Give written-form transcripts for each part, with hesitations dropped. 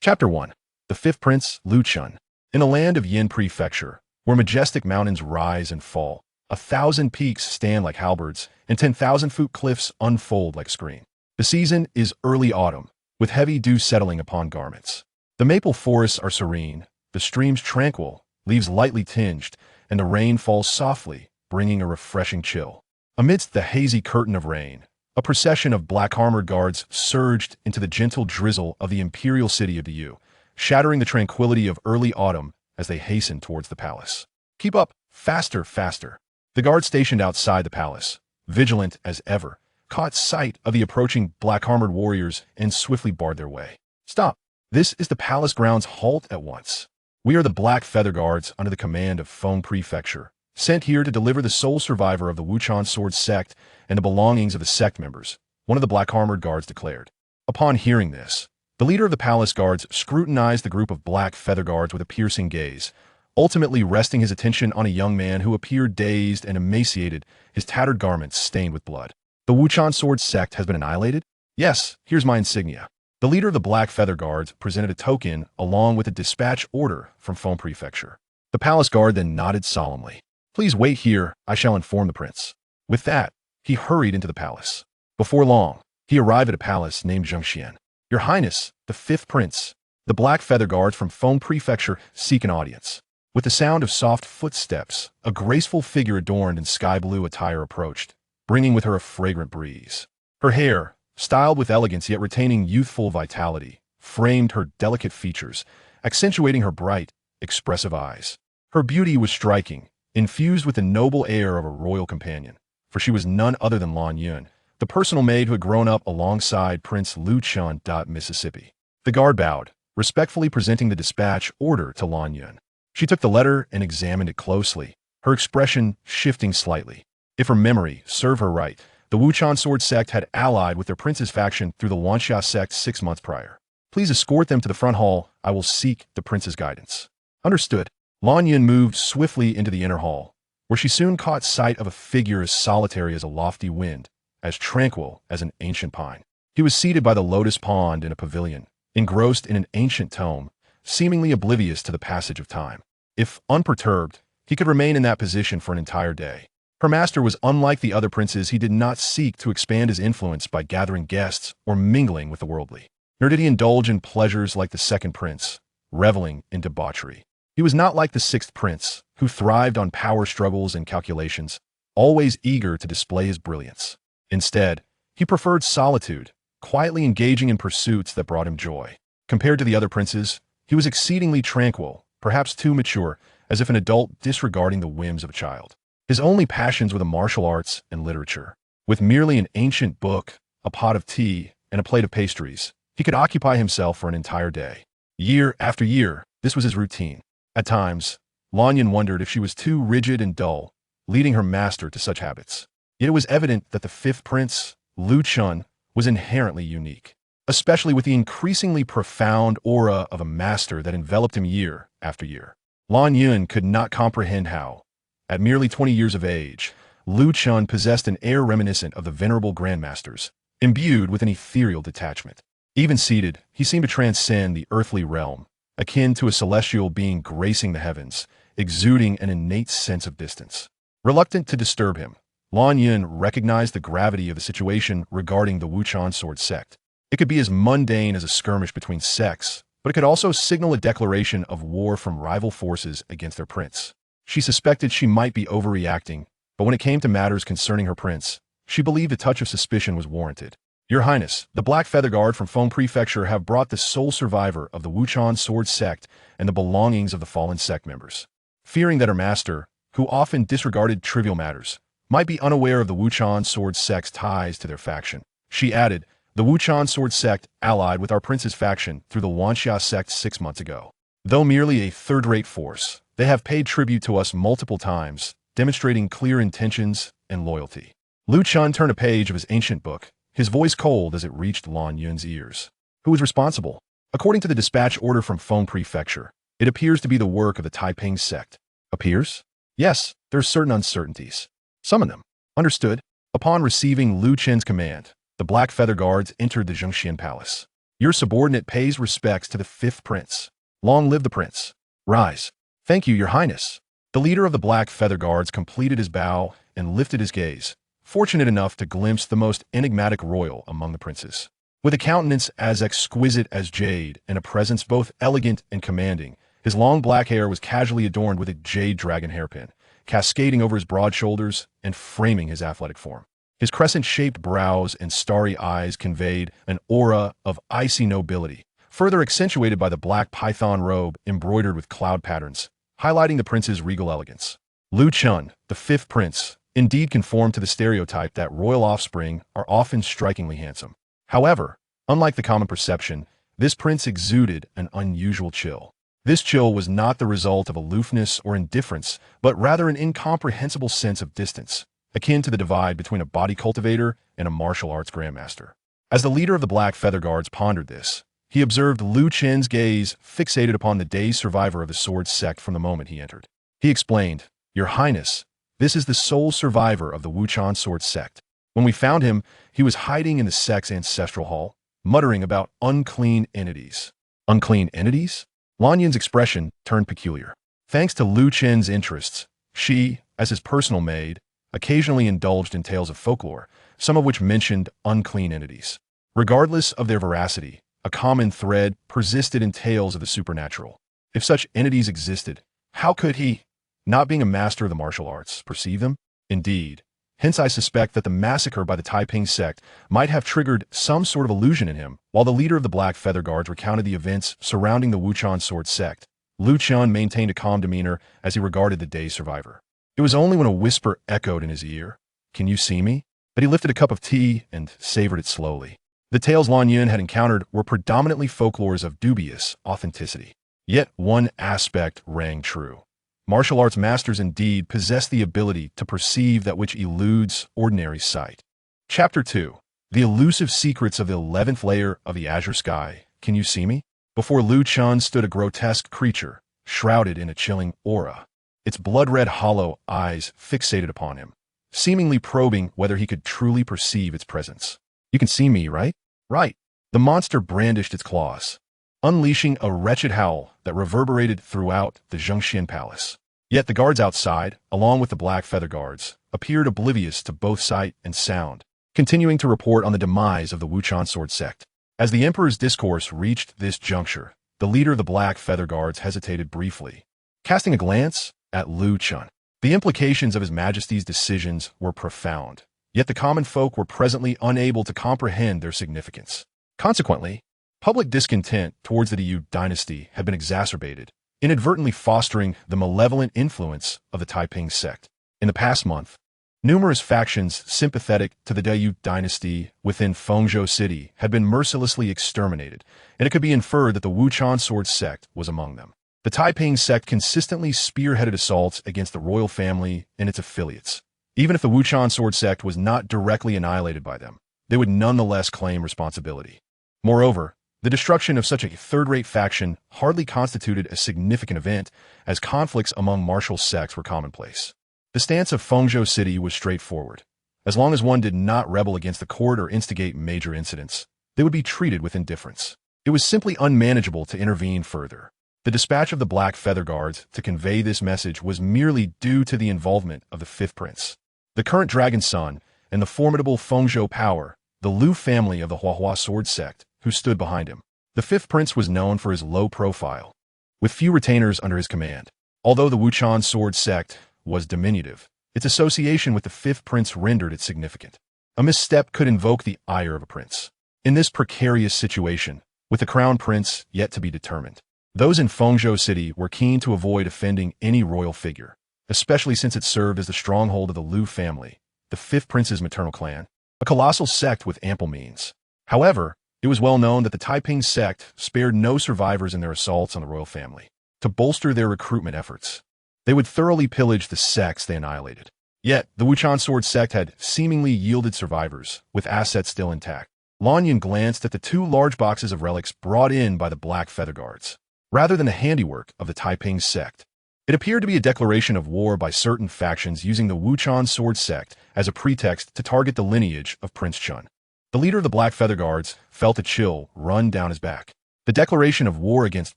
Chapter 1. The Fifth Prince, Lu Chen. In a land of Yin Prefecture, where majestic mountains rise and fall, 1,000 peaks stand like halberds, and 10,000-foot cliffs unfold like a screen. The season is early autumn, with heavy dew settling upon garments. The maple forests are serene, the streams tranquil, leaves lightly tinged, and the rain falls softly, bringing a refreshing chill. Amidst the hazy curtain of rain, a procession of black-armored guards surged into the gentle drizzle of the imperial city of the Yu, shattering the tranquility of early autumn as they hastened towards the palace. "Keep up! Faster, faster!" The guards stationed outside the palace, vigilant as ever, caught sight of the approaching black-armored warriors and swiftly barred their way. "Stop! This is the palace grounds. Halt at once. We are the Black Feather Guards under the command of Feng Prefecture, sent here to deliver the sole survivor of the Wuchan Sword Sect and the belongings of the sect members," one of the black-armored guards declared. Upon hearing this, the leader of the palace guards scrutinized the group of Black Feather Guards with a piercing gaze, ultimately resting his attention on a young man who appeared dazed and emaciated, his tattered garments stained with blood. "The Wuchan Sword Sect has been annihilated? Yes, here's my insignia." The leader of the Black Feather Guards presented a token along with a dispatch order from Feng Prefecture. The palace guard then nodded solemnly. "Please wait here, I shall inform the prince." With that, he hurried into the palace. Before long, he arrived at a palace named Qingtian. "Your Highness, the Fifth Prince." The Black Feather Guards from Feng Prefecture seek an audience. With the sound of soft footsteps, a graceful figure adorned in sky-blue attire approached, bringing with her a fragrant breeze. Her hair, styled with elegance yet retaining youthful vitality, framed her delicate features, accentuating her bright, expressive eyes. Her beauty was striking, infused with the noble air of a royal companion, for she was none other than Lan Yun, the personal maid who had grown up alongside Prince Lu Chen. Mississippi. The guard bowed, respectfully presenting the dispatch order to Lan Yun. She took the letter and examined it closely, her expression shifting slightly. If her memory served her right, the Wuchan Sword Sect had allied with their prince's faction through the Wanxia sect 6 months prior. "Please escort them to the front hall. I will seek the prince's guidance." "Understood." Lan Yun moved swiftly into the inner hall, where she soon caught sight of a figure as solitary as a lofty wind, as tranquil as an ancient pine. He was seated by the lotus pond in a pavilion, engrossed in an ancient tome, seemingly oblivious to the passage of time. If unperturbed, he could remain in that position for an entire day. Her master was unlike the other princes. He did not seek to expand his influence by gathering guests or mingling with the worldly. Nor did he indulge in pleasures like the second prince, reveling in debauchery. He was not like the sixth prince, who thrived on power struggles and calculations, always eager to display his brilliance. Instead, he preferred solitude, quietly engaging in pursuits that brought him joy. Compared to the other princes, he was exceedingly tranquil, perhaps too mature, as if an adult disregarding the whims of a child. His only passions were the martial arts and literature. With merely an ancient book, a pot of tea, and a plate of pastries, he could occupy himself for an entire day. Year after year, this was his routine. At times, Lan Yun wondered if she was too rigid and dull, leading her master to such habits. Yet it was evident that the fifth prince, Lu Chen, was inherently unique, especially with the increasingly profound aura of a master that enveloped him year after year. Lan Yun could not comprehend how, at merely 20 years of age, Lu Chen possessed an air reminiscent of the venerable grandmasters, imbued with an ethereal detachment. Even seated, he seemed to transcend the earthly realm, akin to a celestial being gracing the heavens, exuding an innate sense of distance. Reluctant to disturb him, Lan Yun recognized the gravity of the situation regarding the Wuchan Sword Sect. It could be as mundane as a skirmish between sects, but it could also signal a declaration of war from rival forces against their prince. She suspected she might be overreacting, but when it came to matters concerning her prince, she believed a touch of suspicion was warranted. "Your Highness, the Black Feather Guard from Feng Prefecture have brought the sole survivor of the Wuchan Sword Sect and the belongings of the fallen sect members." Fearing that her master, who often disregarded trivial matters, might be unaware of the Wuchan Sword Sect's ties to their faction, she added, "The Wuchan Sword Sect allied with our prince's faction through the Wanxia sect 6 months ago. Though merely a third-rate force, they have paid tribute to us multiple times, demonstrating clear intentions and loyalty." Lu Chen turned a page of his ancient book, his voice cold as it reached Lan Yun's ears. "Who is responsible?" "According to the dispatch order from Feng Prefecture, it appears to be the work of the Taiping sect." "Appears?" "Yes, there are certain uncertainties." "Summon them." "Understood." Upon receiving Lu Chen's command, the Black Feather Guards entered the Qingtian Palace. Your subordinate pays respects to the fifth prince. Long live the prince. Rise. Thank you, your highness. The leader of the Black Feather Guards completed his bow and lifted his gaze, fortunate enough to glimpse the most enigmatic royal among the princes. With a countenance as exquisite as jade and a presence both elegant and commanding, his long black hair was casually adorned with a jade dragon hairpin, cascading over his broad shoulders and framing his athletic form. His crescent-shaped brows and starry eyes conveyed an aura of icy nobility, further accentuated by the black python robe embroidered with cloud patterns, highlighting the prince's regal elegance. Lu Chun, the fifth prince, indeed conformed to the stereotype that royal offspring are often strikingly handsome. However, unlike the common perception, this prince exuded an unusual chill. This chill was not the result of aloofness or indifference, but rather an incomprehensible sense of distance, akin to the divide between a body cultivator and a martial arts grandmaster. As the leader of the Black Feather Guards pondered this, he observed Lu Chen's gaze fixated upon the dazed survivor of the sword sect from the moment he entered. He explained, "Your Highness, this is the sole survivor of the Wuchan sword sect. When we found him, he was hiding in the sect's ancestral hall, muttering about unclean entities." Unclean entities? Lan Yin's expression turned peculiar. Thanks to Lu Chen's interests, she, as his personal maid, occasionally indulged in tales of folklore, some of which mentioned unclean entities. Regardless of their veracity, a common thread persisted in tales of the supernatural. If such entities existed, how could he, not being a master of the martial arts, perceive them? Indeed. Hence I suspect that the massacre by the Taiping sect might have triggered some sort of illusion in him. While the leader of the Black Feather Guards recounted the events surrounding the Wuchan sword sect, Lu Chun maintained a calm demeanor as he regarded the day's survivor. It was only when a whisper echoed in his ear, "Can you see me?" that he lifted a cup of tea and savored it slowly. The tales Lan Yin had encountered were predominantly folklores of dubious authenticity. Yet one aspect rang true. Martial arts masters indeed possess the ability to perceive that which eludes ordinary sight. Chapter 2. The Elusive Secrets of the 11th Layer of the Azure Sky. Can you see me? Before Lu Chun stood a grotesque creature, shrouded in a chilling aura. Its blood-red hollow eyes fixated upon him, seemingly probing whether he could truly perceive its presence. "You can see me, right?" "Right." The monster brandished its claws, unleashing a wretched howl that reverberated throughout the Zhengxian Palace. Yet the guards outside, along with the Black Feather Guards, appeared oblivious to both sight and sound, continuing to report on the demise of the Wuchan sword sect. As the Emperor's discourse reached this juncture, the leader of the Black Feather Guards hesitated briefly, casting a glance at Lu Chun. The implications of His Majesty's decisions were profound, yet the common folk were presently unable to comprehend their significance. Consequently, public discontent towards the Yu Dynasty had been exacerbated, inadvertently fostering the malevolent influence of the Taiping sect. In the past month, numerous factions sympathetic to the Yu Dynasty within Fengzhou City had been mercilessly exterminated, and it could be inferred that the Wuchan sword sect was among them. The Taiping sect consistently spearheaded assaults against the royal family and its affiliates. Even if the Wuchan sword sect was not directly annihilated by them, they would nonetheless claim responsibility. Moreover, the destruction of such a third-rate faction hardly constituted a significant event, as conflicts among martial sects were commonplace. The stance of Fengzhou City was straightforward. As long as one did not rebel against the court or instigate major incidents, they would be treated with indifference. It was simply unmanageable to intervene further. The dispatch of the Black Feather Guards to convey this message was merely due to the involvement of the fifth prince, the current Dragon Son, and the formidable Fengzhou power, the Lu family of the Huahua sword sect, who stood behind him. The fifth prince was known for his low profile, with few retainers under his command. Although the Wuchan sword sect was diminutive, its association with the fifth prince rendered it significant. A misstep could invoke the ire of a prince. In this precarious situation, with the crown prince yet to be determined, those in Fengzhou City were keen to avoid offending any royal figure, especially since it served as the stronghold of the Lu family, the fifth prince's maternal clan, a colossal sect with ample means. However, it was well known that the Taiping sect spared no survivors in their assaults on the royal family. To bolster their recruitment efforts, they would thoroughly pillage the sects they annihilated. Yet, the Wuchan sword sect had seemingly yielded survivors, with assets still intact. Lan Yin glanced at the two large boxes of relics brought in by the Black Feather Guards, rather than the handiwork of the Taiping sect. It appeared to be a declaration of war by certain factions using the Wuchan sword sect as a pretext to target the lineage of Prince Chen. The leader of the Black Feather Guards felt a chill run down his back. The declaration of war against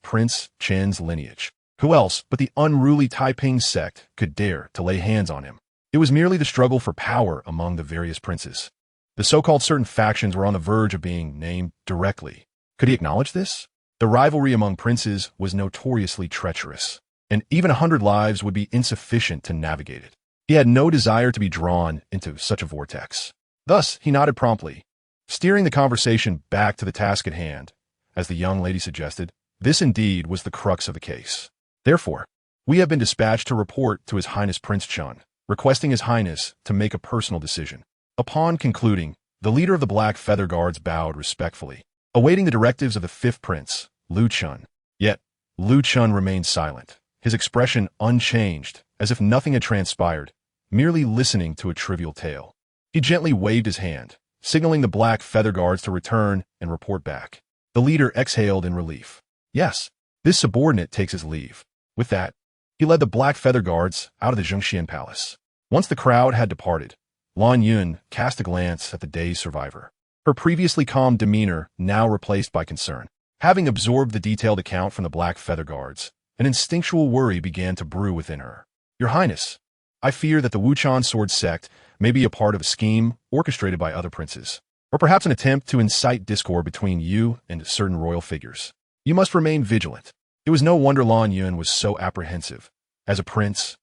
Prince Chen's lineage. Who else but the unruly Taiping sect could dare to lay hands on him? It was merely the struggle for power among the various princes. The so-called certain factions were on the verge of being named directly. Could he acknowledge this? The rivalry among princes was notoriously treacherous, and even 100 lives would be insufficient to navigate it. He had no desire to be drawn into such a vortex. Thus, he nodded promptly, steering the conversation back to the task at hand. As the young lady suggested, this indeed was the crux of the case. Therefore, we have been dispatched to report to His Highness Prince Chen, requesting His Highness to make a personal decision. Upon concluding, the leader of the Black Feather Guards bowed respectfully, awaiting the directives of the fifth prince, Lu Chun. Yet, Lu Chun remained silent, his expression unchanged, as if nothing had transpired, merely listening to a trivial tale. He gently waved his hand, signaling the Black Feather Guards to return and report back. The leader exhaled in relief. Yes, this subordinate takes his leave. With that, he led the Black Feather Guards out of the Zhengxian Palace. Once the crowd had departed, Lan Yun cast a glance at the day's survivor, her previously calm demeanor now replaced by concern. Having absorbed the detailed account from the Black Feather Guards, an instinctual worry began to brew within her. Your Highness, I fear that the Wuchan Sword Sect may be a part of a scheme orchestrated by other princes, or perhaps an attempt to incite discord between you and certain royal figures. You must remain vigilant. It was no wonder Lan Yun was so apprehensive. As a prince,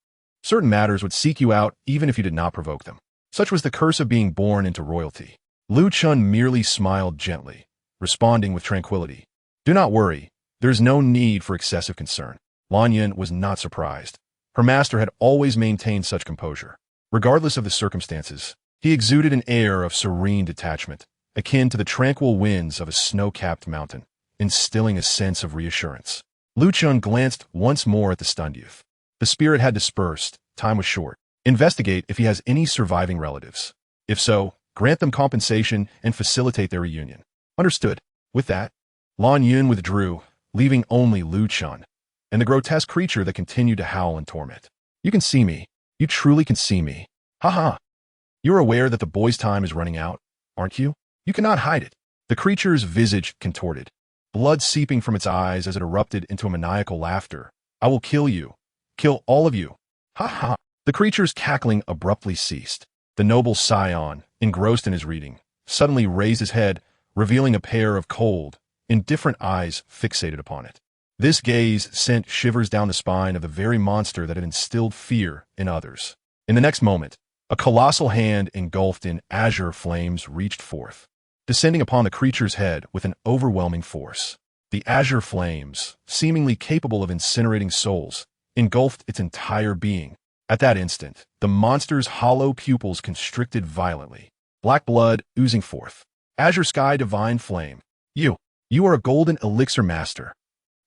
certain matters would seek you out even if you did not provoke them. Such was the curse of being born into royalty. Lu Chun merely smiled gently, responding with tranquility. Do not worry, there is no need for excessive concern. Lan Yun was not surprised. Her master had always maintained such composure. Regardless of the circumstances, he exuded an air of serene detachment, akin to the tranquil winds of a snow-capped mountain, instilling a sense of reassurance. Lu Chun glanced once more at the stunned youth. The spirit had dispersed, time was short. Investigate if he has any surviving relatives. If so, grant them compensation and facilitate their reunion. Understood. With that, Lan Yun withdrew, leaving only Lu Chun and the grotesque creature that continued to howl in torment. You can see me. You truly can see me. Ha. You're aware that the boy's time is running out, aren't you? You cannot hide it. The creature's visage contorted, blood seeping from its eyes as it erupted into a maniacal laughter. I will kill you. Kill all of you. Ha. The creature's cackling abruptly ceased. The noble scion, engrossed in his reading, suddenly raised his head, revealing a pair of cold, indifferent eyes fixated upon it. This gaze sent shivers down the spine of the very monster that had instilled fear in others. In the next moment, a colossal hand engulfed in azure flames reached forth, descending upon the creature's head with an overwhelming force. The azure flames, seemingly capable of incinerating souls, engulfed its entire being. At that instant, the monster's hollow pupils constricted violently, black blood oozing forth. Azure Sky Divine Flame. You are a golden elixir master.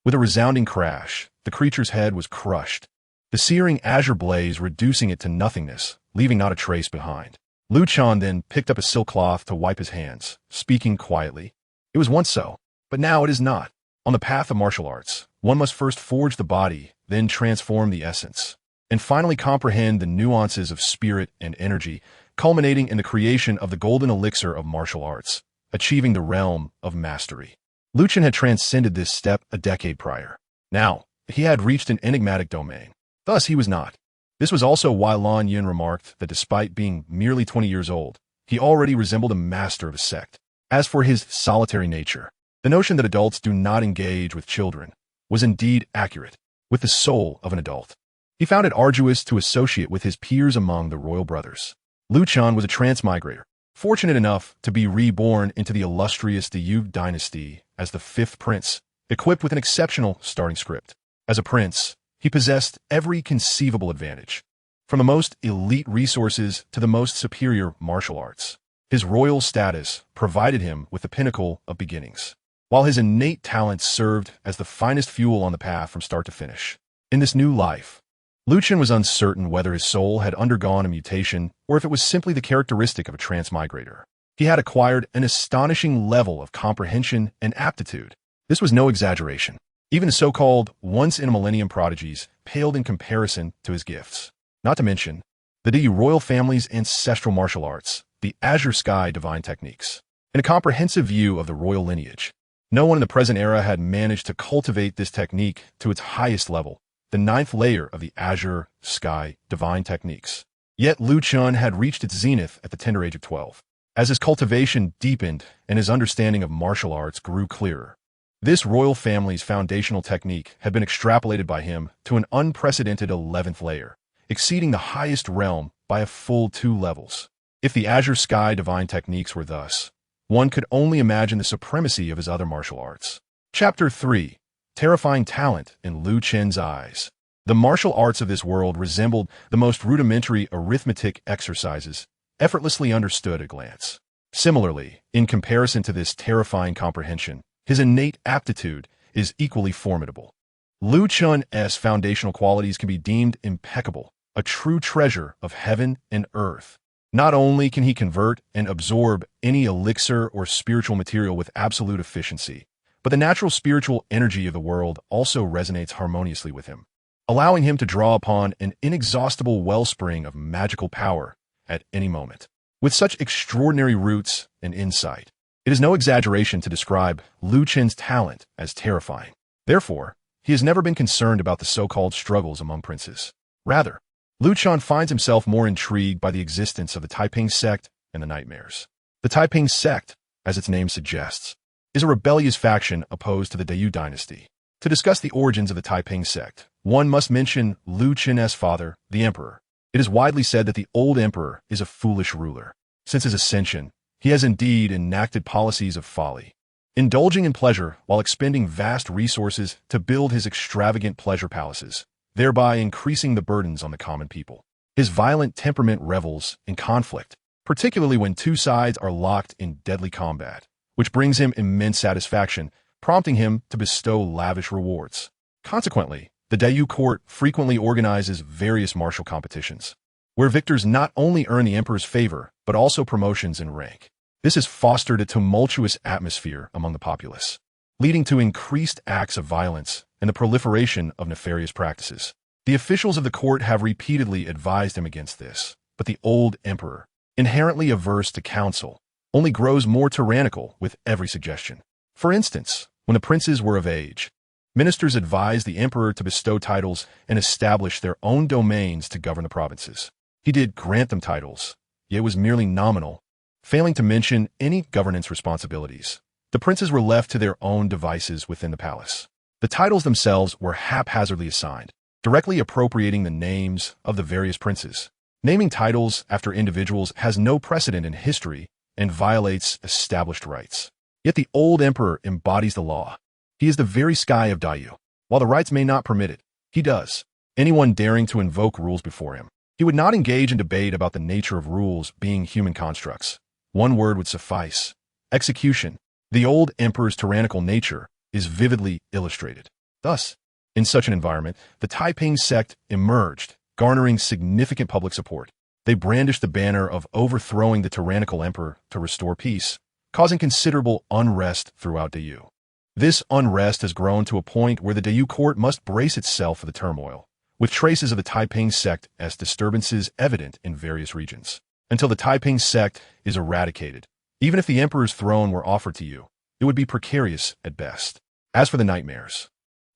With a resounding crash, the creature's head was crushed, the searing azure blaze reducing it to nothingness, leaving not a trace behind. Lu Chun then picked up a silk cloth to wipe his hands, speaking quietly. It was once so, but now it is not. On the path of martial arts, one must first forge the body, then transform the essence, and finally comprehend the nuances of spirit and energy, culminating in the creation of the golden elixir of martial arts, achieving the realm of mastery. Lu Chun had transcended this step a decade prior. Now, he had reached an enigmatic domain. Thus, he was not. This was also why Lan Yun remarked that despite being merely 20 years old, he already resembled a master of a sect. As for his solitary nature, the notion that adults do not engage with children was indeed accurate. With the soul of an adult, he found it arduous to associate with his peers among the royal brothers. Lu Chun was a transmigrator, fortunate enough to be reborn into the illustrious Yu Dynasty as the fifth prince, equipped with an exceptional starting script. As a prince, he possessed every conceivable advantage, from the most elite resources to the most superior martial arts. His royal status provided him with the pinnacle of beginnings, while his innate talents served as the finest fuel on the path from start to finish. In this new life, Lu Chun was uncertain whether his soul had undergone a mutation or if it was simply the characteristic of a transmigrator. He had acquired an astonishing level of comprehension and aptitude. This was no exaggeration. Even the so-called once-in-a-millennium prodigies paled in comparison to his gifts. Not to mention, the Yu royal family's ancestral martial arts, the Azure Sky divine techniques. and a comprehensive view of the royal lineage. No one in the present era had managed to cultivate this technique to its highest level, the ninth layer of the azure, sky, divine techniques. Yet Liu Chen had reached its zenith at the tender age of 12. As his cultivation deepened and his understanding of martial arts grew clearer, this royal family's foundational technique had been extrapolated by him to an unprecedented 11th layer, exceeding the highest realm by a full 2 levels. If the azure sky divine techniques were thus, one could only imagine the supremacy of his other martial arts. Chapter 3. Terrifying talent in Liu Chen's eyes. The martial arts of this world resembled the most rudimentary arithmetic exercises, effortlessly understood at a glance. Similarly, in comparison to this terrifying comprehension, his innate aptitude is equally formidable. Liu Chen's foundational qualities can be deemed impeccable, a true treasure of heaven and earth. Not only can he convert and absorb any elixir or spiritual material with absolute efficiency, but the natural spiritual energy of the world also resonates harmoniously with him, allowing him to draw upon an inexhaustible wellspring of magical power at any moment. With such extraordinary roots and insight, it is no exaggeration to describe Liu Chen's talent as terrifying. Therefore, he has never been concerned about the so-called struggles among princes. Rather, Liu Chen finds himself more intrigued by the existence of the Taiping sect and the nightmares. The Taiping sect, as its name suggests, is a rebellious faction opposed to the Great Yu Dynasty. To discuss the origins of the Taiping sect, one must mention Liu Chen's father, the emperor. It is widely said that the old emperor is a foolish ruler. Since his ascension, he has indeed enacted policies of folly, indulging in pleasure while expending vast resources to build his extravagant pleasure palaces, thereby increasing the burdens on the common people. His violent temperament revels in conflict, particularly when two sides are locked in deadly combat, which brings him immense satisfaction, prompting him to bestow lavish rewards. Consequently, the Great Yu court frequently organizes various martial competitions, where victors not only earn the emperor's favor, but also promotions in rank. This has fostered a tumultuous atmosphere among the populace, leading to increased acts of violence and the proliferation of nefarious practices. The officials of the court have repeatedly advised him against this, but the old emperor, inherently averse to counsel, only grows more tyrannical with every suggestion. For instance, when the princes were of age, ministers advised the emperor to bestow titles and establish their own domains to govern the provinces. He did grant them titles, yet it was merely nominal, failing to mention any governance responsibilities. The princes were left to their own devices within the palace. The titles themselves were haphazardly assigned, directly appropriating the names of the various princes. Naming titles after individuals has no precedent in history and violates established rights. Yet the old emperor embodies the law. He is the very sky of Great Yu. While the rights may not permit it, he does. Anyone daring to invoke rules before him, he would not engage in debate about the nature of rules being human constructs. One word would suffice: execution. The old emperor's tyrannical nature is vividly illustrated. Thus, in such an environment, the Taiping sect emerged, garnering significant public support. They brandished the banner of overthrowing the tyrannical emperor to restore peace, causing considerable unrest throughout Great Yu. This unrest has grown to a point where the Great Yu court must brace itself for the turmoil, with traces of the Taiping sect as disturbances evident in various regions. Until the Taiping sect is eradicated, even if the emperor's throne were offered to you, it would be precarious at best. As for the nightmares,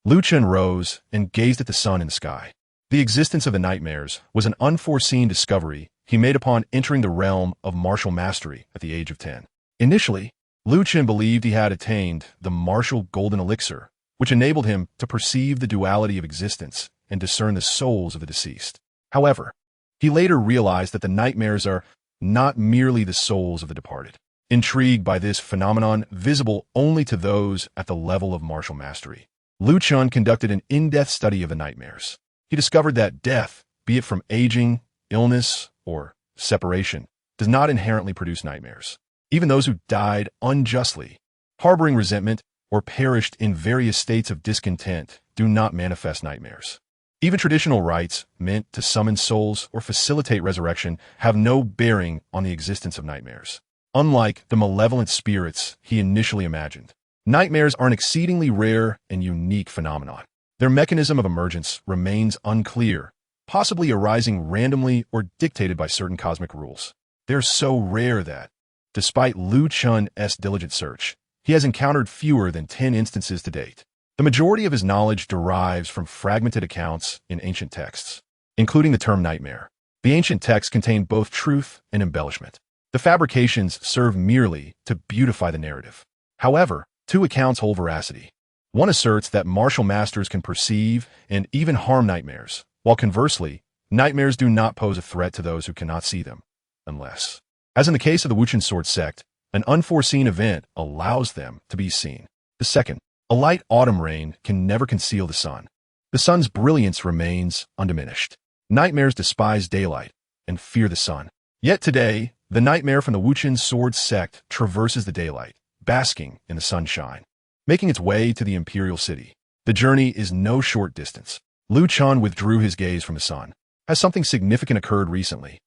Liu Chen rose and gazed at the sun in the sky. The existence of the nightmares was an unforeseen discovery he made upon entering the realm of martial mastery at the age of 10. Initially, Liu Chen believed he had attained the martial golden elixir, which enabled him to perceive the duality of existence and discern the souls of the deceased. However, he later realized that the nightmares are not merely the souls of the departed. Intrigued by this phenomenon visible only to those at the level of martial mastery, Liu Chen conducted an in-depth study of the nightmares. He discovered that death, be it from aging, illness, or separation, does not inherently produce nightmares. Even those who died unjustly, harboring resentment, or perished in various states of discontent do not manifest nightmares. Even traditional rites meant to summon souls or facilitate resurrection have no bearing on the existence of nightmares. Unlike the malevolent spirits he initially imagined, nightmares are an exceedingly rare and unique phenomenon. Their mechanism of emergence remains unclear, possibly arising randomly or dictated by certain cosmic rules. They're so rare that, Despite Lu Chun's diligent search, he has encountered fewer than 10 instances to date. The majority of his knowledge derives from fragmented accounts in ancient texts, including the term nightmare. The ancient texts contain both truth and embellishment. The fabrications serve merely to beautify the narrative. However, two accounts hold veracity. One asserts that martial masters can perceive and even harm nightmares, while conversely, nightmares do not pose a threat to those who cannot see them, unless, as in the case of the Wuchen sword sect, an unforeseen event allows them to be seen. The second, a light autumn rain can never conceal the sun. The sun's brilliance remains undiminished. Nightmares despise daylight and fear the sun. Yet today, the nightmare from the Wuchen sword sect traverses the daylight, basking in the sunshine, making its way to the imperial city. The journey is no short distance. Lu Chun withdrew his gaze from the sun. Has something significant occurred recently?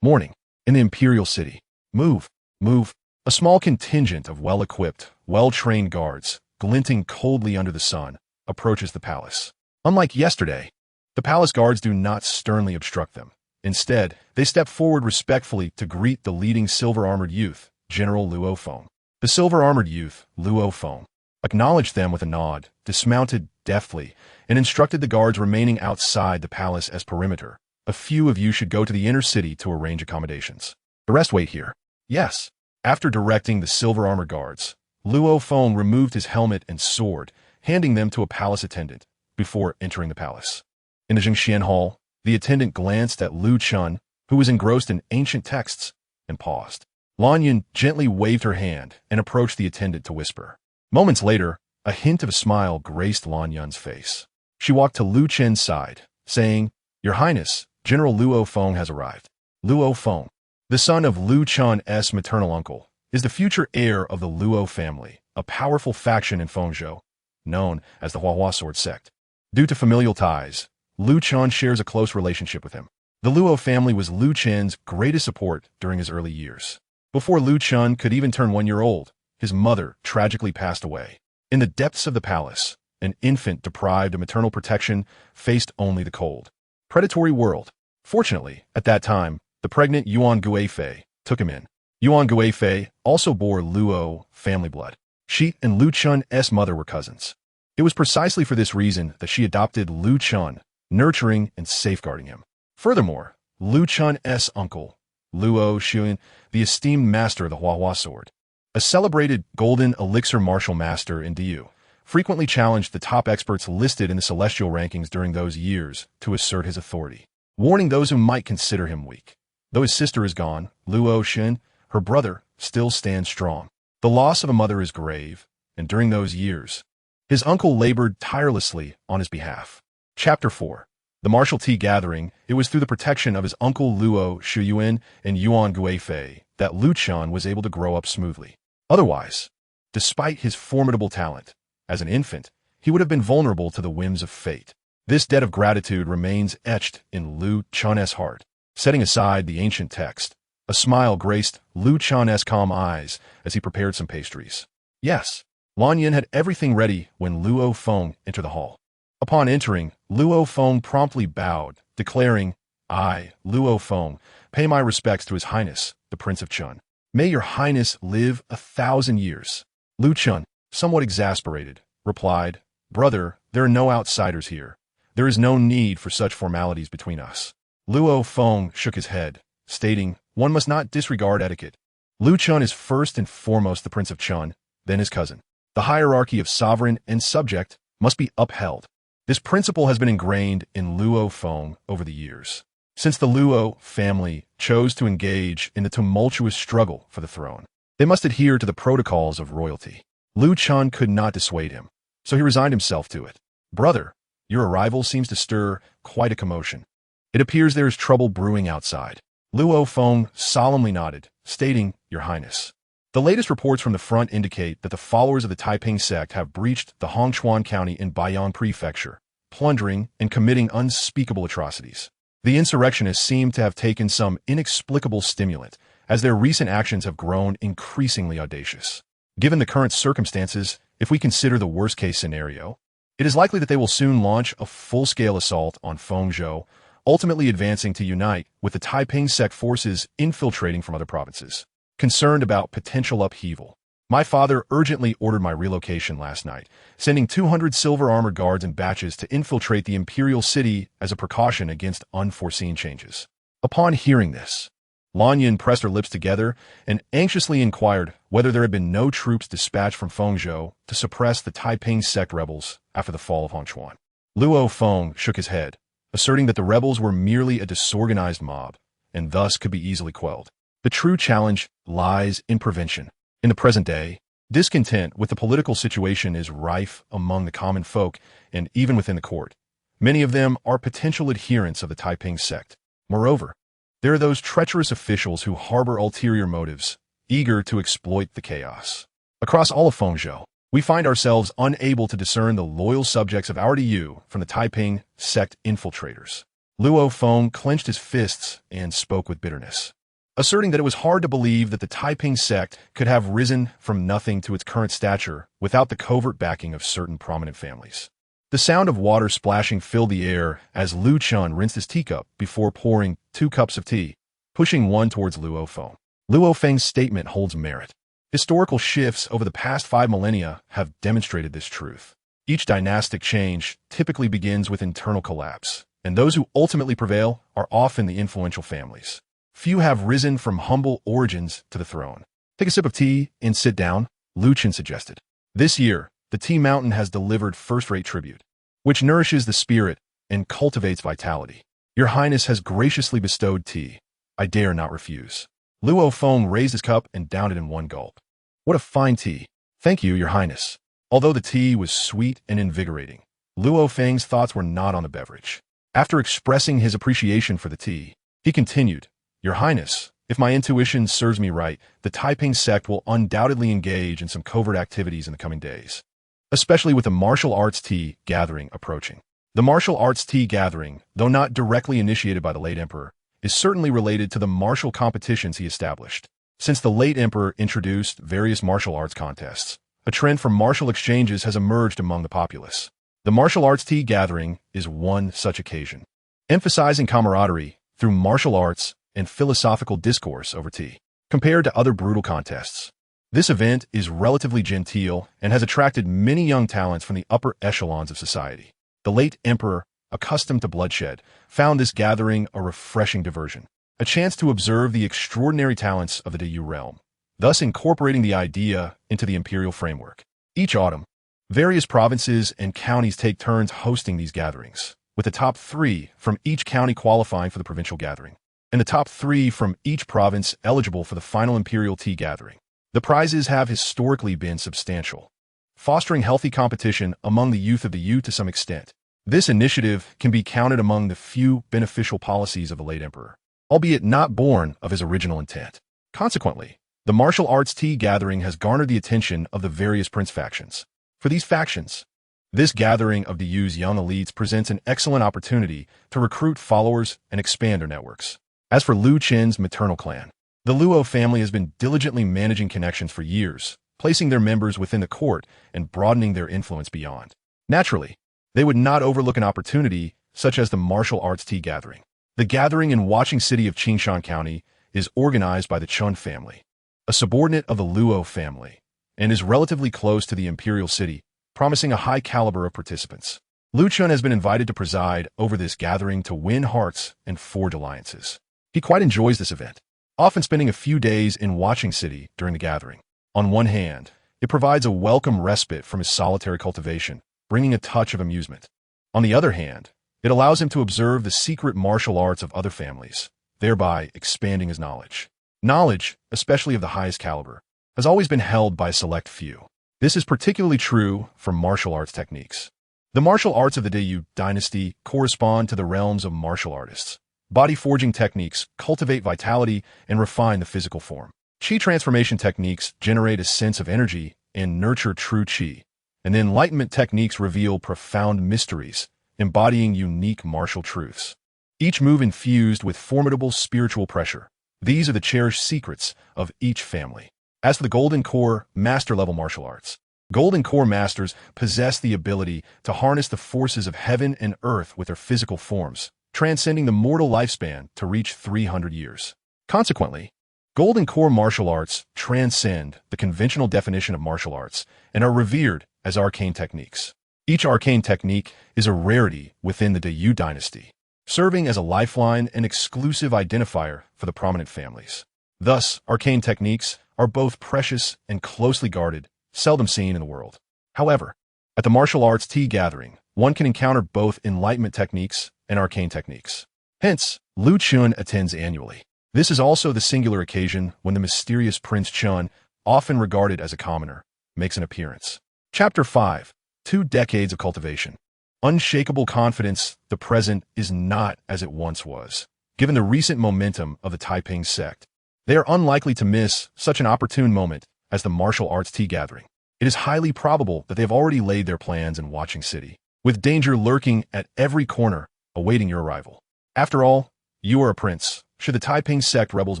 Morning. In the imperial city. Move. Move. A small contingent of well-equipped, well-trained guards, glinting coldly under the sun, approaches the palace. Unlike yesterday, the palace guards do not sternly obstruct them. Instead, they step forward respectfully to greet the leading silver-armored youth, General Luo Feng. The silver-armored youth, Luo Feng, acknowledged them with a nod, dismounted deftly, and instructed the guards remaining outside the palace as perimeter. A few of you should go to the inner city to arrange accommodations. The rest wait here. Yes. After directing the silver-armored guards, Luo Feng removed his helmet and sword, handing them to a palace attendant, before entering the palace. In the Qingtian Hall, the attendant glanced at Lu Chun, who was engrossed in ancient texts, and paused. Lan Yin gently waved her hand and approached the attendant to whisper. Moments later, a hint of a smile graced Lan Yun's face. She walked to Lu Chen's side, saying, Your Highness, General Luo Feng has arrived. Luo Feng, the son of Lu Chun's maternal uncle, is the future heir of the Luo family, a powerful faction in Fengzhou, known as the Huahua sword sect. Due to familial ties, Lu Chun shares a close relationship with him. The Luo family was Lu Chen's greatest support during his early years. Before Lu Chun could even turn 1 year old, his mother tragically passed away. In the depths of the palace, an infant deprived of maternal protection faced only the cold, predatory world. Fortunately, at that time, the pregnant Yuan Guifei took him in. Yuan Guifei also bore Luo family blood. She and Lu Chun's mother were cousins. It was precisely for this reason that she adopted Lu Chun, nurturing and safeguarding him. Furthermore, Lu Chun's uncle, Luo Xuan, the esteemed master of the Huahua sword, a celebrated golden elixir martial master in Diyu, frequently challenged the top experts listed in the celestial rankings during those years to assert his authority, warning those who might consider him weak. Though his sister is gone, Luo Xuan, her brother, still stands strong. The loss of a mother is grave, and during those years, his uncle labored tirelessly on his behalf. Chapter 4. The martial tea gathering. It was through the protection of his uncle Luo Shuyuan and Yuan Guifei that Lu Chun was able to grow up smoothly. Otherwise, despite his formidable talent, as an infant, he would have been vulnerable to the whims of fate. This debt of gratitude remains etched in Lu Chun's heart. Setting aside the ancient text, a smile graced Lu Chun's calm eyes as he prepared some pastries. Yes, Lan Yin had everything ready when Luo Feng entered the hall. Upon entering, Luo Feng promptly bowed, declaring, I, Luo Feng, pay my respects to His Highness, the Prince of Chun. May your Highness live 1,000 years. Lu Chun, somewhat exasperated, replied, Brother, there are no outsiders here. There is no need for such formalities between us. Luo Feng shook his head, stating, One must not disregard etiquette. Lu Chun is first and foremost the Prince of Chun, then his cousin. The hierarchy of sovereign and subject must be upheld. This principle has been ingrained in Luo Feng over the years, since the Luo family chose to engage in the tumultuous struggle for the throne. They must adhere to the protocols of royalty. Lu Chun could not dissuade him, so he resigned himself to it. Brother, your arrival seems to stir quite a commotion. It appears there is trouble brewing outside. Luo Feng solemnly nodded, stating, Your Highness. The latest reports from the front indicate that the followers of the Taiping sect have breached the Hongchuan County in Baiyang Prefecture, plundering and committing unspeakable atrocities. The insurrectionists seem to have taken some inexplicable stimulant, as their recent actions have grown increasingly audacious. Given the current circumstances, if we consider the worst-case scenario, it is likely that they will soon launch a full-scale assault on Fengzhou, ultimately advancing to unite with the Taiping sect forces infiltrating from other provinces. concerned about potential upheaval. My father urgently ordered my relocation last night, sending 200 silver armored guards in batches to infiltrate the imperial city as a precaution against unforeseen changes. Upon hearing this, Lanyan pressed her lips together and anxiously inquired whether there had been no troops dispatched from Fengzhou to suppress the Taiping sect rebels after the fall of Hongchuan. Luo Feng shook his head, asserting that the rebels were merely a disorganized mob, and thus could be easily quelled. The true challenge lies in prevention. In the present day, discontent with the political situation is rife among the common folk and even within the court. Many of them are potential adherents of the Taiping sect. Moreover, there are those treacherous officials who harbor ulterior motives, eager to exploit the chaos. Across all of Fengzhou, we find ourselves unable to discern the loyal subjects of our Yu from the Taiping sect infiltrators. Luo Feng clenched his fists and spoke with bitterness, asserting that it was hard to believe that the Taiping sect could have risen from nothing to its current stature without the covert backing of certain prominent families. The sound of water splashing filled the air as Lu Chen rinsed his teacup before pouring 2 cups of tea, pushing one towards Luo Feng. Luo Feng's statement holds merit. Historical shifts over the past 5 millennia have demonstrated this truth. Each dynastic change typically begins with internal collapse, and those who ultimately prevail are often the influential families. Few have risen from humble origins to the throne. Take a sip of tea and sit down, Lu Chen suggested. This year, the Tea Mountain has delivered first-rate tribute, which nourishes the spirit and cultivates vitality. Your Highness has graciously bestowed tea. I dare not refuse. Luo Feng raised his cup and downed it in one gulp. What a fine tea. Thank you, Your Highness. Although the tea was sweet and invigorating, Luo Feng's thoughts were not on the beverage. After expressing his appreciation for the tea, he continued, Your Highness, if my intuition serves me right, the Taiping sect will undoubtedly engage in some covert activities in the coming days, especially with the martial arts tea gathering approaching. The martial arts tea gathering, though not directly initiated by the late emperor, is certainly related to the martial competitions he established. Since the late emperor introduced various martial arts contests, a trend for martial exchanges has emerged among the populace. The martial arts tea gathering is one such occasion, emphasizing camaraderie through martial arts and philosophical discourse over tea. Compared to other brutal contests, this event is relatively genteel and has attracted many young talents from the upper echelons of society. The late emperor, accustomed to bloodshed, found this gathering a refreshing diversion, a chance to observe the extraordinary talents of the Yu realm, thus incorporating the idea into the imperial framework. Each autumn, various provinces and counties take turns hosting these gatherings, with the top 3 from each county qualifying for the provincial gathering, and the top 3 from each province eligible for the final imperial tea gathering. The prizes have historically been substantial, fostering healthy competition among the youth of the Yu to some extent. This initiative can be counted among the few beneficial policies of the late emperor, albeit not born of his original intent. Consequently, the martial arts tea gathering has garnered the attention of the various prince factions. For these factions, this gathering of the Yu's young elites presents an excellent opportunity to recruit followers and expand their networks. As for Lu Chen's maternal clan, the Luo family has been diligently managing connections for years, placing their members within the court and broadening their influence beyond. Naturally, they would not overlook an opportunity such as the martial arts tea gathering. The gathering in Watching City of Qingtian County is organized by the Chen family, a subordinate of the Luo family, and is relatively close to the imperial city, promising a high caliber of participants. Lu Chen has been invited to preside over this gathering to win hearts and forge alliances. He quite enjoys this event, often spending a few days in Watching City during the gathering. On one hand, it provides a welcome respite from his solitary cultivation, bringing a touch of amusement. On the other hand, it allows him to observe the secret martial arts of other families, thereby expanding his knowledge. Knowledge, especially of the highest caliber, has always been held by a select few. This is particularly true for martial arts techniques. The martial arts of the Great Yu Dynasty correspond to the realms of martial artists. Body forging techniques cultivate vitality and refine the physical form. Qi transformation techniques generate a sense of energy and nurture true qi, and the enlightenment techniques reveal profound mysteries, embodying unique martial truths. Each move infused with formidable spiritual pressure. These are the cherished secrets of each family. As for the Golden Core master-level martial arts, Golden Core masters possess the ability to harness the forces of heaven and earth with their physical forms, transcending the mortal lifespan to reach 300 years. Consequently, Golden core martial arts transcend the conventional definition of martial arts and are revered as arcane techniques. Each arcane technique is a rarity within the Yu Dynasty, serving as a lifeline and exclusive identifier for the prominent families. Thus, arcane techniques are both precious and closely guarded, seldom seen in the world. However, at the martial arts tea gathering, one can encounter both enlightenment techniques and arcane techniques. Hence, Chen attends annually. This is also the singular occasion when the mysterious Prince Chen, often regarded as a commoner, makes an appearance. Chapter 5. 2 decades of cultivation. Unshakable confidence, the present is not as it once was. Given the recent momentum of the Taiping sect, they are unlikely to miss such an opportune moment as the martial arts tea gathering. It is highly probable that they have already laid their plans in Watching City, with danger lurking at every corner, awaiting your arrival. After all, you are a prince. Should the Taiping sect rebels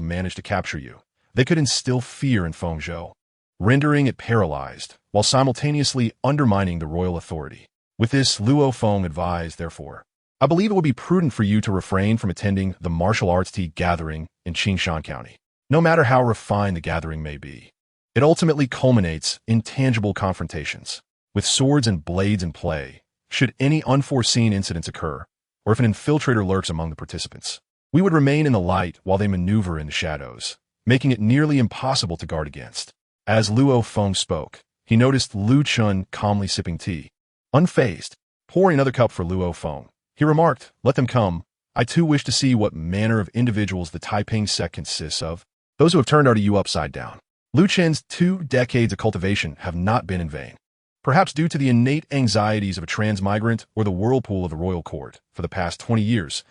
manage to capture you, they could instill fear in Fengzhou, rendering it paralyzed, while simultaneously undermining the royal authority. With this, Luo Feng advised, therefore, I believe it would be prudent for you to refrain from attending the martial arts tea gathering in Qingtian County. No matter how refined the gathering may be, it ultimately culminates in tangible confrontations, with swords and blades in play, should any unforeseen incidents occur, or if an infiltrator lurks among the participants. We would remain in the light while they maneuver in the shadows, making it nearly impossible to guard against. As Luo Feng spoke, he noticed Chen calmly sipping tea. Unfazed, pouring another cup for Luo Feng, he remarked, let them come. I too wish to see what manner of individuals the Taiping sect consists of, those who have turned our Yu upside down. Chen's 2 decades of cultivation have not been in vain. Perhaps due to the innate anxieties of a transmigrant or the whirlpool of the royal court, for the past 20 years,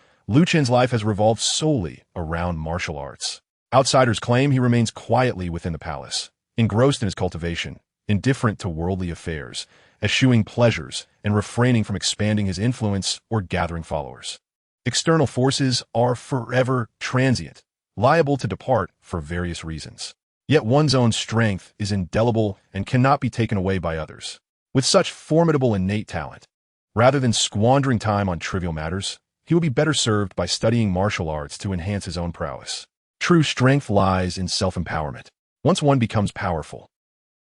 Chen's life has revolved solely around martial arts. Outsiders claim he remains quietly within the palace, engrossed in his cultivation, indifferent to worldly affairs, eschewing pleasures, and refraining from expanding his influence or gathering followers. External forces are forever transient, liable to depart for various reasons. Yet one's own strength is indelible and cannot be taken away by others. With such formidable innate talent, rather than squandering time on trivial matters, he will be better served by studying martial arts to enhance his own prowess. True strength lies in self-empowerment. Once one becomes powerful,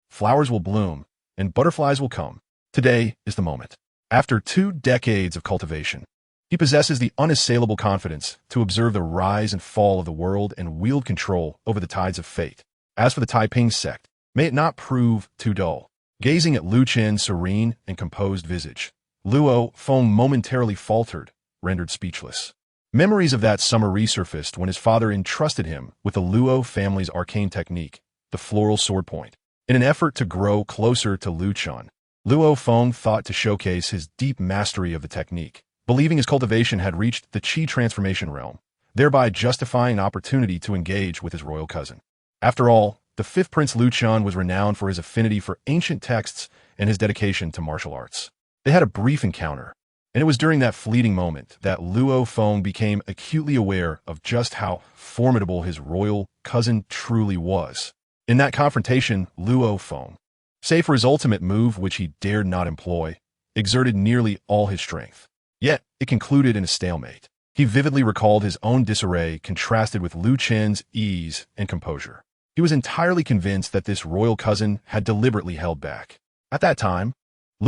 flowers will bloom and butterflies will come. Today is the moment. After 2 decades of cultivation, he possesses the unassailable confidence to observe the rise and fall of the world and wield control over the tides of fate. As for the Taiping sect, may it not prove too dull. Gazing at Chen's serene and composed visage, Luo Feng momentarily faltered, rendered speechless. Memories of that summer resurfaced when his father entrusted him with the Luo family's arcane technique, the floral sword point. In an effort to grow closer to Chen, Luo Feng thought to showcase his deep mastery of the technique, believing his cultivation had reached the Qi transformation realm, thereby justifying an opportunity to engage with his royal cousin. After all, the 5th Prince Chen was renowned for his affinity for ancient texts and his dedication to martial arts. They had a brief encounter, and it was during that fleeting moment that Luo Feng became acutely aware of just how formidable his royal cousin truly was. In that confrontation, Luo Feng, save for his ultimate move which he dared not employ, exerted nearly all his strength. Yet, it concluded in a stalemate. He vividly recalled his own disarray contrasted with Chen's ease and composure. He was entirely convinced that this royal cousin had deliberately held back. At that time,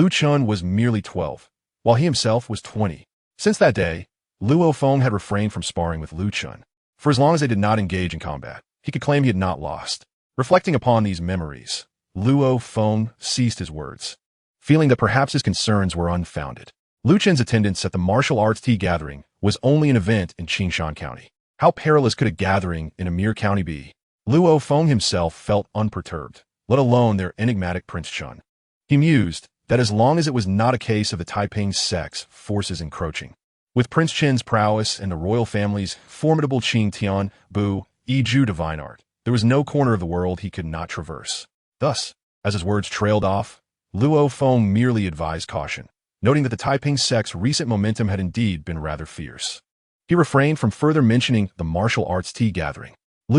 Chen was merely 12, while he himself was 20. Since that day, Luo Feng had refrained from sparring with Chen. For as long as they did not engage in combat, he could claim he had not lost. Reflecting upon these memories, Luo Feng ceased his words, feeling that perhaps his concerns were unfounded. Chen's attendance at the martial arts tea gathering was only an event in Qingtian County. How perilous could a gathering in a mere county be? Luo Feng himself felt unperturbed, let alone their enigmatic Prince Chen. He mused that as long as it was not a case of the Taiping sect's forces encroaching, with Prince Chen's prowess and the royal family's formidable Qingtian Unyielding divine art, there was no corner of the world he could not traverse. Thus, as his words trailed off, Luo Feng merely advised caution, noting that the Taiping sect's recent momentum had indeed been rather fierce. He refrained from further mentioning the martial arts tea gathering.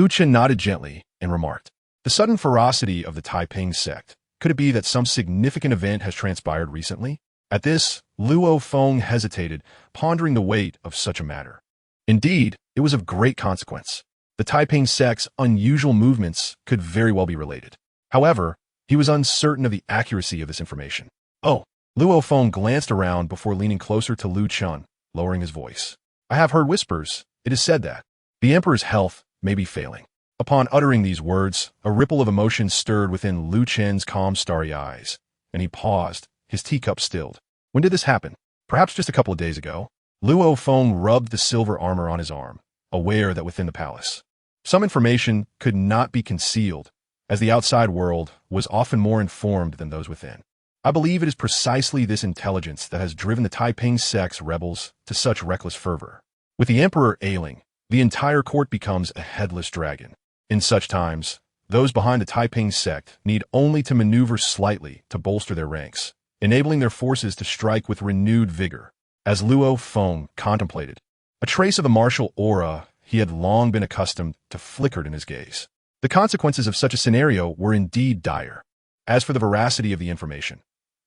Chen nodded gently and remarked, the sudden ferocity of the Taiping sect, could it be that some significant event has transpired recently? At this, Luo Feng hesitated, pondering the weight of such a matter. Indeed, it was of great consequence. The Taiping sect's unusual movements could very well be related. However, he was uncertain of the accuracy of this information. Oh, Luo Feng glanced around before leaning closer to Lu Chun, lowering his voice. I have heard whispers. It is said that the Emperor's health may be failing. Upon uttering these words, a ripple of emotion stirred within Lu Chen's calm, starry eyes, and he paused, his teacup stilled. When did this happen? Perhaps just a couple of days ago. Luo Feng rubbed the silver armor on his arm, aware that within the palace, some information could not be concealed, as the outside world was often more informed than those within. I believe it is precisely this intelligence that has driven the Taiping sect's rebels to such reckless fervor. With the emperor ailing, the entire court becomes a headless dragon. In such times, those behind the Taiping sect need only to maneuver slightly to bolster their ranks, enabling their forces to strike with renewed vigor. As Luo Feng contemplated, a trace of the martial aura he had long been accustomed to flickered in his gaze. The consequences of such a scenario were indeed dire. As for the veracity of the information,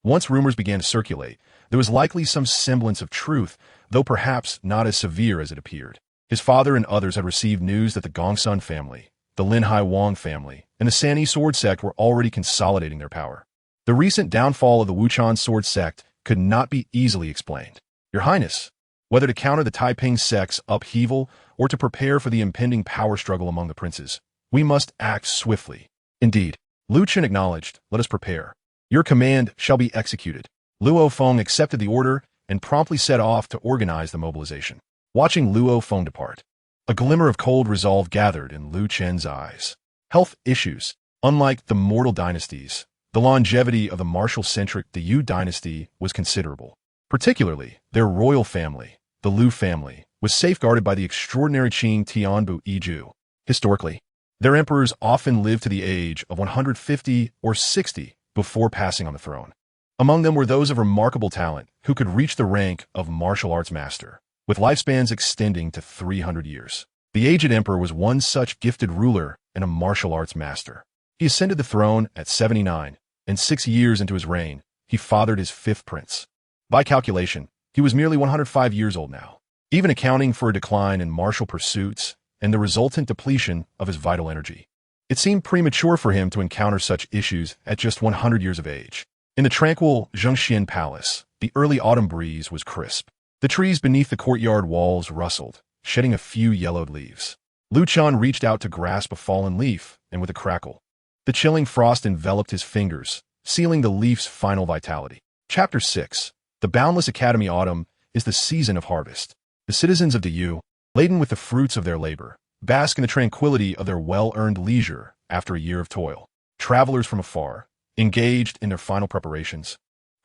once rumors began to circulate, there was likely some semblance of truth, though perhaps not as severe as it appeared. His father and others had received news that the Gongsun family, the Linhai Wang family, and the Sanyi sword sect were already consolidating their power. The recent downfall of the Wuchan sword sect could not be easily explained. Your Highness, whether to counter the Taiping sect's upheaval or to prepare for the impending power struggle among the princes, we must act swiftly. Indeed, Lu Chen acknowledged, let us prepare. Your command shall be executed. Luo Feng accepted the order and promptly set off to organize the mobilization. Watching Luo Feng depart, a glimmer of cold resolve gathered in Lu Chen's eyes. Health issues. Unlike the mortal dynasties, the longevity of the martial-centric Yu Dynasty was considerable. Particularly, their royal family, the Lu family, was safeguarded by the extraordinary Qingtian Unyielding Art. Historically, their emperors often lived to the age of 150 or 60 before passing on the throne. Among them were those of remarkable talent who could reach the rank of martial arts master, with lifespans extending to 300 years. The aged emperor was one such gifted ruler and a martial arts master. He ascended the throne at 79, and 6 years into his reign, he fathered his fifth prince. By calculation, he was merely 105 years old now, even accounting for a decline in martial pursuits and the resultant depletion of his vital energy. It seemed premature for him to encounter such issues at just 100 years of age. In the tranquil Zhengxian Palace, the early autumn breeze was crisp. The trees beneath the courtyard walls rustled, shedding a few yellowed leaves. Lu Chun reached out to grasp a fallen leaf, and with a crackle, the chilling frost enveloped his fingers, sealing the leaf's final vitality. Chapter 6. The Boundless Academy. Autumn is the season of harvest. The citizens of Yu, laden with the fruits of their labor, bask in the tranquility of their well-earned leisure after a year of toil. Travelers from afar, engaged in their final preparations,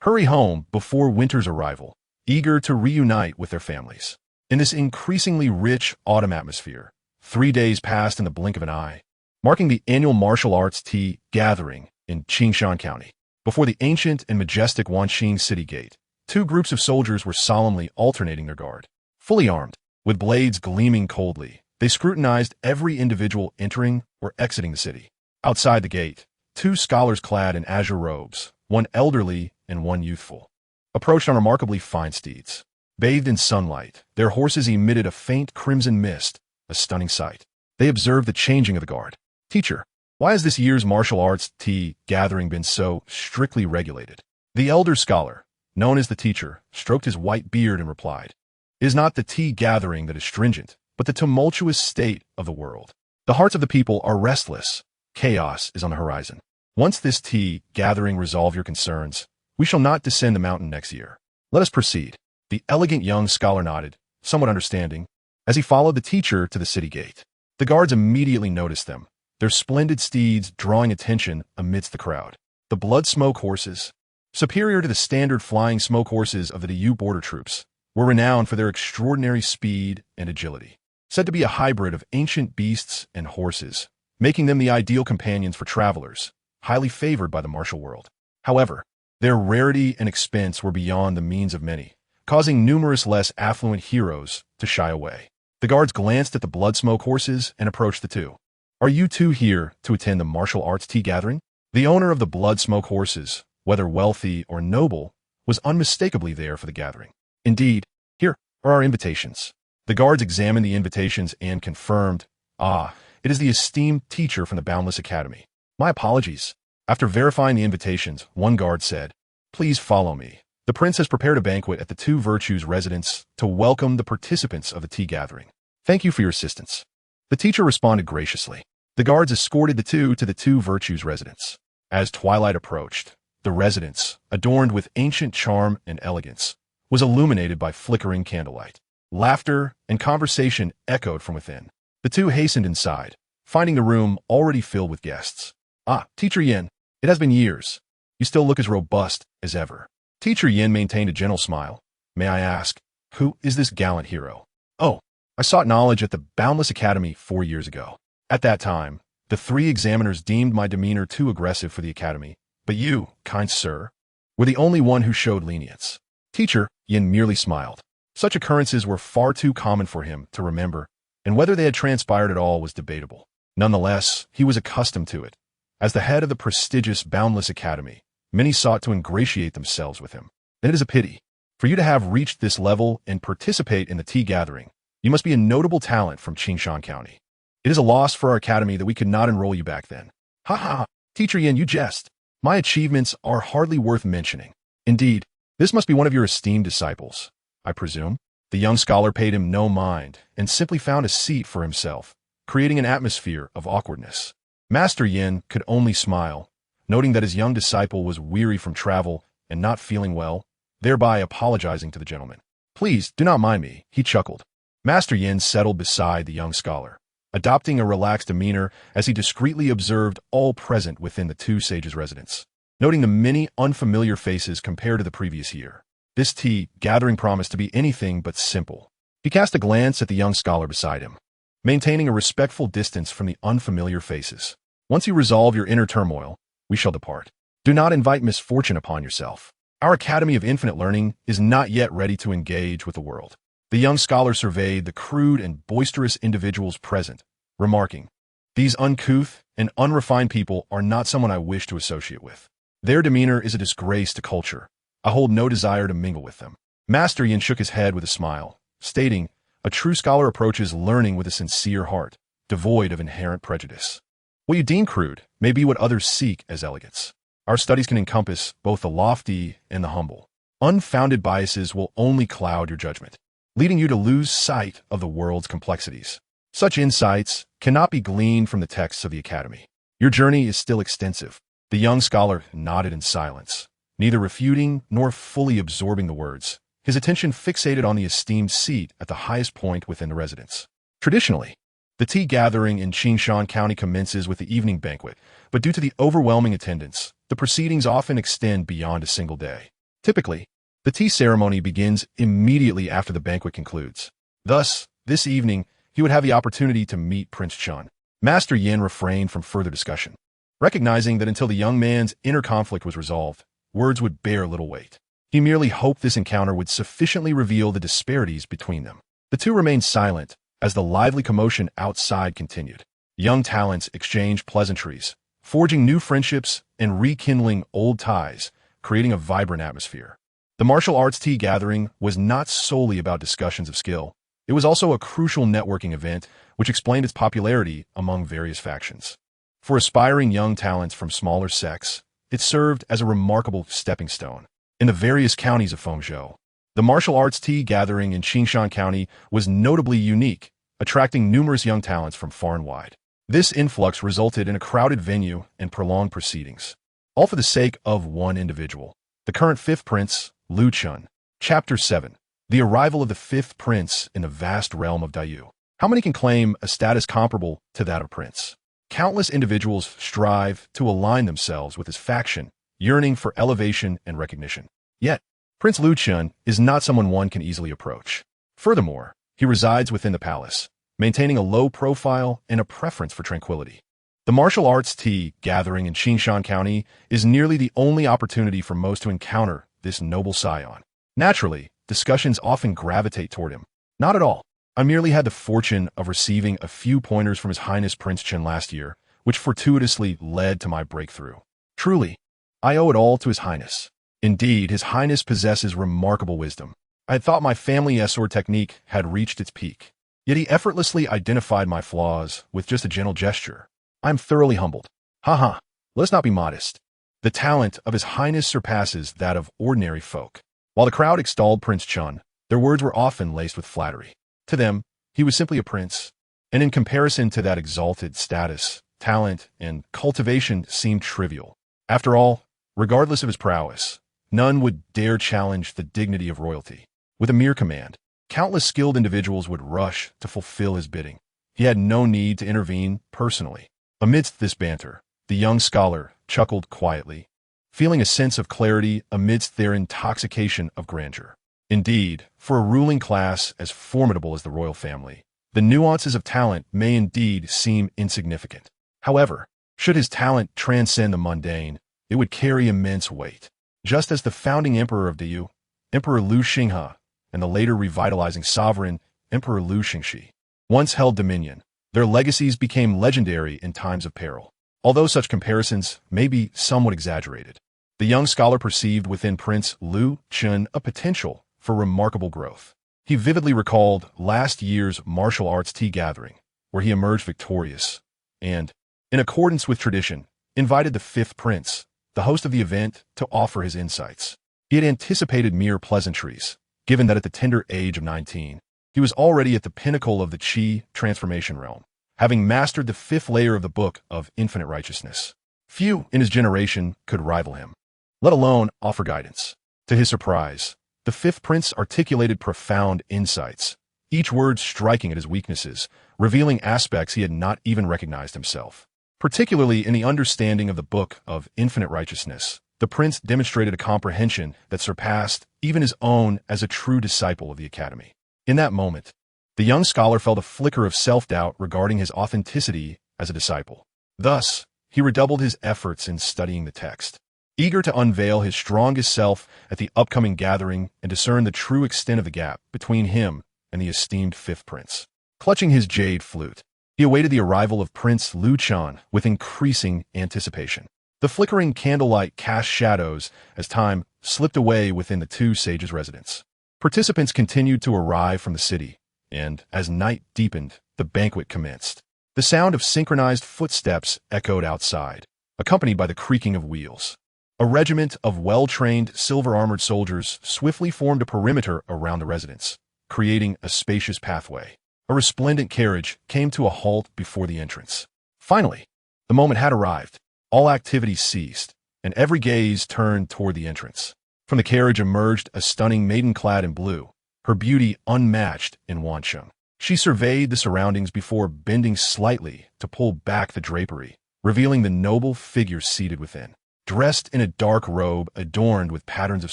hurry home before winter's arrival, eager to reunite with their families. In this increasingly rich autumn atmosphere, 3 days passed in the blink of an eye, marking the annual martial arts tea gathering in Qingshan County. Before the ancient and majestic Wanqing city gate, 2 groups of soldiers were solemnly alternating their guard. Fully armed, with blades gleaming coldly, they scrutinized every individual entering or exiting the city. Outside the gate, 2 scholars clad in azure robes, one elderly and one youthful, approached on remarkably fine steeds. Bathed in sunlight, their horses emitted a faint crimson mist, a stunning sight. They observed the changing of the guard. Teacher, why has this year's martial arts tea gathering been so strictly regulated? The elder scholar, known as the teacher, stroked his white beard and replied, it is not the tea gathering that is stringent, but the tumultuous state of the world. The hearts of the people are restless. Chaos is on the horizon. Once this tea gathering resolve your concerns, we shall not descend the mountain next year. Let us proceed. The elegant young scholar nodded, somewhat understanding, as he followed the teacher to the city gate. The guards immediately noticed them, their splendid steeds drawing attention amidst the crowd. The blood smoke horses, superior to the standard flying smoke horses of the Yu border troops, were renowned for their extraordinary speed and agility. Said to be a hybrid of ancient beasts and horses, making them the ideal companions for travelers, highly favored by the martial world. However, their rarity and expense were beyond the means of many, causing numerous less affluent heroes to shy away. The guards glanced at the blood smoke horses and approached the 2. Are you 2 here to attend the martial arts tea gathering? The owner of the blood smoke horses, whether wealthy or noble, was unmistakably there for the gathering. Indeed, here are our invitations. The guards examined the invitations and confirmed, Ah, it is the esteemed teacher from the Boundless Academy. My apologies. After verifying the invitations, one guard said, "Please follow me. The prince has prepared a banquet at the Two Virtues residence to welcome the participants of the tea gathering. Thank you for your assistance." The teacher responded graciously. The guards escorted the two to the Two Virtues residence. As twilight approached, the residence, adorned with ancient charm and elegance, was illuminated by flickering candlelight. Laughter and conversation echoed from within. The two hastened inside, finding the room already filled with guests. "Ah, Teacher Yin, it has been years. You still look as robust as ever." Teacher Yin maintained a gentle smile. "May I ask, who is this gallant hero?" "Oh, I sought knowledge at the Boundless Academy 4 years ago. At that time, the 3 examiners deemed my demeanor too aggressive for the academy, but you, kind sir, were the only one who showed lenience." Teacher Yin merely smiled. Such occurrences were far too common for him to remember, and whether they had transpired at all was debatable. Nonetheless, he was accustomed to it. As the head of the prestigious Boundless Academy, many sought to ingratiate themselves with him. And it is a pity. For you to have reached this level and participate in the tea gathering, you must be a notable talent from Qingtian County. It is a loss for our academy that we could not enroll you back then. Ha ha, Teacher Yin, you jest. My achievements are hardly worth mentioning. Indeed, this must be one of your esteemed disciples, I presume. The young scholar paid him no mind and simply found a seat for himself, creating an atmosphere of awkwardness. Master Yin could only smile, noting that his young disciple was weary from travel and not feeling well, thereby apologizing to the gentleman. "Please, do not mind me," he chuckled. Master Yin settled beside the young scholar, adopting a relaxed demeanor as he discreetly observed all present within the two sages' residence. Noting the many unfamiliar faces compared to the previous year, this tea gathering promised to be anything but simple. He cast a glance at the young scholar beside him, maintaining a respectful distance from the unfamiliar faces. "Once you resolve your inner turmoil, we shall depart. Do not invite misfortune upon yourself. Our Academy of Infinite Learning is not yet ready to engage with the world." The young scholar surveyed the crude and boisterous individuals present, remarking, "These uncouth and unrefined people are not someone I wish to associate with. Their demeanor is a disgrace to culture. I hold no desire to mingle with them." Master Yin shook his head with a smile, stating, "A true scholar approaches learning with a sincere heart, devoid of inherent prejudice. What you deem crude may be what others seek as elegance. Our studies can encompass both the lofty and the humble. Unfounded biases will only cloud your judgment, leading you to lose sight of the world's complexities. Such insights cannot be gleaned from the texts of the Academy. Your journey is still extensive." The young scholar nodded in silence, neither refuting nor fully absorbing the words, his attention fixated on the esteemed seat at the highest point within the residence. Traditionally, the tea gathering in Qingtian County commences with the evening banquet, but due to the overwhelming attendance, the proceedings often extend beyond a single day. Typically, the tea ceremony begins immediately after the banquet concludes. Thus, this evening, he would have the opportunity to meet Prince Chen. Master Yin refrained from further discussion, recognizing that until the young man's inner conflict was resolved, words would bear little weight. He merely hoped this encounter would sufficiently reveal the disparities between them. The two remained silent as the lively commotion outside continued. Young talents exchanged pleasantries, forging new friendships and rekindling old ties, creating a vibrant atmosphere. The martial arts tea gathering was not solely about discussions of skill. It was also a crucial networking event, which explained its popularity among various factions. For aspiring young talents from smaller sects, it served as a remarkable stepping stone. In the various counties of Fengzhou, the martial arts tea gathering in Qingtian County was notably unique, attracting numerous young talents from far and wide. This influx resulted in a crowded venue and prolonged proceedings, all for the sake of one individual, the current fifth prince, Lu Chen. Chapter 7. The arrival of the fifth prince in the vast realm of Daiyu. How many can claim a status comparable to that of prince? Countless individuals strive to align themselves with his faction, yearning for elevation and recognition. Yet, Prince Lu Chen is not someone one can easily approach. Furthermore, he resides within the palace, maintaining a low profile and a preference for tranquility. The martial arts tea gathering in Qingtian County is nearly the only opportunity for most to encounter this noble scion. Naturally, discussions often gravitate toward him. Not at all. I merely had the fortune of receiving a few pointers from His Highness Prince Chen last year, which fortuitously led to my breakthrough. Truly, I owe it all to His Highness. Indeed, His Highness possesses remarkable wisdom. I had thought my family sword technique had reached its peak. Yet he effortlessly identified my flaws with just a gentle gesture. I am thoroughly humbled. Haha, let's not be modest. The talent of His Highness surpasses that of ordinary folk. While the crowd extolled Prince Chen, their words were often laced with flattery. To them, he was simply a prince, and in comparison to that exalted status, talent, and cultivation seemed trivial. After all, regardless of his prowess, none would dare challenge the dignity of royalty. With a mere command, countless skilled individuals would rush to fulfill his bidding. He had no need to intervene personally. Amidst this banter, the young scholar chuckled quietly, feeling a sense of clarity amidst their intoxication of grandeur. Indeed, for a ruling class as formidable as the royal family, the nuances of talent may indeed seem insignificant. However, should his talent transcend the mundane, it would carry immense weight. Just as the founding emperor of Diyu, Emperor Lu Xinghe, and the later revitalizing sovereign, Emperor Lu Xingxi, once held dominion, their legacies became legendary in times of peril. Although such comparisons may be somewhat exaggerated, the young scholar perceived within Prince Lu Chen a potential for remarkable growth. He vividly recalled last year's martial arts tea gathering, where he emerged victorious, and, in accordance with tradition, invited the fifth prince, the host of the event, to offer his insights. He had anticipated mere pleasantries, given that at the tender age of 19, he was already at the pinnacle of the Qi transformation realm, having mastered the fifth layer of the Book of Infinite Righteousness. Few in his generation could rival him, let alone offer guidance. To his surprise, the fifth prince articulated profound insights, each word striking at his weaknesses, revealing aspects he had not even recognized himself. Particularly in the understanding of the Book of Infinite Righteousness, the prince demonstrated a comprehension that surpassed even his own as a true disciple of the academy. In that moment, the young scholar felt a flicker of self-doubt regarding his authenticity as a disciple. Thus, he redoubled his efforts in studying the text, eager to unveil his strongest self at the upcoming gathering and discern the true extent of the gap between him and the esteemed fifth prince. Clutching his jade flute, he awaited the arrival of Prince Lu Chen with increasing anticipation. The flickering candlelight cast shadows as time slipped away within the two sages' residence. Participants continued to arrive from the city, and as night deepened, the banquet commenced. The sound of synchronized footsteps echoed outside, accompanied by the creaking of wheels. A regiment of well-trained, silver-armored soldiers swiftly formed a perimeter around the residence, creating a spacious pathway. A resplendent carriage came to a halt before the entrance. Finally, the moment had arrived. All activity ceased, and every gaze turned toward the entrance. From the carriage emerged a stunning maiden clad in blue, her beauty unmatched in Wansheng. She surveyed the surroundings before bending slightly to pull back the drapery, revealing the noble figure seated within. Dressed in a dark robe adorned with patterns of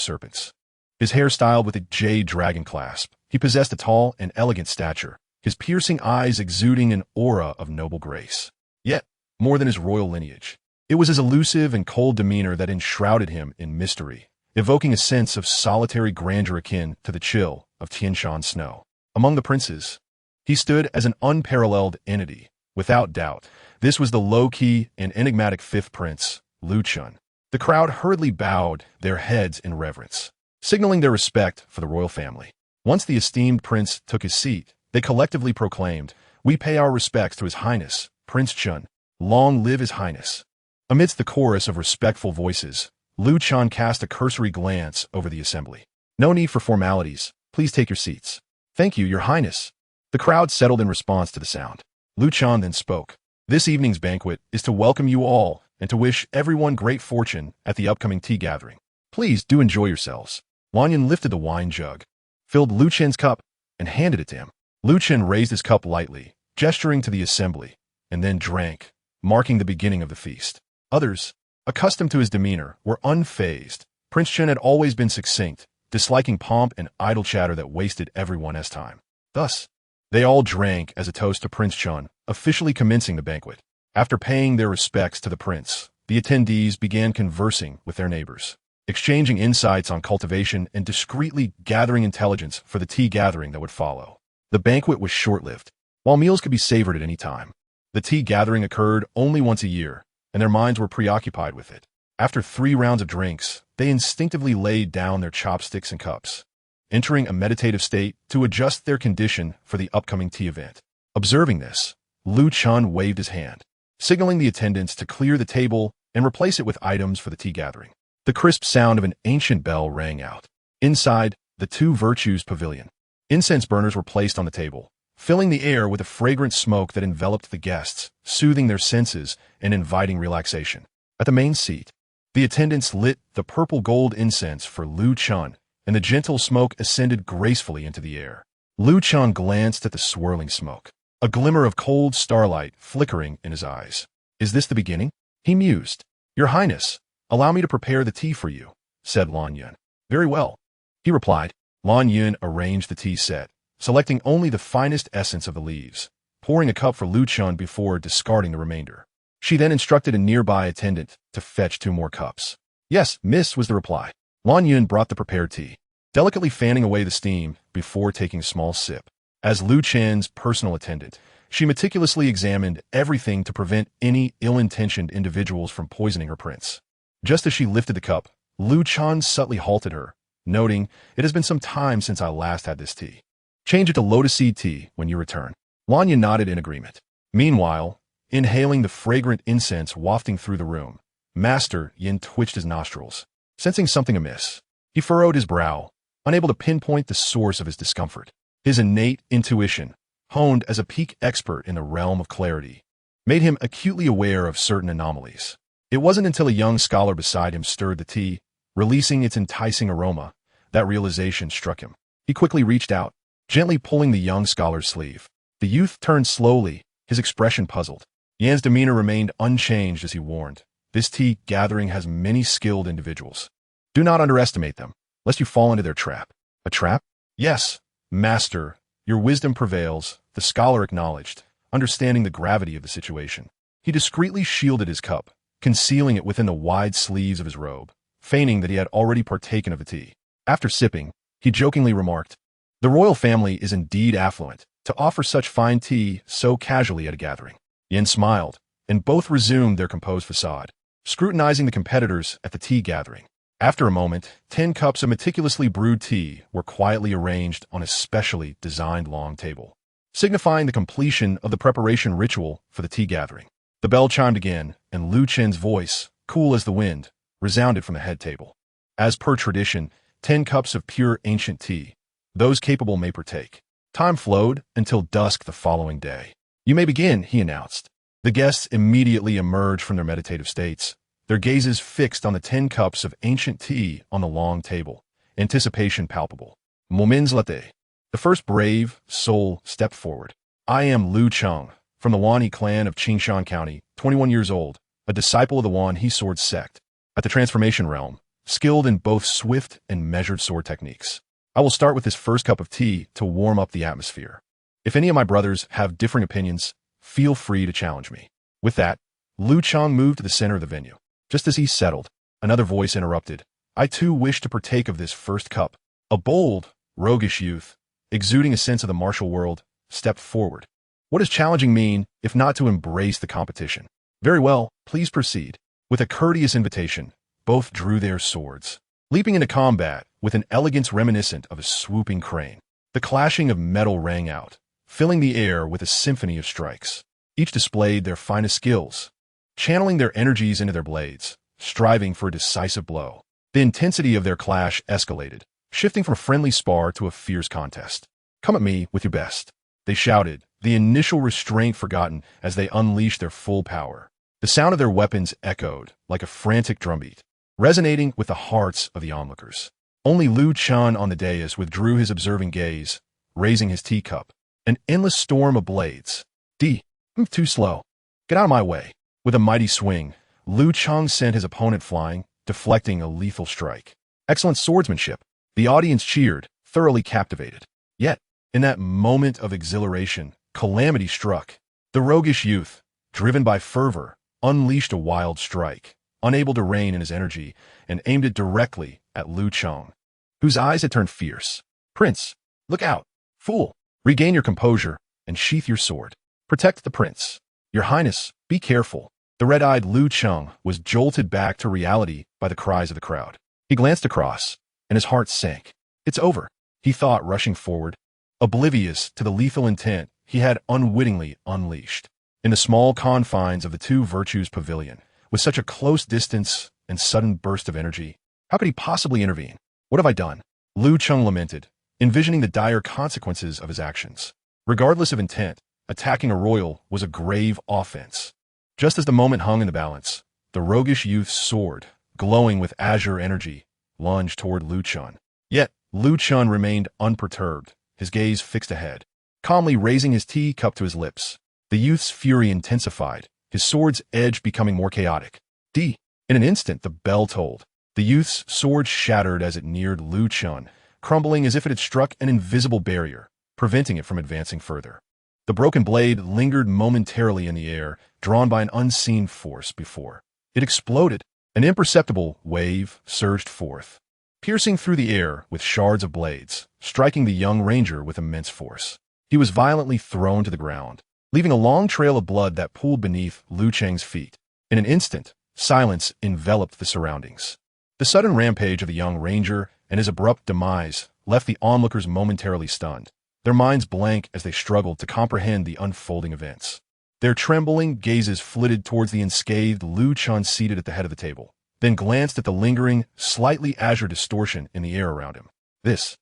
serpents, his hair styled with a jade dragon clasp, he possessed a tall and elegant stature, his piercing eyes exuding an aura of noble grace. Yet, more than his royal lineage, it was his elusive and cold demeanor that enshrouded him in mystery, evoking a sense of solitary grandeur akin to the chill of Tianshan snow. Among the princes, he stood as an unparalleled entity. Without doubt, this was the low-key and enigmatic fifth prince, Lu Chen. The crowd hurriedly bowed their heads in reverence, signaling their respect for the royal family. Once the esteemed prince took his seat, they collectively proclaimed, "We pay our respects to His Highness, Prince Chen. Long live His Highness." Amidst the chorus of respectful voices, Lu Chen cast a cursory glance over the assembly. "No need for formalities. Please take your seats." "Thank you, Your Highness." The crowd settled in response to the sound. Lu Chen then spoke. "This evening's banquet is to welcome you all and to wish everyone great fortune at the upcoming tea gathering. Please do enjoy yourselves." Wanyan lifted the wine jug, filled Lu Chen's cup, and handed it to him. Lu Chen raised his cup lightly, gesturing to the assembly, and then drank, marking the beginning of the feast. Others, accustomed to his demeanor, were unfazed. Prince Chen had always been succinct, disliking pomp and idle chatter that wasted everyone's time. Thus, they all drank as a toast to Prince Chen, officially commencing the banquet. After paying their respects to the prince, the attendees began conversing with their neighbors, exchanging insights on cultivation and discreetly gathering intelligence for the tea gathering that would follow. The banquet was short-lived. While meals could be savored at any time, the tea gathering occurred only once a year, and their minds were preoccupied with it. After 3 rounds of drinks, they instinctively laid down their chopsticks and cups, entering a meditative state to adjust their condition for the upcoming tea event. Observing this, Lu Chen waved his hand, signaling the attendants to clear the table and replace it with items for the tea gathering. The crisp sound of an ancient bell rang out. Inside, the two virtues pavilion. Incense burners were placed on the table, filling the air with a fragrant smoke that enveloped the guests, soothing their senses and inviting relaxation. At the main seat, the attendants lit the purple gold incense for Lu Chen, and the gentle smoke ascended gracefully into the air. Lu Chen glanced at the swirling smoke, a glimmer of cold starlight flickering in his eyes. "Is this the beginning?" he mused. "Your Highness, allow me to prepare the tea for you," said Lan Yun. "Very well," he replied. Lan Yun arranged the tea set, selecting only the finest essence of the leaves, pouring a cup for Lu Chen before discarding the remainder. She then instructed a nearby attendant to fetch 2 more cups. "Yes, miss," was the reply. Lan Yun brought the prepared tea, delicately fanning away the steam before taking a small sip. As Lu Chen's personal attendant, she meticulously examined everything to prevent any ill-intentioned individuals from poisoning her prince. Just as she lifted the cup, Lu Chen subtly halted her, noting, "It has been some time since I last had this tea. Change it to lotus seed tea when you return." Lan Yun nodded in agreement. Meanwhile, inhaling the fragrant incense wafting through the room, Master Yin twitched his nostrils, sensing something amiss. He furrowed his brow, unable to pinpoint the source of his discomfort. His innate intuition, honed as a peak expert in the realm of clarity, made him acutely aware of certain anomalies. It wasn't until a young scholar beside him stirred the tea, releasing its enticing aroma, that realization struck him. He quickly reached out, gently pulling the young scholar's sleeve. The youth turned slowly, his expression puzzled. Yan's demeanor remained unchanged as he warned, "This tea gathering has many skilled individuals. Do not underestimate them, lest you fall into their trap." "A trap?" "Yes, Master, your wisdom prevails," the scholar acknowledged, understanding the gravity of the situation. He discreetly shielded his cup, concealing it within the wide sleeves of his robe, feigning that he had already partaken of the tea. After sipping, he jokingly remarked, "The royal family is indeed affluent to offer such fine tea so casually at a gathering." Yin smiled, and both resumed their composed facade, scrutinizing the competitors at the tea gathering. After a moment, 10 cups of meticulously brewed tea were quietly arranged on a specially designed long table, signifying the completion of the preparation ritual for the tea gathering. The bell chimed again, and Lu Chen's voice, cool as the wind, resounded from the head table. As per tradition, 10 cups of pure ancient tea. Those capable may partake. Time flowed until dusk the following day. "You may begin," he announced. The guests immediately emerged from their meditative states, their gazes fixed on the 10 cups of ancient tea on the long table, anticipation palpable. "Moments latte." The first brave soul stepped forward. "I am Lu Chen, from the Wani clan of Qingtian County, 21 years old, a disciple of the Wan He Sword sect, at the Transformation Realm, skilled in both swift and measured sword techniques. I will start with this first cup of tea to warm up the atmosphere. If any of my brothers have differing opinions, feel free to challenge me." With that, Lu Chen moved to the center of the venue. Just as he settled, another voice interrupted. "I too wish to partake of this first cup." A bold, roguish youth, exuding a sense of the martial world, stepped forward. "What does challenging mean, if not to embrace the competition?" "Very well, please proceed." With a courteous invitation, both drew their swords, leaping into combat with an elegance reminiscent of a swooping crane. The clashing of metal rang out, filling the air with a symphony of strikes. Each displayed their finest skills, channeling their energies into their blades, striving for a decisive blow. The intensity of their clash escalated, shifting from a friendly spar to a fierce contest. "Come at me with your best," they shouted, the initial restraint forgotten as they unleashed their full power. The sound of their weapons echoed like a frantic drumbeat, resonating with the hearts of the onlookers. Only Lu Chen on the dais withdrew his observing gaze, raising his teacup. An endless storm of blades. Too slow. Get out of my way." With a mighty swing, Lu Chen sent his opponent flying, deflecting a lethal strike. Excellent swordsmanship. The audience cheered, thoroughly captivated. Yet, in that moment of exhilaration, calamity struck. The roguish youth, driven by fervor, unleashed a wild strike, unable to rein in his energy, and aimed it directly at Lu Chen, whose eyes had turned fierce. "Prince, look out! Fool! Regain your composure and sheath your sword. Protect the prince. Your Highness, be careful." The red-eyed Lu Chen was jolted back to reality by the cries of the crowd. He glanced across, and his heart sank. "It's over. he thought, rushing forward, oblivious to the lethal intent he had unwittingly unleashed. In the small confines of the two virtues pavilion, with such a close distance and sudden burst of energy, how could he possibly intervene? What have I done? Lu Cheng lamented, envisioning the dire consequences of his actions. Regardless of intent, attacking a royal was a grave offense. Just as the moment hung in the balance, the roguish youth's sword, glowing with azure energy, lunged toward Lu Chun. Yet, Lu Chun remained unperturbed, his gaze fixed ahead, calmly raising his tea cup to his lips. The youth's fury intensified, his sword's edge becoming more chaotic. In an instant, the bell tolled. The youth's sword shattered as it neared Lu Chun, crumbling as if it had struck an invisible barrier, preventing it from advancing further. The broken blade lingered momentarily in the air, drawn by an unseen force before it exploded. An imperceptible wave surged forth, piercing through the air with shards of blades, striking the young ranger with immense force. He was violently thrown to the ground, leaving a long trail of blood that pooled beneath Lu Cheng's feet. In an instant, silence enveloped the surroundings. The sudden rampage of the young ranger and his abrupt demise left the onlookers momentarily stunned, their minds blank as they struggled to comprehend the unfolding events. Their trembling gazes flitted towards the unscathed Lu Chun seated at the head of the table, then glanced at the lingering, slightly azure distortion in the air around him. This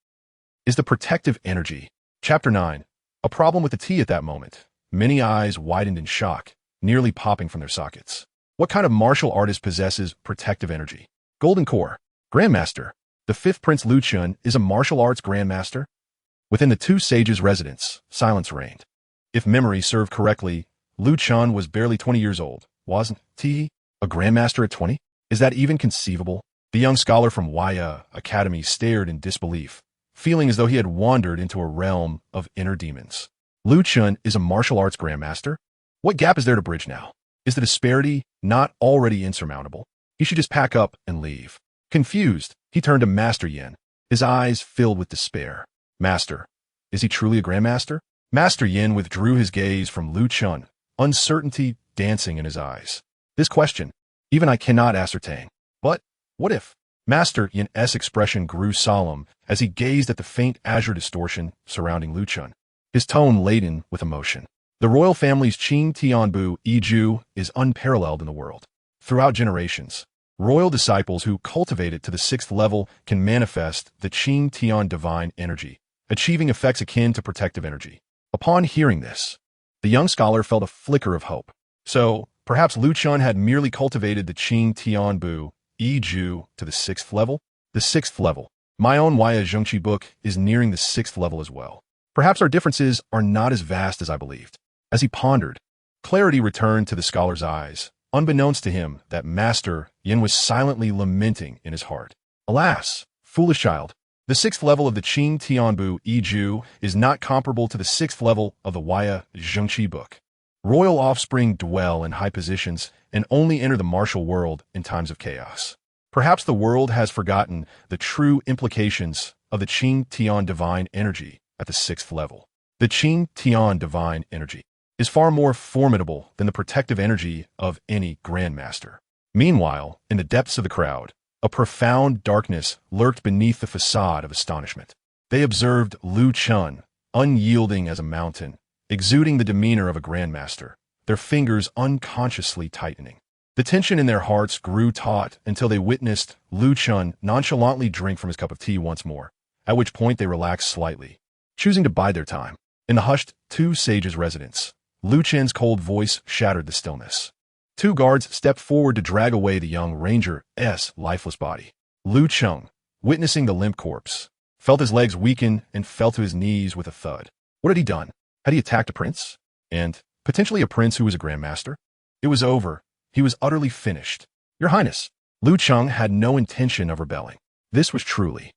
is the protective energy. Chapter 9. A problem with the tea at that moment. Many eyes widened in shock, nearly popping from their sockets. What kind of martial artist possesses protective energy? Golden Core. Grandmaster. The fifth Prince Lu Chun is a martial arts grandmaster? Within the two sages' residence, silence reigned. If memory served correctly, Lu Chun was barely 20 years old, wasn't he? A grandmaster at 20? Is that even conceivable? The young scholar from Waya Academy stared in disbelief, feeling as though he had wandered into a realm of inner demons. Lu Chun is a martial arts grandmaster? What gap is there to bridge now? Is the disparity not already insurmountable? He should just pack up and leave. Confused, he turned to Master Yin, his eyes filled with despair. Master, is he truly a grandmaster? Master Yin withdrew his gaze from Lu Chun, uncertainty dancing in his eyes. This question, even I cannot ascertain. But, what if? Master Yin's expression grew solemn as he gazed at the faint azure distortion surrounding Lu Chun, his tone laden with emotion. The royal family's Qingtian Unyielding is unparalleled in the world. Throughout generations, royal disciples who cultivate it to the 6th level can manifest the Qingtian divine energy, achieving effects akin to protective energy. Upon hearing this, the young scholar felt a flicker of hope. So, perhaps Lu Chun had merely cultivated the Qingtian Unyielding to the 6th level? The 6th level. My own Waya Zhengqi book is nearing the 6th level as well. Perhaps our differences are not as vast as I believed. As he pondered, clarity returned to the scholar's eyes, unbeknownst to him that Master Yin was silently lamenting in his heart. Alas, foolish child, the 6th level of the Qingtian Unyielding is not comparable to the 6th level of the Waya Zhengqi book. Royal offspring dwell in high positions and only enter the martial world in times of chaos. Perhaps the world has forgotten the true implications of the Qingtian divine energy at the 6th level. The Qingtian divine energy is far more formidable than the protective energy of any grandmaster. Meanwhile, in the depths of the crowd, a profound darkness lurked beneath the facade of astonishment. They observed Lu Chun, unyielding as a mountain, exuding the demeanor of a grandmaster, their fingers unconsciously tightening. The tension in their hearts grew taut until they witnessed Lu Chun nonchalantly drink from his cup of tea once more, at which point they relaxed slightly, choosing to bide their time. In the hushed two sages' residence, Lu Chen's cold voice shattered the stillness. Two guards stepped forward to drag away the young ranger's lifeless body. Lu Cheng, witnessing the limp corpse, felt his legs weaken and fell to his knees with a thud. What had he done? Had he attacked a prince? And potentially a prince who was a grandmaster? It was over. He was utterly finished. Your Highness, Lu Cheng had no intention of rebelling. This was truly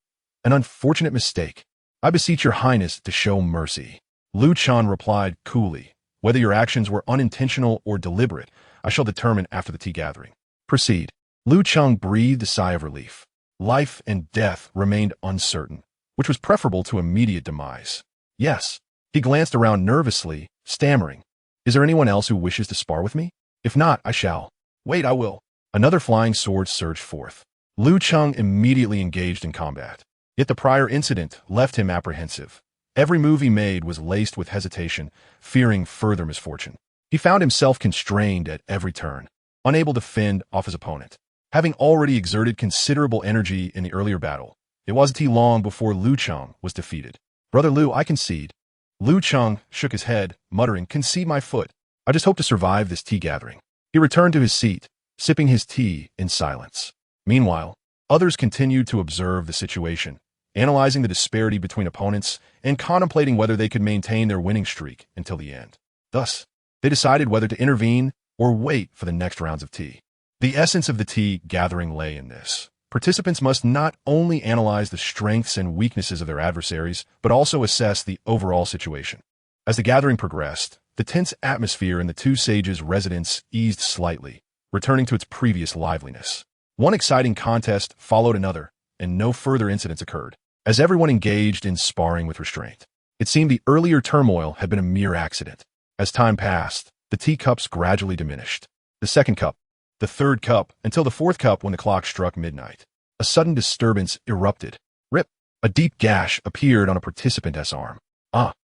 an unfortunate mistake. I beseech your Highness to show mercy. Lu Cheng replied coolly. Whether your actions were unintentional or deliberate, I shall determine after the tea gathering. Proceed. Lu Cheng breathed a sigh of relief. Life and death remained uncertain, which was preferable to immediate demise. Yes. He glanced around nervously, stammering. Is there anyone else who wishes to spar with me? If not, I shall. Wait, I will. Another flying sword surged forth. Lu Cheng immediately engaged in combat. Yet the prior incident left him apprehensive. Every move he made was laced with hesitation, fearing further misfortune. He found himself constrained at every turn, unable to fend off his opponent. Having already exerted considerable energy in the earlier battle, it wasn't long before Lu Cheng was defeated. "Brother Lu, I concede." Lu Cheng shook his head, muttering, "Concede my foot. I just hope to survive this tea gathering." He returned to his seat, sipping his tea in silence. Meanwhile, others continued to observe the situation, analyzing the disparity between opponents and contemplating whether they could maintain their winning streak until the end. Thus, they decided whether to intervene or wait for the next rounds of tea. The essence of the tea gathering lay in this. Participants must not only analyze the strengths and weaknesses of their adversaries, but also assess the overall situation. As the gathering progressed, the tense atmosphere in the two sages' residence eased slightly, returning to its previous liveliness. One exciting contest followed another, and no further incidents occurred, as everyone engaged in sparring with restraint. It seemed the earlier turmoil had been a mere accident. As time passed, the teacups gradually diminished. The second cup, the third cup, until the fourth cup when the clock struck midnight. A sudden disturbance erupted. Rip! A deep gash appeared on a participant's arm.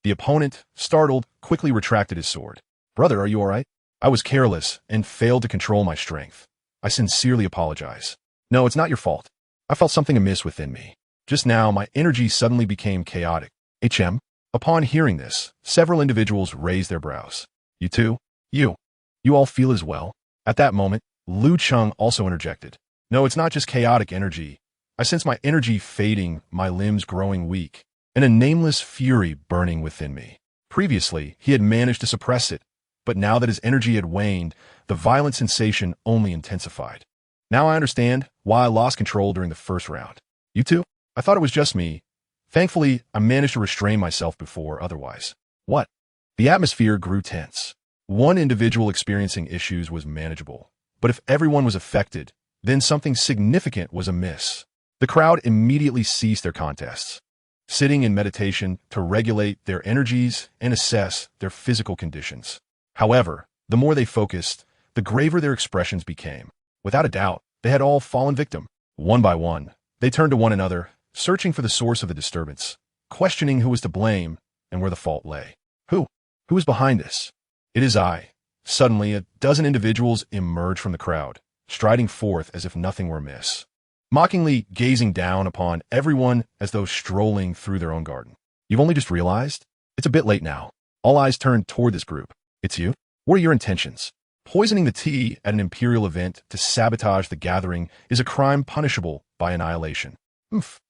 The opponent, startled, quickly retracted his sword. "Brother, are you all right?" "I was careless and failed to control my strength. I sincerely apologize." "No, it's not your fault. I felt something amiss within me. Just now, my energy suddenly became chaotic." "HM?" Upon hearing this, several individuals raised their brows. "You too? You all feel as well?" At that moment, Lu Cheng also interjected. "No, it's not just chaotic energy. I sense my energy fading, my limbs growing weak, and a nameless fury burning within me." Previously, he had managed to suppress it, but now that his energy had waned, the violent sensation only intensified. "Now I understand why I lost control during the first round." "You too? I thought it was just me. Thankfully, I managed to restrain myself before otherwise." "What?" The atmosphere grew tense. One individual experiencing issues was manageable, but if everyone was affected, then something significant was amiss. The crowd immediately ceased their contests, sitting in meditation to regulate their energies and assess their physical conditions. However, the more they focused, the graver their expressions became. Without a doubt, they had all fallen victim. One by one, they turned to one another, searching for the source of the disturbance, questioning who was to blame and where the fault lay. Who is behind this?" "It is I." Suddenly, a dozen individuals emerged from the crowd, striding forth as if nothing were amiss, mockingly gazing down upon everyone as though strolling through their own garden. "You've only just realized? It's a bit late now." All eyes turned toward this group. "It's you? What are your intentions?" Poisoning the tea at an imperial event to sabotage the gathering is a crime punishable by annihilation.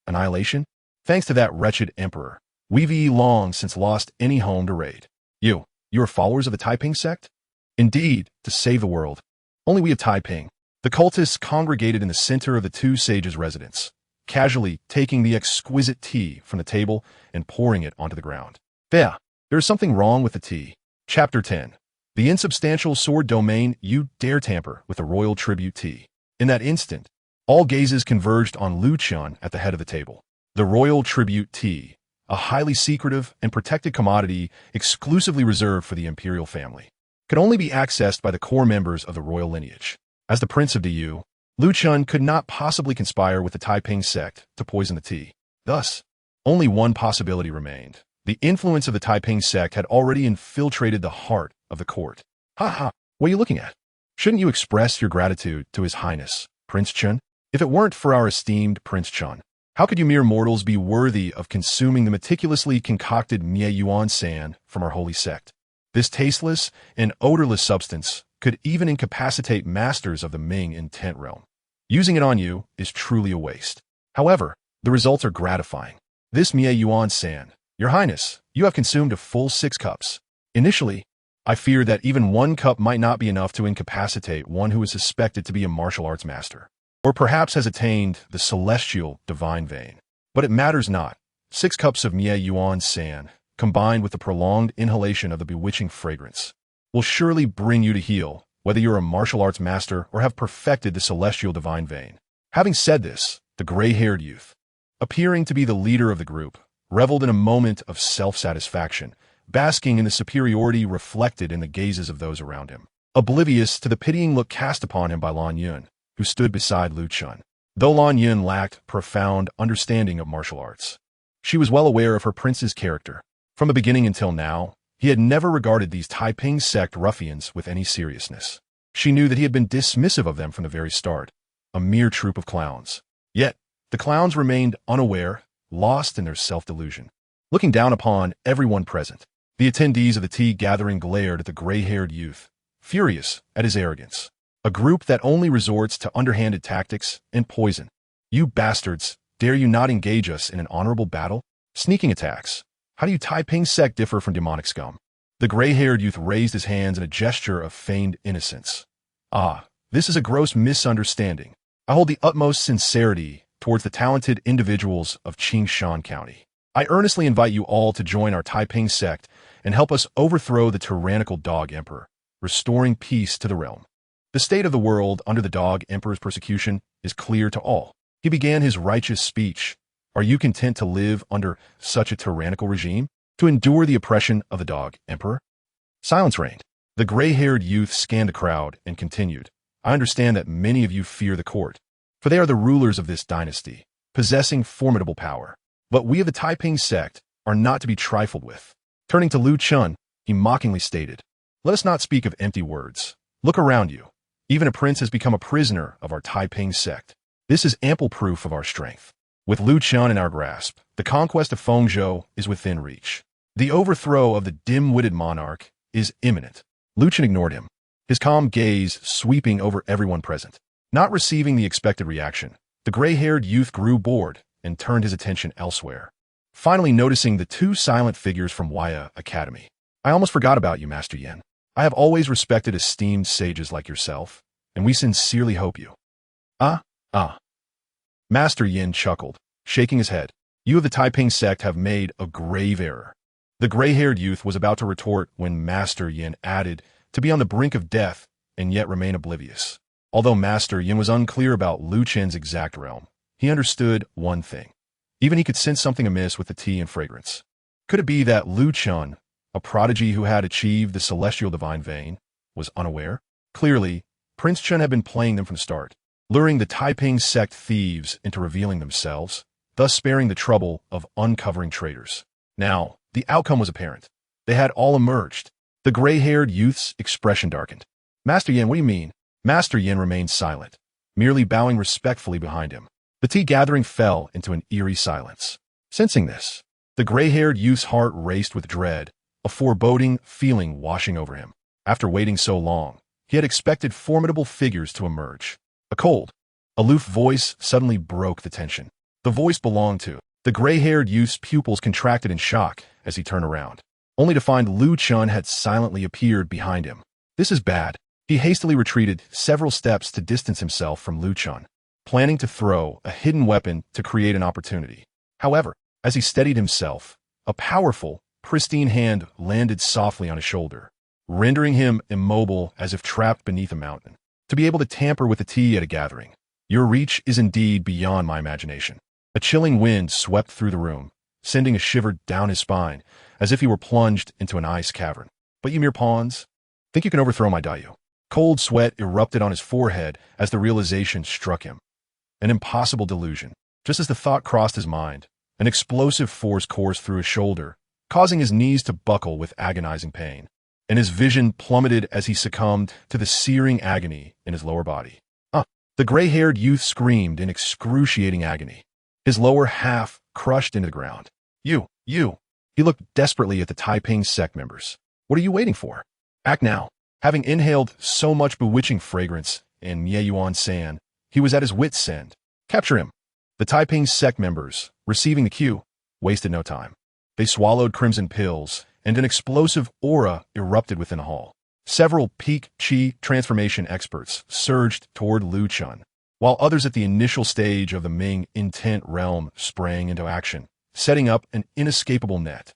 Annihilation? Thanks to that wretched emperor, we've long since lost any home to raid. You are followers of the Taiping sect? Indeed, to save the world. Only we of Taiping. The cultists congregated in the center of the two sages' residence, casually taking the exquisite tea from the table and pouring it onto the ground. There is something wrong with the tea. Chapter 10. The insubstantial sword domain, you dare tamper with the royal tribute tea. In that instant, all gazes converged on Lu Cheng at the head of the table. The royal tribute tea, a highly secretive and protected commodity exclusively reserved for the imperial family, could only be accessed by the core members of the royal lineage. As the Prince of Diyu, Lu Cheng could not possibly conspire with the Taiping sect to poison the tea. Thus, only one possibility remained. The influence of the Taiping sect had already infiltrated the heart of the court. What are you looking at? Shouldn't you express your gratitude to His Highness, Prince Chen? If it weren't for our esteemed Prince Chen, how could you mere mortals be worthy of consuming the meticulously concocted Mie Yuan San from our holy sect? This tasteless and odorless substance could even incapacitate masters of the Ming intent realm. Using it on you is truly a waste. However, the results are gratifying. This Mie Yuan San, Your Highness, you have consumed a full 6 cups. Initially, I feared that even 1 cup might not be enough to incapacitate one who is suspected to be a martial arts master, or perhaps has attained the celestial divine vein. But it matters not. 6 cups of Mie Yuan San, combined with the prolonged inhalation of the bewitching fragrance, will surely bring you to heal, whether you're a martial arts master or have perfected the celestial divine vein. Having said this, the gray-haired youth, appearing to be the leader of the group, reveled in a moment of self-satisfaction, basking in the superiority reflected in the gazes of those around him, oblivious to the pitying look cast upon him by Lan Yun, who stood beside Lu Cheng. Though Lan Yin lacked profound understanding of martial arts, she was well aware of her prince's character. From the beginning until now, he had never regarded these Taiping sect ruffians with any seriousness. She knew that he had been dismissive of them from the very start, a mere troop of clowns. Yet, the clowns remained unaware, lost in their self-delusion. Looking down upon everyone present, the attendees of the tea gathering glared at the gray-haired youth, furious at his arrogance. A group that only resorts to underhanded tactics and poison. You bastards, dare you not engage us in an honorable battle? Sneaking attacks. How do you Taiping sect differ from demonic scum? The gray-haired youth raised his hands in a gesture of feigned innocence. Ah, this is a gross misunderstanding. I hold the utmost sincerity towards the talented individuals of Qingtian County. I earnestly invite you all to join our Taiping sect and help us overthrow the tyrannical Dog Emperor, restoring peace to the realm. The state of the world under the Dog Emperor's persecution is clear to all. He began his righteous speech. Are you content to live under such a tyrannical regime? To endure the oppression of the Dog Emperor? Silence reigned. The gray-haired youth scanned the crowd and continued. I understand that many of you fear the court, for they are the rulers of this dynasty, possessing formidable power. But we of the Taiping sect are not to be trifled with. Turning to Lu Chun, he mockingly stated, let us not speak of empty words. Look around you. Even a prince has become a prisoner of our Taiping sect. This is ample proof of our strength. With Lu Chun in our grasp, the conquest of Fengzhou is within reach. The overthrow of the dim-witted monarch is imminent. Lu Chun ignored him, his calm gaze sweeping over everyone present. Not receiving the expected reaction, the gray-haired youth grew bored and turned his attention elsewhere. Finally noticing the two silent figures from Waya Academy. I almost forgot about you, Master Yin. I have always respected esteemed sages like yourself, and we sincerely hope you. Master Yin chuckled, shaking his head. You of the Taiping sect have made a grave error. The gray-haired youth was about to retort when Master Yin added, to be on the brink of death and yet remain oblivious. Although Master Yin was unclear about Lu Chen's exact realm, he understood one thing. Even he could sense something amiss with the tea and fragrance. Could it be that Lu Chun, a prodigy who had achieved the celestial divine vein, was unaware? Clearly, Prince Chen had been playing them from the start, luring the Taiping sect thieves into revealing themselves, thus sparing the trouble of uncovering traitors. Now, the outcome was apparent. They had all emerged. The gray-haired youth's expression darkened. Master Yin, what do you mean? Master Yin remained silent, merely bowing respectfully behind him. The tea gathering fell into an eerie silence. Sensing this, the gray-haired youth's heart raced with dread, a foreboding feeling washing over him. After waiting so long, he had expected formidable figures to emerge. A cold, aloof voice suddenly broke the tension. The voice belonged to the gray-haired youth's pupils contracted in shock as he turned around, only to find Lu Chun had silently appeared behind him. This is bad. He hastily retreated several steps to distance himself from Lu Chun, planning to throw a hidden weapon to create an opportunity. However, as he steadied himself, a powerful, pristine hand landed softly on his shoulder, rendering him immobile as if trapped beneath a mountain. To be able to tamper with the tea at a gathering, your reach is indeed beyond my imagination. A chilling wind swept through the room, sending a shiver down his spine, as if he were plunged into an ice cavern. But you mere pawns? Think you can overthrow my Daiyu? Cold sweat erupted on his forehead as the realization struck him. An impossible delusion. Just as the thought crossed his mind, an explosive force coursed through his shoulder, causing his knees to buckle with agonizing pain, and his vision plummeted as he succumbed to the searing agony in his lower body. The gray-haired youth screamed in excruciating agony, his lower half crushed into the ground. You! He looked desperately at the Taiping sect members. What are you waiting for? Act now. Having inhaled so much bewitching fragrance in Mieyuan San, he was at his wit's end. Capture him. The Taiping sect members, receiving the cue, wasted no time. They swallowed crimson pills, and an explosive aura erupted within the hall. Several peak chi transformation experts surged toward Lu Chun, while others at the initial stage of the Ming intent realm sprang into action, setting up an inescapable net.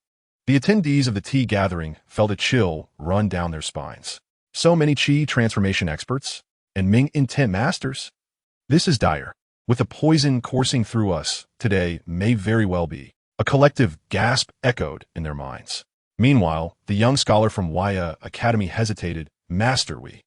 The attendees of the tea gathering felt a chill run down their spines. So many chi transformation experts and Ming intent masters? This is dire. With the poison coursing through us today may very well be. A collective gasp echoed in their minds. Meanwhile, the young scholar from Waya Academy hesitated. Master, we.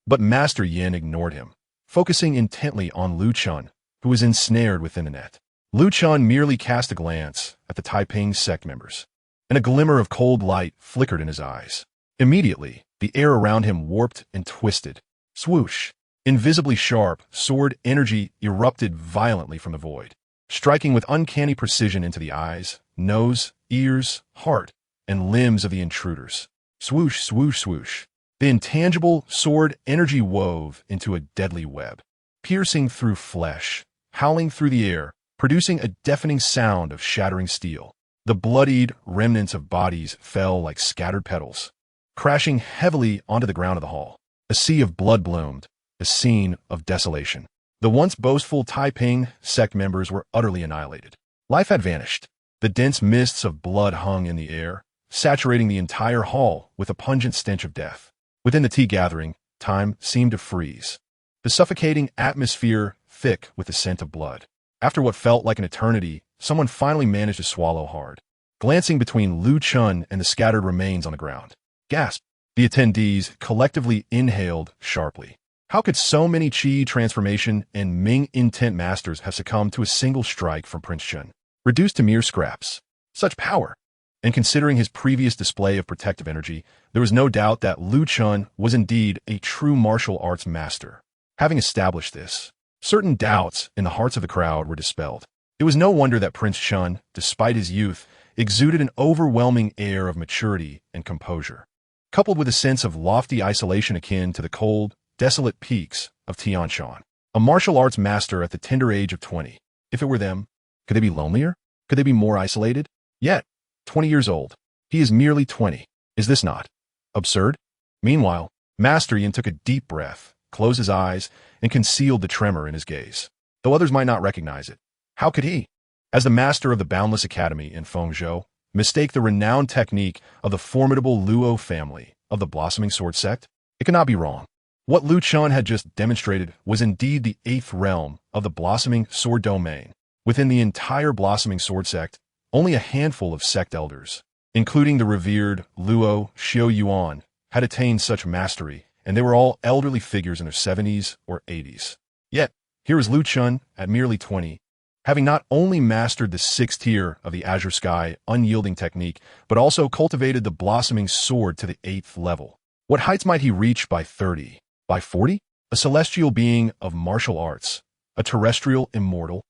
But Master Yin ignored him, focusing intently on Lu Chun, who was ensnared within the net. Lu Chen merely cast a glance at the Taiping sect members, and a glimmer of cold light flickered in his eyes. Immediately, the air around him warped and twisted. Swoosh! Invisibly sharp, sword energy erupted violently from the void, striking with uncanny precision into the eyes, nose, ears, heart, and limbs of the intruders. Swoosh, swoosh, swoosh. The intangible sword energy wove into a deadly web, piercing through flesh, howling through the air, producing a deafening sound of shattering steel. The bloodied remnants of bodies fell like scattered petals, crashing heavily onto the ground of the hall. A sea of blood bloomed, a scene of desolation. The once boastful Taiping sect members were utterly annihilated. Life had vanished. The dense mists of blood hung in the air, saturating the entire hall with a pungent stench of death. Within the tea gathering, time seemed to freeze, the suffocating atmosphere thick with the scent of blood. After what felt like an eternity, someone finally managed to swallow hard, glancing between Lu Chen and the scattered remains on the ground. Gasp! The attendees collectively inhaled sharply. How could so many Qi transformation and Ming intent masters have succumbed to a single strike from Prince Chen, reduced to mere scraps? Such power! And considering his previous display of protective energy, there was no doubt that Lu Chen was indeed a true martial arts master. Having established this, certain doubts in the hearts of the crowd were dispelled. It was no wonder that Prince Chen, despite his youth, exuded an overwhelming air of maturity and composure, coupled with a sense of lofty isolation akin to the cold, desolate peaks of Tianshan. A martial arts master at the tender age of 20. If it were them, could they be lonelier? Could they be more isolated? Yet, 20 years old. He is merely 20. Is this not absurd? Meanwhile, Master Yin took a deep breath, closed his eyes, and concealed the tremor in his gaze. Though others might not recognize it, how could he, as the master of the Boundless Academy in Fengzhou, mistake the renowned technique of the formidable Luo family of the Blossoming Sword Sect? It could not be wrong. What Lu Chen had just demonstrated was indeed the 8th realm of the Blossoming Sword domain. Within the entire Blossoming Sword Sect, only a handful of sect elders, including the revered Luo Xiao Yuan, had attained such mastery, and they were all elderly figures in their 70s or 80s. Yet, here is Lu Chen at merely 20, having not only mastered the 6th tier of the Azure Sky Unyielding technique, but also cultivated the Blossoming Sword to the 8th level. What heights might he reach by 30? By 40? A celestial being of martial arts, a terrestrial immortal?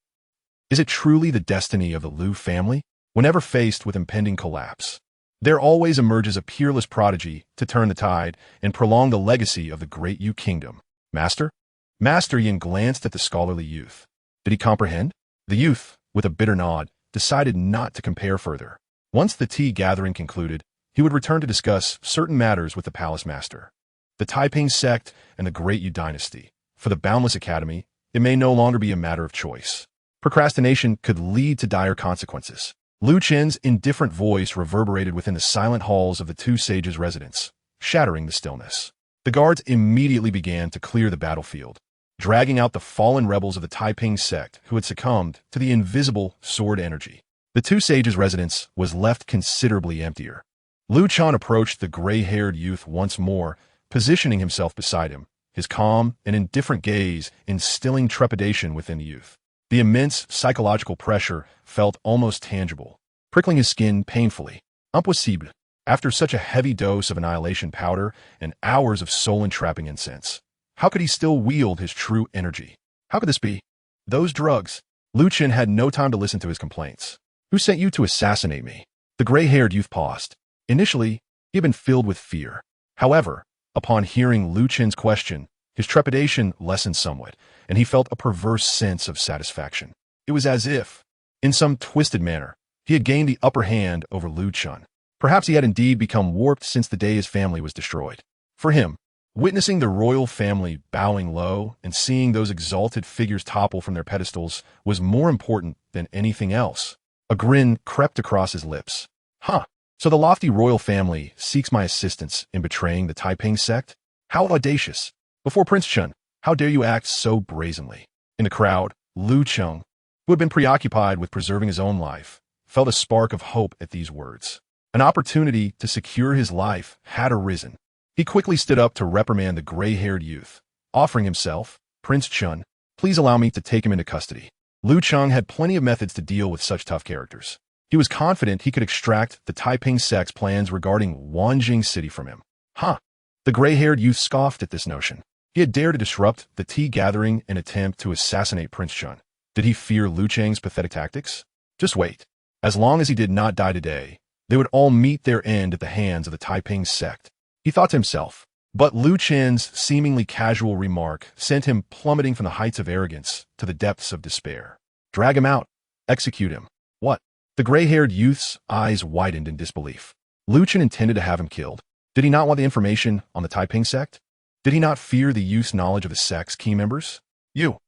Is it truly the destiny of the Lu family? Whenever faced with impending collapse, there always emerges a peerless prodigy to turn the tide and prolong the legacy of the Great Yu kingdom. Master? Master Yin glanced at the scholarly youth. Did he comprehend? The youth, with a bitter nod, decided not to compare further. Once the tea gathering concluded, he would return to discuss certain matters with the palace master. The Taiping sect and the Great Yu Dynasty. For the Boundless Academy, it may no longer be a matter of choice. Procrastination could lead to dire consequences. Lu Chen's indifferent voice reverberated within the silent halls of the two sages' residence, shattering the stillness. The guards immediately began to clear the battlefield, dragging out the fallen rebels of the Taiping sect who had succumbed to the invisible sword energy. The two sages' residence was left considerably emptier. Lu Chen approached the gray-haired youth once more, positioning himself beside him, his calm and indifferent gaze instilling trepidation within the youth. The immense psychological pressure felt almost tangible, prickling his skin painfully. Impossible. After such a heavy dose of annihilation powder and hours of soul-entrapping incense, how could he still wield his true energy? How could this be? Those drugs. Lu Chen had no time to listen to his complaints. Who sent you to assassinate me? The gray-haired youth paused. Initially, he had been filled with fear. However, upon hearing Lu Chen's question, his trepidation lessened somewhat, and he felt a perverse sense of satisfaction. It was as if, in some twisted manner, he had gained the upper hand over Lu Chen. Perhaps he had indeed become warped since the day his family was destroyed. For him, witnessing the royal family bowing low and seeing those exalted figures topple from their pedestals was more important than anything else. A grin crept across his lips. Huh, so the lofty royal family seeks my assistance in betraying the Taiping sect? How audacious! Before Prince Chen, how dare you act so brazenly? In the crowd, Lu Chen, who had been preoccupied with preserving his own life, felt a spark of hope at these words. An opportunity to secure his life had arisen. He quickly stood up to reprimand the gray-haired youth, offering himself, Prince Chen, Please allow me to take him into custody. Lu Cheng had plenty of methods to deal with such tough characters. He was confident he could extract the Taiping sect's plans regarding Wanjing City from him. Huh. The gray-haired youth scoffed at this notion. He had dared to disrupt the tea gathering and attempt to assassinate Prince Chen. Did he fear Lu Cheng's pathetic tactics? Just wait. As long as he did not die today, they would all meet their end at the hands of the Taiping sect. He thought to himself. But Lu Chen's seemingly casual remark sent him plummeting from the heights of arrogance to the depths of despair. Drag him out. Execute him. What? The gray-haired youth's eyes widened in disbelief. Lu Chen intended to have him killed. Did he not want the information on the Taiping sect? Did he not fear the youth's knowledge of the sect's key members? You.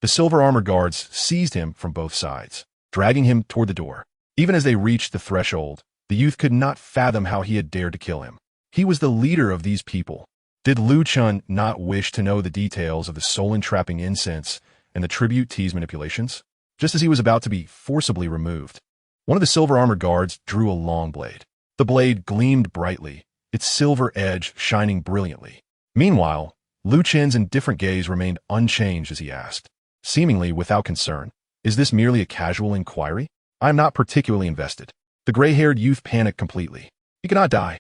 The silver-armored guards seized him from both sides, dragging him toward the door. Even as they reached the threshold, the youth could not fathom how he had dared to kill him. He was the leader of these people. Did Lu Chen not wish to know the details of the soul-entrapping incense and the tribute tea's manipulations? Just as he was about to be forcibly removed, one of the silver-armored guards drew a long blade. The blade gleamed brightly, its silver edge shining brilliantly. Meanwhile, Lu Chen's indifferent gaze remained unchanged as he asked, seemingly without concern, "Is this merely a casual inquiry? I am not particularly invested." The gray-haired youth panicked completely. He could not die.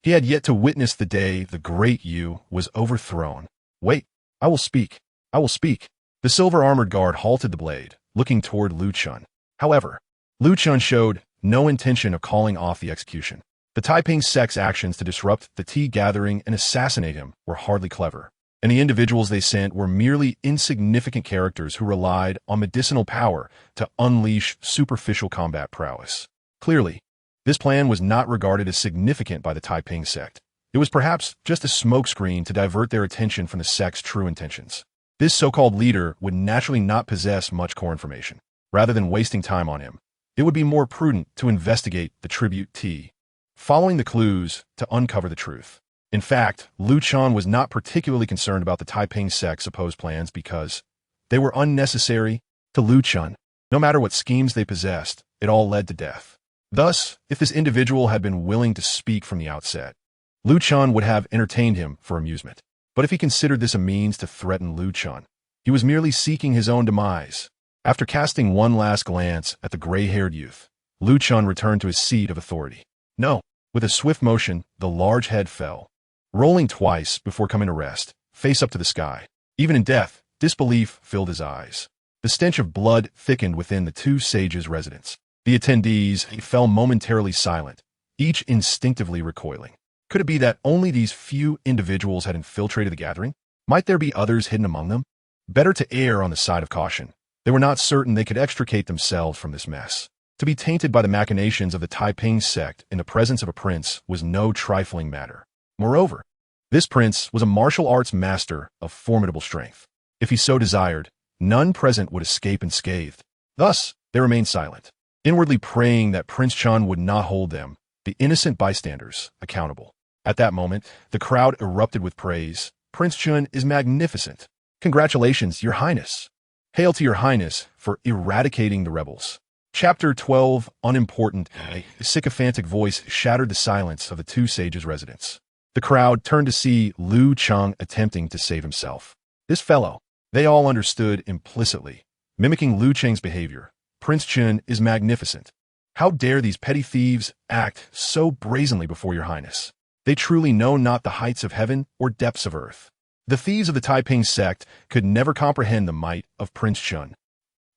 He had yet to witness the day the Great Yu was overthrown. Wait, I will speak. The silver-armored guard halted the blade, looking toward Lu Chen. However, Lu Chen showed no intention of calling off the execution. The Taiping sect's actions to disrupt the tea gathering and assassinate him were hardly clever, and the individuals they sent were merely insignificant characters who relied on medicinal power to unleash superficial combat prowess. Clearly, this plan was not regarded as significant by the Taiping sect. It was perhaps just a smokescreen to divert their attention from the sect's true intentions. This so-called leader would naturally not possess much core information. Rather than wasting time on him, it would be more prudent to investigate the tribute tea, following the clues to uncover the truth. In fact, Lu Chen was not particularly concerned about the Taiping sect's supposed plans because they were unnecessary to Lu Chen. No matter what schemes they possessed, it all led to death. Thus, if this individual had been willing to speak from the outset, Lu Chen would have entertained him for amusement. But if he considered this a means to threaten Lu Chen, he was merely seeking his own demise. After casting one last glance at the gray-haired youth, Lu Chen returned to his seat of authority. No, with a swift motion, the large head fell, rolling twice before coming to rest, face up to the sky. Even in death, disbelief filled his eyes. The stench of blood thickened within the two sages' residence. The attendees fell momentarily silent, each instinctively recoiling. Could it be that only these few individuals had infiltrated the gathering? Might there be others hidden among them? Better to err on the side of caution. They were not certain they could extricate themselves from this mess. To be tainted by the machinations of the Taiping sect in the presence of a prince was no trifling matter. Moreover, this prince was a martial arts master of formidable strength. If he so desired, none present would escape unscathed. Thus, they remained silent, inwardly praying that Prince Chen would not hold them, the innocent bystanders, accountable. At that moment, the crowd erupted with praise. Prince Chen is magnificent. Congratulations, Your Highness. Hail to Your Highness for eradicating the rebels. Chapter 12, Unimportant. A sycophantic voice shattered the silence of the two sages' residence. The crowd turned to see Lu Chen attempting to save himself. This fellow, they all understood implicitly, mimicking Lu Chen's behavior. Prince Chen is magnificent. How dare these petty thieves act so brazenly before Your Highness? They truly know not the heights of heaven or depths of earth. The thieves of the Taiping sect could never comprehend the might of Prince Chen.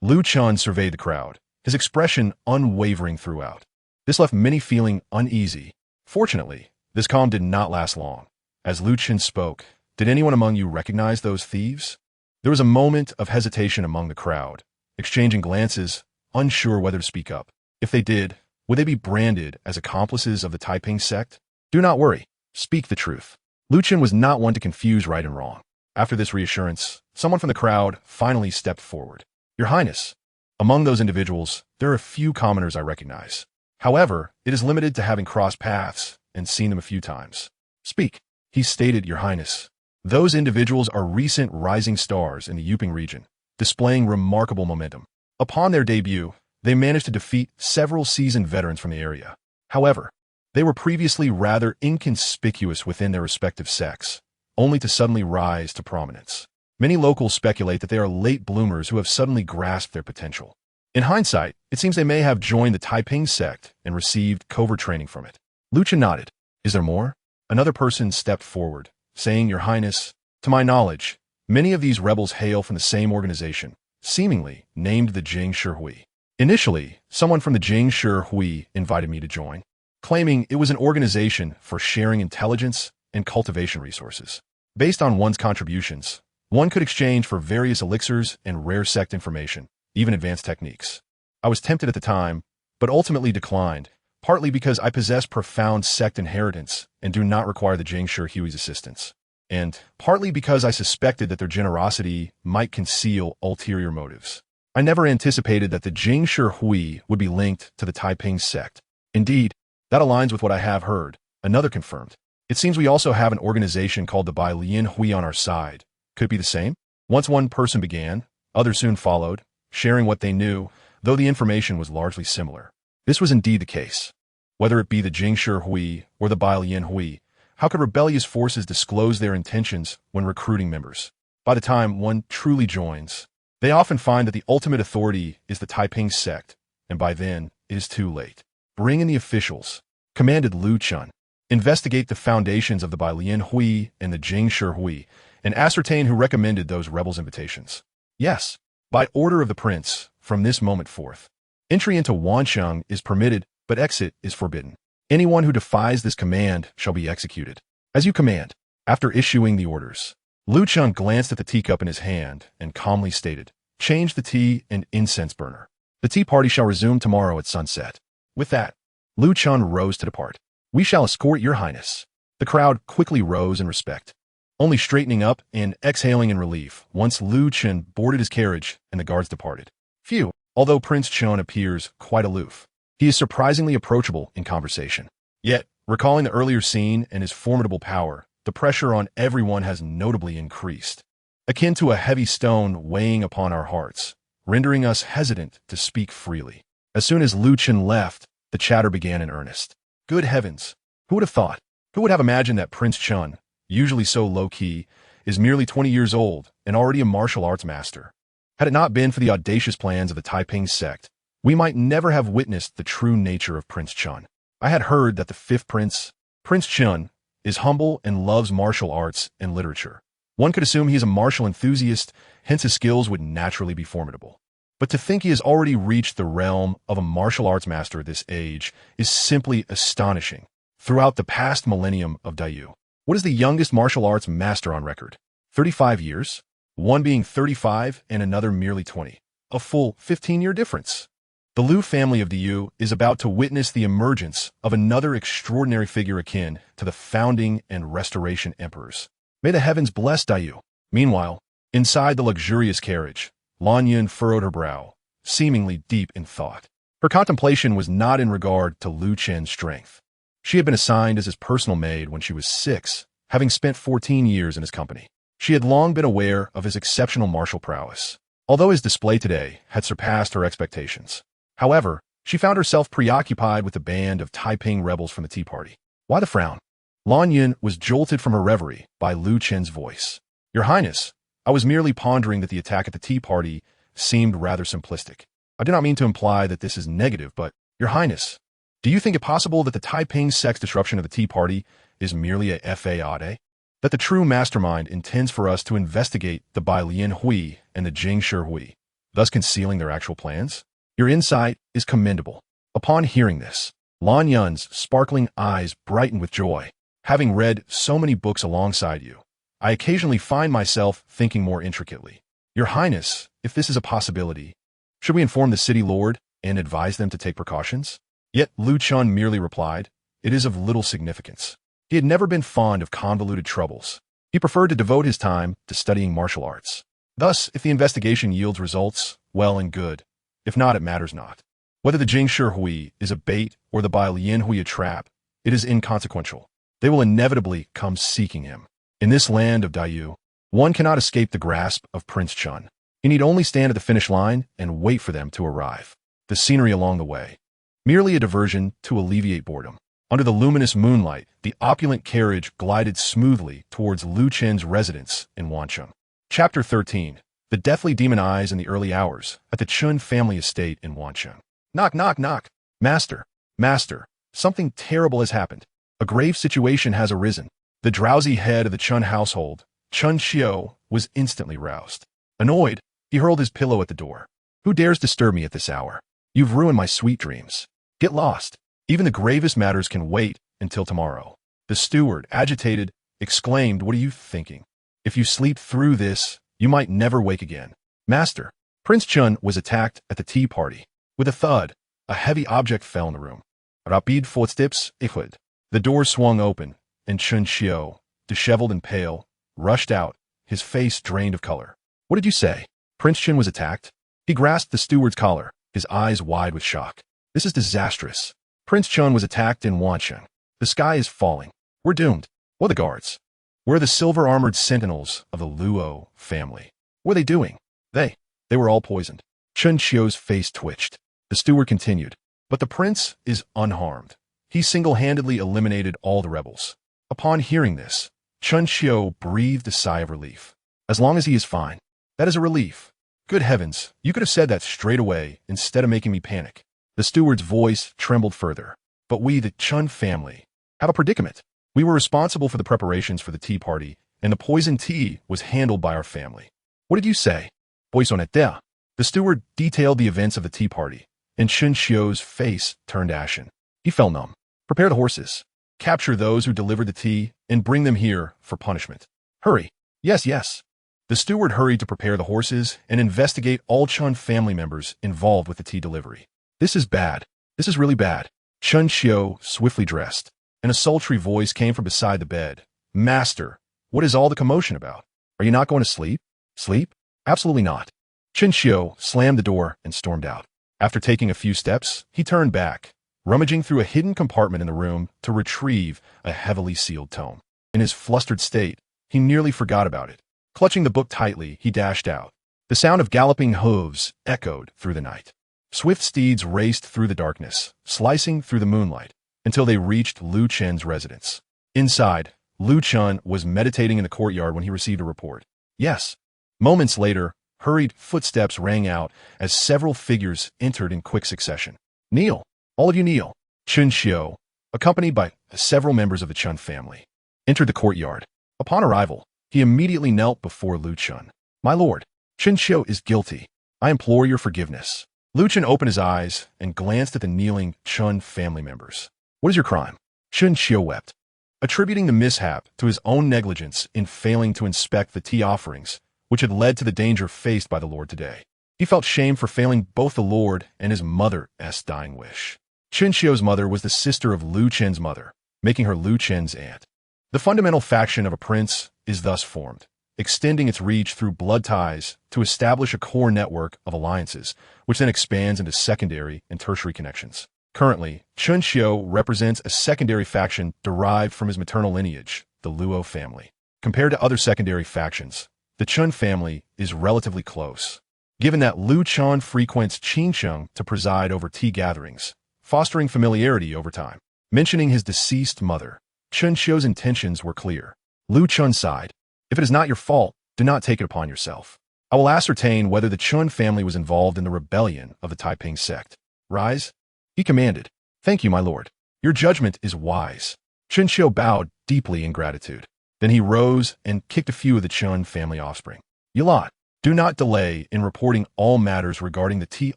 Lu Chen surveyed the crowd, his expression unwavering throughout. This left many feeling uneasy. Fortunately, this calm did not last long. As Lu Chen spoke, "Did anyone among you recognize those thieves?" There was a moment of hesitation among the crowd, exchanging glances, unsure whether to speak up. If they did, would they be branded as accomplices of the Taiping sect? Do not worry. Speak the truth. Lu Chen was not one to confuse right and wrong. After this reassurance, someone from the crowd finally stepped forward. "Your Highness, among those individuals, there are a few commoners I recognize. However, it is limited to having crossed paths and seen them a few times." "Speak," he stated, "Your Highness. Those individuals are recent rising stars in the Yuping region, displaying remarkable momentum. Upon their debut, they managed to defeat several seasoned veterans from the area. However, they were previously rather inconspicuous within their respective sects, only to suddenly rise to prominence. Many locals speculate that they are late bloomers who have suddenly grasped their potential. In hindsight, it seems they may have joined the Taiping sect and received covert training from it. Lu Chen nodded. Is there more? Another person stepped forward, saying, Your Highness, to my knowledge, many of these rebels hail from the same organization, seemingly named the Jing Shihui. Initially, someone from the Jing Shihui invited me to join, claiming it was an organization for sharing intelligence and cultivation resources. Based on one's contributions, one could exchange for various elixirs and rare sect information, even advanced techniques. I was tempted at the time, but ultimately declined, partly because I possess profound sect inheritance and do not require the Jing Shihui's assistance, and partly because I suspected that their generosity might conceal ulterior motives. I never anticipated that the Jing Shihui would be linked to the Taiping sect. Indeed, that aligns with what I have heard. Another confirmed. It seems we also have an organization called the Bai Lian Hui on our side. Could it be the same? Once one person began, others soon followed, sharing what they knew, though the information was largely similar. This was indeed the case. Whether it be the Jing Shihui or the Bai Lian Hui, how could rebellious forces disclose their intentions when recruiting members? By the time one truly joins, they often find that the ultimate authority is the Taiping sect, and by then, it is too late. Bring in the officials, commanded Lu Chen. Investigate the foundations of the Bai Lian Hui and the Jing Shihui, and ascertain who recommended those rebels' invitations. Yes, by order of the prince, from this moment forth. Entry into Wancheng is permitted, but exit is forbidden. Anyone who defies this command shall be executed. As you command. After issuing the orders, Lu Chen glanced at the teacup in his hand and calmly stated, Change the tea and incense burner. The tea party shall resume tomorrow at sunset. With that, Lu Chen rose to depart. We shall escort your highness. The crowd quickly rose in respect, only straightening up and exhaling in relief once Lu Chen boarded his carriage and the guards departed. Phew, although Prince Chen appears quite aloof, he is surprisingly approachable in conversation. Yet, recalling the earlier scene and his formidable power, the pressure on everyone has notably increased, akin to a heavy stone weighing upon our hearts, rendering us hesitant to speak freely. As soon as Lu Chen left, the chatter began in earnest. Good heavens, who would have thought? Who would have imagined that Prince Chen, usually so low-key, is merely 20 years old and already a martial arts master? Had it not been for the audacious plans of the Taiping sect, we might never have witnessed the true nature of Prince Chen. I had heard that the fifth prince, Prince Chen, is humble and loves martial arts and literature. One could assume he is a martial enthusiast, hence his skills would naturally be formidable. But to think he has already reached the realm of a martial arts master at this age is simply astonishing. Throughout the past millennium of Daiyu, what is the youngest martial arts master on record? 35 years? One being 35 and another merely 20. A full 15-year difference. The Liu family of Daiyu is about to witness the emergence of another extraordinary figure akin to the founding and restoration emperors. May the heavens bless Daiyu. Meanwhile, inside the luxurious carriage, Lan Yun furrowed her brow, seemingly deep in thought. Her contemplation was not in regard to Lu Chen's strength. She had been assigned as his personal maid when she was 6, having spent 14 years in his company. She had long been aware of his exceptional martial prowess, although his display today had surpassed her expectations. However, she found herself preoccupied with the band of Taiping rebels from the Tea Party. Why the frown? Lan Yun was jolted from her reverie by Lu Chen's voice. Your Highness, I was merely pondering that the attack at the Tea Party seemed rather simplistic. I do not mean to imply that this is negative, but, Your Highness, do you think it possible that the Taiping sect's disruption of the Tea Party is merely a fade? That the true mastermind intends for us to investigate the Bai Lian Hui and the Jing Shihui, thus concealing their actual plans? Your insight is commendable. Upon hearing this, Lan Yun's sparkling eyes brightened with joy. Having read so many books alongside you, I occasionally find myself thinking more intricately. Your Highness, if this is a possibility, should we inform the city lord and advise them to take precautions? Yet Lu Chen merely replied, It is of little significance. He had never been fond of convoluted troubles. He preferred to devote his time to studying martial arts. Thus, if the investigation yields results, well and good. If not, it matters not. Whether the Jing Shihui is a bait or the Bai Lian Hui a trap, it is inconsequential. They will inevitably come seeking him. In this land of Daiyu, one cannot escape the grasp of Prince Chen. He need only stand at the finish line and wait for them to arrive. The scenery along the way, merely a diversion to alleviate boredom. Under the luminous moonlight, the opulent carriage glided smoothly towards Lu Chen's residence in Wancheng. Chapter 13. The deathly demon eyes in the early hours at the Chen family estate in Wancheng. Knock, knock, knock. Master, master, something terrible has happened. A grave situation has arisen. The drowsy head of the Chen household, Chen Xiao, was instantly roused. Annoyed, he hurled his pillow at the door. Who dares disturb me at this hour? You've ruined my sweet dreams. Get lost. Even the gravest matters can wait until tomorrow. The steward, agitated, exclaimed, What are you thinking? If you sleep through this, you might never wake again. Master, Prince Chen was attacked at the tea party. With a thud, a heavy object fell in the room. Rapid footsteps echoed. The door swung open, and Chen Xiao, disheveled and pale, rushed out, his face drained of color. What did you say? Prince Chen was attacked? He grasped the steward's collar, his eyes wide with shock. This is disastrous. Prince Chen was attacked in Wancheng. The sky is falling. We're doomed. What are the guards? Where are the silver-armored sentinels of the Luo family? What are they doing? They were all poisoned. Chen Xiao's face twitched. The steward continued. But the prince is unharmed. He single-handedly eliminated all the rebels. Upon hearing this, Chen Xiao breathed a sigh of relief. As long as he is fine. That is a relief. Good heavens, you could have said that straight away instead of making me panic. The steward's voice trembled further. But we, the Chen family, have a predicament. We were responsible for the preparations for the tea party, and the poisoned tea was handled by our family. What did you say? Poisonette. The steward detailed the events of the tea party, and Chen Xiao's face turned ashen. He fell numb. Prepare the horses. Capture those who delivered the tea, and bring them here for punishment. Hurry. Yes, yes. The steward hurried to prepare the horses and investigate all Chen family members involved with the tea delivery. This is bad. This is really bad. Chen Xiao swiftly dressed, and a sultry voice came from beside the bed. Master, what is all the commotion about? Are you not going to sleep? Sleep? Absolutely not. Chen Xiao slammed the door and stormed out. After taking a few steps, he turned back, rummaging through a hidden compartment in the room to retrieve a heavily sealed tome. In his flustered state, he nearly forgot about it. Clutching the book tightly, he dashed out. The sound of galloping hooves echoed through the night. Swift steeds raced through the darkness, slicing through the moonlight, until they reached Lu Chen's residence. Inside, Lu Chen was meditating in the courtyard when he received a report. Yes. Moments later, hurried footsteps rang out as several figures entered in quick succession. Kneel. All of you kneel. Chen Xiao, accompanied by several members of the Chen family, entered the courtyard. Upon arrival, he immediately knelt before Lu Chen. My lord, Chen Xiao is guilty. I implore your forgiveness. Lu Chen opened his eyes and glanced at the kneeling Chen family members. What is your crime? Chen Xiao wept, attributing the mishap to his own negligence in failing to inspect the tea offerings, which had led to the danger faced by the Lord today. He felt shame for failing both the Lord and his mother's dying wish. Chen Xiao's mother was the sister of Lu Chen's mother, making her Lu Chen's aunt. The fundamental faction of a prince is thus formed, extending its reach through blood ties to establish a core network of alliances, which then expands into secondary and tertiary connections. Currently, Chen Xiao represents a secondary faction derived from his maternal lineage, the Luo family. Compared to other secondary factions, the Chen family is relatively close. Given that Lu Chen frequents Qingtian to preside over tea gatherings, fostering familiarity over time. Mentioning his deceased mother, Chen Xiao's intentions were clear. Lu Chen sighed. If it is not your fault, do not take it upon yourself. I will ascertain whether the Chen family was involved in the rebellion of the Taiping sect. Rise, he commanded. Thank you, my lord. Your judgment is wise. Chen Xiao bowed deeply in gratitude. Then he rose and kicked a few of the Chen family offspring. Yilot, do not delay in reporting all matters regarding the tea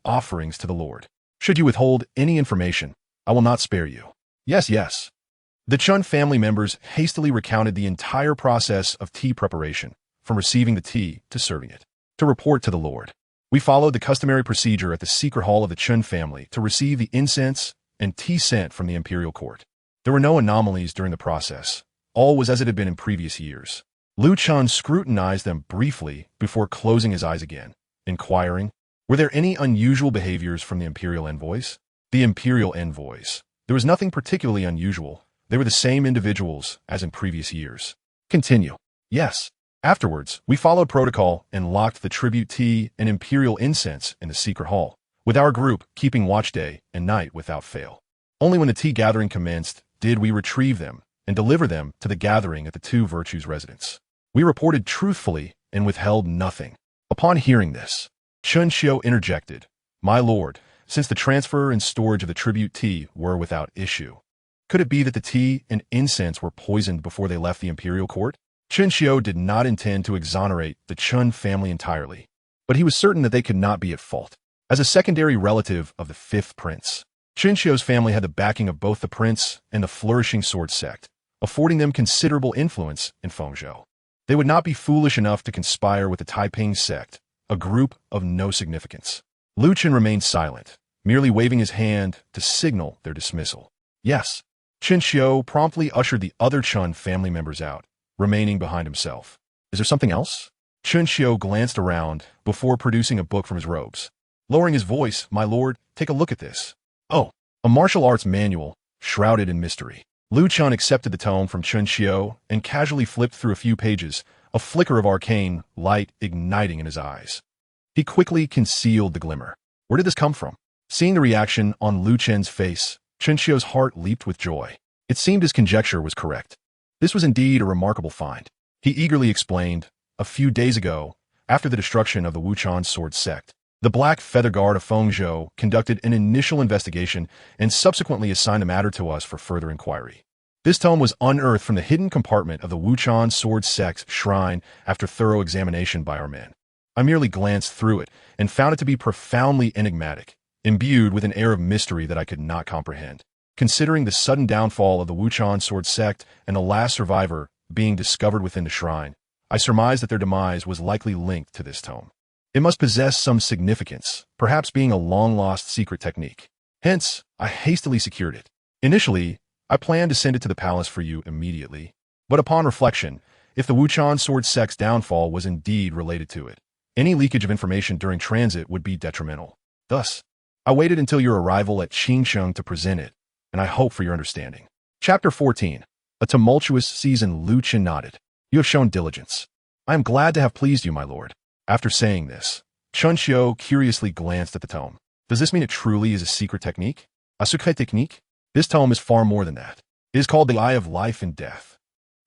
offerings to the Lord. Should you withhold any information, I will not spare you. Yes, yes. The Chen family members hastily recounted the entire process of tea preparation, from receiving the tea to serving it, to report to the Lord. We followed the customary procedure at the secret hall of the Chen family to receive the incense and tea sent from the imperial court. There were no anomalies during the process. All was as it had been in previous years. Lu Chen scrutinized them briefly before closing his eyes again, inquiring, were there any unusual behaviors from the imperial envoys? The imperial envoys. There was nothing particularly unusual. They were the same individuals as in previous years. Continue. Yes. Afterwards, we followed protocol and locked the tribute tea and imperial incense in the secret hall, with our group keeping watch day and night without fail. Only when the tea gathering commenced did we retrieve them and deliver them to the gathering at the Two Virtues residence. We reported truthfully and withheld nothing. Upon hearing this, Chen interjected, "My lord, since the transfer and storage of the tribute tea were without issue, could it be that the tea and incense were poisoned before they left the imperial court?" Chen did not intend to exonerate the Chen family entirely, but he was certain that they could not be at fault. As a secondary relative of the fifth prince, Chen family had the backing of both the prince and the flourishing sword sect, affording them considerable influence in Fengzhou. They would not be foolish enough to conspire with the Taiping sect, a group of no significance. Lu Chen remained silent, merely waving his hand to signal their dismissal. Yes, Chen Xiu promptly ushered the other Chen family members out, remaining behind himself. "Is there something else?" Chen Xiu glanced around before producing a book from his robes. Lowering his voice, "My lord, take a look at this." "Oh, a martial arts manual, shrouded in mystery." Lu Chen accepted the tome from Chen Xiu and casually flipped through a few pages, a flicker of arcane light igniting in his eyes. He quickly concealed the glimmer. Where did this come from? Seeing the reaction on Lu Chen's face, Chen Xiu's heart leaped with joy. It seemed his conjecture was correct. This was indeed a remarkable find. He eagerly explained, "A few days ago, after the destruction of the Wuchan sword sect, the Black Feather Guard of Fengzhou conducted an initial investigation and subsequently assigned the matter to us for further inquiry. This tome was unearthed from the hidden compartment of the Wuchan sword sect's shrine after thorough examination by our men. I merely glanced through it and found it to be profoundly enigmatic, imbued with an air of mystery that I could not comprehend. Considering the sudden downfall of the Wuchan sword sect and the last survivor being discovered within the shrine, I surmised that their demise was likely linked to this tome. It must possess some significance, perhaps being a long-lost secret technique. Hence, I hastily secured it. Initially, I planned to send it to the palace for you immediately, but upon reflection, if the Wuchan sword sect's downfall was indeed related to it, any leakage of information during transit would be detrimental. Thus, I waited until your arrival at Qingtian to present it, and I hope for your understanding. Chapter 14. A tumultuous season. Lu Chen nodded. "You have shown diligence. I am glad to have pleased you, my lord." After saying this, Chen Xiu curiously glanced at the tome. "Does this mean it truly is a secret technique? A secret technique?" "This tome is far more than that. It is called the Eye of Life and Death.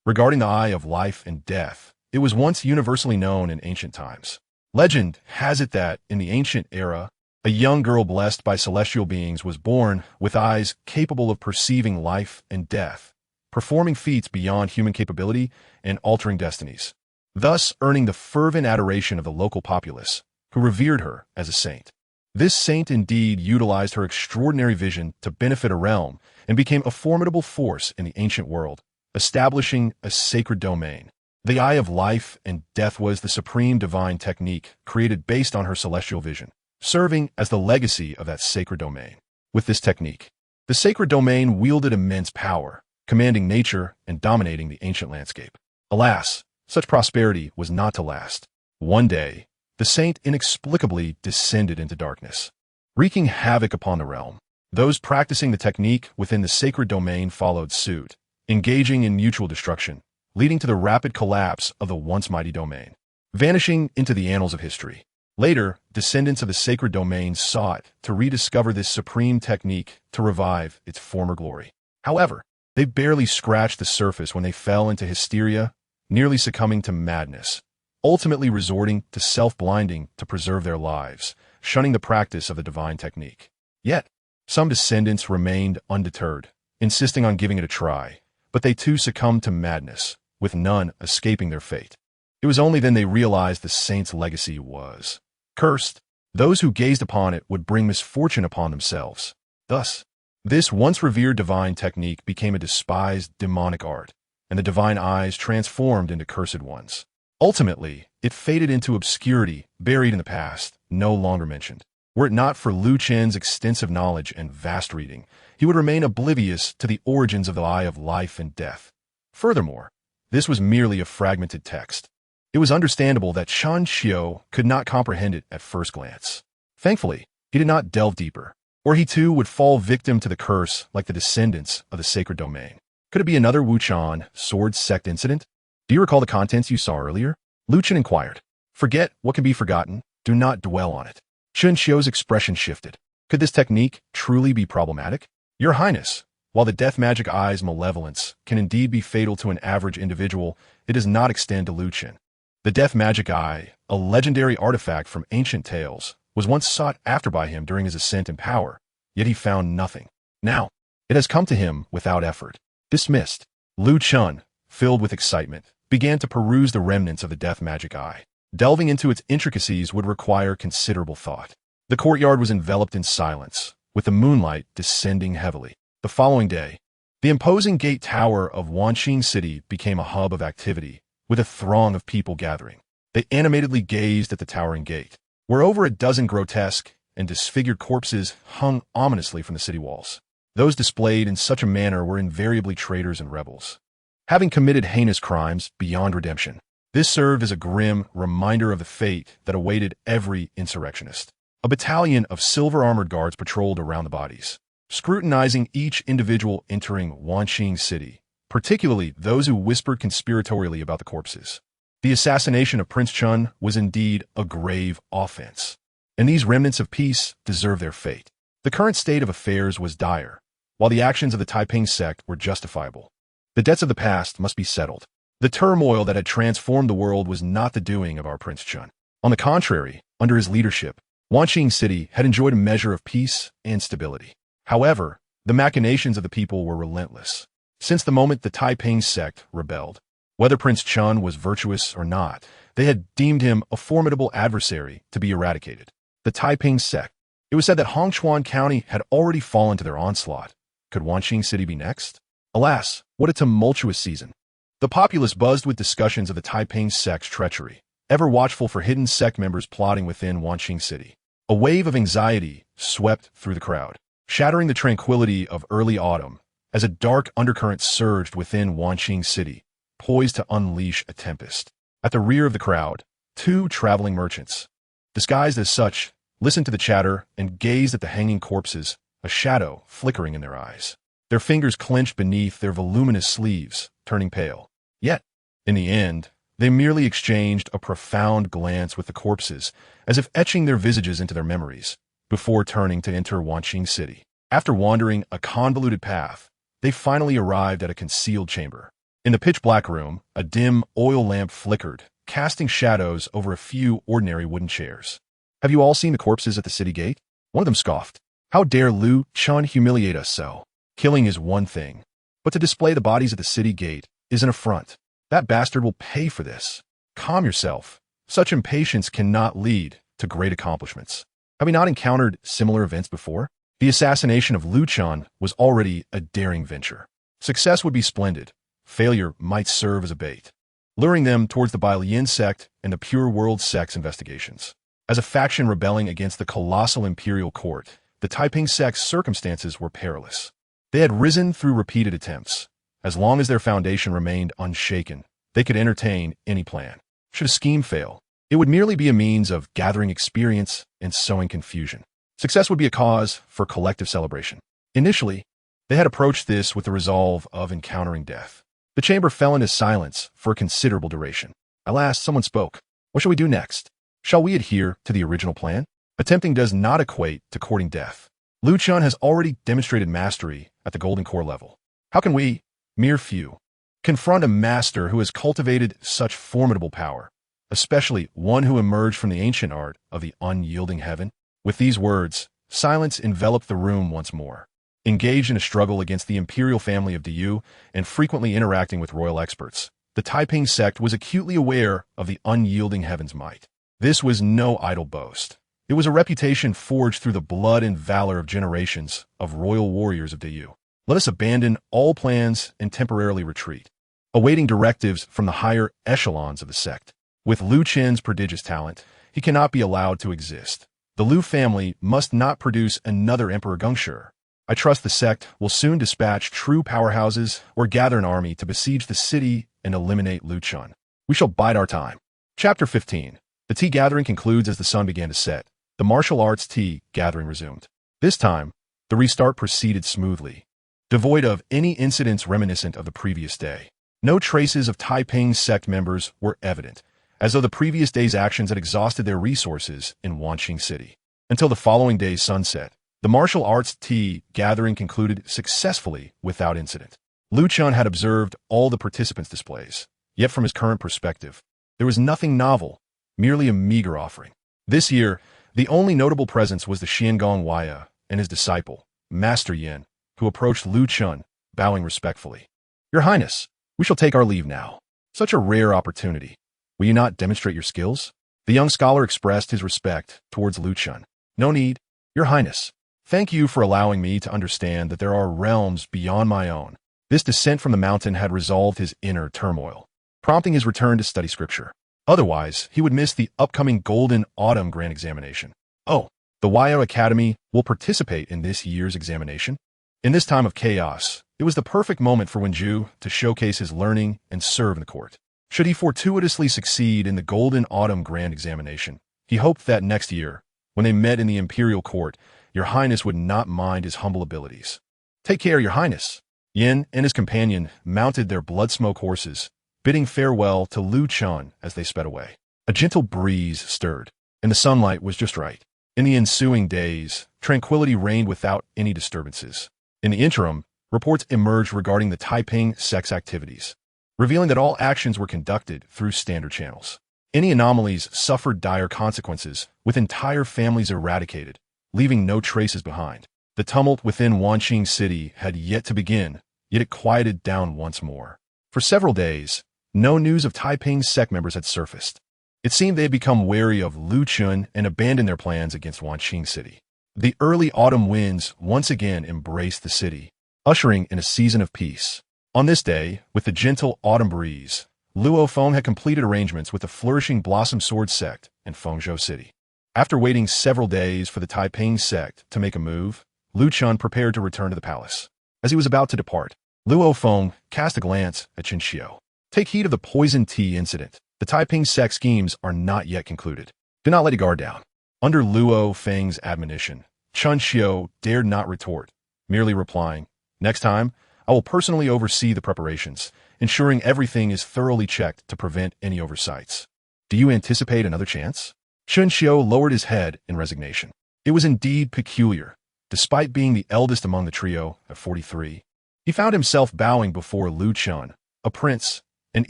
Regarding the Eye of Life and Death, it was once universally known in ancient times. Legend has it that, in the ancient era, a young girl blessed by celestial beings was born with eyes capable of perceiving life and death, performing feats beyond human capability and altering destinies, thus earning the fervent adoration of the local populace, who revered her as a saint. This saint indeed utilized her extraordinary vision to benefit a realm and became a formidable force in the ancient world, establishing a sacred domain. The Eye of Life and Death was the supreme divine technique created based on her celestial vision, serving as the legacy of that sacred domain. With this technique, the sacred domain wielded immense power, commanding nature and dominating the ancient landscape. Alas, such prosperity was not to last. One day, the saint inexplicably descended into darkness, wreaking havoc upon the realm. Those practicing the technique within the sacred domain followed suit, engaging in mutual destruction, leading to the rapid collapse of the once mighty domain, vanishing into the annals of history. Later, descendants of the sacred domain sought to rediscover this supreme technique to revive its former glory. However, they barely scratched the surface when they fell into hysteria, nearly succumbing to madness, ultimately resorting to self-blinding to preserve their lives, shunning the practice of the divine technique. Yet, some descendants remained undeterred, insisting on giving it a try, but they too succumbed to madness, with none escaping their fate. It was only then they realized the saint's legacy was cursed. Those who gazed upon it would bring misfortune upon themselves. Thus, this once revered divine technique became a despised demonic art, and the divine eyes transformed into cursed ones. Ultimately, it faded into obscurity, buried in the past, no longer mentioned. Were it not for Lu Chen's extensive knowledge and vast reading, he would remain oblivious to the origins of the Eye of Life and Death. Furthermore, this was merely a fragmented text. It was understandable that Chen Xiu could not comprehend it at first glance. Thankfully, he did not delve deeper, or he too would fall victim to the curse like the descendants of the sacred domain. Could it be another Wuchan sword sect incident? "Do you recall the contents you saw earlier?" Lu Chen inquired. "Forget what can be forgotten. Do not dwell on it." Chen Xiu's expression shifted. Could this technique truly be problematic? "Your Highness, while the death magic eye's malevolence can indeed be fatal to an average individual, it does not extend to Lu Chen. The Death Magic Eye, a legendary artifact from ancient tales, was once sought after by him during his ascent in power, yet he found nothing. Now, it has come to him without effort. Dismissed. Lu Chun, filled with excitement, began to peruse the remnants of the Death Magic Eye. Delving into its intricacies would require considerable thought. The courtyard was enveloped in silence, with the moonlight descending heavily. The following day, the imposing gate tower of Wanqing City became a hub of activity, with a throng of people gathering. They animatedly gazed at the towering gate, where over a dozen grotesque and disfigured corpses hung ominously from the city walls. Those displayed in such a manner were invariably traitors and rebels, having committed heinous crimes beyond redemption. This served as a grim reminder of the fate that awaited every insurrectionist. A battalion of silver-armored guards patrolled around the bodies, scrutinizing each individual entering Wanqing City, particularly those who whispered conspiratorially about the corpses. The assassination of Prince Chen was indeed a grave offense, and these remnants of peace deserve their fate. The current state of affairs was dire, while the actions of the Taiping sect were justifiable. The debts of the past must be settled. The turmoil that had transformed the world was not the doing of our Prince Chen. On the contrary, under his leadership, Wanqing City had enjoyed a measure of peace and stability. However, the machinations of the people were relentless. Since the moment the Taiping sect rebelled, whether Prince Chen was virtuous or not, they had deemed him a formidable adversary to be eradicated. The Taiping sect. It was said that Hongchuan County had already fallen to their onslaught. Could Wanqing City be next? Alas, what a tumultuous season. The populace buzzed with discussions of the Taiping sect's treachery, ever watchful for hidden sect members plotting within Wanqing City. A wave of anxiety swept through the crowd, shattering the tranquility of early autumn as a dark undercurrent surged within Wanqing City, poised to unleash a tempest. At the rear of the crowd, two traveling merchants, disguised as such, listened to the chatter and gazed at the hanging corpses, a shadow flickering in their eyes. Their fingers clenched beneath their voluminous sleeves, turning pale. Yet, in the end, they merely exchanged a profound glance with the corpses, as if etching their visages into their memories, before turning to enter Wanqing City. After wandering a convoluted path, they finally arrived at a concealed chamber. In the pitch-black room, a dim oil lamp flickered, casting shadows over a few ordinary wooden chairs. "Have you all seen the corpses at the city gate?" One of them scoffed. "How dare Lu Chun humiliate us so? Killing is one thing, but to display the bodies at the city gate is an affront. That bastard will pay for this. Calm yourself. Such impatience cannot lead to great accomplishments. Have we not encountered similar events before?" The assassination of Lu Chun was already a daring venture. Success would be splendid. Failure might serve as a bait, luring them towards the Bailian sect and the Pure World sect's investigations. As a faction rebelling against the colossal imperial court, the Taiping sect's circumstances were perilous. They had risen through repeated attempts. As long as their foundation remained unshaken, they could entertain any plan. Should a scheme fail, it would merely be a means of gathering experience and sowing confusion. Success would be a cause for collective celebration. Initially, they had approached this with the resolve of encountering death. The chamber fell into silence for a considerable duration. At last, someone spoke. "What shall we do next? Shall we adhere to the original plan? Attempting does not equate to courting death. Lu Chun has already demonstrated mastery at the Golden Core level. How can we, mere few, confront a master who has cultivated such formidable power, especially one who emerged from the ancient art of the unyielding heaven?" With these words, silence enveloped the room once more. Engaged in a struggle against the imperial family of Diyu and frequently interacting with royal experts, the Taiping sect was acutely aware of the unyielding heaven's might. This was no idle boast. It was a reputation forged through the blood and valor of generations of royal warriors of Diyu. Let us abandon all plans and temporarily retreat, awaiting directives from the higher echelons of the sect. With Lu Chen's prodigious talent, he cannot be allowed to exist. The Lu family must not produce another Emperor Gongshi. I trust the sect will soon dispatch true powerhouses or gather an army to besiege the city and eliminate Lu Chun. We shall bide our time. Chapter 15. The tea gathering concludes as the sun began to set. The martial arts tea gathering resumed. This time, the restart proceeded smoothly, devoid of any incidents reminiscent of the previous day. No traces of Taiping sect members were evident, as though the previous day's actions had exhausted their resources in Wanqing City. Until the following day's sunset, the martial arts tea gathering concluded successfully without incident. Lu Chun had observed all the participants' displays, yet from his current perspective, There was nothing novel, merely a meager offering. This year, the only notable presence was the Xiangong Waya and his disciple, Master Yin, who approached Lu Chun, bowing respectfully. Your Highness, we shall take our leave now. Such a rare opportunity. Will you not demonstrate your skills? The young scholar expressed his respect towards Lu Chun. No need, Your Highness. Thank you for allowing me to understand that there are realms beyond my own. This descent from the mountain had resolved his inner turmoil, prompting his return to study scripture. Otherwise, he would miss the upcoming Golden Autumn Grand Examination. Oh, the Wyo Academy will participate in this year's examination? In this time of chaos, it was the perfect moment for Wenju to showcase his learning and serve in the court. Should he fortuitously succeed in the Golden Autumn Grand Examination, he hoped that next year, when they met in the Imperial Court, Your Highness would not mind his humble abilities. Take care, Your Highness. Yin and his companion mounted their blood-smoke horses, bidding farewell to Lu Chun as they sped away. A gentle breeze stirred, and the sunlight was just right. In the ensuing days, tranquility reigned without any disturbances. In the interim, reports emerged regarding the Taiping sect's activities, revealing that all actions were conducted through standard channels. Any anomalies suffered dire consequences, with entire families eradicated, leaving no traces behind. The tumult within Wanqing City had yet to begin, yet it quieted down once more. For several days, no news of Taiping sect members had surfaced. It seemed they had become wary of Lu Chun and abandoned their plans against Wanqing City. The early autumn winds once again embraced the city, ushering in a season of peace. On this day, with the gentle autumn breeze, Luo Feng had completed arrangements with the flourishing Blossom Sword sect in Fengzhou City. After waiting several days for the Taiping sect to make a move, Lu Chun prepared to return to the palace. As he was about to depart, Luo Feng cast a glance at Chen Xiu. Take heed of the poison tea incident. The Taiping sect schemes are not yet concluded. Do not let your guard down. Under Luo Feng's admonition, Chen Xiu dared not retort, merely replying, Next time, I will personally oversee the preparations, ensuring everything is thoroughly checked to prevent any oversights. Do you anticipate another chance? Chen Xiu lowered his head in resignation. It was indeed peculiar. Despite being the eldest among the trio at 43, he found himself bowing before Lu Chun, a prince, and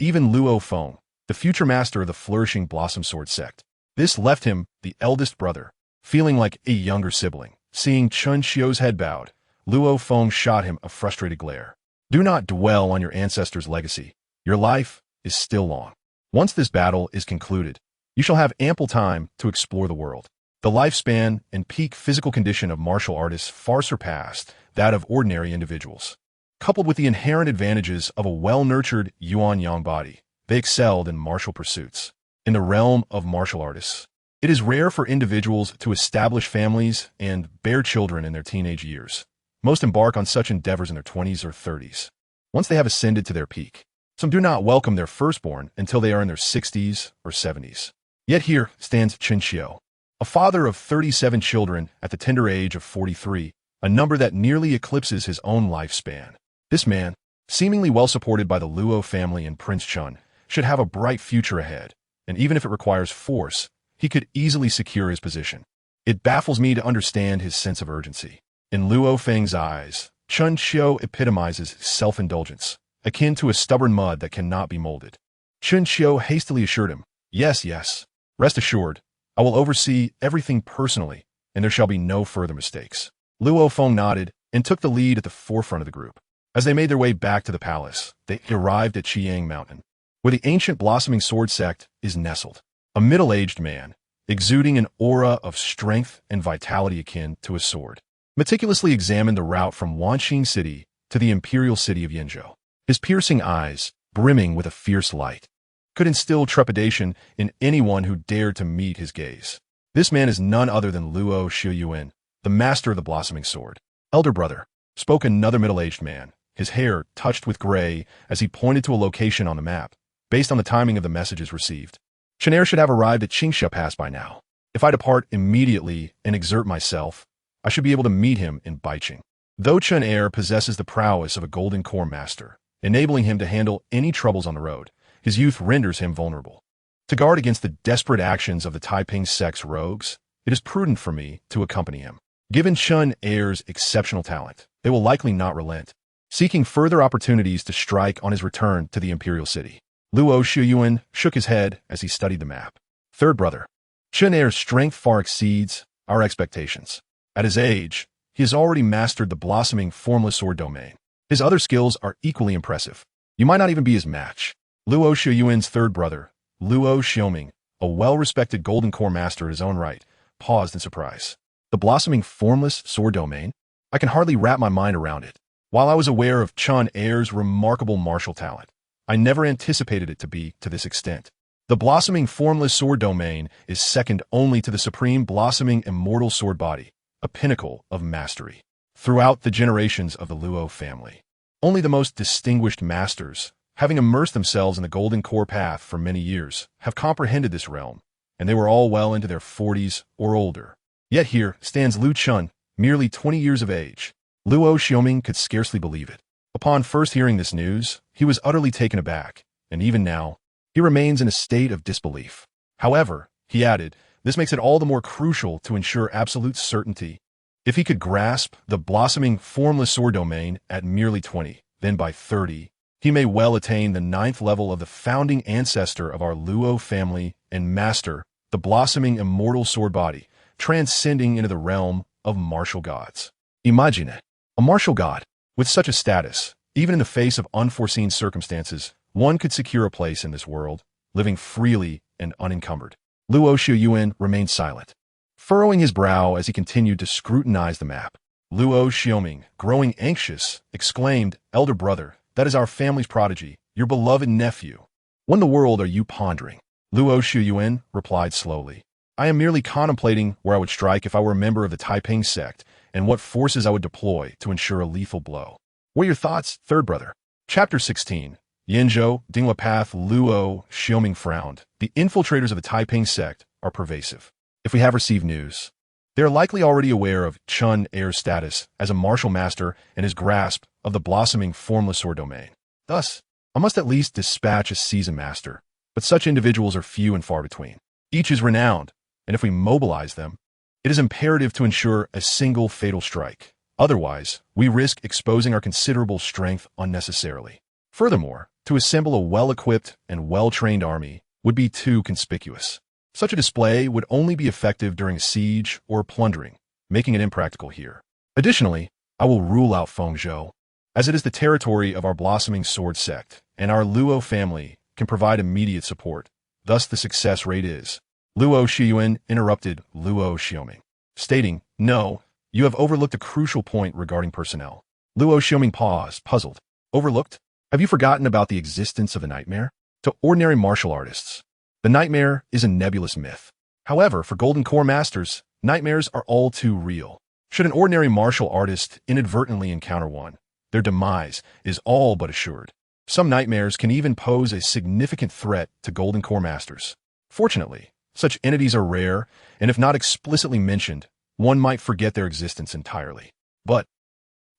even Luo Feng, the future master of the flourishing Blossom Sword sect. This left him, the eldest brother, feeling like a younger sibling. Seeing Chen Xiu's head bowed, Luo Feng shot him a frustrated glare. Do not dwell on your ancestors' legacy. Your life is still long. Once this battle is concluded, you shall have ample time to explore the world. The lifespan and peak physical condition of martial artists far surpassed that of ordinary individuals. Coupled with the inherent advantages of a well-nurtured yuan-yang body, they excelled in martial pursuits. In the realm of martial artists, it is rare for individuals to establish families and bear children in their teenage years. Most embark on such endeavors in their 20s or 30s, once they have ascended to their peak. Some do not welcome their firstborn until they are in their 60s or 70s. Yet here stands Chen Xiu, a father of 37 children at the tender age of 43, a number that nearly eclipses his own lifespan. This man, seemingly well supported by the Luo family and Prince Chun, should have a bright future ahead, and even if it requires force, he could easily secure his position. It baffles me to understand his sense of urgency. In Luo Feng's eyes, Chen Xiu epitomizes self-indulgence, akin to a stubborn mud that cannot be molded. Chen Xiu hastily assured him, Yes. Rest assured, I will oversee everything personally, and there shall be no further mistakes. Luo Feng nodded and took the lead at the forefront of the group. As they made their way back to the palace, they arrived at Qiang Mountain, where the ancient blossoming sword sect is nestled. A middle-aged man, exuding an aura of strength and vitality akin to a sword, meticulously examined the route from Wanqing City to the imperial city of Yinzhou. His piercing eyes, brimming with a fierce light, could instill trepidation in anyone who dared to meet his gaze. This man is none other than Luo Shiyuan, the master of the blossoming sword. Elder brother, spoke another middle-aged man, his hair touched with gray as he pointed to a location on the map, based on the timing of the messages received. Chen should have arrived at Qingsha Pass by now. If I depart immediately and exert myself, I should be able to meet him in Baiqing. Though Chen possesses the prowess of a golden core master, enabling him to handle any troubles on the road, his youth renders him vulnerable. To guard against the desperate actions of the Taiping sect's rogues, it is prudent for me to accompany him. Given Chen exceptional talent, they will likely not relent, seeking further opportunities to strike on his return to the imperial city. Luo Shuyuan shook his head as he studied the map. Third brother. Chen Er's strength far exceeds our expectations. At his age, he has already mastered the blossoming formless sword domain. His other skills are equally impressive. You might not even be his match. Luo Shuyuan's third brother, Luo Xiaoming, a well-respected golden core master in his own right, paused in surprise. The blossoming formless sword domain? I can hardly wrap my mind around it. While I was aware of Chen Er's remarkable martial talent, I never anticipated it to be to this extent. The blossoming formless sword domain is second only to the supreme blossoming immortal sword body, a pinnacle of mastery. Throughout the generations of the Luo family, only the most distinguished masters, having immersed themselves in the golden core path for many years, have comprehended this realm, and they were all well into their 40s or older. Yet here stands Lu Chun, merely 20 years of age. Luo Xiaoming could scarcely believe it. Upon first hearing this news, he was utterly taken aback, and even now, he remains in a state of disbelief. However, he added, this makes it all the more crucial to ensure absolute certainty. If he could grasp the blossoming formless sword domain at merely 20, then by 30, he may well attain the 9th level of the founding ancestor of our Luo family and master the blossoming immortal sword body, transcending into the realm of martial gods. Imagine it. A martial god. With such a status, even in the face of unforeseen circumstances, one could secure a place in this world, living freely and unencumbered. Luo Shuyuan remained silent, furrowing his brow as he continued to scrutinize the map. Luo Xiaoming, growing anxious, exclaimed, Elder brother, that is our family's prodigy, your beloved nephew. What in the world are you pondering? Luo Shuyuan replied slowly. I am merely contemplating where I would strike if I were a member of the Taiping sect, and what forces I would deploy to ensure a lethal blow. What are your thoughts, third brother? Chapter 16. Yinzhou, Dinghua Path, Luo Xiaoming frowned. The infiltrators of the Taiping sect are pervasive. If we have received news, they are likely already aware of Chen Er's status as a martial master and his grasp of the blossoming formless sword domain. Thus, I must at least dispatch a seasoned master, but such individuals are few and far between. Each is renowned, and if we mobilize them, it is imperative to ensure a single fatal strike. Otherwise, we risk exposing our considerable strength unnecessarily. Furthermore, to assemble a well-equipped and well-trained army would be too conspicuous. Such a display would only be effective during a siege or plundering, making it impractical here. Additionally, I will rule out Fengzhou, as it is the territory of our blossoming sword sect, and our Luo family can provide immediate support. Thus the success rate is. Luo Shiyuan interrupted Luo Xiaoming, stating, No, you have overlooked a crucial point regarding personnel. Luo Xiaoming paused, puzzled. Overlooked? Have you forgotten about the existence of the nightmare? To ordinary martial artists, the nightmare is a nebulous myth. However, for golden core masters, nightmares are all too real. Should an ordinary martial artist inadvertently encounter one, their demise is all but assured. Some nightmares can even pose a significant threat to golden core masters. Fortunately, such entities are rare, and if not explicitly mentioned, one might forget their existence entirely. But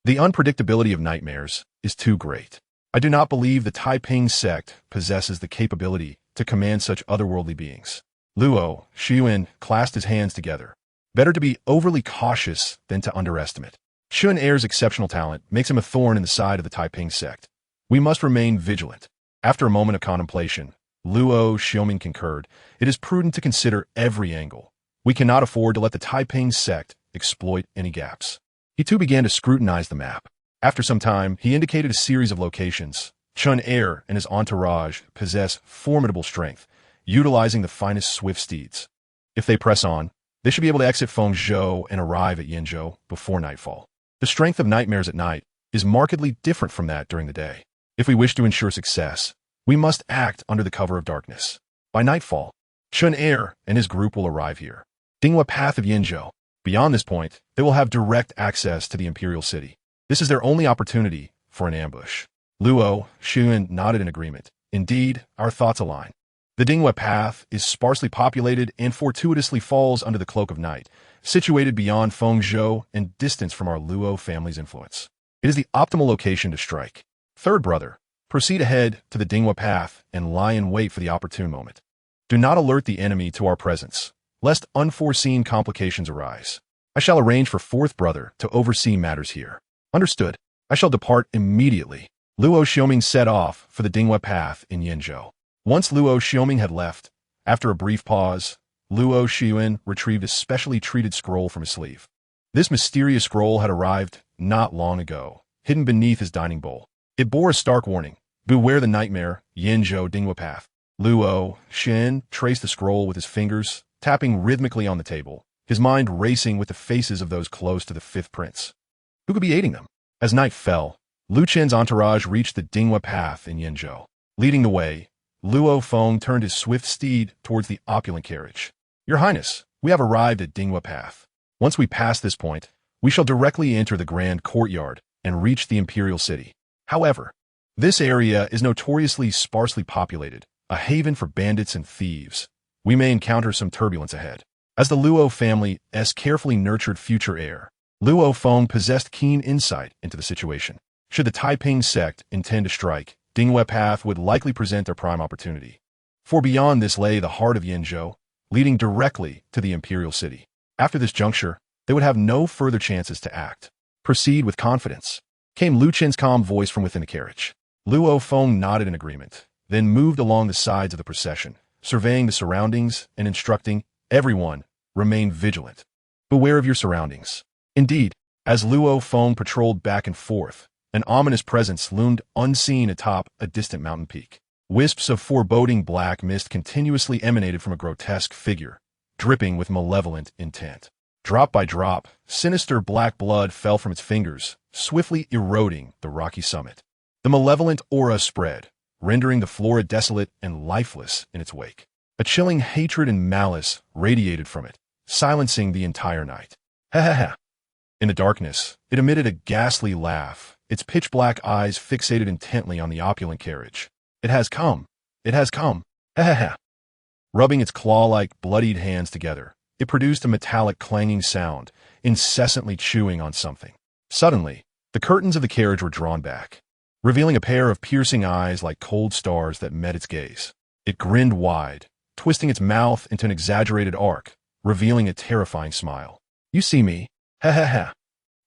the unpredictability of nightmares is too great. I do not believe the Taiping sect possesses the capability to command such otherworldly beings. Luo Xiuan clasped his hands together. Better to be overly cautious than to underestimate. Chen Er's exceptional talent makes him a thorn in the side of the Taiping sect. We must remain vigilant. After a moment of contemplation, Luo Xiaoming concurred, it is prudent to consider every angle. We cannot afford to let the Taiping sect exploit any gaps. He too began to scrutinize the map. After some time, he indicated a series of locations. Chen Er and his entourage possess formidable strength, utilizing the finest swift steeds. If they press on, they should be able to exit Fengzhou and arrive at Yinzhou before nightfall. The strength of nightmares at night is markedly different from that during the day. If we wish to ensure success, we must act under the cover of darkness. By nightfall, Chen Er and his group will arrive here. Dinghua Path of Yinzhou. Beyond this point, they will have direct access to the imperial city. This is their only opportunity for an ambush. Luo Xiuan nodded in agreement. Indeed, our thoughts align. The Dinghua Path is sparsely populated and fortuitously falls under the cloak of night, situated beyond Fengzhou and distant from our Luo family's influence. It is the optimal location to strike. Third brother, proceed ahead to the Dinghua Path and lie in wait for the opportune moment. Do not alert the enemy to our presence, lest unforeseen complications arise. I shall arrange for fourth brother to oversee matters here. Understood. I shall depart immediately. Luo Xiaoming set off for the Dinghua Path in Yinzhou. Once Luo Xiaoming had left, after a brief pause, Luo Xian retrieved a specially treated scroll from his sleeve. This mysterious scroll had arrived not long ago, hidden beneath his dining bowl. It bore a stark warning: beware the nightmare, Yinzhou Dingwa path. Luo Xian traced the scroll with his fingers, tapping rhythmically on the table, his mind racing with the faces of those close to the fifth prince. Who could be aiding them? As night fell, Lu Chen's entourage reached the Dingwa path in Yinzhou. Leading the way, Luo Feng turned his swift steed towards the opulent carriage. Your Highness, we have arrived at Dingwa path. Once we pass this point, we shall directly enter the grand courtyard and reach the imperial city. However, this area is notoriously sparsely populated, a haven for bandits and thieves. We may encounter some turbulence ahead. As the Luo family's carefully nurtured future heir, Luo Feng possessed keen insight into the situation. Should the Taiping sect intend to strike, Dingwa path would likely present their prime opportunity. For beyond this lay the heart of Yinzhou, leading directly to the imperial city. After this juncture, they would have no further chances to act. Proceed with confidence, came Lu Chen's calm voice from within the carriage. Luo Feng nodded in agreement, then moved along the sides of the procession, surveying the surroundings and instructing everyone, remain vigilant. Beware of your surroundings. Indeed, as Luo Feng patrolled back and forth, an ominous presence loomed unseen atop a distant mountain peak. Wisps of foreboding black mist continuously emanated from a grotesque figure, dripping with malevolent intent. Drop by drop, sinister black blood fell from its fingers, swiftly eroding the rocky summit. The malevolent aura spread, rendering the flora desolate and lifeless in its wake. A chilling hatred and malice radiated from it, silencing the entire night. Ha ha ha. In the darkness, it emitted a ghastly laugh, its pitch-black eyes fixated intently on the opulent carriage. It has come. It has come. Ha ha ha. Rubbing its claw-like, bloodied hands together, it produced a metallic clanging sound, incessantly chewing on something. Suddenly, the curtains of the carriage were drawn back, revealing a pair of piercing eyes like cold stars that met its gaze. It grinned wide, twisting its mouth into an exaggerated arc, revealing a terrifying smile. You see me? Ha ha ha.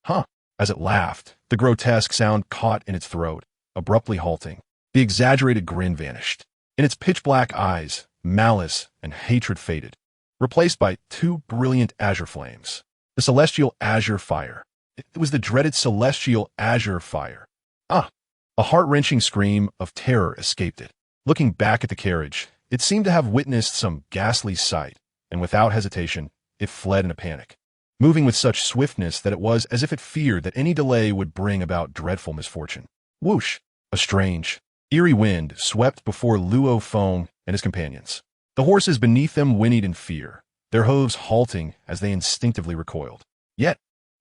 Huh. As it laughed, the grotesque sound caught in its throat, abruptly halting. The exaggerated grin vanished. In its pitch-black eyes, malice and hatred faded, replaced by two brilliant azure flames. The celestial azure fire. It was the dreaded celestial azure fire. Ah! A heart-wrenching scream of terror escaped it. Looking back at the carriage, it seemed to have witnessed some ghastly sight, and without hesitation, it fled in a panic, moving with such swiftness that it was as if it feared that any delay would bring about dreadful misfortune. Whoosh! A strange, eerie wind swept before Luo Feng and his companions. The horses beneath them whinnied in fear, their hooves halting as they instinctively recoiled. Yet,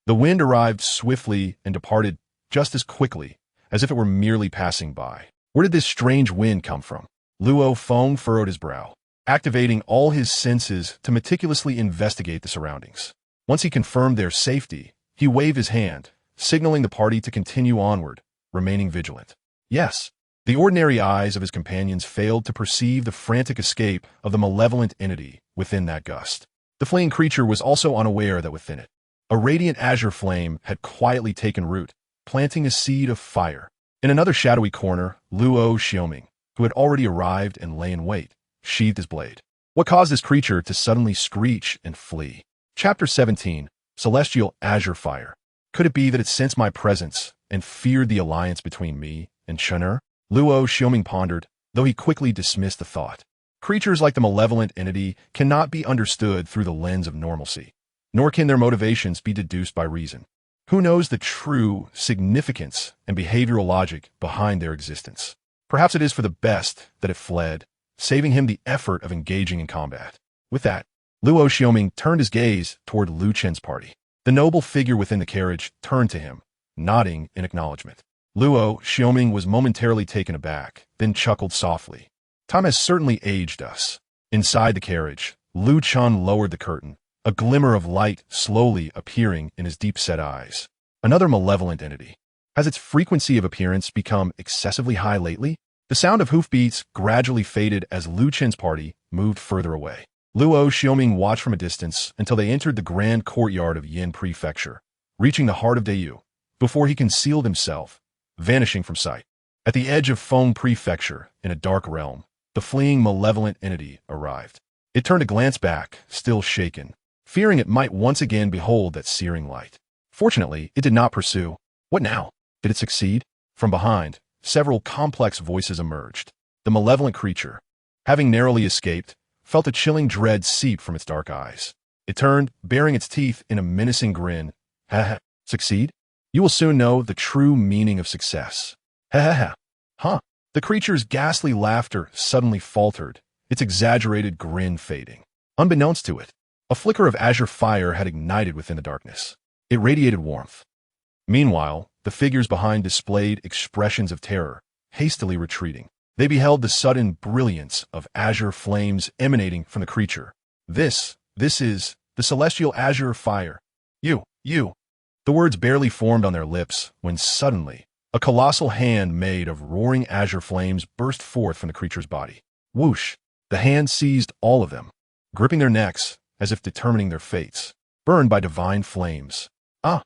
the wind arrived swiftly and departed just as quickly as if it were merely passing by. Where did this strange wind come from? Luo Feng furrowed his brow, activating all his senses to meticulously investigate the surroundings. Once he confirmed their safety, he waved his hand, signaling the party to continue onward, remaining vigilant. Yes, the ordinary eyes of his companions failed to perceive the frantic escape of the malevolent entity within that gust. The fleeing creature was also unaware that within it, a radiant azure flame had quietly taken root, planting a seed of fire. In another shadowy corner, Luo Xiaoming, who had already arrived and lay in wait, sheathed his blade. What caused this creature to suddenly screech and flee? Chapter 17, Celestial Azure Fire. Could it be that it sensed my presence and feared the alliance between me and Chen? Luo Xiaoming pondered, though he quickly dismissed the thought. Creatures like the malevolent entity cannot be understood through the lens of normalcy, nor can their motivations be deduced by reason. Who knows the true significance and behavioral logic behind their existence? Perhaps it is for the best that it fled, saving him the effort of engaging in combat. With that, Luo Xiaoming turned his gaze toward Lu Chen's party. The noble figure within the carriage turned to him, nodding in acknowledgement. Luo Xiaoming was momentarily taken aback, then chuckled softly. Time has certainly aged us. Inside the carriage, Lu Chen lowered the curtain, a glimmer of light slowly appearing in his deep-set eyes. Another malevolent entity. Has its frequency of appearance become excessively high lately? The sound of hoofbeats gradually faded as Lu Chen's party moved further away. Luo Xiaoming watched from a distance until they entered the grand courtyard of Yin Prefecture, reaching the heart of Dayu, before he concealed himself, vanishing from sight. At the edge of Feng Prefecture, in a dark realm, the fleeing malevolent entity arrived. It turned to glance back, still shaken, fearing it might once again behold that searing light. Fortunately, it did not pursue. What now? Did it succeed? From behind, several complex voices emerged. The malevolent creature, having narrowly escaped, felt a chilling dread seep from its dark eyes. It turned, baring its teeth in a menacing grin. Ha ha. Succeed? You will soon know the true meaning of success. Ha ha ha. Huh. The creature's ghastly laughter suddenly faltered, its exaggerated grin fading. Unbeknownst to it, a flicker of azure fire had ignited within the darkness. It radiated warmth. Meanwhile, the figures behind displayed expressions of terror, hastily retreating. They beheld the sudden brilliance of azure flames emanating from the creature. This is the celestial azure fire. You. The words barely formed on their lips when suddenly, a colossal hand made of roaring azure flames burst forth from the creature's body. Whoosh! The hand seized all of them, gripping their necks as if determining their fates, burned by divine flames. Ah!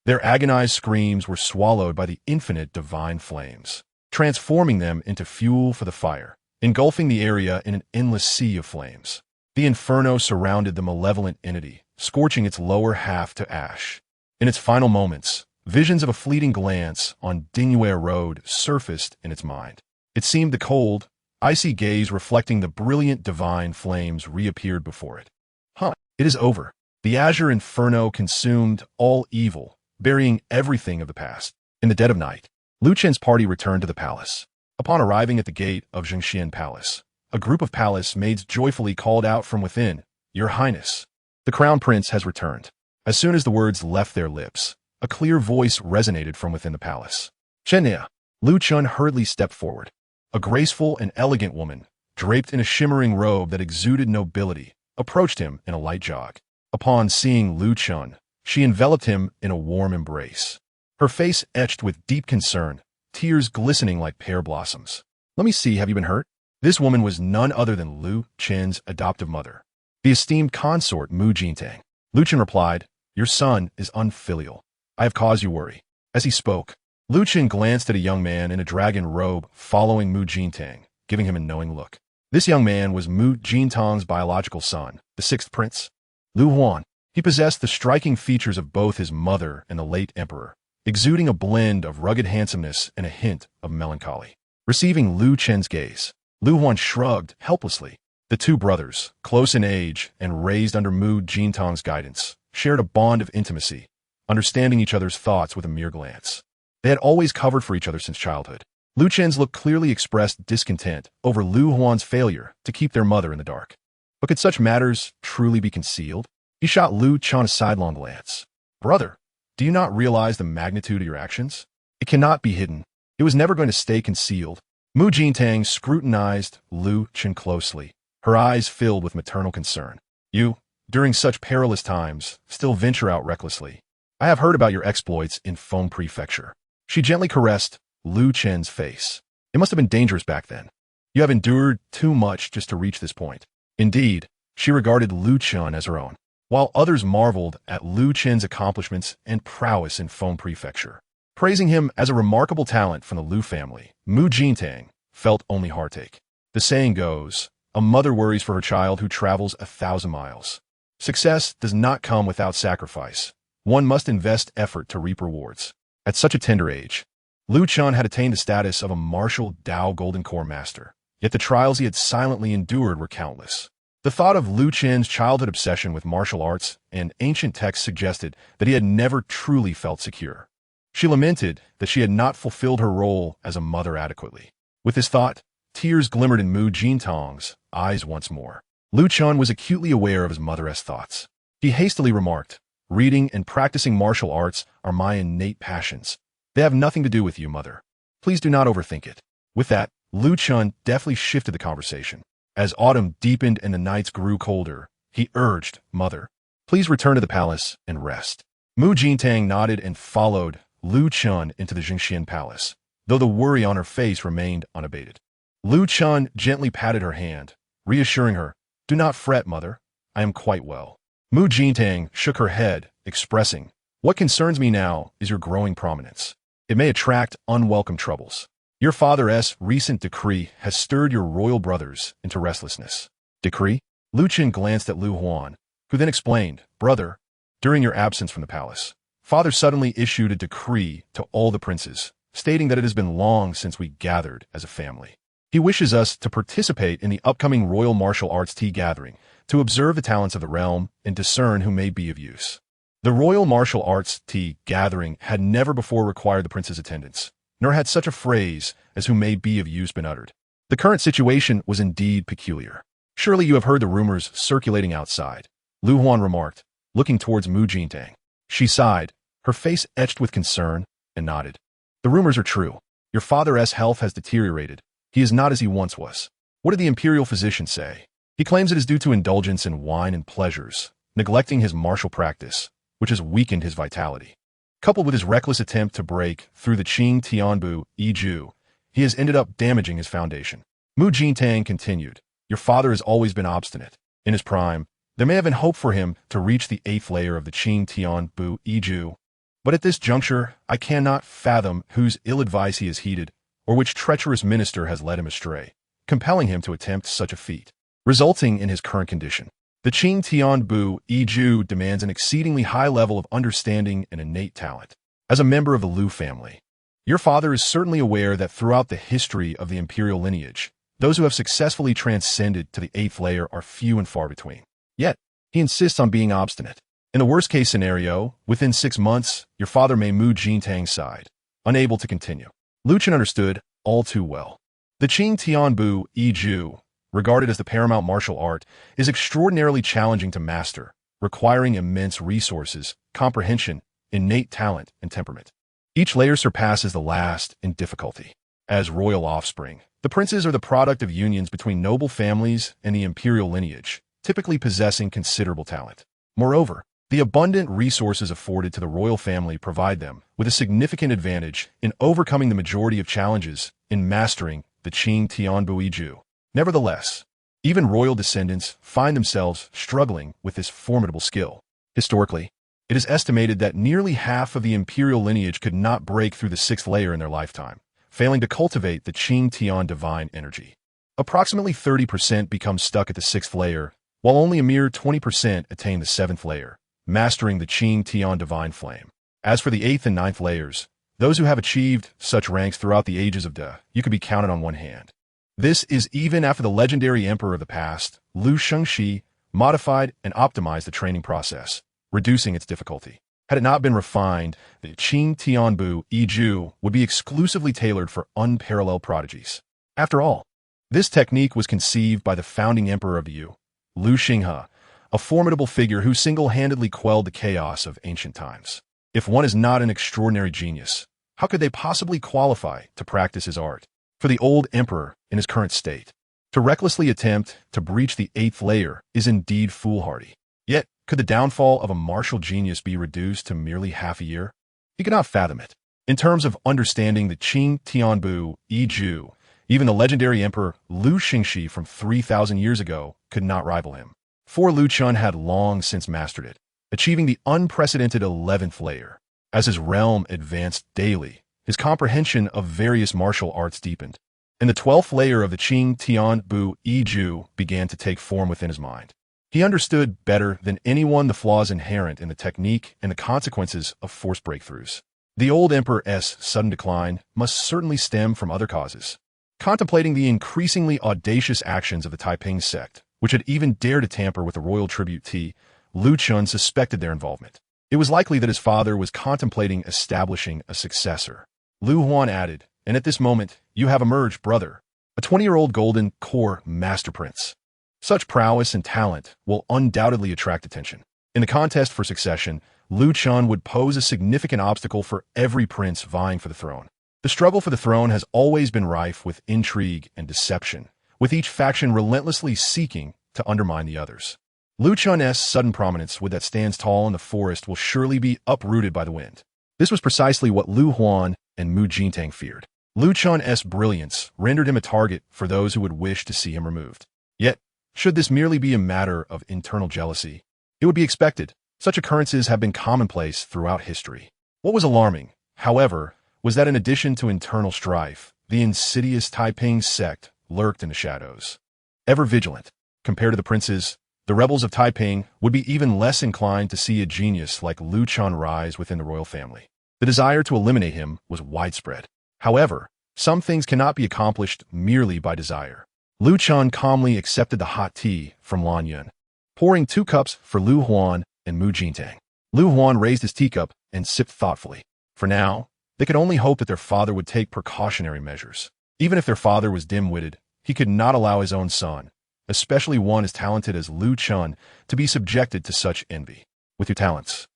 Their agonized screams were swallowed by the infinite divine flames, transforming them into fuel for the fire, engulfing the area in an endless sea of flames. The inferno surrounded the malevolent entity, scorching its lower half to ash. In its final moments, visions of a fleeting glance on Dingyue Road surfaced in its mind. It seemed the cold, icy gaze reflecting the brilliant divine flames reappeared before it. Huh, it is over. The azure inferno consumed all evil, burying everything of the past. In the dead of night, Lu Chen's party returned to the palace. Upon arriving at the gate of Qingtian Palace, a group of palace maids joyfully called out from within, "Your Highness, the crown prince has returned." As soon as the words left their lips, a clear voice resonated from within the palace. "Chen." Lu Chen hurriedly stepped forward. A graceful and elegant woman, draped in a shimmering robe that exuded nobility, approached him in a light jog. Upon seeing Lu Chen, she enveloped him in a warm embrace. Her face etched with deep concern, tears glistening like pear blossoms. "Let me see, have you been hurt?" This woman was none other than Lu Chen's adoptive mother, the esteemed consort Mu Jintang. Lu Chen replied, "Your son is unfilial. I have caused you worry." As he spoke, Lu Chen glanced at a young man in a dragon robe following Mu Jintang, giving him a knowing look. This young man was Mu Jintang's biological son, the sixth prince, Lu Huan. He possessed the striking features of both his mother and the late emperor, exuding a blend of rugged handsomeness and a hint of melancholy. Receiving Lu Chen's gaze, Lu Huan shrugged helplessly. The two brothers, close in age and raised under Mu Jintang's guidance, shared a bond of intimacy, understanding each other's thoughts with a mere glance. They had always covered for each other since childhood. Lu Chen's look clearly expressed discontent over Lu Huan's failure to keep their mother in the dark. But could such matters truly be concealed? He shot Lu Chen a sidelong glance. "Brother, do you not realize the magnitude of your actions? It cannot be hidden. It was never going to stay concealed." Mu Jintang scrutinized Lu Chen closely, her eyes filled with maternal concern. "You, during such perilous times, still venture out recklessly. I have heard about your exploits in Feng Prefecture." She gently caressed Lu Chen's face. "It must have been dangerous back then. You have endured too much just to reach this point." Indeed, she regarded Lu Chen as her own, while others marveled at Lu Chen's accomplishments and prowess in Feng Prefecture. Praising him as a remarkable talent from the Lu family, Mu Jintang felt only heartache. The saying goes, a mother worries for her child who travels 1,000 miles. Success does not come without sacrifice. One must invest effort to reap rewards. At such a tender age, Lu Chen had attained the status of a Martial Dao Golden Core Master, yet the trials he had silently endured were countless. The thought of Lu Chen's childhood obsession with martial arts and ancient texts suggested that he had never truly felt secure. She lamented that she had not fulfilled her role as a mother adequately. With this thought, tears glimmered in Mu Jintang's eyes once more. Lu Chen was acutely aware of his mother's thoughts. He hastily remarked, "Reading and practicing martial arts are my innate passions. They have nothing to do with you, mother. Please do not overthink it." With that, Lu Chen deftly shifted the conversation. As autumn deepened and the nights grew colder, he urged, "Mother, please return to the palace and rest." Mu Jintang nodded and followed Lu Chen into the Qingtian Palace, though the worry on her face remained unabated. Lu Chen gently patted her hand, reassuring her, "Do not fret, mother. I am quite well." Mu Jintang shook her head, expressing, "What concerns me now is your growing prominence. It may attract unwelcome troubles." Your father's recent decree has stirred your royal brothers into restlessness. Decree? Lu Chen glanced at Lu Huan, who then explained, Brother, during your absence from the palace, father suddenly issued a decree to all the princes, stating that it has been long since we gathered as a family. He wishes us to participate in the upcoming Royal Martial Arts Tea Gathering to observe the talents of the realm and discern who may be of use. The Royal Martial Arts Tea Gathering had never before required the prince's attendance, nor had such a phrase as who may be of use been uttered. The current situation was indeed peculiar. Surely you have heard the rumors circulating outside, Lu Huan remarked, looking towards Mu Jintang. She sighed, her face etched with concern, and nodded. The rumors are true. Your father's health has deteriorated. He is not as he once was. What did the imperial physician say? He claims it is due to indulgence in wine and pleasures, neglecting his martial practice, which has weakened his vitality. Coupled with his reckless attempt to break through the Qingtian Unyielding, he has ended up damaging his foundation. Mu Jintang continued, Your father has always been obstinate. In his prime, there may have been hope for him to reach the 8th layer of the Qingtian Unyielding, but at this juncture, I cannot fathom whose ill advice he has heeded, or which treacherous minister has led him astray, compelling him to attempt such a feat, resulting in his current condition. The Qingtian Unyielding demands an exceedingly high level of understanding and innate talent. As a member of the Lu family, your father is certainly aware that throughout the history of the imperial lineage, those who have successfully transcended to the 8th layer are few and far between. Yet, he insists on being obstinate. In the worst-case scenario, within 6 months, your father may Mu Jintang side, unable to continue. Lu Chen understood all too well. The Qingtian Unyielding, regarded as the paramount martial art, is extraordinarily challenging to master, requiring immense resources, comprehension, innate talent, and temperament. Each layer surpasses the last in difficulty. As royal offspring, the princes are the product of unions between noble families and the imperial lineage, typically possessing considerable talent. Moreover, the abundant resources afforded to the royal family provide them with a significant advantage in overcoming the majority of challenges in mastering the Qingtian Unyielding. Nevertheless, even royal descendants find themselves struggling with this formidable skill. Historically, it is estimated that nearly half of the imperial lineage could not break through the 6th layer in their lifetime, failing to cultivate the Qingtian divine energy. Approximately 30% become stuck at the 6th layer, while only a mere 20% attain the 7th layer, mastering the Qingtian divine flame. As for the 8th and 9th layers, those who have achieved such ranks throughout the ages of you could be counted on one hand. This is even after the legendary emperor of the past, Lu Shengxi, modified and optimized the training process, reducing its difficulty. Had it not been refined, the Qingtian Unyielding would be exclusively tailored for unparalleled prodigies. After all, this technique was conceived by the founding emperor of the Yu, Lu Xinghe, a formidable figure who single-handedly quelled the chaos of ancient times. If one is not an extraordinary genius, how could they possibly qualify to practice his art? For the old emperor in his current state, to recklessly attempt to breach the 8th layer is indeed foolhardy. Yet, could the downfall of a martial genius be reduced to merely half a year? He could not fathom it. In terms of understanding the Qingtian Unyielding, even the legendary emperor Lu Shengxi from 3,000 years ago could not rival him. For Lu Chen had long since mastered it, achieving the unprecedented 11th layer. As his realm advanced daily, his comprehension of various martial arts deepened, and the 12th layer of the Qingtian Unyielding began to take form within his mind. He understood better than anyone the flaws inherent in the technique and the consequences of forced breakthroughs. The old emperor's sudden decline must certainly stem from other causes. Contemplating the increasingly audacious actions of the Taiping sect, which had even dared to tamper with the royal tribute tea, Lu Chen suspected their involvement. It was likely that his father was contemplating establishing a successor. Lu Huan added, and at this moment, you have emerged, brother, a 20-year-old golden core master prince. Such prowess and talent will undoubtedly attract attention. In the contest for succession, Lu Chen would pose a significant obstacle for every prince vying for the throne. The struggle for the throne has always been rife with intrigue and deception, with each faction relentlessly seeking to undermine the others. Lu Chen's sudden prominence with that stands tall in the forest will surely be uprooted by the wind. This was precisely what Lu Huan and Mu Jintang feared. Lu Chen's brilliance rendered him a target for those who would wish to see him removed. Yet, should this merely be a matter of internal jealousy, it would be expected. Such occurrences have been commonplace throughout history. What was alarming, however, was that in addition to internal strife, the insidious Taiping sect lurked in the shadows. Ever vigilant, compared to the princes, the rebels of Taiping would be even less inclined to see a genius like Lu Chen rise within the royal family. The desire to eliminate him was widespread. However, some things cannot be accomplished merely by desire. Lu Chen calmly accepted the hot tea from Lan Yun, pouring 2 cups for Lu Huan and Mu Jintang. Lu Huan raised his teacup and sipped thoughtfully. For now, they could only hope that their father would take precautionary measures. Even if their father was dim-witted, he could not allow his own son, especially one as talented as Lu Chen, to be subjected to such envy. With your talents,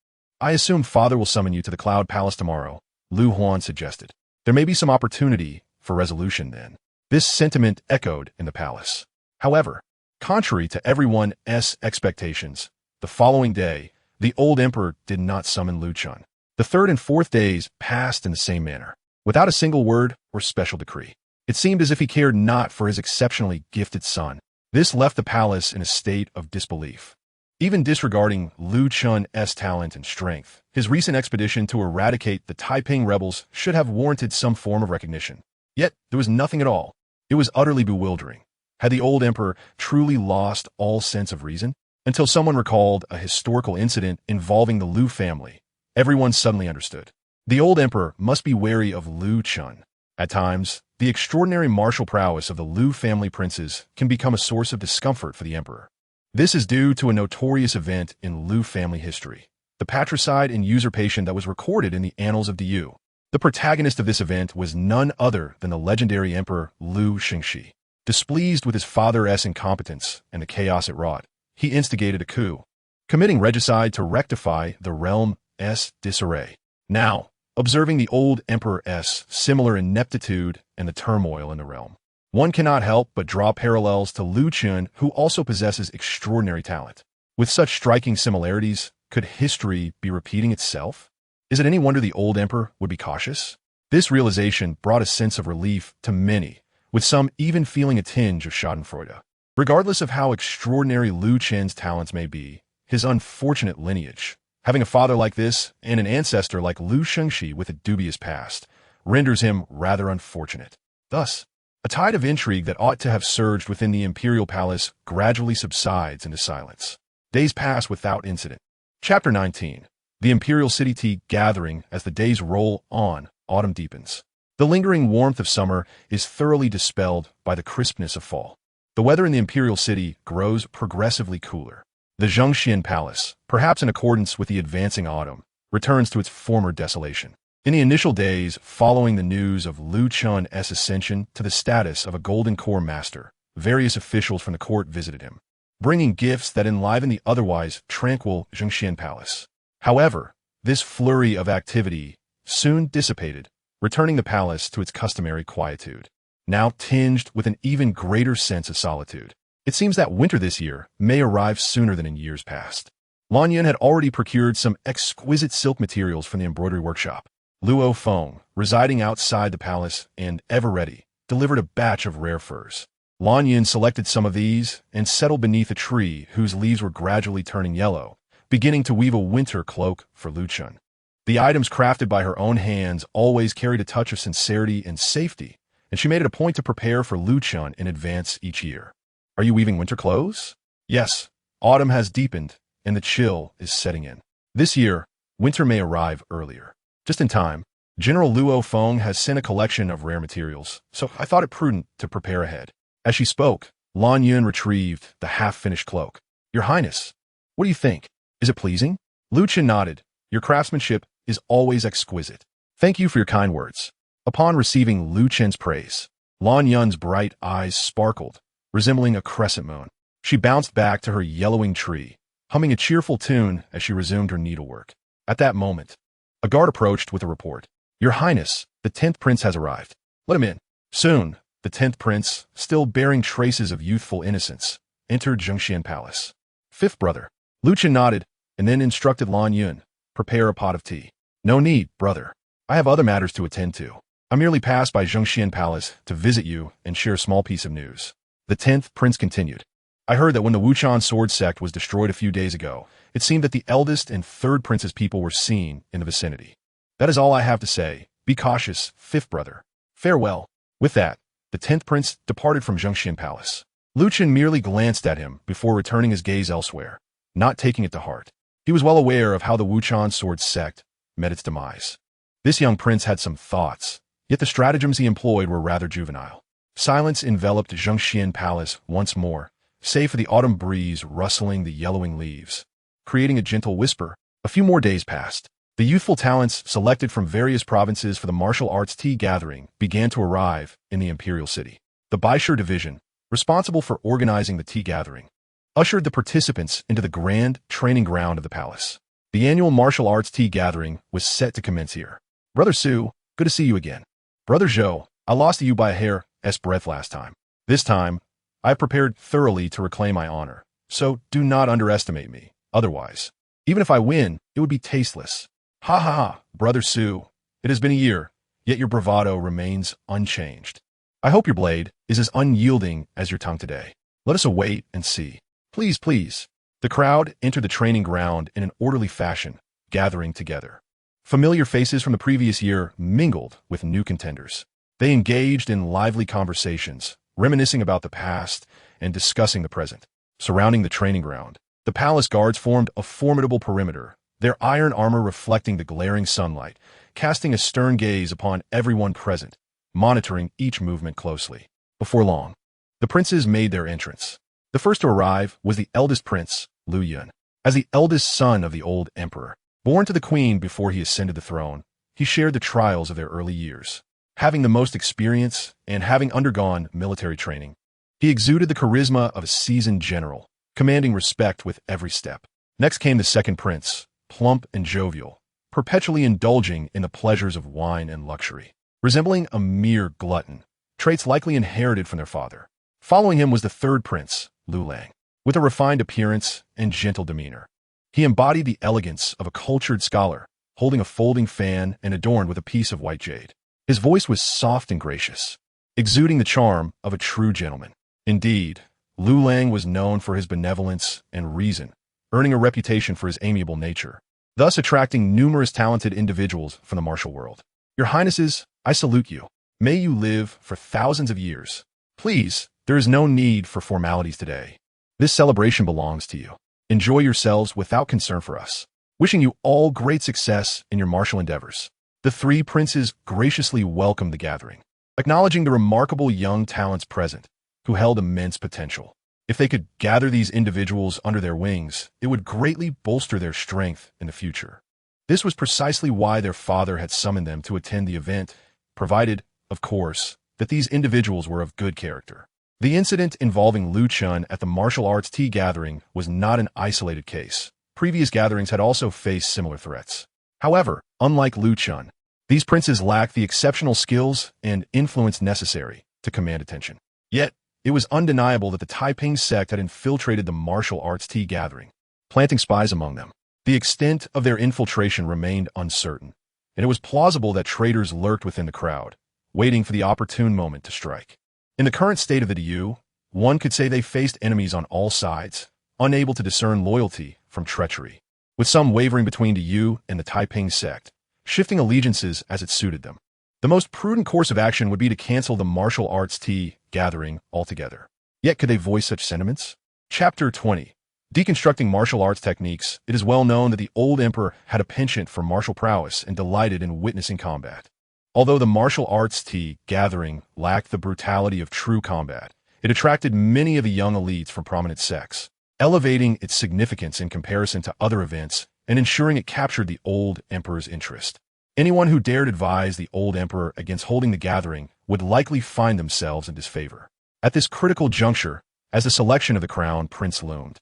I assume father will summon you to the Cloud Palace tomorrow, Lu Huan suggested. There may be some opportunity for resolution then. This sentiment echoed in the palace. However, contrary to everyone's expectations, the following day, the old emperor did not summon Lu Chen. The 3rd and 4th days passed in the same manner, without a single word or special decree. It seemed as if he cared not for his exceptionally gifted son. This left the palace in a state of disbelief. Even disregarding Lu Chen's talent and strength, his recent expedition to eradicate the Taiping rebels should have warranted some form of recognition. Yet, there was nothing at all. It was utterly bewildering. Had the old emperor truly lost all sense of reason? Until someone recalled a historical incident involving the Lu family, everyone suddenly understood. The old emperor must be wary of Lu Chen. At times, the extraordinary martial prowess of the Lu family princes can become a source of discomfort for the emperor. This is due to a notorious event in Lu family history, the patricide and usurpation that was recorded in the annals of Yu. The protagonist of this event was none other than the legendary emperor Lu Xingxi. Displeased with his father's incompetence and the chaos it wrought, he instigated a coup, committing regicide to rectify the realm's disarray. Now, observing the old emperor's similar ineptitude and the turmoil in the realm, one cannot help but draw parallels to Lu Chen, who also possesses extraordinary talent. With such striking similarities, could history be repeating itself? Is it any wonder the old emperor would be cautious? This realization brought a sense of relief to many, with some even feeling a tinge of schadenfreude. Regardless of how extraordinary Lu Chen's talents may be, his unfortunate lineage, having a father like this and an ancestor like Lu Xingxi with a dubious past, renders him rather unfortunate. Thus, a tide of intrigue that ought to have surged within the imperial palace gradually subsides into silence. Days pass without incident. Chapter 19. The imperial city tea gathering. As the days roll on, autumn deepens. The lingering warmth of summer is thoroughly dispelled by the crispness of fall. The weather in the imperial city grows progressively cooler. The Zhongxian Palace, perhaps in accordance with the advancing autumn, returns to its former desolation. In the initial days following the news of Lu Chen's ascension to the status of a Golden Core Master, various officials from the court visited him, bringing gifts that enlivened the otherwise tranquil Zhongxian Palace. However, this flurry of activity soon dissipated, returning the palace to its customary quietude, now tinged with an even greater sense of solitude. It seems that winter this year may arrive sooner than in years past. Lan Yun had already procured some exquisite silk materials from the embroidery workshop. Luo Feng, residing outside the palace and ever ready, delivered a batch of rare furs. Lan Yun selected some of these and settled beneath a tree whose leaves were gradually turning yellow, beginning to weave a winter cloak for Lu Chen. The items crafted by her own hands always carried a touch of sincerity and safety, and she made it a point to prepare for Lu Chen in advance each year. Are you weaving winter clothes? Yes, autumn has deepened, and the chill is setting in. This year, winter may arrive earlier. Just in time, General Luo Feng has sent a collection of rare materials, so I thought it prudent to prepare ahead. As she spoke, Lan Yun retrieved the half-finished cloak. Your Highness, what do you think? Is it pleasing? Lu Chen nodded. Your craftsmanship is always exquisite. Thank you for your kind words. Upon receiving Lu Chen's praise, Lan Yun's bright eyes sparkled, resembling a crescent moon. She bounced back to her yellowing tree, humming a cheerful tune as she resumed her needlework. At that moment, a guard approached with a report. Your Highness, the 10th prince has arrived. Let him in. Soon, the 10th prince, still bearing traces of youthful innocence, entered Zhongxian Palace. 5th brother. Lu Chen nodded, and then instructed Lan Yun, prepare a pot of tea. No need, brother. I have other matters to attend to. I merely passed by Zhongxian Palace to visit you and share a small piece of news. The 10th prince continued. I heard that when the Wuchan sword sect was destroyed a few days ago, it seemed that the eldest and 3rd prince's people were seen in the vicinity. That is all I have to say. Be cautious, 5th brother. Farewell. With that, the 10th prince departed from Qingtian Palace. Lu Chen merely glanced at him before returning his gaze elsewhere, not taking it to heart. He was well aware of how the Wuchan sword sect met its demise. This young prince had some thoughts, yet the stratagems he employed were rather juvenile. Silence enveloped Qingtian Palace once more, save for the autumn breeze rustling the yellowing leaves, creating a gentle whisper. A few more days passed. The youthful talents selected from various provinces for the martial arts tea gathering began to arrive in the imperial city. The Baishur division, responsible for organizing the tea gathering, ushered the participants into the grand training ground of the palace. The annual martial arts tea gathering was set to commence here. Brother Su, good to see you again. Brother Zhou, I lost to you by a hair's breadth last time. This time, I have prepared thoroughly to reclaim my honor, so do not underestimate me. Otherwise, even if I win, it would be tasteless. Ha ha ha, Brother Su, it has been a year, yet your bravado remains unchanged. I hope your blade is as unyielding as your tongue today. Let us await and see. Please, please. The crowd entered the training ground in an orderly fashion, gathering together. Familiar faces from the previous year mingled with new contenders. They engaged in lively conversations, reminiscing about the past and discussing the present. Surrounding the training ground, the palace guards formed a formidable perimeter, their iron armor reflecting the glaring sunlight, casting a stern gaze upon everyone present, monitoring each movement closely. Before long, the princes made their entrance. The first to arrive was the eldest prince, Lu Yun. As the eldest son of the old emperor, born to the queen before he ascended the throne, he shared the trials of their early years. Having the most experience and having undergone military training, he exuded the charisma of a seasoned general, commanding respect with every step. Next came the second prince, plump and jovial, perpetually indulging in the pleasures of wine and luxury. Resembling a mere glutton, traits likely inherited from their father. Following him was the third prince, Lu Lang, with a refined appearance and gentle demeanor. He embodied the elegance of a cultured scholar, holding a folding fan and adorned with a piece of white jade. His voice was soft and gracious, exuding the charm of a true gentleman. Indeed, Lu Lang was known for his benevolence and reason, earning a reputation for his amiable nature, thus attracting numerous talented individuals from the martial world. Your Highnesses, I salute you. May you live for thousands of years. Please, there is no need for formalities today. This celebration belongs to you. Enjoy yourselves without concern for us. Wishing you all great success in your martial endeavors. The three princes graciously welcomed the gathering, acknowledging the remarkable young talents present, who held immense potential. If they could gather these individuals under their wings, it would greatly bolster their strength in the future. This was precisely why their father had summoned them to attend the event, provided, of course, that these individuals were of good character. The incident involving Lu Chen at the martial arts tea gathering was not an isolated case. Previous gatherings had also faced similar threats. However, unlike Lu Chen, these princes lacked the exceptional skills and influence necessary to command attention. Yet, it was undeniable that the Taiping sect had infiltrated the martial arts tea gathering, planting spies among them. The extent of their infiltration remained uncertain, and it was plausible that traitors lurked within the crowd, waiting for the opportune moment to strike. In the current state of the Yu, one could say they faced enemies on all sides, unable to discern loyalty from treachery, with some wavering between the Yu and the Taiping sect, shifting allegiances as it suited them. The most prudent course of action would be to cancel the martial arts tea gathering altogether. Yet could they voice such sentiments? Chapter 20. Deconstructing martial arts techniques. It is well known that the old emperor had a penchant for martial prowess and delighted in witnessing combat. Although the martial arts tea gathering lacked the brutality of true combat, it attracted many of the young elites from prominent sects, elevating its significance in comparison to other events and ensuring it captured the old emperor's interest. Anyone who dared advise the old emperor against holding the gathering would likely find themselves in disfavor. At this critical juncture, as the selection of the crown prince loomed,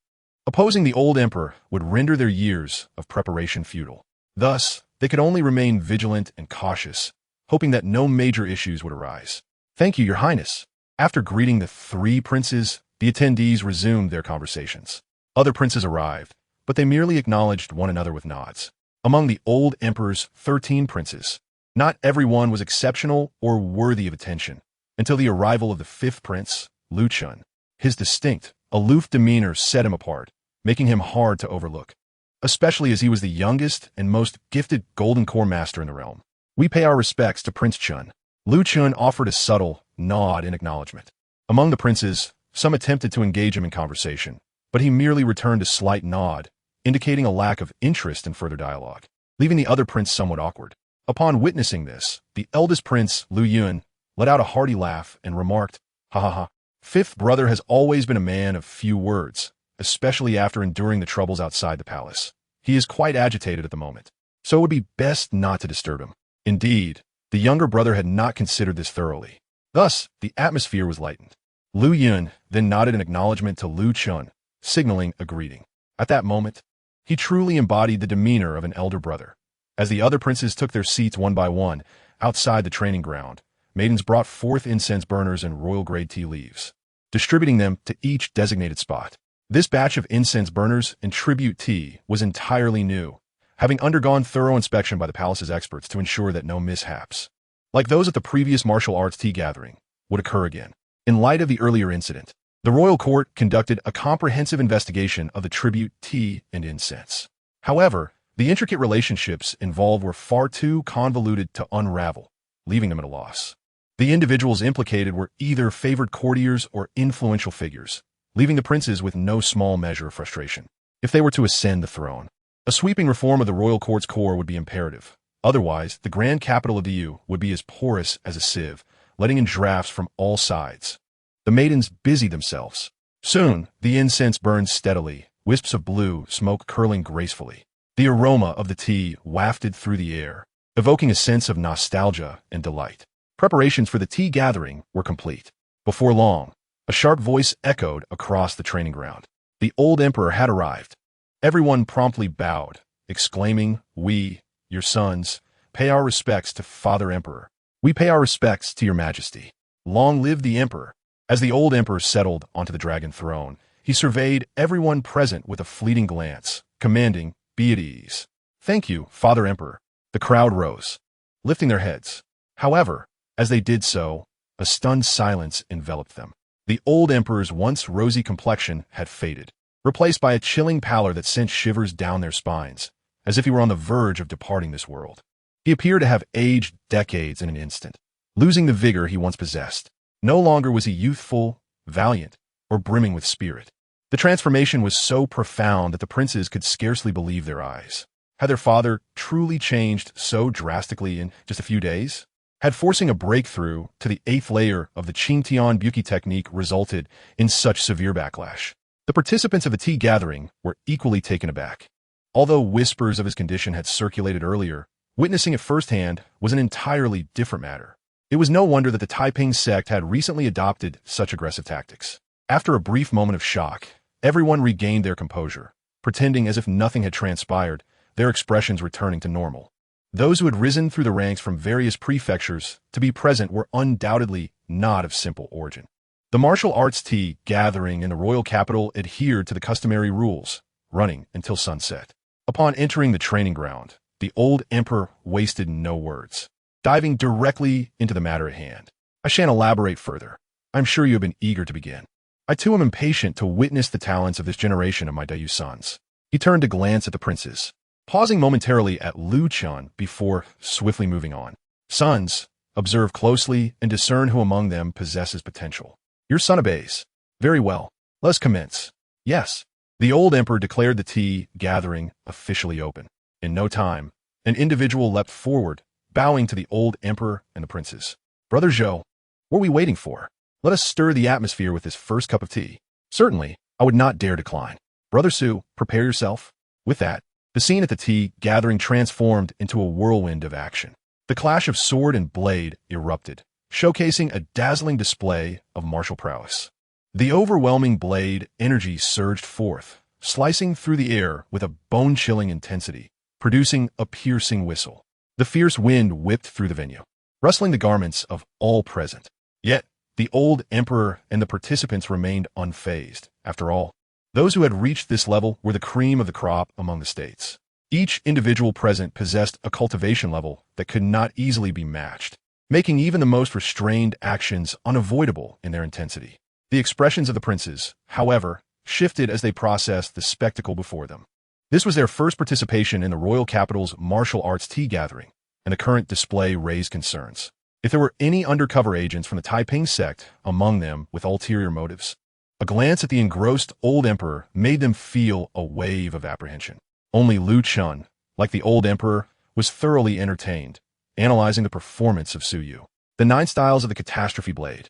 opposing the old emperor would render their years of preparation futile. Thus, they could only remain vigilant and cautious, hoping that no major issues would arise. Thank you, Your Highness. After greeting the three princes, the attendees resumed their conversations. Other princes arrived, but they merely acknowledged one another with nods. Among the old emperor's 13 princes, not everyone was exceptional or worthy of attention until the arrival of the fifth prince, Lu Chen. His distinct, aloof demeanor set him apart, making him hard to overlook, especially as he was the youngest and most gifted golden core master in the realm. We pay our respects to Prince Chen. Lu Chen offered a subtle, nod in acknowledgement. Among the princes, some attempted to engage him in conversation, but he merely returned a slight nod, indicating a lack of interest in further dialogue, leaving the other prince somewhat awkward. Upon witnessing this, the eldest prince, Lu Yun, let out a hearty laugh and remarked, "Ha ha ha. Fifth brother has always been a man of few words, especially after enduring the troubles outside the palace. He is quite agitated at the moment, so it would be best not to disturb him." Indeed, the younger brother had not considered this thoroughly. Thus, the atmosphere was lightened. Lu Yun then nodded in acknowledgement to Lu Chun, signaling a greeting. At that moment, he truly embodied the demeanor of an elder brother. As the other princes took their seats one by one outside the training ground, maidens brought forth incense burners and royal grade tea leaves, distributing them to each designated spot. This batch of incense burners and tribute tea was entirely new, having undergone thorough inspection by the palace's experts to ensure that no mishaps, like those at the previous martial arts tea gathering, would occur again. In light of the earlier incident, the royal court conducted a comprehensive investigation of the tribute tea and incense. However, the intricate relationships involved were far too convoluted to unravel, leaving them at a loss. The individuals implicated were either favored courtiers or influential figures, leaving the princes with no small measure of frustration. If they were to ascend the throne, a sweeping reform of the royal court's core would be imperative. Otherwise, the grand capital of the Yu would be as porous as a sieve, letting in drafts from all sides. The maidens busied themselves. Soon, the incense burned steadily, wisps of blue smoke curling gracefully. The aroma of the tea wafted through the air, evoking a sense of nostalgia and delight. Preparations for the tea gathering were complete. Before long, a sharp voice echoed across the training ground. The old emperor had arrived. Everyone promptly bowed, exclaiming, "We, your sons, pay our respects to Father Emperor. We pay our respects to your majesty. Long live the emperor." As the old emperor settled onto the dragon throne, he surveyed everyone present with a fleeting glance, commanding, "Be at ease." "Thank you, Father Emperor." The crowd rose, lifting their heads. However, as they did so, a stunned silence enveloped them. The old emperor's once rosy complexion had faded, replaced by a chilling pallor that sent shivers down their spines, as if he were on the verge of departing this world. He appeared to have aged decades in an instant, losing the vigor he once possessed. No longer was he youthful, valiant, or brimming with spirit. The transformation was so profound that the princes could scarcely believe their eyes. Had their father truly changed so drastically in just a few days? Had forcing a breakthrough to the 8th layer of the Qingtian Unyielding technique resulted in such severe backlash? The participants of the tea gathering were equally taken aback. Although whispers of his condition had circulated earlier, witnessing it firsthand was an entirely different matter. It was no wonder that the Taiping sect had recently adopted such aggressive tactics. After a brief moment of shock, everyone regained their composure, pretending as if nothing had transpired, their expressions returning to normal. Those who had risen through the ranks from various prefectures to be present were undoubtedly not of simple origin. The martial arts tea gathering in the royal capital adhered to the customary rules, running until sunset. Upon entering the training ground, the old emperor wasted no words, diving directly into the matter at hand. "I shan't elaborate further. I'm sure you have been eager to begin. I too am impatient to witness the talents of this generation of my Dao sons." He turned to glance at the princes, pausing momentarily at Lu Chun before swiftly moving on. "Sons, observe closely and discern who among them possesses potential. Your son obeys. Very well. Let us commence." "Yes." The old emperor declared the tea gathering officially open. In no time, an individual leapt forward, bowing to the old emperor and the princes. "Brother Zhou, what are we waiting for? Let us stir the atmosphere with this first cup of tea." "Certainly, I would not dare decline." "Brother Su, prepare yourself." With that, the scene at the tea gathering transformed into a whirlwind of action. The clash of sword and blade erupted, showcasing a dazzling display of martial prowess. The overwhelming blade energy surged forth, slicing through the air with a bone-chilling intensity, producing a piercing whistle. The fierce wind whipped through the venue, rustling the garments of all present. Yet, the old emperor and the participants remained unfazed. After all, those who had reached this level were the cream of the crop among the states. Each individual present possessed a cultivation level that could not easily be matched, making even the most restrained actions unavoidable in their intensity. The expressions of the princes, however, shifted as they processed the spectacle before them. This was their first participation in the royal capital's martial arts tea gathering, and the current display raised concerns. if there were any undercover agents from the Taiping sect among them with ulterior motives. A glance at the engrossed old emperor made them feel a wave of apprehension. Only Lu Chun, like the old emperor, was thoroughly entertained, analyzing the performance of Su Yu. The 9 styles of the catastrophe blade.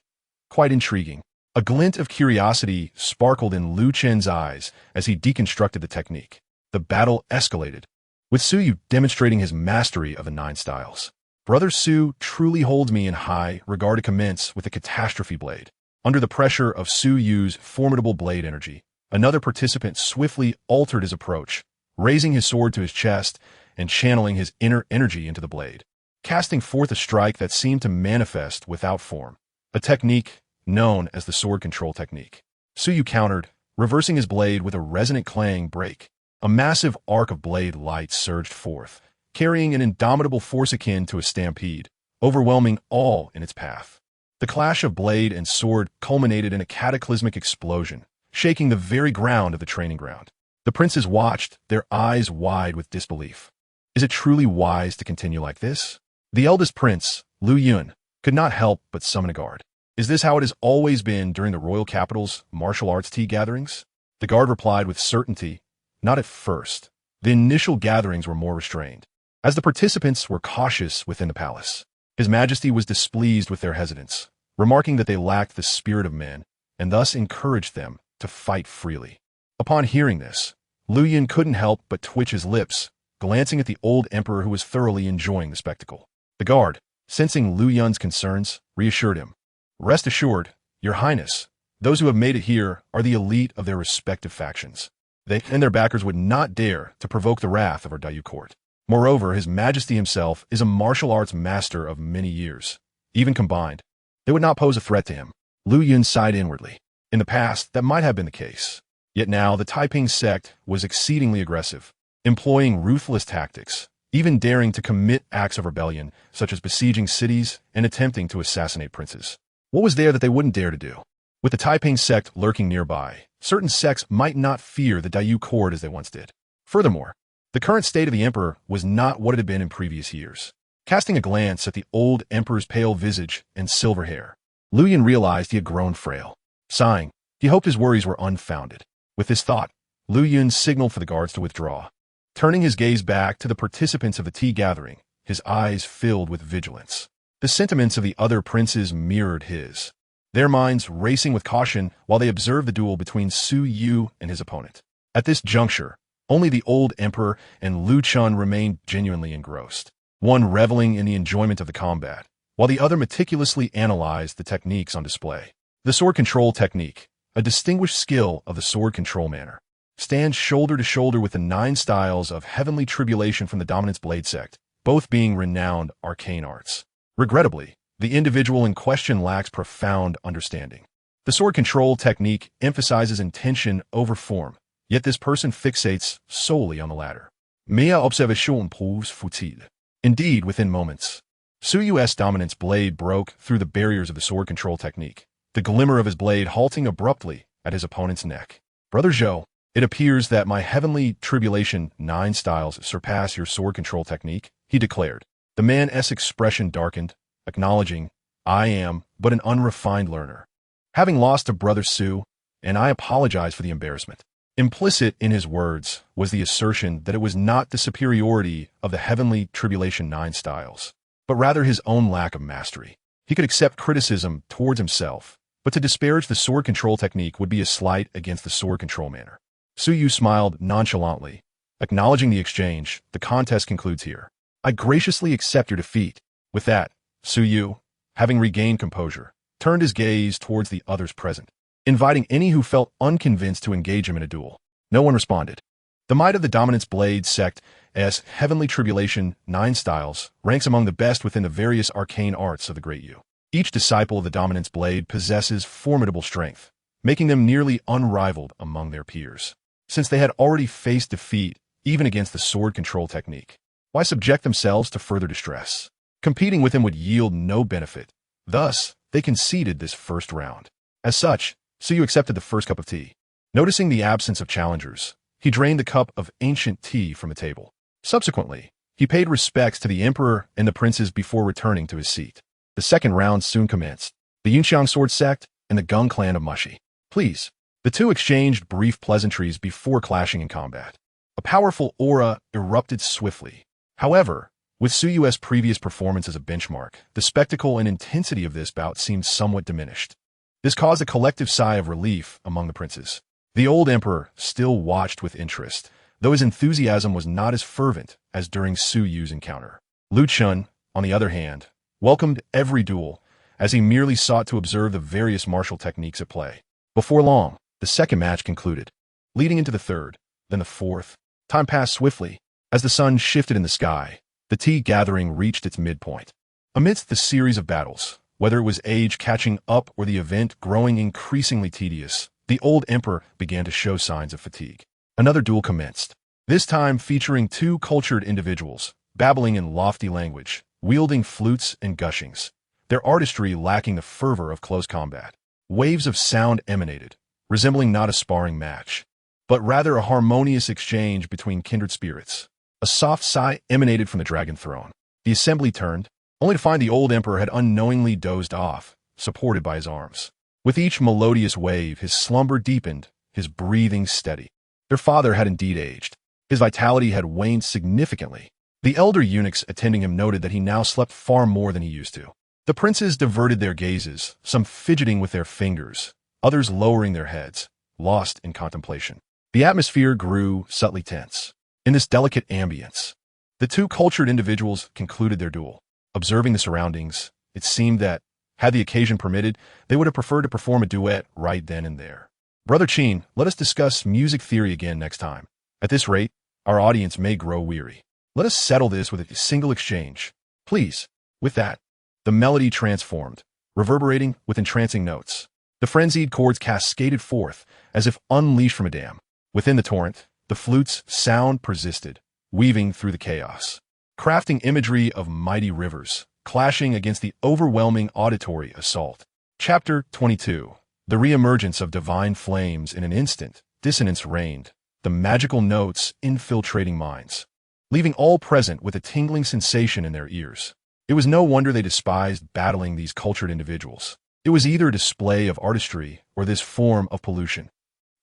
Quite intriguing. A glint of curiosity sparkled in Lu Chen's eyes as he deconstructed the technique. The battle escalated, with Su Yu demonstrating his mastery of the 9 styles. Brother Su truly holds me in high regard to commence with the catastrophe blade. Under the pressure of Su Yu's formidable blade energy, another participant swiftly altered his approach, raising his sword to his chest and channeling his inner energy into the blade, casting forth a strike that seemed to manifest without form, a technique known as the sword control technique. Su Yu countered, reversing his blade with a resonant clang break. A massive arc of blade light surged forth, carrying an indomitable force akin to a stampede, overwhelming all in its path. The clash of blade and sword culminated in a cataclysmic explosion, shaking the very ground of the training ground. The princes watched, their eyes wide with disbelief. Is it truly wise to continue like this? The eldest prince, Lu Yun, could not help but summon a guard. Is this how it has always been during the royal capital's martial arts tea gatherings? The guard replied with certainty, not at first. The initial gatherings were more restrained, as the participants were cautious within the palace. His Majesty was displeased with their hesitance, remarking that they lacked the spirit of men, and thus encouraged them to fight freely. Upon hearing this, Lu Yun couldn't help but twitch his lips, glancing at the old emperor who was thoroughly enjoying the spectacle. The guard, sensing Lu Yun's concerns, reassured him. Rest assured, Your Highness, those who have made it here are the elite of their respective factions. They and their backers would not dare to provoke the wrath of our Dai Yu court. Moreover, His Majesty himself is a martial arts master of many years. Even combined, they would not pose a threat to him. Lu Yun sighed inwardly. In the past, that might have been the case. Yet now, the Taiping sect was exceedingly aggressive, employing ruthless tactics, even daring to commit acts of rebellion, such as besieging cities and attempting to assassinate princes. What was there that they wouldn't dare to do? With the Taiping sect lurking nearby, certain sects might not fear the Dai Yu court as they once did. Furthermore, the current state of the emperor was not what it had been in previous years. Casting a glance at the old emperor's pale visage and silver hair, Lu Yun realized he had grown frail. Sighing, he hoped his worries were unfounded. With this thought, Lu Yun signaled for the guards to withdraw. Turning his gaze back to the participants of the tea gathering, his eyes filled with vigilance. The sentiments of the other princes mirrored his, their minds racing with caution while they observed the duel between Su Yu and his opponent. At this juncture, only the old emperor and Lu Chun remained genuinely engrossed, one reveling in the enjoyment of the combat, while the other meticulously analyzed the techniques on display. The sword control technique, a distinguished skill of the sword control manner, stands shoulder to shoulder with the 9 styles of heavenly tribulation from the Dominance Blade sect, both being renowned arcane arts. Regrettably, the individual in question lacks profound understanding. The sword control technique emphasizes intention over form, yet this person fixates solely on the latter. Mea observation proves futile. Indeed, within moments, Su Yu's dominance blade broke through the barriers of the sword control technique, the glimmer of his blade halting abruptly at his opponent's neck. Brother Zhou, it appears that my heavenly tribulation 9 styles surpass your sword control technique, he declared. The man's expression darkened, acknowledging, I am but an unrefined learner, having lost to Brother Su, and I apologize for the embarrassment. Implicit in his words was the assertion that it was not the superiority of the heavenly tribulation 9 styles, but rather his own lack of mastery. He could accept criticism towards himself, but to disparage the sword control technique would be a slight against the sword control manner. Su Yu smiled nonchalantly, acknowledging the exchange. The contest concludes here. I graciously accept your defeat. With that, Su Yu, having regained composure, turned his gaze towards the others present, inviting any who felt unconvinced to engage him in a duel. No one responded. The might of the Dominance Blade sect as Heavenly Tribulation 9 styles ranks among the best within the various arcane arts of the Great Yu. Each disciple of the Dominance Blade possesses formidable strength, making them nearly unrivaled among their peers. Since they had already faced defeat even against the sword control technique, why subject themselves to further distress? Competing with him would yield no benefit. Thus, they conceded this first round. As such, Su Yu accepted the first cup of tea. Noticing the absence of challengers, he drained the cup of ancient tea from the table. Subsequently, he paid respects to the emperor and the princes before returning to his seat. The The second round soon commenced. The Yunqiang sword sect and the Gung clan of Mushi. Please. The two exchanged brief pleasantries before clashing in combat. A powerful aura erupted swiftly. However, with Su Yu's previous performance as a benchmark, the spectacle and intensity of this bout seemed somewhat diminished. This caused a collective sigh of relief among the princes. The old emperor still watched with interest, though his enthusiasm was not as fervent as during Su Yu's encounter. Lu Chen, on the other hand, welcomed every duel, as he merely sought to observe the various martial techniques at play. Before long, the second match concluded. Leading into the third, then the fourth, time passed swiftly. As the sun shifted in the sky, the tea gathering reached its midpoint. Amidst the series of battles, whether it was age catching up or the event growing increasingly tedious, the old emperor began to show signs of fatigue. Another duel commenced, this time featuring two cultured individuals, babbling in lofty language, wielding flutes and gushings, their artistry lacking the fervor of close combat. Waves of sound emanated, resembling not a sparring match, but rather a harmonious exchange between kindred spirits. A soft sigh emanated from the dragon throne. The assembly turned, only to find the old emperor had unknowingly dozed off, supported by his arms. With each melodious wave, his slumber deepened, his breathing steady. Their father had indeed aged. His vitality had waned significantly. The elder eunuchs attending him noted that he now slept far more than he used to. The princes diverted their gazes, some fidgeting with their fingers, others lowering their heads, lost in contemplation. The atmosphere grew subtly tense. In this delicate ambience, the two cultured individuals concluded their duel. Observing the surroundings, it seemed that, had the occasion permitted, they would have preferred to perform a duet right then and there. Brother Chen, let us discuss music theory again next time. At this rate, our audience may grow weary. Let us settle this with a single exchange. Please. With that, the melody transformed, reverberating with entrancing notes. The frenzied chords cascaded forth, as if unleashed from a dam. Within the torrent, the flute's sound persisted, weaving through the chaos, crafting imagery of mighty rivers, clashing against the overwhelming auditory assault. Chapter 22. The reemergence of divine flames. In an instant, dissonance reigned, the magical notes infiltrating minds, leaving all present with a tingling sensation in their ears. It was no wonder they despised battling these cultured individuals. It was either a display of artistry or this form of pollution.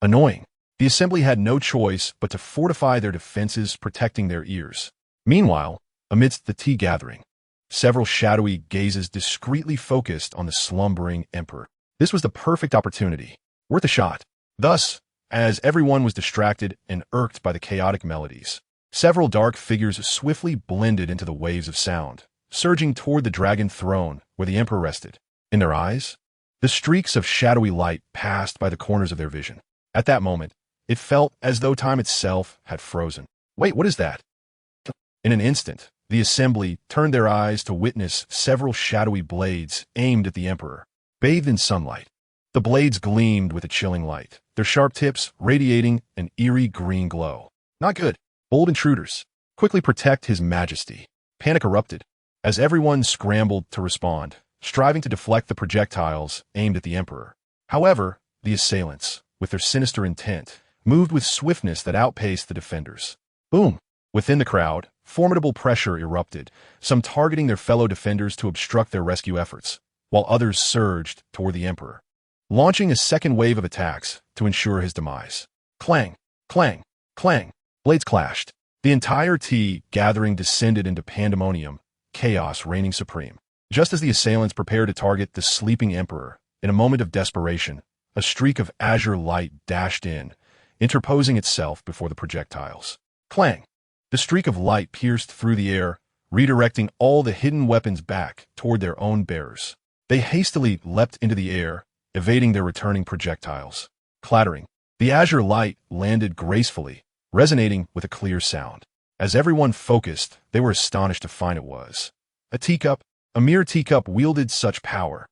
Annoying. The assembly had no choice but to fortify their defenses, protecting their ears. Meanwhile, amidst the tea gathering, several shadowy gazes discreetly focused on the slumbering emperor. This was the perfect opportunity, worth a shot. Thus, as everyone was distracted and irked by the chaotic melodies, several dark figures swiftly blended into the waves of sound, surging toward the dragon throne where the emperor rested. In their eyes, the streaks of shadowy light passed by the corners of their vision. At that moment, it felt as though time itself had frozen. Wait, what is that? In an instant, the assembly turned their eyes to witness several shadowy blades aimed at the emperor, bathed in sunlight. The blades gleamed with a chilling light, their sharp tips radiating an eerie green glow. Not good. Bold intruders. Quickly protect his majesty. Panic erupted, as everyone scrambled to respond, striving to deflect the projectiles aimed at the emperor. However, the assailants, with their sinister intent, moved with swiftness that outpaced the defenders. Boom! Within the crowd, formidable pressure erupted, some targeting their fellow defenders to obstruct their rescue efforts, while others surged toward the emperor, launching a second wave of attacks to ensure his demise. Clang! Clang! Clang! Blades clashed. The entire tea gathering descended into pandemonium, chaos reigning supreme. Just as the assailants prepared to target the sleeping emperor, in a moment of desperation, a streak of azure light dashed in, interposing itself before the projectiles. Clang! The streak of light pierced through the air, redirecting all the hidden weapons back toward their own bearers. They hastily leapt into the air, evading their returning projectiles. Clattering, the azure light landed gracefully, resonating with a clear sound. As everyone focused, they were astonished to find it was a teacup. A mere teacup wielded such power.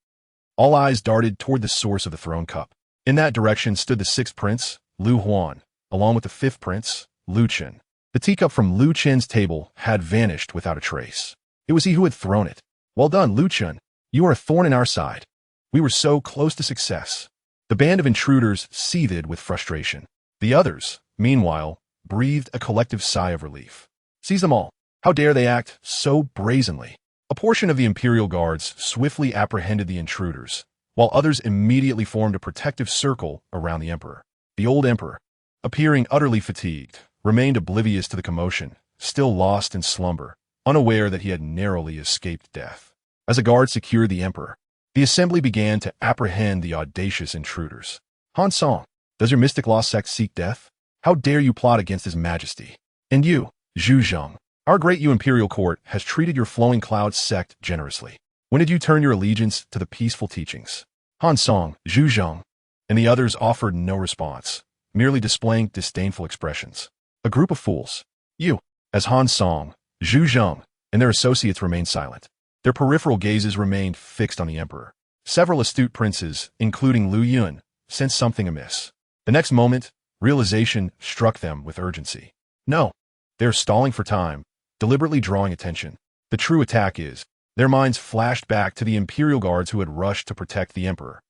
All eyes darted toward the source of the throne cup. In that direction stood the sixth prince, Lu Huan, along with the fifth prince, Lu Chen. The teacup from Lu Chen's table had vanished without a trace. It was he who had thrown it. Well done, Lu Chen. You are a thorn in our side. We were so close to success. The band of intruders seethed with frustration. The others, meanwhile, breathed a collective sigh of relief. Seize them all. How dare they act so brazenly? A portion of the Imperial Guards swiftly apprehended the intruders, while others immediately formed a protective circle around the Emperor. The old Emperor, appearing utterly fatigued, remained oblivious to the commotion, still lost in slumber, unaware that he had narrowly escaped death. As a guard secured the Emperor, the assembly began to apprehend the audacious intruders. Han Song, does your mystic law sect seek death? How dare you plot against His Majesty? And you, Zhu Zheng, our Great Yu Imperial Court has treated your Flowing Clouds sect generously. When did you turn your allegiance to the peaceful teachings? Han Song, Zhu Zheng, and the others offered no response, merely displaying disdainful expressions. A group of fools. You, as Han Song, Zhu Zheng, and their associates remained silent. Their peripheral gazes remained fixed on the Emperor. Several astute princes, including Lu Yun, sensed something amiss. The next moment, realization struck them with urgency. No, they're stalling for time, deliberately drawing attention. The true attack is. Their minds flashed back to the Imperial Guards who had rushed to protect the Emperor.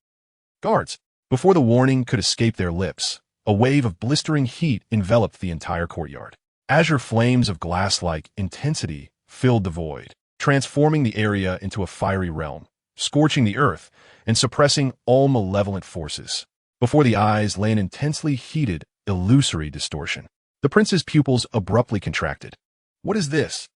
Guards! Before the warning could escape their lips, a wave of blistering heat enveloped the entire courtyard. Azure flames of glass-like intensity filled the void, transforming the area into a fiery realm, scorching the earth and suppressing all malevolent forces. Before the eyes lay an intensely heated, illusory distortion. The prince's pupils abruptly contracted. What is this?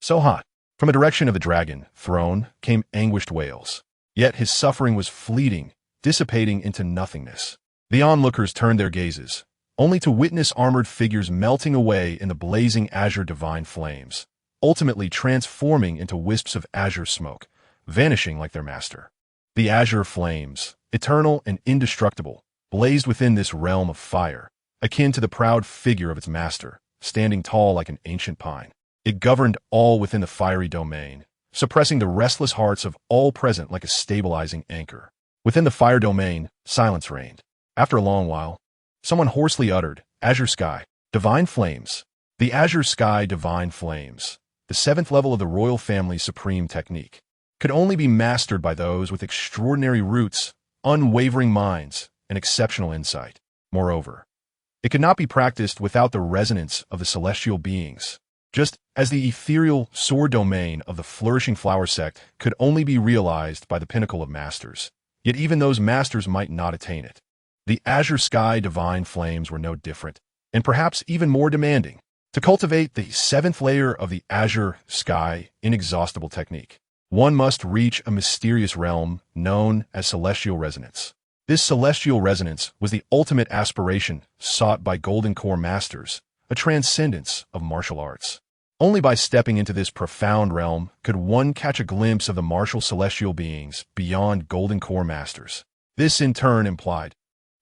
So hot. From the direction of the dragon throne came anguished wails. Yet his suffering was fleeting, dissipating into nothingness. The onlookers turned their gazes, only to witness armored figures melting away in the blazing azure divine flames, ultimately transforming into wisps of azure smoke, vanishing like their master. The azure flames, eternal and indestructible, blazed within this realm of fire, akin to the proud figure of its master, standing tall like an ancient pine. It governed all within the fiery domain, suppressing the restless hearts of all present like a stabilizing anchor. Within the fire domain, silence reigned. After a long while, someone hoarsely uttered, Azure Sky, Divine Flames. The Azure Sky Divine Flames, the seventh level of the royal family's supreme technique, could only be mastered by those with extraordinary roots, unwavering minds, and exceptional insight. Moreover, it could not be practiced without the resonance of the celestial beings. Just as the ethereal sword domain of the flourishing flower sect could only be realized by the pinnacle of masters, yet even those masters might not attain it. The Azure Sky Divine Flames were no different, and perhaps even more demanding. To cultivate the seventh layer of the Azure Sky inexhaustible technique, one must reach a mysterious realm known as celestial resonance. This celestial resonance was the ultimate aspiration sought by Golden Core masters, a transcendence of martial arts. Only by stepping into this profound realm could one catch a glimpse of the martial celestial beings beyond Golden Core masters. This in turn implied,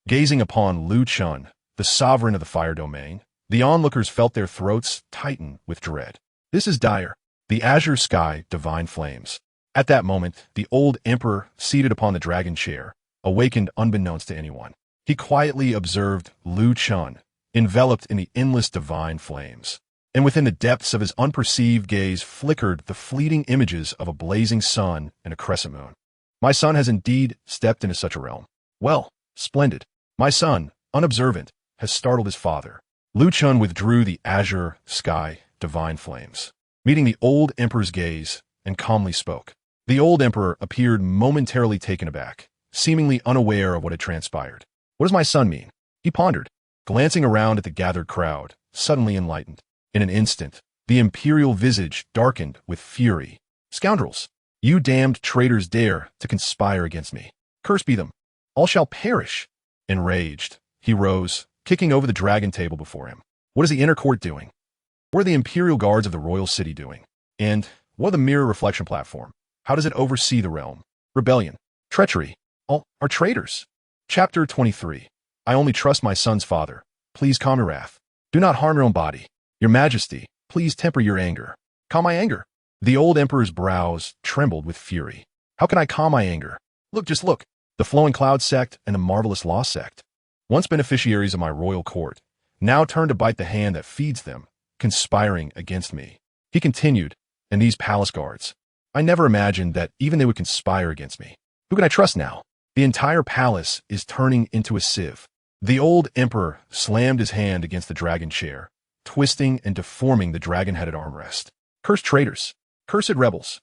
gazing upon Lu Chun, the sovereign of the fire domain, the onlookers felt their throats tighten with dread. This is dire. The Azure Sky Divine Flames. At that moment, the old emperor, seated upon the dragon chair, awakened unbeknownst to anyone. He quietly observed Lu Chun, enveloped in the endless divine flames. And within the depths of his unperceived gaze flickered the fleeting images of a blazing sun and a crescent moon. My son has indeed stepped into such a realm. Well, splendid. My son, unobservant, has startled his father. Lu Chun withdrew the Azure Sky Divine Flames, meeting the old emperor's gaze, and calmly spoke. The old emperor appeared momentarily taken aback, seemingly unaware of what had transpired. What does my son mean? He pondered, glancing around at the gathered crowd, suddenly enlightened. In an instant, the imperial visage darkened with fury. Scoundrels! You damned traitors dare to conspire against me. Cursed be them! All shall perish! Enraged, he rose, kicking over the dragon table before him. What is the inner court doing? What are the imperial guards of the royal city doing? And what of the mirror reflection platform? How does it oversee the realm? Rebellion. Treachery. All are traitors. Chapter 23. I only trust my son's father. Please calm your wrath. Do not harm your own body. Your Majesty, please temper your anger. Calm my anger. The old emperor's brows trembled with fury. How can I calm my anger? Look, just look. The Flowing Cloud sect and the Marvelous Law sect, once beneficiaries of my royal court, now turn to bite the hand that feeds them, conspiring against me. He continued, and these palace guards. I never imagined that even they would conspire against me. Who can I trust now? The entire palace is turning into a sieve. The old emperor slammed his hand against the dragon chair, twisting and deforming the dragon-headed armrest. Cursed traitors! Cursed rebels!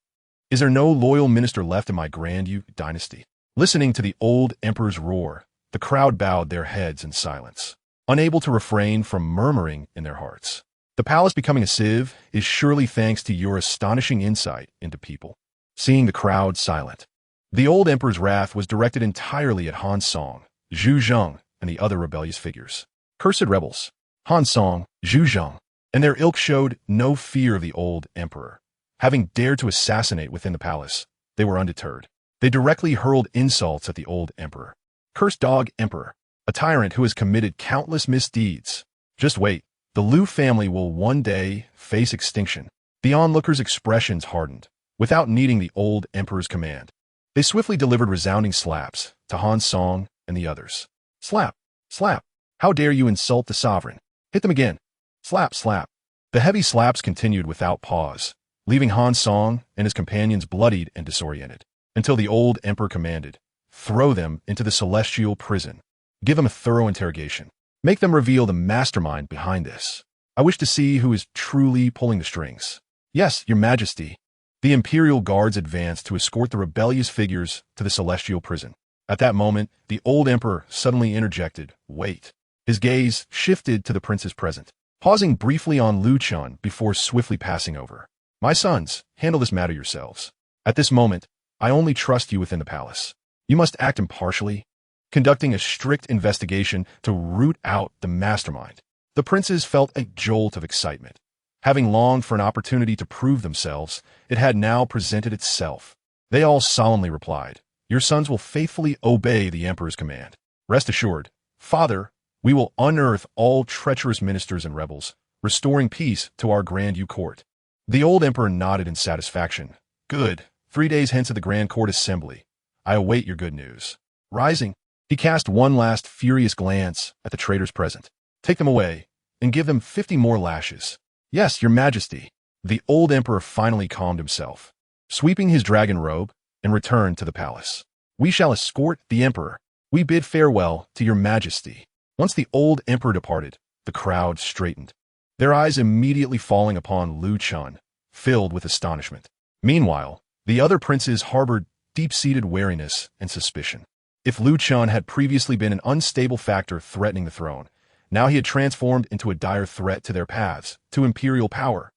Is there no loyal minister left in my Grand Yu Dynasty? Listening to the old emperor's roar, the crowd bowed their heads in silence, unable to refrain from murmuring in their hearts. The palace becoming a sieve is surely thanks to your astonishing insight into people. Seeing the crowd silent, the old emperor's wrath was directed entirely at Han Song, Zhu Zheng, and the other rebellious figures. Cursed rebels, Han Song, Zhu Zheng, and their ilk showed no fear of the old emperor. Having dared to assassinate within the palace, they were undeterred. They directly hurled insults at the old emperor. Cursed dog emperor, a tyrant who has committed countless misdeeds. Just wait, the Liu family will one day face extinction. The onlookers' expressions hardened, without needing the old emperor's command. They swiftly delivered resounding slaps to Han Song and the others. Slap, slap. How dare you insult the sovereign? Hit them again. Slap, slap. The heavy slaps continued without pause, leaving Han Song and his companions bloodied and disoriented, until the old emperor commanded, throw them into the celestial prison. Give them a thorough interrogation. Make them reveal the mastermind behind this. I wish to see who is truly pulling the strings. Yes, your majesty. The imperial guards advanced to escort the rebellious figures to the celestial prison. At that moment, the old emperor suddenly interjected, wait. His gaze shifted to the princes present, pausing briefly on Liu Chen before swiftly passing over. My sons, handle this matter yourselves. At this moment, I only trust you within the palace. You must act impartially, conducting a strict investigation to root out the mastermind. The princes felt a jolt of excitement. Having longed for an opportunity to prove themselves, it had now presented itself. They all solemnly replied, your sons will faithfully obey the emperor's command. Rest assured, Father, we will unearth all treacherous ministers and rebels, restoring peace to our Grand Yu court. The old emperor nodded in satisfaction. Good. 3 days hence at the Grand Court Assembly. I await your good news. Rising, he cast one last furious glance at the traitors present. Take them away, and give them 50 more lashes. Yes, your majesty. The old emperor finally calmed himself, sweeping his dragon robe, and returned to the palace. We shall escort the emperor. We bid farewell to your majesty. Once the old emperor departed, the crowd straightened, their eyes immediately falling upon Liu Chen, filled with astonishment. Meanwhile, the other princes harbored deep-seated wariness and suspicion. If Liu Chen had previously been an unstable factor threatening the throne, now he had transformed into a dire threat to their paths, to imperial power.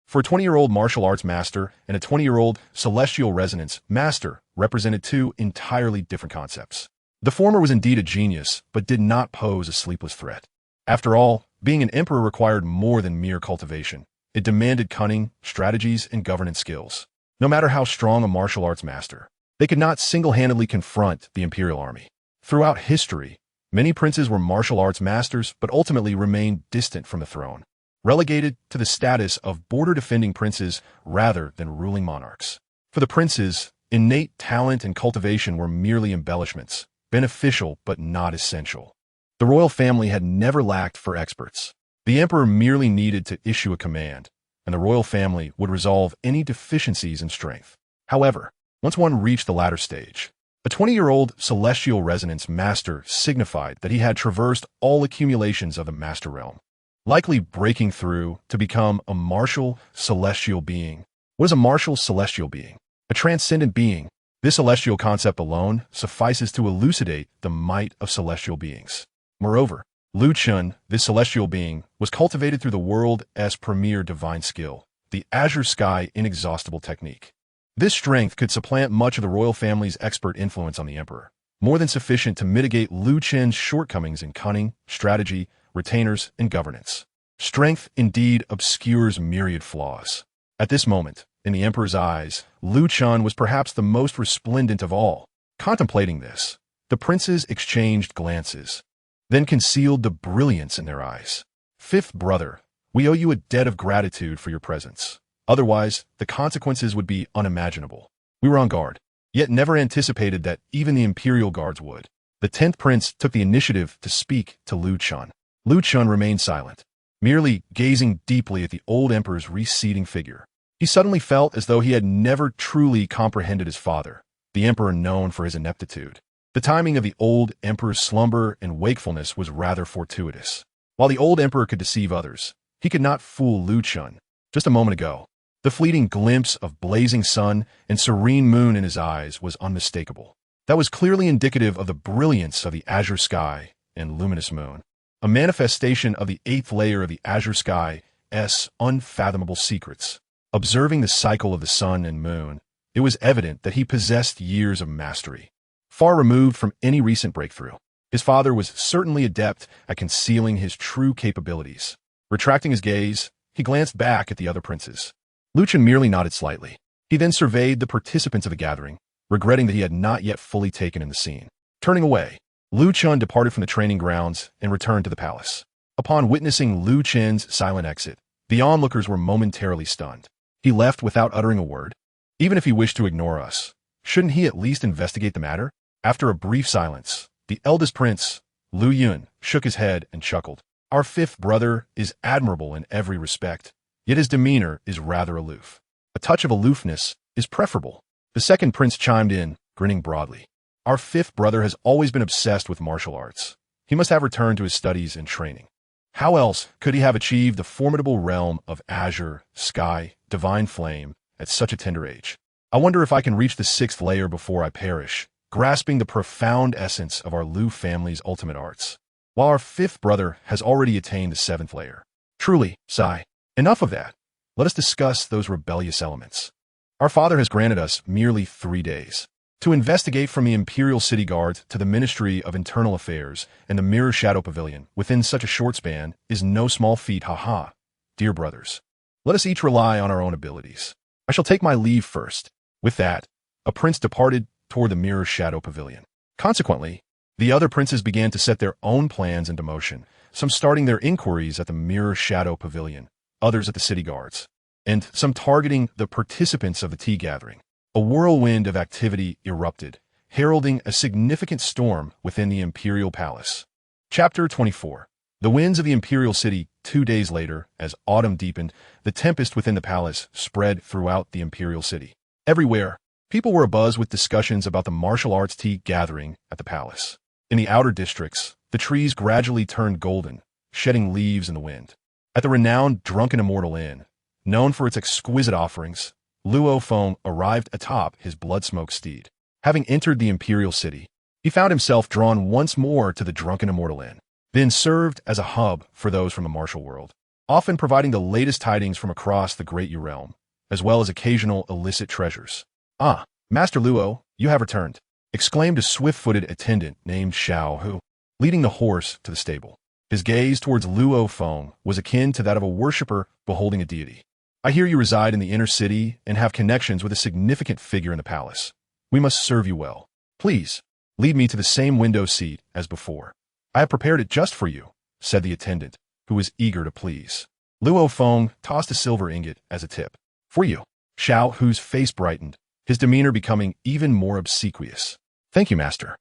For a 20-year-old martial arts master and a 20-year-old celestial resonance master represented two entirely different concepts. The former was indeed a genius, but did not pose a sleepless threat. After all, being an emperor required more than mere cultivation. It demanded cunning, strategies, and governance skills. No matter how strong a martial arts master, they could not single-handedly confront the imperial army. Throughout history, many princes were martial arts masters but ultimately remained distant from the throne, relegated to the status of border-defending princes rather than ruling monarchs. For the princes, innate talent and cultivation were merely embellishments, beneficial but not essential. The royal family had never lacked for experts. The emperor merely needed to issue a command, and the royal family would resolve any deficiencies in strength. However, once one reached the latter stage, a 20-year-old celestial resonance master signified that he had traversed all accumulations of the master realm, likely breaking through to become a martial celestial being. What is a martial celestial being? A transcendent being. This celestial concept alone suffices to elucidate the might of celestial beings. Moreover, Liu Chen, this celestial being, was cultivated through the world's premier divine skill, the Azure Sky Inexhaustible Technique. This strength could supplant much of the royal family's expert influence on the emperor, more than sufficient to mitigate Liu Chen's shortcomings in cunning, strategy, retainers, and governance. Strength indeed obscures myriad flaws. At this moment, in the emperor's eyes, Liu Chen was perhaps the most resplendent of all. Contemplating this, the princes exchanged glances, then concealed the brilliance in their eyes. Fifth brother, we owe you a debt of gratitude for your presence. Otherwise, the consequences would be unimaginable. We were on guard, yet never anticipated that even the imperial guards would. The 10th prince took the initiative to speak to Liu Chen. Liu Chen remained silent, merely gazing deeply at the old emperor's receding figure. He suddenly felt as though he had never truly comprehended his father, the emperor known for his ineptitude. The timing of the old emperor's slumber and wakefulness was rather fortuitous. While the old emperor could deceive others, he could not fool Liu Chen. Just a moment ago, The fleeting glimpse of blazing sun and serene moon in his eyes was unmistakable. That was clearly indicative of the brilliance of the azure sky and luminous moon, a manifestation of the eighth layer of the azure sky's unfathomable secrets. Observing the cycle of the sun and moon, it was evident that he possessed years of mastery, far removed from any recent breakthrough. His father was certainly adept at concealing his true capabilities. Retracting his gaze, he glanced back at the other princes. Lu Chen merely nodded slightly. He then surveyed the participants of the gathering, regretting that he had not yet fully taken in the scene. Turning away, Lu Chen departed from the training grounds and returned to the palace. Upon witnessing Lu Chen's silent exit, the onlookers were momentarily stunned. He left without uttering a word. Even if he wished to ignore us, shouldn't he at least investigate the matter? After a brief silence, the eldest prince, Lu Yun, shook his head and chuckled. Our fifth brother is admirable in every respect, yet his demeanor is rather aloof. A touch of aloofness is preferable. The second prince chimed in, grinning broadly. Our fifth brother has always been obsessed with martial arts. He must have returned to his studies and training. How else could he have achieved the formidable realm of azure, sky, divine flame at such a tender age? I wonder if I can reach the sixth layer before I perish, grasping the profound essence of our Lu family's ultimate arts, while our fifth brother has already attained the seventh layer. Truly, Sai, enough of that. Let us discuss those rebellious elements. Our father has granted us merely 3 days to investigate, from the Imperial City Guards to the Ministry of Internal Affairs and the Mirror Shadow Pavilion. Within such a short span is no small feat, haha. Dear brothers, let us each rely on our own abilities. I shall take my leave first. With that, a prince departed toward the Mirror Shadow Pavilion. Consequently, the other princes began to set their own plans into motion, some starting their inquiries at the Mirror Shadow Pavilion, others at the City Guards, and some targeting the participants of the tea gathering. A whirlwind of activity erupted, heralding a significant storm within the Imperial Palace. Chapter 24. The winds of the Imperial City. 2 days later, as autumn deepened, the tempest within the palace spread throughout the Imperial City. Everywhere, people were abuzz with discussions about the martial arts tea gathering at the palace. In the outer districts, the trees gradually turned golden, shedding leaves in the wind. At the renowned Drunken Immortal Inn, known for its exquisite offerings, Luo Feng arrived atop his blood-smoked steed. Having entered the Imperial City, he found himself drawn once more to the Drunken Immortal Inn, then served as a hub for those from the martial world, often providing the latest tidings from across the Great Yu realm, as well as occasional illicit treasures. Ah, Master Luo, you have returned, exclaimed a swift-footed attendant named Xiao Hu, leading the horse to the stable. His gaze towards Luo Feng was akin to that of a worshipper beholding a deity. I hear you reside in the inner city and have connections with a significant figure in the palace. We must serve you well. Please, lead me to the same window seat as before. I have prepared it just for you, said the attendant, who was eager to please. Luo Feng tossed a silver ingot as a tip. For you. Xiao Hu's face brightened, his demeanor becoming even more obsequious. Thank you, master.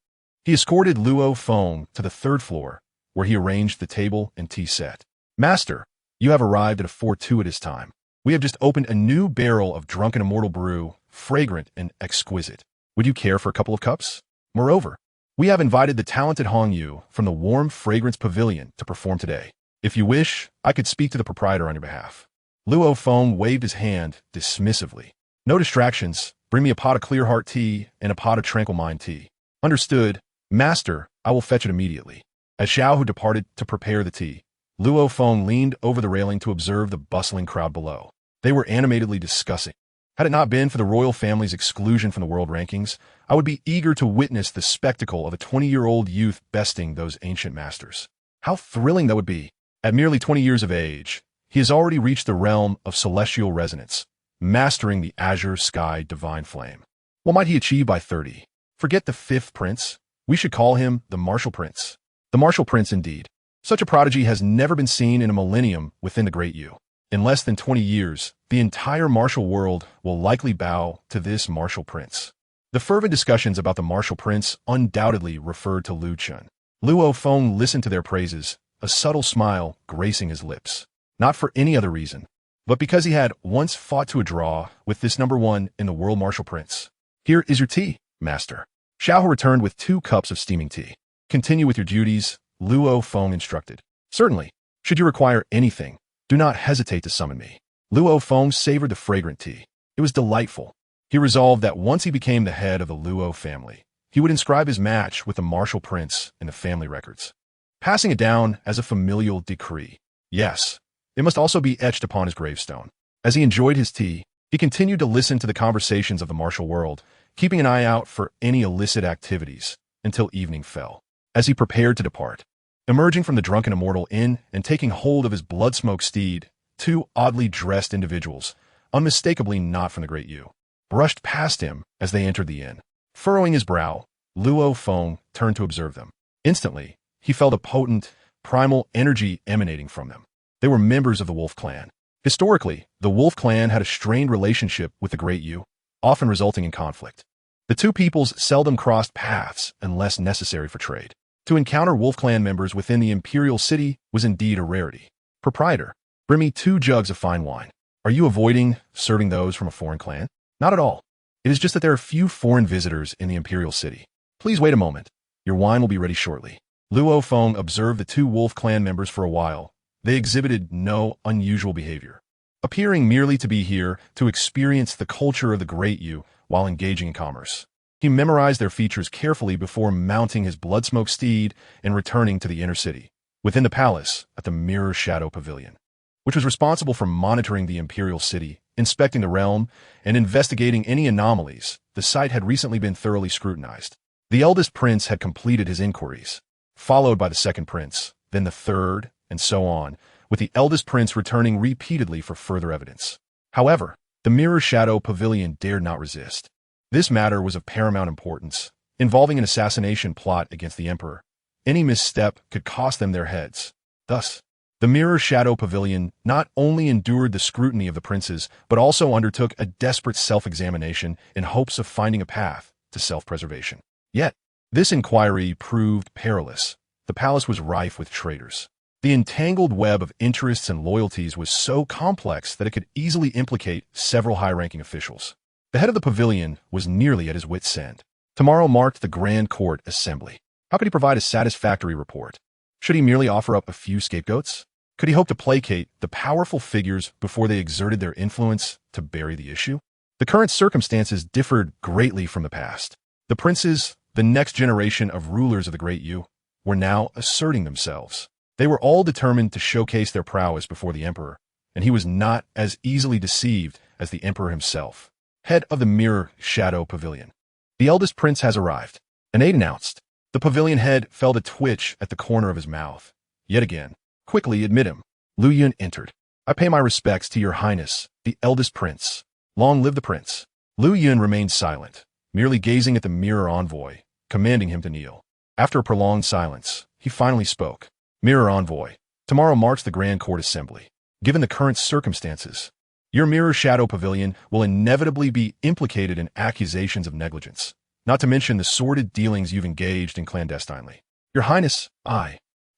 He escorted Luo Feng to the 3rd floor, where he arranged the table and tea set. Master, you have arrived at a fortuitous time. We have just opened a new barrel of Drunken Immortal brew, fragrant and exquisite. Would you care for a couple of cups? Moreover, we have invited the talented Hong Yu from the Warm Fragrance Pavilion to perform today. If you wish, I could speak to the proprietor on your behalf. Luo Feng waved his hand dismissively. No distractions. Bring me a pot of Clear Heart tea and a pot of Tranquil Mind tea. Understood. Master, I will fetch it immediately. As Xiao Hu departed to prepare the tea, Luo Feng leaned over the railing to observe the bustling crowd below. They were animatedly discussing. Had it not been for the royal family's exclusion from the world rankings, I would be eager to witness the spectacle of a 20-year-old youth besting those ancient masters. How thrilling that would be! At merely 20 years of age, he has already reached the realm of celestial resonance, mastering the azure sky divine flame. What might he achieve by 30? Forget the 5th prince. We should call him the Martial Prince. The Martial Prince indeed. Such a prodigy has never been seen in a millennium within the Great Yu. In less than 20 years, the entire martial world will likely bow to this Martial Prince. The fervent discussions about the Martial Prince undoubtedly referred to Lu Chen. Luo Feng listened to their praises, a subtle smile gracing his lips. Not for any other reason, but because he had once fought to a draw with this number 1 in the world Martial Prince. Here is your tea, master. Xiao Hu returned with 2 cups of steaming tea. Continue with your duties, Luo Feng instructed. Certainly. Should you require anything, do not hesitate to summon me. Luo Feng savored the fragrant tea. It was delightful. He resolved that once he became the head of the Luo family, he would inscribe his match with the martial prince in the family records, passing it down as a familial decree. Yes, it must also be etched upon his gravestone. As he enjoyed his tea, he continued to listen to the conversations of the martial world, keeping an eye out for any illicit activities until evening fell. As he prepared to depart, emerging from the drunken immortal inn and taking hold of his blood-smoked steed, two oddly dressed individuals, unmistakably not from the Great Yu, brushed past him as they entered the inn. Furrowing his brow, Luo Feng turned to observe them. Instantly, he felt a potent, primal energy emanating from them. They were members of the Wolf Clan. Historically, the Wolf Clan had a strained relationship with the Great Yu, often resulting in conflict. The two peoples seldom crossed paths unless necessary for trade. To encounter Wolf Clan members within the Imperial City was indeed a rarity. Proprietor, bring me 2 jugs of fine wine. Are you avoiding serving those from a foreign clan? Not at all. It is just that there are few foreign visitors in the Imperial City. Please wait a moment. Your wine will be ready shortly. Luo Feng observed the 2 Wolf Clan members for a while. They exhibited no unusual behavior, appearing merely to be here to experience the culture of the Great Yu while engaging in commerce. He memorized their features carefully before mounting his blood-smoked steed and returning to the inner city, within the palace at the Mirror Shadow Pavilion, which was responsible for monitoring the Imperial City, inspecting the realm, and investigating any anomalies. The site had recently been thoroughly scrutinized. The eldest prince had completed his inquiries, followed by the second prince, then the third, and so on, with the eldest prince returning repeatedly for further evidence. However, the Mirror Shadow Pavilion dared not resist. This matter was of paramount importance, involving an assassination plot against the emperor. Any misstep could cost them their heads. Thus, the Mirror Shadow Pavilion not only endured the scrutiny of the princes, but also undertook a desperate self-examination in hopes of finding a path to self-preservation. Yet, this inquiry proved perilous. The palace was rife with traitors. The entangled web of interests and loyalties was so complex that it could easily implicate several high-ranking officials. The head of the pavilion was nearly at his wit's end. Tomorrow marked the Grand Court Assembly. How could he provide a satisfactory report? Should he merely offer up a few scapegoats? Could he hope to placate the powerful figures before they exerted their influence to bury the issue? The current circumstances differed greatly from the past. The princes, the next generation of rulers of the Great Yu, were now asserting themselves. They were all determined to showcase their prowess before the emperor, and he was not as easily deceived as the emperor himself. Head of the Mirror Shadow Pavilion. The eldest prince has arrived. Innate announced. The pavilion head felt a twitch at the corner of his mouth. Yet again, quickly admit him. Lu Yun entered. I pay my respects to your highness, the eldest prince. Long live the prince. Lu Yun remained silent, merely gazing at the mirror envoy, commanding him to kneel. After a prolonged silence, he finally spoke. Mirror envoy, tomorrow marks the Grand Court Assembly. Given the current circumstances, your Mirror Shadow Pavilion will inevitably be implicated in accusations of negligence, not to mention the sordid dealings you've engaged in clandestinely. Your Highness,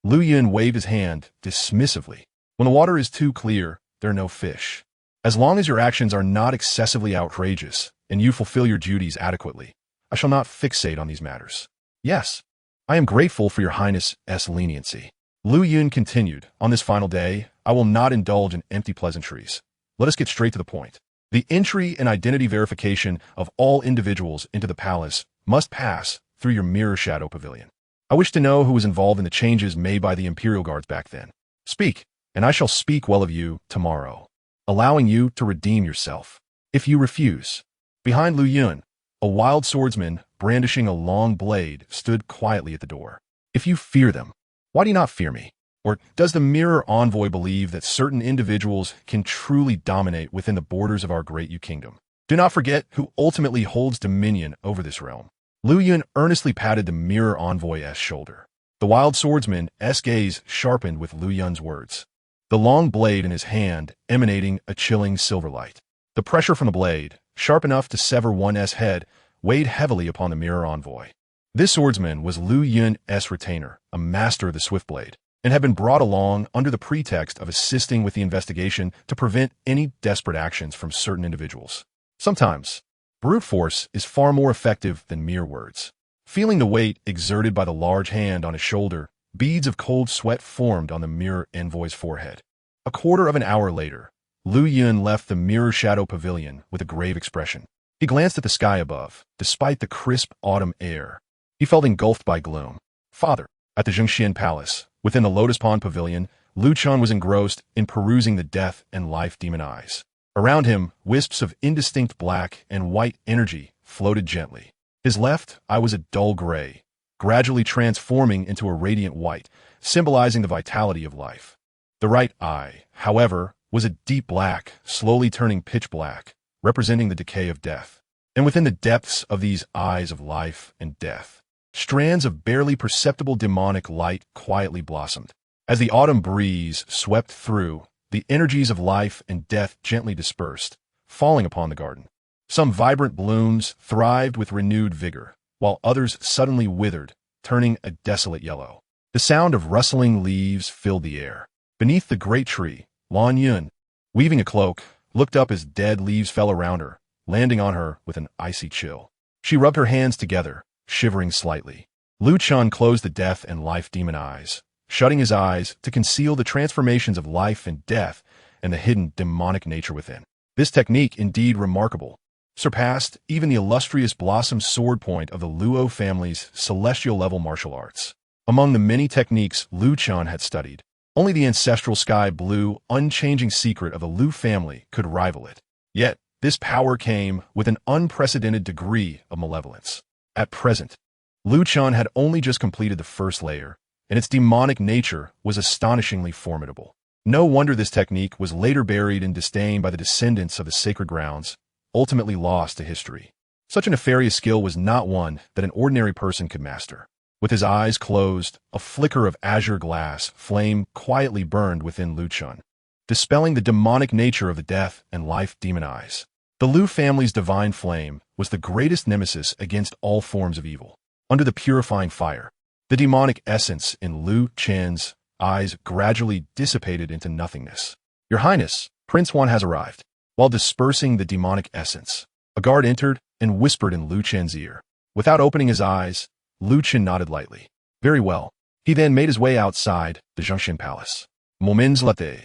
Lu Yun waved his hand dismissively. When the water is too clear, there are no fish. As long as your actions are not excessively outrageous and you fulfill your duties adequately, I shall not fixate on these matters. Yes, I am grateful for your Highness's leniency. Lu Yun continued, on this final day, I will not indulge in empty pleasantries. Let us get straight to the point. The entry and identity verification of all individuals into the palace must pass through your Mirror Shadow Pavilion. I wish to know who was involved in the changes made by the Imperial Guards back then. Speak, and I shall speak well of you tomorrow, allowing you to redeem yourself. If you refuse. Behind Lu Yun, a wild swordsman brandishing a long blade stood quietly at the door. If you fear them, why do you not fear me? Or does the Mirror Envoy believe that certain individuals can truly dominate within the borders of our Great Yu Kingdom? Do not forget who ultimately holds dominion over this realm. Lu Yun earnestly patted the Mirror Envoy's shoulder. The wild swordsman's gaze sharpened with Lu Yun's words, the long blade in his hand emanating a chilling silver light. The pressure from the blade, sharp enough to sever one's head, weighed heavily upon the Mirror Envoy. This swordsman was Lu Yun's retainer, a master of the swift blade, and had been brought along under the pretext of assisting with the investigation to prevent any desperate actions from certain individuals. Sometimes, brute force is far more effective than mere words. Feeling the weight exerted by the large hand on his shoulder, beads of cold sweat formed on the Mirror Envoy's forehead. A quarter of an hour later, Lu Yun left the Mirror Shadow Pavilion with a grave expression. He glanced at the sky above. Despite the crisp autumn air, he felt engulfed by gloom. Father. At the Qingtian Palace, within the Lotus Pond Pavilion, Lu Chen was engrossed in perusing the death and life demon eyes. Around him, wisps of indistinct black and white energy floated gently. His left eye was a dull gray, gradually transforming into a radiant white, symbolizing the vitality of life. The right eye, however, was a deep black, slowly turning pitch black, representing the decay of death. And within the depths of these eyes of life and death, strands of barely perceptible demonic light quietly blossomed. As the autumn breeze swept through, the energies of life and death gently dispersed, falling upon the garden. Some vibrant blooms thrived with renewed vigor, while others suddenly withered, turning a desolate yellow. The sound of rustling leaves filled the air. Beneath the great tree, Lan Yun, weaving a cloak, looked up as dead leaves fell around her, landing on her with an icy chill. She rubbed her hands together, shivering slightly. Lu Chen closed the death and life demon eyes, shutting his eyes to conceal the transformations of life and death and the hidden demonic nature within. This technique, indeed remarkable, surpassed even the illustrious Blossom Sword Point of the Luo family's celestial-level martial arts. Among the many techniques Lu Chen had studied, only the ancestral sky blue, unchanging secret of the Lu family could rival it. Yet, this power came with an unprecedented degree of malevolence. At present, Lu Chen had only just completed the first layer, and its demonic nature was astonishingly formidable. No wonder this technique was later buried in disdain by the descendants of the sacred grounds, ultimately lost to history. Such a nefarious skill was not one that an ordinary person could master. With his eyes closed, a flicker of azure glass flame quietly burned within Lu Chen, dispelling the demonic nature of the death and life demon eyes. The Lu family's divine flame was the greatest nemesis against all forms of evil. Under the purifying fire, the demonic essence in Lu Chen's eyes gradually dissipated into nothingness. "Your Highness, Prince Wan has arrived." While dispersing the demonic essence, a guard entered and whispered in Lu Chen's ear. Without opening his eyes, Lu Chen nodded lightly. Very well. He then made his way outside the Qingtian Palace. Moments later,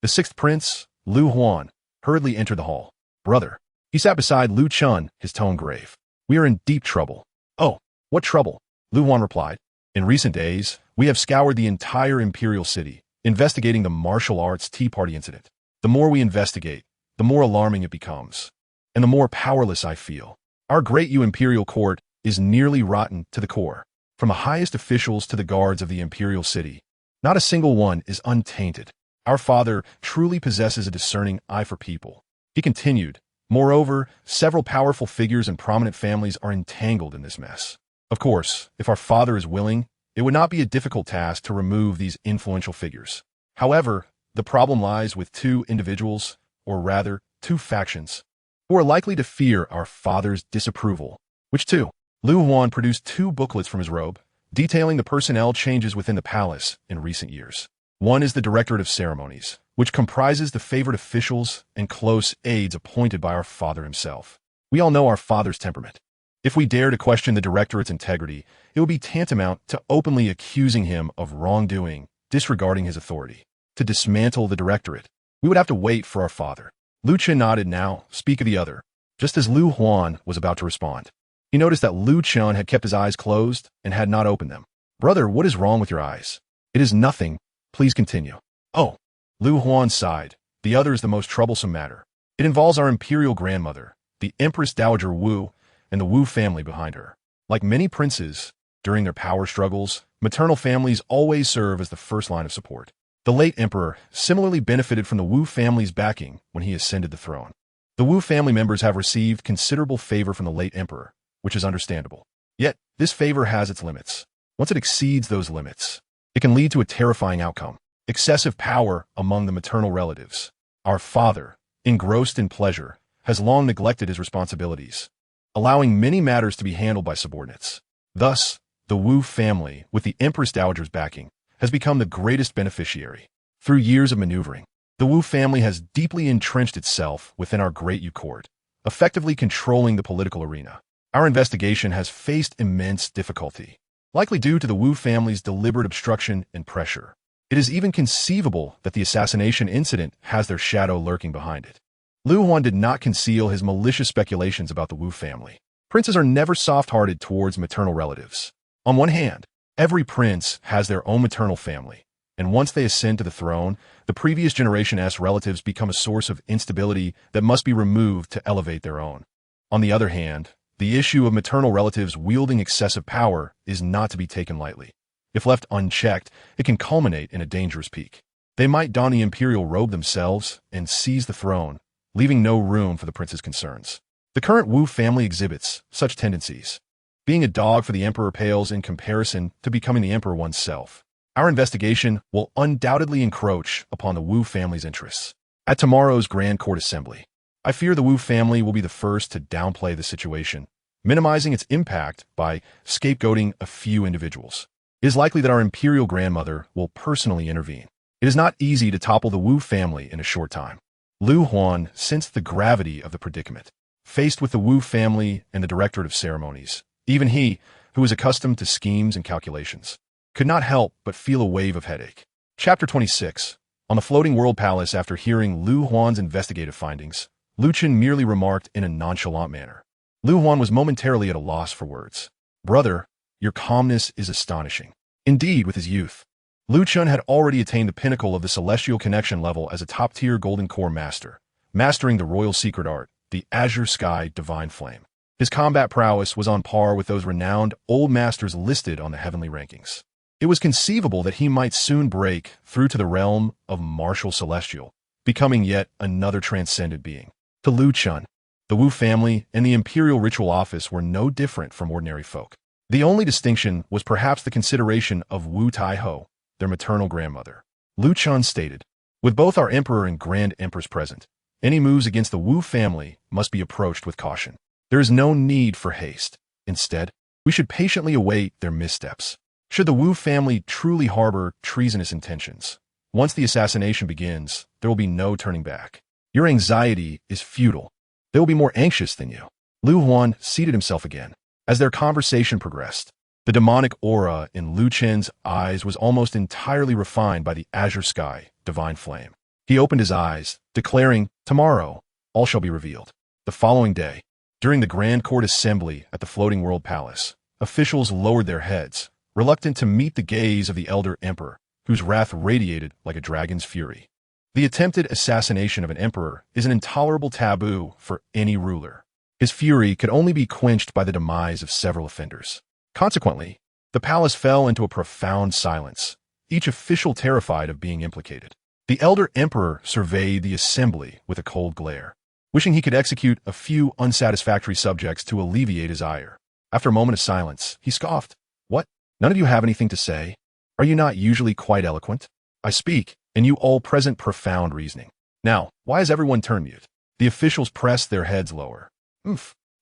the sixth prince, Lu Huan, hurriedly entered the hall. "Brother." He sat beside Lu Chen, his tone grave. "We are in deep trouble." "Oh, what trouble?" Lu Huan replied. "In recent days, we have scoured the entire imperial city, investigating the martial arts tea party incident. The more we investigate, the more alarming it becomes, and the more powerless I feel. Our Great Yu imperial court is nearly rotten to the core. From the highest officials to the guards of the imperial city, not a single one is untainted. Our father truly possesses a discerning eye for people." He continued, "Moreover, several powerful figures and prominent families are entangled in this mess. Of course, if our father is willing, it would not be a difficult task to remove these influential figures. However, the problem lies with two individuals, or rather, two factions, who are likely to fear our father's disapproval." "Which two?" Lu Huan produced two booklets from his robe, detailing the personnel changes within the palace in recent years. One is the Directorate of Ceremonies, which comprises the favored officials and close aides appointed by our father himself. We all know our father's temperament. If we dare to question the Directorate's integrity, it would be tantamount to openly accusing him of wrongdoing, disregarding his authority. To dismantle the Directorate, we would have to wait for our father. Lu Chen nodded. "Now, speak of the other." Just as Lu Huan was about to respond, he noticed that Lu Chen had kept his eyes closed and had not opened them. "Brother, what is wrong with your eyes?" "It is nothing. Please continue." "Oh." Lu Huan sighed. "The other is the most troublesome matter. It involves our imperial grandmother, the Empress Dowager Wu, and the Wu family behind her. Like many princes, during their power struggles, maternal families always serve as the first line of support. The late emperor similarly benefited from the Wu family's backing when he ascended the throne. The Wu family members have received considerable favor from the late emperor, which is understandable. Yet, this favor has its limits. Once it exceeds those limits, it can lead to a terrifying outcome: excessive power among the maternal relatives. Our father, engrossed in pleasure, has long neglected his responsibilities, allowing many matters to be handled by subordinates. Thus, the Wu family, with the Empress Dowager's backing, has become the greatest beneficiary. Through years of maneuvering, the Wu family has deeply entrenched itself within our Great Yu court, effectively controlling the political arena. Our investigation has faced immense difficulty, likely due to the Wu family's deliberate obstruction and pressure. It is even conceivable that the assassination incident has their shadow lurking behind it. Lu Huan did not conceal his malicious speculations about the Wu family. Princes are never soft-hearted towards maternal relatives. On one hand, every prince has their own maternal family, and once they ascend to the throne, the previous generation's relatives become a source of instability that must be removed to elevate their own. On the other hand, the issue of maternal relatives wielding excessive power is not to be taken lightly. If left unchecked, it can culminate in a dangerous peak. They might don the imperial robe themselves and seize the throne, leaving no room for the prince's concerns. The current Wu family exhibits such tendencies. Being a dog for the emperor pales in comparison to becoming the emperor oneself. Our investigation will undoubtedly encroach upon the Wu family's interests. At tomorrow's Grand Court Assembly, I fear the Wu family will be the first to downplay the situation, minimizing its impact by scapegoating a few individuals. It is likely that our imperial grandmother will personally intervene. It is not easy to topple the Wu family in a short time. Lu Huan sensed the gravity of the predicament. Faced with the Wu family and the Directorate of Ceremonies, even he, who was accustomed to schemes and calculations, could not help but feel a wave of headache. Chapter 26. On the floating world palace, after hearing Lu Huan's investigative findings, Lu Chen merely remarked in a nonchalant manner. Lu Huan was momentarily at a loss for words. Brother, your calmness is astonishing. Indeed, with his youth, Lu Chen had already attained the pinnacle of the celestial connection level as a top-tier golden core master, mastering the royal secret art, the azure sky divine flame. His combat prowess was on par with those renowned old masters listed on the heavenly rankings. It was conceivable that he might soon break through to the realm of Martial Celestial, becoming yet another transcendent being. To Lu Chen, the Wu family and the Imperial Ritual Office were no different from ordinary folk. The only distinction was perhaps the consideration of Wu Taiho, their maternal grandmother. Lu Chen stated, with both our emperor and grand empress present, any moves against the Wu family must be approached with caution. There is no need for haste. Instead, we should patiently await their missteps. Should the Wu family truly harbor treasonous intentions, once the assassination begins, there will be no turning back. Your anxiety is futile. They will be more anxious than you. Lu Huan seated himself again. As their conversation progressed, the demonic aura in Lu Chen's eyes was almost entirely refined by the azure sky, divine flame. He opened his eyes, declaring, tomorrow, all shall be revealed. The following day, during the Grand Court Assembly at the Floating World Palace, officials lowered their heads, reluctant to meet the gaze of the elder emperor, whose wrath radiated like a dragon's fury. The attempted assassination of an emperor is an intolerable taboo for any ruler. His fury could only be quenched by the demise of several offenders. Consequently, the palace fell into a profound silence, each official terrified of being implicated. The elder emperor surveyed the assembly with a cold glare, wishing he could execute a few unsatisfactory subjects to alleviate his ire. After a moment of silence, he scoffed. What? None of you have anything to say? Are you not usually quite eloquent? I speak, and you all present profound reasoning. Now, why has everyone turned mute? The officials pressed their heads lower.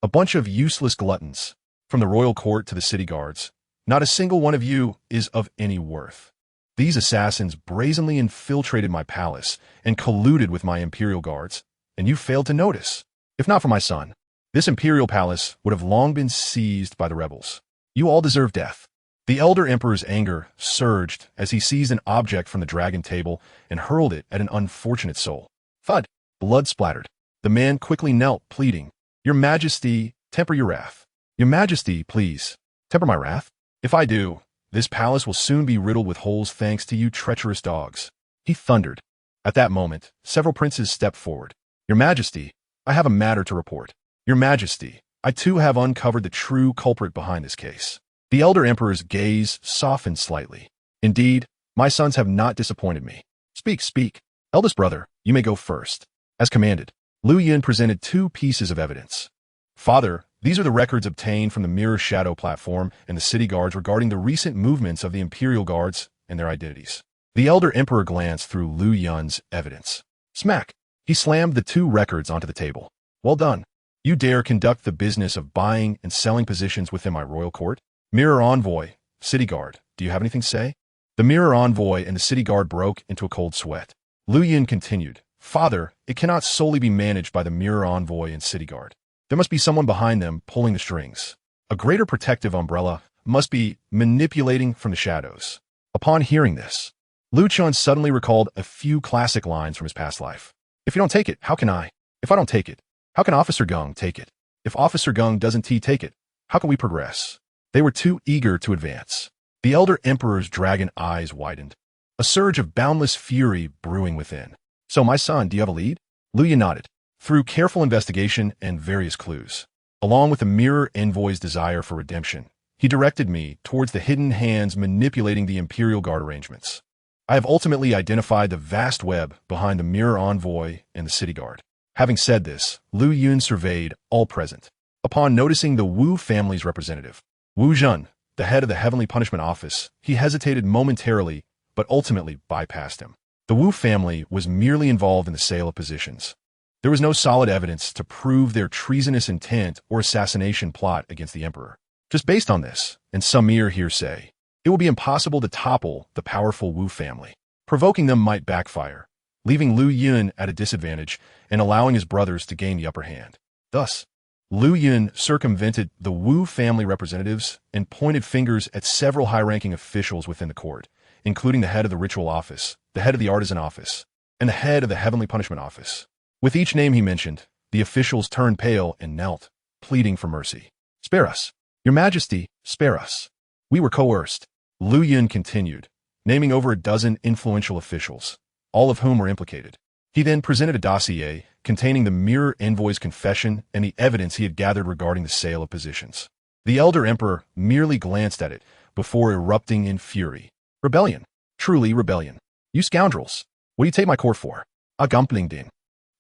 A bunch of useless gluttons. From the royal court to the city guards, not a single one of you is of any worth. These assassins brazenly infiltrated my palace and colluded with my imperial guards, and you failed to notice. If not for my son, this imperial palace would have long been seized by the rebels. You all deserve death. The elder emperor's anger surged as he seized an object from the dragon table and hurled it at an unfortunate soul. Thud! Blood splattered. The man quickly knelt, pleading, Your Majesty, temper your wrath. Your Majesty, please, temper my wrath. If I do, this palace will soon be riddled with holes thanks to you treacherous dogs. He thundered. At that moment, several princes stepped forward. Your Majesty, I have a matter to report. Your Majesty, I too have uncovered the true culprit behind this case. The elder emperor's gaze softened slightly. Indeed, my sons have not disappointed me. Speak, speak. Eldest brother, you may go first. As commanded, Lu Yin presented two pieces of evidence. Father, these are the records obtained from the Mirror Shadow platform and the city guards regarding the recent movements of the Imperial Guards and their identities. The elder emperor glanced through Lu Yun's evidence. Smack! He slammed the two records onto the table. Well done. You dare conduct the business of buying and selling positions within my royal court? Mirror Envoy, City Guard, do you have anything to say? The Mirror Envoy and the City Guard broke into a cold sweat. Lu Yin continued, Father, it cannot solely be managed by the Mirror Envoy and City Guard. There must be someone behind them pulling the strings. A greater protective umbrella must be manipulating from the shadows. Upon hearing this, Lu Chun suddenly recalled a few classic lines from his past life. If you don't take it, how can I? If I don't take it, how can Officer Gung take it? If Officer Gung doesn't take it, how can we progress? They were too eager to advance. The elder emperor's dragon eyes widened, a surge of boundless fury brewing within. So my son, do you have a lead? Lu Yun nodded. Through careful investigation and various clues, along with the mirror envoy's desire for redemption, he directed me towards the hidden hands manipulating the Imperial Guard arrangements. I have ultimately identified the vast web behind the mirror envoy and the city guard. Having said this, Lu Yun surveyed all present. Upon noticing the Wu family's representative, Wu Zhen, the head of the Heavenly Punishment Office, he hesitated momentarily, but ultimately bypassed him. The Wu family was merely involved in the sale of positions. There was no solid evidence to prove their treasonous intent or assassination plot against the emperor. Just based on this, and some mere hearsay, it will be impossible to topple the powerful Wu family. Provoking them might backfire, leaving Lu Yun at a disadvantage and allowing his brothers to gain the upper hand. Thus, Lu Yun circumvented the Wu family representatives and pointed fingers at several high-ranking officials within the court, including the head of the Ritual Office, the head of the Artisan Office, and the head of the Heavenly Punishment Office. With each name he mentioned, the officials turned pale and knelt, pleading for mercy. "Spare us. Your Majesty, spare us. We were coerced." Lu Yun continued, naming over a dozen influential officials, all of whom were implicated. He then presented a dossier containing the mirror envoy's confession and the evidence he had gathered regarding the sale of positions. The elder emperor merely glanced at it before erupting in fury. "Rebellion. Truly rebellion. You scoundrels. What do you take my court for? A gumpling din."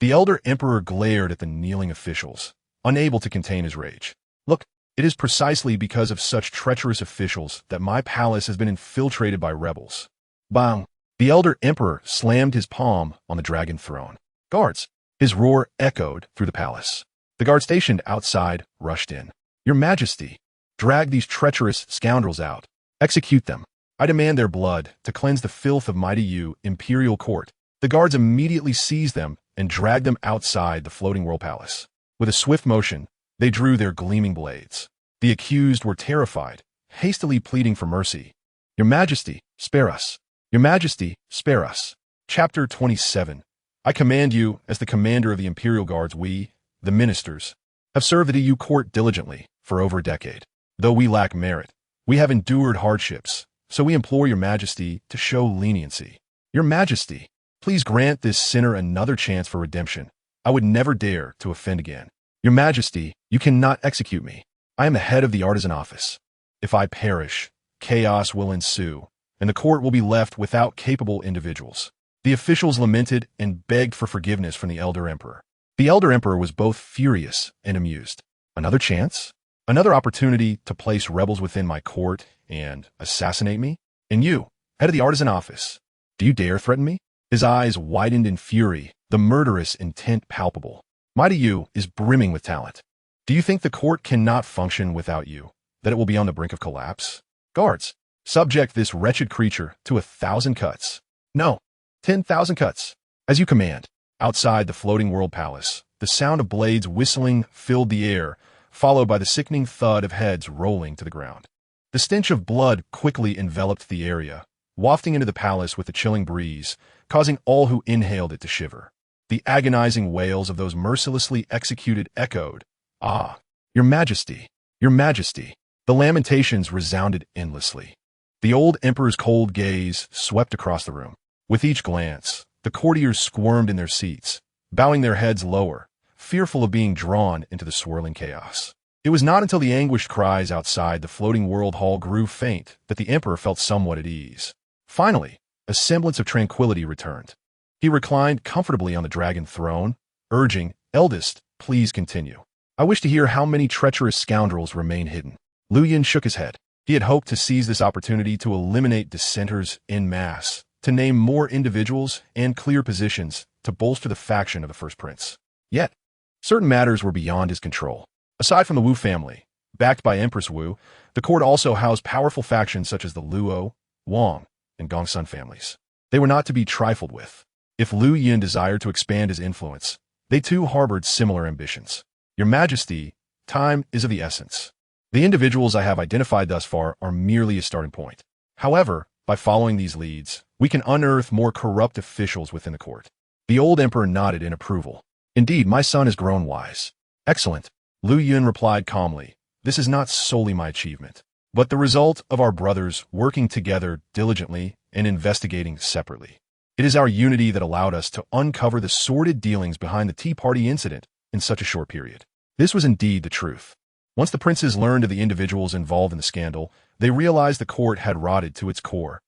The elder emperor glared at the kneeling officials, unable to contain his rage. "Look, it is precisely because of such treacherous officials that my palace has been infiltrated by rebels." Bang! The elder emperor slammed his palm on the dragon throne. "Guards!" His roar echoed through the palace. The guard stationed outside rushed in. "Your Majesty, drag these treacherous scoundrels out. Execute them. I demand their blood to cleanse the filth of mighty Yu Imperial Court." The guards immediately seized them and dragged them outside the floating world palace. With a swift motion, they drew their gleaming blades. The accused were terrified, hastily pleading for mercy. "Your Majesty, spare us. Your Majesty, spare us." Chapter 27. I command you, as the commander of the Imperial Guards, we, the ministers, have served the EU court diligently for over a decade. Though we lack merit, we have endured hardships, so we implore your Majesty to show leniency. Your Majesty, please grant this sinner another chance for redemption. I would never dare to offend again. Your Majesty, you cannot execute me. I am the head of the Artisan Office. If I perish, chaos will ensue, and the court will be left without capable individuals. The officials lamented and begged for forgiveness from the elder emperor. The elder emperor was both furious and amused. Another chance? Another opportunity to place rebels within my court and assassinate me? And you, head of the Artisan Office, do you dare threaten me? His eyes widened in fury, the murderous intent palpable. Mighty Yu is brimming with talent. Do you think the court cannot function without you, that it will be on the brink of collapse? Guards, subject this wretched creature to 1,000 cuts. No, 10,000 cuts. As you command. Outside the floating world palace, the sound of blades whistling filled the air, followed by the sickening thud of heads rolling to the ground. The stench of blood quickly enveloped the area, wafting into the palace with the chilling breeze, causing all who inhaled it to shiver. The agonizing wails of those mercilessly executed echoed, "Ah, your Majesty, your Majesty." The lamentations resounded endlessly. The old emperor's cold gaze swept across the room. With each glance, the courtiers squirmed in their seats, bowing their heads lower, fearful of being drawn into the swirling chaos. It was not until the anguished cries outside the floating world hall grew faint that the emperor felt somewhat at ease. Finally, a semblance of tranquility returned. He reclined comfortably on the dragon throne, urging, "Eldest, please continue. I wish to hear how many treacherous scoundrels remain hidden." Lu Yun shook his head. He had hoped to seize this opportunity to eliminate dissenters en masse, to name more individuals and clear positions to bolster the faction of the First Prince. Yet, certain matters were beyond his control. Aside from the Wu family, backed by Empress Wu, the court also housed powerful factions such as the Luo, Wang, and Gongsun families. They were not to be trifled with. If Lu Yun desired to expand his influence, they too harbored similar ambitions. Your Majesty, time is of the essence. The individuals I have identified thus far are merely a starting point. However, By following these leads, we can unearth more corrupt officials within the court. The old emperor nodded in approval. Indeed, my son has grown wise. Excellent. Lu Yun replied calmly. This is not solely my achievement, but the result of our brothers working together diligently and investigating separately. It is our unity that allowed us to uncover the sordid dealings behind the Tea Party incident in such a short period. This was indeed the truth. Once the princes learned of the individuals involved in the scandal, they realized the court had rotted to its core,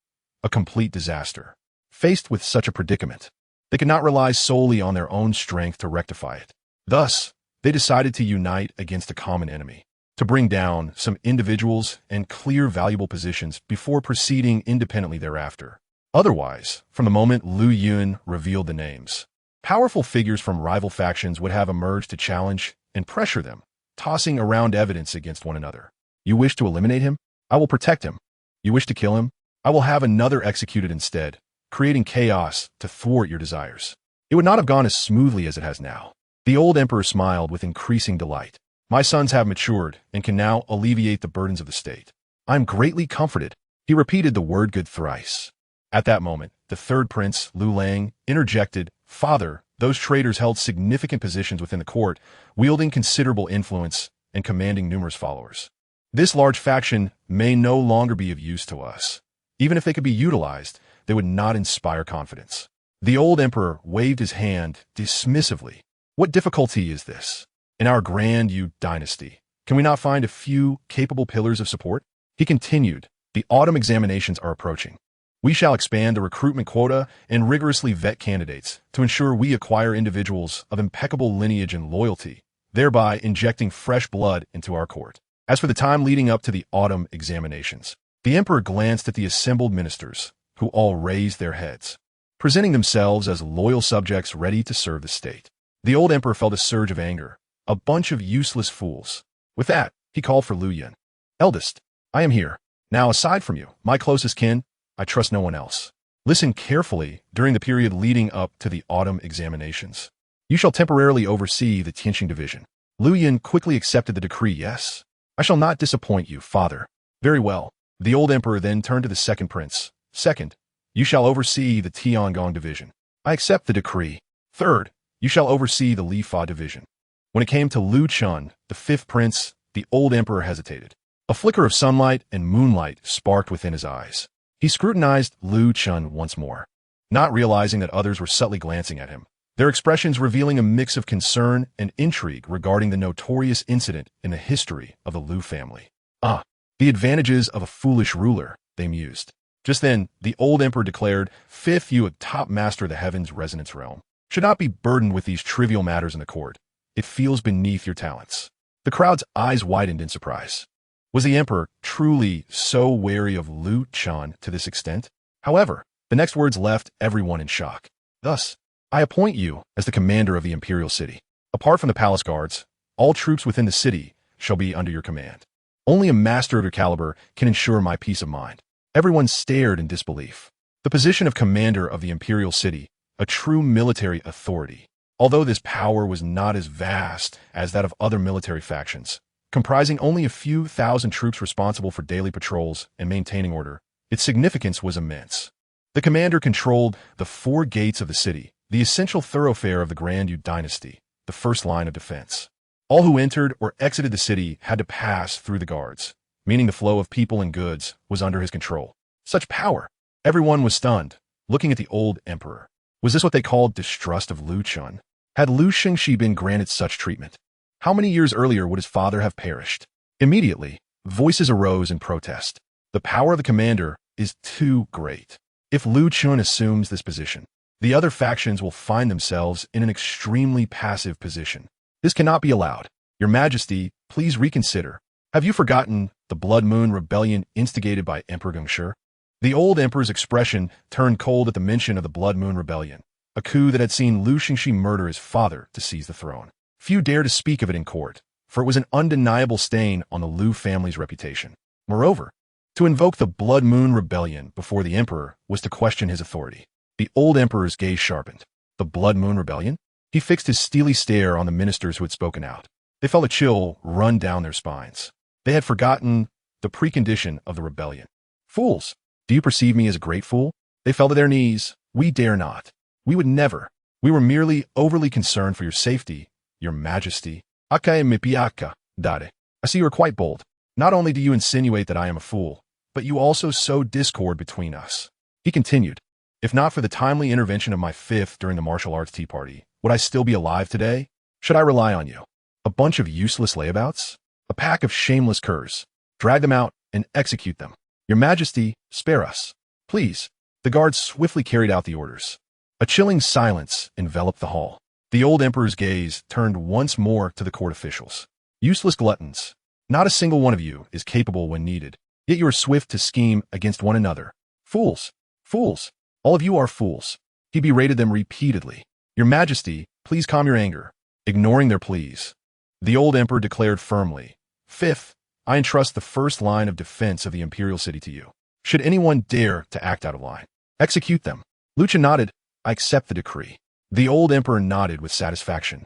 a complete disaster. Faced with such a predicament, they could not rely solely on their own strength to rectify it. Thus, they decided to unite against a common enemy, to bring down some individuals and clear valuable positions before proceeding independently thereafter. Otherwise, from the moment Lu Yun revealed the names, powerful figures from rival factions would have emerged to challenge and pressure them, tossing around evidence against one another. You wish to eliminate him? I will protect him. You wish to kill him? I will have another executed instead, creating chaos to thwart your desires. It would not have gone as smoothly as it has now. The old emperor smiled with increasing delight. My sons have matured and can now alleviate the burdens of the state. I am greatly comforted. He repeated the word good thrice. At that moment, the third prince, Lu Lang, interjected, Father, those traitors held significant positions within the court, wielding considerable influence and commanding numerous followers. This large faction may no longer be of use to us. Even if they could be utilized, they would not inspire confidence. The old emperor waved his hand dismissively. What difficulty is this? In our Great Yu Dynasty, can we not find a few capable pillars of support? He continued, the autumn examinations are approaching. We shall expand the recruitment quota and rigorously vet candidates to ensure we acquire individuals of impeccable lineage and loyalty, thereby injecting fresh blood into our court. As for the time leading up to the autumn examinations, the emperor glanced at the assembled ministers, who all raised their heads, presenting themselves as loyal subjects ready to serve the state. The old emperor felt a surge of anger. A bunch of useless fools. With that, he called for Lu Yun. Eldest, I am here. Now, aside from you, my closest kin, I trust no one else. Listen carefully during the period leading up to the autumn examinations. You shall temporarily oversee the Qingtian division. Lu Yun quickly accepted the decree. Yes, I shall not disappoint you, father. Very well. The old emperor then turned to the second prince. Second, you shall oversee the Tiangong division. I accept the decree. Third, you shall oversee the Li Fa division. When it came to Lu Chun, the fifth prince, the old emperor hesitated. A flicker of sunlight and moonlight sparked within his eyes. He scrutinized Lu Chun once more, not realizing that others were subtly glancing at him, their expressions revealing a mix of concern and intrigue regarding the notorious incident in the history of the Lu family. Ah, the advantages of a foolish ruler, they mused. Just then, the old emperor declared, Fifth, you, a top master of the heavens resonance realm, should not be burdened with these trivial matters in the court. It feels beneath your talents. The crowd's eyes widened in surprise. Was the emperor truly so wary of Lu Chun to this extent? However, the next words left everyone in shock. Thus, I appoint you as the commander of the imperial city. Apart from the palace guards, all troops within the city shall be under your command. Only a master of your caliber can ensure my peace of mind. Everyone stared in disbelief. The position of commander of the imperial city, a true military authority. Although this power was not as vast as that of other military factions, comprising only a few thousand troops responsible for daily patrols and maintaining order, its significance was immense. The commander controlled the four gates of the city, the essential thoroughfare of the Great Yu Dynasty, the first line of defense. All who entered or exited the city had to pass through the guards, meaning the flow of people and goods was under his control. Such power! Everyone was stunned, looking at the old emperor. Was this what they called distrust of Lu Chun? Had Lu Shengxi been granted such treatment? How many years earlier would his father have perished? Immediately, voices arose in protest. The power of the commander is too great. If Lu Chun assumes this position, the other factions will find themselves in an extremely passive position. This cannot be allowed. Your Majesty, please reconsider. Have you forgotten the Blood Moon Rebellion instigated by Emperor Gongshi? The old emperor's expression turned cold at the mention of the Blood Moon Rebellion, a coup that had seen Lu Shengxi murder his father to seize the throne. Few dared to speak of it in court, for it was an undeniable stain on the Lu family's reputation. Moreover, to invoke the Blood Moon Rebellion before the emperor was to question his authority. The old emperor's gaze sharpened. The Blood Moon Rebellion? He fixed his steely stare on the ministers who had spoken out. They felt a chill run down their spines. They had forgotten the precondition of the rebellion. Fools! Do you perceive me as a great fool? They fell to their knees. We dare not. We would never. We were merely overly concerned for your safety, your majesty. Aka mipiaka, dare. I see you are quite bold. Not only do you insinuate that I am a fool, but you also sow discord between us. He continued, if not for the timely intervention of my fifth during the martial arts tea party, would I still be alive today? Should I rely on you? A bunch of useless layabouts? A pack of shameless curs. Drag them out and execute them. Your Majesty, spare us. Please. The guards swiftly carried out the orders. A chilling silence enveloped the hall. The old emperor's gaze turned once more to the court officials. Useless gluttons. Not a single one of you is capable when needed, yet you are swift to scheme against one another. Fools. Fools. All of you are fools. He berated them repeatedly. Your Majesty, please calm your anger. Ignoring their pleas, the old emperor declared firmly, Fifth, I entrust the first line of defense of the imperial city to you. Should anyone dare to act out of line, execute them. Lucha nodded, I accept the decree. The old emperor nodded with satisfaction,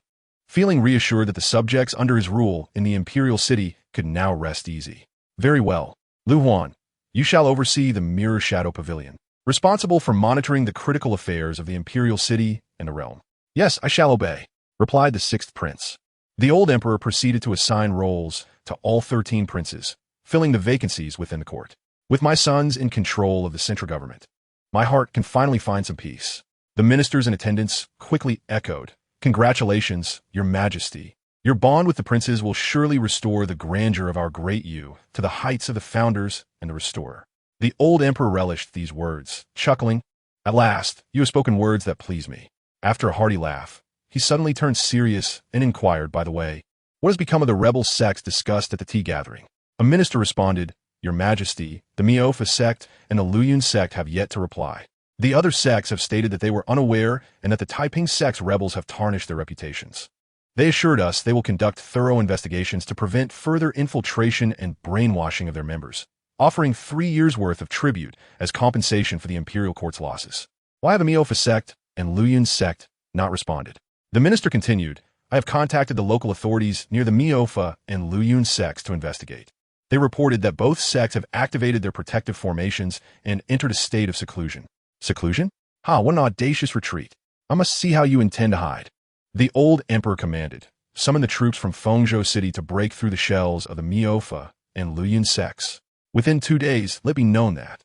feeling reassured that the subjects under his rule in the imperial city could now rest easy. Very well. Lu Huan, you shall oversee the Mirror Shadow Pavilion, responsible for monitoring the critical affairs of the imperial city and the realm. Yes, I shall obey, replied the sixth prince. The old emperor proceeded to assign roles to all 13 princes, filling the vacancies within the court. With my sons in control of the central government, my heart can finally find some peace. The ministers in attendance quickly echoed, Congratulations, Your Majesty. Your bond with the princes will surely restore the grandeur of our Great Yu to the heights of the founders and the restorer. The old emperor relished these words, chuckling, At last, you have spoken words that please me. After a hearty laugh, he suddenly turned serious and inquired, by the way, what has become of the rebel sects discussed at the tea gathering? A minister responded, Your Majesty, the Miofa sect and the Luyun sect have yet to reply. The other sects have stated that they were unaware and that the Taiping sect's rebels have tarnished their reputations. They assured us they will conduct thorough investigations to prevent further infiltration and brainwashing of their members, offering 3 years' worth of tribute as compensation for the imperial court's losses. Why have the Miofa sect and Luyun sect not responded? The minister continued, I have contacted the local authorities near the Miofa and Luyun sects to investigate. They reported that both sects have activated their protective formations and entered a state of seclusion. Seclusion? What an audacious retreat. I must see how you intend to hide. The old emperor commanded, summon the troops from Fengzhou City to break through the shells of the Miofa and Luyun sects. Within 2 days, let me know that.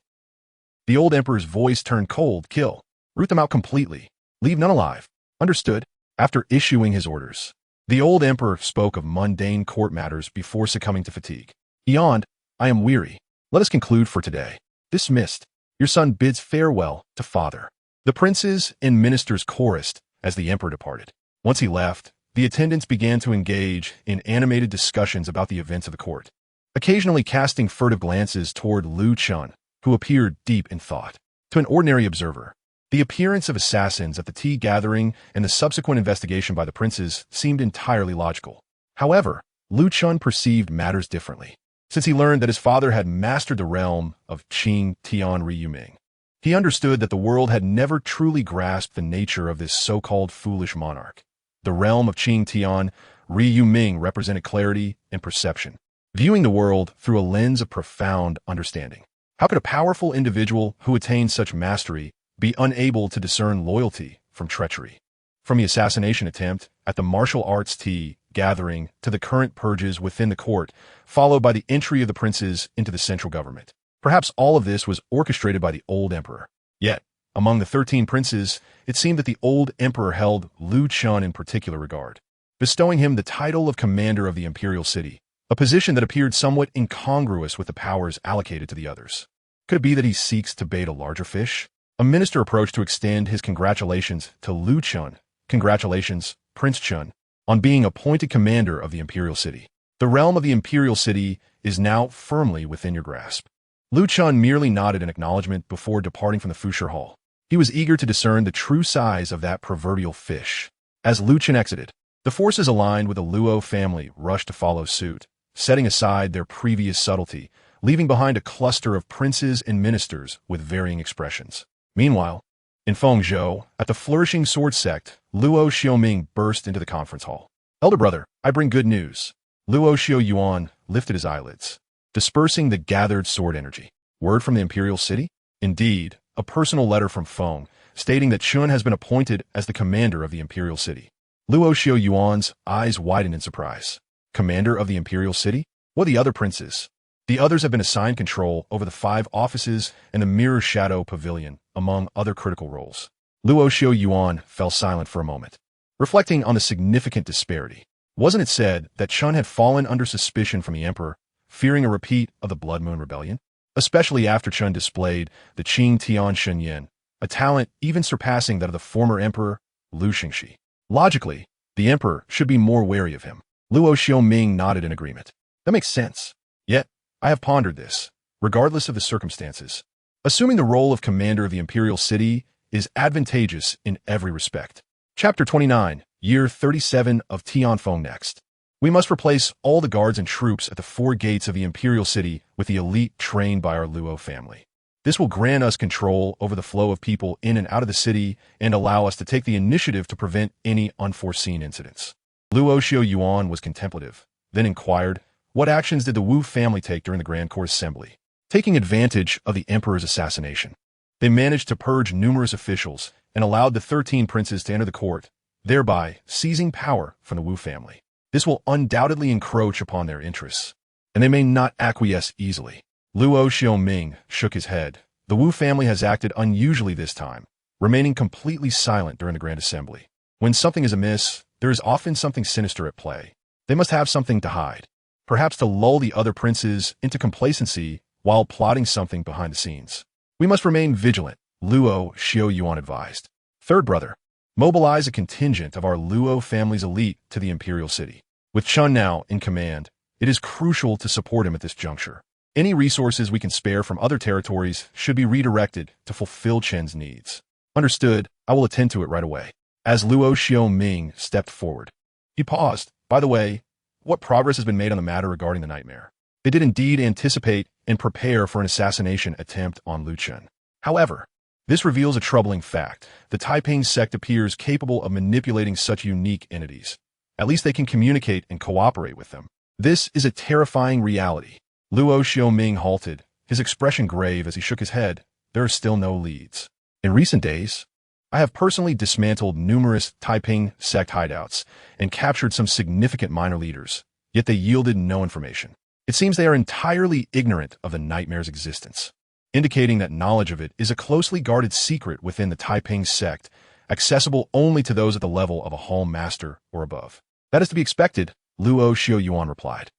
The old emperor's voice turned cold. Kill. Root them out completely. Leave none alive. Understood? After issuing his orders, the old emperor spoke of mundane court matters before succumbing to fatigue. He yawned, I am weary. Let us conclude for today. Dismissed. Your son bids farewell to father. The princes and ministers chorused as the emperor departed. Once he left, the attendants began to engage in animated discussions about the events of the court, occasionally casting furtive glances toward Lu Chen, who appeared deep in thought. To an ordinary observer, the appearance of assassins at the tea gathering and the subsequent investigation by the princes seemed entirely logical. However, Lu Chen perceived matters differently, since he learned that his father had mastered the realm of Qingtian Unyielding Art. He understood that the world had never truly grasped the nature of this so-called foolish monarch. The realm of Qingtian Unyielding Art represented clarity and perception, viewing the world through a lens of profound understanding. How could a powerful individual who attained such mastery be unable to discern loyalty from treachery? From the assassination attempt at the martial arts tea gathering to the current purges within the court, followed by the entry of the princes into the central government. Perhaps all of this was orchestrated by the old emperor. Yet, among the 13 princes, it seemed that the old emperor held Lu Chen in particular regard, bestowing him the title of commander of the imperial city, a position that appeared somewhat incongruous with the powers allocated to the others. Could it be that he seeks to bait a larger fish? A minister approached to extend his congratulations to Lu Chen. Congratulations, Prince Chen, on being appointed commander of the imperial city. The realm of the imperial city is now firmly within your grasp. Lu Chen merely nodded in acknowledgement before departing from the Fusher Hall. He was eager to discern the true size of that proverbial fish. As Lu Chen exited, the forces aligned with the Luo family rushed to follow suit, setting aside their previous subtlety, leaving behind a cluster of princes and ministers with varying expressions. Meanwhile, in Fengzhou, at the flourishing sword sect, Luo Xiaoming burst into the conference hall. Elder brother, I bring good news. Luo Xiaoyuan lifted his eyelids, dispersing the gathered sword energy. Word from the imperial city? Indeed, a personal letter from Feng, stating that Chen has been appointed as the commander of the imperial city. Luo Xiaoyuan's eyes widened in surprise. Commander of the imperial city? What the other princes? The others have been assigned control over the 5 offices and the Mirror Shadow Pavilion, among other critical roles. Luo Xiaoyuan fell silent for a moment, reflecting on the significant disparity. Wasn't it said that Chen had fallen under suspicion from the emperor, fearing a repeat of the Blood Moon Rebellion? Especially after Chen displayed the Qingtian Unyielding, a talent even surpassing that of the former emperor, Lu Xingxi. Logically, the emperor should be more wary of him. Luo Xiaoming nodded in agreement. That makes sense. Yet, I have pondered this, regardless of the circumstances. Assuming the role of commander of the imperial city is advantageous in every respect. Chapter 29, Year 37 of Tianfeng next. We must replace all the guards and troops at the 4 gates of the imperial city with the elite trained by our Luo family. This will grant us control over the flow of people in and out of the city and allow us to take the initiative to prevent any unforeseen incidents. Luo Xiaoyuan was contemplative, then inquired, what actions did the Wu family take during the Grand Court Assembly? Taking advantage of the emperor's assassination, they managed to purge numerous officials and allowed the 13 princes to enter the court, thereby seizing power from the Wu family. This will undoubtedly encroach upon their interests, and they may not acquiesce easily. Luo Xiaoming shook his head. The Wu family has acted unusually this time, remaining completely silent during the Grand Assembly. When something is amiss, there is often something sinister at play. They must have something to hide, perhaps to lull the other princes into complacency while plotting something behind the scenes. We must remain vigilant, Luo Xiaoyuan advised. Third brother, mobilize a contingent of our Luo family's elite to the imperial city. With Chen now in command, it is crucial to support him at this juncture. Any resources we can spare from other territories should be redirected to fulfill Chen's needs. Understood, I will attend to it right away. As Luo Xiaoming stepped forward, he paused. By the way, what progress has been made on the matter regarding the nightmare? They did indeed anticipate and prepare for an assassination attempt on Lu Chen. However, this reveals a troubling fact. The Taiping sect appears capable of manipulating such unique entities. At least they can communicate and cooperate with them. This is a terrifying reality. Luo Xiaoming halted, his expression grave as he shook his head. There are still no leads. In recent days, I have personally dismantled numerous Taiping sect hideouts and captured some significant minor leaders, yet they yielded no information. It seems they are entirely ignorant of the nightmare's existence, indicating that knowledge of it is a closely guarded secret within the Taiping sect, accessible only to those at the level of a hall master or above. That is to be expected, Luo Xiaoyuan replied.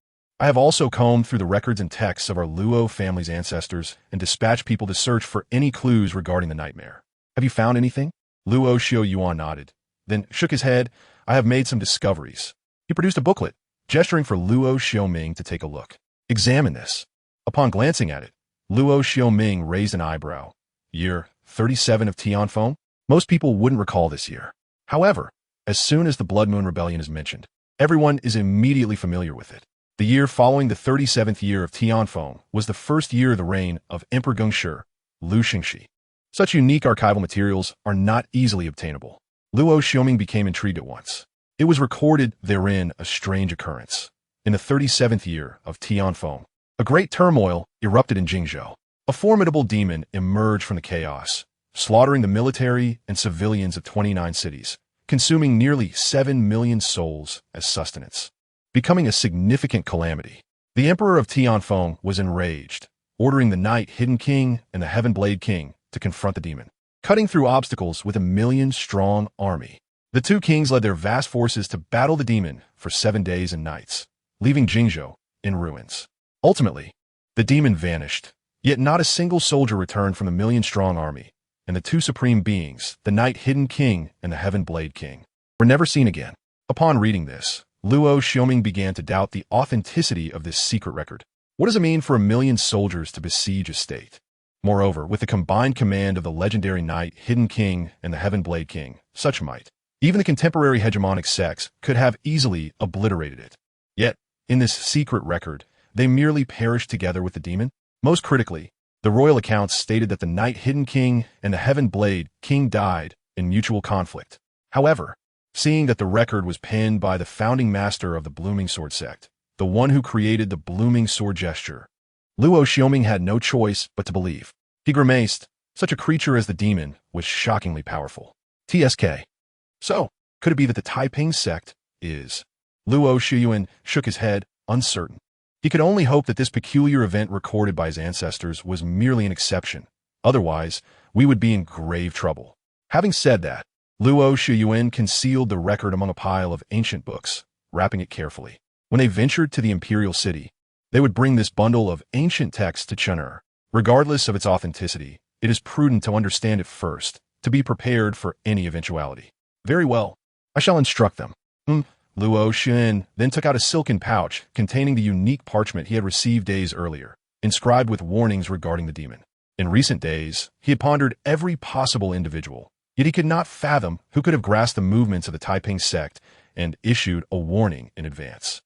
I have also combed through the records and texts of our Luo family's ancestors and dispatched people to search for any clues regarding the nightmare. Have you found anything? Luo Xiaoyuan nodded, then shook his head. I have made some discoveries. He produced a booklet, gesturing for Luo Xiaoming to take a look. Examine this. Upon glancing at it, Luo Xiaoming raised an eyebrow. Year 37 of Tianfeng? Most people wouldn't recall this year. However, as soon as the Blood Moon Rebellion is mentioned, everyone is immediately familiar with it. The year following the 37th year of Tianfeng was the first year of the reign of Emperor Gengshi, Lu Xingxi. Such unique archival materials are not easily obtainable. Luo Xiaoming became intrigued at once. It was recorded therein a strange occurrence. In the 37th year of Tianfeng, a great turmoil erupted in Jingzhou. A formidable demon emerged from the chaos, slaughtering the military and civilians of 29 cities, consuming nearly 7 million souls as sustenance, becoming a significant calamity. The Emperor of Tianfeng was enraged, ordering the Night Hidden King and the Heaven Blade King to confront the demon, cutting through obstacles with a 1,000,000-strong army. The two kings led their vast forces to battle the demon for 7 days and nights, leaving Jingzhou in ruins. Ultimately, the demon vanished, yet not a single soldier returned from the 1,000,000-strong army, and the two supreme beings, the Night Hidden King and the Heaven Blade King, were never seen again. Upon reading this, Luo Xiaoming began to doubt the authenticity of this secret record. What does it mean for 1,000,000 soldiers to besiege a state? Moreover, with the combined command of the legendary Night Hidden King and the Heaven Blade King, such might, even the contemporary hegemonic sects could have easily obliterated it. Yet, in this secret record, they merely perished together with the demon. Most critically, the royal accounts stated that the Night Hidden King and the Heaven Blade King died in mutual conflict. However, seeing that the record was penned by the founding master of the Blooming Sword sect, the one who created the Blooming Sword gesture, Luo Xiaoming had no choice but to believe. He grimaced, Such a creature as the demon was shockingly powerful. TSK. So, could it be that the Taiping sect is? Luo Shiyuan shook his head, uncertain. He could only hope that this peculiar event recorded by his ancestors was merely an exception. Otherwise, we would be in grave trouble. Having said that, Luo Shiyuan concealed the record among a pile of ancient books, wrapping it carefully. When they ventured to the imperial city, they would bring this bundle of ancient texts to Chen. Regardless of its authenticity, it is prudent to understand it first, to be prepared for any eventuality. Very well. I shall instruct them. Luo Xin then took out a silken pouch containing the unique parchment he had received days earlier, inscribed with warnings regarding the demon. In recent days, he had pondered every possible individual, yet he could not fathom who could have grasped the movements of the Taiping sect and issued a warning in advance.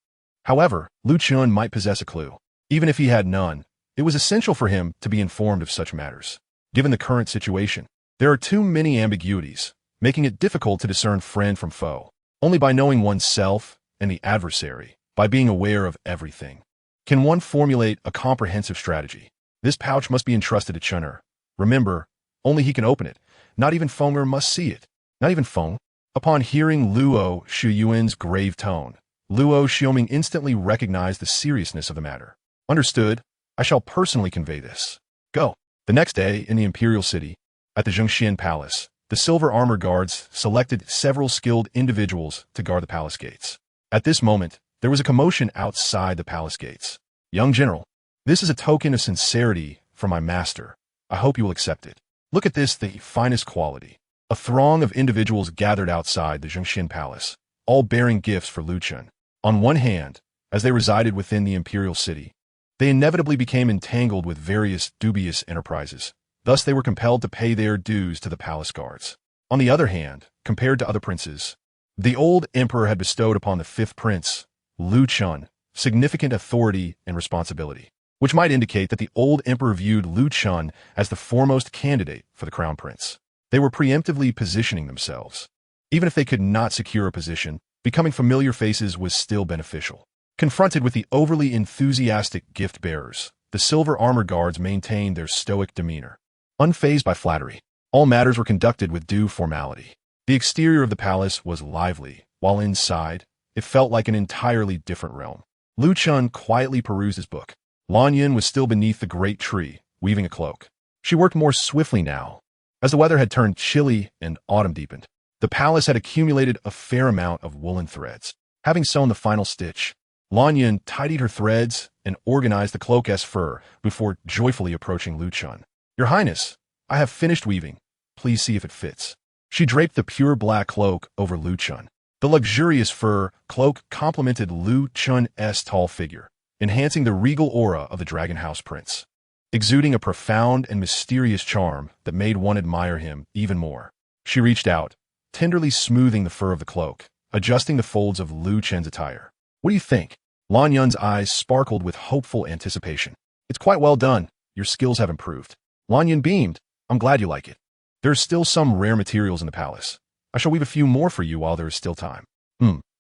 However, Lu Chun might possess a clue. Even if he had none, it was essential for him to be informed of such matters. Given the current situation, there are too many ambiguities, making it difficult to discern friend from foe. Only by knowing oneself and the adversary, by being aware of everything, can one formulate a comprehensive strategy. This pouch must be entrusted to Chen. Remember, only he can open it. Not even Fenger must see it. Not even Feng. Upon hearing Luo Shiyuan's grave tone, Luo Xiaoming instantly recognized the seriousness of the matter. Understood. I shall personally convey this. Go. The next day, in the imperial city, at the Zhengxian Palace, the silver armor guards selected several skilled individuals to guard the palace gates. At this moment, there was a commotion outside the palace gates. Young general, this is a token of sincerity from my master. I hope you will accept it. Look at this, the finest quality. A throng of individuals gathered outside the Zhengxian Palace, all bearing gifts for Lu Chen. On one hand, as they resided within the imperial city, they inevitably became entangled with various dubious enterprises. Thus, they were compelled to pay their dues to the palace guards. On the other hand, compared to other princes, the old emperor had bestowed upon the fifth prince, Lu Chun, significant authority and responsibility, which might indicate that the old emperor viewed Lu Chun as the foremost candidate for the crown prince. They were preemptively positioning themselves. Even if they could not secure a position, becoming familiar faces was still beneficial. Confronted with the overly enthusiastic gift bearers, the silver armor guards maintained their stoic demeanor. Unfazed by flattery, all matters were conducted with due formality. The exterior of the palace was lively, while inside, it felt like an entirely different realm. Lu Chun quietly perused his book. Lan Yin was still beneath the great tree, weaving a cloak. She worked more swiftly now. As the weather had turned chilly and autumn deepened, the palace had accumulated a fair amount of woolen threads. Having sewn the final stitch, Lan Yin tidied her threads and organized the cloak as fur before joyfully approaching Lu Chun. Your Highness, I have finished weaving. Please see if it fits. She draped the pure black cloak over Lu Chun. The luxurious fur cloak complemented Lu Chun's tall figure, enhancing the regal aura of the Dragon House Prince, exuding a profound and mysterious charm that made one admire him even more. She reached out, tenderly smoothing the fur of the cloak, adjusting the folds of Lu Chen's attire. What do you think? Lan Yun's eyes sparkled with hopeful anticipation. It's quite well done. Your skills have improved. Lan Yun beamed. I'm glad you like it. There are still some rare materials in the palace. I shall weave a few more for you while there is still time.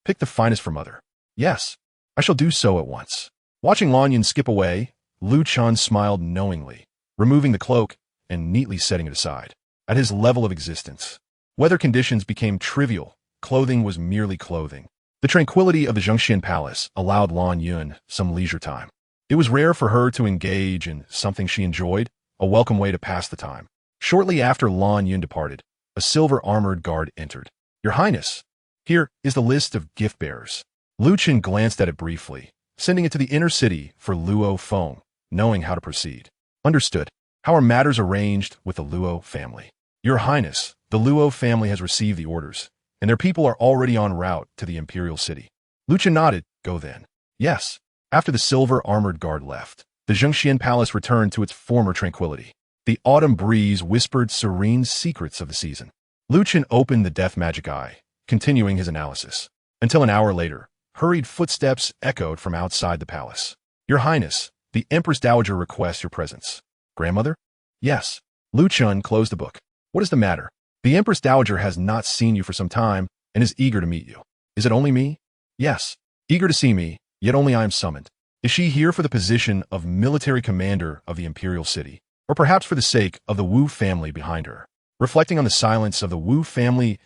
Pick the finest for mother. Yes, I shall do so at once. Watching Lan Yun skip away, Lu Chun smiled knowingly, removing the cloak and neatly setting it aside. At his level of existence, weather conditions became trivial. Clothing was merely clothing. The tranquility of the Zhengxian Palace allowed Lan Yun some leisure time. It was rare for her to engage in something she enjoyed, a welcome way to pass the time. Shortly after Lan Yun departed, a silver-armored guard entered. Your Highness, here is the list of gift-bearers. Lu Chen glanced at it briefly, sending it to the inner city for Luo Feng, knowing how to proceed. Understood. How are matters arranged with the Luo family? Your Highness, the Luo family has received the orders, and their people are already en route to the imperial city. Lu Chen nodded. Go then. Yes. After the silver-armored guard left, the Zhengxian Palace returned to its former tranquility. The autumn breeze whispered serene secrets of the season. Lu Chen opened the death magic eye, continuing his analysis. Until an hour later, hurried footsteps echoed from outside the palace. Your Highness, the Empress Dowager requests your presence. Grandmother? Yes. Lu Chen closed the book. What is the matter? The Empress Dowager has not seen you for some time and is eager to meet you. Is it only me? Yes. Eager to see me, yet only I am summoned. Is she here for the position of military commander of the imperial city? or perhaps for the sake of the Wu family behind her. Reflecting on the silence of the Wu family's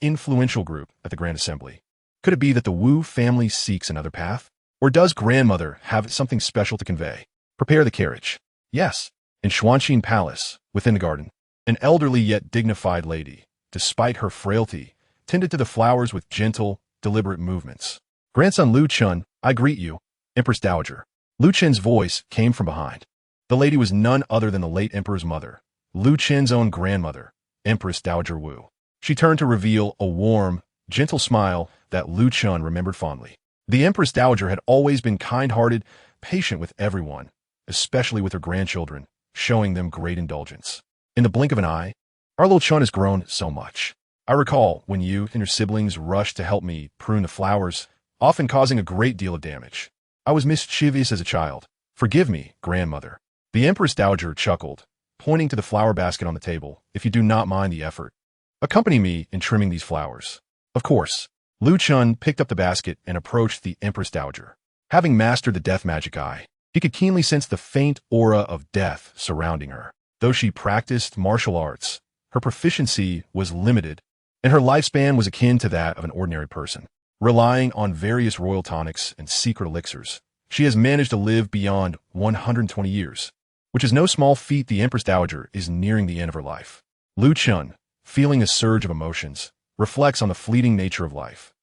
influential group at the Grand Assembly, could it be that the Wu family seeks another path? Or does grandmother have something special to convey? Prepare the carriage. Yes, in Xuanqing Palace, within the garden, an elderly yet dignified lady, despite her frailty, tended to the flowers with gentle, deliberate movements. Grandson Lu Chen, I greet you, Empress Dowager. Lu Chen's voice came from behind. The lady was none other than the late emperor's mother, Lu Chen's own grandmother, Empress Dowager Wu. She turned to reveal a warm, gentle smile that Lu Chen remembered fondly. The Empress Dowager had always been kind-hearted, patient with everyone, especially with her grandchildren, showing them great indulgence. In the blink of an eye, our little Chen has grown so much. I recall when you and your siblings rushed to help me prune the flowers, often causing a great deal of damage. I was mischievous as a child. Forgive me, grandmother. The Empress Dowager chuckled, pointing to the flower basket on the table, if you do not mind the effort. Accompany me in trimming these flowers. Of course. Lu Chen picked up the basket and approached the Empress Dowager. Having mastered the death magic eye, he could keenly sense the faint aura of death surrounding her. Though she practiced martial arts, her proficiency was limited, and her lifespan was akin to that of an ordinary person. Relying on various royal tonics and secret elixirs, she has managed to live beyond 120 years, which is no small feat. The Empress Dowager is nearing the end of her life. Lu Chen, feeling a surge of emotions, reflects on the fleeting nature of life,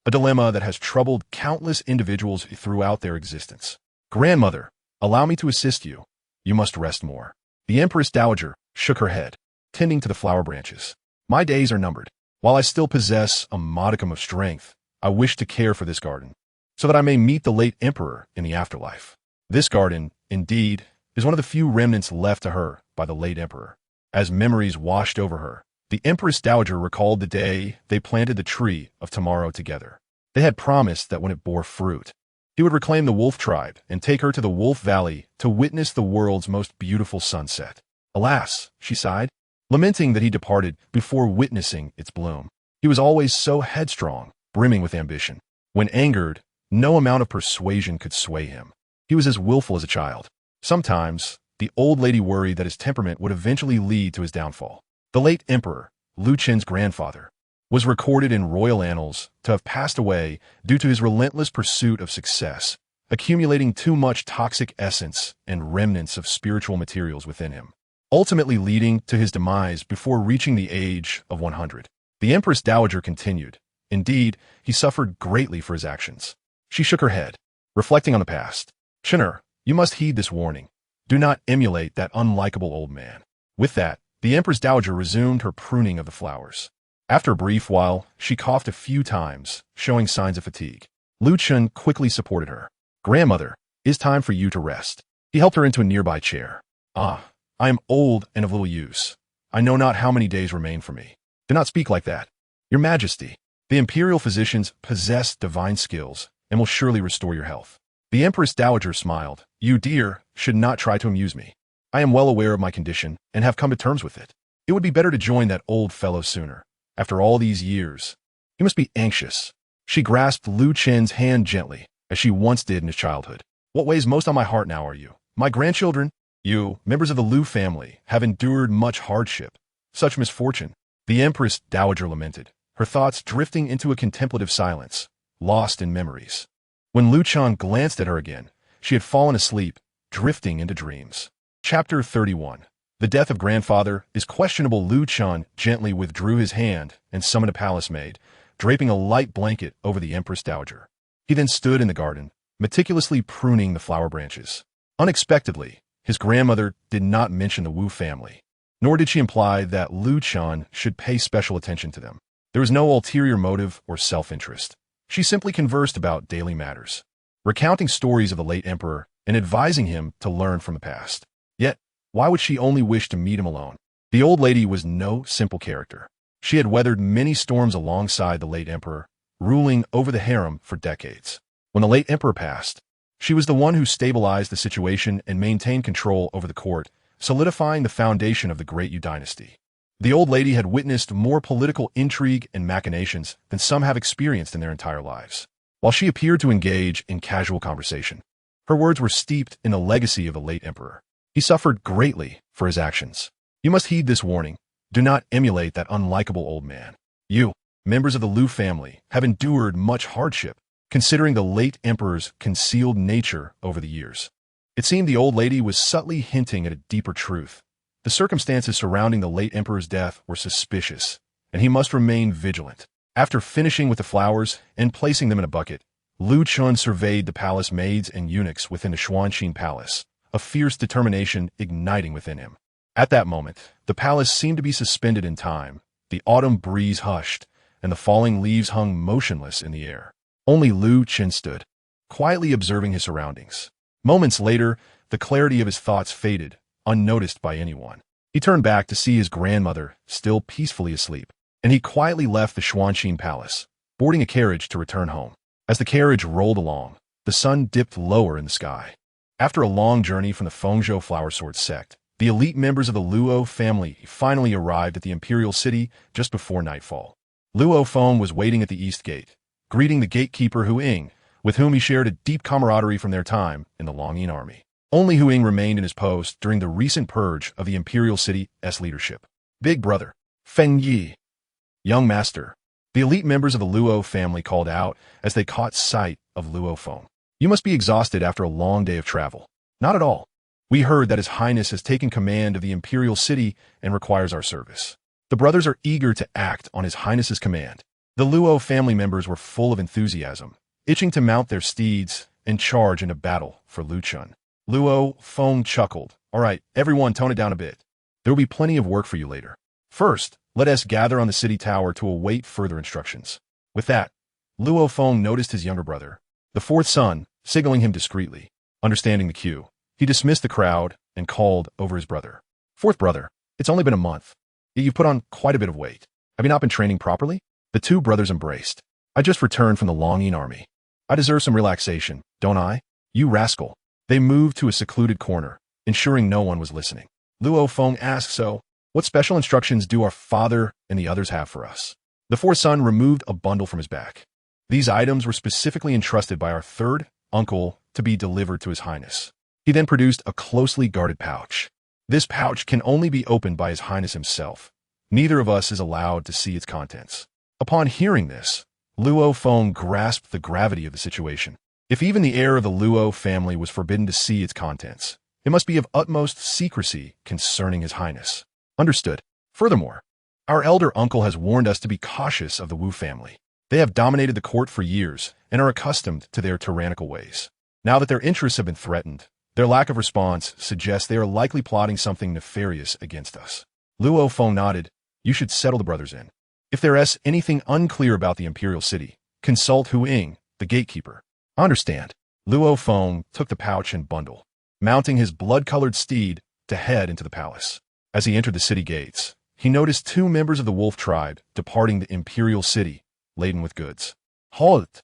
a dilemma that has troubled countless individuals throughout their existence. Grandmother, allow me to assist you. You must rest more. The Empress Dowager shook her head, tending to the flower branches. My days are numbered. While I still possess a modicum of strength, I wish to care for this garden, so that I may meet the late emperor in the afterlife. This garden, indeed, is one of the few remnants left to her by the late emperor. As memories washed over her, the Empress Dowager recalled the day they planted the tree of tomorrow together. They had promised that when it bore fruit, he would reclaim the wolf tribe and take her to the Wolf Valley to witness the world's most beautiful sunset. Alas, she sighed, lamenting that he departed before witnessing its bloom. He was always so headstrong, brimming with ambition. When angered, no amount of persuasion could sway him. He was as willful as a child. Sometimes, the old lady worried that his temperament would eventually lead to his downfall. The late emperor, Lu Chen's grandfather, was recorded in royal annals to have passed away due to his relentless pursuit of success, accumulating too much toxic essence and remnants of spiritual materials within him, ultimately leading to his demise before reaching the age of 100. The Empress Dowager continued. Indeed, he suffered greatly for his actions. She shook her head, reflecting on the past. Chener, you must heed this warning. Do not emulate that unlikable old man. With that, the Empress Dowager resumed her pruning of the flowers. After a brief while, she coughed a few times, showing signs of fatigue. Lu Chen quickly supported her. Grandmother, it is time for you to rest. He helped her into a nearby chair. I am old and of little use. I know not how many days remain for me. Do not speak like that. Your Majesty, the imperial physicians possess divine skills and will surely restore your health. The Empress Dowager smiled. You, dear, should not try to amuse me. I am well aware of my condition and have come to terms with it. It would be better to join that old fellow sooner. After all these years, he must be anxious. She grasped Lu Chen's hand gently, as she once did in his childhood. What weighs most on my heart now are you. My grandchildren, you, members of the Lu family, have endured much hardship, such misfortune. The Empress Dowager lamented, her thoughts drifting into a contemplative silence, lost in memories. When Lu Chen glanced at her again, she had fallen asleep, drifting into dreams. Chapter 31. The death of grandfather is questionable. Lu Chen gently withdrew his hand and summoned a palace maid, draping a light blanket over the Empress Dowager. He then stood in the garden, meticulously pruning the flower branches. Unexpectedly, his grandmother did not mention the Wu family, nor did she imply that Lu Chen should pay special attention to them. There was no ulterior motive or self-interest. She simply conversed about daily matters, recounting stories of the late emperor and advising him to learn from the past. Yet, why would she only wish to meet him alone? The old lady was no simple character. She had weathered many storms alongside the late emperor, ruling over the harem for decades. When the late emperor passed, she was the one who stabilized the situation and maintained control over the court, solidifying the foundation of the Great Yu Dynasty. The old lady had witnessed more political intrigue and machinations than some have experienced in their entire lives. While she appeared to engage in casual conversation, her words were steeped in the legacy of the late emperor. He suffered greatly for his actions. You must heed this warning. Do not emulate that unlikable old man. You, members of the Liu family, have endured much hardship, considering the late emperor's concealed nature over the years. It seemed the old lady was subtly hinting at a deeper truth. The circumstances surrounding the late emperor's death were suspicious, and he must remain vigilant. After finishing with the flowers and placing them in a bucket, Lu Chun surveyed the palace maids and eunuchs within the Xuanqing palace, a fierce determination igniting within him. At that moment, the palace seemed to be suspended in time. The autumn breeze hushed, and the falling leaves hung motionless in the air. Only Lu Chen stood, quietly observing his surroundings. Moments later, the clarity of his thoughts faded, unnoticed by anyone. He turned back to see his grandmother still peacefully asleep, and he quietly left the Xuanqing palace, boarding a carriage to return home. As the carriage rolled along, the sun dipped lower in the sky. After a long journey from the Fengzhou flower sword sect, the elite members of the Luo family finally arrived at the imperial city just before nightfall. Luo Feng was waiting at the east gate, greeting the gatekeeper Hu Ying, with whom he shared a deep camaraderie from their time in the Longyin army. Only Hu Ying remained in his post during the recent purge of the imperial city's leadership. Big brother, Feng Yi. Young master. The elite members of the Luo family called out as they caught sight of Luo Feng. You must be exhausted after a long day of travel. Not at all. We heard that His Highness has taken command of the imperial city and requires our service. The brothers are eager to act on His Highness's command. The Luo family members were full of enthusiasm, itching to mount their steeds and charge into battle for Lu Chun. Luo Feng chuckled. All right, everyone tone it down a bit. There will be plenty of work for you later. First, let us gather on the city tower to await further instructions. With that, Luo Feng noticed his younger brother, the fourth son, signaling him discreetly. Understanding the cue, he dismissed the crowd and called over his brother. Fourth brother, it's only been a month, yet you've put on quite a bit of weight. Have you not been training properly? The two brothers embraced. I just returned from the Longyin army. I deserve some relaxation, don't I? You rascal. They moved to a secluded corner, ensuring no one was listening. Luo Feng asked, so, what special instructions do our father and the others have for us? The fourth son removed a bundle from his back. These items were specifically entrusted by our third uncle to be delivered to His Highness. He then produced a closely guarded pouch. This pouch can only be opened by His Highness himself. Neither of us is allowed to see its contents. Upon hearing this, Luo Feng grasped the gravity of the situation. If even the heir of the Luo family was forbidden to see its contents, it must be of utmost secrecy concerning His Highness. Understood. Furthermore, our elder uncle has warned us to be cautious of the Wu family. They have dominated the court for years and are accustomed to their tyrannical ways. Now that their interests have been threatened, their lack of response suggests they are likely plotting something nefarious against us. Luo Feng nodded. You should settle the brothers in. If there is anything unclear about the imperial city, consult Hu Ying, the gatekeeper. I understand. Luo Feng took the pouch and bundle, mounting his blood-colored steed to head into the palace. As he entered the city gates, he noticed two members of the wolf tribe departing the imperial city, laden with goods. Halt!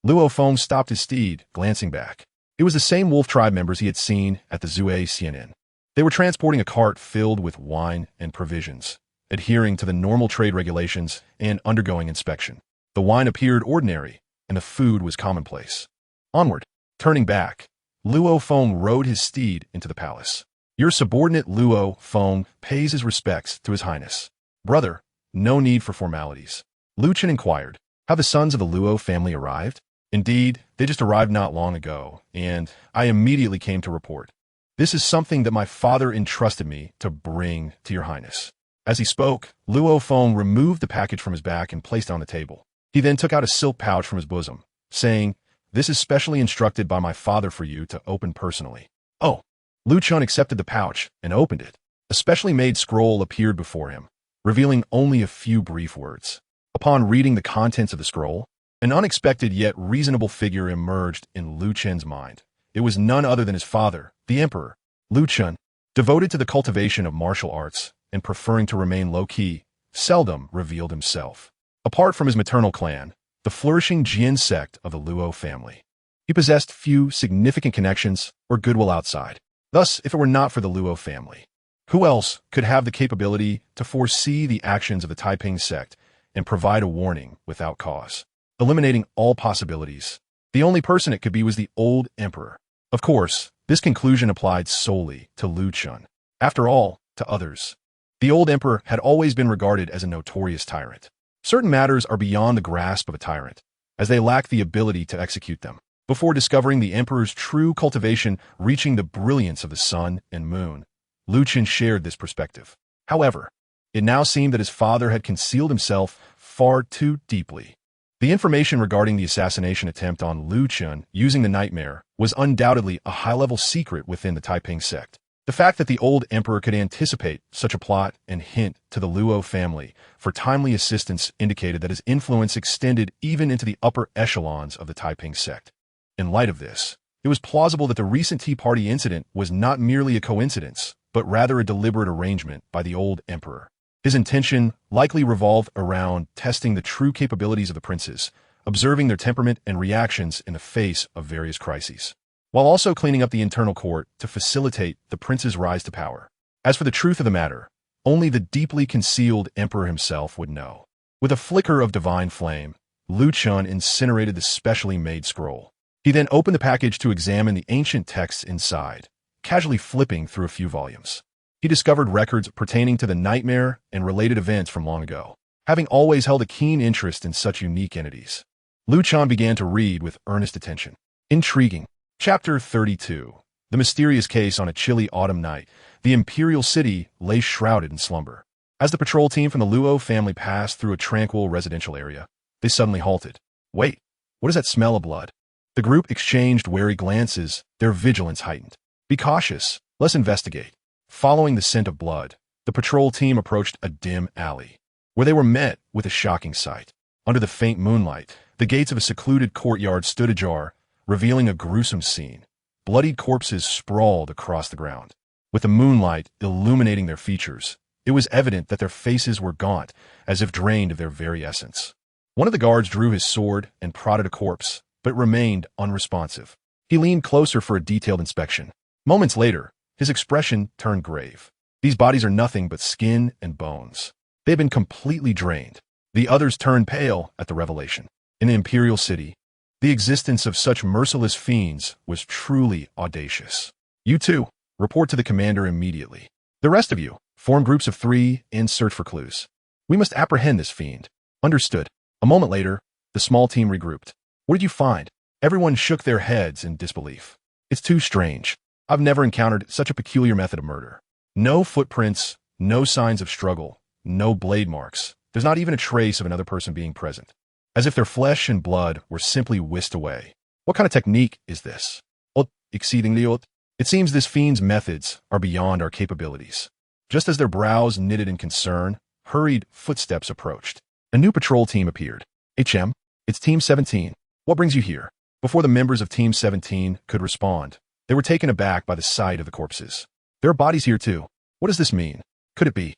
Luo Feng stopped his steed, glancing back. It was the same wolf tribe members he had seen at the Zue Xianin. They were transporting a cart filled with wine and provisions, adhering to the normal trade regulations and undergoing inspection. The wine appeared ordinary, and the food was commonplace. Onward, turning back, Luo Feng rode his steed into the palace. Your subordinate Luo Feng pays his respects to His Highness. Brother, no need for formalities. Lu Chen inquired. Have the sons of the Luo family arrived? Indeed, they just arrived not long ago, and I immediately came to report. This is something that my father entrusted me to bring to your highness. As he spoke, Luo Feng removed the package from his back and placed it on the table. He then took out a silk pouch from his bosom, saying, This is specially instructed by my father for you to open personally. Oh. Lu Chun accepted the pouch and opened it. A specially made scroll appeared before him, revealing only a few brief words. Upon reading the contents of the scroll, an unexpected yet reasonable figure emerged in Lu Chen's mind. It was none other than his father, the emperor. Lu Chen, devoted to the cultivation of martial arts and preferring to remain low-key, seldom revealed himself. Apart from his maternal clan, the flourishing Jian sect of the Luo family, he possessed few significant connections or goodwill outside. Thus, if it were not for the Luo family, who else could have the capability to foresee the actions of the Taiping sect and provide a warning without cause? Eliminating all possibilities, the only person it could be was the old emperor. Of course, This conclusion applied solely to Chen. After all, to others, the old emperor had always been regarded as a notorious tyrant. Certain matters are beyond the grasp of a tyrant, as they lack the ability to execute them. Before discovering the emperor's true cultivation reaching the brilliance of the sun and moon, Chen shared this perspective. However, it now seemed that his father had concealed himself far too deeply. The information regarding the assassination attempt on Chen using the nightmare was undoubtedly a high-level secret within the Taiping sect. The fact that the old emperor could anticipate such a plot and hint to the Luo family for timely assistance indicated that his influence extended even into the upper echelons of the Taiping sect. In light of this, it was plausible that the recent Tea Party incident was not merely a coincidence, but rather a deliberate arrangement by the old emperor. His intention likely revolved around testing the true capabilities of the princes, observing their temperament and reactions in the face of various crises, while also cleaning up the internal court to facilitate the prince's rise to power. As for the truth of the matter, only the deeply concealed emperor himself would know. With a flicker of divine flame, Chen incinerated the specially made scroll. He then opened the package to examine the ancient texts inside, casually flipping through a few volumes. He discovered records pertaining to the nightmare and related events from long ago. Having always held a keen interest in such unique entities, Chen began to read with earnest attention. Intriguing. Chapter 32. The mysterious case on a chilly autumn night. The imperial city lay shrouded in slumber. As the patrol team from the Luo family passed through a tranquil residential area, they suddenly halted. Wait, what is that smell of blood? The group exchanged wary glances, their vigilance heightened. Be cautious, let's investigate. Following the scent of blood, the patrol team approached a dim alley, where they were met with a shocking sight. Under the faint moonlight, the gates of a secluded courtyard stood ajar, revealing a gruesome scene. Bloodied corpses sprawled across the ground. With the moonlight illuminating their features, it was evident that their faces were gaunt, as if drained of their very essence. One of the guards drew his sword and prodded a corpse, but remained unresponsive. He leaned closer for a detailed inspection. Moments later, his expression turned grave. These bodies are nothing but skin and bones. They have been completely drained. The others turned pale at the revelation. In the imperial city, the existence of such merciless fiends was truly audacious. You two, report to the commander immediately. The rest of you, form groups of 3 and search for clues. We must apprehend this fiend. Understood. A moment later, the small team regrouped. What did you find? Everyone shook their heads in disbelief. It's too strange. I've never encountered such a peculiar method of murder. No footprints, no signs of struggle, no blade marks. There's not even a trace of another person being present, as if their flesh and blood were simply whisked away. What kind of technique is this? Exceedingly odd. It seems this fiend's methods are beyond our capabilities. Just as their brows knitted in concern, hurried footsteps approached. A new patrol team appeared. HM, it's Team 17. What brings you here? Before the members of Team 17 could respond, they were taken aback by the sight of the corpses. There are bodies here too. What does this mean? Could it be?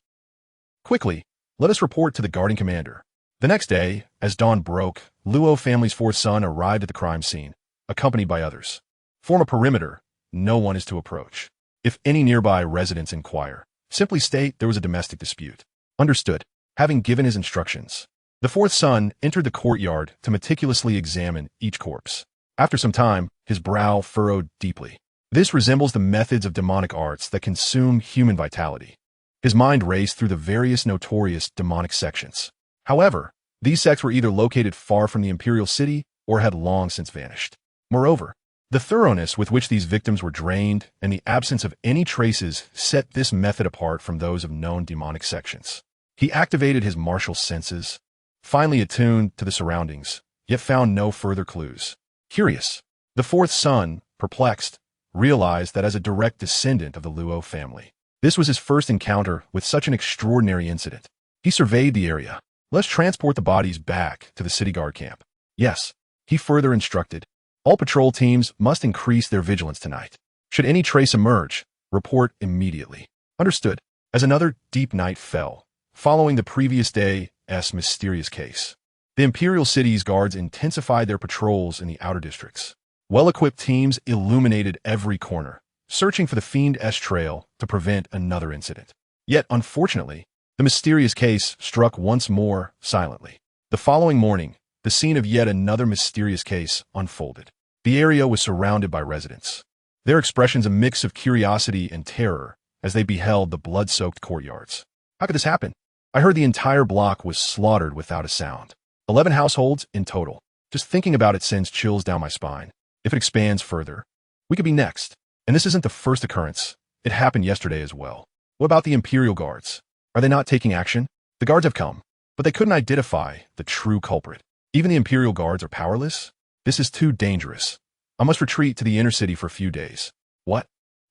Quickly, let us report to the guarding commander. The next day, as dawn broke, Luo family's 4th son arrived at the crime scene, accompanied by others. Form a perimeter. No one is to approach. If any nearby residents inquire, simply state there was a domestic dispute. Understood. Having given his instructions, the 4th son entered the courtyard to meticulously examine each corpse. After some time, his brow furrowed deeply. This resembles the methods of demonic arts that consume human vitality. His mind raced through the various notorious demonic sections. However, these sects were either located far from the imperial city or had long since vanished. Moreover, the thoroughness with which these victims were drained and the absence of any traces set this method apart from those of known demonic sections. He activated his martial senses, finally attuned to the surroundings, yet found no further clues. Curious, the 4th son, perplexed, realized that as a direct descendant of the Luo family, this was his first encounter with such an extraordinary incident. He surveyed the area. Let's transport the bodies back to the city guard camp. Yes, he further instructed. All patrol teams must increase their vigilance tonight. Should any trace emerge, report immediately. Understood. As another deep night fell, following the previous day's mysterious case, the imperial city's guards intensified their patrols in the outer districts. Well-equipped teams illuminated every corner, searching for the fiend's trail to prevent another incident. Yet, unfortunately, the mysterious case struck once more silently. The following morning, the scene of yet another mysterious case unfolded. The area was surrounded by residents. their expressions a mix of curiosity and terror as they beheld the blood-soaked courtyards. How could this happen? I heard the entire block was slaughtered without a sound. 11 households in total. Just thinking about it sends chills down my spine. If it expands further, we could be next. And this isn't the first occurrence. It happened yesterday as well. What about the Imperial Guards? Are they not taking action? The guards have come, but they couldn't identify the true culprit. Even the Imperial Guards are powerless? This is too dangerous. I must retreat to the inner city for a few days. What?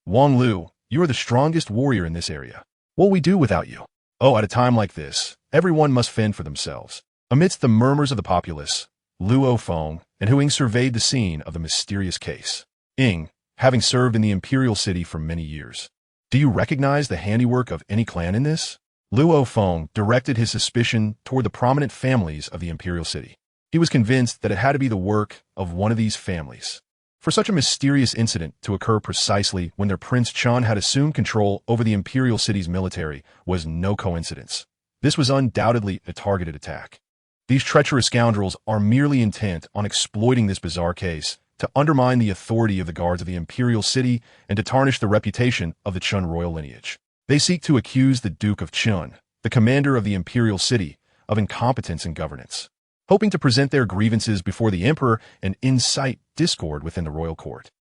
Wang Lu, you are the strongest warrior in this area. What will we do without you? Oh, at a time like this, everyone must fend for themselves. Amidst the murmurs of the populace, Luo Feng and Huing surveyed the scene of the mysterious case. Ying, having served in the Imperial City for many years. Do you recognize the handiwork of any clan in this? Luo Feng directed his suspicion toward the prominent families of the Imperial City. He was convinced that it had to be the work of one of these families. For such a mysterious incident to occur precisely when their Prince Chen had assumed control over the Imperial City's military was no coincidence. This was undoubtedly a targeted attack. These treacherous scoundrels are merely intent on exploiting this bizarre case to undermine the authority of the guards of the Imperial City and to tarnish the reputation of the Chen royal lineage. They seek to accuse the Duke of Chen, the commander of the Imperial City, of incompetence in governance, hoping to present their grievances before the emperor and incite discord within the royal court.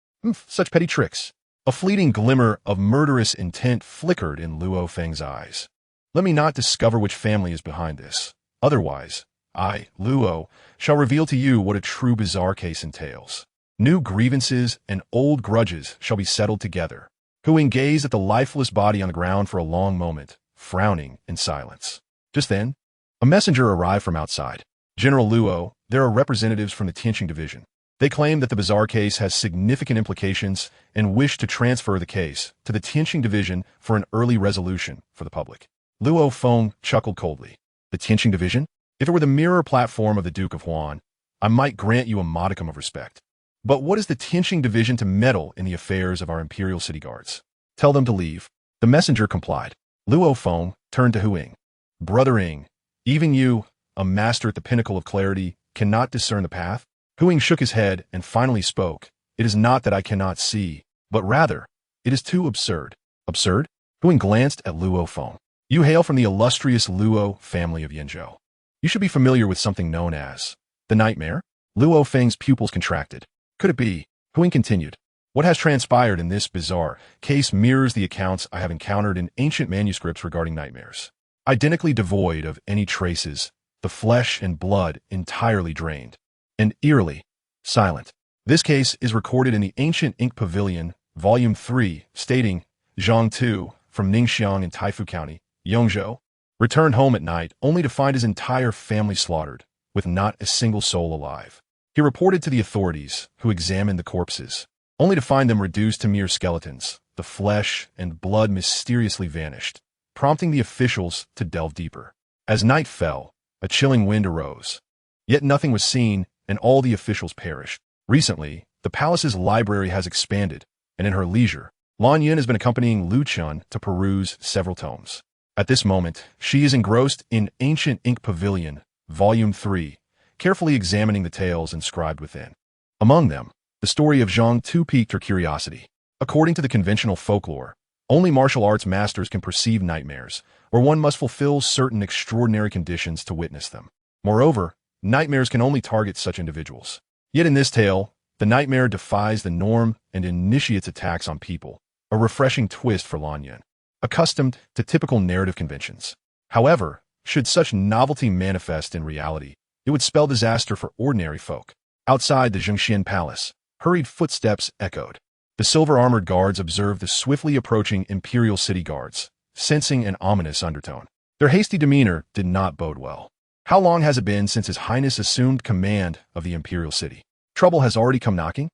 Such petty tricks. A fleeting glimmer of murderous intent flickered in Luo Feng's eyes. Let me not discover which family is behind this. Otherwise, I, Luo, shall reveal to you what a true bizarre case entails. New grievances and old grudges shall be settled together. Huing gazed at the lifeless body on the ground for a long moment, frowning in silence. Just then, a messenger arrived from outside. General Luo, there are representatives from the Qingtian division. They claim that the bizarre case has significant implications and wish to transfer the case to the Qingtian division for an early resolution for the public. Luo Feng chuckled coldly. The Qingtian division? If it were the mirror platform of the Duke of Huan, I might grant you a modicum of respect. But what is the Qingtian division to meddle in the affairs of our Imperial City Guards? Tell them to leave. The messenger complied. Luo Feng turned to Huing. Brother Ying, even you, a master at the pinnacle of clarity, cannot discern the path? Huing shook his head and finally spoke. It is not that I cannot see, but rather, it is too absurd. Absurd? Huing glanced at Luo Feng. You hail from the illustrious Luo family of Yinzhou. You should be familiar with something known as the nightmare? Luo Feng's pupils contracted. Could it be? Huing continued. What has transpired in this bizarre case mirrors the accounts I have encountered in ancient manuscripts regarding nightmares. Identically devoid of any traces, the flesh and blood entirely drained, and eerily silent. This case is recorded in the Ancient Ink Pavilion, Volume 3, stating, Zhang Tu, from Ningxiang in Taifu County, Yongzhou, returned home at night only to find his entire family slaughtered, with not a single soul alive. He reported to the authorities, who examined the corpses, only to find them reduced to mere skeletons. The flesh and blood mysteriously vanished, prompting the officials to delve deeper. As night fell, a chilling wind arose. Yet nothing was seen, and all the officials perished. Recently, the palace's library has expanded, and in her leisure, Lan Yin has been accompanying Lu Chun to peruse several tomes. At this moment, she is engrossed in Ancient Ink Pavilion, Volume 3, carefully examining the tales inscribed within. Among them, the story of Zhang Tu piqued her curiosity. According to the conventional folklore, only martial arts masters can perceive nightmares, or one must fulfill certain extraordinary conditions to witness them. Moreover, nightmares can only target such individuals. Yet in this tale, the nightmare defies the norm and initiates attacks on people, a refreshing twist for Lan Yin, accustomed to typical narrative conventions. However, should such novelty manifest in reality, it would spell disaster for ordinary folk. Outside the Zhengxian Palace, hurried footsteps echoed. The silver-armored guards observed the swiftly approaching Imperial City Guards, sensing an ominous undertone. Their hasty demeanor did not bode well. How long has it been since His Highness assumed command of the Imperial City? Trouble has already come knocking?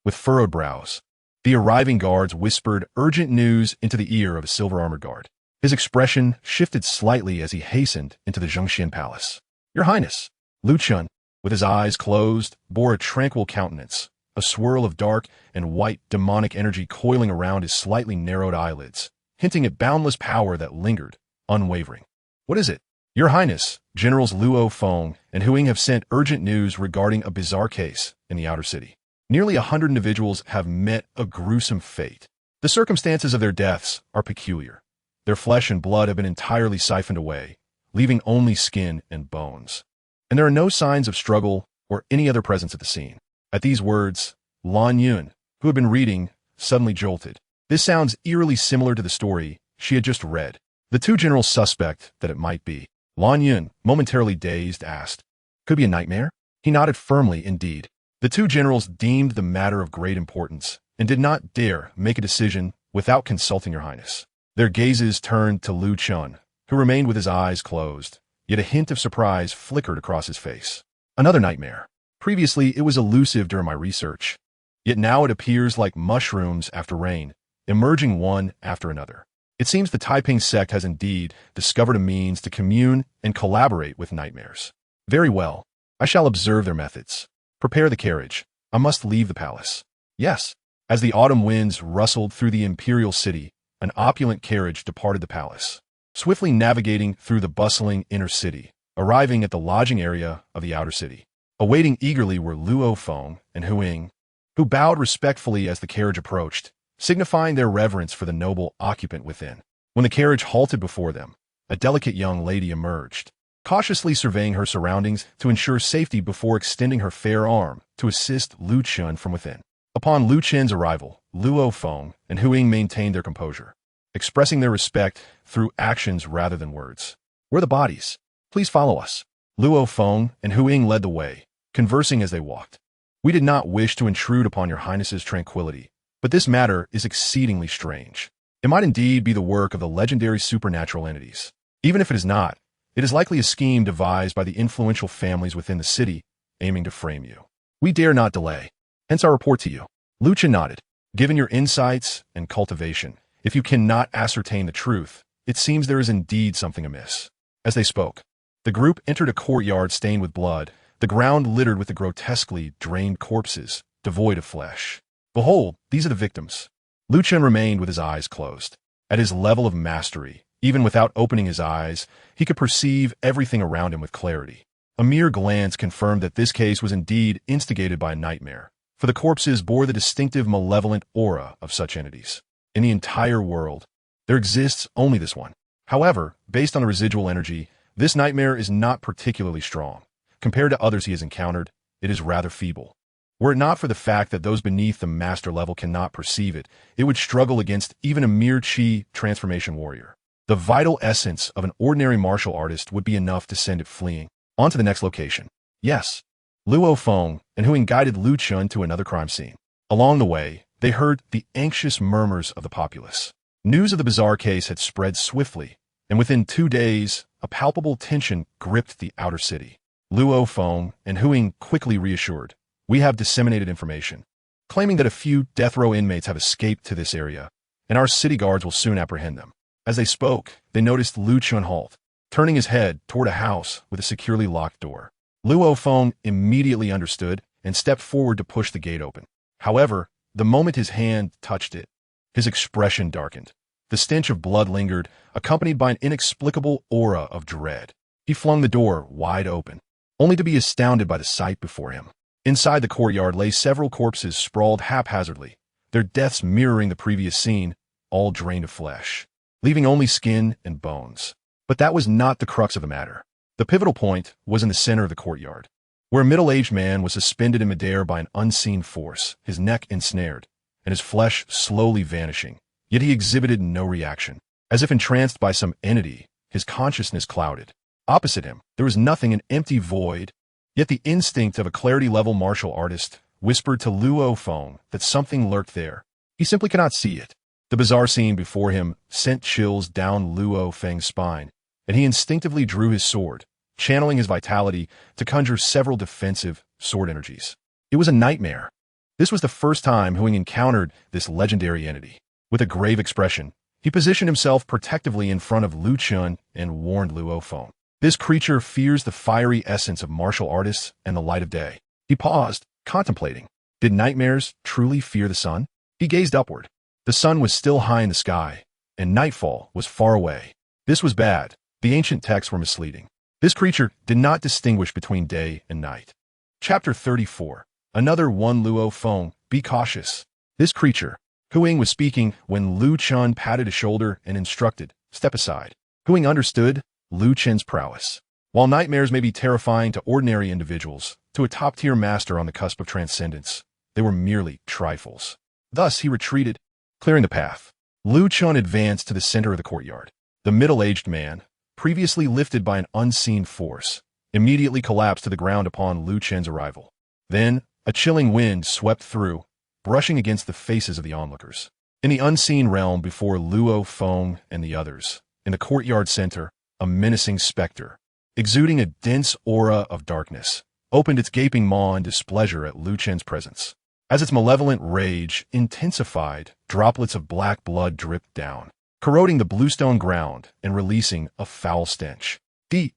With furrowed brows, the arriving guards whispered urgent news into the ear of a silver-armored guard. His expression shifted slightly as he hastened into the Zhengxian Palace. Your Highness, Lu Chun, with his eyes closed, bore a tranquil countenance, a swirl of dark and white demonic energy coiling around his slightly narrowed eyelids, hinting at boundless power that lingered, unwavering. What is it? Your Highness, Generals Luo Feng and Huing have sent urgent news regarding a bizarre case in the outer city. Nearly 100 individuals have met a gruesome fate. The circumstances of their deaths are peculiar. Their flesh and blood have been entirely siphoned away, leaving only skin and bones. And there are no signs of struggle or any other presence at the scene. At these words, Lan Yun, who had been reading, suddenly jolted. This sounds eerily similar to the story she had just read. The two generals suspect that it might be. Lan Yun, momentarily dazed, asked, "Could it be a nightmare?" He nodded firmly, indeed. The two generals deemed the matter of great importance and did not dare make a decision without consulting Your Highness. Their gazes turned to Lu Chun, who remained with his eyes closed, yet a hint of surprise flickered across his face. Another nightmare. Previously, it was elusive during my research, yet now it appears like mushrooms after rain, emerging one after another. It seems the Taiping sect has indeed discovered a means to commune and collaborate with nightmares. Very well. I shall observe their methods. Prepare the carriage. I must leave the palace. Yes. As the autumn winds rustled through the imperial city, an opulent carriage departed the palace, swiftly navigating through the bustling inner city, arriving at the lodging area of the outer city. Awaiting eagerly were Luo Feng and Huing, who bowed respectfully as the carriage approached, signifying their reverence for the noble occupant within. When the carriage halted before them, a delicate young lady emerged, cautiously surveying her surroundings to ensure safety before extending her fair arm to assist Lu Chun from within. Upon Lu Chen's arrival, Luo Feng and Huing maintained their composure, expressing their respect through actions rather than words. "Where are the bodies? Please follow us." Luo Feng and Huing led the way, conversing as they walked. "We did not wish to intrude upon Your Highness's tranquility, but this matter is exceedingly strange. It might indeed be the work of the legendary supernatural entities. Even if it is not, it is likely a scheme devised by the influential families within the city, aiming to frame you. We dare not delay. Hence our report to you." Lu Chen nodded. "Given your insights and cultivation, if you cannot ascertain the truth, it seems there is indeed something amiss." As they spoke, the group entered a courtyard stained with blood, the ground littered with the grotesquely drained corpses, devoid of flesh. "Behold, these are the victims." Lu Chen remained with his eyes closed. At his level of mastery, even without opening his eyes, he could perceive everything around him with clarity. A mere glance confirmed that this case was indeed instigated by a nightmare, for the corpses bore the distinctive malevolent aura of such entities. In the entire world, there exists only this one. However, based on the residual energy, this nightmare is not particularly strong. Compared to others he has encountered, it is rather feeble. Were it not for the fact that those beneath the master level cannot perceive it, it would struggle against even a mere Qi transformation warrior. The vital essence of an ordinary martial artist would be enough to send it fleeing. On to the next location. Yes. Luo Feng and Huing guided Lu Chun to another crime scene. Along the way, they heard the anxious murmurs of the populace. News of the bizarre case had spread swiftly, and within 2 days, a palpable tension gripped the outer city. Luo Feng and Huing quickly reassured, "We have disseminated information, claiming that a few death row inmates have escaped to this area, and our city guards will soon apprehend them." As they spoke, they noticed Lu Chun halt, turning his head toward a house with a securely locked door. Luo Feng immediately understood and stepped forward to push the gate open. However, the moment his hand touched it, his expression darkened. The stench of blood lingered, accompanied by an inexplicable aura of dread. He flung the door wide open, only to be astounded by the sight before him. Inside the courtyard lay several corpses sprawled haphazardly, their deaths mirroring the previous scene, all drained of flesh, leaving only skin and bones. But that was not the crux of the matter. The pivotal point was in the center of the courtyard, where a middle-aged man was suspended in midair by an unseen force, his neck ensnared, and his flesh slowly vanishing. Yet he exhibited no reaction. As if entranced by some entity, his consciousness clouded. Opposite him, there was nothing, an empty void. Yet the instinct of a clarity-level martial artist whispered to Luo Feng that something lurked there. He simply could not see it. The bizarre scene before him sent chills down Luo Feng's spine, and he instinctively drew his sword, channeling his vitality to conjure several defensive sword energies. It was a nightmare. This was the first time Huing encountered this legendary entity. With a grave expression, he positioned himself protectively in front of Lu Chun and warned Luo Feng. "This creature fears the fiery essence of martial artists and the light of day." He paused, contemplating. Did nightmares truly fear the sun? He gazed upward. The sun was still high in the sky, and nightfall was far away. This was bad. The ancient texts were misleading. This creature did not distinguish between day and night. Chapter 34. Another one Luo Feng, be cautious. This creature. Huing was speaking when Lu Chen patted his shoulder and instructed, step aside. Huing understood Lu Chen's prowess. While nightmares may be terrifying to ordinary individuals, to a top-tier master on the cusp of transcendence, they were merely trifles. Thus he retreated, clearing the path. Lu Chen advanced to the center of the courtyard. The middle-aged man, previously lifted by an unseen force, immediately collapsed to the ground upon Lu Chen's arrival. Then, a chilling wind swept through, brushing against the faces of the onlookers. In the unseen realm before Luo Feng and the others, in the courtyard center, a menacing specter, exuding a dense aura of darkness, opened its gaping maw in displeasure at Lu Chen's presence. As its malevolent rage intensified, droplets of black blood dripped down, corroding the bluestone ground and releasing a foul stench. D.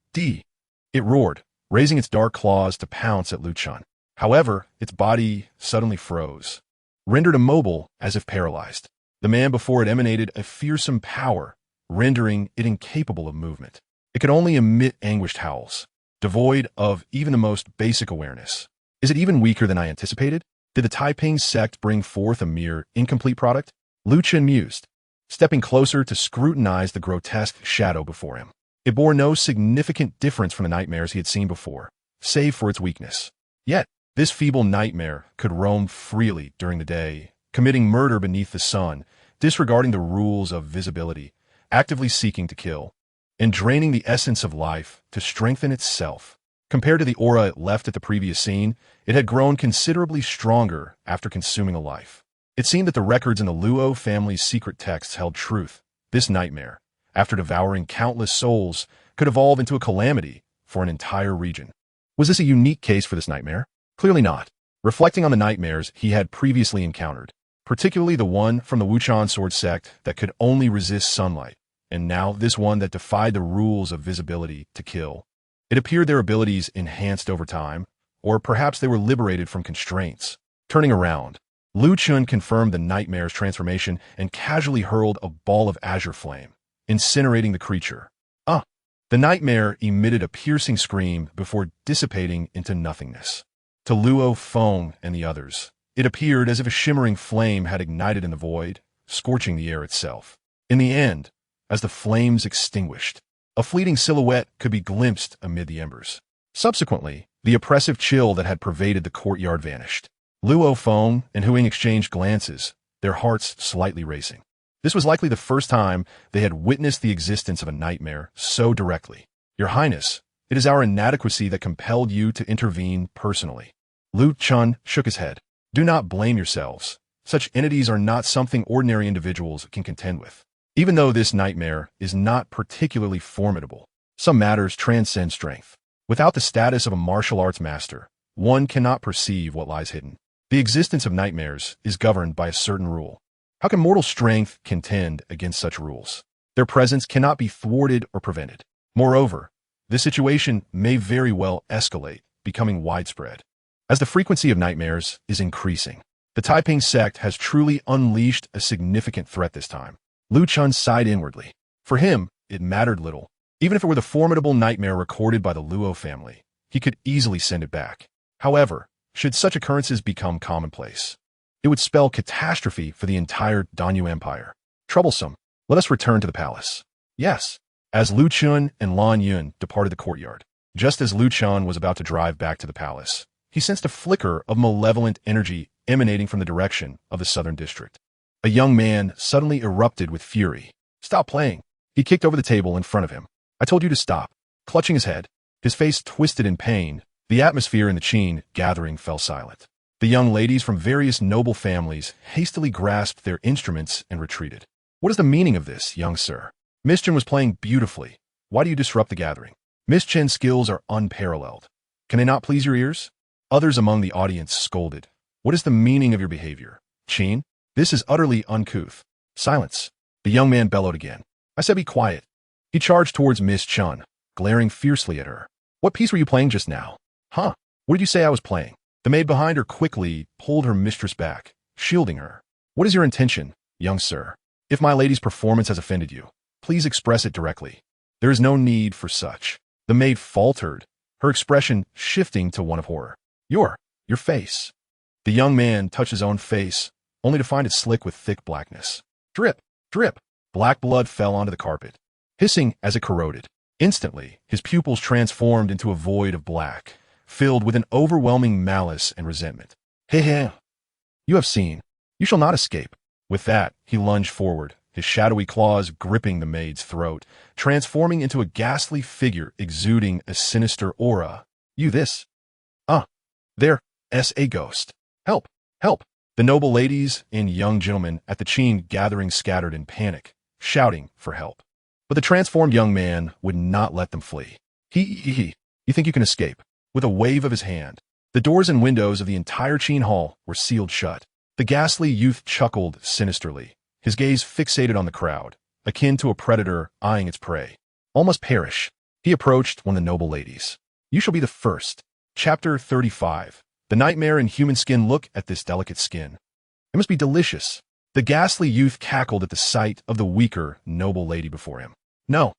It roared, raising its dark claws to pounce at Lu Chen. However, its body suddenly froze, rendered immobile as if paralyzed. The man before it emanated a fearsome power, rendering it incapable of movement. It could only emit anguished howls, devoid of even the most basic awareness. Is it even weaker than I anticipated? Did the Taiping sect bring forth a mere incomplete product? Lu Chen mused, stepping closer to scrutinize the grotesque shadow before him. It bore no significant difference from the nightmares he had seen before, save for its weakness. Yet, this feeble nightmare could roam freely during the day, committing murder beneath the sun, disregarding the rules of visibility, actively seeking to kill, and draining the essence of life to strengthen itself. Compared to the aura it left at the previous scene, it had grown considerably stronger after consuming a life. It seemed that the records in the Luo family's secret texts held truth. This nightmare, after devouring countless souls, could evolve into a calamity for an entire region. Was this a unique case for this nightmare? Clearly not. Reflecting on the nightmares he had previously encountered, particularly the one from the Wuchan sword sect that could only resist sunlight, and now this one that defied the rules of visibility to kill. It appeared their abilities enhanced over time, or perhaps they were liberated from constraints. Turning around, Lu Chen confirmed the nightmare's transformation and casually hurled a ball of azure flame, incinerating the creature. The nightmare emitted a piercing scream before dissipating into nothingness. To Luo Feng and the others, it appeared as if a shimmering flame had ignited in the void, scorching the air itself. In the end, as the flames extinguished, a fleeting silhouette could be glimpsed amid the embers. Subsequently, the oppressive chill that had pervaded the courtyard vanished. Luo Feng and Huing exchanged glances, their hearts slightly racing. This was likely the first time they had witnessed the existence of a nightmare so directly. Your Highness, it is our inadequacy that compelled you to intervene personally. Lu Chen shook his head. Do not blame yourselves. Such entities are not something ordinary individuals can contend with. Even though this nightmare is not particularly formidable, some matters transcend strength. Without the status of a martial arts master, one cannot perceive what lies hidden. The existence of nightmares is governed by a certain rule. How can mortal strength contend against such rules? Their presence cannot be thwarted or prevented. Moreover, this situation may very well escalate, becoming widespread. As the frequency of nightmares is increasing, the Taiping sect has truly unleashed a significant threat this time. Lu Chen sighed inwardly. For him, it mattered little. Even if it were the formidable nightmare recorded by the Luo family, he could easily send it back. However, should such occurrences become commonplace, it would spell catastrophe for the entire Danyu Empire. Troublesome. Let us return to the palace. Yes. As Lu Chen and Lan Yun departed the courtyard, just as Lu Chen was about to drive back to the palace, he sensed a flicker of malevolent energy emanating from the direction of the southern district. A young man suddenly erupted with fury. Stop playing. He kicked over the table in front of him. I told you to stop. Clutching his head, his face twisted in pain, the atmosphere in the Qin gathering fell silent. The young ladies from various noble families hastily grasped their instruments and retreated. What is the meaning of this, young sir? Miss Chen was playing beautifully. Why do you disrupt the gathering? Miss Chen's skills are unparalleled. Can they not please your ears? Others among the audience scolded. What is the meaning of your behavior? Qin, this is utterly uncouth. Silence. The young man bellowed again. I said be quiet. He charged towards Miss Chen, glaring fiercely at her. What piece were you playing just now? Huh? What did you say I was playing? The maid behind her quickly pulled her mistress back, shielding her. What is your intention, young sir? If my lady's performance has offended you, please express it directly. There is no need for such. The maid faltered, her expression shifting to one of horror. Your face. The young man touched his own face, only to find it slick with thick blackness. Drip, drip. Black blood fell onto the carpet, hissing as it corroded. Instantly, his pupils transformed into a void of black, filled with an overwhelming malice and resentment. Heh. You have seen. You shall not escape. With that, he lunged forward, his shadowy claws gripping the maid's throat, transforming into a ghastly figure exuding a sinister aura. You this? There's a ghost. Help! Help! The noble ladies and young gentlemen at the Qing gathering scattered in panic, shouting for help. But the transformed young man would not let them flee. You think you can escape? With a wave of his hand, the doors and windows of the entire Qin hall were sealed shut. The ghastly youth chuckled sinisterly, his gaze fixated on the crowd, akin to a predator eyeing its prey. Almost perish, he approached one of the noble ladies. You shall be the first. Chapter 35. The nightmare in human skin. Look at this delicate skin. It must be delicious. The ghastly youth cackled at the sight of the weaker, noble lady before him. No.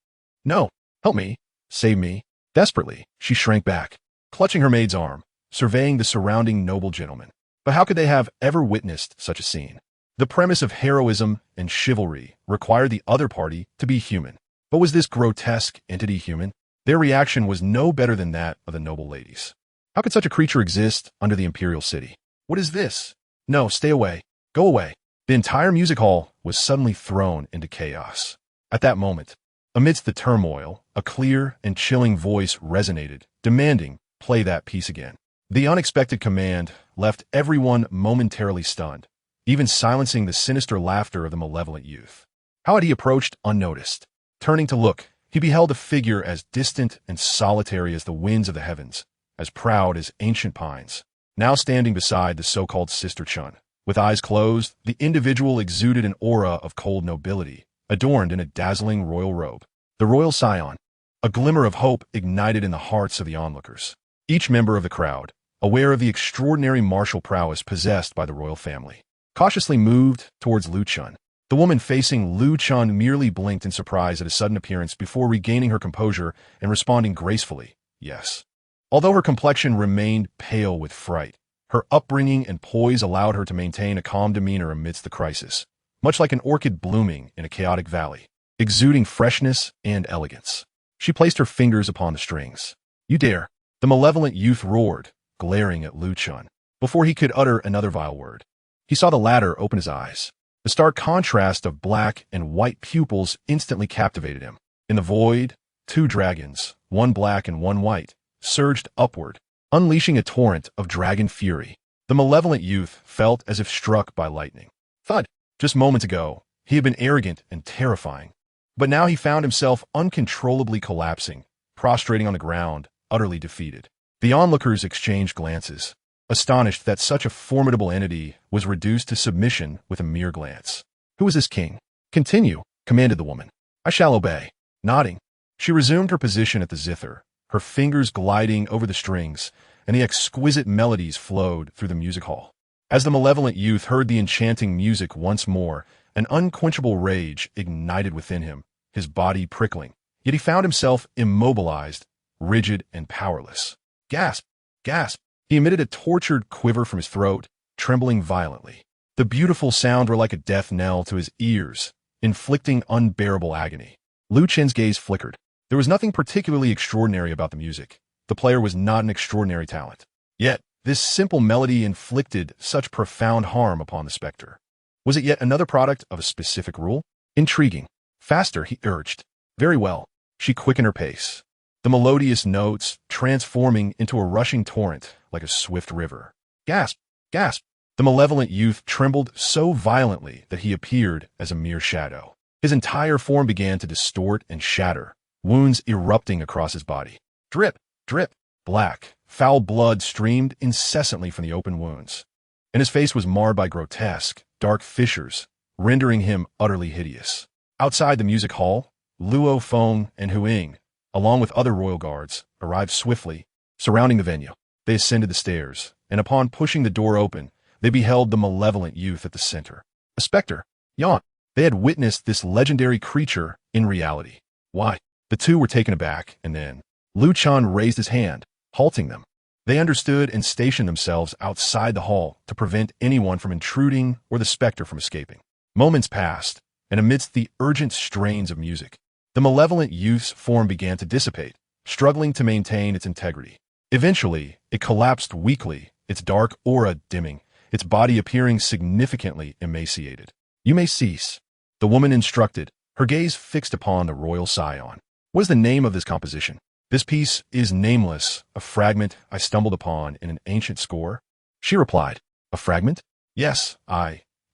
Help me. Save me. Desperately, she shrank back, clutching her maid's arm, surveying the surrounding noble gentlemen. But how could they have ever witnessed such a scene? The premise of heroism and chivalry required the other party to be human. But was this grotesque entity human? Their reaction was no better than that of the noble ladies. How could such a creature exist under the imperial city? What is this? No, stay away. Go away. The entire music hall was suddenly thrown into chaos. At that moment, amidst the turmoil, a clear and chilling voice resonated, demanding, play that piece again. The unexpected command left everyone momentarily stunned, even silencing the sinister laughter of the malevolent youth. How had he approached unnoticed? Turning to look, he beheld a figure as distant and solitary as the winds of the heavens, as proud as ancient pines. Now standing beside the so-called Sister Chen. With eyes closed, the individual exuded an aura of cold nobility, adorned in a dazzling royal robe. The royal scion. A glimmer of hope ignited in the hearts of the onlookers. Each member of the crowd, aware of the extraordinary martial prowess possessed by the royal family, cautiously moved towards Lu Chen. The woman facing Lu Chen merely blinked in surprise at his sudden appearance before regaining her composure and responding gracefully, yes. Although her complexion remained pale with fright, her upbringing and poise allowed her to maintain a calm demeanor amidst the crisis, much like an orchid blooming in a chaotic valley, exuding freshness and elegance. She placed her fingers upon the strings. You dare! The malevolent youth roared, glaring at Lu Chen. Before he could utter another vile word, he saw the latter open his eyes. The stark contrast of black and white pupils instantly captivated him. In the void, two dragons, one black and one white, surged upward, unleashing a torrent of dragon fury. The malevolent youth felt as if struck by lightning. Thud! Just moments ago, he had been arrogant and terrifying. But now he found himself uncontrollably collapsing, prostrating on the ground, utterly defeated. The onlookers exchanged glances, astonished that such a formidable entity was reduced to submission with a mere glance. Who is this king? Continue, commanded the woman. I shall obey. Nodding, she resumed her position at the zither, her fingers gliding over the strings, and the exquisite melodies flowed through the music hall. As the malevolent youth heard the enchanting music once more, an unquenchable rage ignited within him, his body prickling. Yet he found himself immobilized, rigid and powerless. Gasp! Gasp! He emitted a tortured quiver from his throat, trembling violently. The beautiful sound were like a death knell to his ears, inflicting unbearable agony. Lu Chen's gaze flickered. There was nothing particularly extraordinary about the music. The player was not an extraordinary talent. Yet, this simple melody inflicted such profound harm upon the specter. Was it yet another product of a specific rule? Intriguing. Faster, he urged. Very well. She quickened her pace, the melodious notes transforming into a rushing torrent like a swift river. Gasp! Gasp! The malevolent youth trembled so violently that he appeared as a mere shadow. His entire form began to distort and shatter, wounds erupting across his body. Drip! Drip! Black, foul blood streamed incessantly from the open wounds, and his face was marred by grotesque, dark fissures, rendering him utterly hideous. Outside the music hall, Luo Feng and Huing, along with other royal guards, arrived swiftly, surrounding the venue. They ascended the stairs, and upon pushing the door open, they beheld the malevolent youth at the center. A specter. Yawn. They had witnessed this legendary creature in reality. Why? The two were taken aback, and then Lu Chen raised his hand, halting them. They understood and stationed themselves outside the hall to prevent anyone from intruding or the specter from escaping. Moments passed, and amidst the urgent strains of music, the malevolent youth's form began to dissipate, struggling to maintain its integrity. Eventually, it collapsed weakly, its dark aura dimming, its body appearing significantly emaciated. "You may cease," the woman instructed, her gaze fixed upon the royal scion. "What is the name of this composition?" "This piece is nameless, a fragment I stumbled upon in an ancient score," she replied. "A fragment?" "Yes,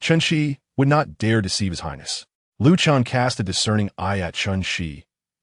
Chen would not dare deceive His Highness." Lu Chen cast a discerning eye at Chen,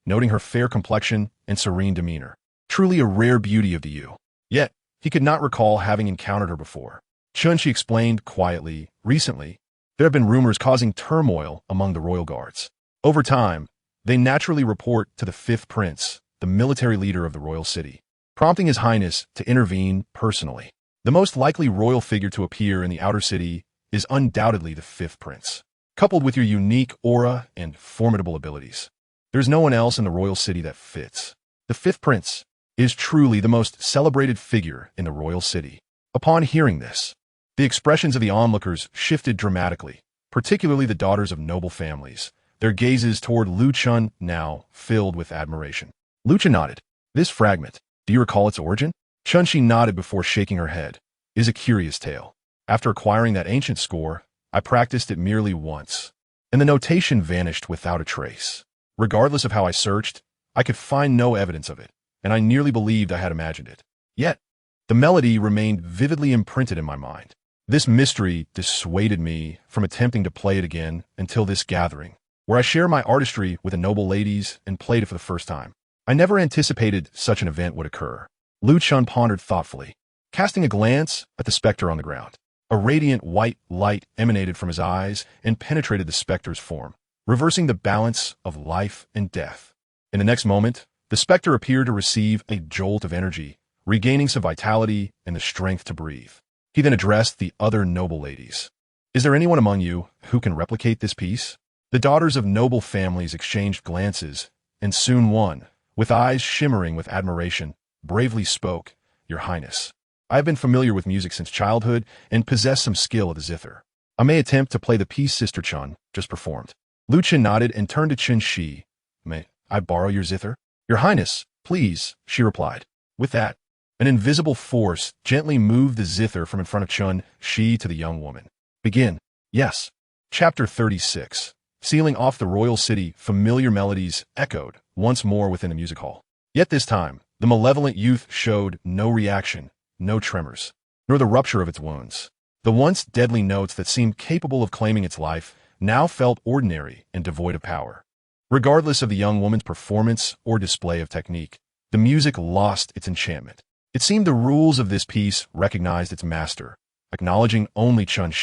noting her fair complexion and serene demeanor. Truly a rare beauty of the Yu. Yet, he could not recall having encountered her before. Chen explained quietly, "Recently, there have been rumors causing turmoil among the royal guards. Over time, they naturally report to the fifth prince, the military leader of the royal city, prompting His Highness to intervene personally. The most likely royal figure to appear in the outer city is undoubtedly the fifth prince. Coupled with your unique aura and formidable abilities, there's no one else in the royal city that fits. The fifth prince is truly the most celebrated figure in the royal city." Upon hearing this, the expressions of the onlookers shifted dramatically, particularly the daughters of noble families, their gazes toward Lu Chen now filled with admiration. Lu Chen nodded. "This fragment, do you recall its origin?" Chen nodded before shaking her head. "It is a curious tale. After acquiring that ancient score, I practiced it merely once, and the notation vanished without a trace. Regardless of how I searched, I could find no evidence of it, and I nearly believed I had imagined it. Yet, the melody remained vividly imprinted in my mind. This mystery dissuaded me from attempting to play it again until this gathering, where I share my artistry with the noble ladies and played it for the first time. I never anticipated such an event would occur." Lu Chen pondered thoughtfully, casting a glance at the specter on the ground. A radiant white light emanated from his eyes and penetrated the specter's form, reversing the balance of life and death. In the next moment, the specter appeared to receive a jolt of energy, regaining some vitality and the strength to breathe. He then addressed the other noble ladies. "Is there anyone among you who can replicate this piece?" The daughters of noble families exchanged glances, and soon one, with eyes shimmering with admiration, bravely spoke, "Your Highness, I have been familiar with music since childhood and possess some skill of the zither. I may attempt to play the piece Sister Chen just performed." Lu Chen nodded and turned to Chen. "May I borrow your zither?" "Your Highness, please," she replied. With that, an invisible force gently moved the zither from in front of Chen to the young woman. "Begin." "Yes." Chapter 36. Sealing off the royal city, familiar melodies echoed once more within the music hall. Yet this time, the malevolent youth showed no reaction, no tremors, nor the rupture of its wounds. The once deadly notes that seemed capable of claiming its life now felt ordinary and devoid of power. Regardless of the young woman's performance or display of technique, the music lost its enchantment. It seemed the rules of this piece recognized its master, acknowledging only Chen,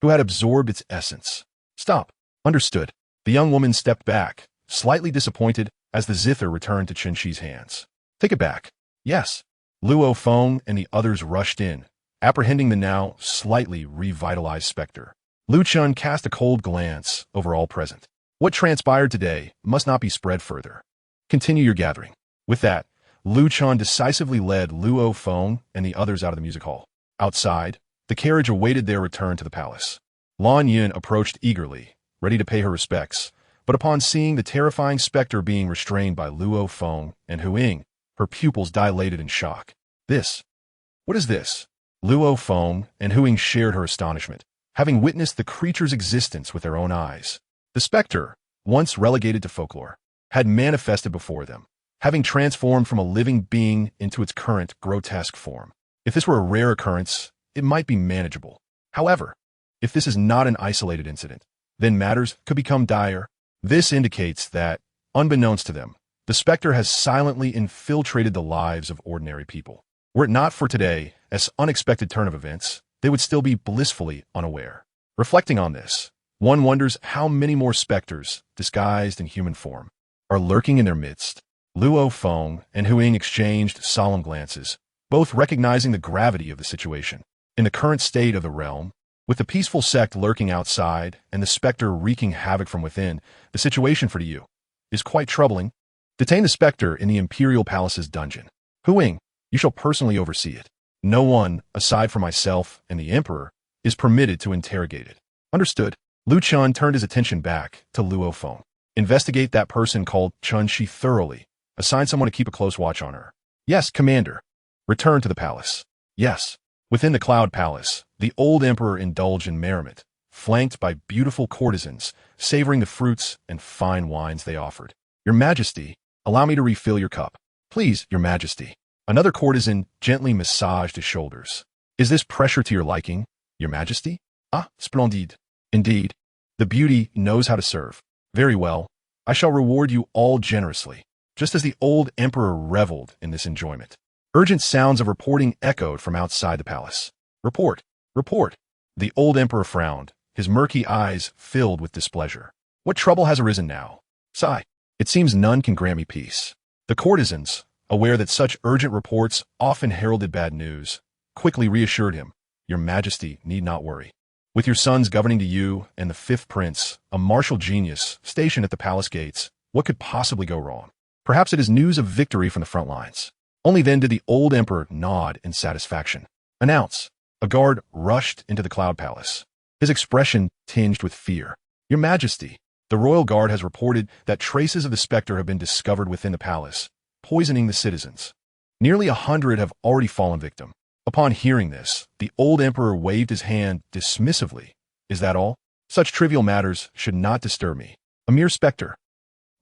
who had absorbed its essence. "Stop." "Understood." The young woman stepped back, slightly disappointed as the zither returned to Chen hands. "Take it back." "Yes." Luo Feng and the others rushed in, apprehending the now slightly revitalized specter. Lu Chen cast a cold glance over all present. What transpired today must not be spread further. Continue your gathering. With that, Lu Chen decisively led Luo Feng and the others out of the music hall. Outside, the carriage awaited their return to the palace. Lan Yin approached eagerly, ready to pay her respects, but upon seeing the terrifying specter being restrained by Luo Feng and Hu Ying, her pupils dilated in shock. What is this?" Luo Feng and Hu Ying shared her astonishment, having witnessed the creature's existence with their own eyes. The specter, once relegated to folklore, had manifested before them, having transformed from a living being into its current grotesque form. If this were a rare occurrence, it might be manageable. However, if this is not an isolated incident, then matters could become dire. This indicates that, unbeknownst to them, the specter has silently infiltrated the lives of ordinary people. Were it not for today's unexpected turn of events, they would still be blissfully unaware. Reflecting on this, one wonders how many more specters, disguised in human form, are lurking in their midst. Luo Feng and Hu Ying exchanged solemn glances, both recognizing the gravity of the situation. In the current state of the realm, with the peaceful sect lurking outside and the specter wreaking havoc from within, the situation for the Yu is quite troubling. Detain the specter in the Imperial Palace's dungeon. Hu Ying, You shall personally oversee it. No one, aside from myself and the Emperor, is permitted to interrogate it. Understood. Lu Chen turned his attention back to Luo Feng. Investigate that person called Chen Shi thoroughly. Assign someone to keep a close watch on her. Yes, Commander. Return to the palace. Yes. Within the Cloud Palace, the old Emperor indulged in merriment, flanked by beautiful courtesans, savoring the fruits and fine wines they offered. Your Majesty, allow me to refill your cup. Please, Your Majesty. Another courtesan gently massaged his shoulders. Is this pressure to your liking, Your Majesty? Ah, splendide. Indeed. The beauty knows how to serve. Very well. I shall reward you all generously. Just as the old Emperor reveled in this enjoyment, urgent sounds of reporting echoed from outside the palace. Report! Report! The old Emperor frowned, his murky eyes filled with displeasure. What trouble has arisen now? Sigh. It seems none can grant me peace. The courtesans, aware that such urgent reports often heralded bad news, quickly reassured him. Your Majesty need not worry. With your sons governing to you and the fifth prince, a martial genius, stationed at the palace gates, what could possibly go wrong? Perhaps it is news of victory from the front lines. Only then did the old Emperor nod in satisfaction. Announce. A guard rushed into the Cloud Palace, his expression tinged with fear. Your Majesty, the royal guard has reported that traces of the specter have been discovered within the palace, poisoning the citizens. Nearly 100 have already fallen victim. Upon hearing this, the old Emperor waved his hand dismissively. Is that all? Such trivial matters should not disturb me. A mere specter.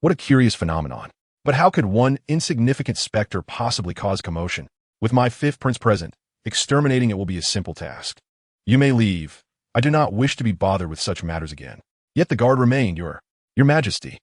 What a curious phenomenon. But how could one insignificant specter possibly cause commotion? With my fifth prince present, exterminating it will be a simple task. You may leave. I do not wish to be bothered with such matters again. Yet the guard remained, Your Majesty.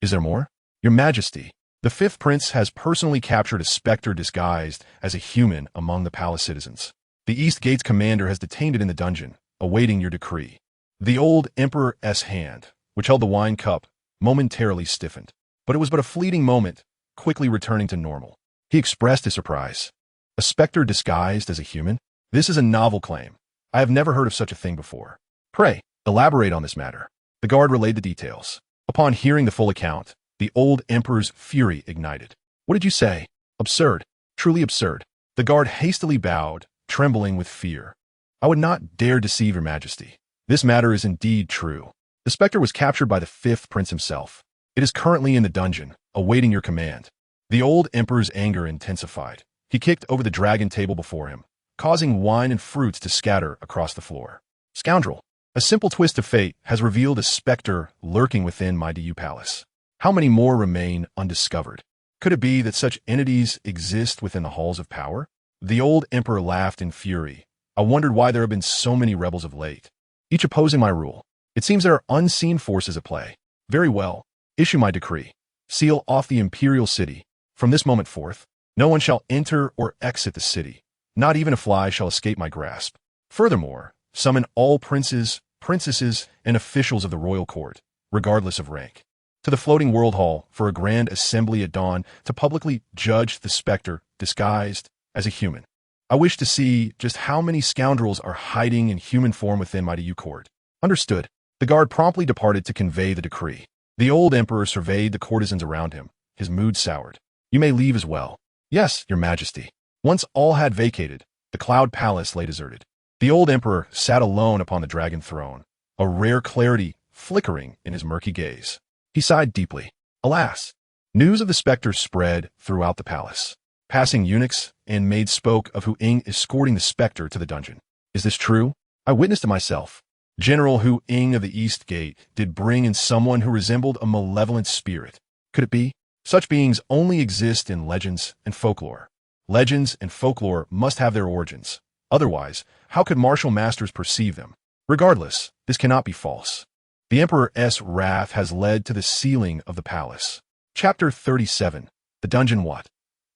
Is there more? Your Majesty, the fifth prince has personally captured a specter disguised as a human among the palace citizens. The East Gate's commander has detained it in the dungeon, awaiting your decree. The old Emperor's hand, which held the wine cup, momentarily stiffened. But it was but a fleeting moment, quickly returning to normal. He expressed his surprise. A specter disguised as a human? This is a novel claim. I have never heard of such a thing before. Pray, elaborate on this matter. The guard relayed the details. Upon hearing the full account, the old Emperor's fury ignited. What did you say? Absurd. Truly absurd. The guard hastily bowed, trembling with fear. I would not dare deceive Your Majesty. This matter is indeed true. The specter was captured by the fifth prince himself. It is currently in the dungeon, awaiting your command. The old Emperor's anger intensified. He kicked over the dragon table before him, causing wine and fruits to scatter across the floor. Scoundrel! A simple twist of fate has revealed a specter lurking within my DU palace. How many more remain undiscovered? Could it be that such entities exist within the halls of power? The old Emperor laughed in fury. I wondered why there have been so many rebels of late, each opposing my rule. It seems there are unseen forces at play. Very well. Issue my decree. Seal off the imperial city. From this moment forth, no one shall enter or exit the city. Not even a fly shall escape my grasp. Furthermore, summon all princes, princesses, and officials of the royal court, regardless of rank, to the floating world hall for a grand assembly at dawn to publicly judge the specter disguised as a human. I wish to see just how many scoundrels are hiding in human form within my DU court. Understood. The guard promptly departed to convey the decree. The old Emperor surveyed the courtesans around him, his mood soured. You may leave as well. Yes, Your Majesty. Once all had vacated, the Cloud Palace lay deserted. The old Emperor sat alone upon the dragon throne, a rare clarity flickering in his murky gaze. He sighed deeply. Alas! News of the specter spread throughout the palace. Passing eunuchs and maids spoke of Hu Ying escorting the specter to the dungeon. Is this true? I witnessed it myself. General Hu Ying of the East Gate did bring in someone who resembled a malevolent spirit. Could it be? Such beings only exist in legends and folklore. Legends and folklore must have their origins. Otherwise, how could martial masters perceive them? Regardless, this cannot be false. The Emperor's wrath has led to the sealing of the palace. Chapter 37. The Dungeon What?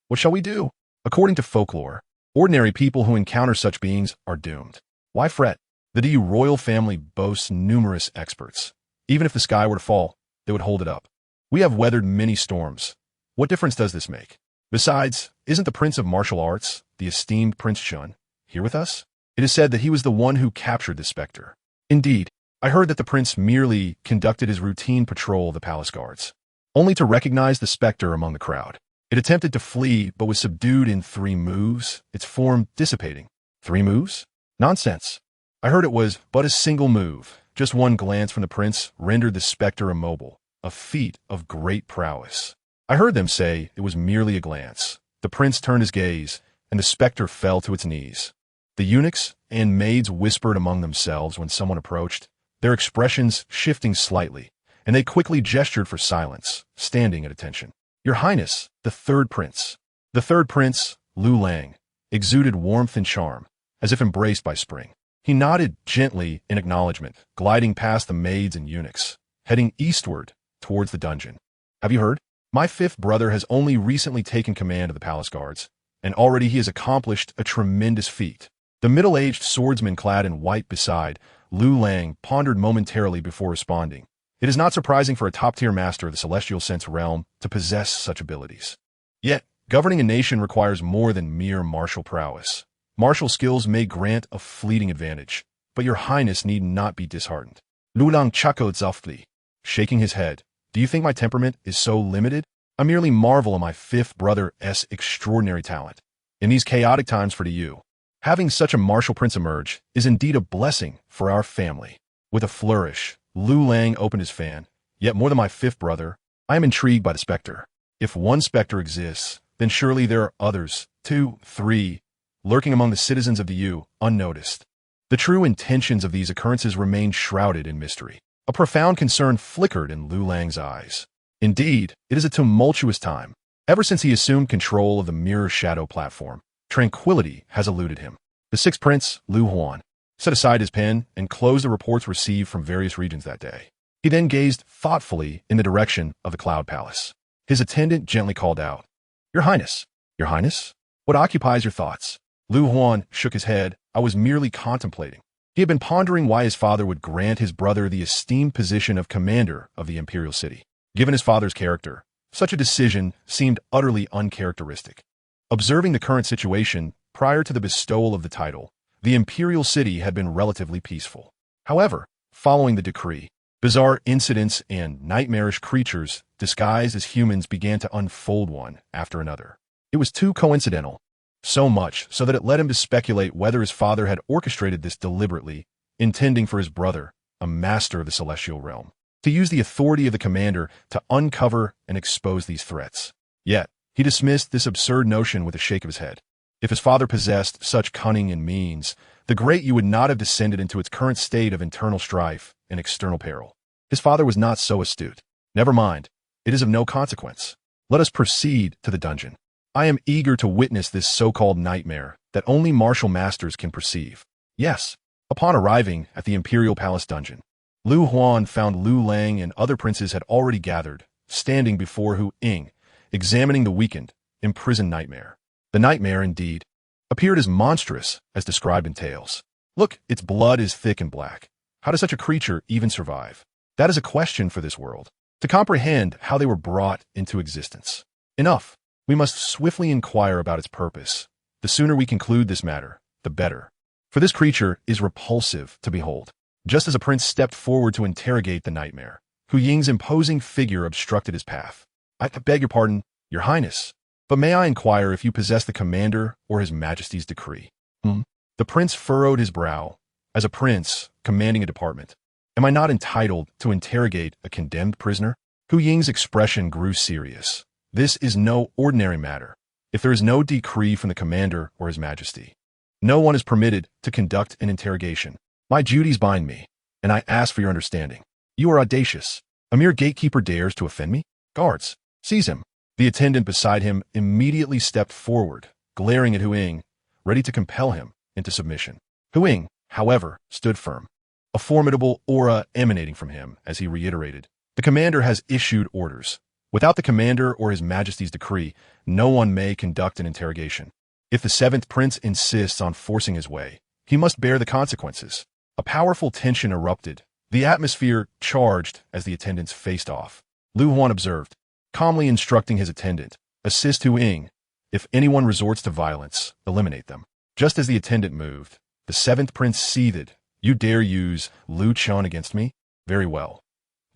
What shall we do? According to folklore, ordinary people who encounter such beings are doomed. Why fret? The DU royal family boasts numerous experts. Even if the sky were to fall, they would hold it up. We have weathered many storms. What difference does this make? Besides, isn't the Prince of Martial Arts, the esteemed Prince Chen, here with us? It is said that he was the one who captured the specter. Indeed, I heard that the prince merely conducted his routine patrol of the palace guards, only to recognize the specter among the crowd. It attempted to flee, but was subdued in 3 moves, its form dissipating. 3 moves? Nonsense. I heard it was but a single move. Just one glance from the prince rendered the specter immobile, a feat of great prowess. I heard them say it was merely a glance. The prince turned his gaze, and the specter fell to its knees. The eunuchs and maids whispered among themselves when someone approached, their expressions shifting slightly, and they quickly gestured for silence, standing at attention. Your Highness, the third prince. The third prince, Lu Lang, exuded warmth and charm, as if embraced by spring. He nodded gently in acknowledgement, gliding past the maids and eunuchs, heading eastward towards the dungeon. Have you heard? My 5th brother has only recently taken command of the palace guards, and already he has accomplished a tremendous feat. The middle-aged swordsman clad in white beside Lu Lang pondered momentarily before responding. It is not surprising for a top-tier master of the celestial sense realm to possess such abilities. Yet, governing a nation requires more than mere martial prowess. Martial skills may grant a fleeting advantage, but your highness need not be disheartened. Lu Lang chuckled softly, shaking his head. Do you think my temperament is so limited? I merely marvel at my 5th brother's extraordinary talent. In these chaotic times for the Yu, having such a martial prince emerge is indeed a blessing for our family. With a flourish, Lu Lang opened his fan. Yet more than my 5th brother, I am intrigued by the specter. If one specter exists, then surely there are others, 2, 3, lurking among the citizens of the Yu, unnoticed. The true intentions of these occurrences remain shrouded in mystery. A profound concern flickered in Lu Lang's eyes. Indeed, it is a tumultuous time. Ever since he assumed control of the Mirror Shadow platform, tranquility has eluded him. The 6th prince, Lu Huan, set aside his pen and closed the reports received from various regions that day. He then gazed thoughtfully in the direction of the Cloud Palace. His attendant gently called out, Your Highness, Your Highness, what occupies your thoughts? Lu Huan shook his head. I was merely contemplating. He had been pondering why his father would grant his brother the esteemed position of commander of the imperial city. Given his father's character, such a decision seemed utterly uncharacteristic. Observing the current situation, prior to the bestowal of the title, the imperial city had been relatively peaceful. However, following the decree, bizarre incidents and nightmarish creatures disguised as humans began to unfold one after another. It was too coincidental, so much so that it led him to speculate whether his father had orchestrated this deliberately, intending for his brother, a master of the celestial realm, to use the authority of the commander to uncover and expose these threats. Yet, he dismissed this absurd notion with a shake of his head. If his father possessed such cunning and means, the Great Yu would not have descended into its current state of internal strife and external peril. His father was not so astute. Never mind. It is of no consequence. Let us proceed to the dungeon. I am eager to witness this so-called nightmare that only martial masters can perceive. Yes. Upon arriving at the Imperial Palace dungeon, Lu Huan found Lu Lang and other princes had already gathered, standing before Hu Ying, examining the weakened, imprisoned nightmare. The nightmare, indeed, appeared as monstrous as described in tales. Look, its blood is thick and black. How does such a creature even survive? That is a question for this world. To comprehend how they were brought into existence. Enough. We must swiftly inquire about its purpose. The sooner we conclude this matter, the better. For this creature is repulsive to behold. Just as a prince stepped forward to interrogate the nightmare, Hu Ying's imposing figure obstructed his path. I beg your pardon, Your Highness, but may I inquire if you possess the commander or His Majesty's decree? The prince furrowed his brow. As a prince, commanding a department, am I not entitled to interrogate a condemned prisoner? Hu Ying's expression grew serious. This is no ordinary matter. If there is no decree from the commander or His Majesty, no one is permitted to conduct an interrogation. My duties bind me, and I ask for your understanding. You are audacious. A mere gatekeeper dares to offend me? Guards, seize him. The attendant beside him immediately stepped forward, glaring at Hu Ying, ready to compel him into submission. Hu Ying, however, stood firm, a formidable aura emanating from him as he reiterated, the commander has issued orders. Without the commander or His Majesty's decree, no one may conduct an interrogation. If the 7th prince insists on forcing his way, he must bear the consequences. A powerful tension erupted, the atmosphere charged as the attendants faced off. Lu Huan observed, calmly instructing his attendant, assist Hu Ying. If anyone resorts to violence, eliminate them. Just as the attendant moved, the 7th prince seethed. You dare use Lu Chen against me? Very well.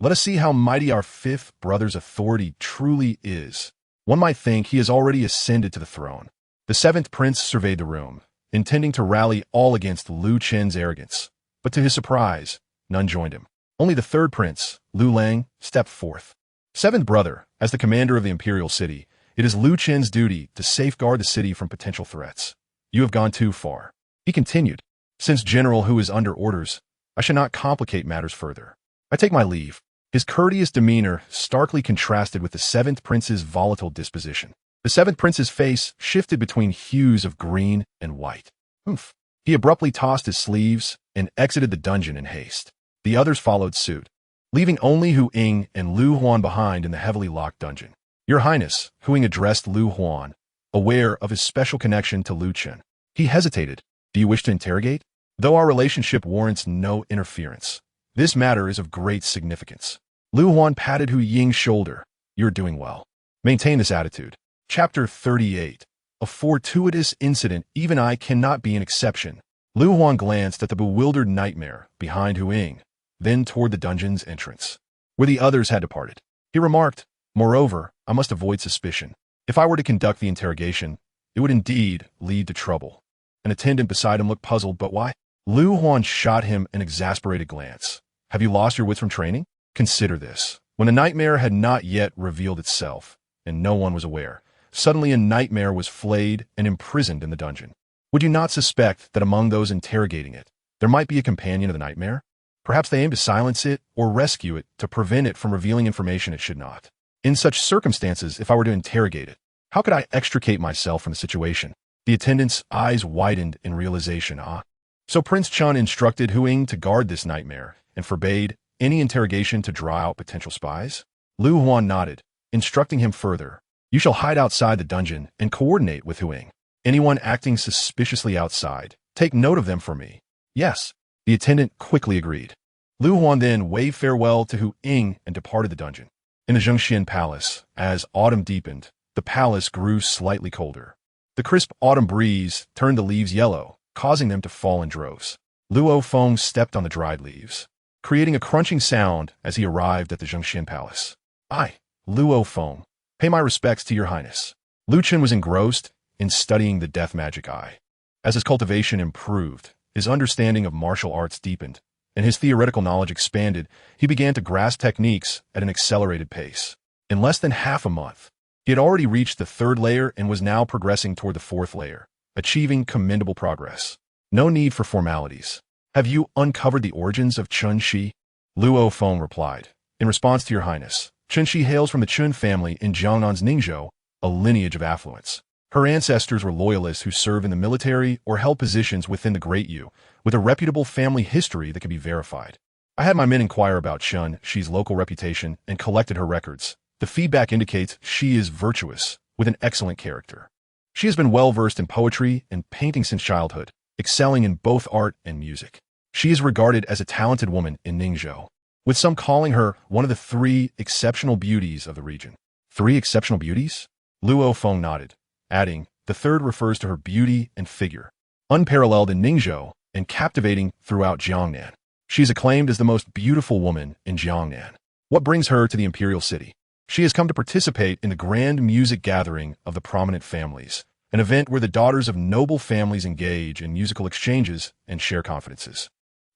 Let us see how mighty our 5th brother's authority truly is. One might think he has already ascended to the throne. The seventh prince surveyed the room, intending to rally all against Lu Chen's arrogance. But to his surprise, none joined him. Only the third prince, Lu Lang, stepped forth. Seventh brother, as the commander of the imperial city, it is Lu Chen's duty to safeguard the city from potential threats. You have gone too far. He continued. Since General Hu is under orders, I shall not complicate matters further. I take my leave. His courteous demeanor starkly contrasted with the seventh prince's volatile disposition. The seventh prince's face shifted between hues of green and white. Oomph. He abruptly tossed his sleeves and exited the dungeon in haste. The others followed suit, leaving only Hu Ying and Lu Huan behind in the heavily locked dungeon. Your Highness, Hu Ying addressed Lu Huan, aware of his special connection to Lu Chen. He hesitated. Do you wish to interrogate? Though our relationship warrants no interference, this matter is of great significance. Lu Huan patted Hu Ying's shoulder. You're doing well. Maintain this attitude. Chapter 38. A fortuitous incident. Even I cannot be an exception. Lu Huan glanced at the bewildered nightmare behind Hu Ying, then toward the dungeon's entrance, where the others had departed. He remarked, moreover, I must avoid suspicion. If I were to conduct the interrogation, it would indeed lead to trouble. An attendant beside him looked puzzled, but why? Lu Huan shot him an exasperated glance. Have you lost your wits from training? Consider this. When the nightmare had not yet revealed itself, and no one was aware, suddenly a nightmare was flayed and imprisoned in the dungeon. Would you not suspect that among those interrogating it, there might be a companion of the nightmare? Perhaps they aim to silence it or rescue it to prevent it from revealing information it should not. In such circumstances, if I were to interrogate it, how could I extricate myself from the situation? The attendant's eyes widened in realization. So Prince Chen instructed Hu Ying to guard this nightmare and forbade any interrogation to draw out potential spies? Lu Huan nodded, instructing him further. You shall hide outside the dungeon and coordinate with Hu Ying. Anyone acting suspiciously outside, take note of them for me. Yes, the attendant quickly agreed. Lu Huan then waved farewell to Hu Ying and departed the dungeon. In the Qingtian Palace, as autumn deepened, the palace grew slightly colder. The crisp autumn breeze turned the leaves yellow, causing them to fall in droves. Luo Feng stepped on the dried leaves, creating a crunching sound as he arrived at the Qingtian Palace. I, Luo Feng, pay my respects to your highness. Lu Chen was engrossed in studying the death magic eye. As his cultivation improved, his understanding of martial arts deepened, and his theoretical knowledge expanded, he began to grasp techniques at an accelerated pace. In less than half a month, he had already reached the third layer and was now progressing toward the fourth layer, achieving commendable progress. No need for formalities. Have you uncovered the origins of Chen Shi? Luo Feng replied. In response to your highness, Chen Shi hails from the Chen family in Jiangnan's Ningzhou, a lineage of affluence. Her ancestors were loyalists who served in the military or held positions within the Great Yu, with a reputable family history that could be verified. I had my men inquire about Chen Shi's local reputation and collected her records. The feedback indicates she is virtuous, with an excellent character. She has been well-versed in poetry and painting since childhood, excelling in both art and music. She is regarded as a talented woman in Ningzhou, with some calling her one of the 3 exceptional beauties of the region. 3 exceptional beauties? Luo Feng nodded, adding, the third refers to her beauty and figure, unparalleled in Ningzhou and captivating throughout Jiangnan. She is acclaimed as the most beautiful woman in Jiangnan. What brings her to the imperial city? She has come to participate in the grand music gathering of the prominent families, an event where the daughters of noble families engage in musical exchanges and share confidences.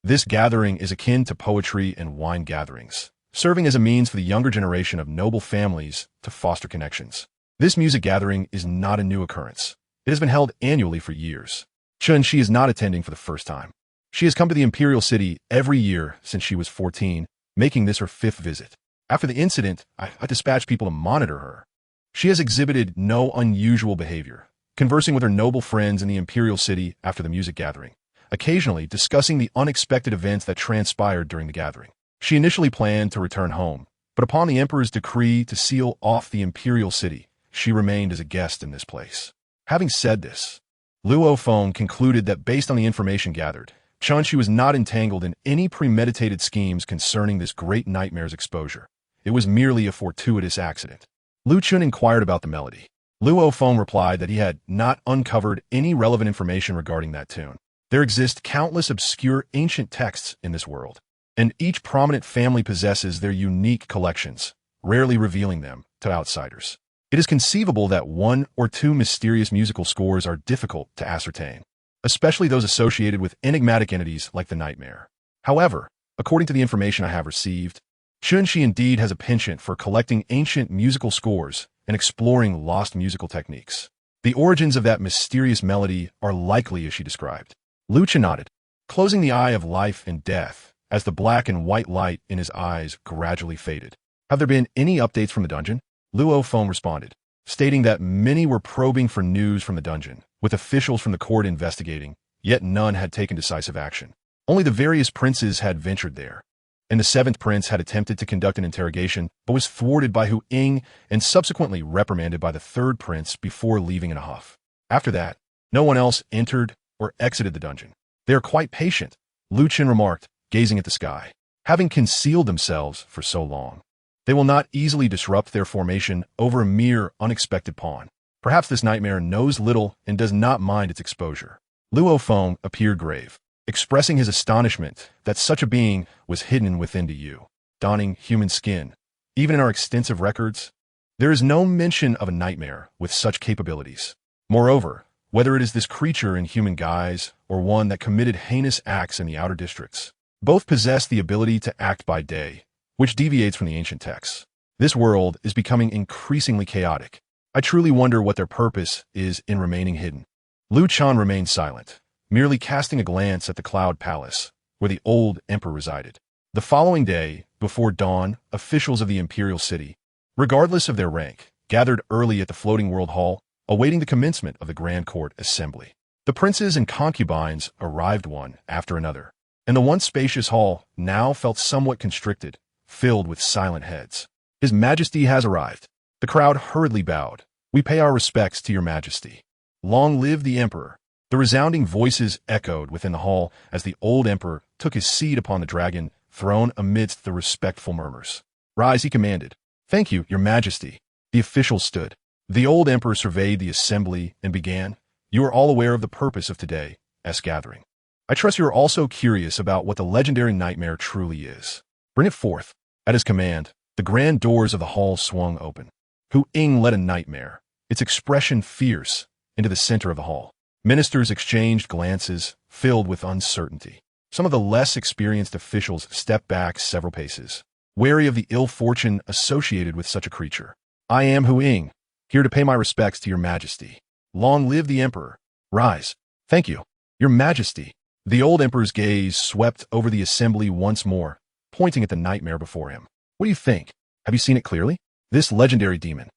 This gathering is akin to poetry and wine gatherings, serving as a means for the younger generation of noble families to foster connections. This music gathering is not a new occurrence. It has been held annually for years. Chen Shi is not attending for the first time. She has come to the imperial city every year since she was 14, making this her 5th visit. After the incident, I dispatched people to monitor her. She has exhibited no unusual behavior, conversing with her noble friends in the imperial city after the music gathering, occasionally discussing the unexpected events that transpired during the gathering. She initially planned to return home, but upon the emperor's decree to seal off the imperial city, she remained as a guest in this place. Having said this, Luo Feng concluded that based on the information gathered, Chen Shi was not entangled in any premeditated schemes concerning this great nightmare's exposure. It was merely a fortuitous accident. Lu Chen inquired about the melody. Luo Feng replied that he had not uncovered any relevant information regarding that tune. There exist countless obscure ancient texts in this world, and each prominent family possesses their unique collections, rarely revealing them to outsiders. It It is conceivable that one or two mysterious musical scores are difficult to ascertain, especially those associated with enigmatic entities like the nightmare. However, according to the information I have received, Chen indeed has a penchant for collecting ancient musical scores and exploring lost musical techniques. The origins of that mysterious melody are likely as she described. Chen nodded, closing the eye of life and death as the black and white light in his eyes gradually faded. Have there been any updates from the dungeon? Luo Feng responded, stating that many were probing for news from the dungeon, with officials from the court investigating, yet none had taken decisive action. Only the various princes had ventured there, and the seventh prince had attempted to conduct an interrogation, but was thwarted by Hu Ying and subsequently reprimanded by the third prince before leaving in a huff. After that, no one else entered or exited the dungeon. They are quite patient, Lu Chen remarked, gazing at the sky. Having concealed themselves for so long, they will not easily disrupt their formation over a mere unexpected pawn. Perhaps this nightmare knows little and does not mind its exposure. Luo Feng appeared grave, expressing his astonishment that such a being was hidden within Yu, donning human skin. Even in our extensive records, there is no mention of a nightmare with such capabilities. Moreover, whether it is this creature in human guise or one that committed heinous acts in the outer districts, both possess the ability to act by day, which deviates from the ancient texts. This world is becoming increasingly chaotic. I truly wonder what their purpose is in remaining hidden. Lu Chan remained silent, merely casting a glance at the Cloud Palace, where the old emperor resided. The following day, before dawn, officials of the imperial city, regardless of their rank, gathered early at the Floating World Hall, awaiting the commencement of the Grand Court Assembly. The princes and concubines arrived one after another, and the once spacious hall now felt somewhat constricted, filled with silent heads. His Majesty has arrived. The crowd hurriedly bowed. We pay our respects to your Majesty. Long live the Emperor. The resounding voices echoed within the hall as the old emperor took his seat upon the dragon throne amidst the respectful murmurs. Rise, he commanded. Thank you, your Majesty. The officials stood. The old emperor surveyed the assembly and began. You are all aware of the purpose of today's gathering. I trust you are also curious about what the legendary nightmare truly is. Bring it forth. At his command, the grand doors of the hall swung open. Hu Ying led a nightmare, its expression fierce, into the center of the hall. Ministers exchanged glances, filled with uncertainty. Some of the less experienced officials stepped back several paces, wary of the ill fortune associated with such a creature. I am Hu Ying, here to pay my respects to your Majesty. Long live the Emperor. Rise. Thank you, your Majesty. The old emperor's gaze swept over the assembly once more, pointing at the nightmare before him. What do you think? Have you seen it clearly? This legendary demon.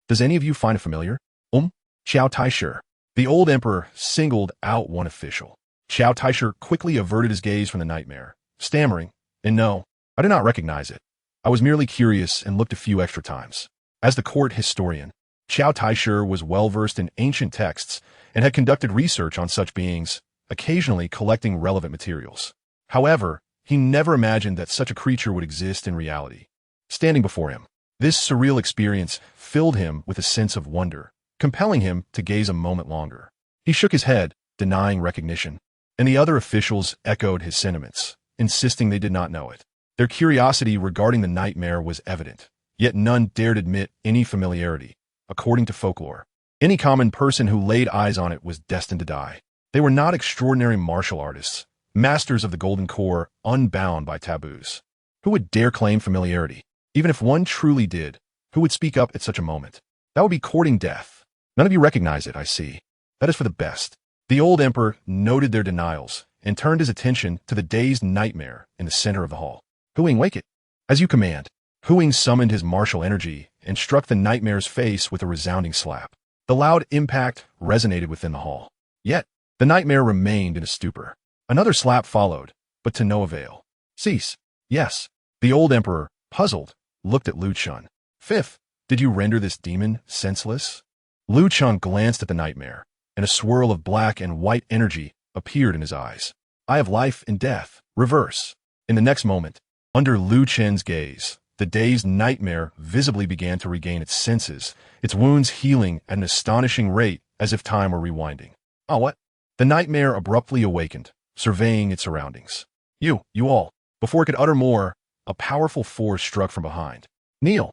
Does any of you find it familiar? Xiao Taisher. The old emperor singled out one official. Xiao Taisher quickly averted his gaze from the nightmare, stammering, and no, I did not recognize it. I was merely curious and looked a few extra times. As the court historian, Xiao Taisher was well-versed in ancient texts and had conducted research on such beings, occasionally collecting relevant materials. However, he never imagined that such a creature would exist in reality. Standing before him, this surreal experience filled him with a sense of wonder, compelling him to gaze a moment longer. He shook his head, denying recognition, and the other officials echoed his sentiments, insisting they did not know it. Their curiosity regarding the nightmare was evident, yet none dared admit any familiarity. According to folklore, any common person who laid eyes on it was destined to die. They were not extraordinary martial artists, masters of the golden core, unbound by taboos. Who would dare claim familiarity? Even if one truly did, who would speak up at such a moment? That would be courting death. None of you recognize it, I see. That is for the best. The old emperor noted their denials and turned his attention to the dazed nightmare in the center of the hall. Hu Ying, wake it. As you command. Hu Ying summoned his martial energy and struck the nightmare's face with a resounding slap. The loud impact resonated within the hall. Yet, the nightmare remained in a stupor. Another slap followed, but to no avail. Cease. Yes. The old emperor, puzzled, looked at Lu Chun. Fifth, did you render this demon senseless? Lu Chun glanced at the nightmare, and a swirl of black and white energy appeared in his eyes. I have life and death, reverse. In the next moment, under Lu Chen's gaze, the dazed nightmare visibly began to regain its senses, its wounds healing at an astonishing rate as if time were rewinding. Oh, what? The nightmare abruptly awakened, surveying its surroundings. You all. Before it could utter more, a powerful force struck from behind. Kneel.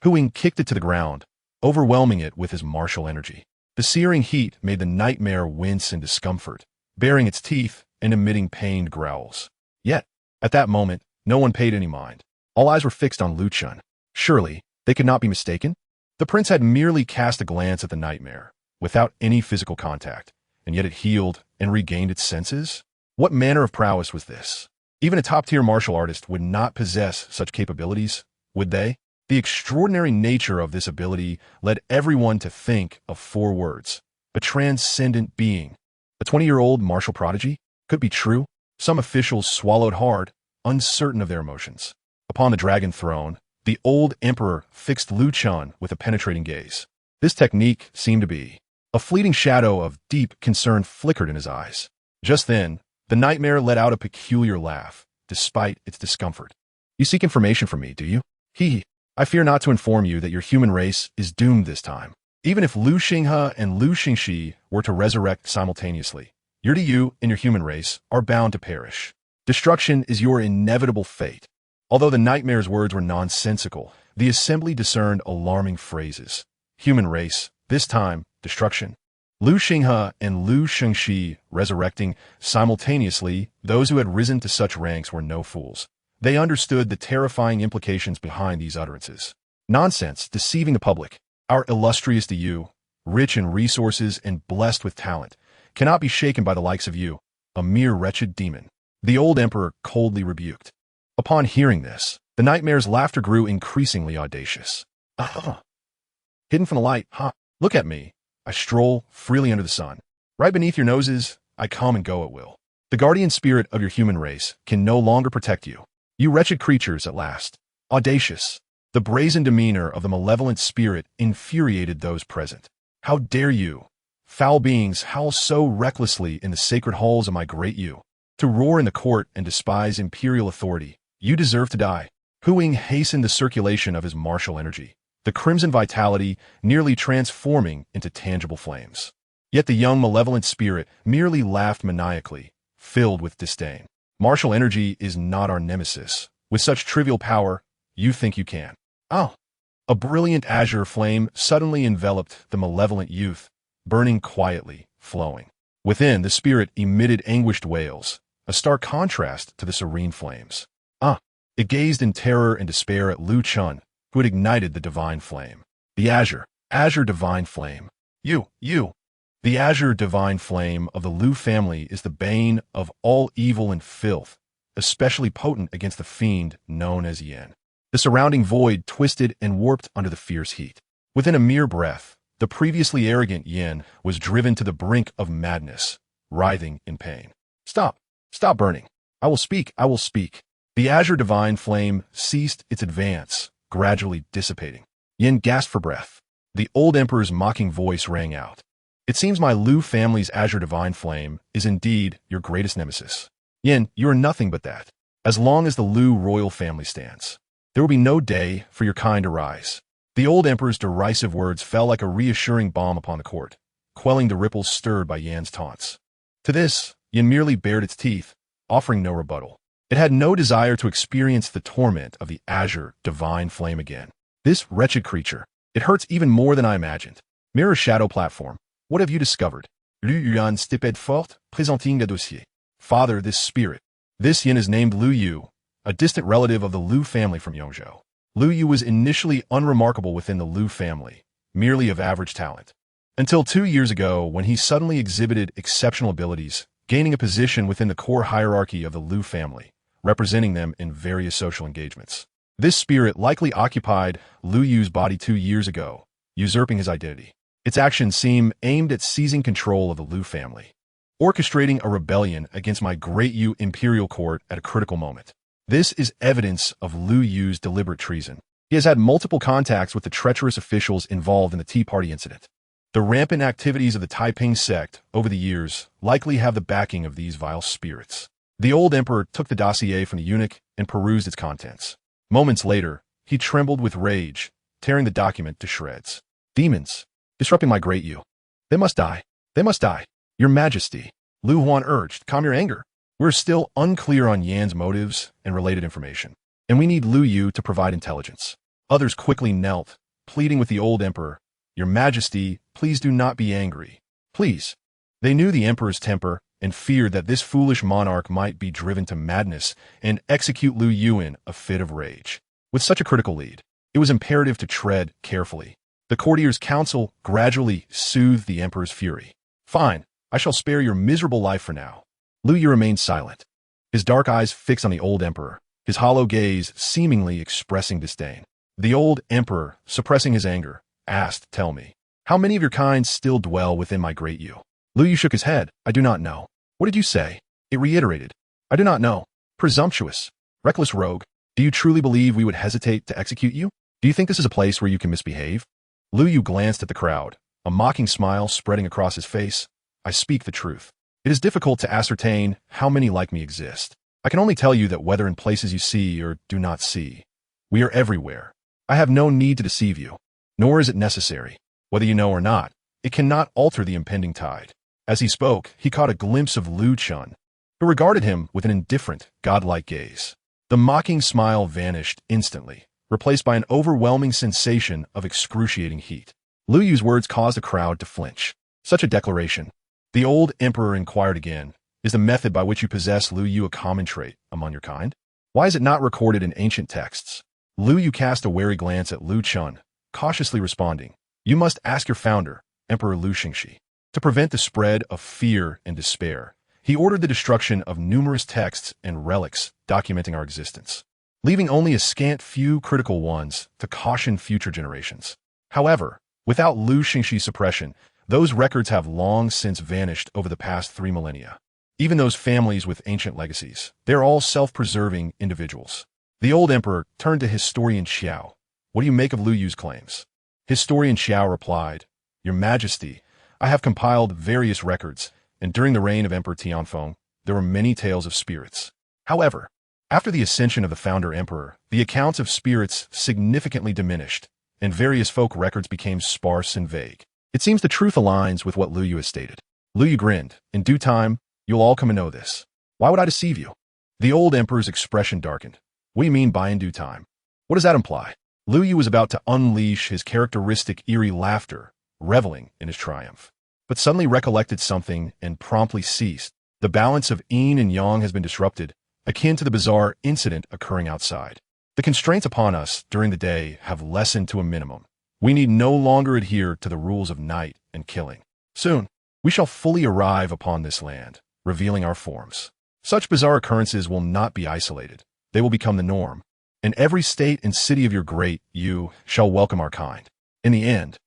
Hu Ying kicked it to the ground, overwhelming it with his martial energy. The searing heat made the nightmare wince in discomfort, baring its teeth and emitting pained growls. Yet, at that moment, no one paid any mind. All eyes were fixed on Lu Chen. Surely, they could not be mistaken? The prince had merely cast a glance at the nightmare, without any physical contact, and yet it healed and regained its senses? What manner of prowess was this? Even a top-tier martial artist would not possess such capabilities, would they? The extraordinary nature of this ability led everyone to think of 4 words: a transcendent being. A 20-year-old martial prodigy? Could be true. Some officials swallowed hard, uncertain of their emotions. Upon the dragon throne, the old emperor fixed Lu Chen with a penetrating gaze. This technique seemed to be. A fleeting shadow of deep concern flickered in his eyes. Just then, the nightmare let out a peculiar laugh, despite its discomfort. You seek information from me, do you? Hee. I fear not to inform you that your human race is doomed this time. Even if Lu Xinghe and Lu Xingxi were to resurrect simultaneously, your you and your human race are bound to perish. Destruction is your inevitable fate. Although the nightmare's words were nonsensical, the assembly discerned alarming phrases. Human race, this time, destruction. Lu Xinghe and Lu Xingxi resurrecting simultaneously, those who had risen to such ranks were no fools. They understood the terrifying implications behind these utterances. Nonsense, deceiving the public. Our illustrious Yu, rich in resources and blessed with talent, cannot be shaken by the likes of you, a mere wretched demon. The old emperor coldly rebuked. Upon hearing this, the nightmare's laughter grew increasingly audacious. Hidden from the light, Look at me. I stroll freely under the sun. Right beneath your noses, I come and go at will. The guardian spirit of your human race can no longer protect you. You wretched creatures at last. Audacious. The brazen demeanor of the malevolent spirit infuriated those present. How dare you, foul beings, howl so recklessly in the sacred halls of my Great Yu? To roar in the court and despise imperial authority, you deserve to die. Huing hastened the circulation of his martial energy, the crimson vitality nearly transforming into tangible flames. Yet the young malevolent spirit merely laughed maniacally, filled with disdain. Martial energy is not our nemesis. With such trivial power, you think you can. A brilliant azure flame suddenly enveloped the malevolent youth, burning quietly, flowing. Within, the spirit emitted anguished wails, a stark contrast to the serene flames. It gazed in terror and despair at Lu Chen, who had ignited the divine flame. The azure divine flame. You. The azure divine flame of the Lu family is the bane of all evil and filth, especially potent against the fiend known as Yin. The surrounding void twisted and warped under the fierce heat. Within a mere breath, the previously arrogant Yin was driven to the brink of madness, writhing in pain. Stop burning. I will speak. The azure divine flame ceased its advance, gradually dissipating. Yin gasped for breath. The old emperor's mocking voice rang out. It seems my Lu family's azure divine flame is indeed your greatest nemesis. Yin, you are nothing but that. As long as the Lu royal family stands, there will be no day for your kind to rise. The old emperor's derisive words fell like a reassuring balm upon the court, quelling the ripples stirred by Yan's taunts. To this, Yin merely bared its teeth, offering no rebuttal. It had no desire to experience the torment of the azure divine flame again. This wretched creature, it hurts even more than I imagined. Mirror Shadow Platform, what have you discovered? Lu Yuan stiped fort, présenting le dossier. Father, this Yin is named Lu Yu, a distant relative of the Lu family from Yongzhou. Lu Yu was initially unremarkable within the Lu family, merely of average talent. Until 2 years ago, when he suddenly exhibited exceptional abilities, gaining a position within the core hierarchy of the Lu family, representing them in various social engagements. This spirit likely occupied Lu Yu's body 2 years ago, usurping his identity. Its actions seem aimed at seizing control of the Lu family, orchestrating a rebellion against my Great Yu imperial court at a critical moment. This is evidence of Lu Yu's deliberate treason. He has had multiple contacts with the treacherous officials involved in the Tea Party incident. The rampant activities of the Taiping sect over the years likely have the backing of these vile spirits. The old emperor took the dossier from the eunuch and perused its contents. Moments later, he trembled with rage, tearing the document to shreds. Demons, disrupting my Great Yu. They must die. Your Majesty, Lu Huan urged, calm your anger. We're still unclear on Yan's motives and related information, and we need Lu Yu to provide intelligence. Others quickly knelt, pleading with the old emperor, "Your Majesty, please do not be angry. Please." They knew the emperor's temper and feared that this foolish monarch might be driven to madness and execute Lu Yu in a fit of rage. With such a critical lead, it was imperative to tread carefully. The courtiers' council gradually soothed the emperor's fury. "Fine, I shall spare your miserable life for now." Lu Yu remained silent, his dark eyes fixed on the old emperor, his hollow gaze seemingly expressing disdain. The old emperor, suppressing his anger, asked, "Tell me, how many of your kind still dwell within my Great Yu?" Lu Yu shook his head. "I do not know." "What did you say?" It reiterated. "I do not know." "Presumptuous, reckless rogue, do you truly believe we would hesitate to execute you? Do you think this is a place where you can misbehave?" Lu Yu glanced at the crowd, a mocking smile spreading across his face. "I speak the truth. It is difficult to ascertain how many like me exist. I can only tell you that whether in places you see or do not see, we are everywhere. I have no need to deceive you, nor is it necessary. Whether you know or not, it cannot alter the impending tide." As he spoke, he caught a glimpse of Lu Chen, who regarded him with an indifferent, godlike gaze. The mocking smile vanished instantly, replaced by an overwhelming sensation of excruciating heat. Lu Yu's words caused the crowd to flinch. Such a declaration. The old emperor inquired again, "Is the method by which you possess Lu Yu a common trait among your kind? Why is it not recorded in ancient texts?" Lu Yu cast a wary glance at Lu Chen, cautiously responding, "You must ask your founder, Emperor Lu Xingxi." To prevent the spread of fear and despair, he ordered the destruction of numerous texts and relics documenting our existence, leaving only a scant few critical ones to caution future generations. However, without Lu Xingxi's suppression, those records have long since vanished over the past 3 millennia. Even those families with ancient legacies, they're all self-preserving individuals. The old emperor turned to historian Xiao. "What do you make of Lu Yu's claims?" Historian Xiao replied, "Your Majesty, I have compiled various records, and during the reign of Emperor Tianfeng, there were many tales of spirits. However, after the ascension of the founder emperor, the accounts of spirits significantly diminished, and various folk records became sparse and vague. It seems the truth aligns with what Lu Yu has stated." Lu Yu grinned. "In due time, you'll all come to know this. Why would I deceive you?" The old emperor's expression darkened. "What do you mean by in due time? What does that imply?" Lu Yu was about to unleash his characteristic eerie laughter, reveling in his triumph, but suddenly recollected something and promptly ceased. The balance of yin and yang has been disrupted, akin to the bizarre incident occurring outside. The constraints upon us during the day have lessened to a minimum. We need no longer adhere to the rules of night and killing. Soon, we shall fully arrive upon this land, revealing our forms. Such bizarre occurrences will not be isolated. They will become the norm, and every state and city of your Great Yu shall welcome our kind. In the end,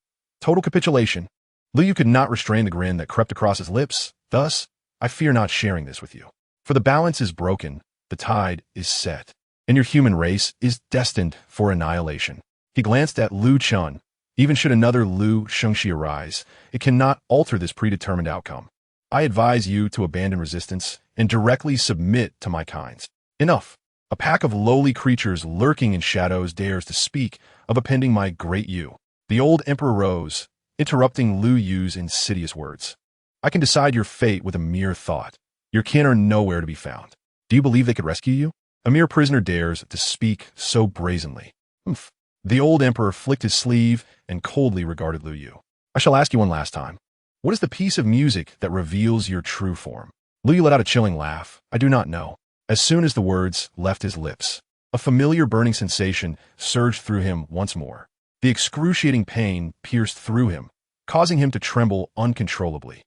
total capitulation. Lu Yu could not restrain the grin that crept across his lips. "Thus, I fear not sharing this with you. For the balance is broken, the tide is set, and your human race is destined for annihilation." He glanced at Lu Chen. "Even should another Lu Xingxi arise, it cannot alter this predetermined outcome. I advise you to abandon resistance and directly submit to my kinds." Enough. A pack of lowly creatures lurking in shadows dares to speak of appending my Great Yu. The old emperor rose, interrupting Lu Yu's insidious words. "I can decide your fate with a mere thought. Your kin are nowhere to be found. Do you believe they could rescue you? A mere prisoner dares to speak so brazenly." "Humph." The old emperor flicked his sleeve and coldly regarded Lu Yu. "I shall ask you one last time. What is the piece of music that reveals your true form?" Lu Yu let out a chilling laugh. "I do not know." As soon as the words left his lips, a familiar burning sensation surged through him once more. The excruciating pain pierced through him, causing him to tremble uncontrollably.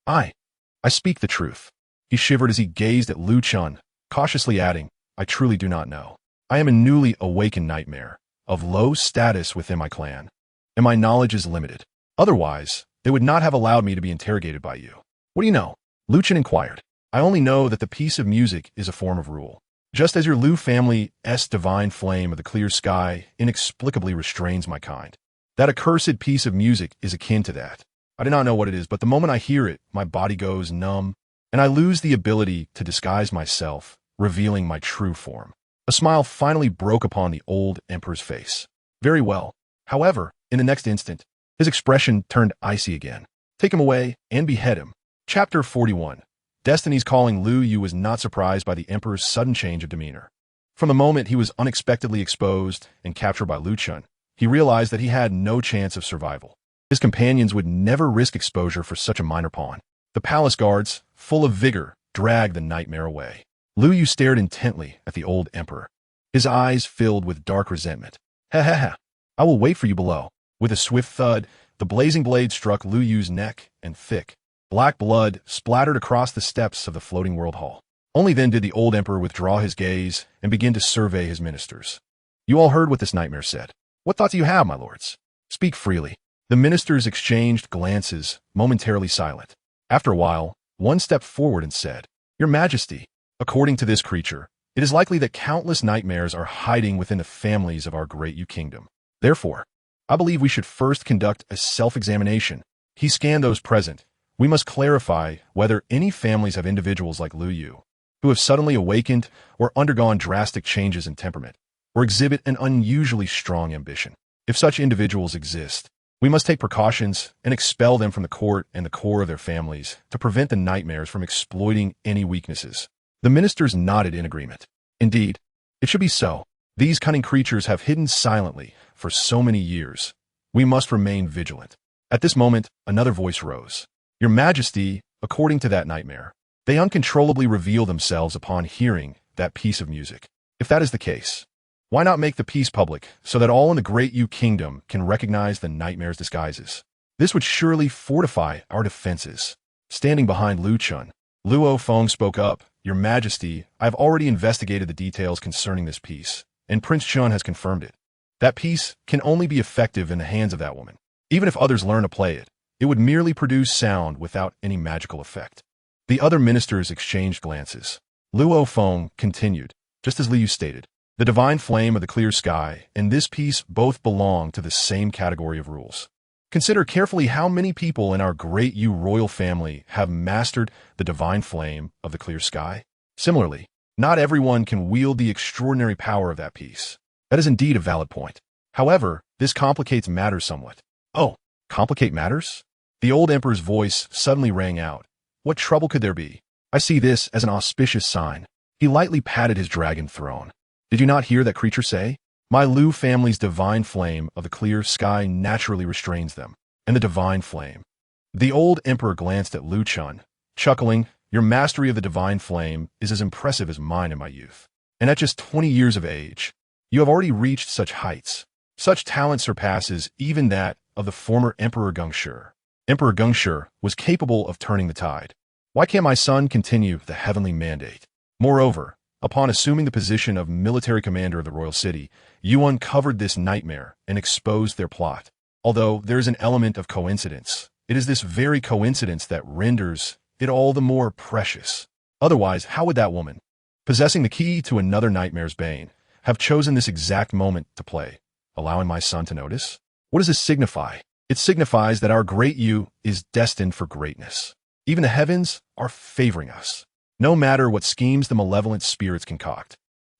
I speak the truth." He shivered as he gazed at Lu Chen, cautiously adding, "I truly do not know. I am a newly awakened nightmare, of low status within my clan, and my knowledge is limited. Otherwise, they would not have allowed me to be interrogated by you." "What do you know?" Lu Chen inquired. "I only know that the piece of music is a form of rule. Just as your Lu family's divine flame of the clear sky inexplicably restrains my kind. That accursed piece of music is akin to that. I do not know what it is, but the moment I hear it, my body goes numb, and I lose the ability to disguise myself, revealing my true form." A smile finally broke upon the old emperor's face. "Very well. However, in the next instant, his expression turned icy again. "Take him away and behead him." Chapter 41. Destiny's calling. Lu Yu was not surprised by the emperor's sudden change of demeanor. From the moment he was unexpectedly exposed and captured by Lu Chen, he realized that he had no chance of survival. His companions would never risk exposure for such a minor pawn. The palace guards, full of vigor, dragged the nightmare away. Lu Yu stared intently at the old emperor. His eyes filled with dark resentment. Ha ha ha. I will wait for you below. With a swift thud, the blazing blade struck Lu Yu's neck, and thick, black blood splattered across the steps of the floating world hall. Only then did the old emperor withdraw his gaze and begin to survey his ministers. You all heard what this nightmare said. What thought do you have, my lords? Speak freely. The ministers exchanged glances, momentarily silent. After a while, one stepped forward and said, Your Majesty, according to this creature, it is likely that countless nightmares are hiding within the families of our Great Yu kingdom. Therefore, I believe we should first conduct a self-examination. He scanned those present. We must clarify whether any families have individuals like Lu Yu, who have suddenly awakened or undergone drastic changes in temperament, or exhibit an unusually strong ambition. If such individuals exist, we must take precautions and expel them from the court and the core of their families to prevent the nightmares from exploiting any weaknesses. The ministers nodded in agreement. Indeed, it should be so. These cunning creatures have hidden silently for so many years. We must remain vigilant. At this moment, another voice rose. Your Majesty, according to that nightmare, they uncontrollably reveal themselves upon hearing that piece of music. If that is the case, why not make the piece public so that all in the Great Yu kingdom can recognize the nightmare's disguises? This would surely fortify our defenses. Standing behind Lu Chen, Luo Feng spoke up. Your Majesty, I have already investigated the details concerning this piece, and Prince Chen has confirmed it. That piece can only be effective in the hands of that woman. Even if others learn to play it, it would merely produce sound without any magical effect. The other ministers exchanged glances. Luo Feng continued, just as Liu stated. The divine flame of the clear sky and this piece both belong to the same category of rules. Consider carefully how many people in our Great Yu royal family have mastered the divine flame of the clear sky. Similarly, not everyone can wield the extraordinary power of that piece. That is indeed a valid point. However, this complicates matters somewhat. Oh, complicate matters? The old emperor's voice suddenly rang out. What trouble could there be? I see this as an auspicious sign. He lightly patted his dragon throne. Did you not hear that creature say? My Lu family's divine flame of the clear sky naturally restrains them. And the divine flame. The old emperor glanced at Lu Chen, chuckling. Your mastery of the divine flame is as impressive as mine in my youth. And at just 20 years of age, you have already reached such heights. Such talent surpasses even that of the former Emperor Gongshi. Emperor Gongshi was capable of turning the tide. Why can't my son continue the heavenly mandate? Moreover, upon assuming the position of military commander of the royal city, you uncovered this nightmare and exposed their plot. Although there is an element of coincidence, it is this very coincidence that renders it all the more precious. Otherwise, how would that woman, possessing the key to another nightmare's bane, have chosen this exact moment to play, allowing my son to notice? What does this signify? It signifies that our Great Yu is destined for greatness. Even the heavens are favoring us. No matter what schemes the malevolent spirits concoct,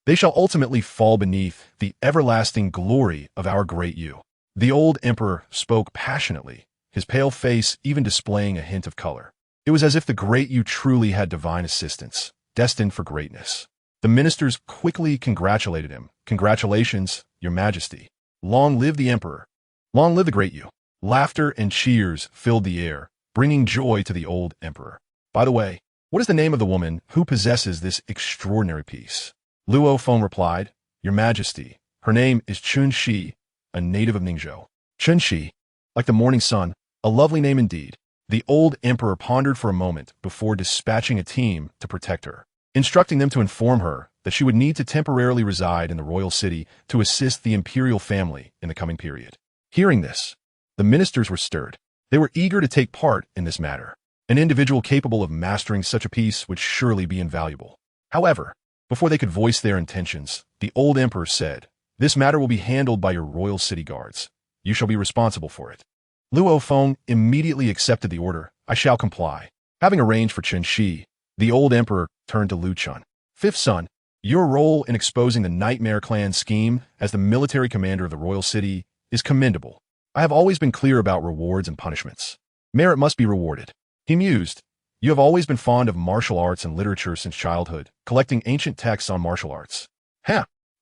they shall ultimately fall beneath the everlasting glory of our Great Yu. The old emperor spoke passionately, his pale face even displaying a hint of color. It was as if the Great Yu truly had divine assistance, destined for greatness. The ministers quickly congratulated him. Congratulations, Your Majesty. Long live the emperor. Long live the Great Yu. Laughter and cheers filled the air, bringing joy to the old emperor. By the way, what is the name of the woman who possesses this extraordinary piece? Luo Feng replied, Your Majesty, her name is Chun Shi, a native of Ningzhou. Chun Shi, like the morning sun, a lovely name indeed. The old emperor pondered for a moment before dispatching a team to protect her, instructing them to inform her that she would need to temporarily reside in the royal city to assist the imperial family in the coming period. Hearing this, the ministers were stirred. They were eager to take part in this matter. An individual capable of mastering such a piece would surely be invaluable. However, before they could voice their intentions, the old emperor said, This matter will be handled by your royal city guards. You shall be responsible for it. Luo Feng immediately accepted the order. I shall comply. Having arranged for Chen Shi, the old emperor turned to Lu Chen. Fifth son, your role in exposing the Nightmare Clan scheme as the military commander of the royal city is commendable. I have always been clear about rewards and punishments. Merit must be rewarded. He mused. You have always been fond of martial arts and literature since childhood, collecting ancient texts on martial arts.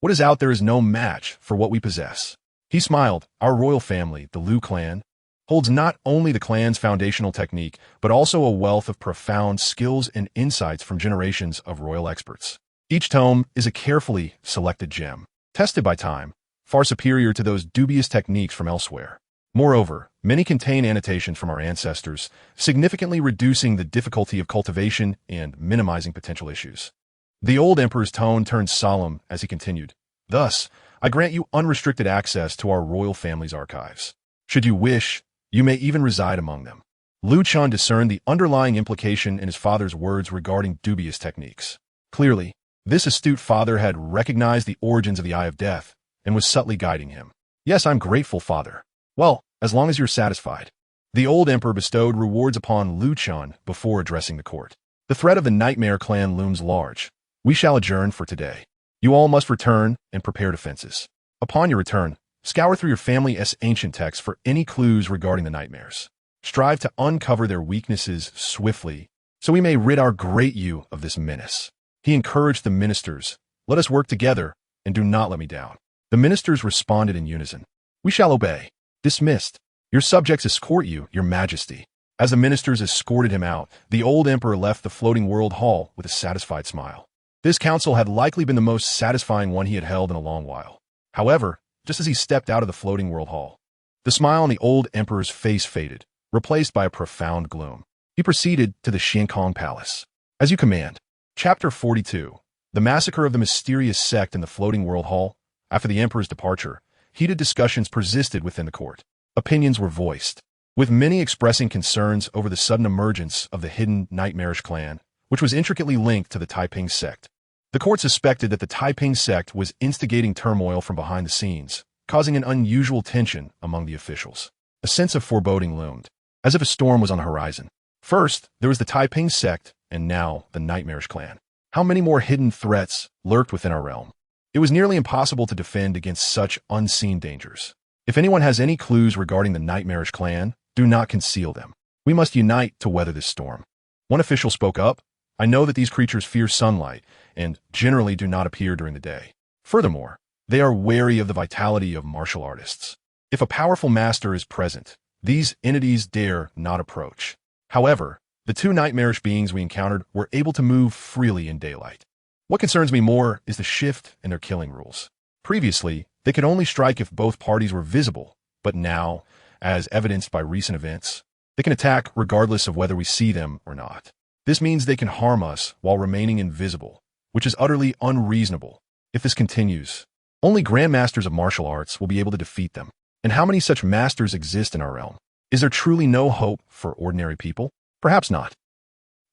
What is out there is no match for what we possess. He smiled. Our royal family, the Lu clan, holds not only the clan's foundational technique, but also a wealth of profound skills and insights from generations of royal experts. Each tome is a carefully selected gem, tested by time, far superior to those dubious techniques from elsewhere. Moreover, many contain annotations from our ancestors, significantly reducing the difficulty of cultivation and minimizing potential issues. The old emperor's tone turned solemn as he continued. Thus, I grant you unrestricted access to our royal family's archives. Should you wish, you may even reside among them. Lu Chen discerned the underlying implication in his father's words regarding dubious techniques. Clearly, this astute father had recognized the origins of the Eye of Death and was subtly guiding him. Yes, I'm grateful, father. Well, as long as you're satisfied. The old emperor bestowed rewards upon Lu Chen before addressing the court. The threat of the Nightmare clan looms large. We shall adjourn for today. You all must return and prepare defenses. Upon your return, scour through your family's ancient texts for any clues regarding the nightmares. Strive to uncover their weaknesses swiftly, so we may rid our Great Yu of this menace. He encouraged the ministers, let us work together, and do not let me down. The ministers responded in unison. We shall obey. Dismissed. Your subjects escort you, your majesty. As the ministers escorted him out, the old emperor left the floating world hall with a satisfied smile. This council had likely been the most satisfying one he had held in a long while. However, just as he stepped out of the floating world hall, the smile on the old emperor's face faded, replaced by a profound gloom. He proceeded to the Xiankong Palace. As you command. Chapter 42. The Massacre of the Mysterious Sect in the Floating World Hall. After the emperor's departure, heated discussions persisted within the court. Opinions were voiced, with many expressing concerns over the sudden emergence of the hidden nightmarish clan, which was intricately linked to the Taiping sect. The court suspected that the Taiping sect was instigating turmoil from behind the scenes, causing an unusual tension among the officials. A sense of foreboding loomed, as if a storm was on the horizon. First, there was the Taiping sect, and now the nightmarish clan. How many more hidden threats lurked within our realm? It was nearly impossible to defend against such unseen dangers. If anyone has any clues regarding the nightmarish clan, do not conceal them. We must unite to weather this storm. One official spoke up. I know that these creatures fear sunlight and generally do not appear during the day. Furthermore, they are wary of the vitality of martial artists. If a powerful master is present, these entities dare not approach. However, the two nightmarish beings we encountered were able to move freely in daylight. What concerns me more is the shift in their killing rules. Previously, they could only strike if both parties were visible, but now, as evidenced by recent events, they can attack regardless of whether we see them or not. This means they can harm us while remaining invisible, which is utterly unreasonable. If this continues, only grandmasters of martial arts will be able to defeat them. And how many such masters exist in our realm? Is there truly no hope for ordinary people? Perhaps not.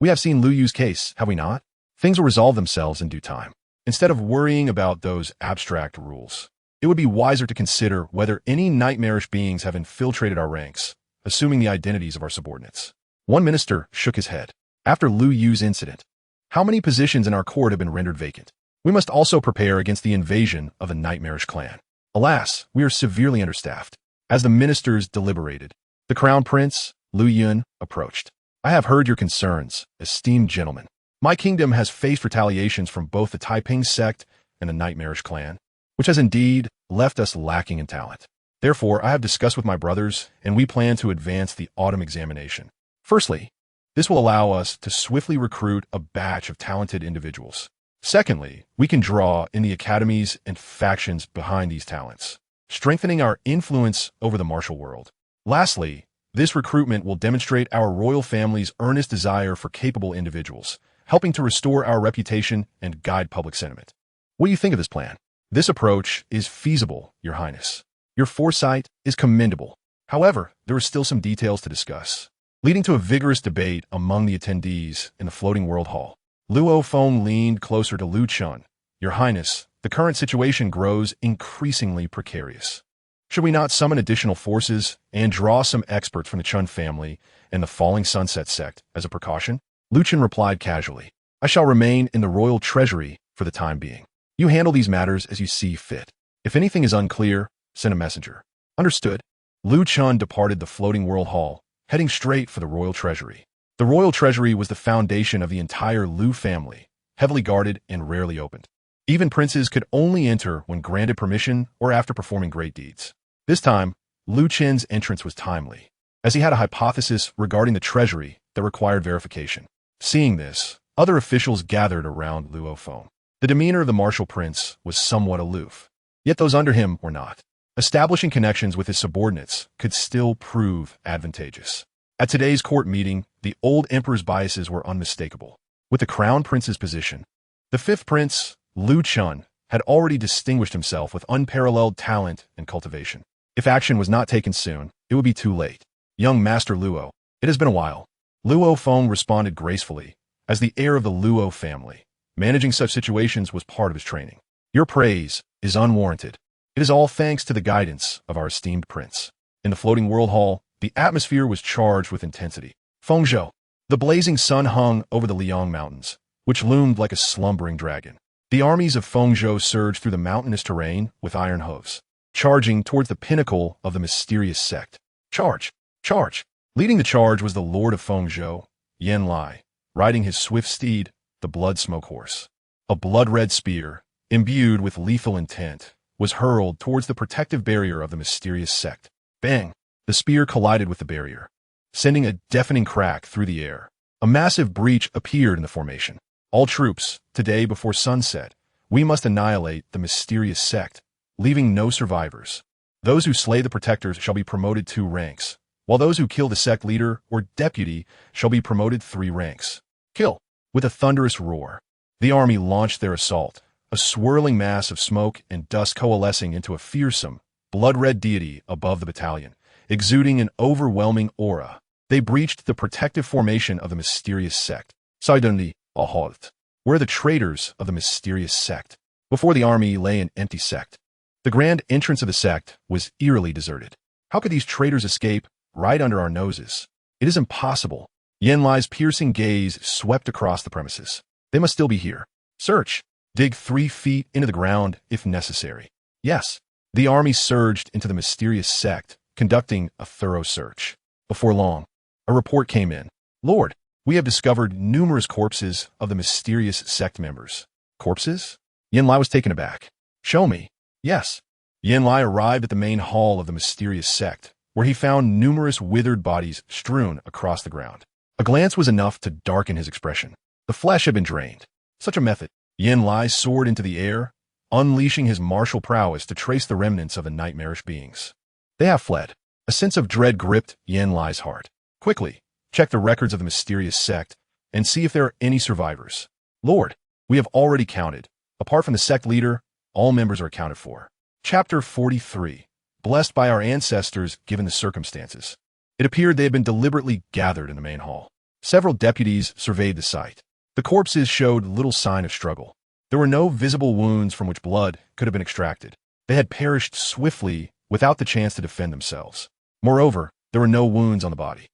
We have seen Lu Yu's case, have we not? Things will resolve themselves in due time. Instead of worrying about those abstract rules, it would be wiser to consider whether any nightmarish beings have infiltrated our ranks, assuming the identities of our subordinates. One minister shook his head. After Lu Yu's incident, how many positions in our court have been rendered vacant? We must also prepare against the invasion of the nightmarish clan. Alas, we are severely understaffed. As the ministers deliberated, the crown prince, Lu Yun, approached. I have heard your concerns, esteemed gentlemen. My kingdom has faced retaliations from both the Taiping sect and the nightmarish clan, which has indeed left us lacking in talent. Therefore, I have discussed with my brothers, and we plan to advance the autumn examination. Firstly, this will allow us to swiftly recruit a batch of talented individuals. Secondly, we can draw in the academies and factions behind these talents, strengthening our influence over the martial world. Lastly, this recruitment will demonstrate our royal family's earnest desire for capable individuals, helping to restore our reputation and guide public sentiment. What do you think of this plan? This approach is feasible, Your Highness. Your foresight is commendable. However, there are still some details to discuss, leading to a vigorous debate among the attendees in the floating world hall. Luo Feng leaned closer to Lu Chen. Your Highness, the current situation grows increasingly precarious. Should we not summon additional forces and draw some experts from the Chen family and the Falling Sunset sect as a precaution? Lu Chen replied casually. I shall remain in the royal treasury for the time being. You handle these matters as you see fit. If anything is unclear, send a messenger. Understood. Lu Chen departed the floating world hall, heading straight for the royal treasury. The royal treasury was the foundation of the entire Lu family, heavily guarded and rarely opened. Even princes could only enter when granted permission or after performing great deeds. This time, Lu Chen's entrance was timely. as he had a hypothesis regarding the treasury that required verification. Seeing this, other officials gathered around Luo Feng. The demeanor of the martial prince was somewhat aloof, yet those under him were not. Establishing connections with his subordinates could still prove advantageous. At today's court meeting, the old emperor's biases were unmistakable. With the crown prince's position, the fifth prince, Lu Chen, had already distinguished himself with unparalleled talent and cultivation. If action was not taken soon, it would be too late. Young Master Luo, it has been a while. Luo Feng responded gracefully, as the heir of the Luo family. Managing such situations was part of his training. Your praise is unwarranted. It is all thanks to the guidance of our esteemed prince. In the floating world hall, the atmosphere was charged with intensity. Fengzhou. The blazing sun hung over the Liang Mountains, which loomed like a slumbering dragon. The armies of Fengzhou surged through the mountainous terrain with iron hooves, charging towards the pinnacle of the mysterious sect. Charge! Charge! Leading the charge was the lord of Fengzhou, Yan Lai, riding his swift steed, the blood smoke horse. A blood-red spear, imbued with lethal intent, was hurled towards the protective barrier of the mysterious sect. Bang! The spear collided with the barrier, sending a deafening crack through the air. A massive breach appeared in the formation. All troops, today before sunset, we must annihilate the mysterious sect, leaving no survivors. Those who slay the protectors shall be promoted 2 ranks, while those who kill the sect leader or deputy shall be promoted 3 ranks. Kill! With a thunderous roar, the army launched their assault, a swirling mass of smoke and dust coalescing into a fearsome, blood-red deity above the battalion, exuding an overwhelming aura. They breached the protective formation of the mysterious sect. Suddenly, a halt. Where the traitors of the mysterious sect? Before the army lay an empty sect. The grand entrance of the sect was eerily deserted. How could these traitors escape right under our noses? It is impossible. Yan Lai's piercing gaze swept across the premises. They must still be here. Search. Dig 3 feet into the ground if necessary. Yes. The army surged into the mysterious sect, conducting a thorough search. Before long, a report came in. Lord, we have discovered numerous corpses of the mysterious sect members. Corpses? Yan Lai was taken aback. Show me. Yes. Yan Lai arrived at the main hall of the mysterious sect, where he found numerous withered bodies strewn across the ground. A glance was enough to darken his expression. The flesh had been drained. Such a method. Yan Lai soared into the air, unleashing his martial prowess to trace the remnants of the nightmarish beings. They have fled. A sense of dread gripped Yan Lai's heart. Quickly, check the records of the mysterious sect and see if there are any survivors. Lord, we have already counted. Apart from the sect leader, all members are accounted for. Chapter 43. Blessed by our ancestors given the circumstances. It appeared they had been deliberately gathered in the main hall. Several deputies surveyed the site. The corpses showed little sign of struggle. There were no visible wounds from which blood could have been extracted. They had perished swiftly without the chance to defend themselves. Moreover, there were no wounds on the body.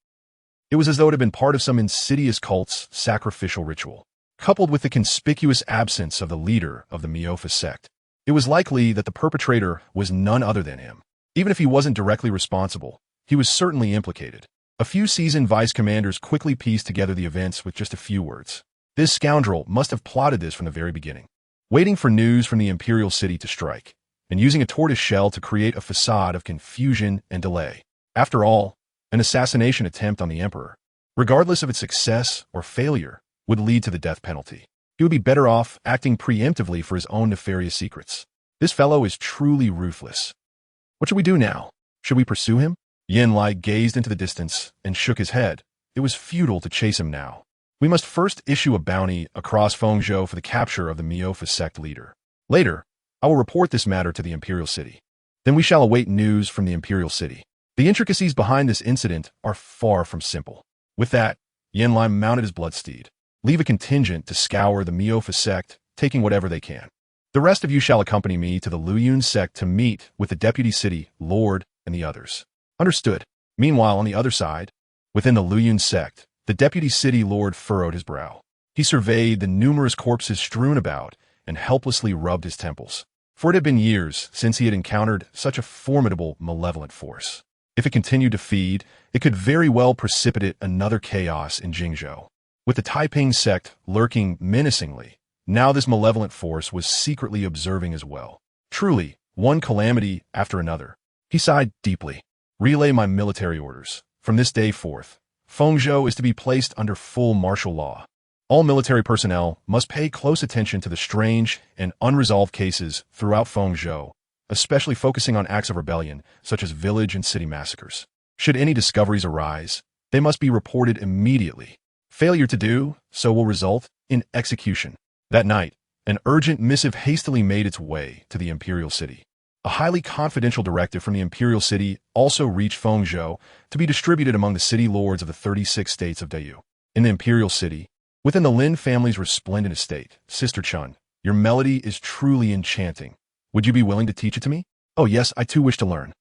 It was as though it had been part of some insidious cult's sacrificial ritual. Coupled with the conspicuous absence of the leader of the Miofa sect, it was likely that the perpetrator was none other than him. Even if he wasn't directly responsible, he was certainly implicated. A few seasoned vice commanders quickly pieced together the events with just a few words. This scoundrel must have plotted this from the very beginning, waiting for news from the imperial city to strike, and using a tortoise shell to create a facade of confusion and delay. After all, an assassination attempt on the emperor, regardless of its success or failure, would lead to the death penalty. He would be better off acting preemptively for his own nefarious secrets. This fellow is truly ruthless. What should we do now? Should we pursue him? Yan Lai gazed into the distance and shook his head. It was futile to chase him now. We must first issue a bounty across Fengzhou for the capture of the Miofa sect leader. Later, I will report this matter to the imperial city. Then we shall await news from the imperial city. The intricacies behind this incident are far from simple. With that, Yan Lai mounted his blood steed. Leave a contingent to scour the Miofa sect, taking whatever they can. The rest of you shall accompany me to the Luyun sect to meet with the deputy city, lord, and the others. Understood. Meanwhile, on the other side, within the Luyun sect, the deputy city lord furrowed his brow. He surveyed the numerous corpses strewn about and helplessly rubbed his temples. For it had been years since he had encountered such a formidable, malevolent force. If it continued to feed, it could very well precipitate another chaos in Jingzhou. With the Taiping sect lurking menacingly, now this malevolent force was secretly observing as well. Truly, one calamity after another. He sighed deeply. Relay my military orders. From this day forth, Fengzhou is to be placed under full martial law. All military personnel must pay close attention to the strange and unresolved cases throughout Fengzhou, especially focusing on acts of rebellion, such as village and city massacres. Should any discoveries arise, they must be reported immediately. Failure to do so will result in execution. That night, an urgent missive hastily made its way to the imperial city. A highly confidential directive from the imperial city also reached Fengzhou to be distributed among the city lords of the 36 states of Dayu. In the imperial city, within the Lin family's resplendent estate, Sister Chen, your melody is truly enchanting. Would you be willing to teach it to me? Oh yes, I too wish to learn.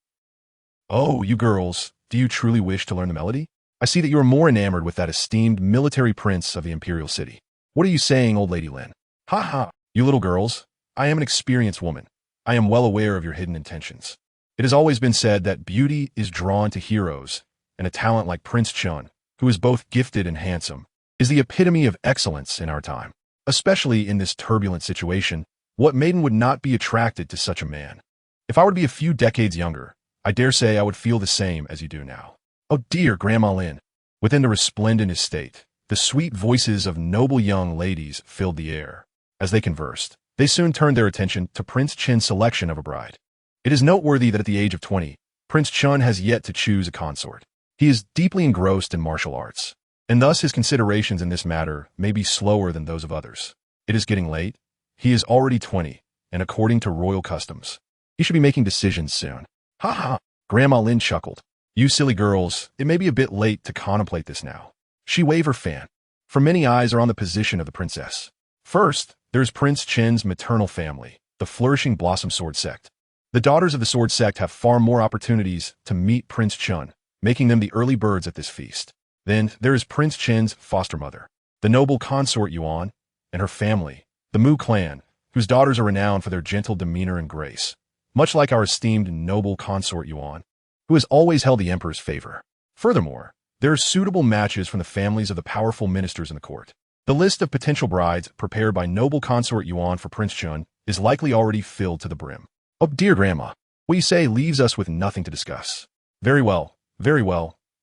Oh, you girls, do you truly wish to learn the melody? I see that you are more enamored with that esteemed military prince of the imperial city. What are you saying, old lady Lin? Ha ha, you little girls, I am an experienced woman. I am well aware of your hidden intentions. It has always been said that beauty is drawn to heroes, and a talent like Prince Chen, who is both gifted and handsome, is the epitome of excellence in our time. Especially in this turbulent situation, what maiden would not be attracted to such a man? If I were to be a few decades younger, I dare say I would feel the same as you do now. Oh dear, Grandma Lin. Within the resplendent estate, the sweet voices of noble young ladies filled the air. As they conversed, they soon turned their attention to Prince Chen's selection of a bride. It is noteworthy that at the age of 20, Prince Chen has yet to choose a consort. He is deeply engrossed in martial arts, and thus his considerations in this matter may be slower than those of others. It is getting late. He is already 20, and according to royal customs, he should be making decisions soon. Ha ha, Grandma Lin chuckled. You silly girls, it may be a bit late to contemplate this now. She waved her fan, for many eyes are on the position of the princess. First, there's Prince Chen's maternal family, the flourishing Blossom Sword Sect. The daughters of the Sword Sect have far more opportunities to meet Prince Chen, making them the early birds at this feast. Then there is Prince Chen's foster mother, the noble consort Yuan, and her family, the Mu clan, whose daughters are renowned for their gentle demeanor and grace, much like our esteemed noble consort Yuan, who has always held the emperor's favor. Furthermore, there are suitable matches from the families of the powerful ministers in the court. The list of potential brides prepared by noble consort Yuan for Prince Chen is likely already filled to the brim. Oh dear Grandma, what you say leaves us with nothing to discuss. Very well,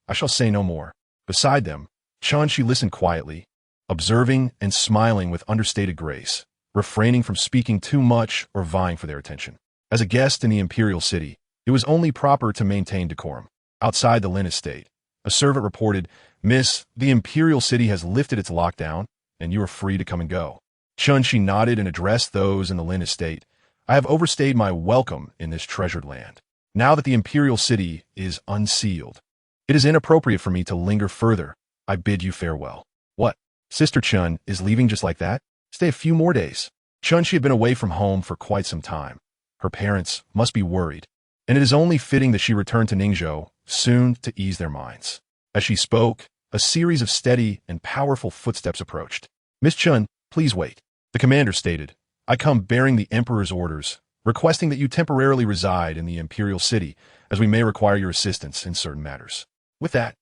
I shall say no more. Beside them, Chen she listened quietly, observing and smiling with understated grace, refraining from speaking too much or vying for their attention. As a guest in the imperial city, it was only proper to maintain decorum. Outside the Lin estate, a servant reported, Miss, the imperial city has lifted its lockdown, and you are free to come and go. Chen she nodded and addressed those in the Lin estate. I have overstayed my welcome in this treasured land. Now that the imperial city is unsealed, it is inappropriate for me to linger further. I bid you farewell. What? Sister Chen is leaving just like that? Stay a few more days. Chen she had been away from home for quite some time. Her parents must be worried, and it is only fitting that she return to Ningzhou soon to ease their minds. As she spoke, a series of steady and powerful footsteps approached. Miss Chen, please wait. The commander stated, I come bearing the emperor's orders, requesting that you temporarily reside in the imperial city, as we may require your assistance in certain matters. With that,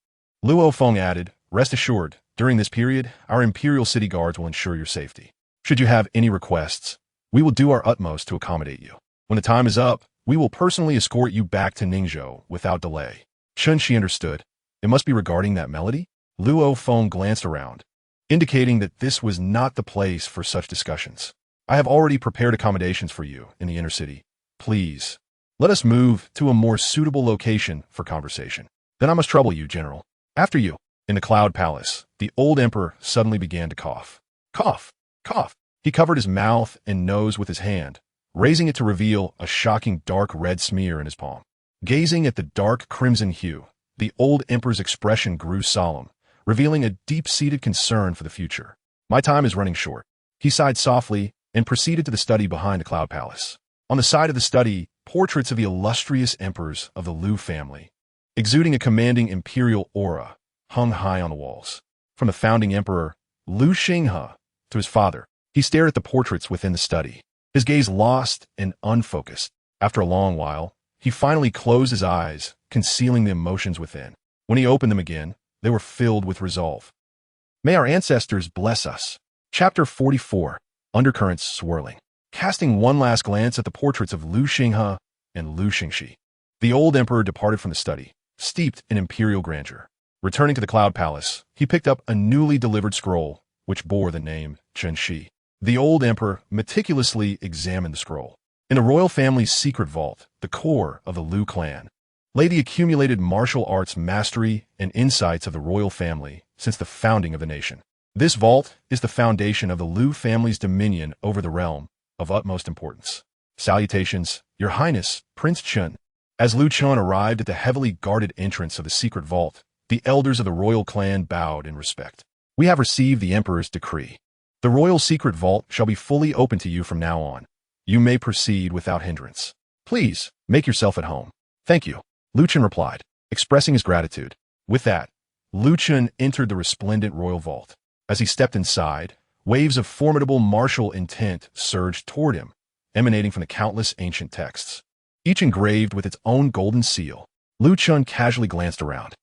Luo Feng added, rest assured, during this period, our imperial city guards will ensure your safety. Should you have any requests, we will do our utmost to accommodate you. When the time is up, we will personally escort you back to Ningzhou without delay. Chen she understood. It must be regarding that melody? Luo Feng glanced around, indicating that this was not the place for such discussions. I have already prepared accommodations for you in the inner city. Please, let us move to a more suitable location for conversation. Then I must trouble you, General. After you. In the Cloud Palace, the old emperor suddenly began to cough. Cough, cough. He covered his mouth and nose with his hand, raising it to reveal a shocking dark red smear in his palm. Gazing at the dark crimson hue, the old emperor's expression grew solemn, revealing a deep-seated concern for the future. My time is running short. He sighed softly and proceeded to the study behind the Cloud Palace. On the side of the study, portraits of the illustrious emperors of the Liu family, exuding a commanding imperial aura, hung high on the walls. From the founding emperor, Liu Xinghe, to his father, he stared at the portraits within the study, his gaze lost and unfocused. After a long while, he finally closed his eyes, concealing the emotions within. When he opened them again, they were filled with resolve. May our ancestors bless us. Chapter 44. Undercurrents swirling. Casting one last glance at the portraits of Liu Xinghe and Liu Xingxi, the old emperor departed from the study, steeped in imperial grandeur. Returning to the Cloud Palace, he picked up a newly delivered scroll, which bore the name Chen. The old emperor meticulously examined the scroll. In the royal family's secret vault, the core of the Liu clan, lay the accumulated martial arts mastery and insights of the royal family since the founding of the nation. This vault is the foundation of the Liu family's dominion over the realm, of utmost importance. Salutations, Your Highness, Prince Chen. As Liu Chen arrived at the heavily guarded entrance of the secret vault, the elders of the royal clan bowed in respect. We have received the emperor's decree. The royal secret vault shall be fully open to you from now on. You may proceed without hindrance. Please, make yourself at home. Thank you, Liu Chen replied, expressing his gratitude. With that, Liu Chen entered the resplendent royal vault. As he stepped inside, waves of formidable martial intent surged toward him, emanating from the countless ancient texts, each engraved with its own golden seal. Liu Chen casually glanced around.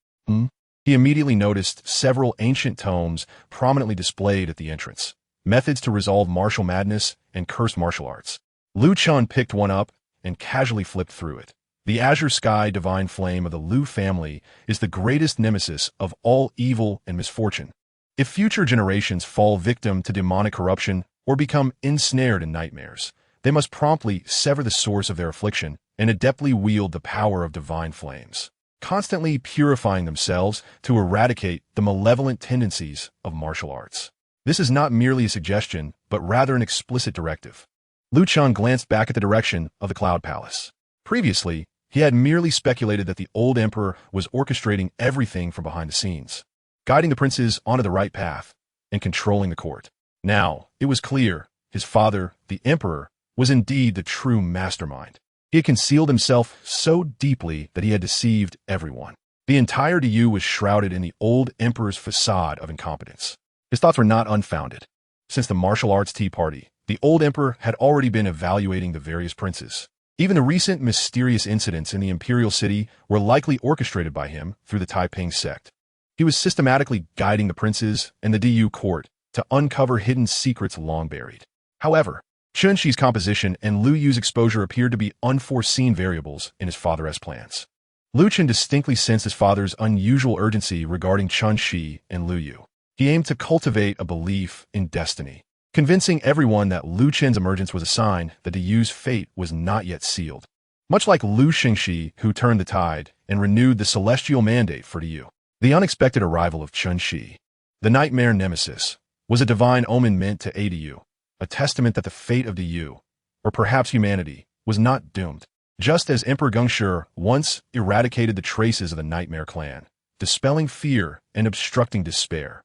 He immediately noticed several ancient tomes prominently displayed at the entrance. Methods to resolve martial madness and cursed martial arts. Liu Chen picked one up and casually flipped through it. The azure sky divine flame of the Liu family is the greatest nemesis of all evil and misfortune. If future generations fall victim to demonic corruption or become ensnared in nightmares, they must promptly sever the source of their affliction and adeptly wield the power of divine flames, constantly purifying themselves to eradicate the malevolent tendencies of martial arts. This is not merely a suggestion, but rather an explicit directive. Liu Chen glanced back at the direction of the Cloud Palace. Previously, he had merely speculated that the old emperor was orchestrating everything from behind the scenes, guiding the princes onto the right path and controlling the court. Now, it was clear his father, the emperor, was indeed the true mastermind. He had concealed himself so deeply that he had deceived everyone. The entire Diyu was shrouded in the old emperor's facade of incompetence. His thoughts were not unfounded. Since the martial arts tea party, the old emperor had already been evaluating the various princes. Even the recent mysterious incidents in the imperial city were likely orchestrated by him through the Taiping sect. He was systematically guiding the princes and the Diyu court to uncover hidden secrets long buried. However, Chen Shi's composition and Liu Yu's exposure appeared to be unforeseen variables in his father's plans. Liu Chen distinctly sensed his father's unusual urgency regarding Chen Shi and Liu Yu. He aimed to cultivate a belief in destiny, convincing everyone that Liu Chen's emergence was a sign that Diyu's fate was not yet sealed. Much like Liu Xingxi, who turned the tide and renewed the celestial mandate for Diyu. The unexpected arrival of Chen Shi, the nightmare nemesis, was a divine omen meant to aid Diyu, a testament that the fate of Diyu, or perhaps humanity, was not doomed. Just as Emperor Gongshi once eradicated the traces of the Nightmare clan, dispelling fear and obstructing despair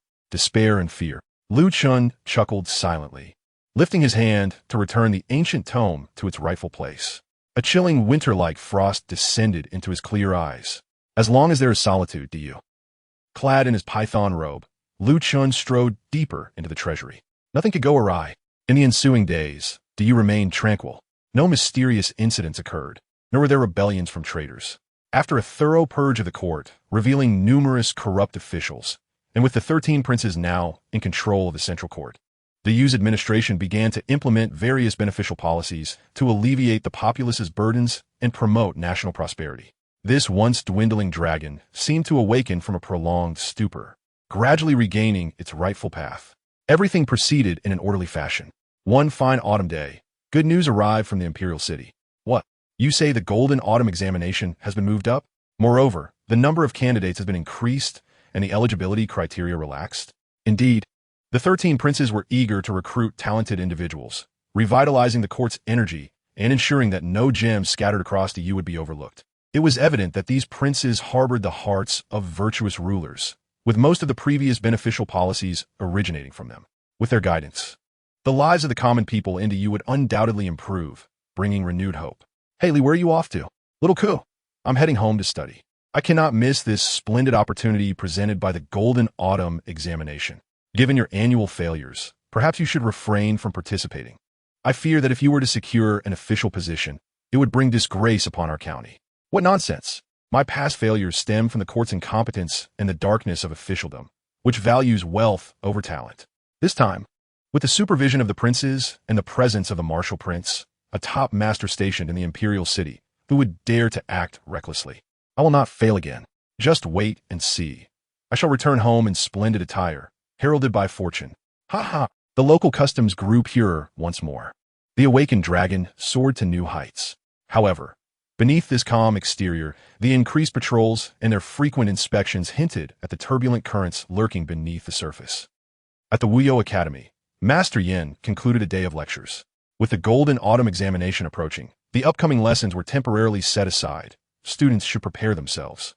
and fear. Liu Chen chuckled silently, lifting his hand to return the ancient tome to its rightful place. A chilling winter-like frost descended into his clear eyes. As long as there is solitude, Diyu. Clad in his python robe, Liu Chen strode deeper into the treasury. Nothing could go awry. In the ensuing days, Diyu remained tranquil. No mysterious incidents occurred, nor were there rebellions from traitors. After a thorough purge of the court, revealing numerous corrupt officials, and with the 13 princes now in control of the central court, the Yu's administration began to implement various beneficial policies to alleviate the populace's burdens and promote national prosperity. This once dwindling dragon seemed to awaken from a prolonged stupor, gradually regaining its rightful path. Everything proceeded in an orderly fashion. One fine autumn day, good news arrived from the imperial city. What? You say the golden autumn examination has been moved up? Moreover, the number of candidates has been increased and the eligibility criteria relaxed? Indeed, the 13 princes were eager to recruit talented individuals, revitalizing the court's energy and ensuring that no gems scattered across the Yu would be overlooked. It was evident that these princes harbored the hearts of virtuous rulers, with most of the previous beneficial policies originating from them. With their guidance, the lives of the common people in the Yu would undoubtedly improve, bringing renewed hope. Haley, where are you off to? Little Ku. I'm heading home to study. I cannot miss this splendid opportunity presented by the Golden Autumn examination. Given your annual failures, perhaps you should refrain from participating. I fear that if you were to secure an official position, it would bring disgrace upon our county. What nonsense! My past failures stem from the court's incompetence and the darkness of officialdom, which values wealth over talent. This time, with the supervision of the princes and the presence of the martial prince, a top master stationed in the imperial city, who would dare to act recklessly. I will not fail again. Just wait and see. I shall return home in splendid attire, heralded by fortune. Ha ha! The local customs grew purer once more. The awakened dragon soared to new heights. However, beneath this calm exterior, the increased patrols and their frequent inspections hinted at the turbulent currents lurking beneath the surface. At the Wuyo Academy, Master Yin concluded a day of lectures. With the Golden Autumn examination approaching, the upcoming lessons were temporarily set aside. Students should prepare themselves.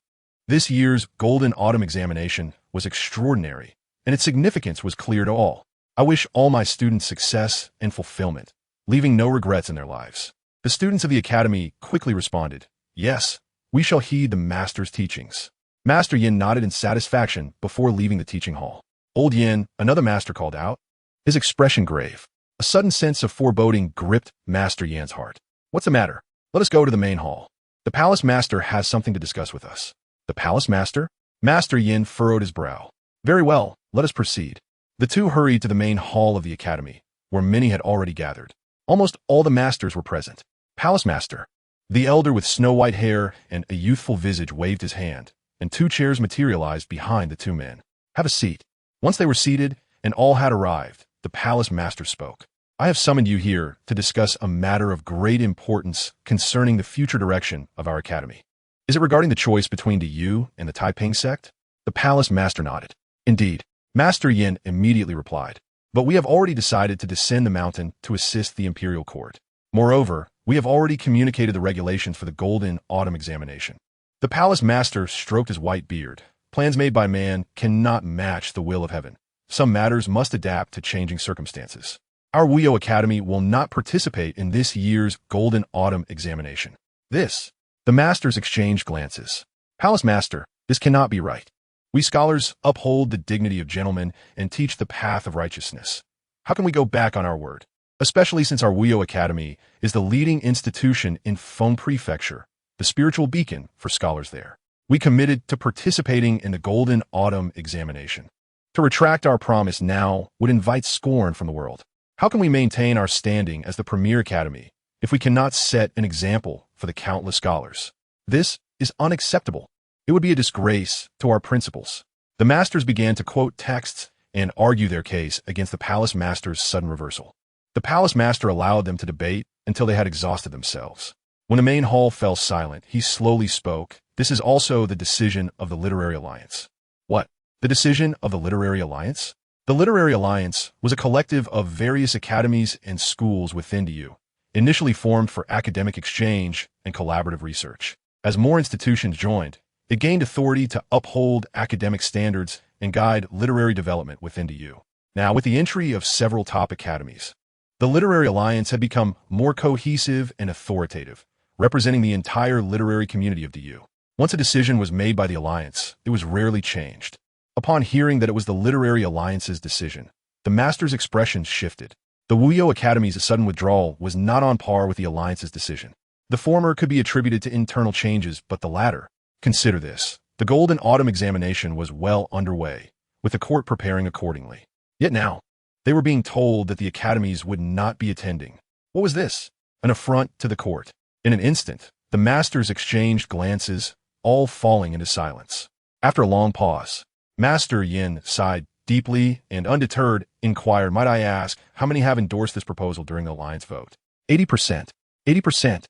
This year's Golden Autumn examination was extraordinary, and its significance was clear to all. I wish all my students success and fulfillment, leaving no regrets in their lives. The students of the academy quickly responded, "Yes, we shall heed the master's teachings." Master Yin nodded in satisfaction before leaving the teaching hall. Old Yin, another master, called out, his expression grave. A sudden sense of foreboding gripped Master Yan's heart. "What's the matter? Let us go to the main hall. The palace master has something to discuss with us." "The palace master?" Master Yin furrowed his brow. "Very well, let us proceed." The two hurried to the main hall of the academy, where many had already gathered. Almost all the masters were present. Palace master. The elder with snow-white hair and a youthful visage waved his hand, and two chairs materialized behind the two men. "Have a seat." Once they were seated, and all had arrived, the palace master spoke. "I have summoned you here to discuss a matter of great importance concerning the future direction of our academy. Is it regarding the choice between the Yu and the Taiping sect?" The palace master nodded. "Indeed." Master Yin immediately replied. "But we have already decided to descend the mountain to assist the imperial court. Moreover, we have already communicated the regulations for the Golden Autumn examination." The palace master stroked his white beard. "Plans made by man cannot match the will of heaven. Some matters must adapt to changing circumstances. Our Wuyo Academy will not participate in this year's Golden Autumn examination." The masters exchanged glances. "Palace master, this cannot be right. We scholars uphold the dignity of gentlemen and teach the path of righteousness. How can we go back on our word? Especially since our Wuyo Academy is the leading institution in Feng Prefecture, the spiritual beacon for scholars there. We committed to participating in the Golden Autumn examination. To retract our promise now would invite scorn from the world. How can we maintain our standing as the premier academy if we cannot set an example for the countless scholars? This is unacceptable. It would be a disgrace to our principles." The masters began to quote texts and argue their case against the palace master's sudden reversal. The palace master allowed them to debate until they had exhausted themselves. When the main hall fell silent, he slowly spoke. "This is also the decision of the Literary Alliance." "What? The decision of the Literary Alliance?" The Literary Alliance was a collective of various academies and schools within the U, initially formed for academic exchange and collaborative research. As more institutions joined, it gained authority to uphold academic standards and guide literary development within the U. Now, with the entry of several top academies, the Literary Alliance had become more cohesive and authoritative, representing the entire literary community of the U. Once a decision was made by the Alliance, it was rarely changed. Upon hearing that it was the Literary Alliance's decision, the master's expression shifted. The Wuyo Academy's sudden withdrawal was not on par with the Alliance's decision. The former could be attributed to internal changes, but the latter— consider this. The Golden Autumn examination was well underway, with the court preparing accordingly. Yet now, they were being told that the academies would not be attending. What was this? An affront to the court. In an instant, the masters exchanged glances, all falling into silence. After a long pause, Master Yin sighed deeply and, undeterred, inquired, "Might I ask, how many have endorsed this proposal during the alliance vote?" 80%. 80%.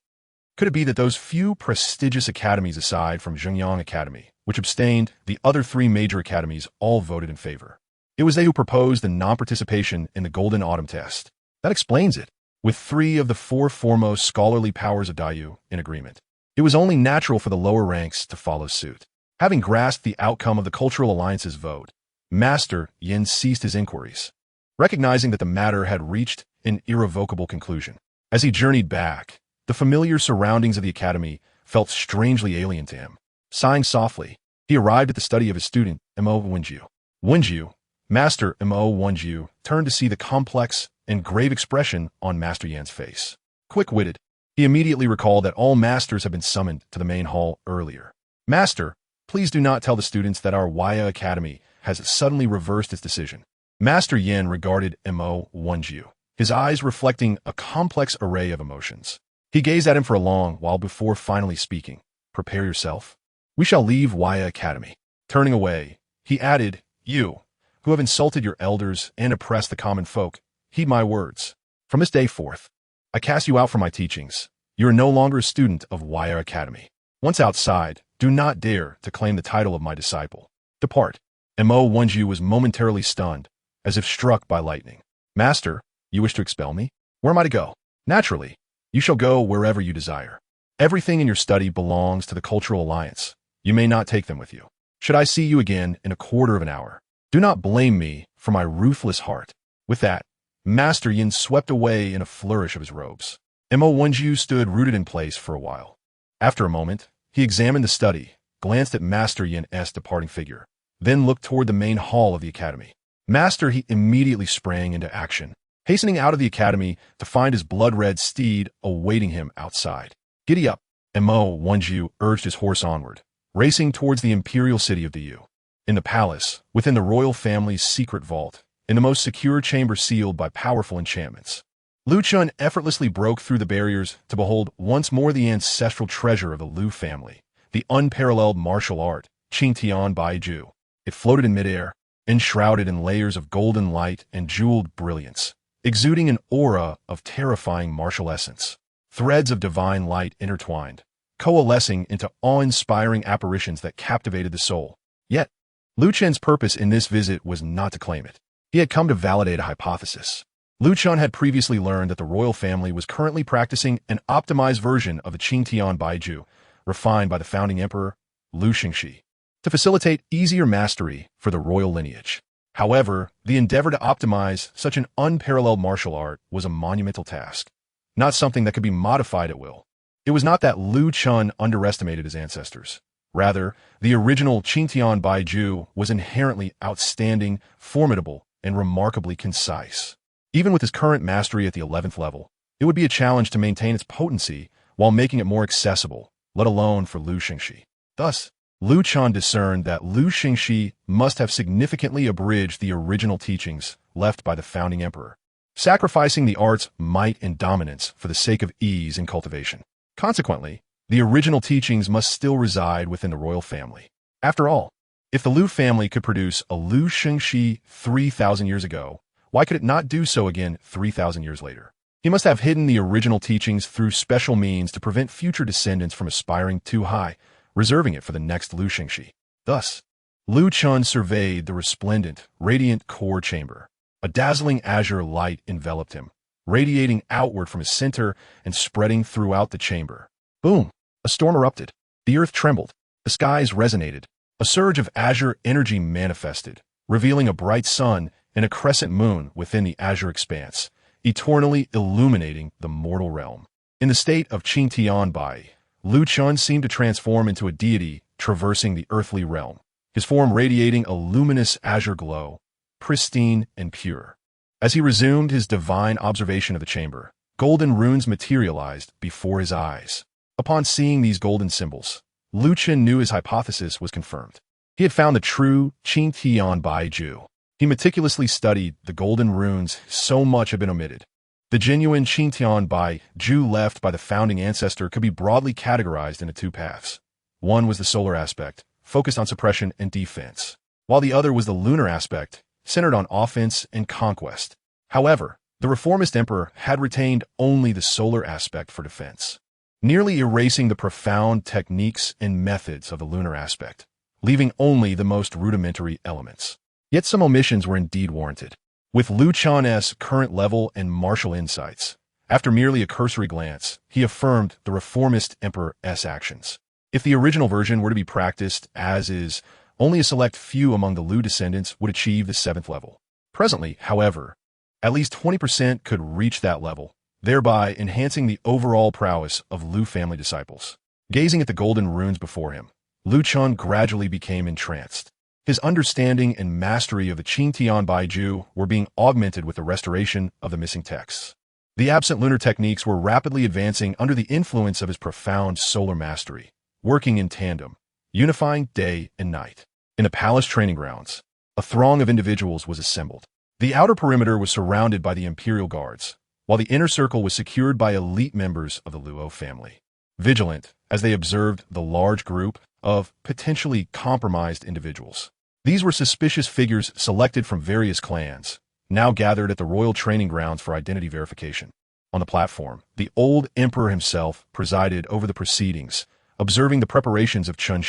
Could it be that those few prestigious academies aside from Zhengyang Academy, which abstained, the other three major academies all voted in favor? It was they who proposed the non-participation in the Golden Autumn test. That explains it. With three of the four foremost scholarly powers of Dayu in agreement, it was only natural for the lower ranks to follow suit. Having grasped the outcome of the Cultural Alliance's vote, Master Yin ceased his inquiries, recognizing that the matter had reached an irrevocable conclusion. As he journeyed back, the familiar surroundings of the academy felt strangely alien to him. Sighing softly, he arrived at the study of his student, Mo Wenjiu. Wenjiu, Master Mo Wenjiu, turned to see the complex and grave expression on Master Yan's face. Quick-witted, he immediately recalled that all masters had been summoned to the main hall earlier. "Master, please do not tell the students that our Wuyo Academy has suddenly reversed its decision." Master Yin regarded Mo Wenjiu, his eyes reflecting a complex array of emotions. He gazed at him for a long while before finally speaking. "Prepare yourself. We shall leave Waya Academy. Turning away, he added, You, who have insulted your elders and oppressed the common folk, heed my words. From this day forth, I cast you out from my teachings. You are no longer a student of Waya Academy. Once outside, do not dare to claim the title of my disciple. Depart. Mo Wonju was momentarily stunned, as if struck by lightning. Master, you wish to expel me? Where am I to go? Naturally, you shall go wherever you desire. Everything in your study belongs to the Cultural Alliance. You may not take them with you. Should I see you again in a quarter of an hour, do not blame me for my ruthless heart. With that, Master Yin swept away in a flourish of his robes. Mo Wonju stood rooted in place for a while. After a moment, he examined the study, glanced at Master Yin's departing figure, then looked toward the main hall of the academy. Master He immediately sprang into action, hastening out of the academy to find his blood-red steed awaiting him outside. Giddy up, Mo Wonju urged his horse onward, racing towards the imperial city of Diyu. In the palace, within the royal family's secret vault, in the most secure chamber sealed by powerful enchantments, Lu Chen effortlessly broke through the barriers to behold once more the ancestral treasure of the Lu family, the unparalleled martial art, Qingtian Unyielding. It floated in midair, enshrouded in layers of golden light and jeweled brilliance, exuding an aura of terrifying martial essence. Threads of divine light intertwined, coalescing into awe-inspiring apparitions that captivated the soul. Yet, Lu Chen's purpose in this visit was not to claim it. He had come to validate a hypothesis. Lu Chen had previously learned that the royal family was currently practicing an optimized version of the Qingtian Unyielding, refined by the founding emperor, Lu Xingxi, to facilitate easier mastery for the royal lineage. However, the endeavor to optimize such an unparalleled martial art was a monumental task, not something that could be modified at will. It was not that Lu Chen underestimated his ancestors. Rather, the original Qingtian Unyielding was inherently outstanding, formidable, and remarkably concise. Even with his current mastery at the 11th level, it would be a challenge to maintain its potency while making it more accessible, let alone for Lu Xingxi. Thus, Lu Chen discerned that Lu Xingxi must have significantly abridged the original teachings left by the founding emperor, sacrificing the art's might and dominance for the sake of ease and cultivation. Consequently, the original teachings must still reside within the royal family. After all, if the Lu family could produce a Lu Xingxi 3,000 years ago, why could it not do so again 3,000 years later? He must have hidden the original teachings through special means to prevent future descendants from aspiring too high, reserving it for the next Lu Xingxi. Thus, Lu Chen surveyed the resplendent, radiant core chamber. A dazzling azure light enveloped him, radiating outward from his center and spreading throughout the chamber. Boom! A storm erupted. The earth trembled. The skies resonated. A surge of azure energy manifested, revealing a bright sun and a crescent moon within the azure expanse, eternally illuminating the mortal realm. In the state of Qingtian Unyielding, Lu Chen seemed to transform into a deity traversing the earthly realm, his form radiating a luminous azure glow, pristine and pure. As he resumed his divine observation of the chamber, golden runes materialized before his eyes. Upon seeing these golden symbols, Lu Chen knew his hypothesis was confirmed. He had found the true Qingtian Unyielding. He meticulously studied the golden runes, so much had been omitted. The genuine Qingtian Unyielding left by the founding ancestor could be broadly categorized into two paths. One was the solar aspect, focused on suppression and defense, while the other was the lunar aspect, centered on offense and conquest. However, the reformist emperor had retained only the solar aspect for defense, nearly erasing the profound techniques and methods of the lunar aspect, leaving only the most rudimentary elements. Yet some omissions were indeed warranted. With Lu Chen's current level and martial insights, after merely a cursory glance, he affirmed the reformist emperor's actions. If the original version were to be practiced as is, only a select few among the Lu descendants would achieve the 7th level. Presently, however, at least 20% could reach that level, thereby enhancing the overall prowess of Lu family disciples. Gazing at the golden runes before him, Lu Chen gradually became entranced. His understanding and mastery of the Qingtian Unyielding were being augmented with the restoration of the missing texts. The absent lunar techniques were rapidly advancing under the influence of his profound solar mastery, working in tandem, unifying day and night. In the palace training grounds, a throng of individuals was assembled. The outer perimeter was surrounded by the imperial guards, while the inner circle was secured by elite members of the Luo family. Vigilant, as they observed the large group, of potentially compromised individuals. These were suspicious figures selected from various clans, now gathered at the royal training grounds for identity verification. On the platform, the old emperor himself presided over the proceedings, observing the preparations of Chen,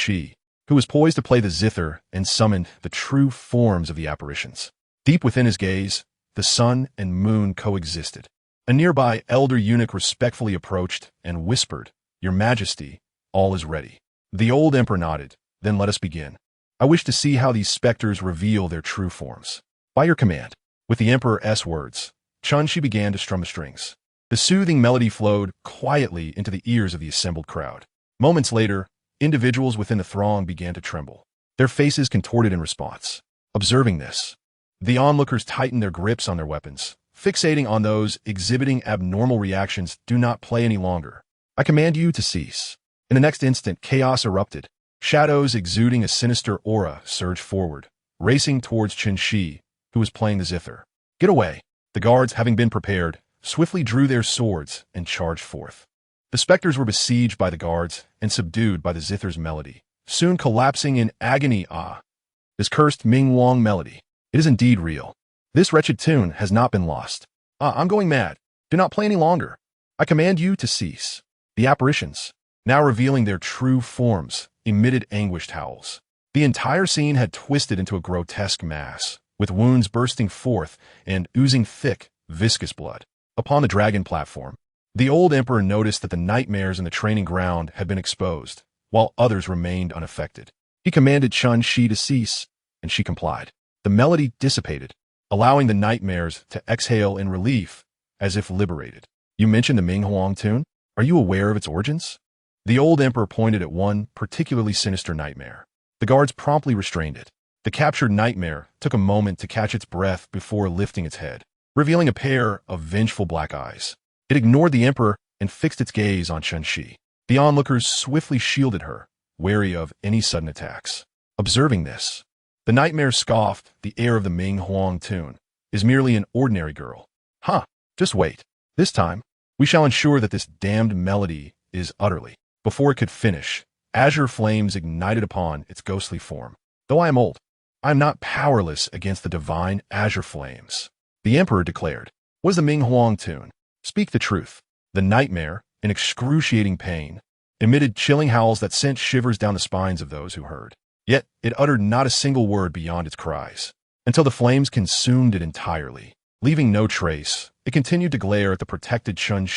who was poised to play the zither and summon the true forms of the apparitions. Deep within his gaze, the sun and moon coexisted. A nearby elder eunuch respectfully approached and whispered, "Your Majesty, all is ready." The old emperor nodded. "Then let us begin. I wish to see how these specters reveal their true forms." "By your command." With the emperor's words, Chen began to strum the strings. The soothing melody flowed quietly into the ears of the assembled crowd. Moments later, individuals within the throng began to tremble, their faces contorted in response. Observing this, the onlookers tightened their grips on their weapons, fixating on those exhibiting abnormal reactions. "Do not play any longer. I command you to cease." In the next instant, chaos erupted. Shadows exuding a sinister aura surged forward, racing towards Chen, who was playing the zither. "Get away!" The guards, having been prepared, swiftly drew their swords and charged forth. The specters were besieged by the guards and subdued by the zither's melody, soon collapsing in agony. This cursed Ming Huang melody. It is indeed real. This wretched tune has not been lost. I'm going mad. Do not play any longer. I command you to cease. The apparitions, now revealing their true forms, emitted anguished howls. The entire scene had twisted into a grotesque mass, with wounds bursting forth and oozing thick, viscous blood. Upon the dragon platform, the old emperor noticed that the nightmares in the training ground had been exposed, while others remained unaffected. He commanded Chen to cease, and she complied. The melody dissipated, allowing the nightmares to exhale in relief, as if liberated. "You mentioned the Ming Huang tune? Are you aware of its origins?" The old emperor pointed at one particularly sinister nightmare. The guards promptly restrained it. The captured nightmare took a moment to catch its breath before lifting its head, revealing a pair of vengeful black eyes. It ignored the emperor and fixed its gaze on Chen. The onlookers swiftly shielded her, wary of any sudden attacks. Observing this, the nightmare scoffed. "The air of the Ming Huang tune is merely an ordinary girl." Just wait. This time, we shall ensure that this damned melody is utterly." Before it could finish, azure flames ignited upon its ghostly form. "Though I am old, I am not powerless against the divine azure flames," the emperor declared. "What is the Ming Huang tune? Speak the truth." The nightmare, in excruciating pain, emitted chilling howls that sent shivers down the spines of those who heard. Yet it uttered not a single word beyond its cries, until the flames consumed it entirely. Leaving no trace, it continued to glare at the protected Chen,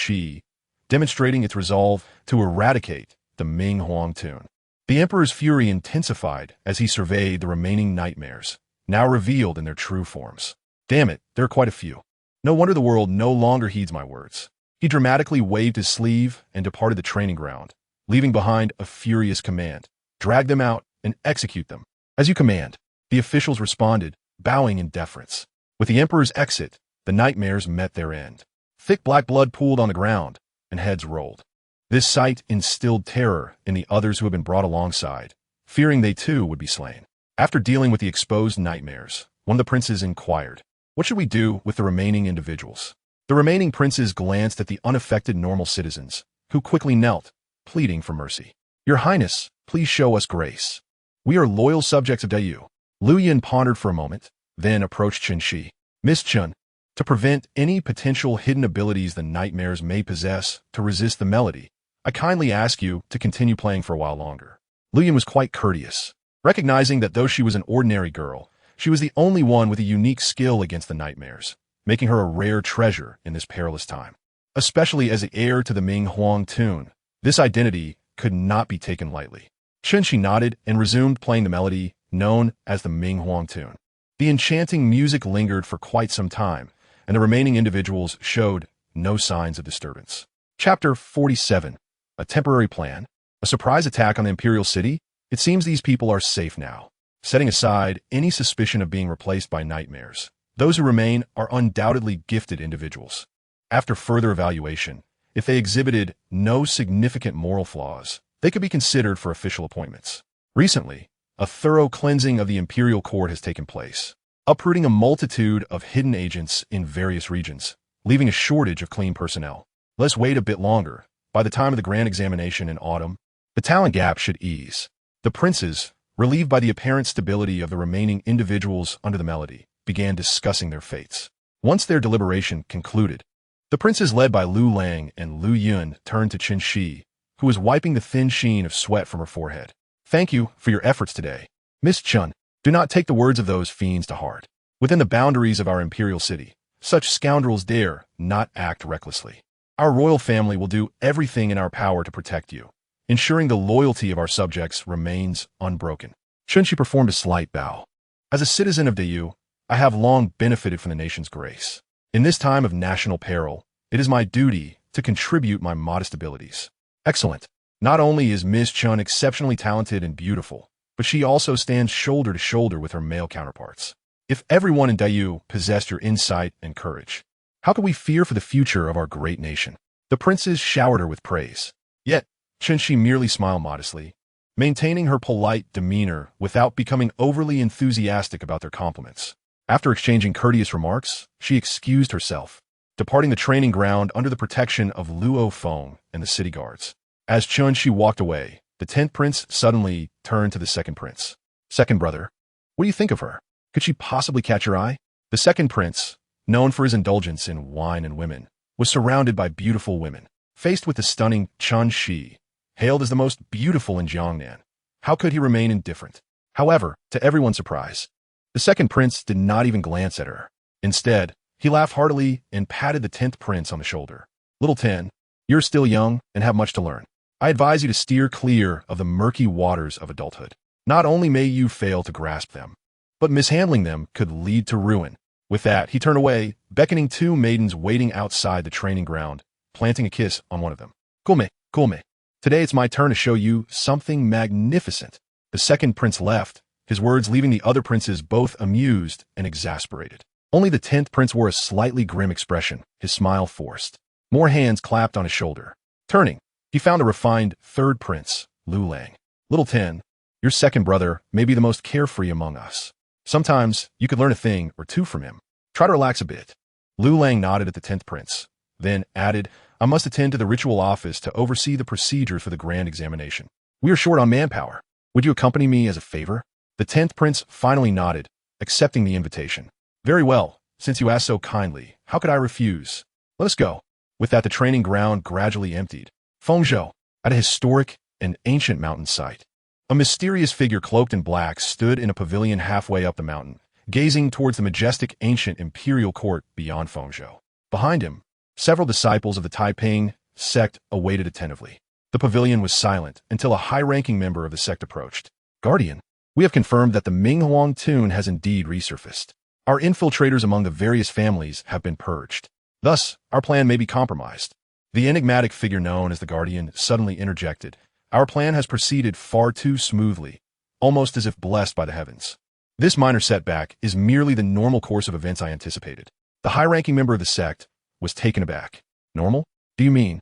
demonstrating its resolve to eradicate the Ming Huang tune. The emperor's fury intensified as he surveyed the remaining nightmares, now revealed in their true forms. "Damn it, there are quite a few. No wonder the world no longer heeds my words." He dramatically waved his sleeve and departed the training ground, leaving behind a furious command: "Drag them out and execute them." "As you command," the officials responded, bowing in deference. With the emperor's exit, the nightmares met their end. Thick black blood pooled on the ground, and heads rolled. This sight instilled terror in the others who had been brought alongside, fearing they too would be slain. After dealing with the exposed nightmares, one of the princes inquired, "What should we do with the remaining individuals?" The remaining princes glanced at the unaffected normal citizens, who quickly knelt, pleading for mercy. "Your Highness, please show us grace. We are loyal subjects of Dayu." Lu Yin pondered for a moment, then approached Chen. "Miss Chen, to prevent any potential hidden abilities the nightmares may possess to resist the melody, I kindly ask you to continue playing for a while longer." Lu Yin was quite courteous, recognizing that though she was an ordinary girl, she was the only one with a unique skill against the nightmares, making her a rare treasure in this perilous time. Especially as the heir to the Ming Huang tune, this identity could not be taken lightly. Chen nodded and resumed playing the melody known as the Ming Huang tune. The enchanting music lingered for quite some time, and the remaining individuals showed no signs of disturbance. Chapter 47. A temporary plan. A surprise attack on the Imperial City? It seems these people are safe now. Setting aside any suspicion of being replaced by nightmares, those who remain are undoubtedly gifted individuals. After further evaluation, if they exhibited no significant moral flaws, they could be considered for official appointments. Recently, a thorough cleansing of the Imperial Court has taken place, uprooting a multitude of hidden agents in various regions, leaving a shortage of clean personnel. Let's wait a bit longer. By the time of the grand examination in autumn, the talent gap should ease. The princes, relieved by the apparent stability of the remaining individuals under the melody, began discussing their fates. Once their deliberation concluded, the princes led by Lu Lang and Lu Yun turned to Chen Shi, who was wiping the thin sheen of sweat from her forehead. Thank you for your efforts today. Miss Chen, do not take the words of those fiends to heart. Within the boundaries of our imperial city, such scoundrels dare not act recklessly. Our royal family will do everything in our power to protect you, ensuring the loyalty of our subjects remains unbroken. Chen Shi performed a slight bow. As a citizen of Dayu, I have long benefited from the nation's grace. In this time of national peril, it is my duty to contribute my modest abilities. Excellent. Not only is Ms. Chen exceptionally talented and beautiful, but she also stands shoulder to shoulder with her male counterparts. If everyone in Dayu possessed your insight and courage, how could we fear for the future of our great nation? The princes showered her with praise. Yet, Chen Shi merely smiled modestly, maintaining her polite demeanor without becoming overly enthusiastic about their compliments. After exchanging courteous remarks, she excused herself, departing the training ground under the protection of Luo Feng and the city guards. As Chen Shi walked away, the 10th prince suddenly turned to the second prince. Second brother, what do you think of her? Could she possibly catch your eye? The second prince, known for his indulgence in wine and women, was surrounded by beautiful women. Faced with the stunning Chen Shi, hailed as the most beautiful in Jiangnan, how could he remain indifferent? However, to everyone's surprise, the second prince did not even glance at her. Instead, he laughed heartily and patted the 10th prince on the shoulder. Little 10, you're still young and have much to learn. I advise you to steer clear of the murky waters of adulthood. Not only may you fail to grasp them, but mishandling them could lead to ruin. With that, he turned away, beckoning two maidens waiting outside the training ground, planting a kiss on one of them. Come, come. Today it's my turn to show you something magnificent. The second prince left, his words leaving the other princes both amused and exasperated. Only the 10th prince wore a slightly grim expression, his smile forced. More hands clapped on his shoulder. Turning, he found a refined third prince, Lu Lang. Little 10, your second brother may be the most carefree among us. Sometimes you could learn a thing or two from him. Try to relax a bit. Lu Lang nodded at the 10th prince, then added, I must attend to the ritual office to oversee the procedures for the grand examination. We are short on manpower. Would you accompany me as a favor? The 10th prince finally nodded, accepting the invitation. Very well, since you asked so kindly, how could I refuse? Let us go. With that, the training ground gradually emptied. Fengzhou, at a historic and ancient mountain site. A mysterious figure cloaked in black stood in a pavilion halfway up the mountain, gazing towards the majestic ancient imperial court beyond Fengzhou. Behind him, several disciples of the Taiping sect awaited attentively. The pavilion was silent until a high-ranking member of the sect approached. Guardian, we have confirmed that the Minghuang tune has indeed resurfaced. Our infiltrators among the various families have been purged. Thus, our plan may be compromised. The enigmatic figure known as the Guardian suddenly interjected. Our plan has proceeded far too smoothly, almost as if blessed by the heavens. This minor setback is merely the normal course of events I anticipated. The high-ranking member of the sect was taken aback. Normal? Do you mean?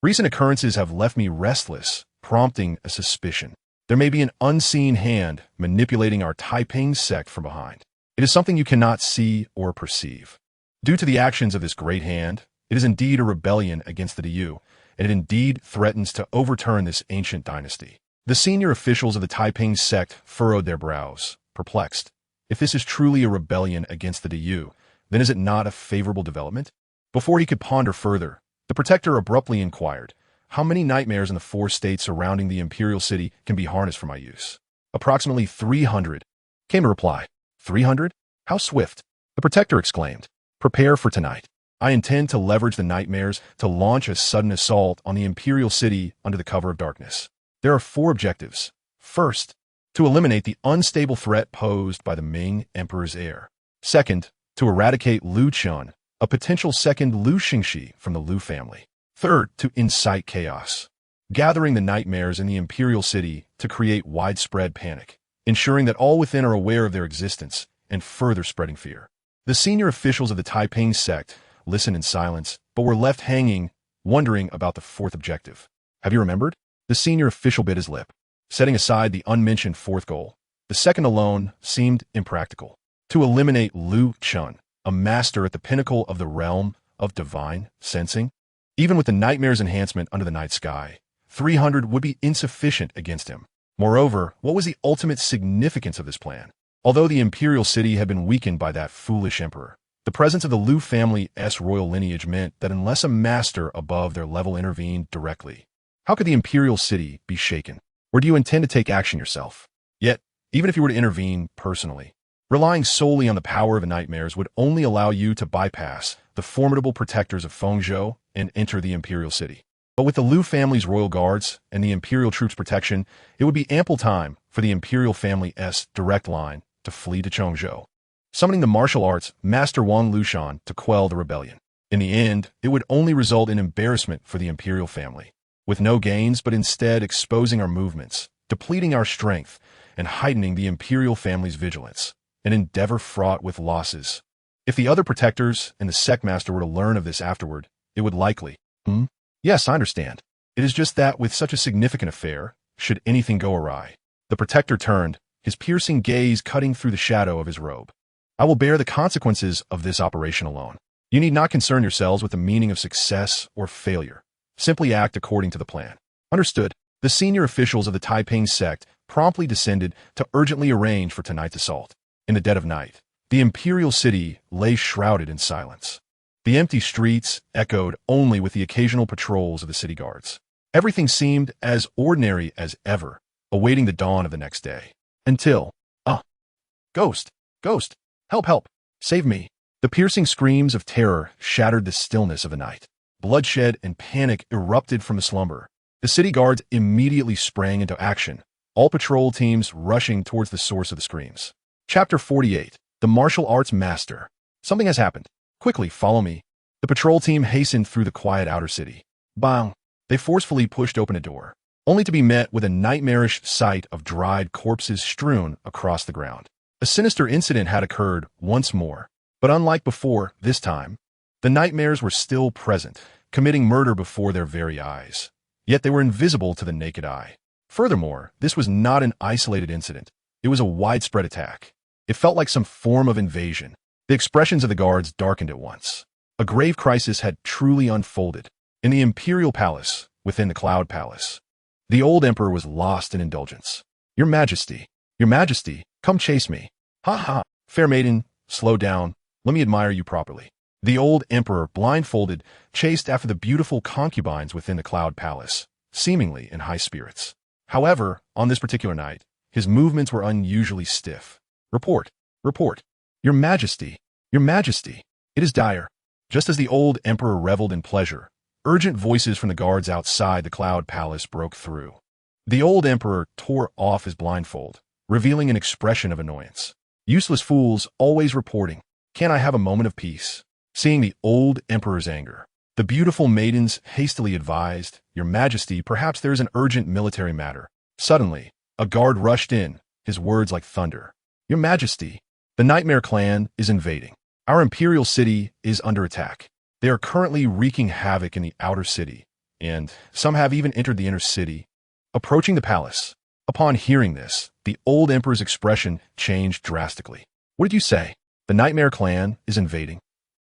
Recent occurrences have left me restless, prompting a suspicion. There may be an unseen hand manipulating our Taiping sect from behind. It is something you cannot see or perceive. Due to the actions of this great hand, it is indeed a rebellion against the Dayu, and it indeed threatens to overturn this ancient dynasty. The senior officials of the Taiping sect furrowed their brows, perplexed. If this is truly a rebellion against the Dayu, then is it not a favorable development? Before he could ponder further, the protector abruptly inquired, how many nightmares in the 4 states surrounding the imperial city can be harnessed for my use? Approximately 300, came a reply. 300? How swift? The protector exclaimed. Prepare for tonight. I intend to leverage the nightmares to launch a sudden assault on the imperial city under the cover of darkness. There are 4 objectives. First, to eliminate the unstable threat posed by the Ming Emperor's heir. Second, to eradicate Lu Chen, a potential second Lu Xingxi from the Lu family. Third, to incite chaos, gathering the nightmares in the imperial city to create widespread panic, ensuring that all within are aware of their existence and further spreading fear. The senior officials of the Taiping sect listened in silence, but were left hanging, wondering about the 4th objective. Have you remembered? The senior official bit his lip, setting aside the unmentioned 4th goal. The second alone seemed impractical. To eliminate Lu Chen, a master at the pinnacle of the realm of divine sensing. Even with the nightmares enhancement under the night sky, 300 would be insufficient against him. Moreover, what was the ultimate significance of this plan? Although the imperial city had been weakened by that foolish emperor, the presence of the Liu family's royal lineage meant that unless a master above their level intervened directly, how could the imperial city be shaken? Or do you intend to take action yourself? Yet, even if you were to intervene personally, relying solely on the power of nightmares would only allow you to bypass the formidable protectors of Fengzhou and enter the imperial city. But with the Liu family's royal guards and the imperial troops' protection, it would be ample time for the imperial family's direct line to flee to Chongzhou, summoning the martial arts master Wang Lushan to quell the rebellion. In the end, it would only result in embarrassment for the imperial family, with no gains but instead exposing our movements, depleting our strength, and heightening the imperial family's vigilance, an endeavor fraught with losses. If the other protectors and the sect master were to learn of this afterward, it would likely, Yes, I understand. It is just that with such a significant affair, should anything go awry, the protector turned, his piercing gaze cutting through the shadow of his robe. I will bear the consequences of this operation alone. You need not concern yourselves with the meaning of success or failure. Simply act according to the plan. Understood. The senior officials of the Taiping sect promptly descended to urgently arrange for tonight's assault. In the dead of night, the imperial city lay shrouded in silence. The empty streets echoed only with the occasional patrols of the city guards. Everything seemed as ordinary as ever, awaiting the dawn of the next day. Until, Ghost! Ghost! Help! Help! Save me! The piercing screams of terror shattered the stillness of the night. Bloodshed and panic erupted from the slumber. The city guards immediately sprang into action, all patrol teams rushing towards the source of the screams. Chapter 48. The Martial Arts Master. Something has happened. Quickly, follow me. The patrol team hastened through the quiet outer city. Bang! They forcefully pushed open a door, only to be met with a nightmarish sight of dried corpses strewn across the ground. A sinister incident had occurred once more, but unlike before, this time, the nightmares were still present, committing murder before their very eyes. Yet they were invisible to the naked eye. Furthermore, this was not an isolated incident. It was a widespread attack. It felt like some form of invasion. The expressions of the guards darkened at once. A grave crisis had truly unfolded. In the imperial palace, within the Cloud Palace, the old emperor was lost in indulgence. Your Majesty, come chase me. Ha ha, fair maiden, slow down. Let me admire you properly. The old emperor, blindfolded, chased after the beautiful concubines within the Cloud Palace, seemingly in high spirits. However, on this particular night, his movements were unusually stiff. Report. Your Majesty, it is dire. Just as the old emperor reveled in pleasure, urgent voices from the guards outside the Cloud Palace broke through. The old emperor tore off his blindfold, revealing an expression of annoyance. Useless fools, always reporting. Can't I have a moment of peace? Seeing the old emperor's anger, the beautiful maidens hastily advised, Your Majesty, perhaps there is an urgent military matter. Suddenly, a guard rushed in, his words like thunder. Your Majesty, the Nightmare Clan is invading. Our imperial city is under attack. They are currently wreaking havoc in the outer city, and some have even entered the inner city, approaching the palace. Upon hearing this, the old emperor's expression changed drastically. What did you say? The Nightmare Clan is invading?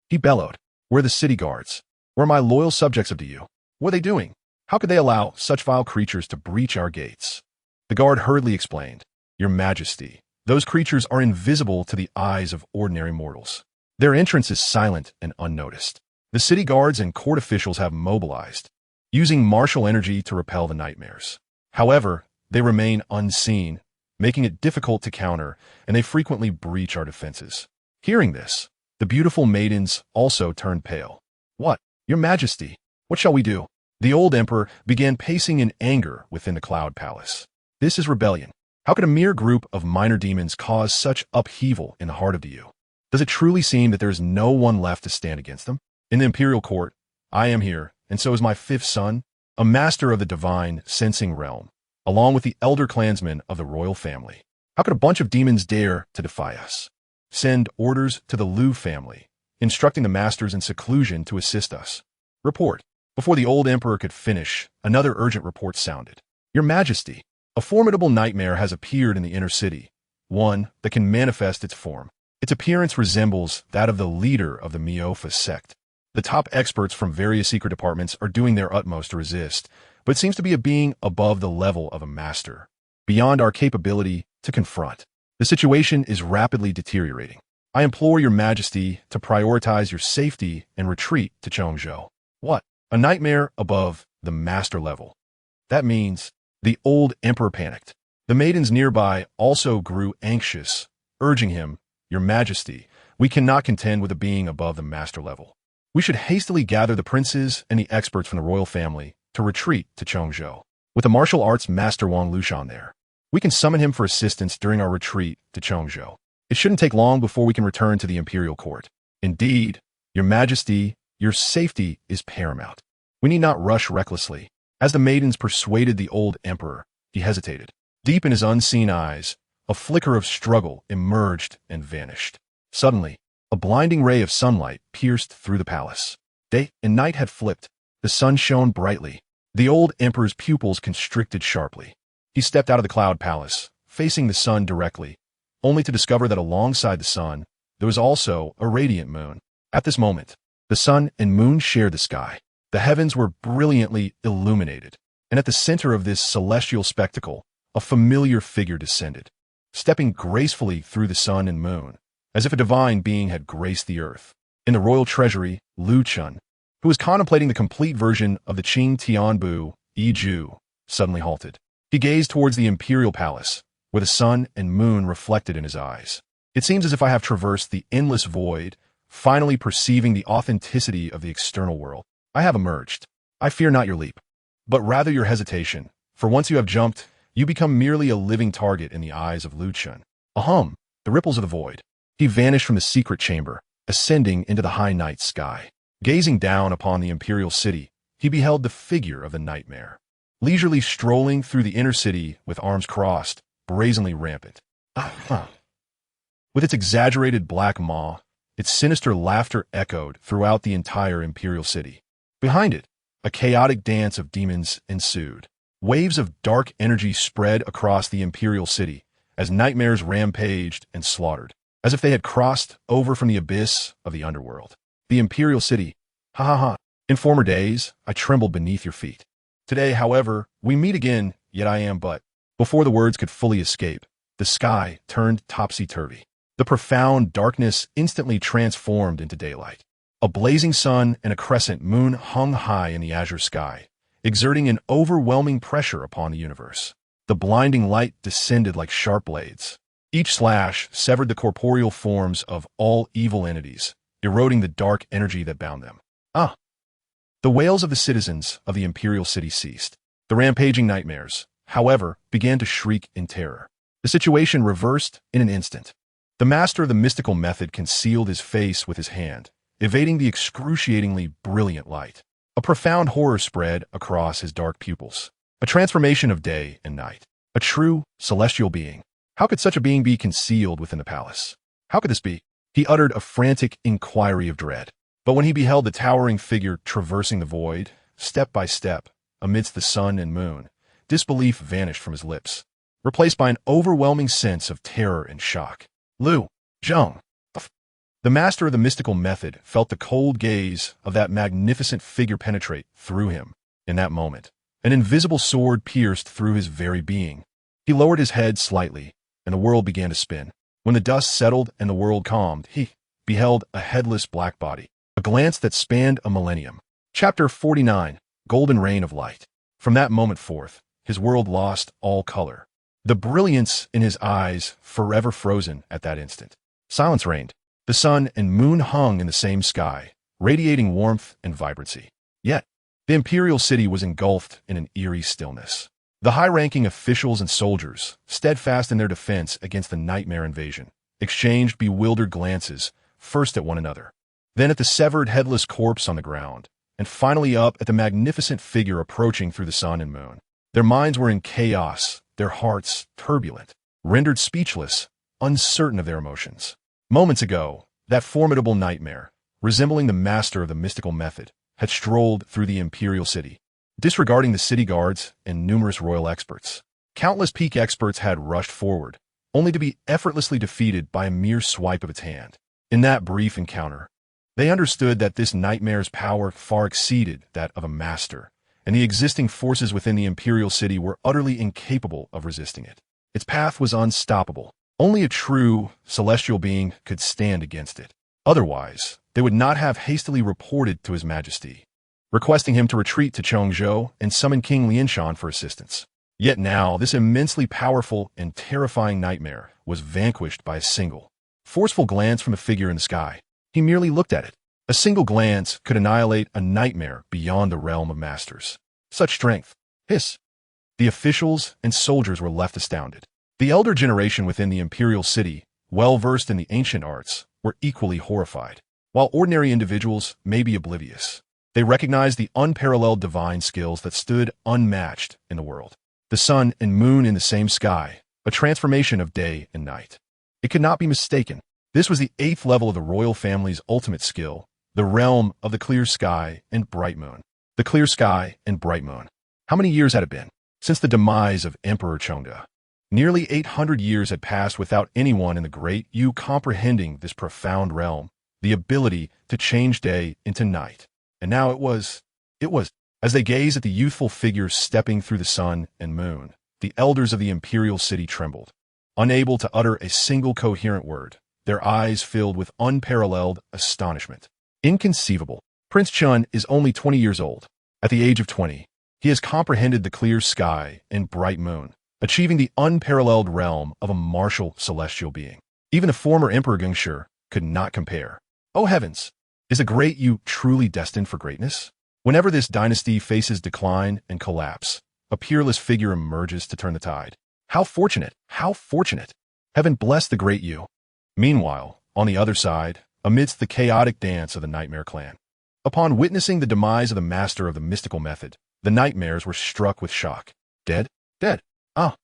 He bellowed. Where are the city guards? Where are my loyal subjects up to you? What are they doing? How could they allow such vile creatures to breach our gates? The guard hurriedly explained. Your Majesty, those creatures are invisible to the eyes of ordinary mortals. Their entrance is silent and unnoticed. The city guards and court officials have mobilized, using martial energy to repel the nightmares. However, they remain unseen, making it difficult to counter, and they frequently breach our defenses. Hearing this, the beautiful maidens also turned pale. What? Your Majesty, what shall we do? The old emperor began pacing in anger within the Cloud Palace. This is rebellion. How could a mere group of minor demons cause such upheaval in the heart of the Yu? Does it truly seem that there is no one left to stand against them? In the imperial court, I am here, and so is my fifth son, a master of the divine sensing realm, along with the elder clansmen of the royal family. How could a bunch of demons dare to defy us? Send orders to the Liu family, instructing the masters in seclusion to assist us. Report. Before the old emperor could finish, another urgent report sounded. Your Majesty, a formidable nightmare has appeared in the inner city, one that can manifest its form. Its appearance resembles that of the leader of the Miofa sect. The top experts from various secret departments are doing their utmost to resist, but it seems to be a being above the level of a master. beyond our capability to confront. The situation is rapidly deteriorating. I implore your majesty to prioritize your safety and retreat to Chongzhou. What? A nightmare above the master level. That means the old emperor panicked. The maidens nearby also grew anxious, urging him, Your Majesty, we cannot contend with a being above the master level. We should hastily gather the princes and the experts from the royal family to retreat to Chongzhou. With the martial arts master Wang Lushan there, we can summon him for assistance during our retreat to Chongzhou. It shouldn't take long before we can return to the imperial court. Indeed, Your Majesty, your safety is paramount. We need not rush recklessly. As the maidens persuaded the old emperor, he hesitated. Deep in his unseen eyes, a flicker of struggle emerged and vanished. Suddenly, a blinding ray of sunlight pierced through the palace. Day and night had flipped. The sun shone brightly. The old emperor's pupils constricted sharply. He stepped out of the cloud palace, facing the sun directly, only to discover that alongside the sun, there was also a radiant moon. At this moment, the sun and moon shared the sky. The heavens were brilliantly illuminated, and at the center of this celestial spectacle, a familiar figure descended, stepping gracefully through the sun and moon, as if a divine being had graced the earth. In the royal treasury, Chen, who was contemplating the complete version of the Qingtian Unyielding Art, suddenly halted. He gazed towards the imperial palace, where the sun and moon reflected in his eyes. It seems as if I have traversed the endless void, finally perceiving the authenticity of the external world. I have emerged. I fear not your leap, but rather your hesitation, for once you have jumped, you become merely a living target in the eyes of Chen. Ahum, the ripples of the void. He vanished from the secret chamber, ascending into the high night sky. Gazing down upon the imperial city, he beheld the figure of the nightmare, leisurely strolling through the inner city with arms crossed, brazenly rampant. With its exaggerated black maw, its sinister laughter echoed throughout the entire imperial city. Behind it, a chaotic dance of demons ensued. Waves of dark energy spread across the imperial city as nightmares rampaged and slaughtered, as if they had crossed over from the abyss of the underworld. The imperial city, ha ha ha. In former days, I trembled beneath your feet. Today, however, we meet again, yet I am but. Before the words could fully escape, the sky turned topsy-turvy. The profound darkness instantly transformed into daylight. A blazing sun and a crescent moon hung high in the azure sky, exerting an overwhelming pressure upon the universe. The blinding light descended like sharp blades. Each slash severed the corporeal forms of all evil entities, eroding the dark energy that bound them. The wails of the citizens of the imperial city ceased. The rampaging nightmares, however, began to shriek in terror. The situation reversed in an instant. The master of the mystical method concealed his face with his hand, evading the excruciatingly brilliant light. A profound horror spread across his dark pupils. A transformation of day and night. A true celestial being. How could such a being be concealed within the palace? How could this be? He uttered a frantic inquiry of dread. But when he beheld the towering figure traversing the void, step by step, amidst the sun and moon, disbelief vanished from his lips, replaced by an overwhelming sense of terror and shock. Lu Zheng, the master of the mystical method, felt the cold gaze of that magnificent figure penetrate through him. In that moment, an invisible sword pierced through his very being. He lowered his head slightly, and the world began to spin. When the dust settled and the world calmed, he beheld a headless black body, a glance that spanned a millennium. Chapter 49, Golden Reign of Light. From that moment forth, his world lost all color. The brilliance in his eyes forever frozen at that instant. Silence reigned. The sun and moon hung in the same sky, radiating warmth and vibrancy. Yet, the imperial city was engulfed in an eerie stillness. The high-ranking officials and soldiers, steadfast in their defense against the nightmare invasion, exchanged bewildered glances, first at one another, then at the severed headless corpse on the ground, and finally up at the magnificent figure approaching through the sun and moon. Their minds were in chaos, their hearts turbulent, rendered speechless, uncertain of their emotions. Moments ago, that formidable nightmare, resembling the master of the mystical method, had strolled through the imperial city, disregarding the city guards and numerous royal experts. Countless peak experts had rushed forward, only to be effortlessly defeated by a mere swipe of its hand. In that brief encounter, they understood that this nightmare's power far exceeded that of a master, and the existing forces within the imperial city were utterly incapable of resisting it. Its path was unstoppable. Only a true celestial being could stand against it. Otherwise, they would not have hastily reported to His Majesty, requesting him to retreat to Chongzhou and summon King Lianshan for assistance. Yet now, this immensely powerful and terrifying nightmare was vanquished by a single, forceful glance from the figure in the sky. He merely looked at it. A single glance could annihilate a nightmare beyond the realm of masters. Such strength. Hiss. The officials and soldiers were left astounded. The elder generation within the imperial city, well versed in the ancient arts, were equally horrified. While ordinary individuals may be oblivious, they recognized the unparalleled divine skills that stood unmatched in the world. The sun and moon in the same sky, a transformation of day and night. It could not be mistaken. This was the 8th level of the royal family's ultimate skill, the realm of the clear sky and bright moon. The clear sky and bright moon. How many years had it been since the demise of Emperor Chengde? Nearly 800 years had passed without anyone in the Great Yu comprehending this profound realm, the ability to change day into night. And now it was, as they gazed at the youthful figure stepping through the sun and moon, the elders of the imperial city trembled. Unable to utter a single coherent word, their eyes filled with unparalleled astonishment. Inconceivable. Prince Chen is only 20 years old. At the age of 20, he has comprehended the clear sky and bright moon, achieving the unparalleled realm of a martial celestial being. Even the former Emperor Gengshi could not compare. Oh heavens! Is the Great Yu truly destined for greatness? Whenever this dynasty faces decline and collapse, a peerless figure emerges to turn the tide. How fortunate! How fortunate! Heaven bless the Great Yu. Meanwhile, on the other side, amidst the chaotic dance of the Nightmare clan, upon witnessing the demise of the master of the mystical method, the Nightmares were struck with shock. Dead? Dead. Ah.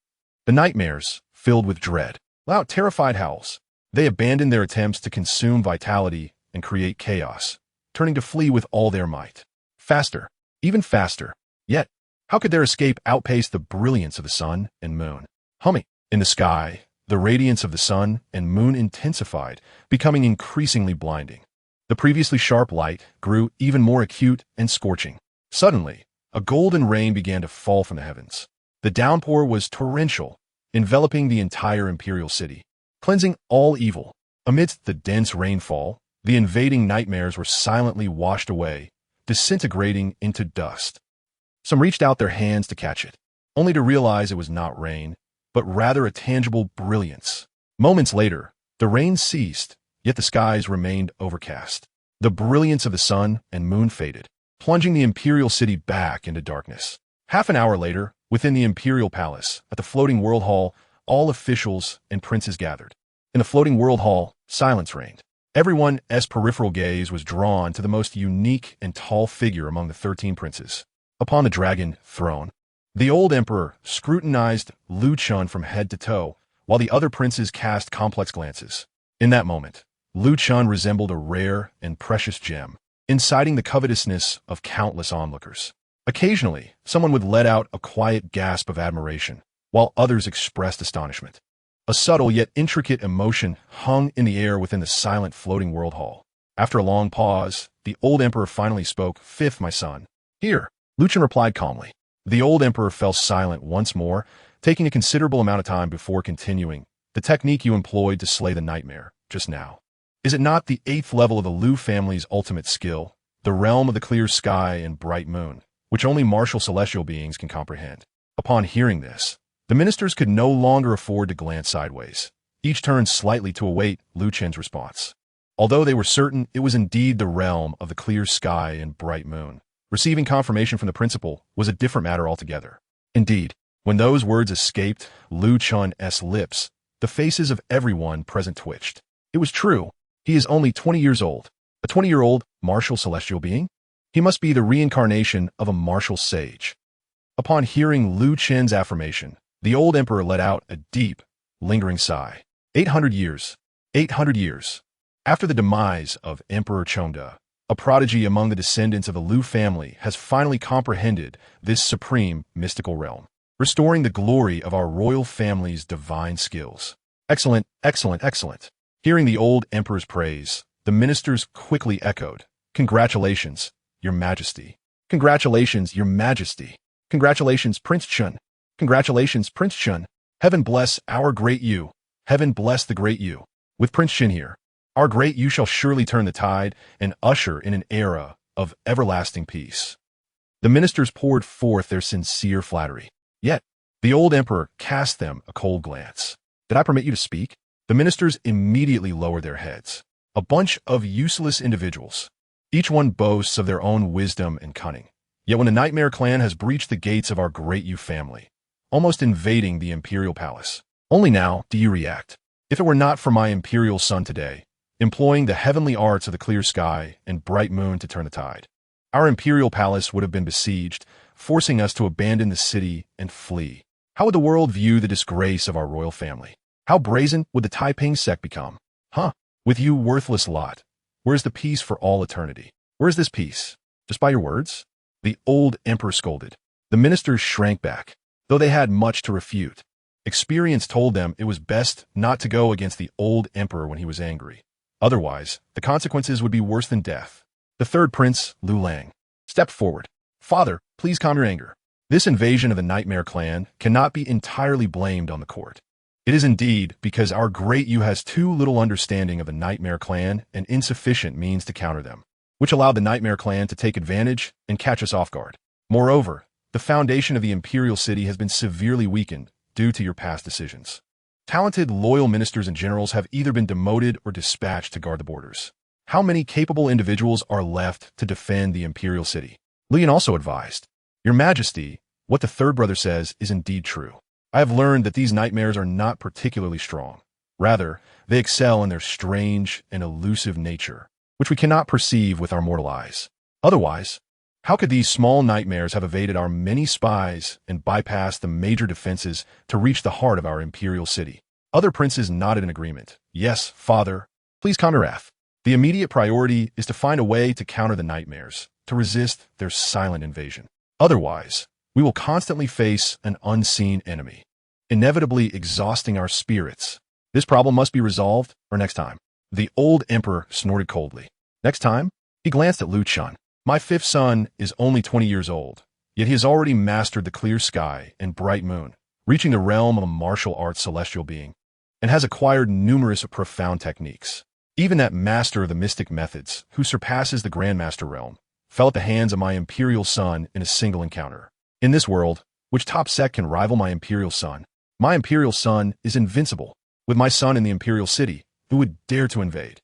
The Nightmares, filled with dread, loud terrified howls. They abandoned their attempts to consume vitality and create chaos, turning to flee with all their might. Faster, even faster. Yet, how could their escape outpace the brilliance of the sun and moon? Humming. In the sky, the radiance of the sun and moon intensified, becoming increasingly blinding. The previously sharp light grew even more acute and scorching. Suddenly, a golden rain began to fall from the heavens. The downpour was torrential, enveloping the entire imperial city, cleansing all evil. Amidst the dense rainfall, the invading nightmares were silently washed away, disintegrating into dust. Some reached out their hands to catch it, only to realize it was not rain, but rather a tangible brilliance. Moments later, the rain ceased, yet the skies remained overcast. The brilliance of the sun and moon faded, plunging the imperial city back into darkness. Half an hour later, within the imperial palace, at the floating world hall, all officials and princes gathered. In the floating world hall, silence reigned. Everyone's peripheral gaze was drawn to the most unique and tall figure among the 13 princes. Upon the dragon throne, the old emperor scrutinized Lu Chen from head to toe, while the other princes cast complex glances. In that moment, Lu Chen resembled a rare and precious gem, inciting the covetousness of countless onlookers. Occasionally, someone would let out a quiet gasp of admiration, while others expressed astonishment. A subtle yet intricate emotion hung in the air within the silent floating world hall. After a long pause, the old emperor finally spoke. "Fifth, my son." "Here," Lu Chen replied calmly. The old emperor fell silent once more, taking a considerable amount of time before continuing. "The technique you employed to slay the nightmare just now, is it not the 8th level of the Lu family's ultimate skill, the realm of the clear sky and bright moon, which only martial celestial beings can comprehend?" Upon hearing this, the ministers could no longer afford to glance sideways. Each turned slightly to await Lu Chen's response. Although they were certain it was indeed the realm of the clear sky and bright moon, receiving confirmation from the principal was a different matter altogether. Indeed, when those words escaped Lu Chen's lips, the faces of everyone present twitched. It was true. He is only 20 years old. A 20-year-old martial celestial being? He must be the reincarnation of a martial sage. Upon hearing Lu Chen's affirmation, the old emperor let out a deep, lingering sigh. 800 years. 800 years. After the demise of Emperor Chengde, a prodigy among the descendants of the Lu family has finally comprehended this supreme mystical realm, restoring the glory of our royal family's divine skills. Excellent, excellent, excellent. Hearing the old emperor's praise, the ministers quickly echoed, "Congratulations, Your Majesty." Congratulations, Your Majesty. Congratulations, Prince Chen. Congratulations, Prince Chen. Heaven bless our Great Yu. Heaven bless the Great Yu. With Prince Chen here, our Great Yu shall surely turn the tide and usher in an era of everlasting peace. The ministers poured forth their sincere flattery. Yet, the old emperor cast them a cold glance. Did I permit you to speak? The ministers immediately lowered their heads. A bunch of useless individuals. Each one boasts of their own wisdom and cunning. Yet when the Nightmare clan has breached the gates of our Great Yu family, almost invading the imperial palace, only now do you react. If it were not for my imperial son today, employing the heavenly arts of the clear sky and bright moon to turn the tide, our imperial palace would have been besieged, forcing us to abandon the city and flee. How would the world view the disgrace of our royal family? How brazen would the Taiping sect become? Huh? With you worthless lot, where's the peace for all eternity? Where's this peace? Just by your words? The old emperor scolded. The ministers shrank back, though they had much to refute. Experience told them it was best not to go against the old emperor when he was angry. Otherwise, the consequences would be worse than death. The third prince, Lu Lang, stepped forward. Father, please calm your anger. This invasion of the Nightmare clan cannot be entirely blamed on the court. It is indeed because our Great Yu has too little understanding of the Nightmare clan and insufficient means to counter them, which allowed the Nightmare clan to take advantage and catch us off guard. Moreover, the foundation of the imperial city has been severely weakened due to your past decisions. Talented, loyal ministers and generals have either been demoted or dispatched to guard the borders. How many capable individuals are left to defend the imperial city? Lian also advised, Your Majesty, what the third brother says is indeed true. I have learned that these nightmares are not particularly strong. Rather, they excel in their strange and elusive nature, which we cannot perceive with our mortal eyes. Otherwise, how could these small nightmares have evaded our many spies and bypassed the major defenses to reach the heart of our imperial city? Other princes nodded in agreement. Yes, father. Please calm your wrath. The immediate priority is to find a way to counter the nightmares, to resist their silent invasion. Otherwise, we will constantly face an unseen enemy, inevitably exhausting our spirits. This problem must be resolved, or next time. The old emperor snorted coldly. Next time? He glanced at Lu Chen. My fifth son is only 20 years old, yet he has already mastered the clear sky and bright moon, reaching the realm of a martial arts celestial being, and has acquired numerous profound techniques. Even that master of the mystic methods, who surpasses the grandmaster realm, fell at the hands of my imperial son in a single encounter. In this world, which top sect can rival my imperial son is invincible. With my son in the imperial city, who would dare to invade?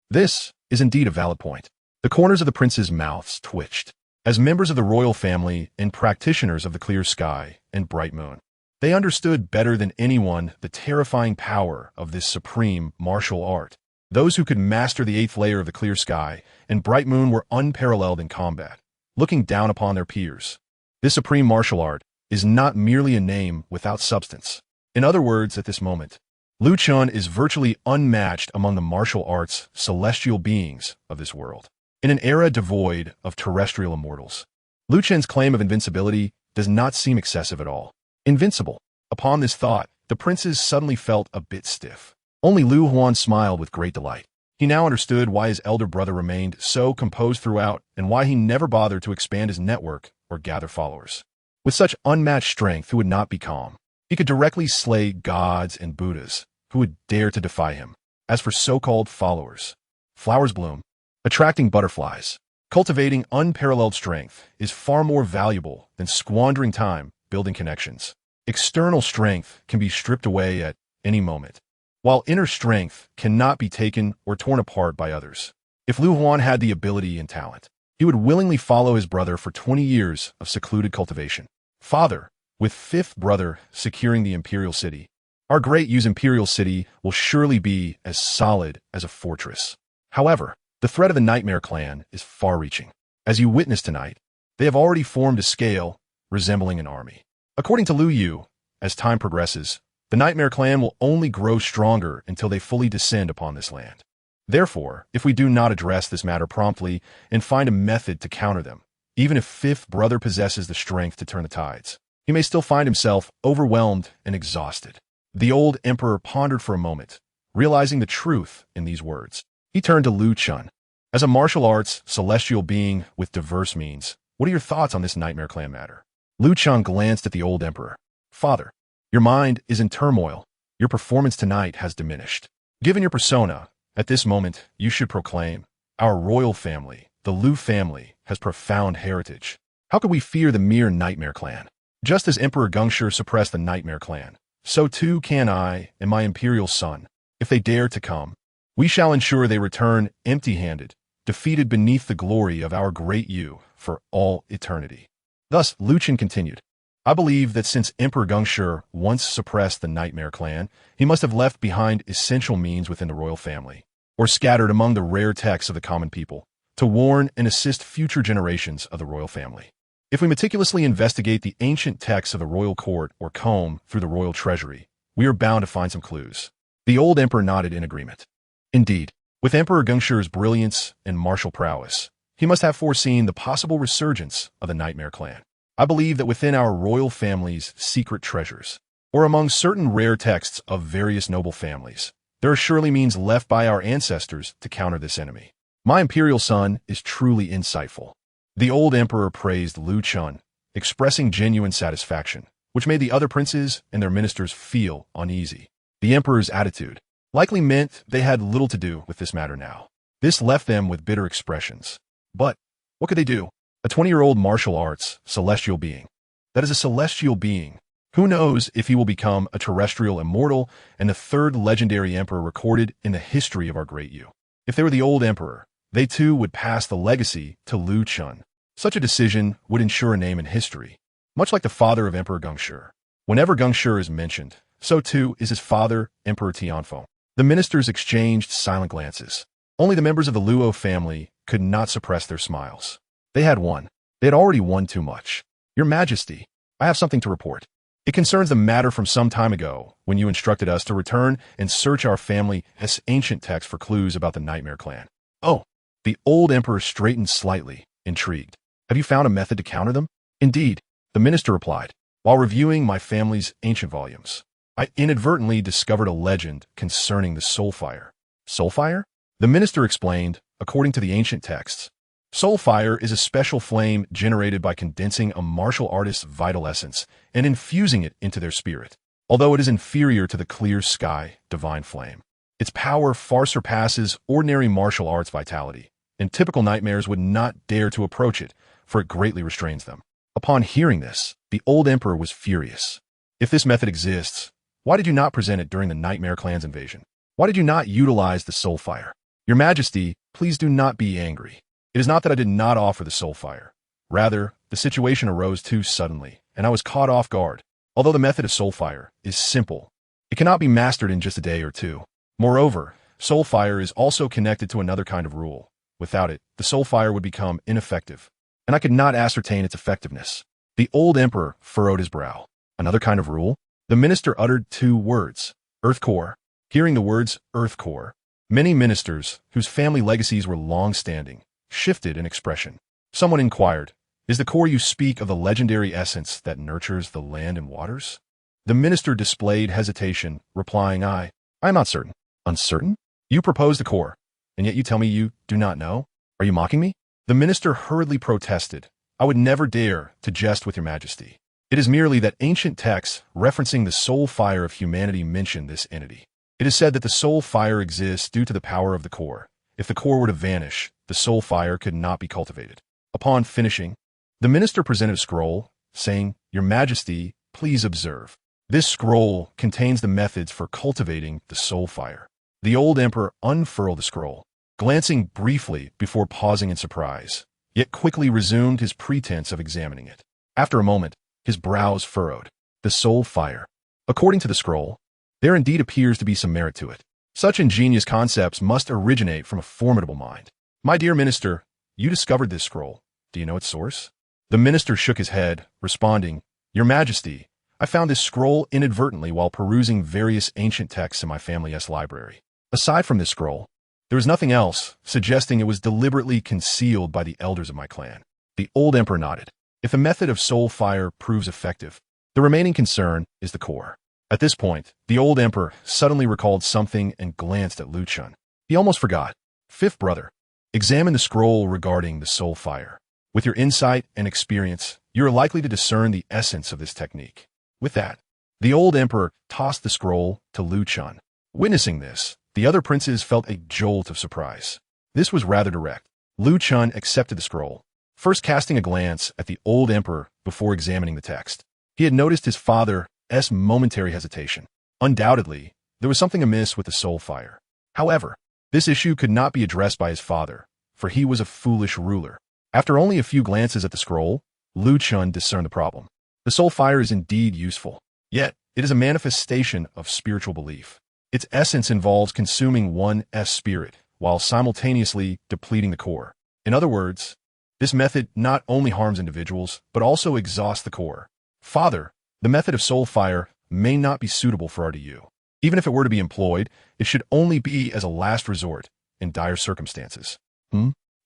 This is indeed a valid point. The corners of the prince's mouths twitched. As members of the royal family and practitioners of the clear sky and bright moon, they understood better than anyone the terrifying power of this supreme martial art. Those who could master the eighth layer of the clear sky and bright moon were unparalleled in combat, looking down upon their peers. This supreme martial art is not merely a name without substance. In other words, at this moment, Lu Chen is virtually unmatched among the martial arts celestial beings of this world. In an era devoid of terrestrial immortals, Lu Chen's claim of invincibility does not seem excessive at all. Invincible. Upon this thought, the princes suddenly felt a bit stiff. Only Lu Huan smiled with great delight. He now understood why his elder brother remained so composed throughout and why he never bothered to expand his network or gather followers. With such unmatched strength, who would not be calm? He could directly slay gods and Buddhas who would dare to defy him. As for so-called followers, flowers bloom, attracting butterflies. Cultivating unparalleled strength is far more valuable than squandering time building connections. External strength can be stripped away at any moment, while inner strength cannot be taken or torn apart by others. If Lu Huan had the ability and talent, he would willingly follow his brother for 20 years of secluded cultivation. Father, with fifth brother securing the imperial city, our Great Yu's imperial city will surely be as solid as a fortress. However, the threat of the Nightmare clan is far-reaching. As you witnessed tonight, they have already formed a scale resembling an army. According to Lu Yu, as time progresses, the Nightmare clan will only grow stronger until they fully descend upon this land. Therefore, if we do not address this matter promptly and find a method to counter them, even if fifth brother possesses the strength to turn the tides, he may still find himself overwhelmed and exhausted. The old emperor pondered for a moment, realizing the truth in these words. He turned to Lu Chen. As a martial arts celestial being with diverse means, What are your thoughts on this Nightmare Clan matter? Lu Chen glanced at the old emperor. Father, your mind is in turmoil. Your performance tonight has diminished. Given your persona, at this moment, you should proclaim, our royal family, the Lu family, has profound heritage. How could we fear the mere Nightmare Clan? Just as Emperor Gongshi suppressed the Nightmare Clan, so too can I and my imperial son. If they dare to come, we shall ensure they return empty-handed, defeated beneath the glory of our Great Yu for all eternity. Thus, Lu Chen continued, I believe that since Emperor Gongshi once suppressed the Nightmare Clan, he must have left behind essential means within the royal family, or scattered among the rare texts of the common people, to warn and assist future generations of the royal family. If we meticulously investigate the ancient texts of the royal court or comb through the royal treasury, we are bound to find some clues. The old emperor nodded in agreement. Indeed, with Emperor Gongshi's brilliance and martial prowess, he must have foreseen the possible resurgence of the Nightmare Clan. I believe that within our royal family's secret treasures, or among certain rare texts of various noble families, there are surely means left by our ancestors to counter this enemy. My imperial son is truly insightful. The old emperor praised Lu Chen, expressing genuine satisfaction, which made the other princes and their ministers feel uneasy. The emperor's attitude likely meant they had little to do with this matter now. This left them with bitter expressions. But what could they do? A 20-year-old martial arts celestial being. That is a celestial being. Who knows if he will become a terrestrial immortal and the third legendary emperor recorded in the history of our Great Yu. If they were the old emperor, they too would pass the legacy to Lu Chen. Such a decision would ensure a name in history, much like the father of Emperor Gongshi. Whenever Gongshi is mentioned, so too is his father, Emperor Tianfeng. The ministers exchanged silent glances. Only the members of the Luo family could not suppress their smiles. They had won. They had already won too much. Your Majesty, I have something to report. It concerns the matter from some time ago, when you instructed us to return and search our family's ancient text for clues about the Nightmare Clan. Oh, the old emperor straightened slightly, intrigued. Have you found a method to counter them? Indeed, the minister replied. While reviewing my family's ancient volumes, I inadvertently discovered a legend concerning the soul fire. Soul fire? The minister explained, according to the ancient texts, soul fire is a special flame generated by condensing a martial artist's vital essence and infusing it into their spirit. Although it is inferior to the clear sky divine flame, its power far surpasses ordinary martial arts vitality, and typical nightmares would not dare to approach it, for it greatly restrains them. Upon hearing this, the old emperor was furious. If this method exists, why did you not present it during the Nightmare Clan's invasion? Why did you not utilize the soul fire? Your Majesty, please do not be angry. It is not that I did not offer the soul fire. Rather, the situation arose too suddenly, and I was caught off guard. Although the method of soul fire is simple, it cannot be mastered in just a day or two. Moreover, soul fire is also connected to another kind of rule. Without it, the soul fire would become ineffective, and I could not ascertain its effectiveness. The old emperor furrowed his brow. Another kind of rule? The minister uttered two words, Earth Core. Hearing the words Earth Core, many ministers, whose family legacies were long-standing, shifted in expression. Someone inquired, is the core you speak of the legendary essence that nurtures the land and waters? The minister displayed hesitation, replying, I am not certain. Uncertain? You propose the core, and yet you tell me you do not know? Are you mocking me? The minister hurriedly protested, I would never dare to jest with your Majesty. It is merely that ancient texts referencing the soul fire of humanity mention this entity. It is said that the soul fire exists due to the power of the core. If the core were to vanish, the soul fire could not be cultivated. Upon finishing, the minister presented a scroll, saying, Your Majesty, please observe. This scroll contains the methods for cultivating the soul fire. The old emperor unfurled the scroll, glancing briefly before pausing in surprise, yet quickly resumed his pretense of examining it. After a moment, his brows furrowed. The soul fire. According to the scroll, there indeed appears to be some merit to it. Such ingenious concepts must originate from a formidable mind. My dear minister, you discovered this scroll. Do you know its source? The minister shook his head, responding, Your Majesty, I found this scroll inadvertently while perusing various ancient texts in my family's library. Aside from this scroll, there was nothing else, suggesting it was deliberately concealed by the elders of my clan. The old emperor nodded. If the method of soul fire proves effective, the remaining concern is the core. At this point, the old emperor suddenly recalled something and glanced at Lu Chen. He almost forgot. Fifth brother, examine the scroll regarding the soul fire. With your insight and experience, you are likely to discern the essence of this technique. With that, the old emperor tossed the scroll to Lu Chen. Witnessing this, the other princes felt a jolt of surprise. This was rather direct. Lu Chen accepted the scroll, first casting a glance at the old emperor before examining the text. He had noticed his father's momentary hesitation. Undoubtedly, there was something amiss with the soul fire. However, this issue could not be addressed by his father, for he was a foolish ruler. After only a few glances at the scroll, Lu Chen discerned the problem. The soul fire is indeed useful, yet it is a manifestation of spiritual belief. Its essence involves consuming one's spirit while simultaneously depleting the core. In other words, this method not only harms individuals, but also exhausts the core. Father, the method of soul fire may not be suitable for RDU. Even if it were to be employed, it should only be as a last resort in dire circumstances.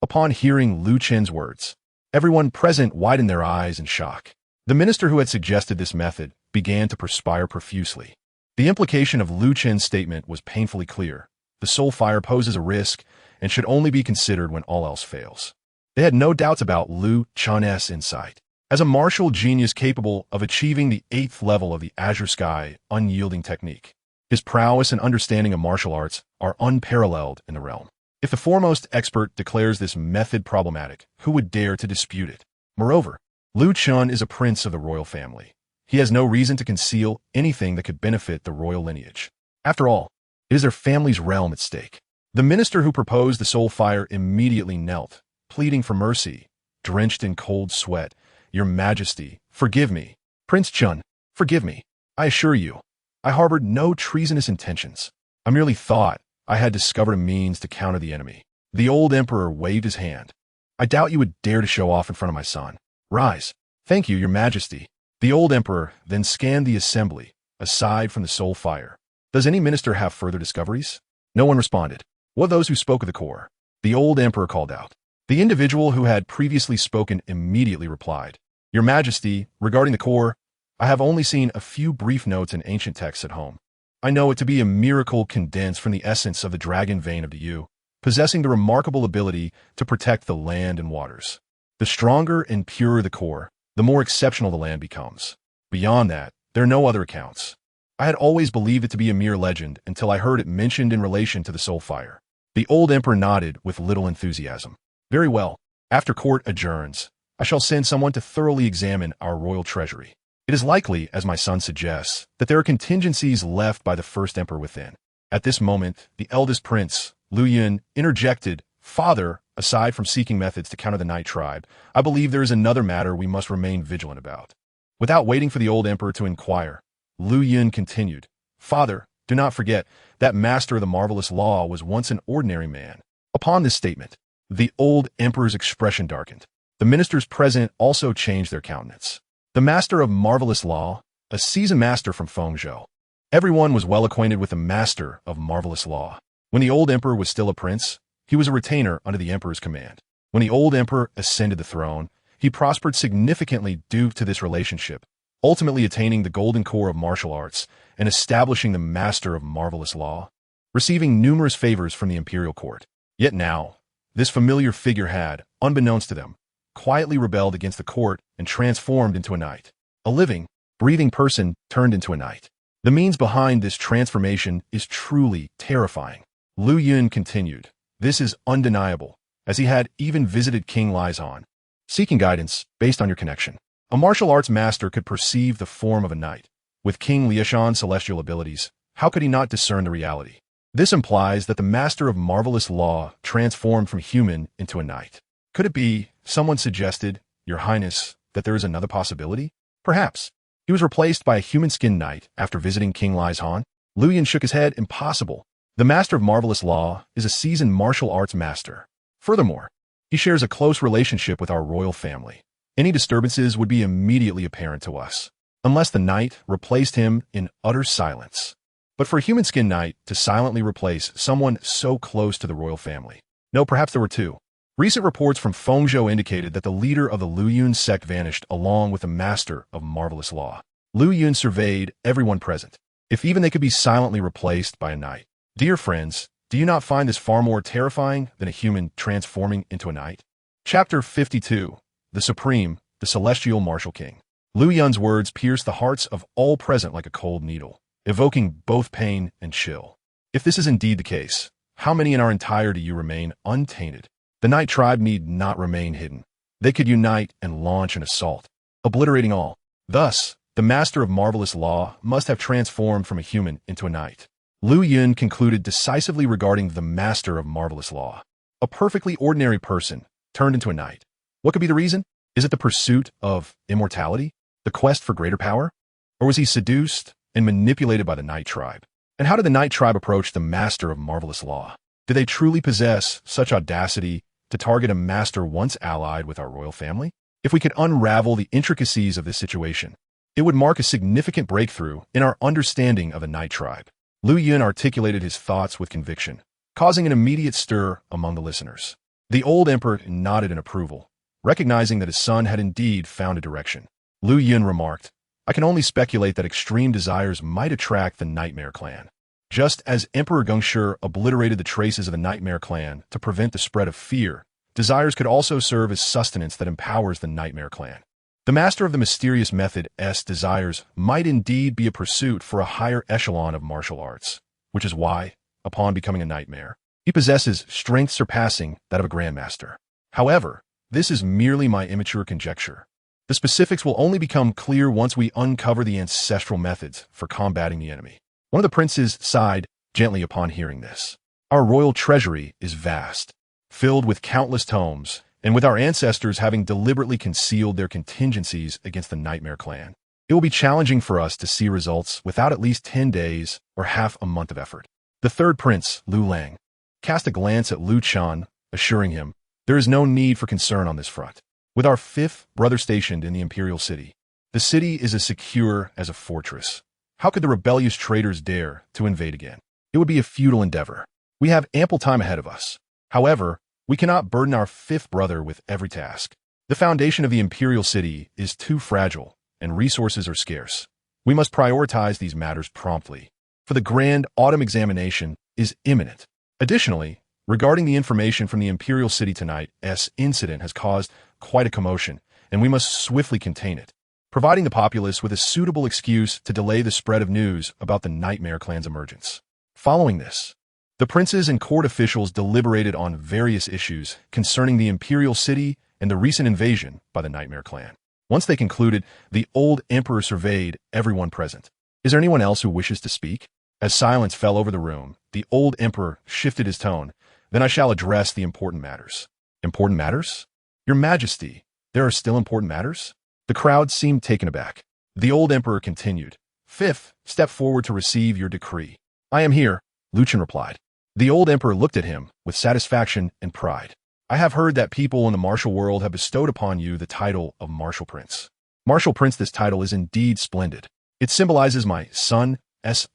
Upon hearing Lu Chen's words, everyone present widened their eyes in shock. The minister who had suggested this method began to perspire profusely. The implication of Lu Chen's statement was painfully clear. The soul fire poses a risk and should only be considered when all else fails. They had no doubts about Lu Chen's insight. As a martial genius capable of achieving the 8th level of the Azure Sky Unyielding technique, his prowess and understanding of martial arts are unparalleled in the realm. If the foremost expert declares this method problematic, who would dare to dispute it? Moreover, Lu Chen is a prince of the royal family. He has no reason to conceal anything that could benefit the royal lineage. After all, it is their family's realm at stake. The minister who proposed the soul fire immediately knelt, pleading for mercy, drenched in cold sweat. Your Majesty, forgive me. Prince Chen, forgive me. I assure you, I harbored no treasonous intentions. I merely thought I had discovered a means to counter the enemy. The old emperor waved his hand. I doubt you would dare to show off in front of my son. Rise. Thank you, Your Majesty. The old emperor then scanned the assembly, aside from the soul fire. Does any minister have further discoveries? No one responded. What of those who spoke of the core? The old emperor called out. The individual who had previously spoken immediately replied. Your Majesty, regarding the core, I have only seen a few brief notes in ancient texts at home. I know it to be a miracle condensed from the essence of the dragon vein of the Yu, possessing the remarkable ability to protect the land and waters. The stronger and purer the core, the more exceptional the land becomes. Beyond that, there are no other accounts. I had always believed it to be a mere legend until I heard it mentioned in relation to the soul fire. The old emperor nodded with little enthusiasm. Very well. After court adjourns, I shall send someone to thoroughly examine our royal treasury. It is likely, as my son suggests, that there are contingencies left by the first emperor within. At this moment, the eldest prince, Lu Yun, interjected, Father, aside from seeking methods to counter the Night Tribe, I believe there is another matter we must remain vigilant about. Without waiting for the old emperor to inquire, Lu Yun continued, Father, do not forget that master of the marvelous law was once an ordinary man. Upon this statement, the old emperor's expression darkened. The ministers present also changed their countenance. The master of marvelous law, a seasoned master from Fengzhou. Everyone was well acquainted with the master of marvelous law. When the old emperor was still a prince, he was a retainer under the emperor's command. When the old emperor ascended the throne, he prospered significantly due to this relationship, ultimately attaining the golden core of martial arts and establishing the master of marvelous law, receiving numerous favors from the imperial court. Yet now, this familiar figure had, unbeknownst to them, quietly rebelled against the court and transformed into a knight. A living, breathing person turned into a knight. The means behind this transformation is truly terrifying. Lu Yun continued, This is undeniable, as he had even visited King Lizan, seeking guidance based on your connection. A martial arts master could perceive the form of a knight. With King Liashan's celestial abilities, how could he not discern the reality? This implies that the master of marvelous law transformed from human into a knight. Could it be, someone suggested, Your Highness, that there is another possibility? Perhaps. He was replaced by a human-skinned knight after visiting King Lizan. Lu Yun shook his head. Impossible. The master of marvelous law is a seasoned martial arts master. Furthermore, he shares a close relationship with our royal family. Any disturbances would be immediately apparent to us, unless the knight replaced him in utter silence. But for a human-skinned knight to silently replace someone so close to the royal family. No, perhaps there were two. Recent reports from Fengzhou indicated that the leader of the Lu Yun sect vanished along with the master of marvelous law. Lu Yun surveyed everyone present, if even they could be silently replaced by a knight. Dear friends, do you not find this far more terrifying than a human transforming into a knight? Chapter 52. the supreme, the celestial martial king. Lu Yun's words pierced the hearts of all present like a cold needle, evoking both pain and chill. If this is indeed the case, how many in our entirety you remain untainted? The Night Tribe need not remain hidden. They could unite and launch an assault, obliterating all. Thus, the master of marvelous law must have transformed from a human into a knight. Lu Yun concluded decisively regarding the master of marvelous law. A perfectly ordinary person turned into a knight. What could be the reason? Is it the pursuit of immortality? The quest for greater power? Or was he seduced and manipulated by the Night Tribe? And how did the Night Tribe approach the master of marvelous law? Do they truly possess such audacity to target a master once allied with our royal family? If we could unravel the intricacies of this situation, it would mark a significant breakthrough in our understanding of the Night Tribe. Lu Yun articulated his thoughts with conviction, causing an immediate stir among the listeners. The old emperor nodded in approval, recognizing that his son had indeed found a direction. Lu Yun remarked, I can only speculate that extreme desires might attract the Nightmare Clan. Just as Emperor Gongshi obliterated the traces of the Nightmare Clan to prevent the spread of fear, desires could also serve as sustenance that empowers the Nightmare Clan. The master of the mysterious method S desires might indeed be a pursuit for a higher echelon of martial arts, which is why, upon becoming a nightmare, he possesses strength surpassing that of a grandmaster. However, this is merely my immature conjecture. The specifics will only become clear once we uncover the ancestral methods for combating the enemy. One of the princes sighed gently upon hearing this. Our royal treasury is vast, filled with countless tomes, and with our ancestors having deliberately concealed their contingencies against the Nightmare Clan, it will be challenging for us to see results without at least 10 days or half a month of effort. The third prince, Lu Lang, cast a glance at Lu Chen, assuring him, there is no need for concern on this front. With our fifth brother stationed in the imperial city, the city is as secure as a fortress. How could the rebellious traitors dare to invade again? It would be a futile endeavor. We have ample time ahead of us. However, we cannot burden our fifth brother with every task. The foundation of the imperial city is too fragile, and resources are scarce. We must prioritize these matters promptly, for the grand autumn examination is imminent. Additionally, regarding the information from the imperial city tonight's incident has caused quite a commotion, and we must swiftly contain it, providing the populace with a suitable excuse to delay the spread of news about the Nightmare Clan's emergence. Following this, the princes and court officials deliberated on various issues concerning the imperial city and the recent invasion by the Nightmare Clan. Once they concluded, the old emperor surveyed everyone present. Is there anyone else who wishes to speak? As silence fell over the room, the old emperor shifted his tone. Then I shall address the important matters. Important matters? Your Majesty, there are still important matters? The crowd seemed taken aback. The old emperor continued. Fifth, step forward to receive your decree. I am here, Lu Chen replied. The old emperor looked at him with satisfaction and pride. I have heard that people in the martial world have bestowed upon you the title of Martial Prince. Martial Prince, this title is indeed splendid. It symbolizes my son's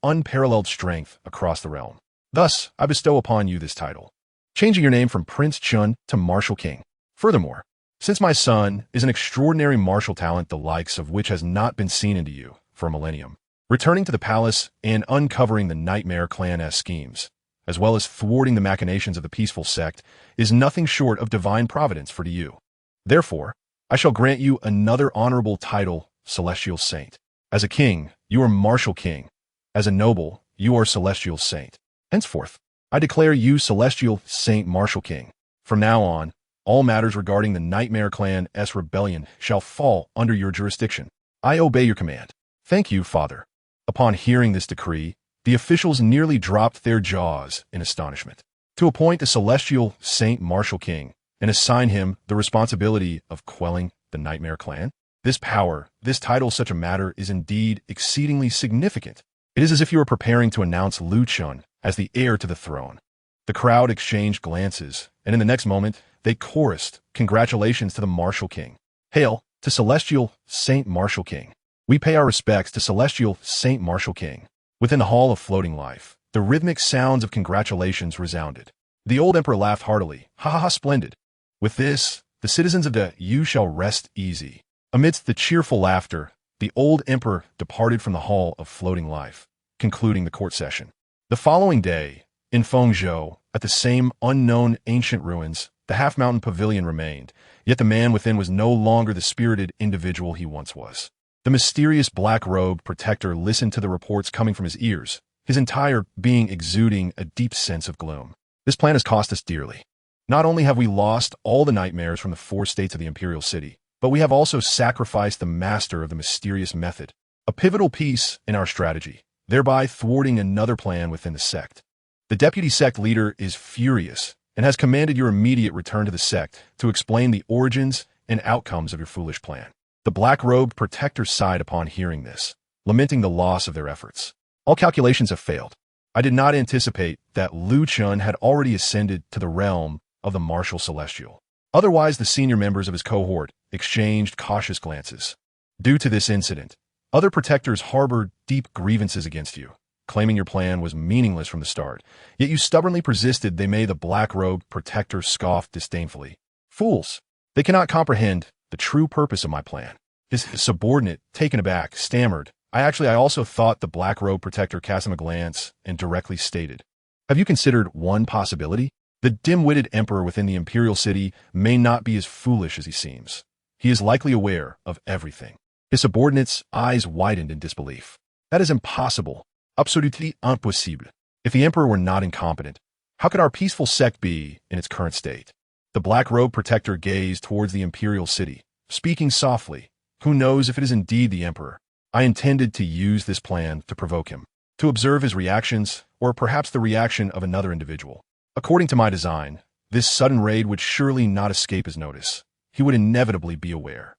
unparalleled strength across the realm. Thus, I bestow upon you this title, changing your name from Prince Chen to Martial King. Furthermore, since my son is an extraordinary martial talent the likes of which has not been seen into you for a millennium, returning to the palace and uncovering the Nightmare Clan's schemes, as well as thwarting the machinations of the peaceful sect, is nothing short of divine providence for you. Therefore, I shall grant you another honorable title, Celestial Saint. As a king, you are Martial King. As a noble, you are Celestial Saint. Henceforth, I declare you Celestial Saint Martial King. From now on, all matters regarding the Nightmare Clan's rebellion shall fall under your jurisdiction. I obey your command. Thank you, Father. Upon hearing this decree, the officials nearly dropped their jaws in astonishment. To appoint the Celestial Saint Martial King and assign him the responsibility of quelling the Nightmare Clan? This power, this title, such a matter is indeed exceedingly significant. It is as if you were preparing to announce Lu Chen as the heir to the throne. The crowd exchanged glances, and in the next moment, they chorused congratulations to the Martial King. Hail to Celestial Saint Martial King. We pay our respects to Celestial Saint Martial King. Within the Hall of Floating Life, the rhythmic sounds of congratulations resounded. The old emperor laughed heartily. Ha ha ha, splendid. With this, the citizens of the you shall rest easy. Amidst the cheerful laughter, the old emperor departed from the Hall of Floating Life, concluding the court session. The following day, in Fengzhou, at the same unknown ancient ruins, The half-mountain pavilion remained, yet the man within was no longer the spirited individual he once was. The mysterious black-robed protector listened to the reports coming from his ears, his entire being exuding a deep sense of gloom. This plan has cost us dearly. Not only have we lost all the nightmares from the 4 states of the Imperial City, but we have also sacrificed the master of the mysterious method, a pivotal piece in our strategy, thereby thwarting another plan within the sect. The deputy sect leader is furious and has commanded your immediate return to the sect to explain the origins and outcomes of your foolish plan. The black-robed protector sighed upon hearing this, lamenting the loss of their efforts. All calculations have failed. I did not anticipate that Chen had already ascended to the realm of the Martial Celestial. Otherwise, the senior members of his cohort exchanged cautious glances. Due to this incident, other protectors harbored deep grievances against you, claiming your plan was meaningless from the start, yet you stubbornly persisted. They made the black-robed protector scoff disdainfully. Fools! They cannot comprehend the true purpose of my plan. His subordinate, taken aback, stammered, I also thought. The black-robed protector cast him a glance and directly stated, have you considered one possibility? The dim-witted emperor within the Imperial City may not be as foolish as he seems. He is likely aware of everything. His subordinate's eyes widened in disbelief. That is impossible. Absolument impossible. If the emperor were not incompetent, how could our peaceful sect be in its current state? The black-robed protector gazed towards the Imperial City, speaking softly. Who knows if it is indeed the emperor? I intended to use this plan to provoke him, to observe his reactions, or perhaps the reaction of another individual. According to my design, this sudden raid would surely not escape his notice. He would inevitably be aware.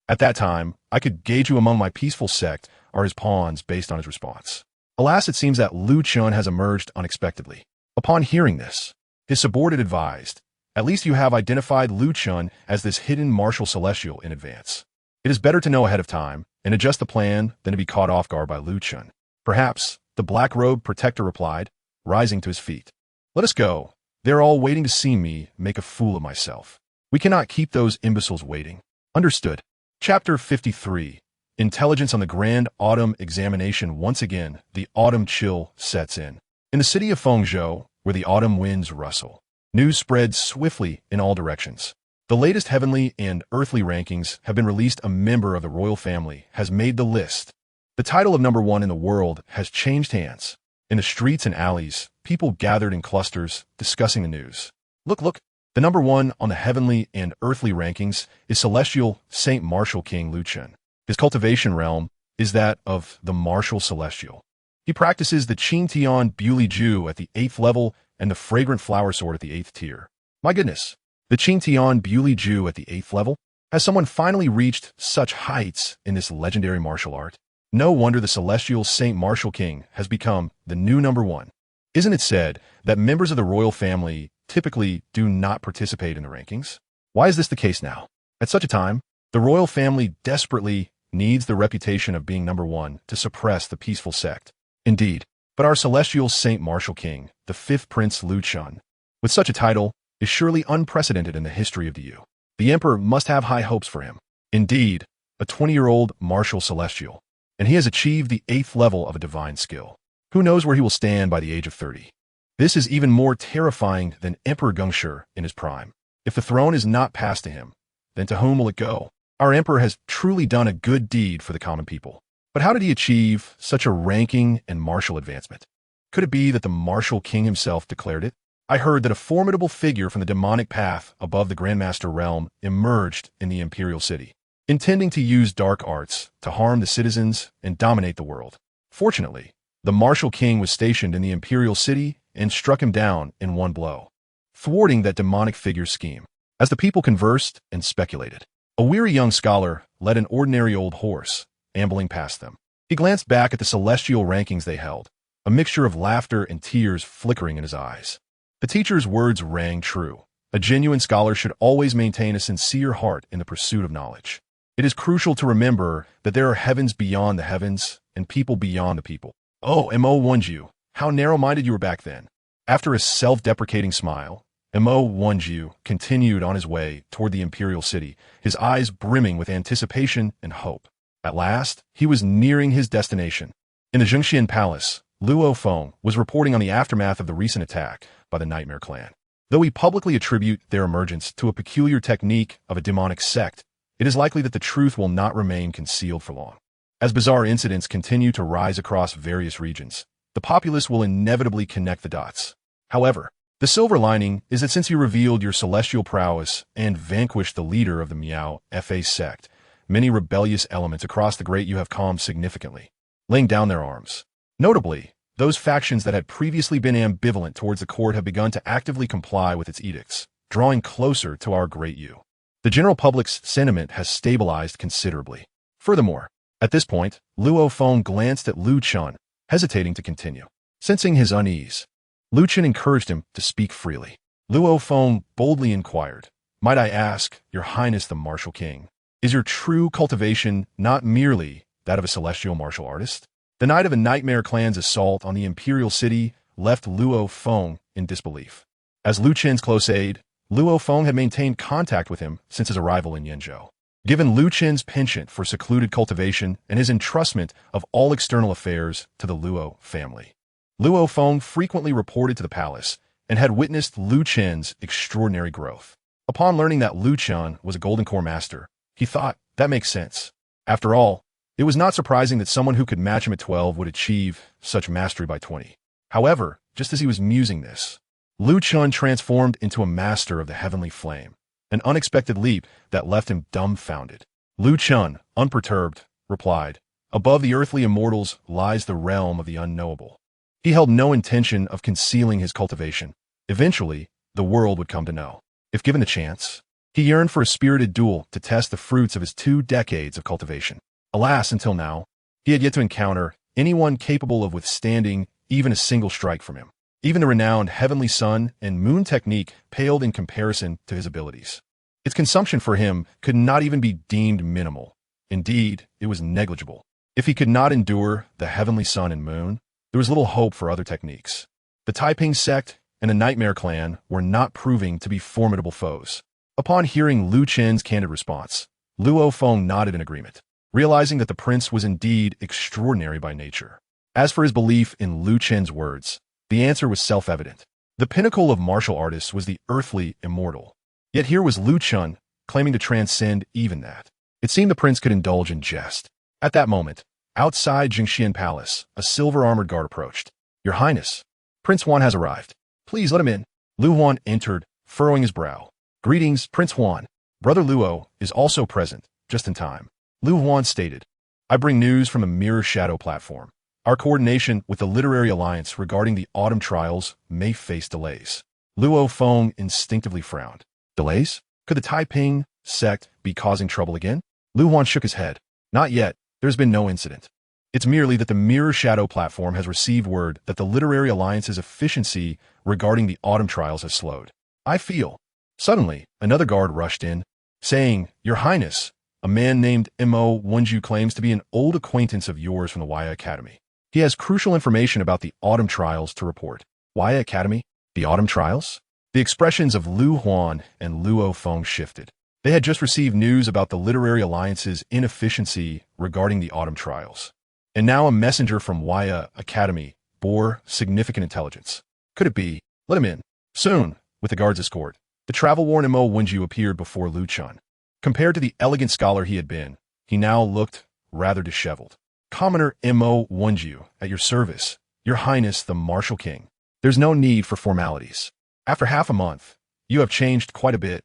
At that time, I could gauge who among my peaceful sect are his pawns based on his response. Alas, it seems that Chen has emerged unexpectedly. Upon hearing this, his subordinate advised, at least you have identified Chen as this hidden Martial Celestial in advance. It is better to know ahead of time and adjust the plan than to be caught off guard by Chen. Perhaps, the black-robed protector replied, rising to his feet. Let us go. They are all waiting to see me make a fool of myself. We cannot keep those imbeciles waiting. Understood. Chapter 53. Intelligence on the Grand Autumn Examination. Once again, the autumn chill sets in. In the city of Fengzhou, where the autumn winds rustle, news spreads swiftly in all directions. The latest heavenly and earthly rankings have been released. A member of the royal family has made the list. The title of number 1 in the world has changed hands. In the streets and alleys, people gathered in clusters, discussing the news. Look, the number 1 on the heavenly and earthly rankings is Celestial Saint Martial King Chen. His cultivation realm is that of the Martial Celestial. He practices the Qingtian Unyielding Art at the 8th level and the Fragrant Flower Sword at the 8th tier. My goodness, the Qingtian Unyielding Art at the 8th level? Has someone finally reached such heights in this legendary martial art? No wonder the Celestial Saint Martial King has become the new number 1. Isn't it said that members of the royal family typically do not participate in the rankings? Why is this the case now? At such a time, the royal family desperately needs the reputation of being number 1 to suppress the peaceful sect. Indeed, but our Celestial Saint Martial King, the 5th Prince Chen, with such a title, is surely unprecedented in the history of the Yu. The emperor must have high hopes for him. Indeed, a 20-year-old Martial Celestial, and he has achieved the 8th level of a divine skill. Who knows where he will stand by the age of 30? This is even more terrifying than Emperor Gengshi in his prime. If the throne is not passed to him, then to whom will it go? Our emperor has truly done a good deed for the common people. But how did he achieve such a ranking and martial advancement? Could it be that the Martial King himself declared it? I heard that a formidable figure from the demonic path above the Grandmaster realm emerged in the Imperial City, intending to use dark arts to harm the citizens and dominate the world. Fortunately, the Martial King was stationed in the Imperial City and struck him down in one blow, thwarting that demonic figure's scheme. As the people conversed and speculated, a weary young scholar led an ordinary old horse, ambling past them. He glanced back at the celestial rankings they held, a mixture of laughter and tears flickering in his eyes. The teacher's words rang true. A genuine scholar should always maintain a sincere heart in the pursuit of knowledge. It is crucial to remember that there are heavens beyond the heavens and people beyond the people. Oh, Mo Wonju, how narrow-minded you were back then. After a self-deprecating smile, Mo Wonju continued on his way toward the Imperial City, his eyes brimming with anticipation and hope. At last, he was nearing his destination. In the Zhengxian Palace, Luo Feng was reporting on the aftermath of the recent attack by the Nightmare Clan. Though we publicly attribute their emergence to a peculiar technique of a demonic sect, it is likely that the truth will not remain concealed for long. As bizarre incidents continue to rise across various regions, the populace will inevitably connect the dots. However, the silver lining is that since you revealed your celestial prowess and vanquished the leader of the Miao Fa sect, many rebellious elements across the Great Yu have calmed significantly, laying down their arms. Notably, those factions that had previously been ambivalent towards the court have begun to actively comply with its edicts, drawing closer to our Great Yu. The general public's sentiment has stabilized considerably. Furthermore, at this point, Luo Feng glanced at Lu Chen, hesitating to continue. Sensing his unease, Lu Chen encouraged him to speak freely. Luo Feng boldly inquired, "Might I ask, Your Highness the Martial King, is your true cultivation not merely that of a celestial martial artist?" The night of a Nightmare Clan's assault on the Imperial City left Luo Feng in disbelief. As Lu Chen's close aide, Luo Feng had maintained contact with him since his arrival in Yenzhou. Given Lu Chen's penchant for secluded cultivation and his entrustment of all external affairs to the Luo family, Luo Feng frequently reported to the palace and had witnessed Lu Chen's extraordinary growth. Upon learning that Lu Chen was a Golden Core master, he thought, that makes sense. After all, it was not surprising that someone who could match him at 12 would achieve such mastery by 20. However, just as he was musing this, Lu Chen transformed into a master of the heavenly flame, an unexpected leap that left him dumbfounded. Lu Chen, unperturbed, replied, "Above the earthly immortals lies the realm of the unknowable." He held no intention of concealing his cultivation. Eventually, the world would come to know. If given the chance, he yearned for a spirited duel to test the fruits of his 2 decades of cultivation. Alas, until now, he had yet to encounter anyone capable of withstanding even a single strike from him. Even the renowned Heavenly Sun and Moon technique paled in comparison to his abilities. Its consumption for him could not even be deemed minimal. Indeed, it was negligible. If he could not endure the Heavenly Sun and Moon, there was little hope for other techniques. The Taiping sect and the Nightmare Clan were not proving to be formidable foes. Upon hearing Lu Chen's candid response, Luo Feng nodded in agreement, realizing that the prince was indeed extraordinary by nature. As for his belief in Lu Chen's words, the answer was self-evident. The pinnacle of martial artists was the earthly immortal. Yet here was Lu Chen claiming to transcend even that. It seemed the prince could indulge in jest. At that moment, outside Qingtian Palace, a silver-armored guard approached. "Your Highness, Prince Huan has arrived. Please let him in." Lu Huan entered, furrowing his brow. "Greetings, Prince Huan. Brother Luo is also present, just in time." Lu Huan stated, "I bring news from the Mirror Shadow platform. Our coordination with the Literary Alliance regarding the autumn trials may face delays." Luo Feng instinctively frowned. Delays? Could the Taiping sect be causing trouble again? Lu Huan shook his head. "Not yet. There's been no incident. It's merely that the Mirror Shadow platform has received word that the Literary Alliance's efficiency regarding the autumn trials has slowed. I feel." Suddenly, another guard rushed in, saying, "Your Highness, a man named Mo Wenju claims to be an old acquaintance of yours from the Waya Academy. He has crucial information about the autumn trials to report." Waya Academy? The autumn trials? The expressions of Lu Huan and Luo Feng shifted. They had just received news about the Literary Alliance's inefficiency regarding the autumn trials. And now a messenger from Waya Academy bore significant intelligence. Could it be? "Let him in." Soon, with the guard's escort, the travel-worn Mo Wenju appeared before Lu Chen. Compared to the elegant scholar he had been, he now looked rather disheveled. "Commoner Mo Wenju, at your service, Your Highness the Martial King. There's no need for formalities. After half a month, you have changed quite a bit,"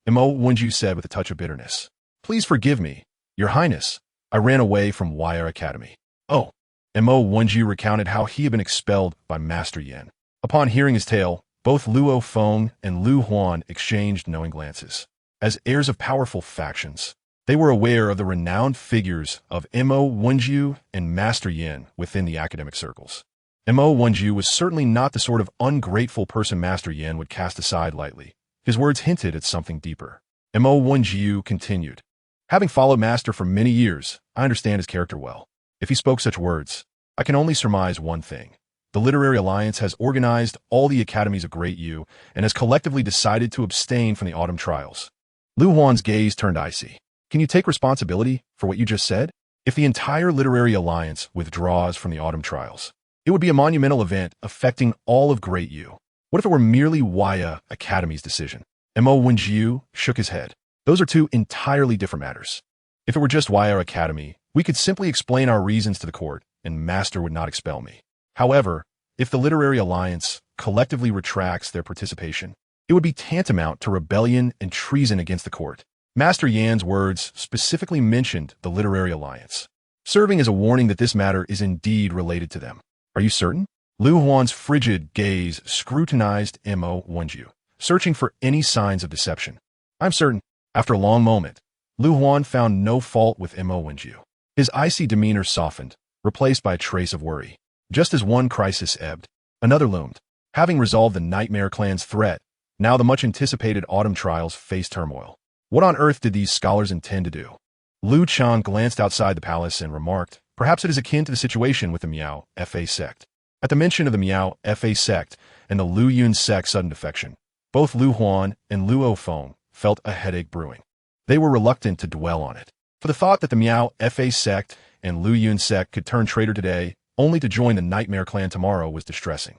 Mo Wenju said with a touch of bitterness. "Please forgive me, Your Highness. I ran away from Wire Academy." "Oh." Mo Wenju recounted how he had been expelled by Master Yin. Upon hearing his tale, both Luo Feng and Lu Huan exchanged knowing glances. As heirs of powerful factions, they were aware of the renowned figures of Mo Wenju and Master Yin within the academic circles. Mo Wenju was certainly not the sort of ungrateful person Master Yin would cast aside lightly. His words hinted at something deeper. Mo Wenju continued, "Having followed Master for many years, I understand his character well. If he spoke such words, I can only surmise one thing. The Literary Alliance has organized all the academies of Great Yu and has collectively decided to abstain from the autumn trials." Lu Huan's gaze turned icy. "Can you take responsibility for what you just said? If the entire Literary Alliance withdraws from the autumn trials, it would be a monumental event affecting all of Great Yu. What if it were merely Waya Academy's decision? Mo Wenjiu shook his head. Those are two entirely different matters. If it were just Waya Academy, we could simply explain our reasons to the court, and Master would not expel me. However, if the Literary Alliance collectively retracts their participation, it would be tantamount to rebellion and treason against the court. Master Yan's words specifically mentioned the Literary Alliance, serving as a warning that this matter is indeed related to them. Are you certain? Lu Huan's frigid gaze scrutinized Mo Wenjiu, searching for any signs of deception. I'm certain. After a long moment, Lu Huan found no fault with Mo Wenjiu. His icy demeanor softened, replaced by a trace of worry. Just as one crisis ebbed, another loomed. Having resolved the Nightmare Clan's threat, now the much-anticipated autumn trials faced turmoil. What on earth did these scholars intend to do? Lu Chang glanced outside the palace and remarked, perhaps it is akin to the situation with the Miao Fa sect. At the mention of the Miao Fa sect and the Lu Yun sect's sudden defection, both Lu Huan and Luo Feng felt a headache brewing. They were reluctant to dwell on it, for the thought that the Miao Fa sect and Lu Yun sect could turn traitor today only to join the Nightmare Clan tomorrow was distressing.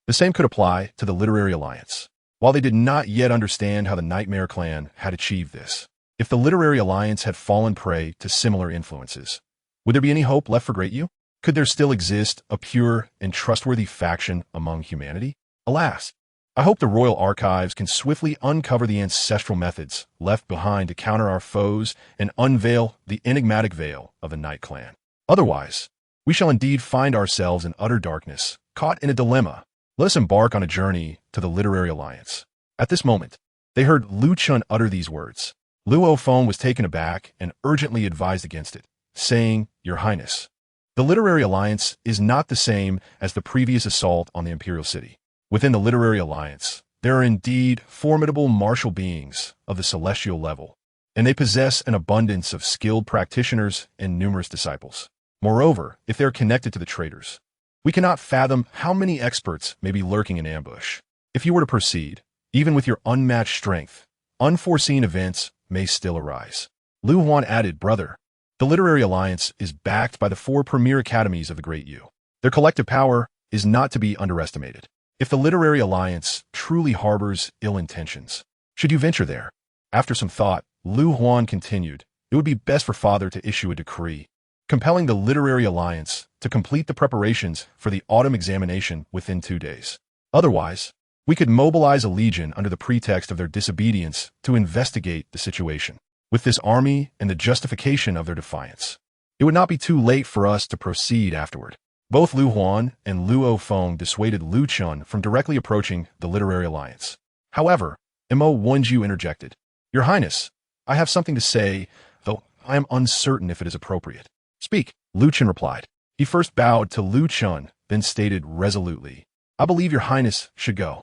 The same could apply to the Literary Alliance. While they did not yet understand how the Nightmare Clan had achieved this, if the Literary Alliance had fallen prey to similar influences, would there be any hope left for Great Yu? Could there still exist a pure and trustworthy faction among humanity? Alas, I hope the Royal Archives can swiftly uncover the ancestral methods left behind to counter our foes and unveil the enigmatic veil of the Night Clan. Otherwise, we shall indeed find ourselves in utter darkness, caught in a dilemma. Let us embark on a journey to the Literary Alliance. At this moment, they heard Lu Chun utter these words. Luo Feng was taken aback and urgently advised against it, saying, Your Highness, the Literary Alliance is not the same as the previous assault on the Imperial City. Within the Literary Alliance, there are indeed formidable martial beings of the celestial level, and they possess an abundance of skilled practitioners and numerous disciples. Moreover, if they are connected to the traitors, we cannot fathom how many experts may be lurking in ambush. If you were to proceed, even with your unmatched strength, unforeseen events may still arise. Lu Huan added, Brother, the Literary Alliance is backed by the 4 premier academies of the Great Yu. Their collective power is not to be underestimated. If the Literary Alliance truly harbors ill intentions, should you venture there? After some thought, Lu Huan continued, It would be best for Father to issue a decree, compelling the Literary Alliance to complete the preparations for the autumn examination within 2 days. Otherwise, we could mobilize a legion under the pretext of their disobedience to investigate the situation. With this army and the justification of their defiance, it would not be too late for us to proceed afterward. Both Lu Huan and Luo Feng dissuaded Lu Chun from directly approaching the Literary Alliance. However, Mo Wenjiu interjected, Your Highness, I have something to say, though I am uncertain if it is appropriate. Speak, Lu Chun replied. He first bowed to Lu Chun, then stated resolutely, I believe Your Highness should go.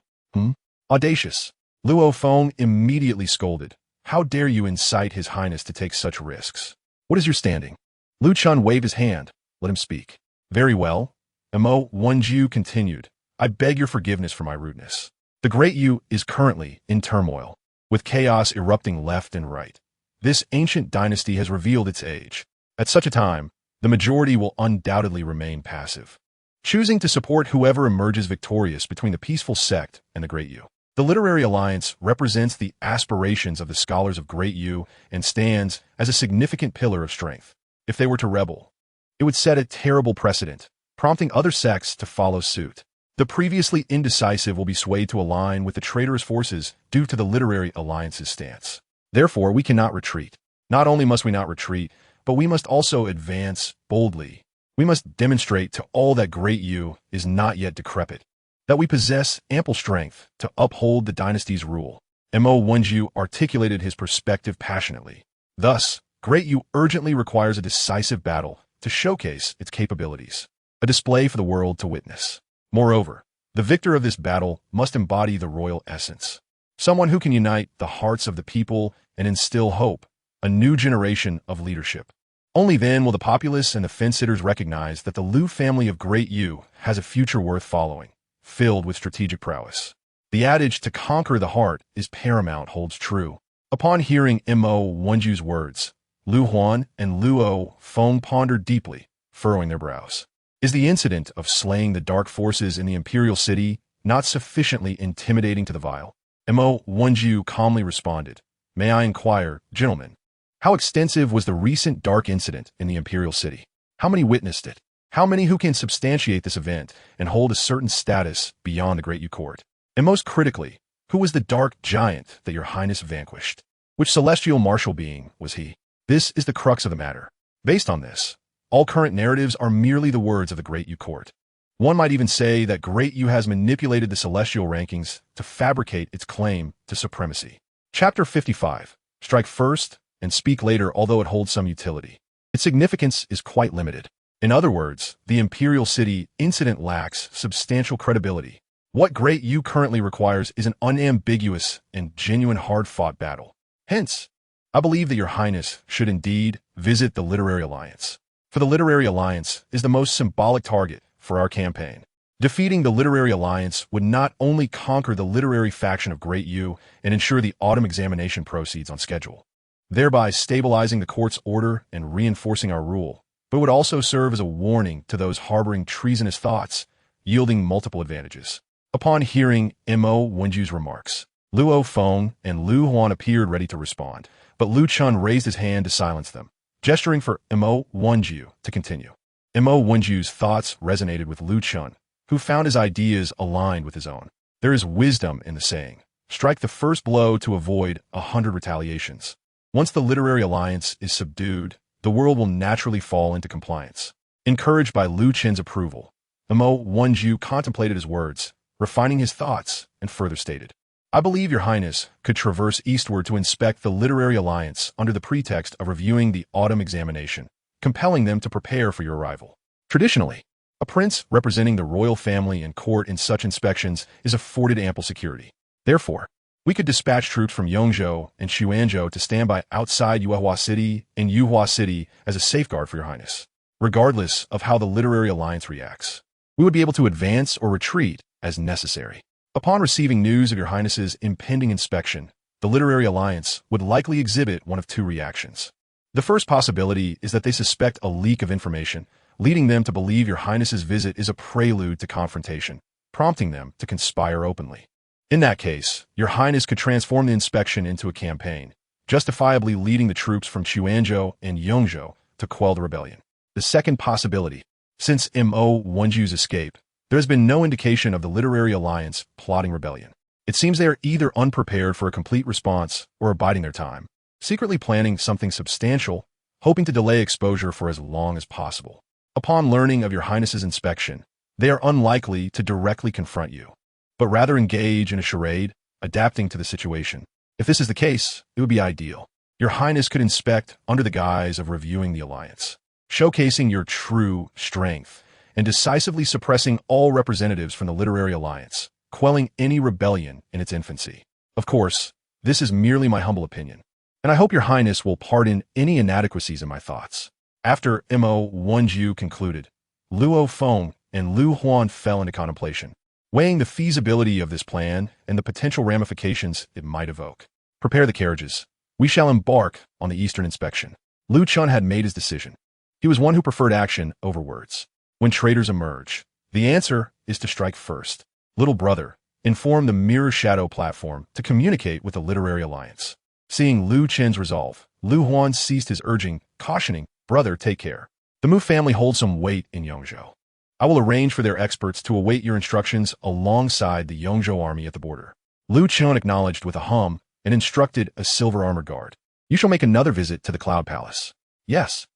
Audacious. Luo Feng immediately scolded. How dare you incite His Highness to take such risks? What is your standing? Lu Chun waved his hand. Let him speak. Very well. Mo Wenjiu continued. I beg your forgiveness for my rudeness. The Great Yu is currently in turmoil, with chaos erupting left and right. This ancient dynasty has revealed its age. At such a time, the majority will undoubtedly remain passive, choosing to support whoever emerges victorious between the peaceful sect and the Great Yu. The Literary Alliance represents the aspirations of the scholars of Great Yu and stands as a significant pillar of strength. If they were to rebel, it would set a terrible precedent, prompting other sects to follow suit. The previously indecisive will be swayed to align with the traitorous forces due to the Literary Alliance's stance. Therefore, we cannot retreat. Not only must we not retreat, but we must also advance boldly. We must demonstrate to all that Great Yu is not yet decrepit, that we possess ample strength to uphold the dynasty's rule. Mo Wenjiu articulated his perspective passionately. Thus, Great Yu urgently requires a decisive battle to showcase its capabilities, a display for the world to witness. Moreover, the victor of this battle must embody the royal essence, someone who can unite the hearts of the people and instill hope, a new generation of leadership. Only then will the populace and the fence-sitters recognize that the Lu family of Great Yu has a future worth following, filled with strategic prowess. The adage to conquer the heart is paramount holds true. Upon hearing Mo Wenjiu's words, Lu Huan and Luo Feng pondered deeply, furrowing their brows. Is the incident of slaying the dark forces in the Imperial City not sufficiently intimidating to the vile. Mo Wenju calmly responded, "May I inquire, gentlemen, how extensive was the recent dark incident in the imperial city? How many witnessed it? How many who can substantiate this event and hold a certain status beyond the Great Yu court? And most critically, who was the dark giant that your highness vanquished? Which celestial martial being was he? This is the crux of the matter. Based on this, all current narratives are merely the words of the Great Yu court. One might even say that Great Yu has manipulated the celestial rankings to fabricate its claim to supremacy." Chapter 55. Strike first and speak later, although it holds some utility. Its significance is quite limited. In other words, the imperial city incident lacks substantial credibility. What Great Yu currently requires is an unambiguous and genuine hard-fought battle. Hence, I believe that your highness should indeed visit the Literary Alliance. For the Literary Alliance is the most symbolic target for our campaign. Defeating the Literary Alliance would not only conquer the literary faction of Great Yu and ensure the autumn examination proceeds on schedule, thereby stabilizing the court's order and reinforcing our rule, but would also serve as a warning to those harboring treasonous thoughts, yielding multiple advantages. Upon hearing Mo Wenju's remarks, Luo Feng and Lu Huan appeared ready to respond, but Lu Chun raised his hand to silence them, gesturing for Mo Wenju to continue. Mo Wenju's thoughts resonated with Lu Chun, who found his ideas aligned with his own. There is wisdom in the saying, strike the first blow to avoid 100 retaliations. Once the Literary Alliance is subdued, the world will naturally fall into compliance. Encouraged by Lu Chen's approval, Mo Wenju contemplated his words, refining his thoughts, and further stated, "I believe your highness could traverse eastward to inspect the Literary Alliance under the pretext of reviewing the autumn examination, compelling them to prepare for your arrival. Traditionally, a prince representing the royal family and court in such inspections is afforded ample security. Therefore, we could dispatch troops from Yongzhou and Xuanzhou to stand by outside Yuehua City and Yuhua City as a safeguard for your highness. Regardless of how the Literary Alliance reacts, we would be able to advance or retreat as necessary. Upon receiving news of your highness's impending inspection, the Literary Alliance would likely exhibit one of two reactions. The first possibility is that they suspect a leak of information, leading them to believe your highness's visit is a prelude to confrontation, prompting them to conspire openly. In that case, your highness could transform the inspection into a campaign, justifiably leading the troops from Xuanzhou and Yongzhou to quell the rebellion. The second possibility, since Mo Wenju's escape, there has been no indication of the Literary Alliance plotting rebellion. It seems they are either unprepared for a complete response or are biding their time, secretly planning something substantial, hoping to delay exposure for as long as possible. Upon learning of your highness's inspection, they are unlikely to directly confront you, but rather engage in a charade, adapting to the situation. If this is the case, it would be ideal. Your highness could inspect under the guise of reviewing the alliance, showcasing your true strength and decisively suppressing all representatives from the Literary Alliance, quelling any rebellion in its infancy. Of course, this is merely my humble opinion, and I hope your highness will pardon any inadequacies in my thoughts. After Mo Wenju concluded, Luo Feng and Lu Huan fell into contemplation, weighing the feasibility of this plan and the potential ramifications it might evoke. Prepare the carriages. We shall embark on the eastern inspection. Lu Chun had made his decision. He was one who preferred action over words. When traitors emerge, the answer is to strike first. Little brother, inform the Mirror Shadow platform to communicate with the Literary Alliance. Seeing Lu Chen's resolve, Lu Huan ceased his urging, cautioning, "Brother, take care. The Mu family holds some weight in Yongzhou. I will arrange for their experts to await your instructions alongside the Yongzhou army at the border." Lu Chun acknowledged with a hum and instructed a silver-armored guard. "You shall make another visit to the Cloud Palace." "Yes."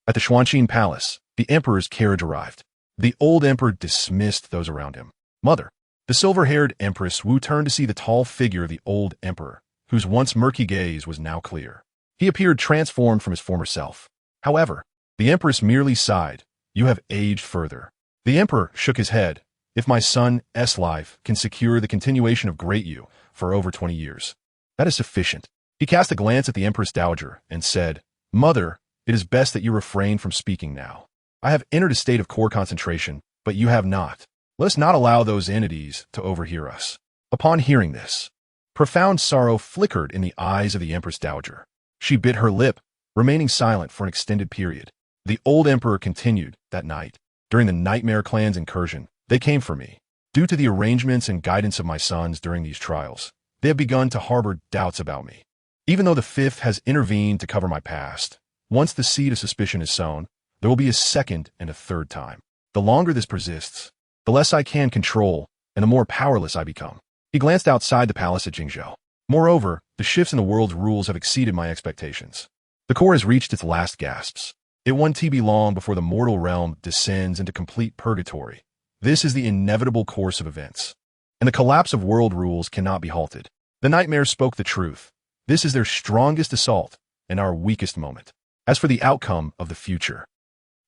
At the Xuanqin Palace, the emperor's carriage arrived. The old emperor dismissed those around him. "Mother." The silver-haired Empress Wu turned to see the tall figure of the old emperor, whose once murky gaze was now clear. He appeared transformed from his former self. However, the empress merely sighed. "You have aged further." The emperor shook his head. "If my son's life can secure the continuation of Great Yu for over 20 years, that is sufficient." He cast a glance at the Empress Dowager and said, "Mother, it is best that you refrain from speaking now. I have entered a state of core concentration, but you have not. Let us not allow those entities to overhear us." Upon hearing this, profound sorrow flickered in the eyes of the Empress Dowager. She bit her lip, remaining silent for an extended period. The old emperor continued, "That night, during the Nightmare Clan's incursion, they came for me. Due to the arrangements and guidance of my sons during these trials, they have begun to harbor doubts about me. Even though the fifth has intervened to cover my past, once the seed of suspicion is sown, there will be a second and a third time. The longer this persists, the less I can control and the more powerless I become. He glanced outside the palace at Jingzhou. Moreover, the shifts in the world's rules have exceeded my expectations. The core has reached its last gasps. It won't be long before the mortal realm descends into complete purgatory. This is the inevitable course of events. And the collapse of world rules cannot be halted. The nightmares spoke the truth. This is their strongest assault and our weakest moment. As for the outcome of the future,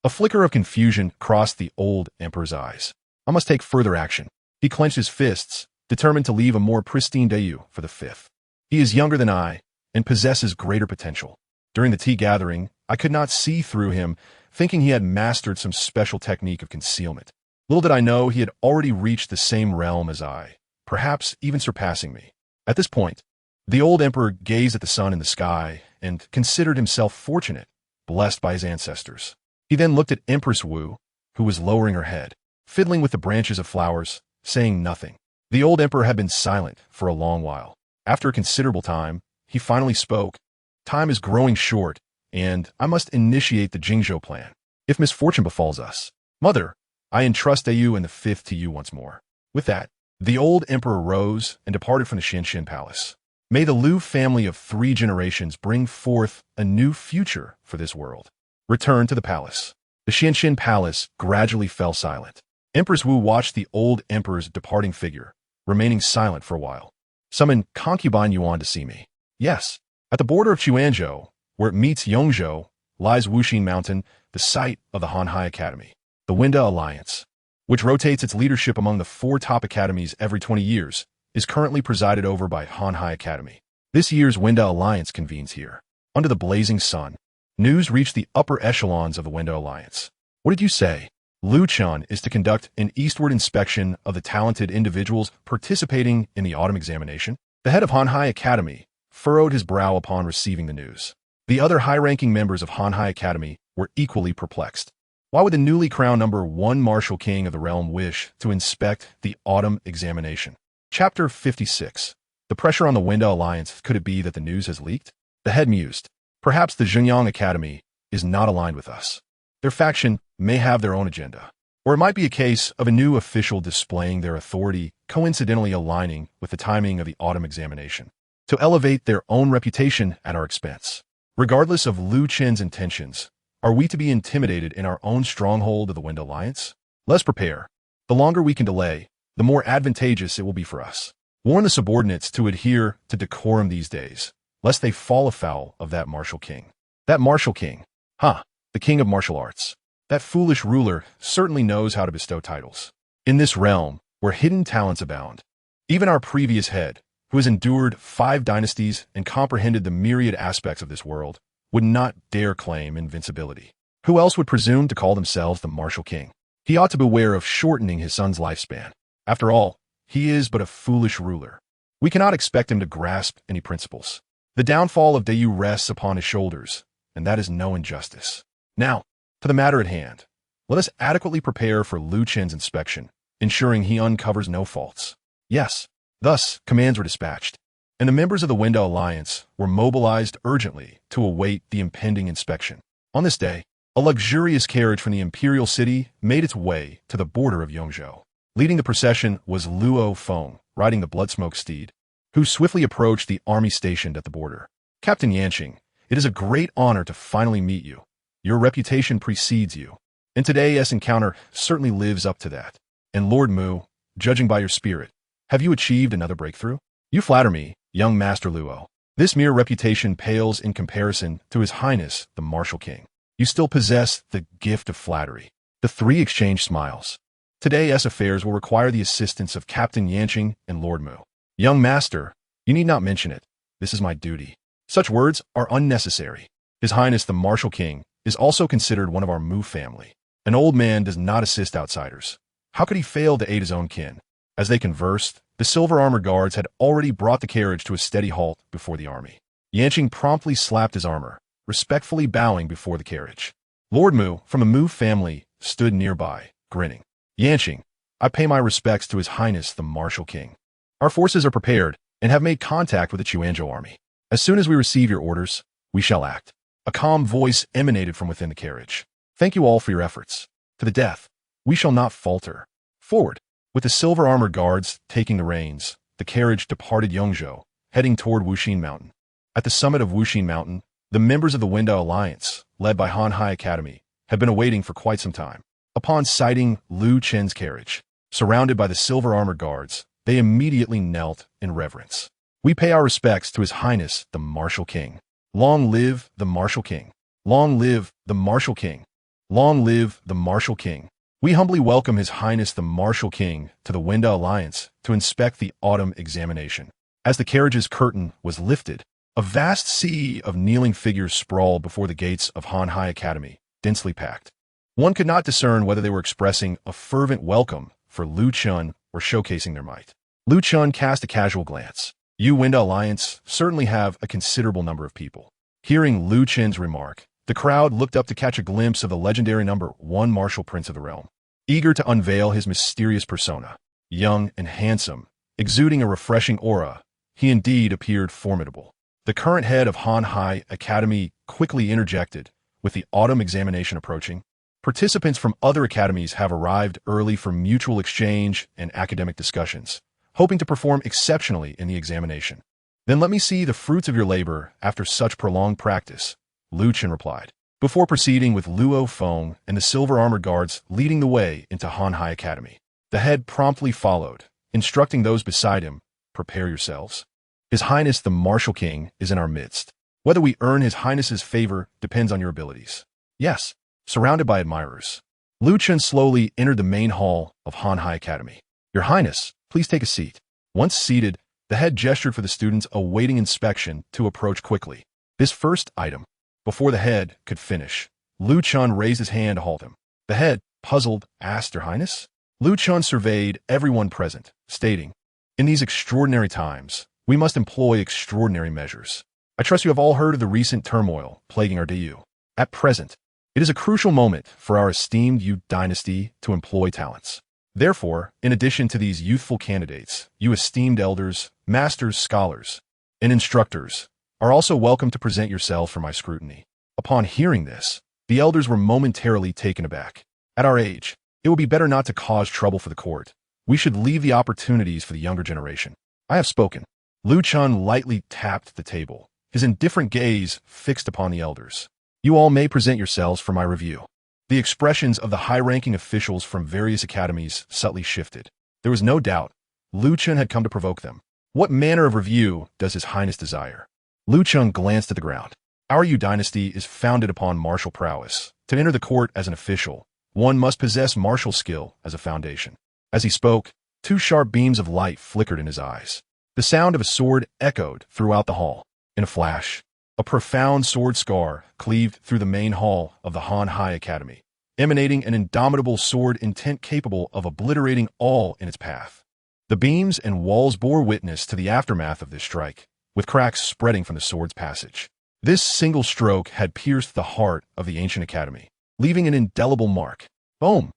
a flicker of confusion crossed the old emperor's eyes. I must take further action. He clenched his fists, determined to leave a more pristine Yu for the fifth. He is younger than I and possesses greater potential. During the tea gathering, I could not see through him, thinking he had mastered some special technique of concealment. Little did I know he had already reached the same realm as I, perhaps even surpassing me. At this point, the old emperor gazed at the sun in the sky and considered himself fortunate, blessed by his ancestors. He then looked at Empress Wu, who was lowering her head, fiddling with the branches of flowers, saying nothing. The old emperor had been silent for a long while. After a considerable time, he finally spoke. Time is growing short, and I must initiate the Jingzhou plan. If misfortune befalls us, Mother, I entrust Yu and the fifth to you once more. With that, the old emperor rose and departed from the Qingtian palace. May the Liu family of 3 generations bring forth a new future for this world. Return to the palace. The Qingtian palace gradually fell silent. Empress Wu watched the old emperor's departing figure, remaining silent for a while. Summon concubine Yuan to see me. Yes, at the border of Quanzhou, where it meets Yongzhou, lies Wuxin Mountain, the site of the Hanhai Academy. The Winda Alliance, which rotates its leadership among the 4 top academies every 20 years, is currently presided over by Hanhai Academy. This year's Winda Alliance convenes here. Under the blazing sun, news reached the upper echelons of the Winda Alliance. What did you say? Liu Chen is to conduct an eastward inspection of the talented individuals participating in the autumn examination. The head of Hanhai Academy furrowed his brow upon receiving the news. The other high-ranking members of Hanhai Academy were equally perplexed. Why would the newly crowned #1 Martial King of the realm wish to inspect the autumn examination? Chapter 56. The pressure on the Winda Alliance. Could it be that the news has leaked? The head mused. Perhaps the Zhenyang Academy is not aligned with us. Their faction may have their own agenda. Or it might be a case of a new official displaying their authority, coincidentally aligning with the timing of the autumn examination, to elevate their own reputation at our expense. Regardless of Liu Chen's intentions, are we to be intimidated in our own stronghold of the Winda Alliance? Let's prepare. The longer we can delay, the more advantageous it will be for us. Warn the subordinates to adhere to decorum these days, lest they fall afoul of that martial king. That martial king? The king of martial arts. That foolish ruler certainly knows how to bestow titles. In this realm, where hidden talents abound, even our previous head, who has endured 5 dynasties and comprehended the myriad aspects of this world, would not dare claim invincibility. Who else would presume to call themselves the martial king? He ought to beware of shortening his son's lifespan. After all, he is but a foolish ruler. We cannot expect him to grasp any principles. The downfall of Yu rests upon his shoulders, and that is no injustice. Now, to the matter at hand. Let us adequately prepare for Liu Chen's inspection, ensuring he uncovers no faults. Yes, thus commands were dispatched, and the members of the Winda Alliance were mobilized urgently to await the impending inspection. On this day, a luxurious carriage from the imperial city made its way to the border of Yongzhou. Leading the procession was Luo Feng, riding the blood-smoke steed, who swiftly approached the army stationed at the border. Captain Yanqing, it is a great honor to finally meet you. Your reputation precedes you, and today's encounter certainly lives up to that. And Lord Mu, judging by your spirit, have you achieved another breakthrough? You flatter me, young Master Luo. This mere reputation pales in comparison to His Highness, the Martial King. You still possess the gift of flattery. The 3 exchanged smiles. Today's affairs will require the assistance of Captain Yanqing and Lord Mu. Young Master, you need not mention it. This is my duty. Such words are unnecessary. His Highness the Martial King is also considered one of our Mu family. An old man does not assist outsiders. How could he fail to aid his own kin? As they conversed, the silver armor guards had already brought the carriage to a steady halt before the army. Yanqing promptly slapped his armor, respectfully bowing before the carriage. Lord Mu, from the Mu family, stood nearby, grinning. Yanqing, I pay my respects to His Highness the Martial King. Our forces are prepared and have made contact with the Chuanzhou army. As soon as we receive your orders, we shall act. A calm voice emanated from within the carriage. Thank you all for your efforts. To the death, we shall not falter. Forward. With the silver-armored guards taking the reins, the carriage departed Yongzhou, heading toward Wuxin Mountain. At the summit of Wuxin Mountain, the members of the Wendao Alliance, led by Han Hai Academy, had been awaiting for quite some time. Upon sighting Lu Chen's carriage, surrounded by the silver-armored guards, they immediately knelt in reverence. We pay our respects to His Highness the Martial King. Long live the Martial King. Long live the Martial King. Long live the Martial King. We humbly welcome His Highness the Martial King to the Wendao Alliance to inspect the autumn examination. As the carriage's curtain was lifted, a vast sea of kneeling figures sprawled before the gates of Han Hai Academy, densely packed. One could not discern whether they were expressing a fervent welcome for Lu Chen or showcasing their might. Lu Chen cast a casual glance. You Wendao Alliance certainly have a considerable number of people. Hearing Lu Chen's remark, the crowd looked up to catch a glimpse of the legendary number 1 martial prince of the realm. Eager to unveil his mysterious persona, young and handsome, exuding a refreshing aura, he indeed appeared formidable. The current head of Han Hai Academy quickly interjected, with the autumn examination approaching. Participants from other academies have arrived early for mutual exchange and academic discussions, hoping to perform exceptionally in the examination. Then let me see the fruits of your labor after such prolonged practice, Lu Chen replied, before proceeding with Luo Feng and the silver-armored guards leading the way into Han Hai Academy. The head promptly followed, instructing those beside him, prepare yourselves. His Highness the Martial King is in our midst. Whether we earn His Highness's favor depends on your abilities. Yes, surrounded by admirers. Lu Chen slowly entered the main hall of Han Hai Academy. Your Highness, please take a seat. Once seated, the head gestured for the students awaiting inspection to approach quickly. This first item. Before the head could finish, Lu Chen raised his hand to halt him. The head, puzzled, asked, Your Highness? Lu Chen surveyed everyone present, stating, In these extraordinary times, we must employ extraordinary measures. I trust you have all heard of the recent turmoil plaguing our Yu. At present, it is a crucial moment for our esteemed Yu Dynasty to employ talents. Therefore, in addition to these youthful candidates, you esteemed elders, masters, scholars, and instructors are also welcome to present yourselves for my scrutiny. Upon hearing this, the elders were momentarily taken aback. At our age, it will be better not to cause trouble for the court. We should leave the opportunities for the younger generation. I have spoken. Lu Chen lightly tapped the table, his indifferent gaze fixed upon the elders. You all may present yourselves for my review. The expressions of the high-ranking officials from various academies subtly shifted. There was no doubt Lu Chen had come to provoke them. What manner of review does His Highness desire? Lu Chen glanced at the ground. Our Yu Dynasty is founded upon martial prowess. To enter the court as an official, one must possess martial skill as a foundation. As he spoke, 2 sharp beams of light flickered in his eyes. The sound of a sword echoed throughout the hall. In a flash, a profound sword scar cleaved through the main hall of the Han Hai Academy, emanating an indomitable sword intent capable of obliterating all in its path. The beams and walls bore witness to the aftermath of this strike, with cracks spreading from the sword's passage. This single stroke had pierced the heart of the ancient academy, leaving an indelible mark. Boom!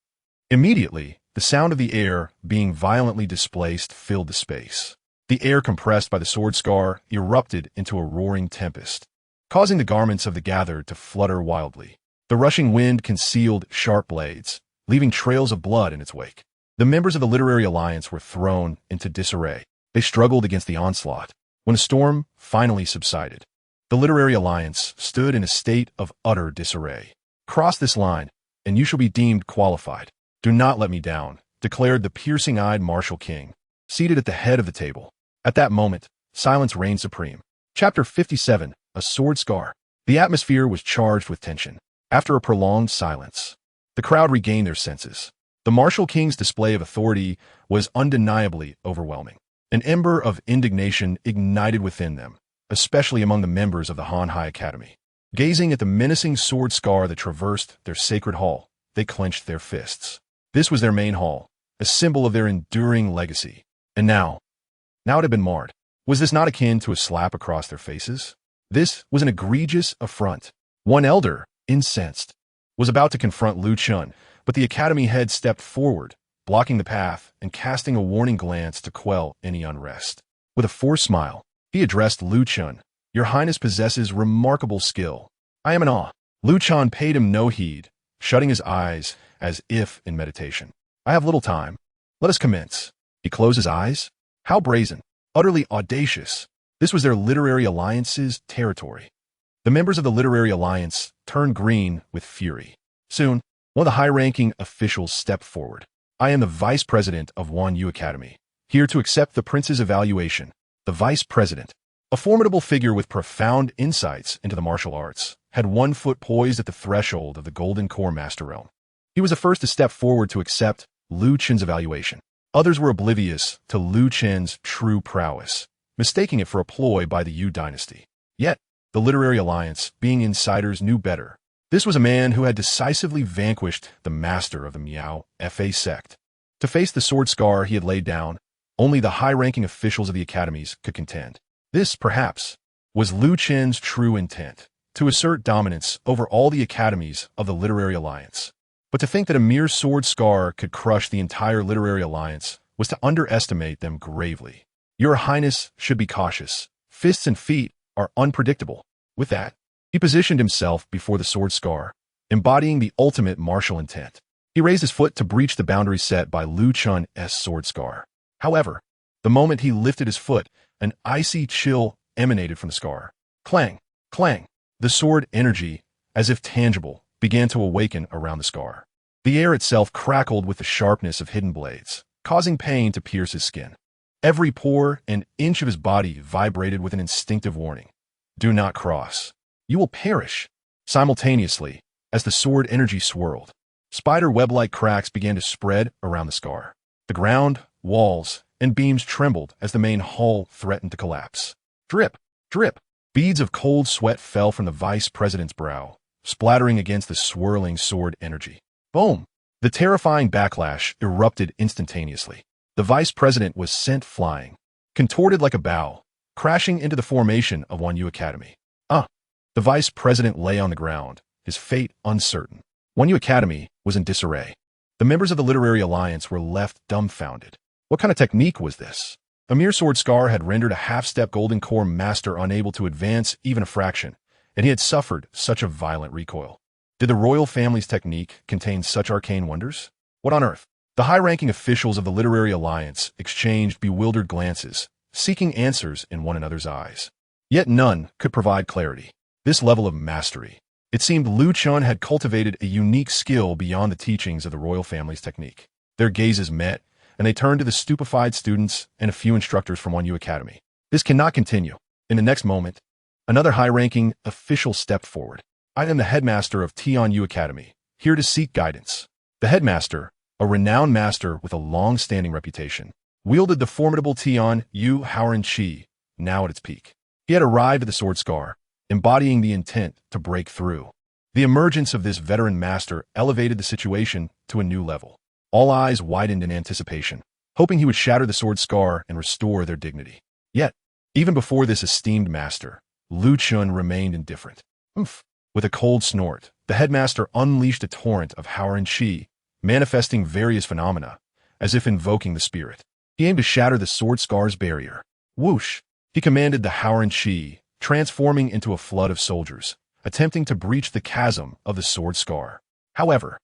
Immediately, the sound of the air being violently displaced filled the space. The air compressed by the sword scar erupted into a roaring tempest, causing the garments of the gathered to flutter wildly. The rushing wind concealed sharp blades, leaving trails of blood in its wake. The members of the Literary Alliance were thrown into disarray. They struggled against the onslaught. When the storm finally subsided, the Literary Alliance stood in a state of utter disarray. Cross this line, and you shall be deemed qualified. Do not let me down, declared the piercing-eyed Martial King, seated at the head of the table. At that moment, silence reigned supreme. Chapter 57, A Sword Scar. The atmosphere was charged with tension. After a prolonged silence, the crowd regained their senses. The Martial King's display of authority was undeniably overwhelming. An ember of indignation ignited within them, especially among the members of the Han Hai Academy. Gazing at the menacing sword scar that traversed their sacred hall, they clenched their fists. This was their main hall, a symbol of their enduring legacy. And now it had been marred. Was this not akin to a slap across their faces? This was an egregious affront. One elder, incensed, was about to confront Lu Chen, but the academy head stepped forward, blocking the path and casting a warning glance to quell any unrest. With a forced smile, he addressed Lu Chun. "Your Highness possesses remarkable skill. I am in awe." Lu Chun paid him no heed, shutting his eyes as if in meditation. "I have little time. Let us commence." He closed his eyes. How brazen, utterly audacious. This was their literary alliance's territory. The members of the literary alliance turned green with fury. Soon, one of the high-ranking officials stepped forward. "I am the vice president of Wan Yu Academy, here to accept the prince's evaluation." The vice president, a formidable figure with profound insights into the martial arts, had one foot poised at the threshold of the Golden Core Master Realm. He was the first to step forward to accept Lu Chen's evaluation. Others were oblivious to Lu Chen's true prowess, mistaking it for a ploy by the Yu Dynasty. Yet, the Literary Alliance, being insiders, knew better. This was a man who had decisively vanquished the master of the Miao Fa sect. To face the sword scar he had laid down, only the high-ranking officials of the academies could contend. This, perhaps, was Lu Chen's true intent, to assert dominance over all the academies of the Literary Alliance. But to think that a mere sword scar could crush the entire Literary Alliance was to underestimate them gravely. "Your Highness should be cautious. Fists and feet are unpredictable." With that, he positioned himself before the sword scar, embodying the ultimate martial intent. He raised his foot to breach the boundary set by Lu Chun's sword scar. However, the moment he lifted his foot, an icy chill emanated from the scar. Clang, clang. The sword energy, as if tangible, began to awaken around the scar. The air itself crackled with the sharpness of hidden blades, causing pain to pierce his skin. Every pore and inch of his body vibrated with an instinctive warning. "Do not cross. You will perish." Simultaneously, as the sword energy swirled, spider web-like cracks began to spread around the scar. The ground, walls, and beams trembled as the main hull threatened to collapse. Drip, drip. Beads of cold sweat fell from the vice president's brow, splattering against the swirling sword energy. Boom! The terrifying backlash erupted instantaneously. The vice president was sent flying, contorted like a bow, crashing into the formation of Wan Yu Academy. The vice president lay on the ground, his fate uncertain. Wan Yu Academy was in disarray. The members of the Literary Alliance were left dumbfounded. What kind of technique was this? A mere sword scar had rendered a half-step Golden Core master unable to advance even a fraction, and he had suffered such a violent recoil. Did the royal family's technique contain such arcane wonders? What on earth? The high-ranking officials of the Literary Alliance exchanged bewildered glances, seeking answers in one another's eyes. Yet none could provide clarity. This level of mastery. It seemed Lu Chun had cultivated a unique skill beyond the teachings of the royal family's technique. Their gazes met, and they turned to the stupefied students and a few instructors from Wan Yu Academy. This cannot continue. In the next moment, another high-ranking official stepped forward. "I am the headmaster of Tian Yu Academy, here to seek guidance." The headmaster, a renowned master with a long-standing reputation, wielded the formidable Tian Yu Haoren Chi, now at its peak. He had arrived at the sword scar, embodying the intent to break through. The emergence of this veteran master elevated the situation to a new level. All eyes widened in anticipation, hoping he would shatter the sword scar and restore their dignity. Yet, even before this esteemed master, Lu Chun remained indifferent. Oomph! With a cold snort, the headmaster unleashed a torrent of Haoren Chi, manifesting various phenomena, as if invoking the spirit. He aimed to shatter the sword scar's barrier. Whoosh! He commanded the Haoren Chi, transforming into a flood of soldiers, attempting to breach the chasm of the sword scar. However,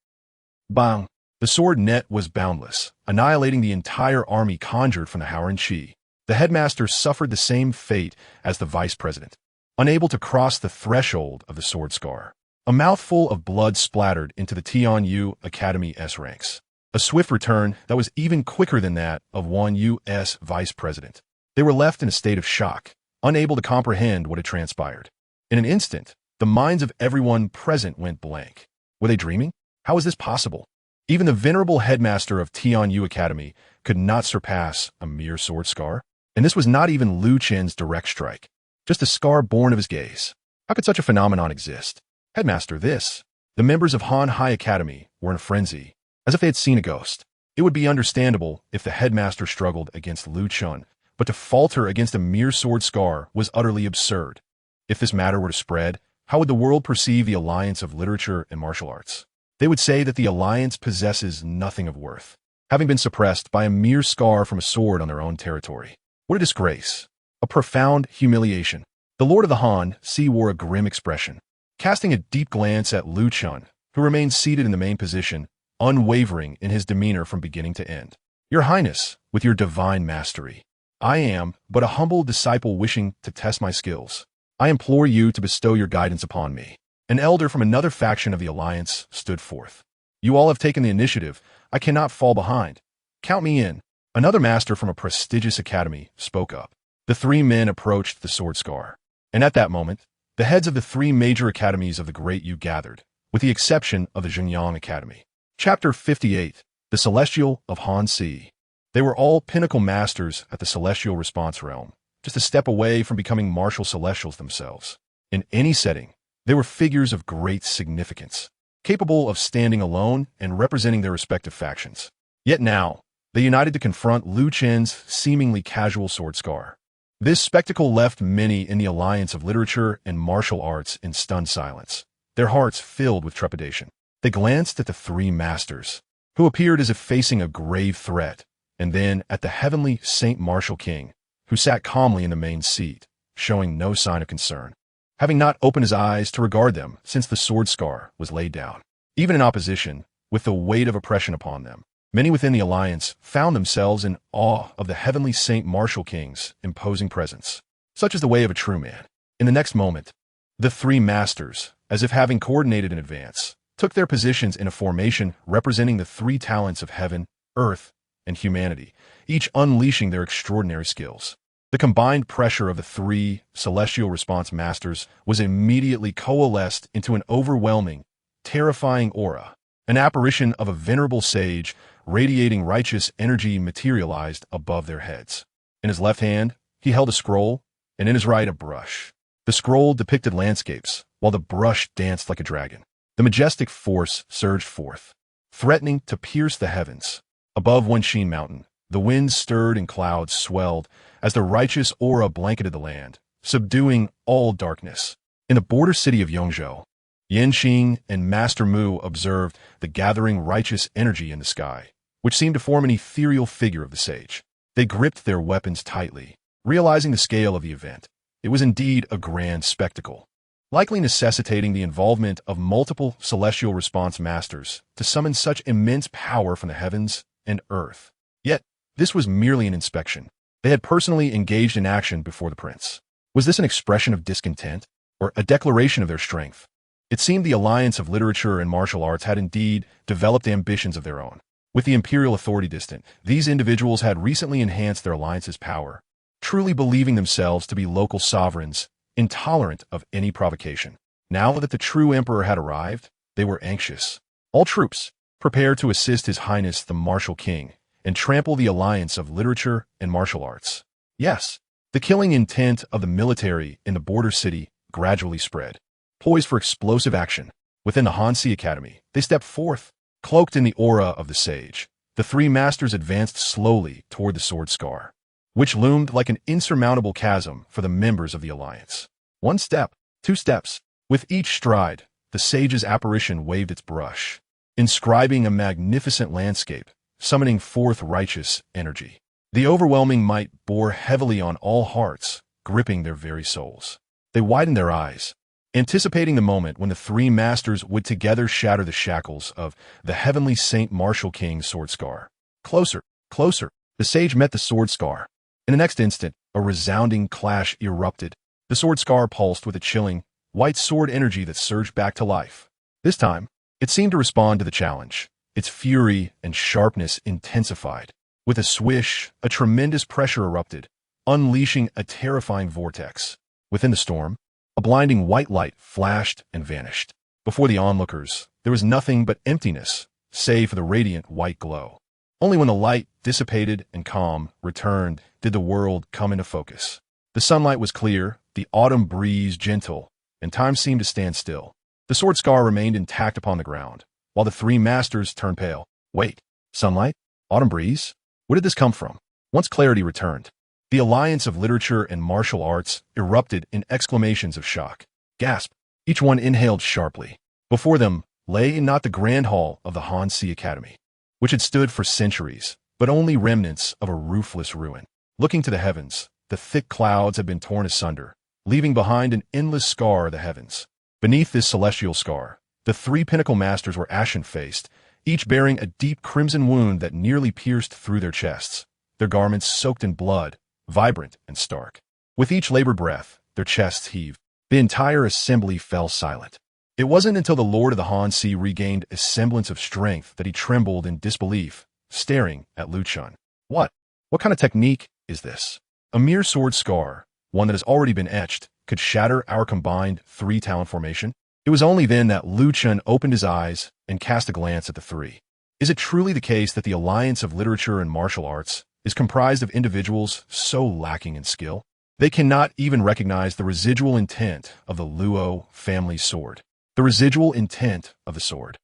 bang! The sword net was boundless, annihilating the entire army conjured from the Haoren Chi. The headmaster suffered the same fate as the vice president, unable to cross the threshold of the sword scar. A mouthful of blood splattered into the Tian Yu Academy's ranks. A swift return that was even quicker than that of Wan Yu's vice president. They were left in a state of shock, unable to comprehend what had transpired. In an instant, the minds of everyone present went blank. Were they dreaming? How was this possible? Even the venerable headmaster of Tian Yu Academy could not surpass a mere sword scar. And this was not even Lu Chen's direct strike, just a scar born of his gaze. How could such a phenomenon exist? Headmaster, this. The members of Han High Academy were in a frenzy, as if they had seen a ghost. It would be understandable if the headmaster struggled against Lu Chun, but to falter against a mere sword scar was utterly absurd. If this matter were to spread, how would the world perceive the alliance of literature and martial arts? They would say that the alliance possesses nothing of worth. having been suppressed by a mere scar from a sword on their own territory. What a disgrace. A profound humiliation. The Lord of the Han wore a grim expression, casting a deep glance at Lu Chun, who remained seated in the main position, unwavering in his demeanor from beginning to end. Your Highness, with your divine mastery, I am but a humble disciple wishing to test my skills. I implore you to bestow your guidance upon me. An elder from another faction of the Alliance stood forth. You all have taken the initiative. I cannot fall behind. Count me in. Another master from a prestigious academy spoke up. The three men approached the sword scar. And at that moment, the heads of the three major academies of the Great Yu gathered, with the exception of the Xinjiang Academy. Chapter 58. The Celestial of Han Si. They were all pinnacle masters at the Celestial Response Realm, just a step away from becoming martial celestials themselves. In any setting, they were figures of great significance, capable of standing alone and representing their respective factions. Yet now, they united to confront Lu Chen's seemingly casual sword scar. This spectacle left many in the Alliance of Literature and Martial Arts in stunned silence, their hearts filled with trepidation. They glanced at the three masters, who appeared as if facing a grave threat, and then at the heavenly Saint Martial King, who sat calmly in the main seat, showing no sign of concern, having not opened his eyes to regard them since the sword scar was laid down. Even in opposition, with the weight of oppression upon them, many within the Alliance found themselves in awe of the heavenly Saint Martial King's imposing presence. Such is the way of a true man. In the next moment, the three masters, as if having coordinated in advance, took their positions in a formation representing the three talents of heaven, earth, and humanity, each unleashing their extraordinary skills. The combined pressure of the three celestial response masters was immediately coalesced into an overwhelming, terrifying aura. An apparition of a venerable sage radiating righteous energy materialized above their heads. In his left hand, he held a scroll, and in his right a brush. The scroll depicted landscapes, while the brush danced like a dragon. The majestic force surged forth, threatening to pierce the heavens. Above Wenxin Mountain, the winds stirred and clouds swelled as the righteous aura blanketed the land, subduing all darkness. In the border city of Yongzhou, Yanqing and Master Mu observed the gathering righteous energy in the sky, which seemed to form an ethereal figure of the sage. They gripped their weapons tightly, realizing the scale of the event. It was indeed a grand spectacle, likely necessitating the involvement of multiple celestial response masters to summon such immense power from the heavens and earth. Yet, this was merely an inspection. They had personally engaged in action before the prince. Was this an expression of discontent, or a declaration of their strength? It seemed the Alliance of Literature and Martial Arts had indeed developed ambitions of their own. With the imperial authority distant, these individuals had recently enhanced their alliance's power, truly believing themselves to be local sovereigns, intolerant of any provocation. Now that the true emperor had arrived, they were anxious. All troops, prepare to assist His Highness the Martial King and trample the Alliance of Literature and Martial Arts. Yes, the killing intent of the military in the border city gradually spread. Poised for explosive action, within the Hansi Academy, they stepped forth, cloaked in the aura of the sage. The three masters advanced slowly toward the sword scar, which loomed like an insurmountable chasm for the members of the Alliance. One step, two steps. With each stride, the sage's apparition waved its brush, inscribing a magnificent landscape, summoning forth righteous energy. The overwhelming might bore heavily on all hearts, gripping their very souls. They widened their eyes, anticipating the moment when the three masters would together shatter the shackles of the heavenly Saint Martial King's sword scar. Closer, closer. The sage met the sword scar. In the next instant, a resounding clash erupted. The sword scar pulsed with a chilling, white sword energy that surged back to life. This time, it seemed to respond to the challenge. Its fury and sharpness intensified. With a swish, a tremendous pressure erupted, unleashing a terrifying vortex. Within the storm, a blinding white light flashed and vanished. Before the onlookers, there was nothing but emptiness, save for the radiant white glow. Only when the light dissipated and calm returned did the world come into focus. The sunlight was clear, the autumn breeze gentle, and time seemed to stand still. The sword scar remained intact upon the ground, while the three masters turned pale. Wait, sunlight? Autumn breeze? Where did this come from? Once clarity returned, the Alliance of Literature and Martial Arts erupted in exclamations of shock. Gasp! Each one inhaled sharply. Before them lay not the grand hall of the Hansi Academy, which had stood for centuries, but only remnants of a roofless ruin. Looking to the heavens, the thick clouds had been torn asunder, leaving behind an endless scar of the heavens. Beneath this celestial scar, the three pinnacle masters were ashen-faced, each bearing a deep crimson wound that nearly pierced through their chests, their garments soaked in blood, vibrant and stark. With each labored breath, their chests heaved. The entire assembly fell silent. It wasn't until the Lord of the Han Si regained a semblance of strength that he trembled in disbelief, staring at Lu Chen. What kind of technique is this? A mere sword scar, one that has already been etched, could shatter our combined three-talent formation? It was only then that Lu Chen opened his eyes and cast a glance at the three. Is it truly the case that the alliance of literature and martial arts is comprised of individuals so lacking in skill? They cannot even recognize the residual intent of the Luo family sword. The residual intent of the sword.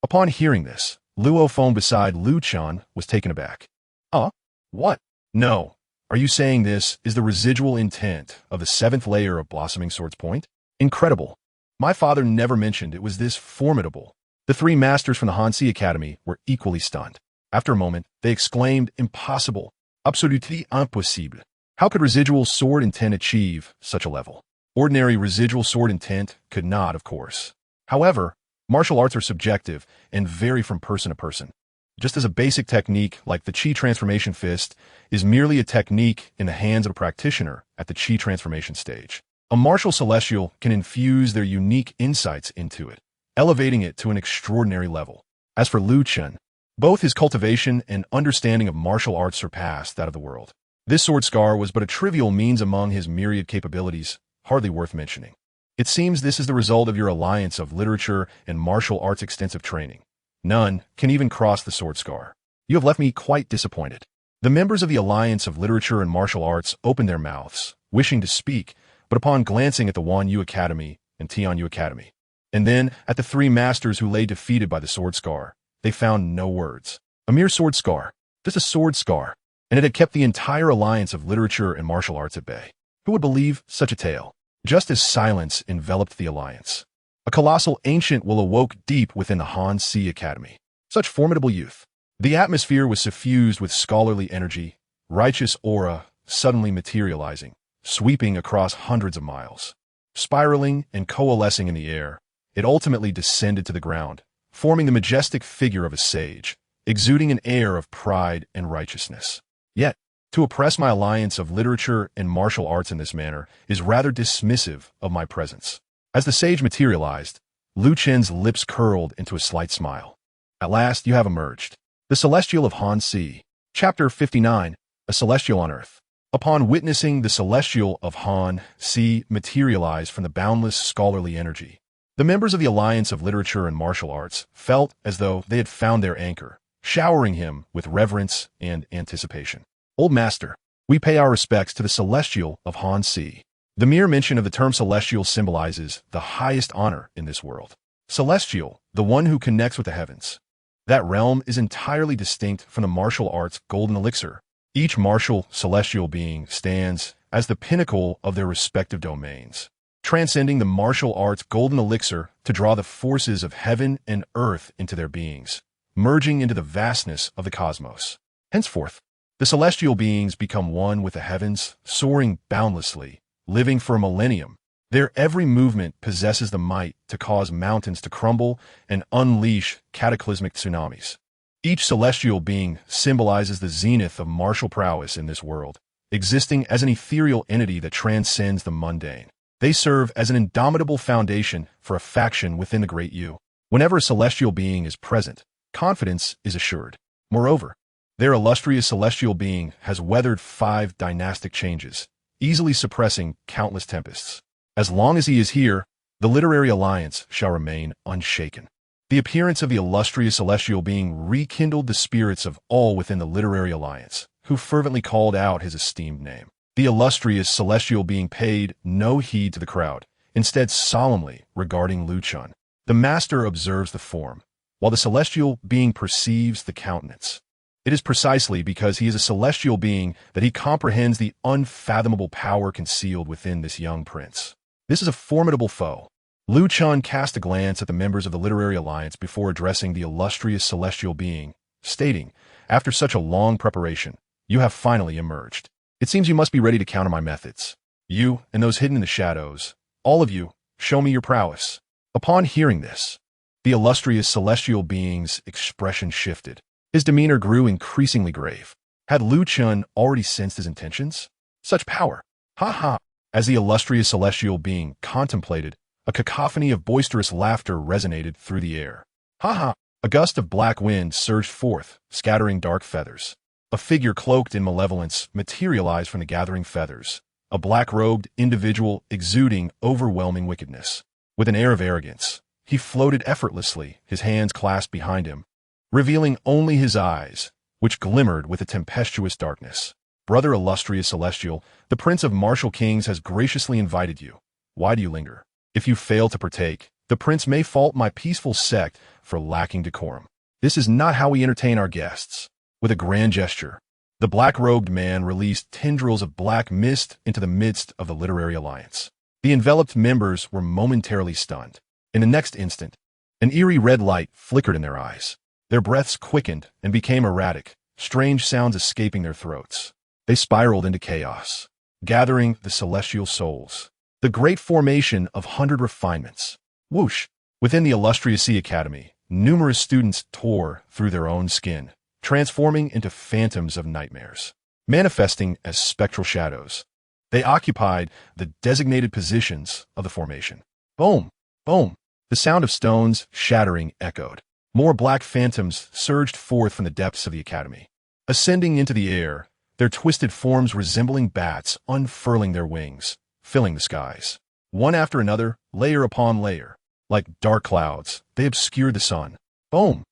Upon hearing this, Luo phone beside Lu Chen was taken aback. What? No. Are you saying this is the residual intent of the seventh layer of Blossoming Sword's point? Incredible. My father never mentioned it was this formidable. The three masters from the Hansi Academy were equally stunned. After a moment, they exclaimed, impossible. Absolutely impossible. How could residual sword intent achieve such a level? Ordinary residual sword intent could not, of course. However, martial arts are subjective and vary from person to person. Just as a basic technique like the Qi transformation fist is merely a technique in the hands of a practitioner at the Qi transformation stage, a martial celestial can infuse their unique insights into it, elevating it to an extraordinary level. As for Lu Chen, both his cultivation and understanding of martial arts surpassed that of the world. This sword scar was but a trivial means among his myriad capabilities, hardly worth mentioning. It seems this is the result of your alliance of literature and martial arts extensive training. None can even cross the sword scar. You have left me quite disappointed. The members of the alliance of literature and martial arts opened their mouths, wishing to speak, but upon glancing at the Wan Yu Academy and Tian Yu Academy, and then at the three masters who lay defeated by the sword scar, they found no words. A mere sword scar, just a sword scar, and it had kept the entire alliance of literature and martial arts at bay. Who would believe such a tale? Just as silence enveloped the alliance, a colossal ancient will awoke deep within the Han Si Academy. Such formidable youth. The atmosphere was suffused with scholarly energy, righteous aura suddenly materializing, sweeping across hundreds of miles. Spiraling and coalescing in the air, it ultimately descended to the ground, forming the majestic figure of a sage, exuding an air of pride and righteousness. Yet, to oppress my alliance of literature and martial arts in this manner is rather dismissive of my presence. As the sage materialized, Lu Chen's lips curled into a slight smile. At last you have emerged. The Celestial of Han Si. Chapter 59, A Celestial on Earth. Upon witnessing the Celestial of Han Si materialize from the boundless scholarly energy, the members of the Alliance of Literature and Martial Arts felt as though they had found their anchor, showering him with reverence and anticipation. Old Master, we pay our respects to the Celestial of Han Si. The mere mention of the term celestial symbolizes the highest honor in this world. Celestial, the one who connects with the heavens. That realm is entirely distinct from the martial arts golden elixir. Each martial celestial being stands as the pinnacle of their respective domains, transcending the martial arts golden elixir to draw the forces of heaven and earth into their beings, merging into the vastness of the cosmos. Henceforth, the celestial beings become one with the heavens, soaring boundlessly, living for a millennium. Their every movement possesses the might to cause mountains to crumble and unleash cataclysmic tsunamis. Each celestial being symbolizes the zenith of martial prowess in this world, existing as an ethereal entity that transcends the mundane. They serve as an indomitable foundation for a faction within the Great Yu. Whenever a celestial being is present, confidence is assured. Moreover, their illustrious celestial being has weathered 5 dynastic changes, easily suppressing countless tempests. As long as he is here, the literary alliance shall remain unshaken. The appearance of the illustrious celestial being rekindled the spirits of all within the literary alliance, who fervently called out his esteemed name. The illustrious celestial being paid no heed to the crowd, instead solemnly regarding Lu Chen. The master observes the form, while the celestial being perceives the countenance. It is precisely because he is a celestial being that he comprehends the unfathomable power concealed within this young prince. This is a formidable foe. Lu Chen cast a glance at the members of the Literary Alliance before addressing the illustrious celestial being, stating, "After such a long preparation, you have finally emerged. It seems you must be ready to counter my methods. You and those hidden in the shadows, all of you, show me your prowess." Upon hearing this, the illustrious celestial being's expression shifted. His demeanor grew increasingly grave. Had Lu Chen already sensed his intentions? Such power! Ha ha! As the illustrious celestial being contemplated, a cacophony of boisterous laughter resonated through the air. Ha ha! A gust of black wind surged forth, scattering dark feathers. A figure cloaked in malevolence materialized from the gathering feathers, a black-robed individual exuding overwhelming wickedness. With an air of arrogance, he floated effortlessly, his hands clasped behind him, revealing only his eyes, which glimmered with a tempestuous darkness. "Brother illustrious celestial, the Prince of Martial Kings has graciously invited you. Why do you linger? If you fail to partake, the prince may fault my peaceful sect for lacking decorum. This is not how we entertain our guests." With a grand gesture, the black-robed man released tendrils of black mist into the midst of the literary alliance. The enveloped members were momentarily stunned. In the next instant, an eerie red light flickered in their eyes. Their breaths quickened and became erratic, strange sounds escaping their throats. They spiraled into chaos, gathering the celestial souls. The great formation of 100 refinements. Whoosh! Within the illustrious Sea Academy, numerous students tore through their own skin, transforming into phantoms of nightmares. Manifesting as spectral shadows, they occupied the designated positions of the formation. Boom! Boom! The sound of stones shattering echoed. More black phantoms surged forth from the depths of the academy. Ascending into the air, their twisted forms resembling bats unfurling their wings, filling the skies. One after another, layer upon layer, like dark clouds, they obscured the sun. Boom!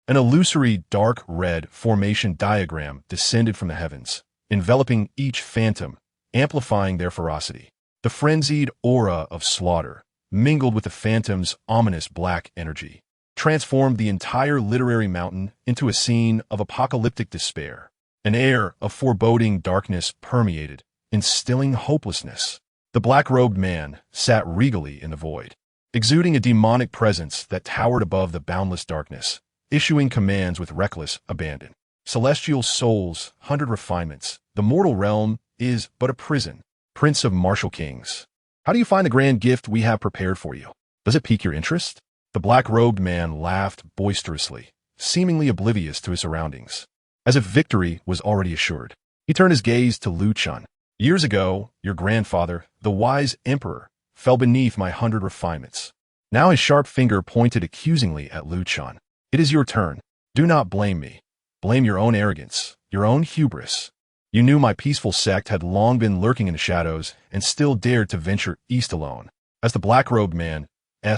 An illusory dark red formation diagram descended from the heavens, enveloping each phantom, amplifying their ferocity. The frenzied aura of slaughter, mingled with the phantom's ominous black energy, transformed the entire literary mountain into a scene of apocalyptic despair. An air of foreboding darkness permeated, instilling hopelessness. The black-robed man sat regally in the void, exuding a demonic presence that towered above the boundless darkness, issuing commands with reckless abandon. "Celestial souls, 100 refinements, the mortal realm is but a prison. Prince of Martial Kings, how do you find the grand gift we have prepared for you? Does it pique your interest?" The black-robed man laughed boisterously, seemingly oblivious to his surroundings. As if victory was already assured, he turned his gaze to Lu Chen. "Years ago, your grandfather, the wise emperor, fell beneath my 100 refinements." Now his sharp finger pointed accusingly at Lu Chen. "It is your turn. Do not blame me. Blame your own arrogance, your own hubris. You knew my peaceful sect had long been lurking in the shadows and still dared to venture east alone." As the black-robed man's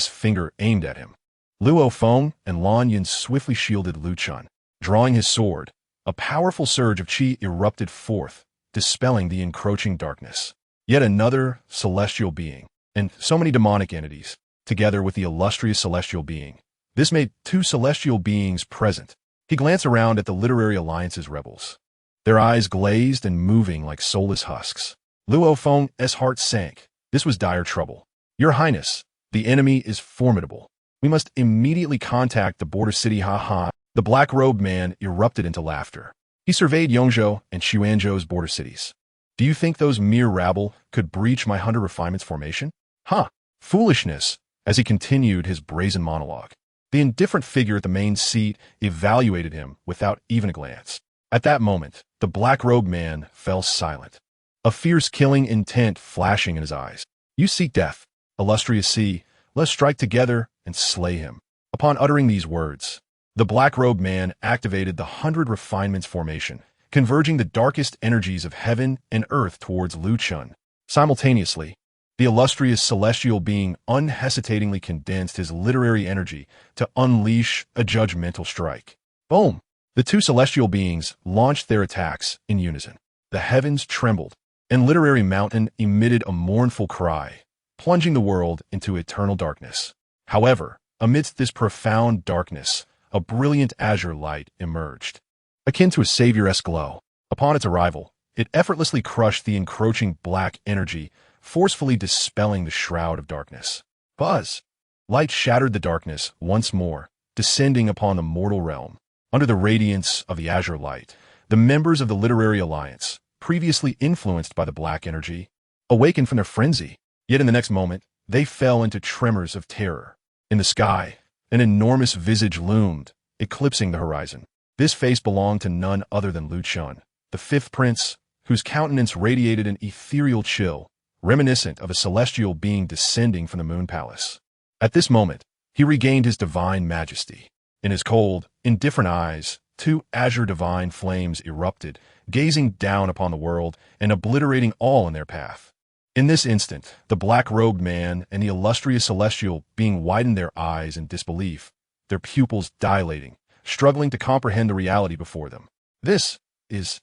finger aimed at him, Luo Feng and Lan Yin swiftly shielded Lu Chen. Drawing his sword, a powerful surge of qi erupted forth, dispelling the encroaching darkness. Yet another celestial being, and so many demonic entities, together with the illustrious celestial being. This made 2 celestial beings present. He glanced around at the Literary Alliance's rebels, their eyes glazed and moving like soulless husks. Luo Feng's heart sank. This was dire trouble. "Your Highness, the enemy is formidable. We must immediately contact the border city." Ha ha! The black-robed man erupted into laughter. He surveyed Yongzhou and Xuanzhou's border cities. "Do you think those mere rabble could breach my 100 refinements formation? Ha! Foolishness!" As he continued his brazen monologue, the indifferent figure at the main seat evaluated him without even a glance. At that moment, the black-robed man fell silent, a fierce killing intent flashing in his eyes. "You seek death, illustrious sea. Let's strike together and slay him." Upon uttering these words, the black-robed man activated the 100 refinements formation, converging the darkest energies of heaven and earth towards Lu Chen. Simultaneously, the illustrious celestial being unhesitatingly condensed his literary energy to unleash a judgmental strike. Boom! The 2 celestial beings launched their attacks in unison. The heavens trembled, and Literary Mountain emitted a mournful cry, plunging the world into eternal darkness. However, amidst this profound darkness, a brilliant azure light emerged, akin to a savior-esque glow. Upon its arrival, it effortlessly crushed the encroaching black energy, forcefully dispelling the shroud of darkness. Buzz! Light shattered the darkness once more, descending upon the mortal realm. Under the radiance of the azure light, the members of the Literary Alliance, previously influenced by the black energy, awakened from their frenzy. Yet in the next moment, they fell into tremors of terror. In the sky, an enormous visage loomed, eclipsing the horizon. This face belonged to none other than Lu Chun, the fifth prince, whose countenance radiated an ethereal chill, reminiscent of a celestial being descending from the moon palace. At this moment, he regained his divine majesty. In his cold, indifferent eyes, two azure divine flames erupted, gazing down upon the world and obliterating all in their path. In this instant, the black-robed man and the illustrious celestial being widened their eyes in disbelief, their pupils dilating, struggling to comprehend the reality before them. This is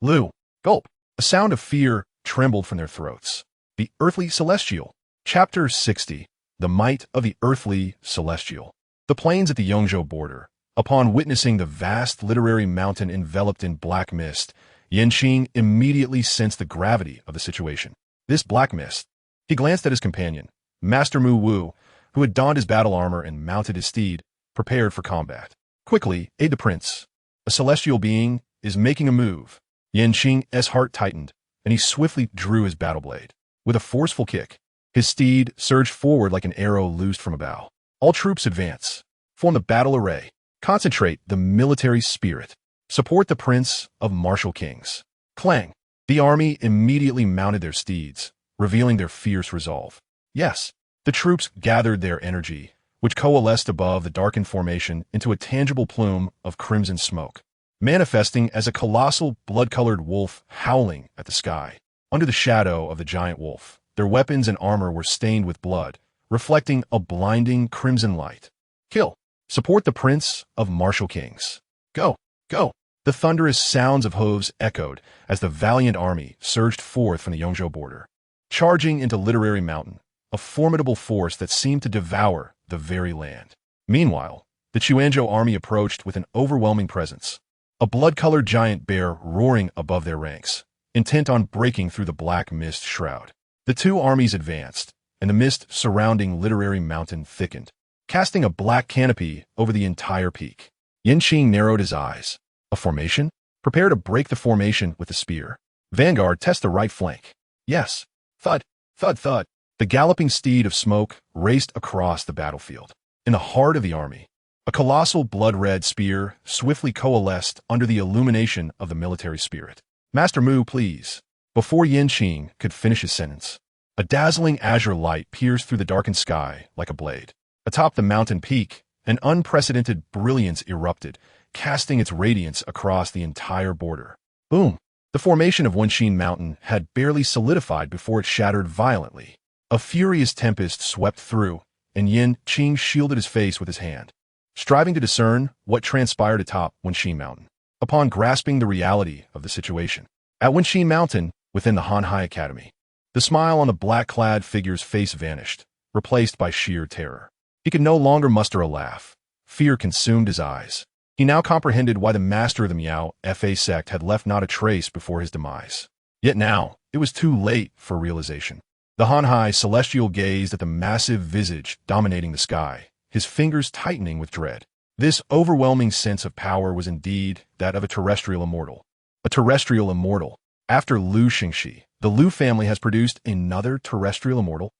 Lu. Gulp. A sound of fear trembled from their throats. The Earthly Celestial. Chapter 60. The Might of the Earthly Celestial. The plains at the Yongzhou border. Upon witnessing the vast literary mountain enveloped in black mist, Yanqing immediately sensed the gravity of the situation. This black mist. He glanced at his companion, Master Mu Wu, who had donned his battle armor and mounted his steed, prepared for combat. Quickly, aid the prince. A celestial being is making a move. Yanqing's heart tightened, and he swiftly drew his battle blade. With a forceful kick, his steed surged forward like an arrow loosed from a bow. All troops advance. Form the battle array. Concentrate the military spirit. Support the Prince of Martial Kings. Clang. The army immediately mounted their steeds, revealing their fierce resolve. Yes, the troops gathered their energy, which coalesced above the darkened formation into a tangible plume of crimson smoke, manifesting as a colossal blood-colored wolf howling at the sky. Under the shadow of the giant wolf, their weapons and armor were stained with blood, reflecting a blinding crimson light. Kill. Support the Prince of Martial Kings. Go. Go. The thunderous sounds of hooves echoed as the valiant army surged forth from the Yongzhou border, charging into Literary Mountain, a formidable force that seemed to devour the very land. Meanwhile, the Quanzhou army approached with an overwhelming presence, a blood-colored giant bear roaring above their ranks, intent on breaking through the black mist shroud. The two armies advanced, and the mist surrounding Literary Mountain thickened, casting a black canopy over the entire peak. Yanqing narrowed his eyes. A formation? Prepare to break the formation with the spear. Vanguard, test the right flank. Yes. Thud, thud, thud. The galloping steed of smoke raced across the battlefield. In the heart of the army, a colossal blood-red spear swiftly coalesced under the illumination of the military spirit. Master Mu, please. Before Yanqing could finish his sentence, a dazzling azure light pierced through the darkened sky like a blade. Atop the mountain peak, an unprecedented brilliance erupted, casting its radiance across the entire border. Boom! The formation of Wenxin Mountain had barely solidified before it shattered violently. A furious tempest swept through, and Yanqing shielded his face with his hand, striving to discern what transpired atop Wenxin Mountain. Upon grasping the reality of the situation, at Wenxin Mountain, within the Hanhai Academy, the smile on the black-clad figure's face vanished, replaced by sheer terror. He could no longer muster a laugh. Fear consumed his eyes. He now comprehended why the master of the Miao Fa sect had left not a trace before his demise. Yet now, it was too late for realization. The Hanhai celestial gazed at the massive visage dominating the sky, his fingers tightening with dread. This overwhelming sense of power was indeed that of a terrestrial immortal. A terrestrial immortal. After Lu Xingxi, the Lu family has produced another terrestrial immortal,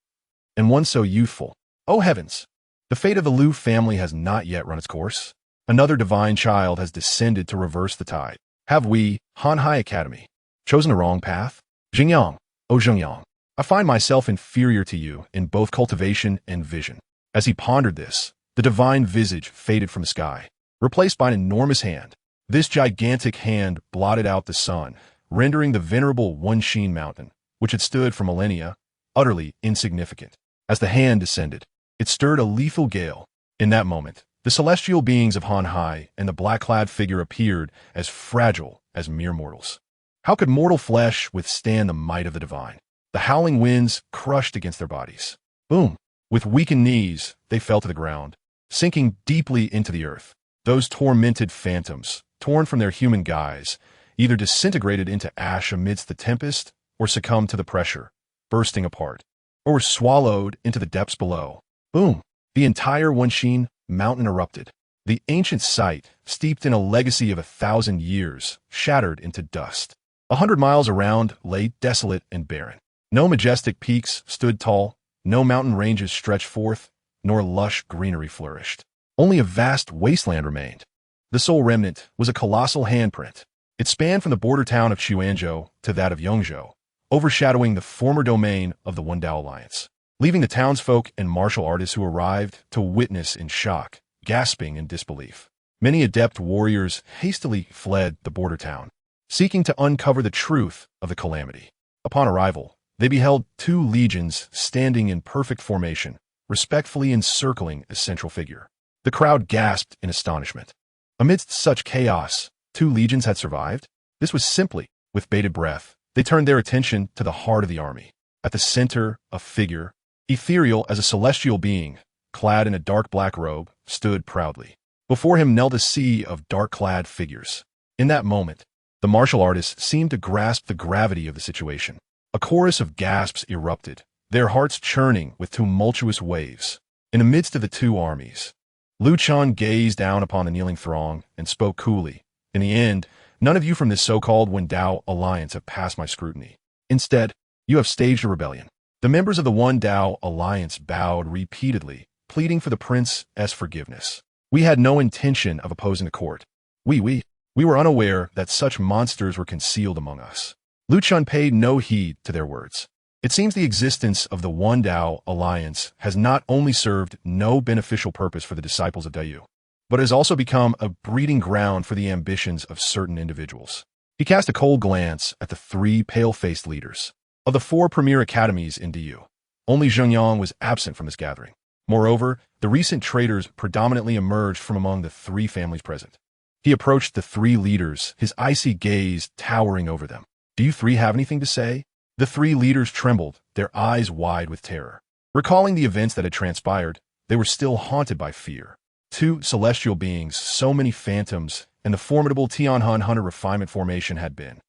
and one so youthful. Oh heavens! The fate of the Lu family has not yet run its course. Another divine child has descended to reverse the tide. Have we, Hanhai Academy, chosen the wrong path? Xingyang, oh Xingyang, I find myself inferior to you in both cultivation and vision. As he pondered this, the divine visage faded from the sky, replaced by an enormous hand. This gigantic hand blotted out the sun, rendering the venerable Wenxin Mountain, which had stood for millennia, utterly insignificant. As the hand descended, it stirred a lethal gale. In that moment, the celestial beings of Hanhai and the black-clad figure appeared as fragile as mere mortals. How could mortal flesh withstand the might of the divine? The howling winds crushed against their bodies. Boom! With weakened knees, they fell to the ground, sinking deeply into the earth. Those tormented phantoms, torn from their human guise, either disintegrated into ash amidst the tempest or succumbed to the pressure, bursting apart, or were swallowed into the depths below. Boom! The entire Wenxin Mountain erupted. The ancient site, steeped in a legacy of 1,000 years, shattered into dust. 100 miles around lay desolate and barren. No majestic peaks stood tall, no mountain ranges stretched forth, nor lush greenery flourished. Only a vast wasteland remained. The sole remnant was a colossal handprint. It spanned from the border town of Xuanzhou to that of Yongzhou, overshadowing the former domain of the One Dao Alliance, leaving the townsfolk and martial artists who arrived to witness in shock, gasping in disbelief. Many adept warriors hastily fled the border town, seeking to uncover the truth of the calamity. Upon arrival, they beheld 2 legions standing in perfect formation, respectfully encircling a central figure. The crowd gasped in astonishment. Amidst such chaos, 2 legions had survived? This was simply, with bated breath, they turned their attention to the heart of the army. At the center, a figure, ethereal as a celestial being, clad in a dark black robe, stood proudly. Before him knelt a sea of dark-clad figures. In that moment, the martial artists seemed to grasp the gravity of the situation. A chorus of gasps erupted, their hearts churning with tumultuous waves. In the midst of the 2 armies, Lu Chen gazed down upon the kneeling throng and spoke coolly. In the end, none of you from this so-called One Dao Alliance have passed my scrutiny. Instead, you have staged a rebellion. The members of the One Dao Alliance bowed repeatedly, pleading for the prince's forgiveness. We had no intention of opposing the court. We were unaware that such monsters were concealed among us. Lu Chen paid no heed to their words. It seems the existence of the One Dao Alliance has not only served no beneficial purpose for the disciples of Dayu, but has also become a breeding ground for the ambitions of certain individuals. He cast a cold glance at the 3 pale-faced leaders. Of the 4 premier academies in Dayu, only Zhengyang was absent from this gathering. Moreover, the recent traitors predominantly emerged from among the 3 families present. He approached the 3 leaders, his icy gaze towering over them. Do you 3 have anything to say? The 3 leaders trembled, their eyes wide with terror. Recalling the events that had transpired, they were still haunted by fear. 2 celestial beings, so many phantoms, and the formidable Tianhan Hunter Refinement Formation had been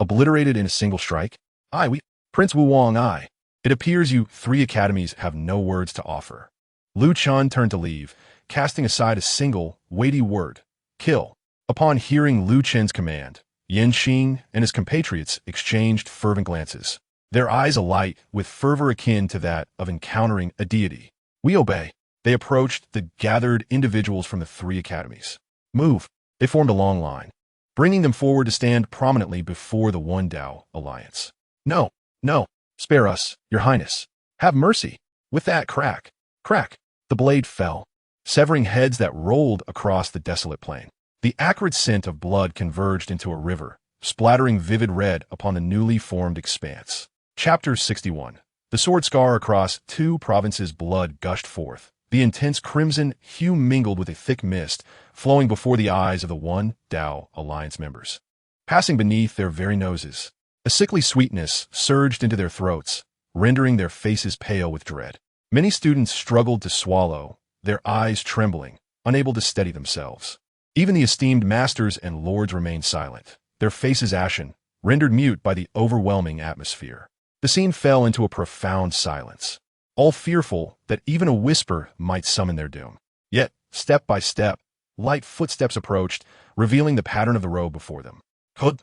obliterated in a single strike? Prince Wu Wang, It appears you 3 academies have no words to offer. Lu Chen turned to leave, casting aside a single, weighty word, kill. Upon hearing Lu Chen's command, Yan Xing and his compatriots exchanged fervent glances, their eyes alight with fervor akin to that of encountering a deity. We obey. They approached the gathered individuals from the 3 academies. Move. They formed a long line, bringing them forward to stand prominently before the One Dao Alliance. No, spare us, your highness. Have mercy. With that crack, the blade fell, severing heads that rolled across the desolate plain. The acrid scent of blood converged into a river, splattering vivid red upon the newly formed expanse. Chapter 61. The sword scar across 2 provinces' blood gushed forth. The intense crimson hue mingled with a thick mist, flowing before the eyes of the One Dao Alliance members. Passing beneath their very noses, a sickly sweetness surged into their throats, rendering their faces pale with dread. Many students struggled to swallow, their eyes trembling, unable to steady themselves. Even the esteemed masters and lords remained silent, their faces ashen, rendered mute by the overwhelming atmosphere. The scene fell into a profound silence, all fearful that even a whisper might summon their doom. Yet, step by step, light footsteps approached, revealing the pattern of the road before them. Hud.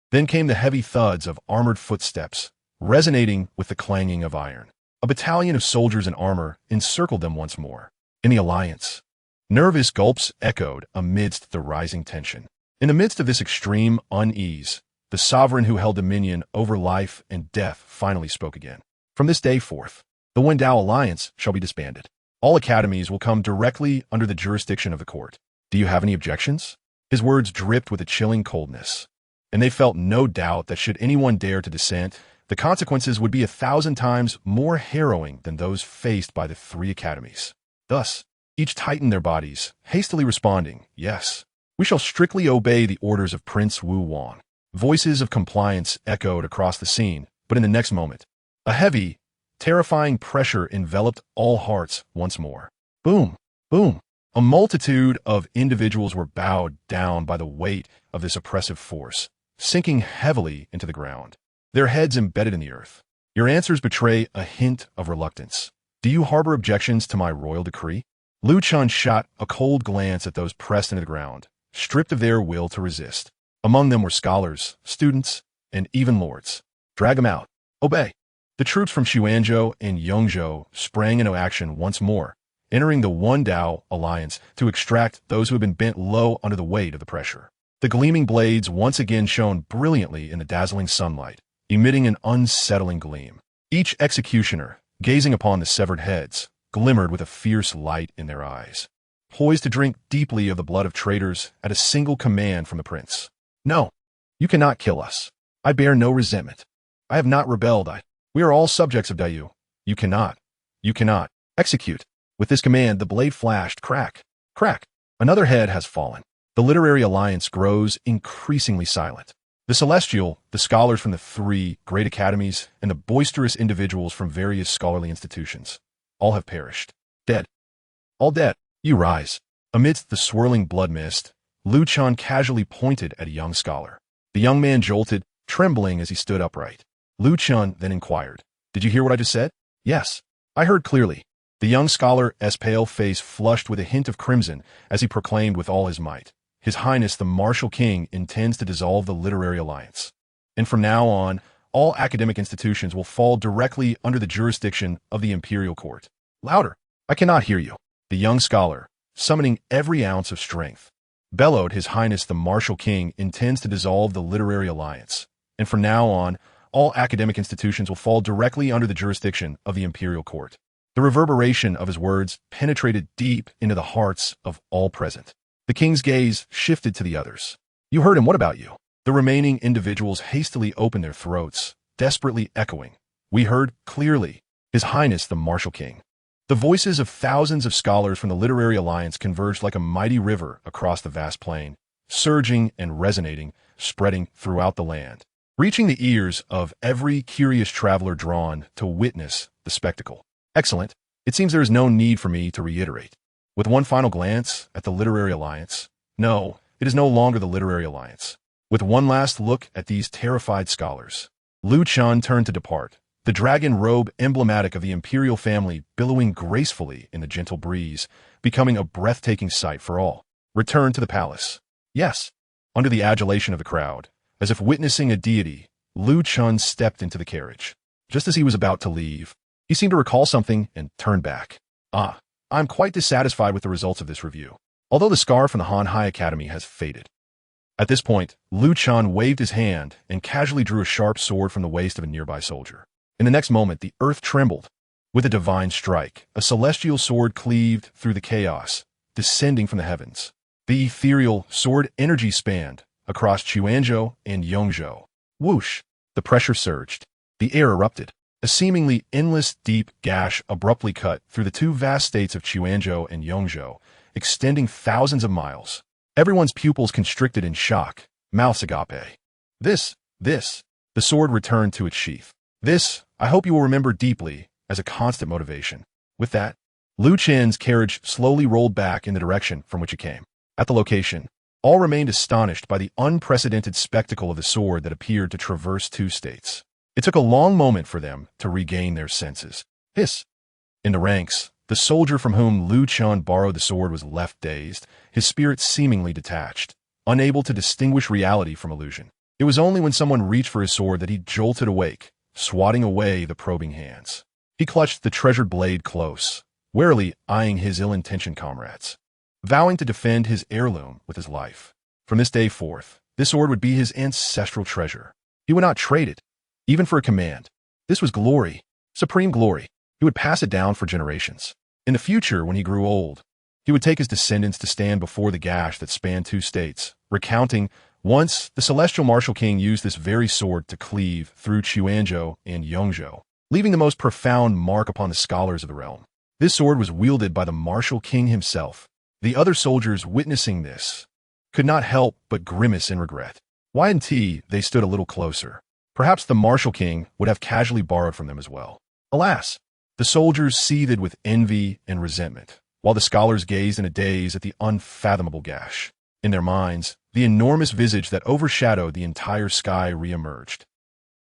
Then came the heavy thuds of armored footsteps, resonating with the clanging of iron. A battalion of soldiers in armor encircled them once more. In the alliance, nervous gulps echoed amidst the rising tension. In the midst of this extreme unease, the sovereign who held dominion over life and death finally spoke again. From this day forth, the One Dao Alliance shall be disbanded. All academies will come directly under the jurisdiction of the court. Do you have any objections? His words dripped with a chilling coldness, and they felt no doubt that should anyone dare to dissent, the consequences would be 1,000 times more harrowing than those faced by the 3 academies. Thus, each tightened their bodies, hastily responding, yes, we shall strictly obey the orders of Prince Wu Wang. Voices of compliance echoed across the scene, but in the next moment, a heavy, terrifying pressure enveloped all hearts once more. Boom, boom. A multitude of individuals were bowed down by the weight of this oppressive force, sinking heavily into the ground, their heads embedded in the earth. Your answers betray a hint of reluctance. Do you harbor objections to my royal decree? Lu Chun shot a cold glance at those pressed into the ground, stripped of their will to resist. Among them were scholars, students, and even lords. Drag them out. Obey. The troops from Xuanzhou and Yongzhou sprang into action once more, entering the One Dao alliance to extract those who had been bent low under the weight of the pressure. The gleaming blades once again shone brilliantly in the dazzling sunlight, emitting an unsettling gleam. Each executioner, gazing upon the severed heads, glimmered with a fierce light in their eyes, poised to drink deeply of the blood of traitors at a single command from the prince. No, you cannot kill us. I bear no resentment. I have not rebelled. We are all subjects of Dai Yu. You cannot. Execute. With this command, the blade flashed, crack, crack. Another head has fallen. The literary alliance grows increasingly silent. The celestial, the scholars from the 3 great academies, and the boisterous individuals from various scholarly institutions, all have perished. Dead. All dead. You rise. Amidst the swirling blood mist, Lu Chun casually pointed at a young scholar. The young man jolted, trembling as he stood upright. Lu Chun then inquired, "Did you hear what I just said?" "Yes, I heard clearly." The young scholar's pale face flushed with a hint of crimson as he proclaimed with all his might, "His Highness the Martial King intends to dissolve the literary alliance. And from now on, all academic institutions will fall directly under the jurisdiction of the imperial court." "Louder! I cannot hear you." The young scholar, summoning every ounce of strength, bellowed, "His Highness the Martial King intends to dissolve the literary alliance. And from now on, all academic institutions will fall directly under the jurisdiction of the imperial court." The reverberation of his words penetrated deep into the hearts of all present. The king's gaze shifted to the others. "You heard him, what about you?" The remaining individuals hastily opened their throats, desperately echoing, "We heard clearly, His Highness the Martial King." The voices of thousands of scholars from the Literary Alliance converged like a mighty river across the vast plain, surging and resonating, spreading throughout the land, reaching the ears of every curious traveler drawn to witness the spectacle. Excellent. It seems there is no need for me to reiterate. With one final glance at the Literary Alliance, no, it is no longer the Literary Alliance. With one last look at these terrified scholars, Lu Chun turned to depart, the dragon robe emblematic of the imperial family billowing gracefully in the gentle breeze, becoming a breathtaking sight for all. Return to the palace. Yes. Under the adulation of the crowd, as if witnessing a deity, Lu Chun stepped into the carriage. Just as he was about to leave, he seemed to recall something and turned back. I'm quite dissatisfied with the results of this review, although the scar from the Han Hai Academy has faded. At this point, Lu Chun waved his hand and casually drew a sharp sword from the waist of a nearby soldier. In the next moment, the earth trembled. With a divine strike, a celestial sword cleaved through the chaos, descending from the heavens. The ethereal sword energy spanned across Xuanzhou and Yongzhou. Whoosh! The pressure surged. The air erupted. A seemingly endless deep gash abruptly cut through the 2 vast states of Xuanzhou and Yongzhou, extending thousands of miles. Everyone's pupils constricted in shock, mouths agape. This. The sword returned to its sheath. This, I hope you will remember deeply, as a constant motivation. With that, Lu Chen's carriage slowly rolled back in the direction from which it came. At the location, all remained astonished by the unprecedented spectacle of the sword that appeared to traverse 2 states. It took a long moment for them to regain their senses. Hiss! In the ranks, the soldier from whom Lu Chun borrowed the sword was left dazed, his spirit seemingly detached, unable to distinguish reality from illusion. It was only when someone reached for his sword that he jolted awake, swatting away the probing hands. He clutched the treasured blade close, warily eyeing his ill-intentioned comrades, vowing to defend his heirloom with his life. From this day forth, this sword would be his ancestral treasure. He would not trade it, even for a command. This was glory, supreme glory. He would pass it down for generations. In the future, when he grew old, he would take his descendants to stand before the gash that spanned 2 states, recounting, once the celestial martial king used this very sword to cleave through Xuanzhou and Yongzhou, leaving the most profound mark upon the scholars of the realm. This sword was wielded by the martial king himself. The other soldiers witnessing this could not help but grimace in regret. Y&T, they stood a little closer. Perhaps the martial king would have casually borrowed from them as well. Alas, the soldiers seethed with envy and resentment, while the scholars gazed in a daze at the unfathomable gash. In their minds, the enormous visage that overshadowed the entire sky re-emerged.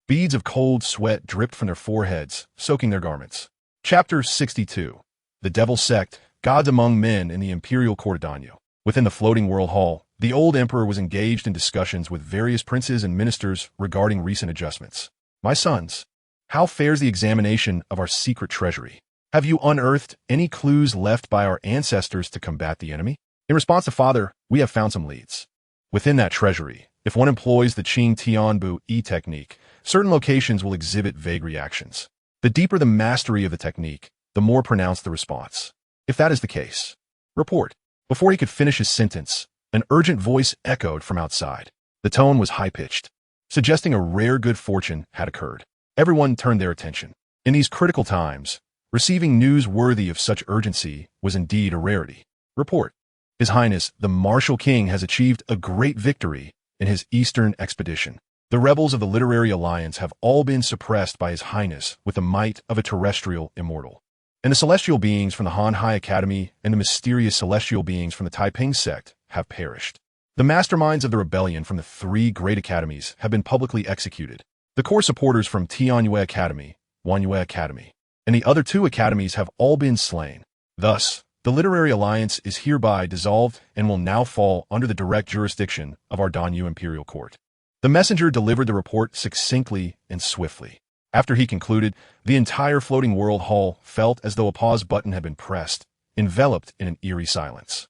Beads of cold sweat dripped from their foreheads, soaking their garments. Chapter 62. The Devil Sect gods among men in the imperial court of Danyu. Within the floating world hall, the old emperor was engaged in discussions with various princes and ministers regarding recent adjustments. My sons, how fares the examination of our secret treasury? Have you unearthed any clues left by our ancestors to combat the enemy? In response to father, we have found some leads. Within that treasury, if one employs the Qingtian Unyielding technique, certain locations will exhibit vague reactions. The deeper the mastery of the technique, the more pronounced the response. If that is the case, report. Before he could finish his sentence, an urgent voice echoed from outside. The tone was high-pitched, suggesting a rare good fortune had occurred. Everyone turned their attention. In these critical times, receiving news worthy of such urgency was indeed a rarity. Report. His Highness, the Martial King, has achieved a great victory in his eastern expedition. The rebels of the Literary Alliance have all been suppressed by His Highness with the might of a terrestrial immortal. And the celestial beings from the Han Hai Academy and the mysterious celestial beings from the Taiping sect have perished. The masterminds of the rebellion from the three great academies have been publicly executed. The core supporters from Tianyue Academy, Wanyue Academy, and the other two academies have all been slain. Thus, the Literary Alliance is hereby dissolved and will now fall under the direct jurisdiction of our Danyu Imperial Court. The messenger delivered the report succinctly and swiftly. After he concluded, the entire floating world hall felt as though a pause button had been pressed, enveloped in an eerie silence.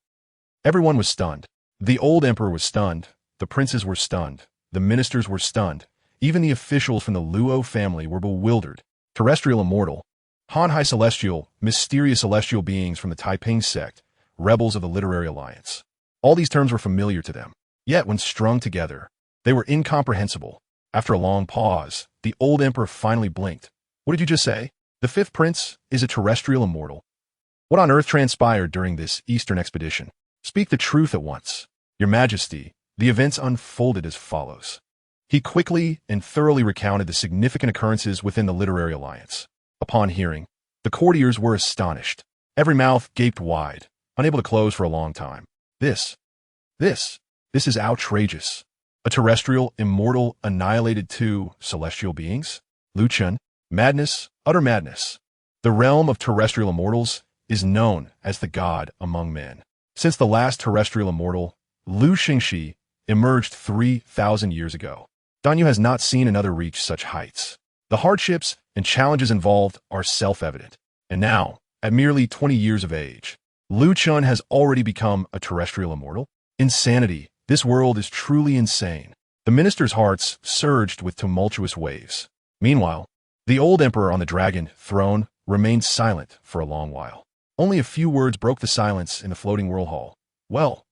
Everyone was stunned. The old emperor was stunned, the princes were stunned, the ministers were stunned, even the officials from the Luo family were bewildered. Terrestrial immortal, Han Hai celestial, mysterious celestial beings from the Taiping sect, rebels of the Literary Alliance. All these terms were familiar to them, yet when strung together, they were incomprehensible. After a long pause, the old emperor finally blinked. What did you just say? The fifth prince is a terrestrial immortal. What on earth transpired during this eastern expedition? Speak the truth at once. Your Majesty, the events unfolded as follows. He quickly and thoroughly recounted the significant occurrences within the Literary Alliance. Upon hearing, the courtiers were astonished. Every mouth gaped wide, unable to close for a long time. This is outrageous. A terrestrial, immortal, annihilated two celestial beings? Lu Chen, madness, utter madness. The realm of terrestrial immortals is known as the god among men. Since the last terrestrial immortal, Lu Xingxi, emerged 3,000 years ago, Danyu has not seen another reach such heights. The hardships and challenges involved are self-evident. And now, at merely 20 years of age, Lu Chen has already become a terrestrial immortal? Insanity. This world is truly insane. The ministers' hearts surged with tumultuous waves. Meanwhile, the old emperor on the dragon throne remained silent for a long while. Only a few words broke the silence in the floating world hall. Well.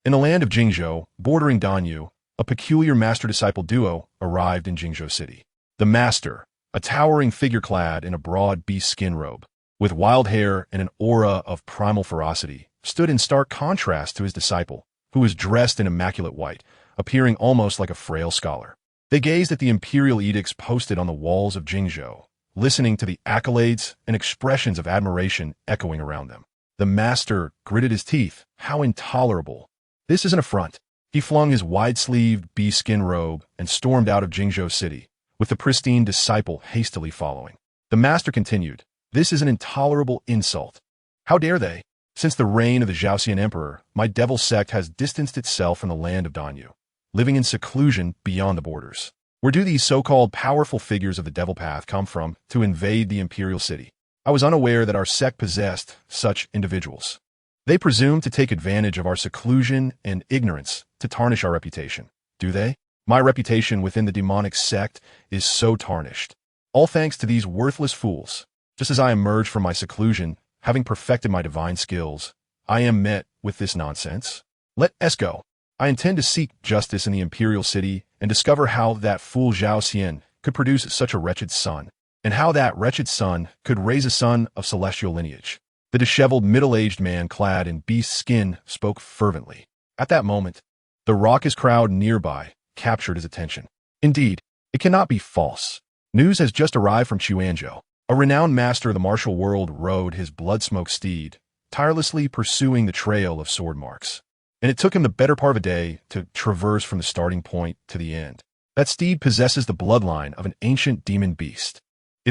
In the land of Jingzhou, bordering Danyu, a peculiar master-disciple duo arrived in Jingzhou City. The master, a towering figure clad in a broad beast skin robe, with wild hair and an aura of primal ferocity, stood in stark contrast to his disciple, who was dressed in immaculate white, appearing almost like a frail scholar. They gazed at the imperial edicts posted on the walls of Jingzhou, listening to the accolades and expressions of admiration echoing around them. The master gritted his teeth. How intolerable. This is an affront. He flung his wide-sleeved bee-skin robe and stormed out of Jingzhou City, with the pristine disciple hastily following. The master continued, "This is an intolerable insult. How dare they? Since the reign of the Zhaoxian emperor, my devil sect has distanced itself from the land of Danyu, living in seclusion beyond the borders. Where do these so-called powerful figures of the devil path come from to invade the imperial city? I was unaware that our sect possessed such individuals. They presume to take advantage of our seclusion and ignorance to tarnish our reputation. Do they? My reputation within the demonic sect is so tarnished. All thanks to these worthless fools. Just as I emerge from my seclusion, having perfected my divine skills, I am met with this nonsense. Let us go. I intend to seek justice in the imperial city and discover how that fool Zhao Xian could produce such a wretched son, and how that wretched son could raise a son of celestial lineage." The disheveled middle-aged man clad in beast skin spoke fervently. At that moment, the raucous crowd nearby captured his attention. Indeed, it cannot be false. News has just arrived from Chuanzhou. A renowned master of the martial world rode his blood-smoked steed, tirelessly pursuing the trail of sword marks. And it took him the better part of a day to traverse from the starting point to the end. That steed possesses the bloodline of an ancient demon beast.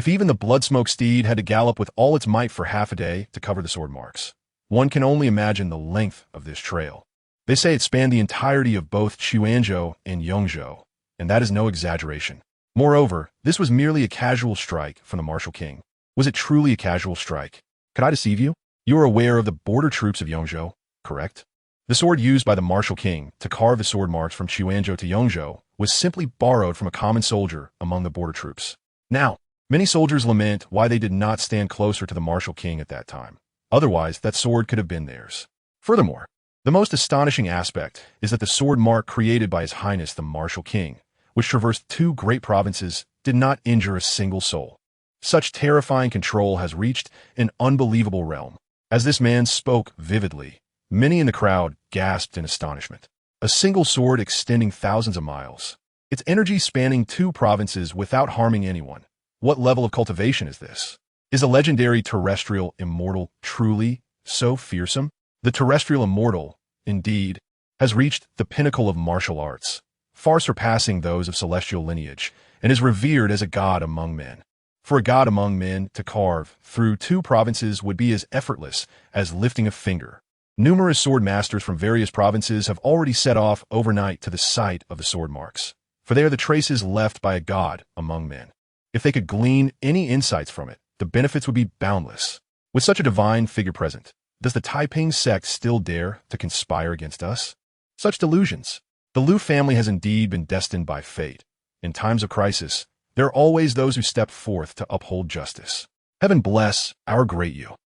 If even the blood-smoked steed had to gallop with all its might for half a day to cover the sword marks, one can only imagine the length of this trail. They say it spanned the entirety of both Xuanzhou and Yongzhou, and that is no exaggeration. Moreover, this was merely a casual strike from the martial king. Was it truly a casual strike? Could I deceive you? You are aware of the border troops of Yongzhou, correct? The sword used by the martial king to carve the sword marks from Xuanzhou to Yongzhou was simply borrowed from a common soldier among the border troops. Now, many soldiers lament why they did not stand closer to the martial king at that time. Otherwise, that sword could have been theirs. Furthermore, the most astonishing aspect is that the sword mark created by His Highness the Martial King, which traversed 2 great provinces, did not injure a single soul. Such terrifying control has reached an unbelievable realm. As this man spoke vividly, many in the crowd gasped in astonishment. A single sword extending thousands of miles. Its energy spanning 2 provinces without harming anyone. What level of cultivation is this? Is a legendary terrestrial immortal truly so fearsome? The terrestrial immortal, indeed, has reached the pinnacle of martial arts, far surpassing those of celestial lineage, and is revered as a god among men. For a god among men to carve through 2 provinces would be as effortless as lifting a finger. Numerous sword masters from various provinces have already set off overnight to the site of the sword marks, for they are the traces left by a god among men. If they could glean any insights from it, the benefits would be boundless. With such a divine figure present, does the Taiping sect still dare to conspire against us? Such delusions. The Liu family has indeed been destined by fate. In times of crisis, there are always those who step forth to uphold justice. Heaven bless our Great Yu.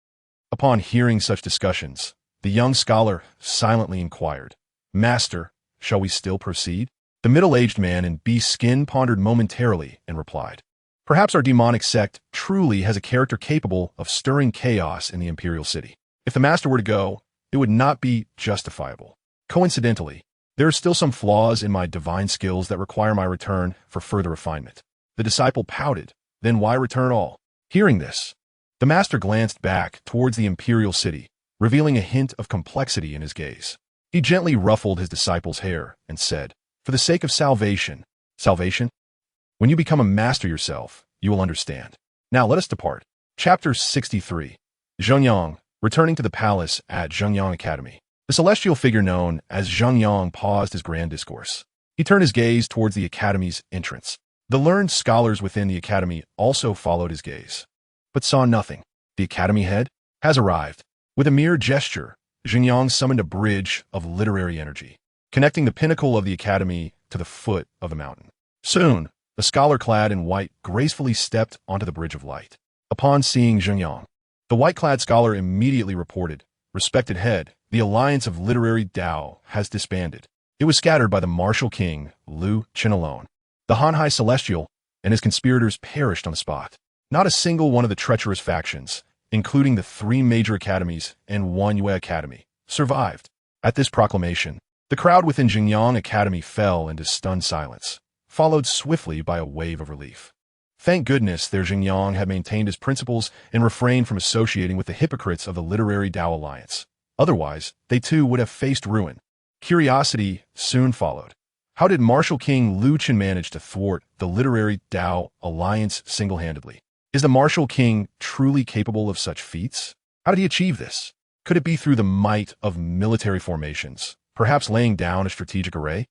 Upon hearing such discussions, the young scholar silently inquired, "Master, shall we still proceed?" The middle-aged man in beast skin pondered momentarily and replied, "Perhaps our demonic sect truly has a character capable of stirring chaos in the imperial city. If the master were to go, it would not be justifiable. Coincidentally, there are still some flaws in my divine skills that require my return for further refinement." The disciple pouted, "Then why return all?" Hearing this, the master glanced back towards the imperial city, revealing a hint of complexity in his gaze. He gently ruffled his disciple's hair and said, "For the sake of salvation." Salvation? When you become a master yourself, you will understand. Now let us depart. Chapter 63. Zhengyang, returning to the palace at Zhengyang Academy. The celestial figure known as Zhengyang paused his grand discourse. He turned his gaze towards the academy's entrance. The learned scholars within the academy also followed his gaze, but saw nothing. The academy head has arrived. With a mere gesture, Zhengyang summoned a bridge of literary energy, connecting the pinnacle of the academy to the foot of the mountain. Soon, a scholar clad in white gracefully stepped onto the bridge of light. Upon seeing Zhengyang, the white-clad scholar immediately reported, "Respected head, the alliance of literary Dao has disbanded. It was scattered by the martial king, Liu Chen alone. The Hanhai Celestial and his conspirators perished on the spot. Not a single one of the treacherous factions, including the 3 major academies and 1 Yue Academy, survived." At this proclamation, the crowd within Jingyang Academy fell into stunned silence, followed swiftly by a wave of relief. Thank goodness their Jingyang had maintained his principles and refrained from associating with the hypocrites of the Literary Dao Alliance. Otherwise, they too would have faced ruin. Curiosity soon followed. How did Martial King Liu Chen manage to thwart the Literary Dao Alliance single-handedly? Is the Martial King truly capable of such feats? How did he achieve this? Could it be through the might of military formations, perhaps laying down a strategic array?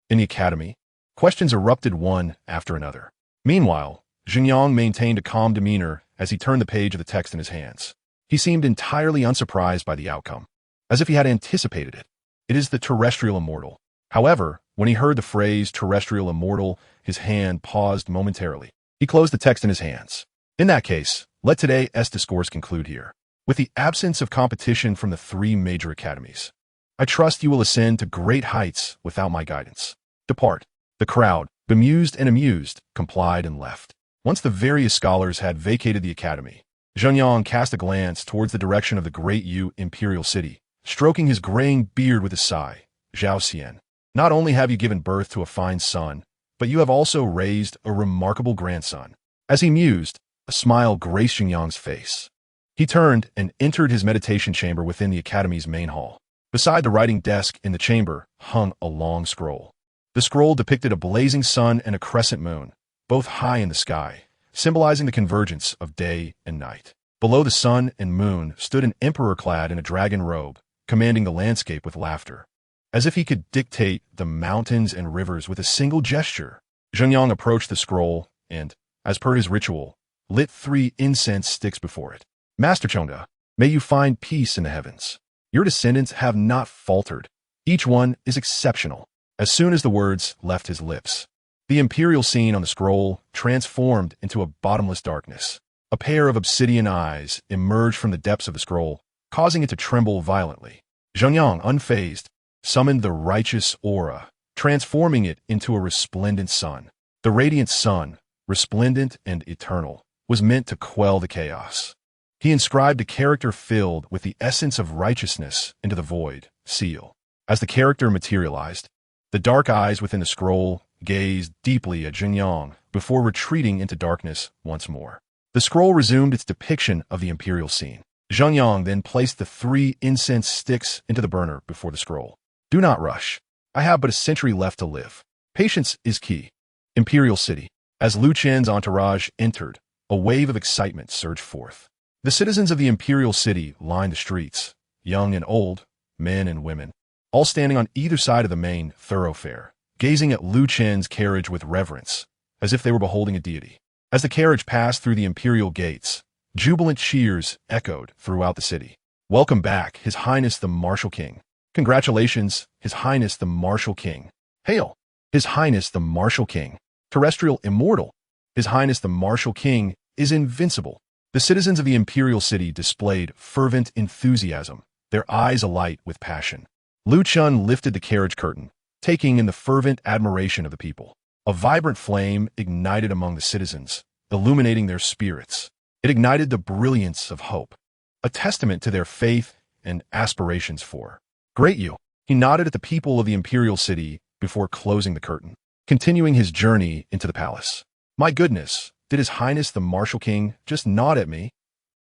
In the academy, questions erupted one after another. Meanwhile, Xingyang maintained a calm demeanor as he turned the page of the text in his hands. He seemed entirely unsurprised by the outcome, as if he had anticipated it. It is the terrestrial immortal. However, when he heard the phrase terrestrial immortal, his hand paused momentarily. He closed the text in his hands. In that case, let today's discourse conclude here. With the absence of competition from the 3 major academies, I trust you will ascend to great heights without my guidance. Depart. The crowd, bemused and amused, complied and left. Once the various scholars had vacated the academy, Zhengyang cast a glance towards the direction of the Great Yu Imperial City, stroking his graying beard with a sigh. Zhao Xian, not only have you given birth to a fine son, but you have also raised a remarkable grandson. As he mused, a smile graced Xingyang's face. He turned and entered his meditation chamber within the academy's main hall. Beside the writing desk in the chamber hung a long scroll. The scroll depicted a blazing sun and a crescent moon, both high in the sky, symbolizing the convergence of day and night. Below the sun and moon stood an emperor clad in a dragon robe, commanding the landscape with laughter. As if he could dictate the mountains and rivers with a single gesture, Zhengyang approached the scroll and, as per his ritual, lit 3 incense sticks before it. Master Chongda, may you find peace in the heavens. Your descendants have not faltered. Each one is exceptional. As soon as the words left his lips, the imperial scene on the scroll transformed into a bottomless darkness. A pair of obsidian eyes emerged from the depths of the scroll, causing it to tremble violently. Zhengyang, unfazed, summoned the righteous aura, transforming it into a resplendent sun. The radiant sun, resplendent and eternal, was meant to quell the chaos. He inscribed a character filled with the essence of righteousness into the void, seal. As the character materialized, the dark eyes within the scroll gazed deeply at Zhengyang before retreating into darkness once more. The scroll resumed its depiction of the imperial scene. Zhengyang then placed the 3 incense sticks into the burner before the scroll. Do not rush. I have but a century left to live. Patience is key. Imperial City. As Lu Chen's entourage entered, a wave of excitement surged forth. The citizens of the Imperial City lined the streets, young and old, men and women, all standing on either side of the main thoroughfare, gazing at Lu Chen's carriage with reverence, as if they were beholding a deity. As the carriage passed through the imperial gates, jubilant cheers echoed throughout the city. Welcome back, His Highness the Martial King. Congratulations, His Highness the Martial King. Hail, His Highness the Martial King. Terrestrial immortal. His Highness the Martial King is invincible. The citizens of the imperial city displayed fervent enthusiasm, their eyes alight with passion. Lu Chen lifted the carriage curtain, taking in the fervent admiration of the people. A vibrant flame ignited among the citizens, illuminating their spirits. It ignited the brilliance of hope, a testament to their faith and aspirations for Great Yu. He nodded at the people of the imperial city before closing the curtain, continuing his journey into the palace. My goodness, did His Highness the Martial King just nod at me?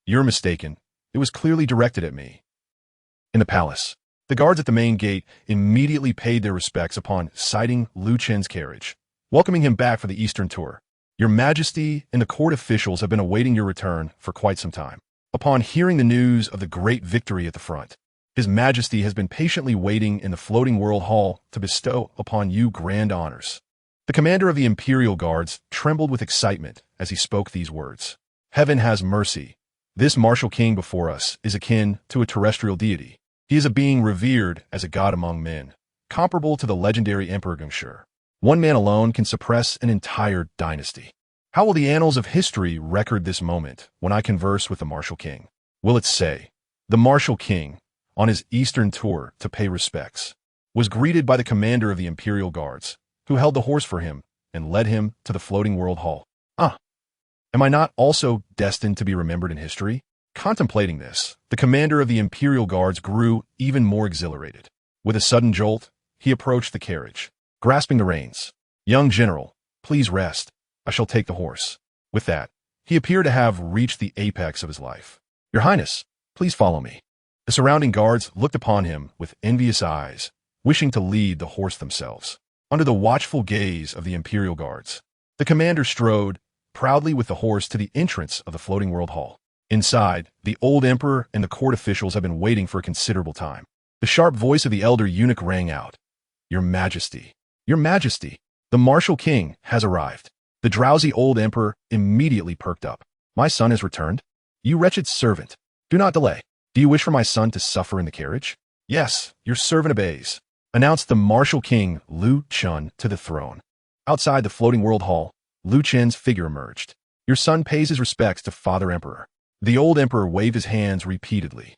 You're mistaken. It was clearly directed at me. In the palace, the guards at the main gate immediately paid their respects upon sighting Lu Chen's carriage, welcoming him back for the Eastern tour. Your Majesty and the court officials have been awaiting your return for quite some time. Upon hearing the news of the great victory at the front, His Majesty has been patiently waiting in the floating world hall to bestow upon you grand honors. The commander of the Imperial Guards trembled with excitement as he spoke these words. Heaven has mercy. This martial king before us is akin to a terrestrial deity. He is a being revered as a god among men, comparable to the legendary Emperor Gongshi. One man alone can suppress an entire dynasty. How will the annals of history record this moment when I converse with the martial king? Will it say, the martial king, on his Eastern tour to pay respects, was greeted by the commander of the Imperial Guards, who held the horse for him and led him to the floating world hall. Am I not also destined to be remembered in history? Contemplating this, the commander of the Imperial Guards grew even more exhilarated. With a sudden jolt, he approached the carriage, grasping the reins. Young general, please rest. I shall take the horse. With that, he appeared to have reached the apex of his life. Your Highness, please follow me. The surrounding guards looked upon him with envious eyes, wishing to lead the horse themselves. Under the watchful gaze of the Imperial Guards, the commander strode proudly with the horse to the entrance of the floating world hall. Inside, the old emperor and the court officials had been waiting for a considerable time. The sharp voice of the elder eunuch rang out. Your Majesty, Your Majesty, the martial king has arrived. The drowsy old emperor immediately perked up. My son has returned? You wretched servant, do not delay. Do you wish for my son to suffer in the carriage? Yes, your servant obeys, announced the martial king Lu Chen to the throne. Outside the floating world hall, Lu Chen's figure emerged. Your son pays his respects to Father Emperor. The old emperor waved his hands repeatedly.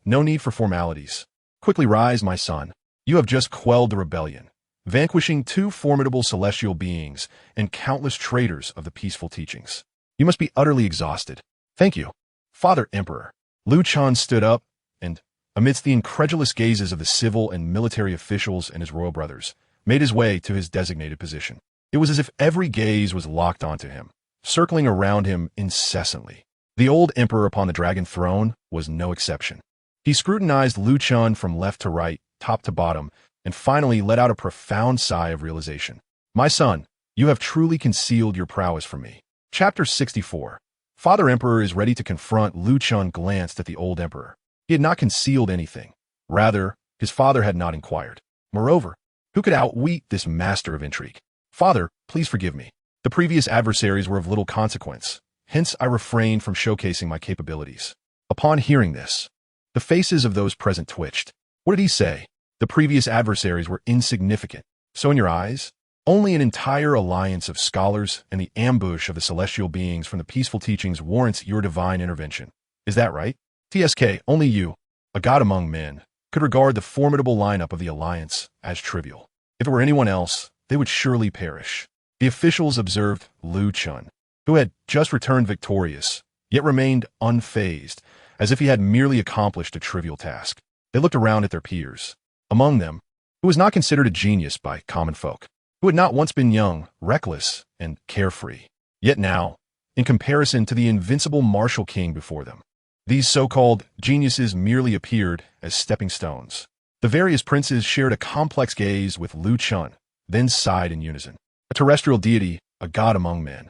No need for formalities. Quickly rise, my son. You have just quelled the rebellion, vanquishing 2 formidable celestial beings and countless traitors of the peaceful teachings. You must be utterly exhausted. Thank you, Father Emperor. Lu Chen stood up and, amidst the incredulous gazes of the civil and military officials and his royal brothers, made his way to his designated position. It was as if every gaze was locked onto him, circling around him incessantly. The old emperor upon the dragon throne was no exception. He scrutinized Lu Chen from left to right, top to bottom, and finally let out a profound sigh of realization. My son, you have truly concealed your prowess from me. Chapter 64. Father Emperor is ready to confront. Lu Chen glanced at the old emperor. He had not concealed anything. Rather, his father had not inquired. Moreover, who could outwit this master of intrigue? Father, please forgive me. The previous adversaries were of little consequence. Hence, I refrained from showcasing my capabilities. Upon hearing this, the faces of those present twitched. What did he say? The previous adversaries were insignificant. So in your eyes? Only an entire alliance of scholars and the ambush of the celestial beings from the peaceful teachings warrants your divine intervention. Is that right? TSK, only you, a god among men, could regard the formidable lineup of the alliance as trivial. If it were anyone else, they would surely perish. The officials observed Lu Chen, who had just returned victorious, yet remained unfazed, as if he had merely accomplished a trivial task. They looked around at their peers. Among them, who was not considered a genius by common folk, who had not once been young, reckless, and carefree. Yet now, in comparison to the invincible martial king before them, these so-called geniuses merely appeared as stepping stones. The various princes shared a complex gaze with Lu Chen, then sighed in unison. A terrestrial deity, a god among men.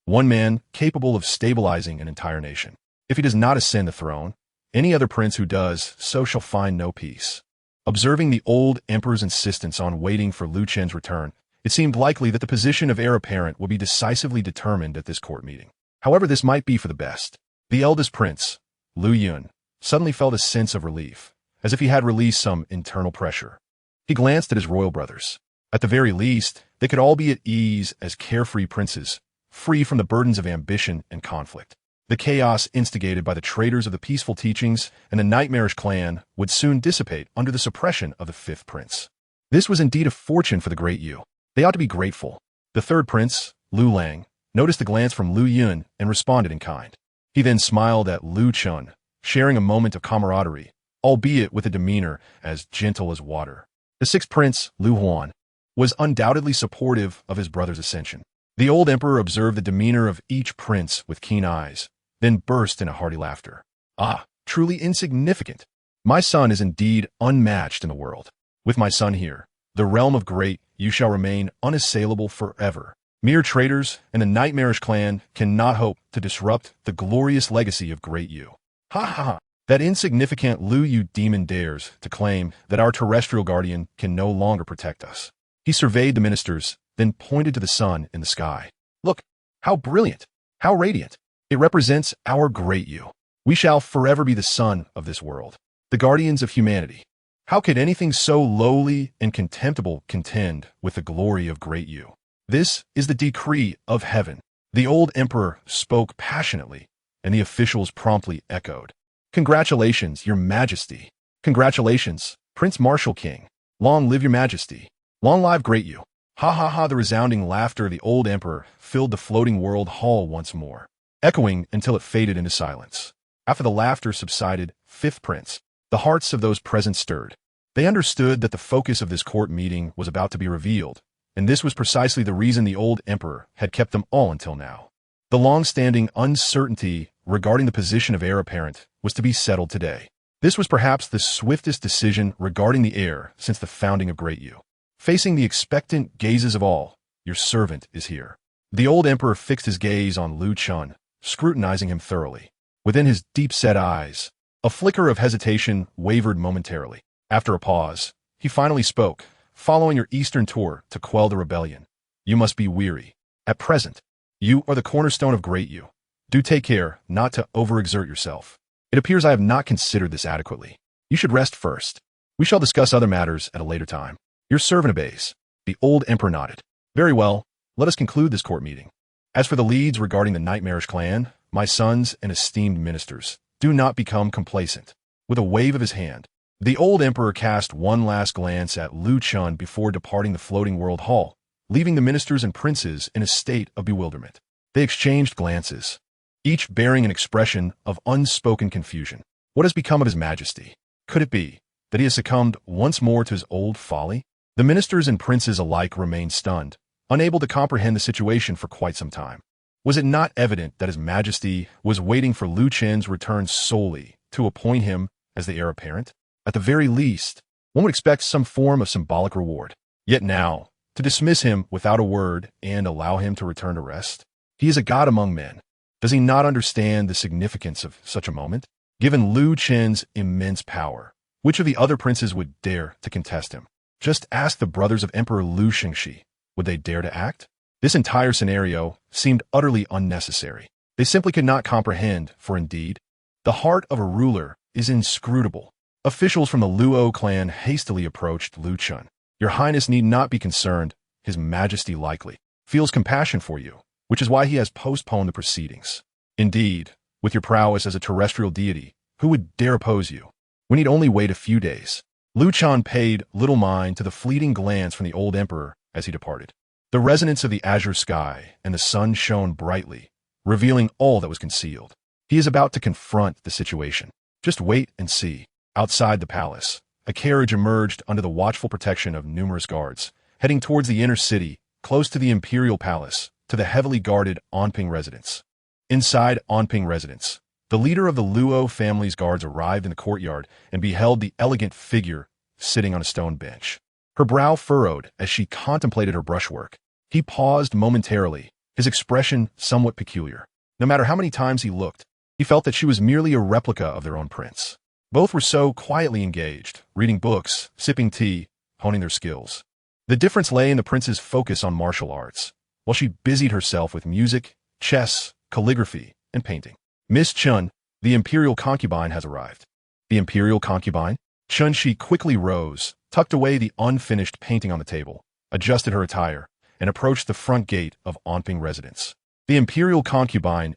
One man capable of stabilizing an entire nation. If he does not ascend the throne, any other prince who does so shall find no peace. Observing the old emperor's insistence on waiting for Lu Chen's return, it seemed likely that the position of heir apparent would be decisively determined at this court meeting. However, this might be for the best. The eldest prince, Lu Yun, suddenly felt a sense of relief, as if he had released some internal pressure. He glanced at his royal brothers. At the very least, they could all be at ease as carefree princes, free from the burdens of ambition and conflict. The chaos instigated by the traitors of the peaceful teachings and the nightmarish clan would soon dissipate under the suppression of the fifth prince. This was indeed a fortune for the Great Yu. They ought to be grateful. The third prince, Lu Lang, noticed the glance from Lu Yun and responded in kind. He then smiled at Lu Chen, sharing a moment of camaraderie, albeit with a demeanor as gentle as water. The sixth prince, Lu Huan, was undoubtedly supportive of his brother's ascension. The old emperor observed the demeanor of each prince with keen eyes, then burst in a hearty laughter. Ah, truly insignificant. My son is indeed unmatched in the world. With my son here, the realm of Great Yu shall remain unassailable forever. Mere traitors and the nightmarish clan cannot hope to disrupt the glorious legacy of Great Yu. Ha ha ha! That insignificant Lu Yu demon dares to claim that our terrestrial guardian can no longer protect us. He surveyed the ministers, then pointed to the sun in the sky. Look, how brilliant, how radiant. It represents our Great Yu. We shall forever be the sun of this world, the guardians of humanity. How could anything so lowly and contemptible contend with the glory of Great Yu? This is the decree of heaven. The old emperor spoke passionately, and the officials promptly echoed. Congratulations, your majesty. Congratulations, Prince Martial King. Long live your majesty. Long live Great Yu. Ha ha ha! The resounding laughter of the old emperor filled the floating world hall once more, echoing until it faded into silence. After the laughter subsided, fifth prince, the hearts of those present stirred. They understood that the focus of this court meeting was about to be revealed, and this was precisely the reason the old emperor had kept them all until now. The long-standing uncertainty regarding the position of heir apparent was to be settled today. This was perhaps the swiftest decision regarding the heir since the founding of Great Yu. Facing the expectant gazes of all, your servant is here. The old emperor fixed his gaze on Lu Chen, scrutinizing him thoroughly. Within his deep-set eyes, a flicker of hesitation wavered momentarily. After a pause, he finally spoke, following your eastern tour to quell the rebellion. You must be weary. At present, you are the cornerstone of Great Yu. Do take care not to overexert yourself. It appears I have not considered this adequately. You should rest first. We shall discuss other matters at a later time. Your servant obeys. The old emperor nodded. Very well, let us conclude this court meeting. As for the leads regarding the nightmarish clan, my sons and esteemed ministers, do not become complacent. With a wave of his hand, the old emperor cast one last glance at Lu Chen before departing the floating world hall, leaving the ministers and princes in a state of bewilderment. They exchanged glances, each bearing an expression of unspoken confusion. What has become of his majesty? Could it be that he has succumbed once more to his old folly? The ministers and princes alike remained stunned, unable to comprehend the situation for quite some time. Was it not evident that his majesty was waiting for Lu Chen's return solely to appoint him as the heir apparent? At the very least, one would expect some form of symbolic reward. Yet now, to dismiss him without a word and allow him to return to rest? He is a god among men. Does he not understand the significance of such a moment? Given Lu Chen's immense power, which of the other princes would dare to contest him? Just ask the brothers of Emperor Lu Xingxi. Would they dare to act? This entire scenario seemed utterly unnecessary. They simply could not comprehend, for indeed, the heart of a ruler is inscrutable. Officials from the Luo clan hastily approached Lu Chun. Your Highness need not be concerned. His Majesty likely feels compassion for you, which is why he has postponed the proceedings. Indeed, with your prowess as a terrestrial deity, who would dare oppose you? We need only wait a few days. Lu Chun paid little mind to the fleeting glance from the old emperor as he departed. The resonance of the azure sky and the sun shone brightly, revealing all that was concealed. He is about to confront the situation. Just wait and see. Outside the palace, a carriage emerged under the watchful protection of numerous guards, heading towards the inner city, close to the imperial palace, to the heavily guarded Anping residence. Inside Anping residence, the leader of the Luo family's guards arrived in the courtyard and beheld the elegant figure sitting on a stone bench. Her brow furrowed as she contemplated her brushwork. He paused momentarily, his expression somewhat peculiar. No matter how many times he looked, he felt that she was merely a replica of their own prince. Both were so quietly engaged, reading books, sipping tea, honing their skills. The difference lay in the prince's focus on martial arts, while she busied herself with music, chess, calligraphy, and painting. Miss Chun, the imperial concubine, has arrived. The imperial concubine? Chun Shi quickly rose, tucked away the unfinished painting on the table, adjusted her attire, and approached the front gate of Anping residence. The imperial concubine's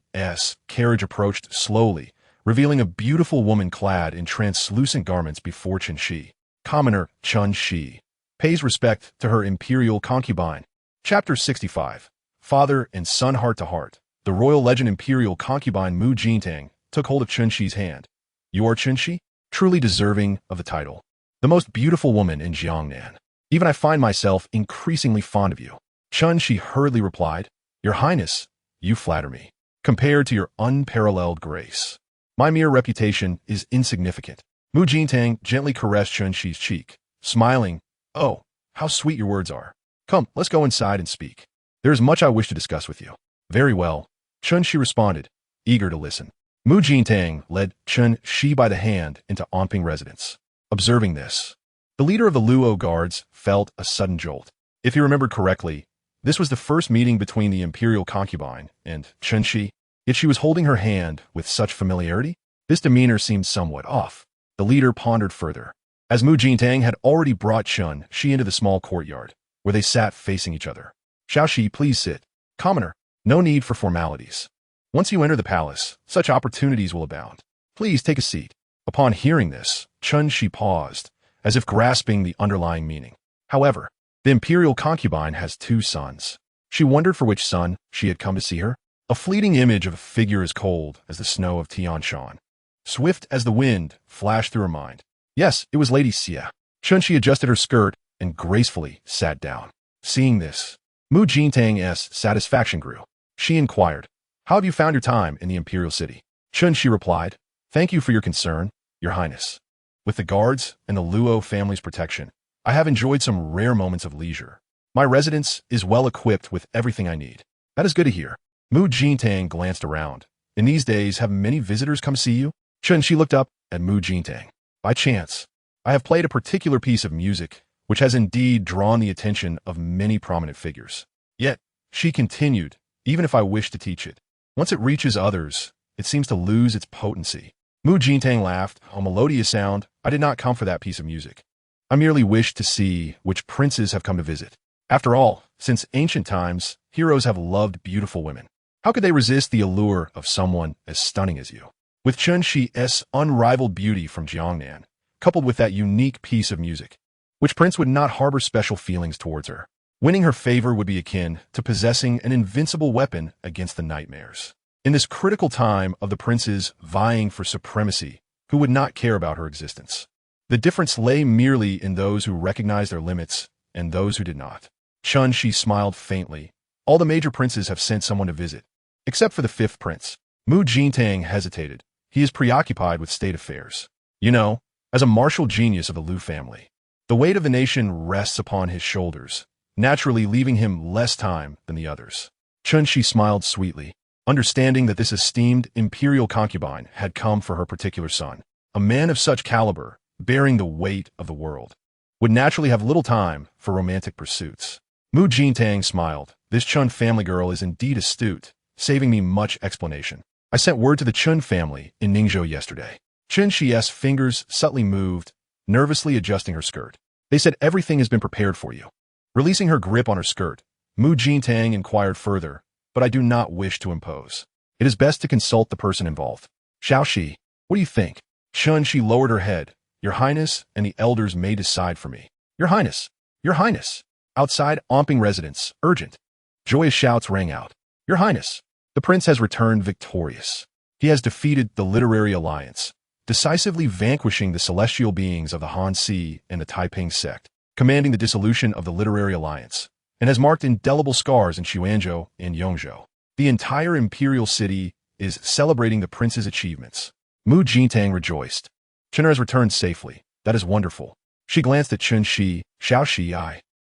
carriage approached slowly, revealing a beautiful woman clad in translucent garments before Chen Shi. Commoner Chun Shi pays respect to her imperial concubine. Chapter 65. Father and son heart to heart. The royal legend imperial concubine Mu Jintang took hold of Chen Shi's hand. You are Chen Shi? Truly deserving of the title. The most beautiful woman in Jiangnan. Even I find myself increasingly fond of you. Chen Shi hurriedly replied, Your Highness, you flatter me. Compared to your unparalleled grace, my mere reputation is insignificant. Mu Jintang gently caressed Chen Shi's cheek, smiling, Oh, how sweet your words are. Come, let's go inside and speak. There is much I wish to discuss with you. Very well, Chen Shi responded, eager to listen. Mu Jintang led Chen Shi by the hand into Anping residence. Observing this, the leader of the Luo guards felt a sudden jolt. If he remembered correctly, this was the first meeting between the imperial concubine and Chen Shi, yet she was holding her hand with such familiarity. This demeanor seemed somewhat off. The leader pondered further, as Mu Jintang had already brought Chen Shi into the small courtyard, where they sat facing each other. Xiao Shi, please sit. Commoner, no need for formalities. Once you enter the palace, such opportunities will abound. Please take a seat. Upon hearing this, Chen Shi paused, as if grasping the underlying meaning. However, the imperial concubine has 2 sons. She wondered for which son she had come to see her. A fleeting image of a figure as cold as the snow of Tianshan, swift as the wind, flashed through her mind. Yes, it was Lady Xia. Chen Shi adjusted her skirt and gracefully sat down. Seeing this, Mu Jintang's satisfaction grew. She inquired, How have you found your time in the imperial city? Chen Shi replied, Thank you for your concern, Your Highness. With the guards and the Luo family's protection, I have enjoyed some rare moments of leisure. My residence is well equipped with everything I need. That is good to hear. Mu Jintang glanced around. In these days, have many visitors come see you? Chen Shi looked up at Mu Jintang. By chance, I have played a particular piece of music, which has indeed drawn the attention of many prominent figures. Yet, she continued, even if I wish to teach it, once it reaches others, it seems to lose its potency. Mu Jintang laughed. A melodious sound. I did not come for that piece of music. I merely wished to see which princes have come to visit. After all, since ancient times, heroes have loved beautiful women. How could they resist the allure of someone as stunning as you? With Chen Shi's unrivaled beauty from Jiangnan, coupled with that unique piece of music, which prince would not harbor special feelings towards her? Winning her favor would be akin to possessing an invincible weapon against the nightmares. In this critical time of the princes vying for supremacy, who would not care about her existence? The difference lay merely in those who recognized their limits and those who did not. Chen Shi smiled faintly. All the major princes have sent someone to visit, except for the 5th prince. Mu Jintang hesitated. He is preoccupied with state affairs. You know, as a martial genius of the Lu family, the weight of the nation rests upon his shoulders, naturally leaving him less time than the others. Chen Shi smiled sweetly, understanding that this esteemed imperial concubine had come for her particular son. A man of such caliber, bearing the weight of the world, would naturally have little time for romantic pursuits. Mu Jintang smiled. This Chen family girl is indeed astute, saving me much explanation. I sent word to the Chen family in Ningzhou yesterday. Chen Shi's fingers subtly moved, nervously adjusting her skirt. They said everything has been prepared for you. Releasing her grip on her skirt, Mu Jintang inquired further, but I do not wish to impose. It is best to consult the person involved. Xiao Shi, what do you think? Chen Shi lowered her head. Your Highness and the elders may decide for me. Your Highness! Your Highness! Outside Omping residence, urgent. Joyous shouts rang out. Your Highness! The prince has returned victorious. He has defeated the Literary Alliance, decisively vanquishing the celestial beings of the Hanxi and the Taiping sect, commanding the dissolution of the Literary Alliance, and has marked indelible scars in Xuanzhou and Yongzhou. The entire imperial city is celebrating the prince's achievements. Mu Jintang rejoiced. Chen has returned safely. That is wonderful. She glanced at Chen Shi. Xiao Shi,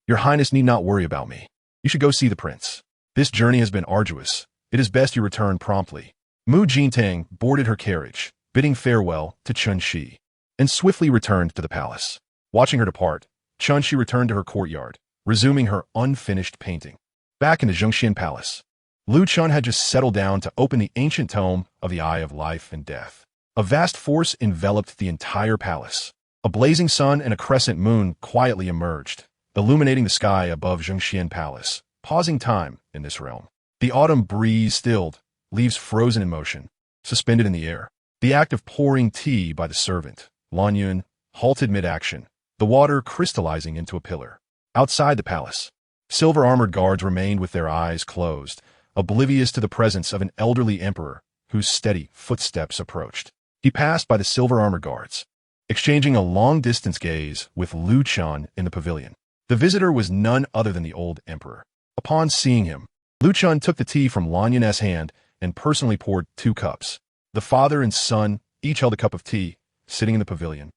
Your Highness need not worry about me. You should go see the prince. This journey has been arduous. It is best you return promptly. Mu Jintang boarded her carriage, bidding farewell to Chen Shi, and swiftly returned to the palace. Watching her depart, Chen Shi returned to her courtyard, resuming her unfinished painting. Back in the Zhongxian Palace, Lu Chen had just settled down to open the ancient tome of the Eye of Life and Death. A vast force enveloped the entire palace. A blazing sun and a crescent moon quietly emerged, illuminating the sky above Zhongxian Palace, pausing time in this realm. The autumn breeze stilled, leaves frozen in motion, suspended in the air. The act of pouring tea by the servant, Lan Yun, halted mid-action, the water crystallizing into a pillar. Outside the palace, silver-armored guards remained with their eyes closed, oblivious to the presence of an elderly emperor whose steady footsteps approached. He passed by the silver-armored guards, exchanging a long-distance gaze with Lu Chen in the pavilion. The visitor was none other than the old emperor. Upon seeing him, Lu Chen took the tea from Lan Yun's hand and personally poured 2 cups. The father and son each held a cup of tea, sitting in the pavilion,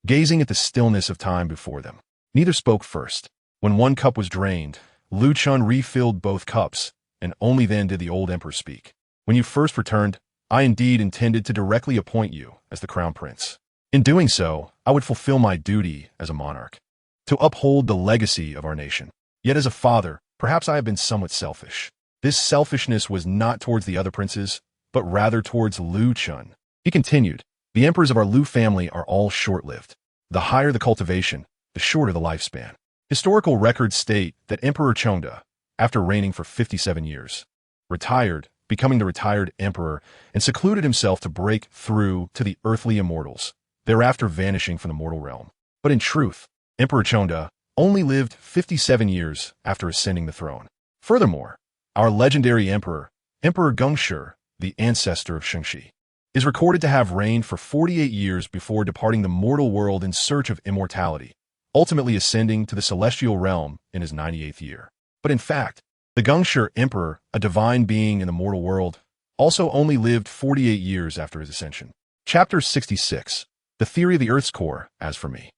gazing at the stillness of time before them. Neither spoke first. When one cup was drained, Lu Chen refilled both cups, and only then did the old emperor speak. When you first returned, I indeed intended to directly appoint you as the crown prince. In doing so, I would fulfill my duty as a monarch, to uphold the legacy of our nation. Yet as a father, perhaps I have been somewhat selfish. This selfishness was not towards the other princes, but rather towards Lu Chen. He continued, the emperors of our Lu family are all short-lived. The higher the cultivation, the shorter the lifespan. Historical records state that Emperor Chengde, after reigning for 57 years, retired, becoming the retired emperor, and secluded himself to break through to the earthly immortals, thereafter vanishing from the mortal realm. But in truth, Emperor Chengde only lived 57 years after ascending the throne. Furthermore, our legendary emperor, Emperor Gongshi, the ancestor of Shengxi, is recorded to have reigned for 48 years before departing the mortal world in search of immortality, ultimately ascending to the celestial realm in his 98th year. But in fact, the Gongshi emperor, a divine being in the mortal world, also only lived 48 years after his ascension. Chapter 66. The Theory of the Earth's Core, as for me.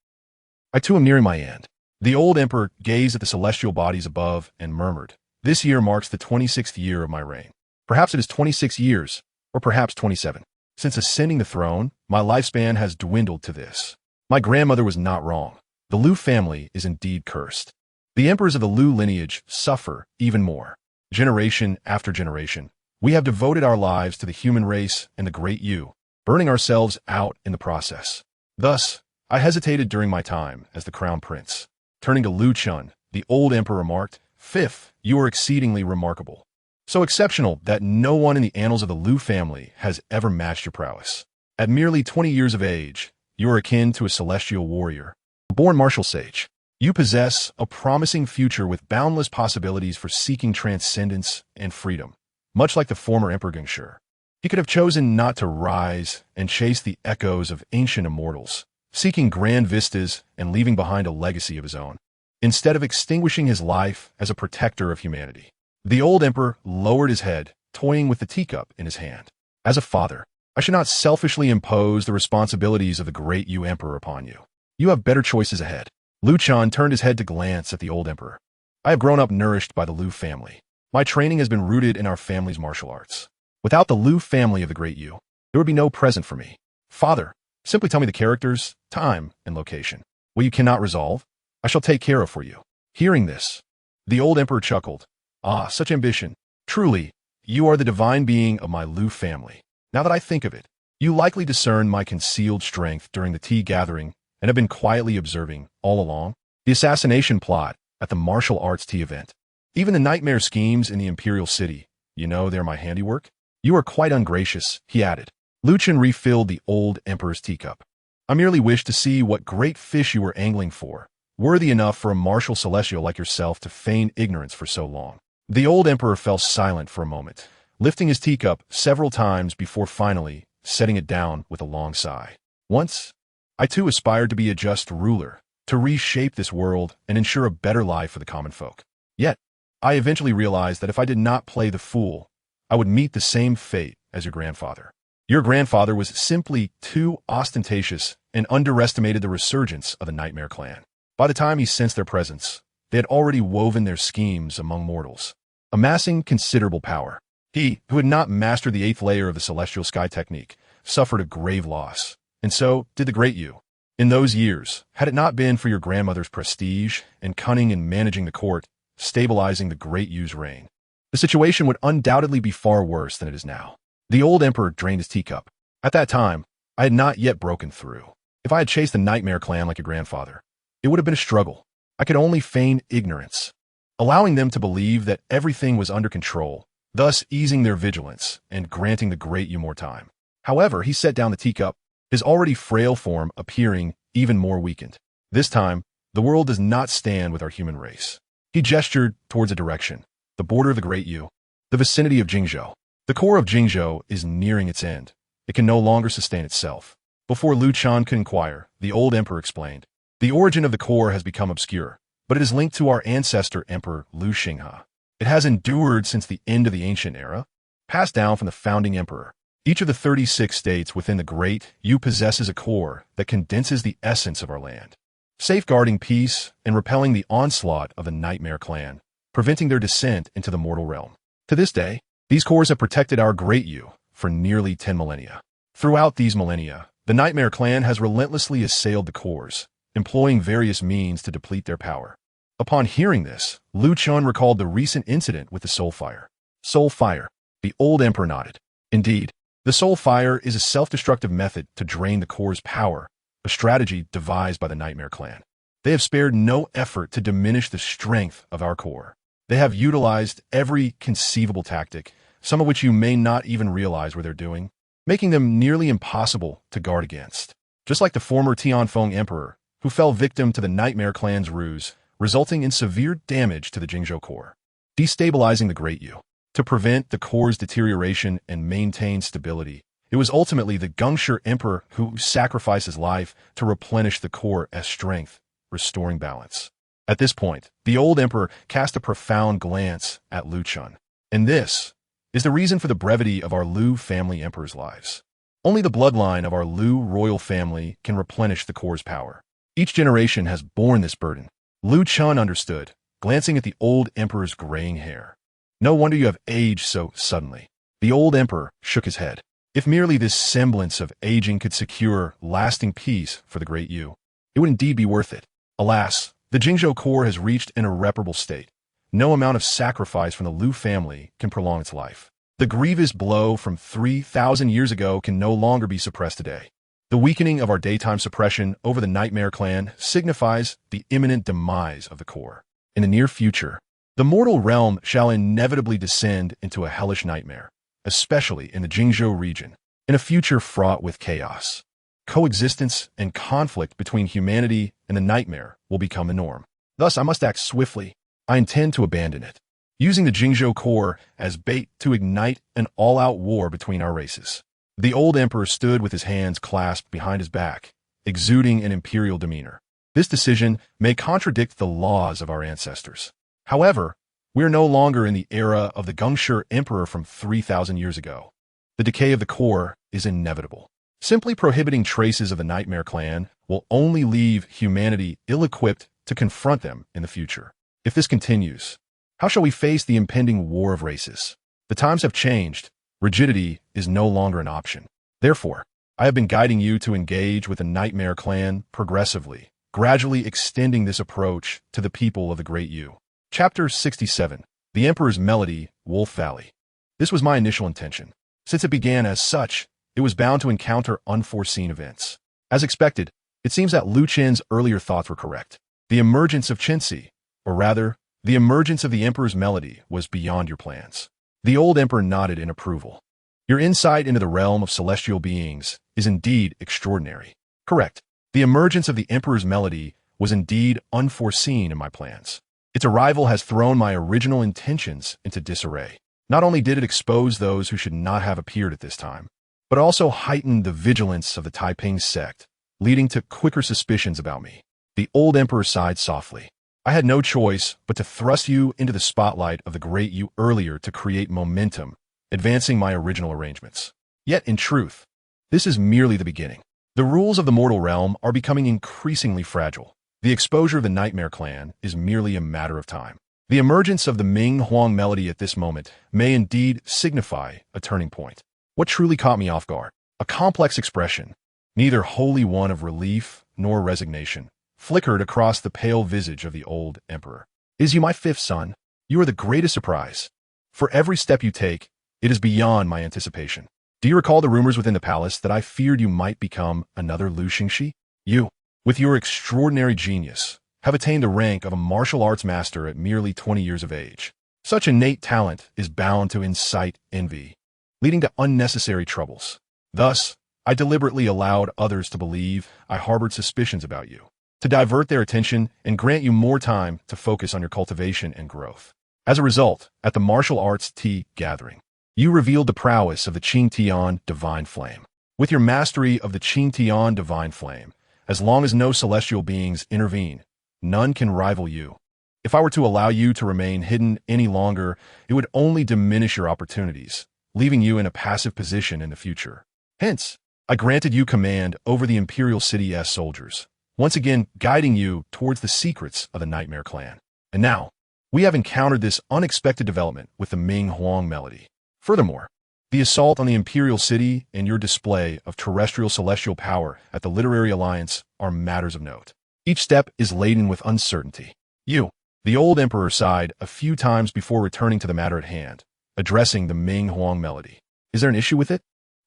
I too am nearing my end. The old emperor gazed at the celestial bodies above and murmured, this year marks the 26th year of my reign. Perhaps it is 26 years, or perhaps 27. Since ascending the throne, my lifespan has dwindled to this. My grandmother was not wrong. The Lu family is indeed cursed. The emperors of the Lu lineage suffer even more. Generation after generation, we have devoted our lives to the human race and the Great Yu, burning ourselves out in the process. Thus, I hesitated during my time as the crown prince. Turning to Lu Chen, the old emperor remarked, Fifth, you are exceedingly remarkable. So exceptional that no one in the annals of the Lu family has ever matched your prowess. At merely 20 years of age, you are akin to a celestial warrior, a born martial sage. You possess a promising future with boundless possibilities for seeking transcendence and freedom, much like the former Emperor Gongshi. He could have chosen not to rise and chase the echoes of ancient immortals, seeking grand vistas and leaving behind a legacy of his own, instead of extinguishing his life as a protector of humanity. The old emperor lowered his head, toying with the teacup in his hand. As a father, I should not selfishly impose the responsibilities of the Great Yu Emperor upon you. You have better choices ahead. Lu Chen turned his head to glance at the old emperor. I have grown up nourished by the Lu family. My training has been rooted in our family's martial arts. Without the Liu family of the Great Yu, there would be no present for me. Father, simply tell me the characters, time, and location. What you cannot resolve, I shall take care of for you. Hearing this, the old emperor chuckled. Ah, such ambition. Truly, you are the divine being of my Liu family. Now that I think of it, you likely discerned my concealed strength during the tea gathering and have been quietly observing, all along, the assassination plot at the martial arts tea event. Even the nightmare schemes in the imperial city, they're my handiwork. You are quite ungracious, he added. Liu Chen refilled the old emperor's teacup. I merely wished to see what great fish you were angling for, worthy enough for a martial celestial like yourself to feign ignorance for so long. The old emperor fell silent for a moment, lifting his teacup several times before finally setting it down with a long sigh. Once, I too aspired to be a just ruler, to reshape this world and ensure a better life for the common folk. Yet, I eventually realized that if I did not play the fool, I would meet the same fate as your grandfather. Your grandfather was simply too ostentatious and underestimated the resurgence of the Nightmare Clan. By the time he sensed their presence, they had already woven their schemes among mortals, amassing considerable power. He, who had not mastered the 8th layer of the celestial sky technique, suffered a grave loss, and so did the Great Yu. In those years, had it not been for your grandmother's prestige and cunning in managing the court, stabilizing the Great Yu's reign, the situation would undoubtedly be far worse than it is now. The old emperor drained his teacup. At that time, I had not yet broken through. If I had chased the Nightmare Clan like your grandfather, it would have been a struggle. I could only feign ignorance, allowing them to believe that everything was under control, thus easing their vigilance and granting the Great Yu more time. However, he set down the teacup, his already frail form appearing even more weakened. This time, the world does not stand with our human race. He gestured towards a direction, the border of the Great Yu, the vicinity of Jingzhou. The core of Jingzhou is nearing its end. It can no longer sustain itself. Before Liu Chen could inquire, the old emperor explained, the origin of the core has become obscure, but it is linked to our ancestor emperor Liu Xinghe. It has endured since the end of the ancient era, passed down from the founding emperor. Each of the 36 states within the Great Yu possesses a core that condenses the essence of our land, safeguarding peace and repelling the onslaught of the Nightmare Clan, preventing their descent into the mortal realm. To this day, these cores have protected our Great Yu for nearly 10 millennia. Throughout these millennia, the Nightmare Clan has relentlessly assailed the cores, employing various means to deplete their power. Upon hearing this, Liu Chen recalled the recent incident with the Soul Fire. Soul Fire. The old emperor nodded. Indeed, the Soul Fire is a self-destructive method to drain the core's power, a strategy devised by the Nightmare Clan. They have spared no effort to diminish the strength of our core. They have utilized every conceivable tactic, some of which you may not even realize what they're doing, making them nearly impossible to guard against. Just like the former Tianfeng emperor, who fell victim to the Nightmare Clan's ruse, resulting in severe damage to the Jingzhou core, destabilizing the Great Yu. To prevent the core's deterioration and maintain stability, it was ultimately the Gongshi emperor who sacrificed his life to replenish the core as strength, restoring balance. At this point, the old emperor cast a profound glance at Liu Chen. And this is the reason for the brevity of our Liu family emperors' lives. Only the bloodline of our Liu royal family can replenish the core's power. Each generation has borne this burden. Liu Chen understood, glancing at the old emperor's graying hair. No wonder you have aged so suddenly. The old emperor shook his head. If merely this semblance of aging could secure lasting peace for the Great Yu, it would indeed be worth it. Alas, the Jingzhou core has reached an irreparable state. No amount of sacrifice from the Liu family can prolong its life. The grievous blow from 3,000 years ago can no longer be suppressed today. The weakening of our daytime suppression over the Nightmare Clan signifies the imminent demise of the core. In the near future, the mortal realm shall inevitably descend into a hellish nightmare, especially in the Jingzhou region, in a future fraught with chaos. Coexistence and conflict between humanity and the nightmare will become the norm. Thus, I must act swiftly. I intend to abandon it, using the Jingzhou core as bait to ignite an all-out war between our races. The old emperor stood with his hands clasped behind his back, exuding an imperial demeanor. This decision may contradict the laws of our ancestors. However, we are no longer in the era of the Gongshi emperor from 3,000 years ago. The decay of the core is inevitable. Simply prohibiting traces of the Nightmare Clan will only leave humanity ill-equipped to confront them in the future. If this continues, How shall we face the impending war of races? The times have changed. Rigidity is no longer an option. Therefore, I have been guiding you to engage with the Nightmare Clan progressively, gradually extending this approach to the people of the Great Yu. Chapter 67. The Emperor's Melody, Wolf Valley. This was my initial intention. Since it began as such, it was bound to encounter unforeseen events. As expected, it seems that Liu Chen's earlier thoughts were correct. The emergence of Qingtian, or rather, the emergence of the Emperor's Melody, was beyond your plans. The old Emperor nodded in approval. Your insight into the realm of celestial beings is indeed extraordinary. Correct. The emergence of the Emperor's Melody was indeed unforeseen in my plans. Its arrival has thrown my original intentions into disarray. Not only did it expose those who should not have appeared at this time, but also heightened the vigilance of the Taiping sect, leading to quicker suspicions about me. The old Emperor sighed softly. I had no choice but to thrust you into the spotlight of the Great Yu earlier to create momentum, advancing my original arrangements. Yet, in truth, this is merely the beginning. The rules of the mortal realm are becoming increasingly fragile. The exposure of the Nightmare Clan is merely a matter of time. The emergence of the Ming Huang Melody at this moment may indeed signify a turning point. What truly caught me off guard? A complex expression, neither wholly one of relief nor resignation, flickered across the pale visage of the old Emperor. Is you my fifth son? You are the greatest surprise. For every step you take, it is beyond my anticipation. Do you recall the rumors within the palace that I feared you might become another Lu Xingxi? You, with your extraordinary genius, have attained the rank of a martial arts master at merely 20 years of age. Such innate talent is bound to incite envy, leading to unnecessary troubles. Thus, I deliberately allowed others to believe I harbored suspicions about you, to divert their attention and grant you more time to focus on your cultivation and growth. As a result, at the martial arts tea gathering, you revealed the prowess of the Qingtian Divine Flame. With your mastery of the Qingtian Divine Flame, as long as no celestial beings intervene, none can rival you. If I were to allow you to remain hidden any longer, it would only diminish your opportunities, leaving you in a passive position in the future. Hence, I granted you command over the Imperial City's soldiers, once again guiding you towards the secrets of the Nightmare Clan. And now, we have encountered this unexpected development with the Ming Huang Melody. Furthermore, the assault on the Imperial City and your display of terrestrial celestial power at the Literary Alliance are matters of note. Each step is laden with uncertainty. You, the old Emperor, sighed a few times before returning to the matter at hand, addressing the Ming Huang Melody. Is there an issue with it?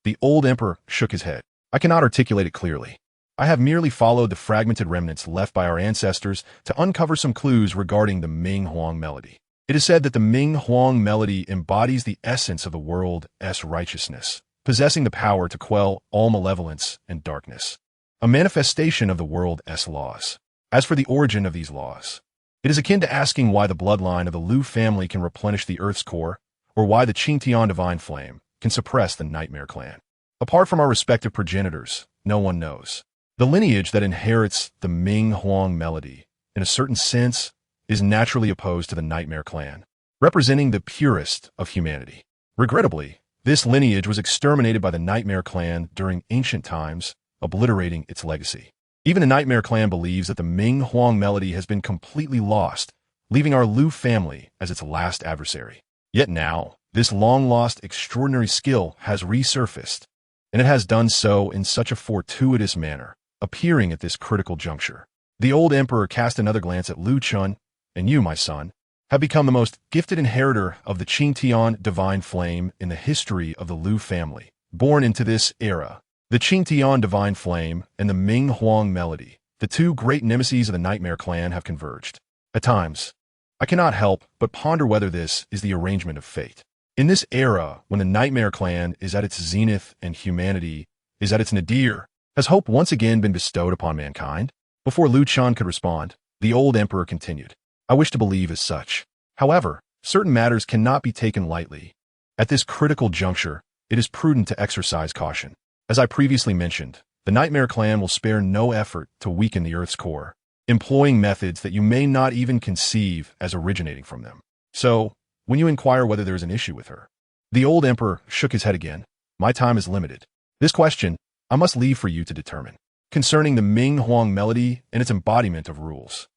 The old Emperor shook his head. I cannot articulate it clearly. I have merely followed the fragmented remnants left by our ancestors to uncover some clues regarding the Ming Huang Melody. It is said that the Ming Huang Melody embodies the essence of the world's righteousness, possessing the power to quell all malevolence and darkness, a manifestation of the world's laws. As for the origin of these laws, it is akin to asking why the bloodline of the Liu family can replenish the Earth's core, or why the Qingtian Divine Flame can suppress the Nightmare Clan. Apart from our respective progenitors, no one knows. The lineage that inherits the Ming Huang Melody, in a certain sense, is naturally opposed to the Nightmare Clan, representing the purest of humanity. Regrettably, this lineage was exterminated by the Nightmare Clan during ancient times, obliterating its legacy. Even the Nightmare Clan believes that the Ming Huang Melody has been completely lost, leaving our Liu family as its last adversary. Yet now, this long-lost extraordinary skill has resurfaced, and it has done so in such a fortuitous manner, appearing at this critical juncture. The old Emperor cast another glance at Liu Chen, and you, my son, have become the most gifted inheritor of the Qingtian Divine Flame in the history of the Liu family. Born into this era, the Qingtian Divine Flame and the Ming Huang Melody, the two great nemeses of the Nightmare Clan, have converged. At times, I cannot help but ponder whether this is the arrangement of fate. In this era, when the Nightmare Clan is at its zenith and humanity is at its nadir, has hope once again been bestowed upon mankind? Before Liu Chen could respond, the old Emperor continued. I wish to believe as such. However, certain matters cannot be taken lightly. At this critical juncture, it is prudent to exercise caution. As I previously mentioned, the Nightmare Clan will spare no effort to weaken the Earth's core, employing methods that you may not even conceive as originating from them. So, when you inquire whether there is an issue with her, the old Emperor shook his head again. My time is limited. This question I must leave for you to determine, concerning the Ming Huang Melody and its embodiment of rules.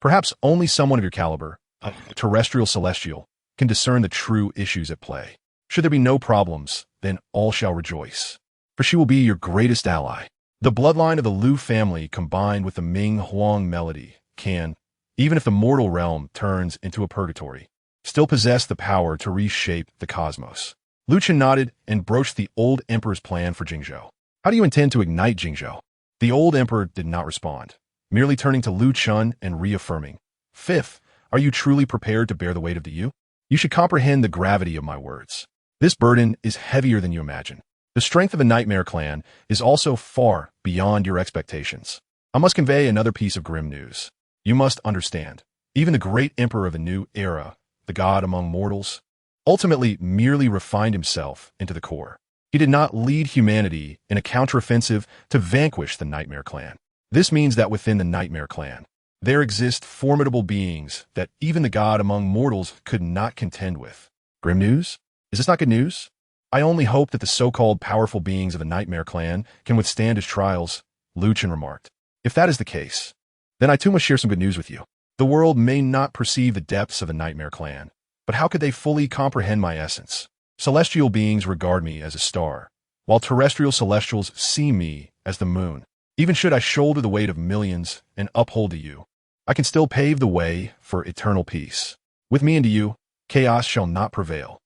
Perhaps only someone of your caliber a terrestrial celestial, can discern the true issues at play. Should there be no problems, then all shall rejoice, for she will be your greatest ally. The bloodline of the Lu family combined with the Ming Huang melody can, even if the mortal realm turns into a purgatory, still possess the power to reshape the cosmos. Lu Chen nodded and broached the old emperor's plan for Jingzhou. How do you intend to ignite Jingzhou? The old emperor did not respond, merely turning to Lu Chen and reaffirming, Fifth, are you truly prepared to bear the weight of the Yu? You should comprehend the gravity of my words. This burden is heavier than you imagine. The strength of the Nightmare Clan is also far beyond your expectations. I must convey another piece of grim news. You must understand, even the great emperor of a new era, the god among mortals, ultimately merely refined himself into the core. He did not lead humanity in a counteroffensive to vanquish the Nightmare Clan. This means that within the Nightmare Clan, there exist formidable beings that even the god among mortals could not contend with. Grim news? Is this not good news? I only hope that the so-called powerful beings of the Nightmare Clan can withstand his trials, Lu Chen remarked. If that is the case, then I too must share some good news with you. The world may not perceive the depths of the Nightmare Clan, but how could they fully comprehend my essence? Celestial beings regard me as a star, while terrestrial celestials see me as the moon. Even should I shoulder the weight of millions and uphold the Yu, I can still pave the way for eternal peace. With me and you, chaos shall not prevail.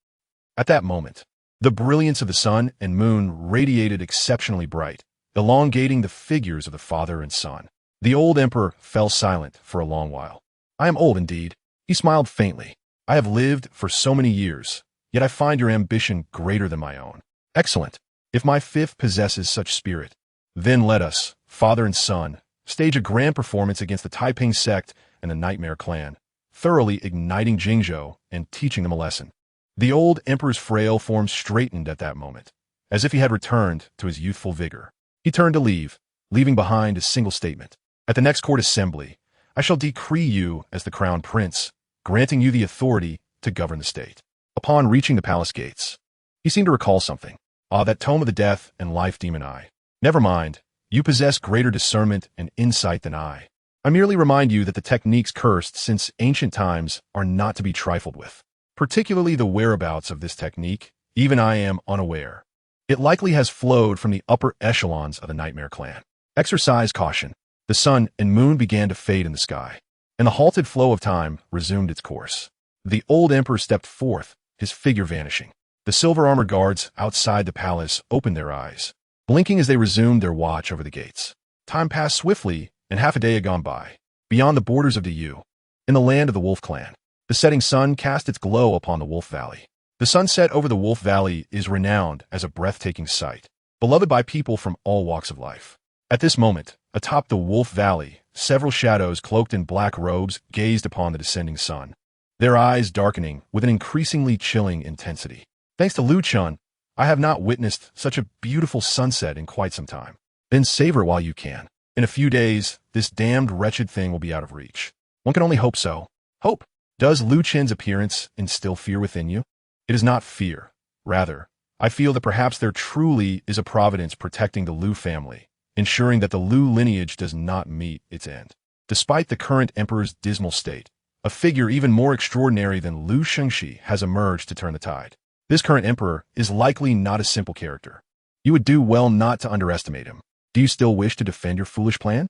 At that moment, the brilliance of the sun and moon radiated exceptionally bright, elongating the figures of the father and son. The old emperor fell silent for a long while. I am old indeed. He smiled faintly. I have lived for so many years, yet I find your ambition greater than my own. Excellent. If my fifth possesses such spirit, then let us, father and son, stage a grand performance against the Taiping sect and the Nightmare Clan, thoroughly igniting Jingzhou and teaching them a lesson. The old emperor's frail form straightened at that moment, as if he had returned to his youthful vigor. He turned to leave, leaving behind a single statement. At the next court assembly, I shall decree you as the crown prince, granting you the authority to govern the state. Upon reaching the palace gates, he seemed to recall something. Ah, that tome of the death and life demon eye. Never mind, you possess greater discernment and insight than I. I merely remind you that the techniques cursed since ancient times are not to be trifled with. Particularly the whereabouts of this technique, even I am unaware. It likely has flowed from the upper echelons of the Nightmare Clan. Exercise caution. The sun and moon began to fade in the sky, and the halted flow of time resumed its course. The old emperor stepped forth, his figure vanishing. The silver-armored guards outside the palace opened their eyes, blinking as they resumed their watch over the gates. Time passed swiftly, and half a day had gone by. Beyond the borders of the Yu, in the land of the Wolf Clan, the setting sun cast its glow upon the Wolf Valley. The sunset over the Wolf Valley is renowned as a breathtaking sight, beloved by people from all walks of life. At this moment, atop the Wolf Valley, several shadows cloaked in black robes gazed upon the descending sun, their eyes darkening with an increasingly chilling intensity. Thanks to Lu Chen, I have not witnessed such a beautiful sunset in quite some time. Then savor it while you can. In a few days, this damned wretched thing will be out of reach. One can only hope so. Hope. Does Lu Chen's appearance instill fear within you? It is not fear. Rather, I feel that perhaps there truly is a providence protecting the Lu family, ensuring that the Lu lineage does not meet its end. Despite the current emperor's dismal state, a figure even more extraordinary than Lu Shengxi has emerged to turn the tide. This current emperor is likely not a simple character. You would do well not to underestimate him. Do you still wish to defend your foolish plan?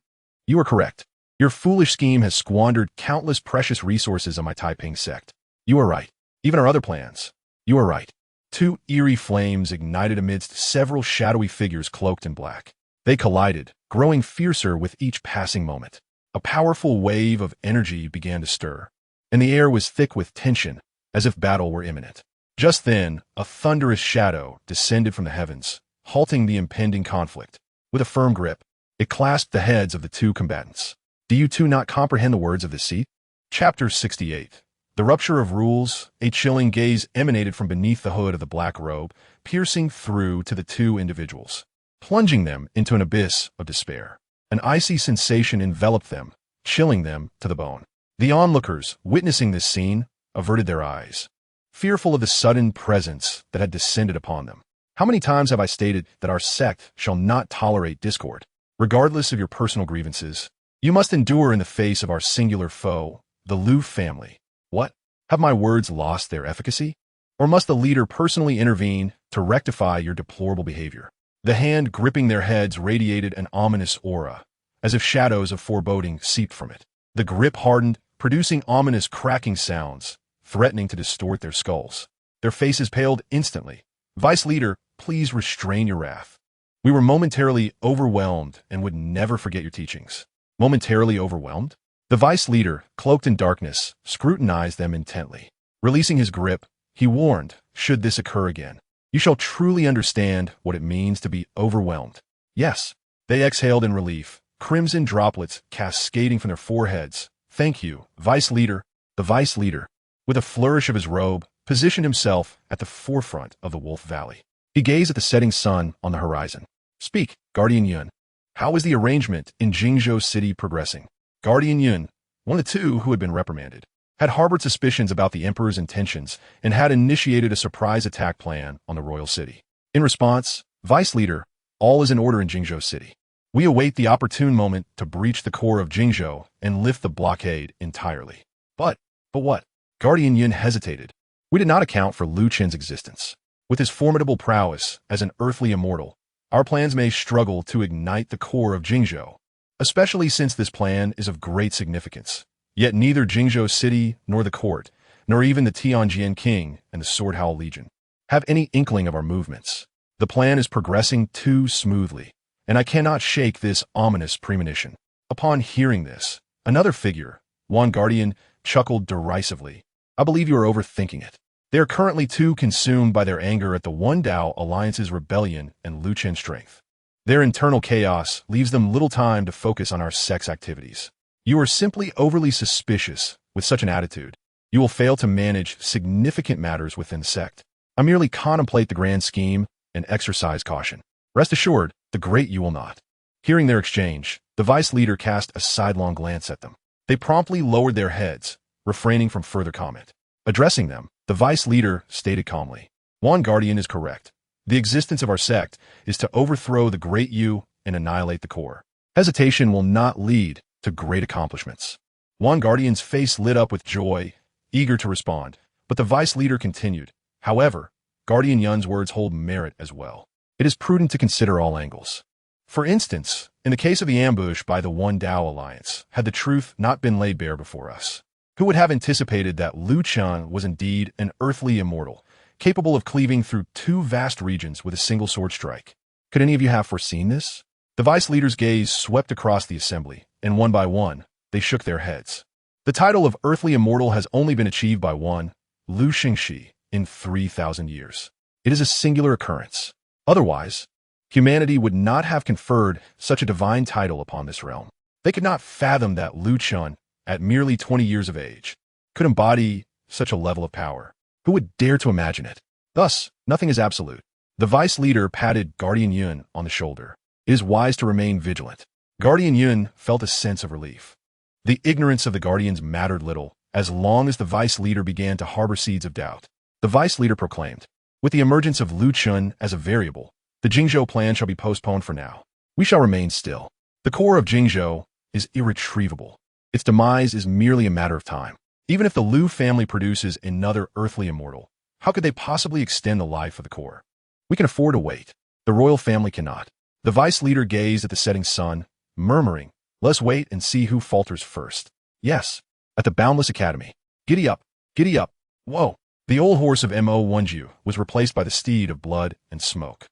You are correct. Your foolish scheme has squandered countless precious resources on my Taiping sect. You are right. Even our other plans. You are right. Two eerie flames ignited amidst several shadowy figures cloaked in black. They collided, growing fiercer with each passing moment. A powerful wave of energy began to stir, and the air was thick with tension, as if battle were imminent. Just then, a thunderous shadow descended from the heavens, halting the impending conflict. With a firm grip, it clasped the heads of the two combatants. Do you two not comprehend the words of this seat? Chapter 68. The rupture of rules, a chilling gaze emanated from beneath the hood of the black robe, piercing through to the two individuals, plunging them into an abyss of despair. An icy sensation enveloped them, chilling them to the bone. The onlookers, witnessing this scene, averted their eyes, fearful of the sudden presence that had descended upon them. How many times have I stated that our sect shall not tolerate discord? Regardless of your personal grievances, you must endure in the face of our singular foe, the Lu family. What? Have my words lost their efficacy? Or must the leader personally intervene to rectify your deplorable behavior? The hand gripping their heads radiated an ominous aura, as if shadows of foreboding seeped from it. The grip hardened, producing ominous cracking sounds, threatening to distort their skulls. Their faces paled instantly. Vice Leader, please restrain your wrath. We were momentarily overwhelmed and would never forget your teachings. Momentarily overwhelmed? The Vice Leader, cloaked in darkness, scrutinized them intently. Releasing his grip, he warned, should this occur again, you shall truly understand what it means to be overwhelmed. Yes. They exhaled in relief, crimson droplets cascading from their foreheads. Thank you, Vice Leader. The Vice Leader, with a flourish of his robe, positioned himself at the forefront of the Wolf Valley. He gazed at the setting sun on the horizon. Speak, Guardian Yun. How is the arrangement in Qingzhou City progressing? Guardian Yun, one of the two who had been reprimanded, had harbored suspicions about the Emperor's intentions and had initiated a surprise attack plan on the royal city. In response, Vice Leader, all is in order in Qingzhou City. We await the opportune moment to breach the core of Qingzhou and lift the blockade entirely. But what? Guardian Yun hesitated. We did not account for Lu Chen's existence. With his formidable prowess as an earthly immortal, our plans may struggle to ignite the core of Qingzhou, especially since this plan is of great significance. Yet neither Qingzhou City nor the court, nor even the Tianjian King and the Sword Howl Legion, have any inkling of our movements. The plan is progressing too smoothly, and I cannot shake this ominous premonition. Upon hearing this, another figure, Wan Guardian, chuckled derisively. I believe you are overthinking it. They are currently too consumed by their anger at the One Dao Alliance's rebellion and Lu Chen's strength. Their internal chaos leaves them little time to focus on our sect's activities. You are simply overly suspicious with such an attitude. You will fail to manage significant matters within the sect. I merely contemplate the grand scheme and exercise caution. Rest assured, the Great Yu will not. Hearing their exchange, the Vice Leader cast a sidelong glance at them. They promptly lowered their heads, refraining from further comment. Addressing them, the Vice Leader stated calmly, Wan Guardian is correct. The existence of our sect is to overthrow the Great Yu and annihilate the core. Hesitation will not lead to great accomplishments. Wan Guardian's face lit up with joy, eager to respond, but the Vice Leader continued. However, Guardian Yun's words hold merit as well. It is prudent to consider all angles. For instance, in the case of the ambush by the One Dao Alliance, had the truth not been laid bare before us, who would have anticipated that Lu Chen was indeed an earthly immortal, capable of cleaving through two vast regions with a single sword strike? Could any of you have foreseen this? The Vice Leader's gaze swept across the assembly, and one by one, they shook their heads. The title of earthly immortal has only been achieved by one, Lu Xingxi, in 3,000 years. It is a singular occurrence. Otherwise, humanity would not have conferred such a divine title upon this realm. They could not fathom that Lu Chen, at merely 20 years of age, could embody such a level of power. Who would dare to imagine it? Thus, nothing is absolute. The Vice Leader patted Guardian Yun on the shoulder. It is wise to remain vigilant. Guardian Yun felt a sense of relief. The ignorance of the Guardians mattered little, as long as the Vice Leader began to harbor seeds of doubt. The Vice Leader proclaimed, with the emergence of Lu Chen as a variable, the Qingzhou plan shall be postponed for now. We shall remain still. The core of Qingzhou is irretrievable. Its demise is merely a matter of time. Even if the Lu family produces another earthly immortal, how could they possibly extend the life of the core? We can afford to wait. The royal family cannot. The Vice Leader gazed at the setting sun, murmuring, let's wait and see who falters first. Yes, at the Boundless Academy. Giddy up, giddy up. Whoa. The old horse of Mo Wenju was replaced by the steed of blood and smoke.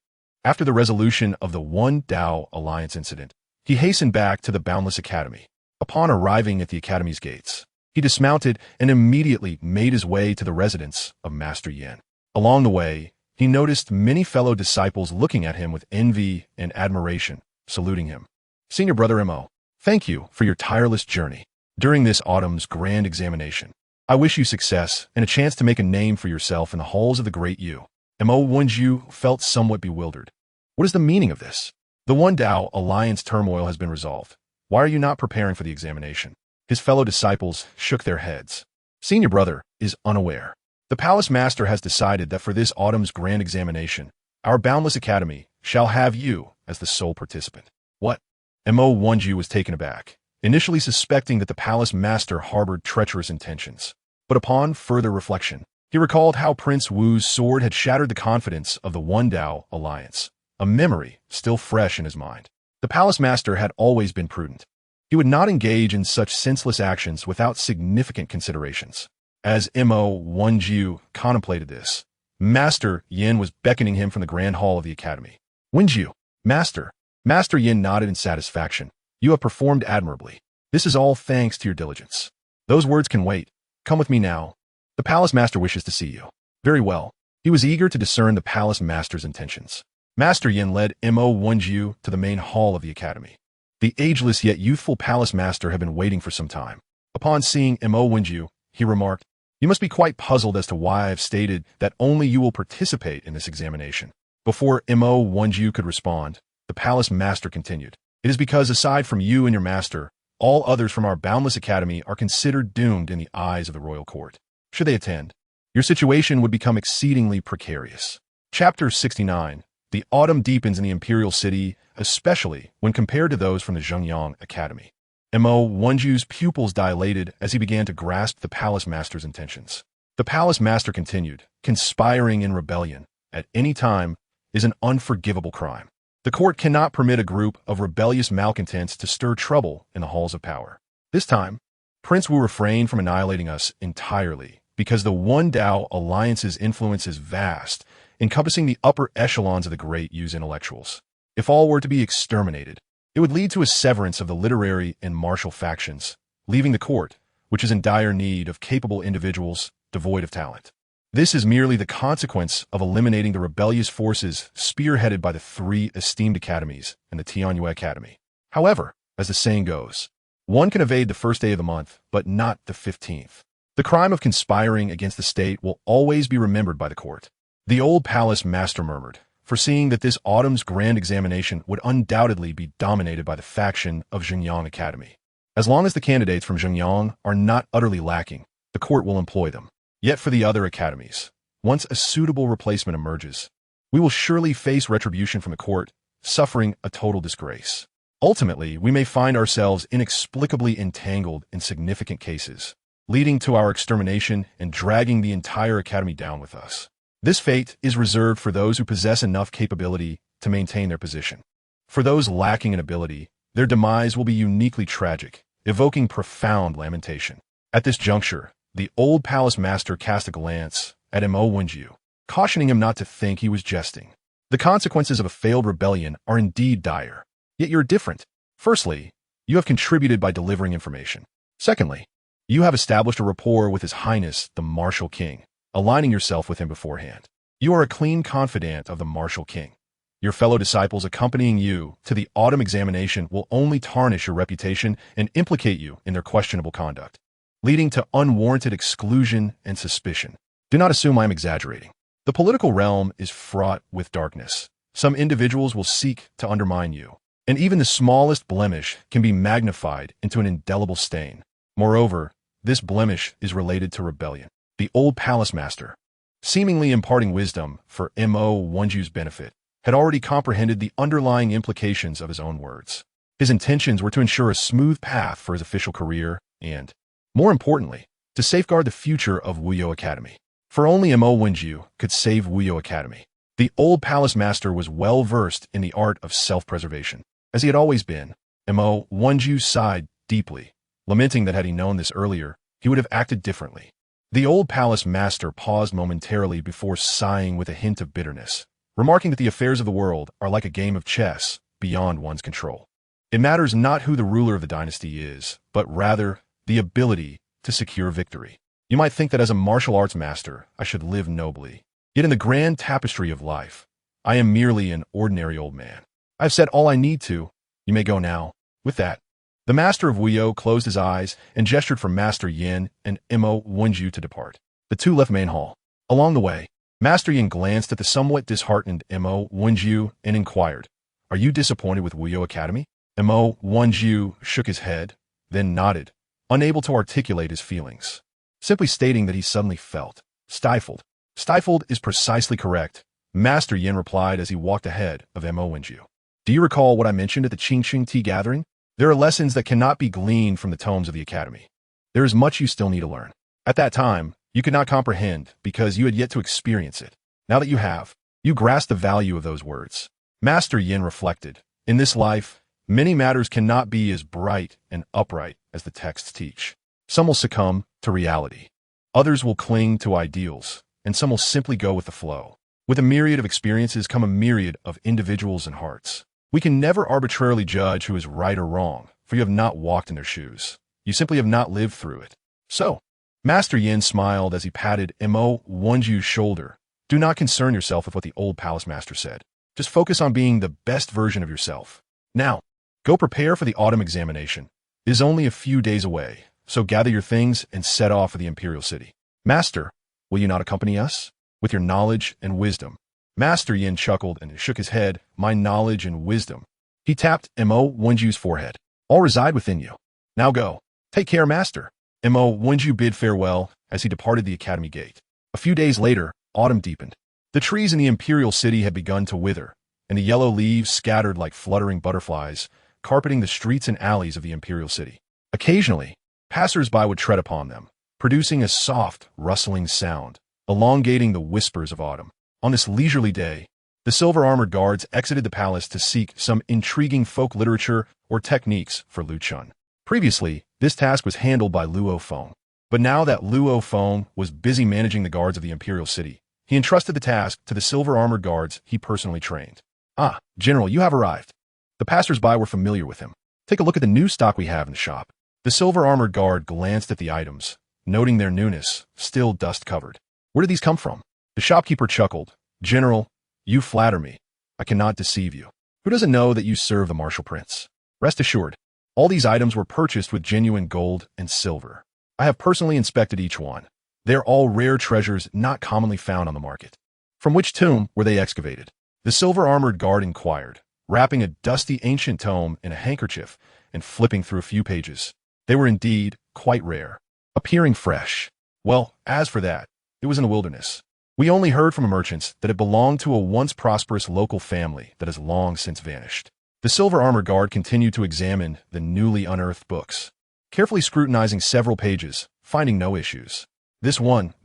After the resolution of the One Dao Alliance incident, he hastened back to the Boundless Academy. Upon arriving at the Academy's gates, he dismounted and immediately made his way to the residence of Master Yin. Along the way, he noticed many fellow disciples looking at him with envy and admiration, saluting him. Senior Brother Mo, thank you for your tireless journey during this autumn's grand examination. I wish you success and a chance to make a name for yourself in the halls of the Great Yu. Mo Wenju felt somewhat bewildered. What is the meaning of this? The One Dao Alliance turmoil has been resolved. Why are you not preparing for the examination? His fellow disciples shook their heads. Senior Brother is unaware. The Palace Master has decided that for this autumn's grand examination, our Boundless Academy shall have you as the sole participant. What? Mo Wenju was taken aback, initially suspecting that the Palace Master harbored treacherous intentions. But upon further reflection, he recalled how Prince Wu's sword had shattered the confidence of the One Dao Alliance, a memory still fresh in his mind. The palace master had always been prudent. He would not engage in such senseless actions without significant considerations. As Mo Wenjiu contemplated this, Master Yin was beckoning him from the grand hall of the academy. Wenjiu, Master. Master Yin nodded in satisfaction. You have performed admirably. This is all thanks to your diligence. Those words can wait. Come with me now. The palace master wishes to see you. Very well. He was eager to discern the palace master's intentions. Master Yin led Mo Wenjiu to the main hall of the academy. The ageless yet youthful palace master had been waiting for some time. Upon seeing Mo Wenjiu, he remarked, "You must be quite puzzled as to why I have stated that only you will participate in this examination." Before Mo Wenjiu could respond, the palace master continued, "It is because aside from you and your master, all others from our boundless academy are considered doomed in the eyes of the royal court. Should they attend, your situation would become exceedingly precarious." Chapter 69. The autumn deepens in the imperial city, especially when compared to those from the Zhengyang Academy. Mo Wenjiu's pupils dilated as he began to grasp the palace master's intentions. The palace master continued, "Conspiring in rebellion, at any time, is an unforgivable crime. The court cannot permit a group of rebellious malcontents to stir trouble in the halls of power. This time, Prince Wu refrained from annihilating us entirely, because the One Dao Alliance's influence is vast, encompassing the upper echelons of the Great Yu's intellectuals. If all were to be exterminated, it would lead to a severance of the literary and martial factions, leaving the court, which is in dire need of capable individuals devoid of talent. This is merely the consequence of eliminating the rebellious forces spearheaded by the three esteemed academies and the Tianyue Academy. However, as the saying goes, one can evade the first day of the month, but not the 15th. The crime of conspiring against the state will always be remembered by the court." The old palace master murmured, foreseeing that this autumn's grand examination would undoubtedly be dominated by the faction of Zhengyang Academy. As long as the candidates from Zhengyang are not utterly lacking, the court will employ them. Yet for the other academies, once a suitable replacement emerges, we will surely face retribution from the court, suffering a total disgrace. Ultimately, we may find ourselves inexplicably entangled in significant cases, leading to our extermination and dragging the entire academy down with us. This fate is reserved for those who possess enough capability to maintain their position. For those lacking in ability, their demise will be uniquely tragic, evoking profound lamentation. At this juncture, the old palace master cast a glance at Mo Wenjiu, cautioning him not to think he was jesting. The consequences of a failed rebellion are indeed dire, yet you're different. Firstly, you have contributed by delivering information. Secondly, you have established a rapport with His Highness the Martial King, aligning yourself with him beforehand. You are a clean confidant of the Martial King. Your fellow disciples accompanying you to the autumn examination will only tarnish your reputation and implicate you in their questionable conduct, leading to unwarranted exclusion and suspicion. Do not assume I am exaggerating. The political realm is fraught with darkness. Some individuals will seek to undermine you, and even the smallest blemish can be magnified into an indelible stain. Moreover, this blemish is related to rebellion. The old palace master, seemingly imparting wisdom for Mo Wenjiu's benefit, had already comprehended the underlying implications of his own words. His intentions were to ensure a smooth path for his official career and, more importantly, to safeguard the future of Wuyo Academy. For only Mo Wenjiu could save Wuyo Academy. The old palace master was well versed in the art of self-preservation, as he had always been. Mo Wenjiu sighed deeply, lamenting that had he known this earlier, he would have acted differently. The old palace master paused momentarily before sighing with a hint of bitterness, remarking that the affairs of the world are like a game of chess beyond one's control. It matters not who the ruler of the dynasty is, but rather the ability to secure victory. You might think that as a martial arts master, I should live nobly. Yet in the grand tapestry of life, I am merely an ordinary old man. I've said all I need to. You may go now. With that, the master of Wuyo closed his eyes and gestured for Master Yin and Mo Wenjiu to depart. The two left main hall. Along the way, Master Yin glanced at the somewhat disheartened Mo Wenjiu and inquired, "Are you disappointed with Wuyo Academy?" Mo Wenjiu shook his head, then nodded, unable to articulate his feelings, simply stating that he suddenly felt stifled. Stifled is precisely correct, Master Yin replied as he walked ahead of Mo Wenjiu. Do you recall what I mentioned at the Qingtian tea gathering? There are lessons that cannot be gleaned from the tomes of the academy. There is much you still need to learn. At that time, you could not comprehend because you had yet to experience it. Now that you have, you grasp the value of those words. Master Yin reflected, in this life, many matters cannot be as bright and upright as the texts teach. Some will succumb to reality. Others will cling to ideals, and some will simply go with the flow. With a myriad of experiences come a myriad of individuals and hearts. We can never arbitrarily judge who is right or wrong, for you have not walked in their shoes. You simply have not lived through it. So, Master Yin smiled as he patted Mo Wonju's shoulder. Do not concern yourself with what the old palace master said. Just focus on being the best version of yourself. Now, go prepare for the autumn examination. It is only a few days away, so gather your things and set off for the imperial city. Master, will you not accompany us? With your knowledge and wisdom. Master Yin chuckled and shook his head. My knowledge and wisdom. He tapped Mo Wonju's forehead. All reside within you. Now go. Take care, Master. Mo Wonju bid farewell as he departed the academy gate. A few days later, autumn deepened. The trees in the imperial city had begun to wither, and the yellow leaves scattered like fluttering butterflies, carpeting the streets and alleys of the imperial city. Occasionally, passers-by would tread upon them, producing a soft, rustling sound, elongating the whispers of autumn. On this leisurely day, the silver-armored guards exited the palace to seek some intriguing folk literature or techniques for Lu Chun. Previously, this task was handled by Luo Feng. But now that Luo Feng was busy managing the guards of the imperial city, he entrusted the task to the silver-armored guards he personally trained. Ah, General, you have arrived. The passers-by were familiar with him. Take a look at the new stock we have in the shop. The silver-armored guard glanced at the items, noting their newness, still dust-covered. Where did these come from? The shopkeeper chuckled. General, you flatter me. I cannot deceive you. Who doesn't know that you serve the martial prince? Rest assured, all these items were purchased with genuine gold and silver. I have personally inspected each one. They are all rare treasures not commonly found on the market. From which tomb were they excavated? The silver-armored guard inquired, wrapping a dusty ancient tome in a handkerchief and flipping through a few pages. They were indeed quite rare, appearing fresh. Well, as for that, it was in the wilderness. We only heard from merchants that it belonged to a once prosperous local family that has long since vanished. The silver-armored guard continued to examine the newly unearthed books, carefully scrutinizing several pages, finding no issues. This one,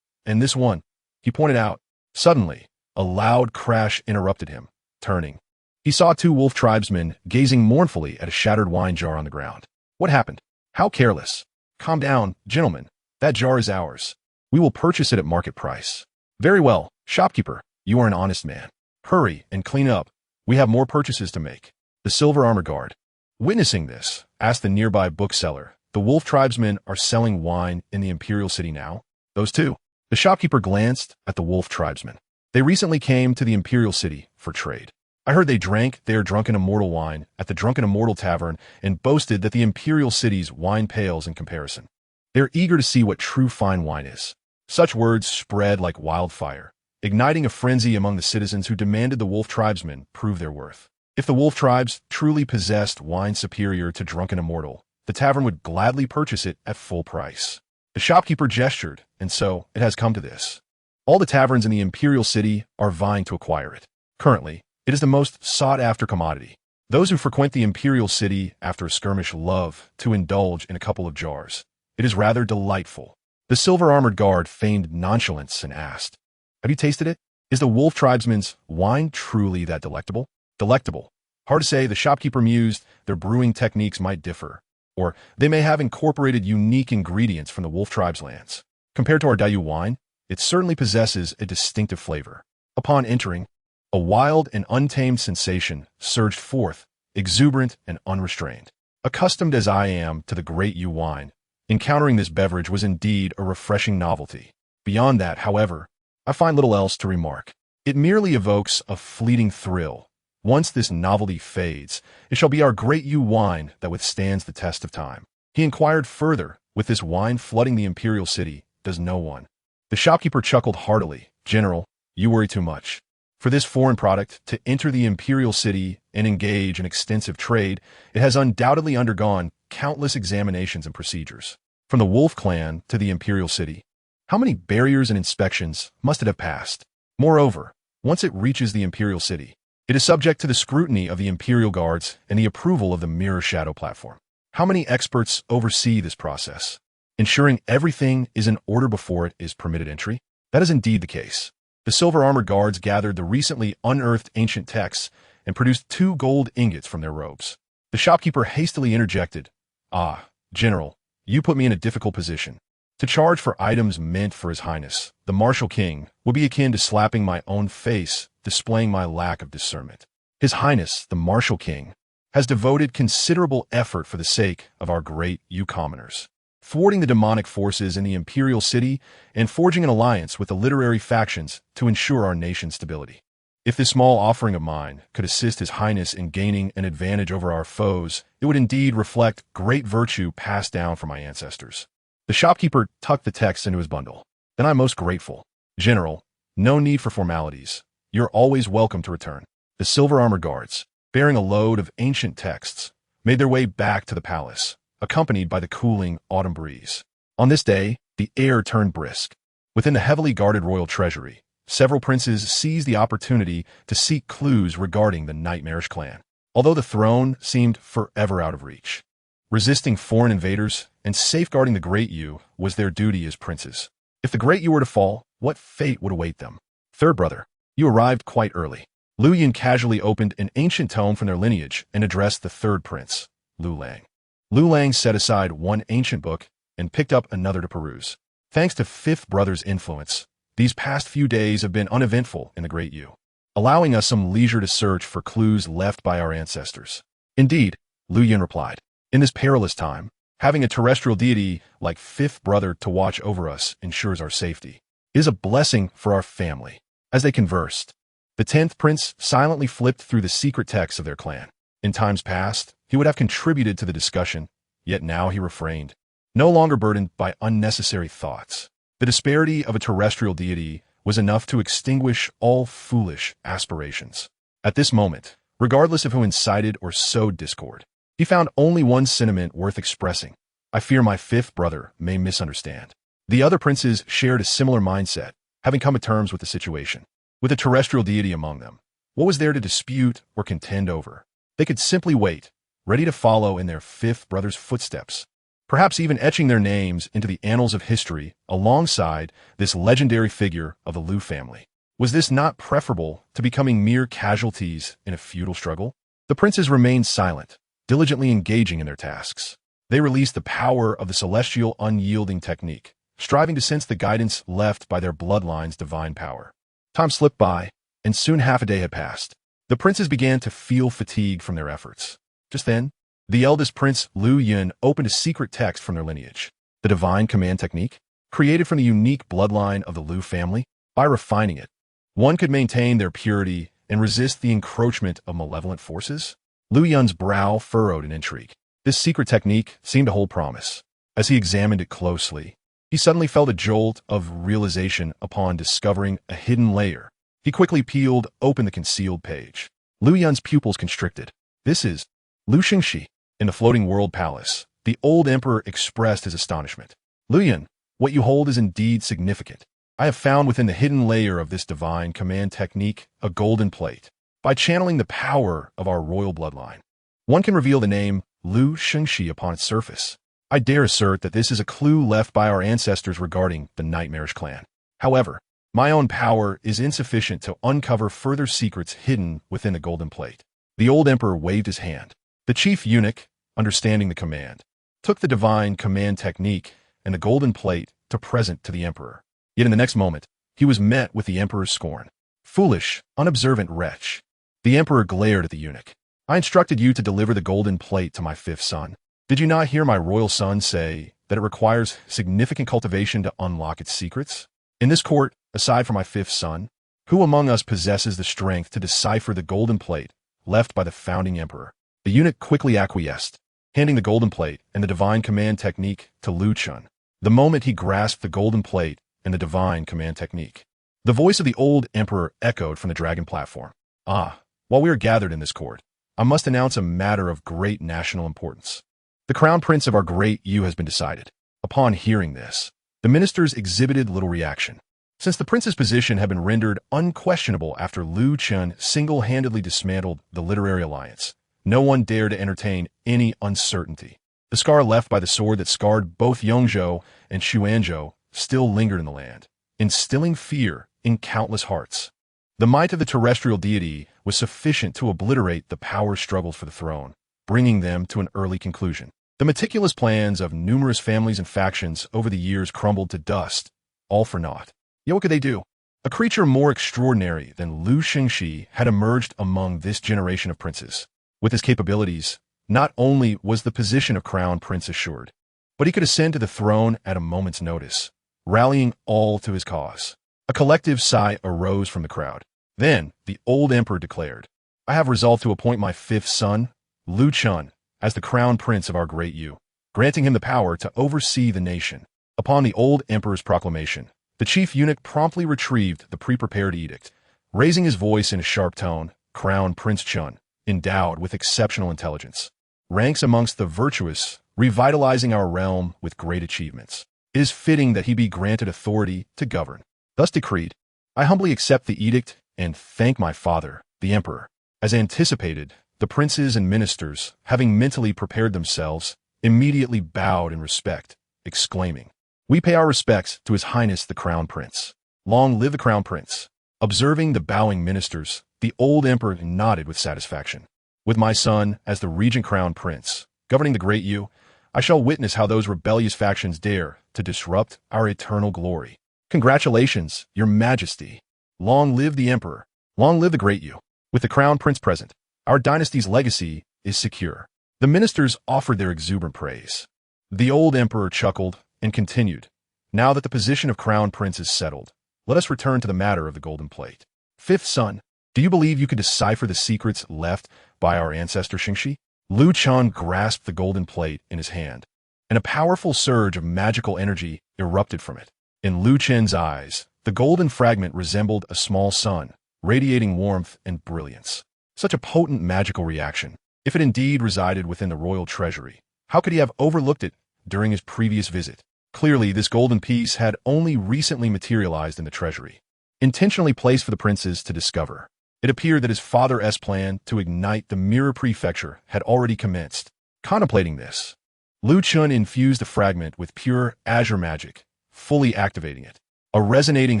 and this one, he pointed out. Suddenly, a loud crash interrupted him. Turning, he saw two wolf tribesmen gazing mournfully at a shattered wine jar on the ground. What happened? How careless. Calm down, gentlemen. That jar is ours. We will purchase it at market price. Very well, shopkeeper, you are an honest man. Hurry and clean up. We have more purchases to make. The silver-armored guard. Witnessing this, asked the nearby bookseller, the wolf tribesmen are selling wine in the imperial city now? Those two. The shopkeeper glanced at the wolf tribesmen. They recently came to the imperial city for trade. I heard they drank their drunken immortal wine at the Drunken Immortal Tavern and boasted that the imperial city's wine pales in comparison. They're eager to see what true fine wine is. Such words spread like wildfire, igniting a frenzy among the citizens who demanded the wolf tribesmen prove their worth. If the wolf tribes truly possessed wine superior to Drunken Immortal, the tavern would gladly purchase it at full price. The shopkeeper gestured, and so it has come to this. All the taverns in the imperial city are vying to acquire it. Currently, it is the most sought-after commodity. Those who frequent the imperial city after a skirmish love to indulge in a couple of jars. It is rather delightful. The silver-armored guard feigned nonchalance and asked, have you tasted it? Is the wolf tribesman's wine truly that delectable? Delectable. Hard to say, the shopkeeper mused, their brewing techniques might differ, or they may have incorporated unique ingredients from the wolf tribe's lands. Compared to our Dao wine, it certainly possesses a distinctive flavor. Upon entering, a wild and untamed sensation surged forth, exuberant and unrestrained. Accustomed as I am to the Great Yu wine, encountering this beverage was indeed a refreshing novelty. Beyond that, however, I find little else to remark. It merely evokes a fleeting thrill. Once this novelty fades, it shall be our Great Yu wine that withstands the test of time. He inquired further, with this wine flooding the imperial city, does no one? The shopkeeper chuckled heartily. General, you worry too much. For this foreign product to enter the imperial city and engage in extensive trade, it has undoubtedly undergone countless examinations and procedures. From the wolf clan to the imperial city, how many barriers and inspections must it have passed? Moreover, once it reaches the imperial city, it is subject to the scrutiny of the imperial guards and the approval of the mirror shadow platform. How many experts oversee this process? ensuring everything is in order before it is permitted entry? That is indeed the case. The silver-armored guards gathered the recently unearthed ancient texts and produced 2 gold ingots from their robes. The shopkeeper hastily interjected, "Ah, General, you put me in a difficult position. To charge for items meant for His Highness, the Martial King, would be akin to slapping my own face, displaying my lack of discernment. His Highness, the Martial King, has devoted considerable effort for the sake of our Great Yu commoners, thwarting the demonic forces in the imperial city and forging an alliance with the literary factions to ensure our nation's stability. If this small offering of mine could assist His Highness in gaining an advantage over our foes, it would indeed reflect great virtue passed down from my ancestors." The shopkeeper tucked the text into his bundle. "Then I'm most grateful. General, no need for formalities. You're always welcome to return." The silver-armored guards, bearing a load of ancient texts, made their way back to the palace, accompanied by the cooling autumn breeze. On this day, the air turned brisk. Within the heavily guarded royal treasury, several princes seized the opportunity to seek clues regarding the nightmarish clan, although the throne seemed forever out of reach. Resisting foreign invaders and safeguarding the Great Yu was their duty as princes. If the Great Yu were to fall, what fate would await them? "Third brother, you arrived quite early." Lu Yin casually opened an ancient tome from their lineage and addressed the third prince, Lu Lang. Lu Lang set aside one ancient book and picked up another to peruse. Thanks to fifth brother's influence, these past few days have been uneventful in the Great Yu, allowing us some leisure to search for clues left by our ancestors. "Indeed," Lu Yin replied. "In this perilous time, having a terrestrial deity like fifth brother to watch over us ensures our safety. It is a blessing for our family." As they conversed, the 10th prince silently flipped through the secret texts of their clan. In times past, he would have contributed to the discussion, yet now he refrained, no longer burdened by unnecessary thoughts. The disparity of a terrestrial deity was enough to extinguish all foolish aspirations. At this moment, regardless of who incited or sowed discord, he found only one sentiment worth expressing. "I fear my fifth brother may misunderstand." The other princes shared a similar mindset, having come to terms with the situation. With a terrestrial deity among them, what was there to dispute or contend over? They could simply wait, ready to follow in their fifth brother's footsteps, perhaps even etching their names into the annals of history alongside this legendary figure of the Lu family. Was this not preferable to becoming mere casualties in a feudal struggle? The princes remained silent, diligently engaging in their tasks. They released the power of the celestial unyielding technique, striving to sense the guidance left by their bloodline's divine power. Time slipped by, and soon half a day had passed. The princes began to feel fatigue from their efforts. Just then, the eldest prince, Lu Yin, opened a secret text from their lineage. The divine command technique, created from the unique bloodline of the Lu family. By refining it, one could maintain their purity and resist the encroachment of malevolent forces. Lu Yun's brow furrowed in intrigue. This secret technique seemed to hold promise. As he examined it closely, he suddenly felt a jolt of realization upon discovering a hidden layer. He quickly peeled open the concealed page. Lu Yun's pupils constricted. "This is Lu Xingxi." In the floating world palace, the old emperor expressed his astonishment. "Lu Yun, what you hold is indeed significant. I have found within the hidden layer of this divine command technique a golden plate. By channeling the power of our royal bloodline, one can reveal the name Lu Xingxi upon its surface. I dare assert that this is a clue left by our ancestors regarding the nightmarish clan. However, my own power is insufficient to uncover further secrets hidden within the golden plate." The old emperor waved his hand. The chief eunuch, understanding the command, took the divine command technique and the golden plate to present to the emperor. Yet in the next moment, he was met with the emperor's scorn. "Foolish, unobservant wretch." The emperor glared at the eunuch. "I instructed you to deliver the golden plate to my fifth son. Did you not hear my royal son say that it requires significant cultivation to unlock its secrets? In this court, aside from my fifth son, who among us possesses the strength to decipher the golden plate left by the founding emperor?" The eunuch quickly acquiesced, handing the golden plate and the divine command technique to Lu Chen. The moment he grasped the golden plate and the divine command technique, the voice of the old emperor echoed from the dragon platform. "Ah, while we are gathered in this court, I must announce a matter of great national importance. The crown prince of our Great Yu has been decided." Upon hearing this, the ministers exhibited little reaction. Since the prince's position had been rendered unquestionable after Lu Chen single-handedly dismantled the literary alliance, no one dared to entertain any uncertainty. The The scar left by the sword that scarred both Yongzhou and Xuanzhou still lingered in the land, instilling fear in countless hearts. The might of the terrestrial deity was sufficient to obliterate the power struggles for the throne, bringing them to an early conclusion. The meticulous plans of numerous families and factions over the years crumbled to dust, all for naught. Yet what could they do? A creature more extraordinary than Lu Xingxi had emerged among this generation of princes. With his capabilities, not only was the position of crown prince assured, but he could ascend to the throne at a moment's notice, rallying all to his cause. A collective sigh arose from the crowd. Then the old emperor declared, "I have resolved to appoint my fifth son, Lu Chen, as the crown prince of our Great Yu, granting him the power to oversee the nation." Upon the old emperor's proclamation, the chief eunuch promptly retrieved the pre-prepared edict, raising his voice in a sharp tone. Crown Prince Chen, endowed with exceptional intelligence, ranks amongst the virtuous, revitalizing our realm with great achievements. It is fitting that he be granted authority to govern. Thus decreed, I humbly accept the edict and thank my father, the emperor. As anticipated, the princes and ministers, having mentally prepared themselves, immediately bowed in respect, exclaiming, "We pay our respects to His Highness the Crown Prince. Long live the Crown Prince." Observing the bowing ministers, the old emperor nodded with satisfaction. "With my son as the regent crown prince, governing the Great Yu, I shall witness how those rebellious factions dare to disrupt our eternal glory. Congratulations, Your Majesty. Long live the Emperor. Long live the Great Yu. With the Crown Prince present, our dynasty's legacy is secure." The ministers offered their exuberant praise. The old emperor chuckled and continued, "Now that the position of Crown Prince is settled, let us return to the matter of the golden plate. Fifth son, do you believe you could decipher the secrets left by our ancestor Xingxi?" Lu Chen grasped the golden plate in his hand, and a powerful surge of magical energy erupted from it. In Lu Chen's eyes, the golden fragment resembled a small sun, radiating warmth and brilliance. Such a potent magical reaction. If it indeed resided within the royal treasury, how could he have overlooked it during his previous visit? Clearly, this golden piece had only recently materialized in the treasury, intentionally placed for the princes to discover. It appeared that his father's plan to ignite the Mirror Prefecture had already commenced. Contemplating this, Lu Chen infused the fragment with pure azure magic, fully activating it. A resonating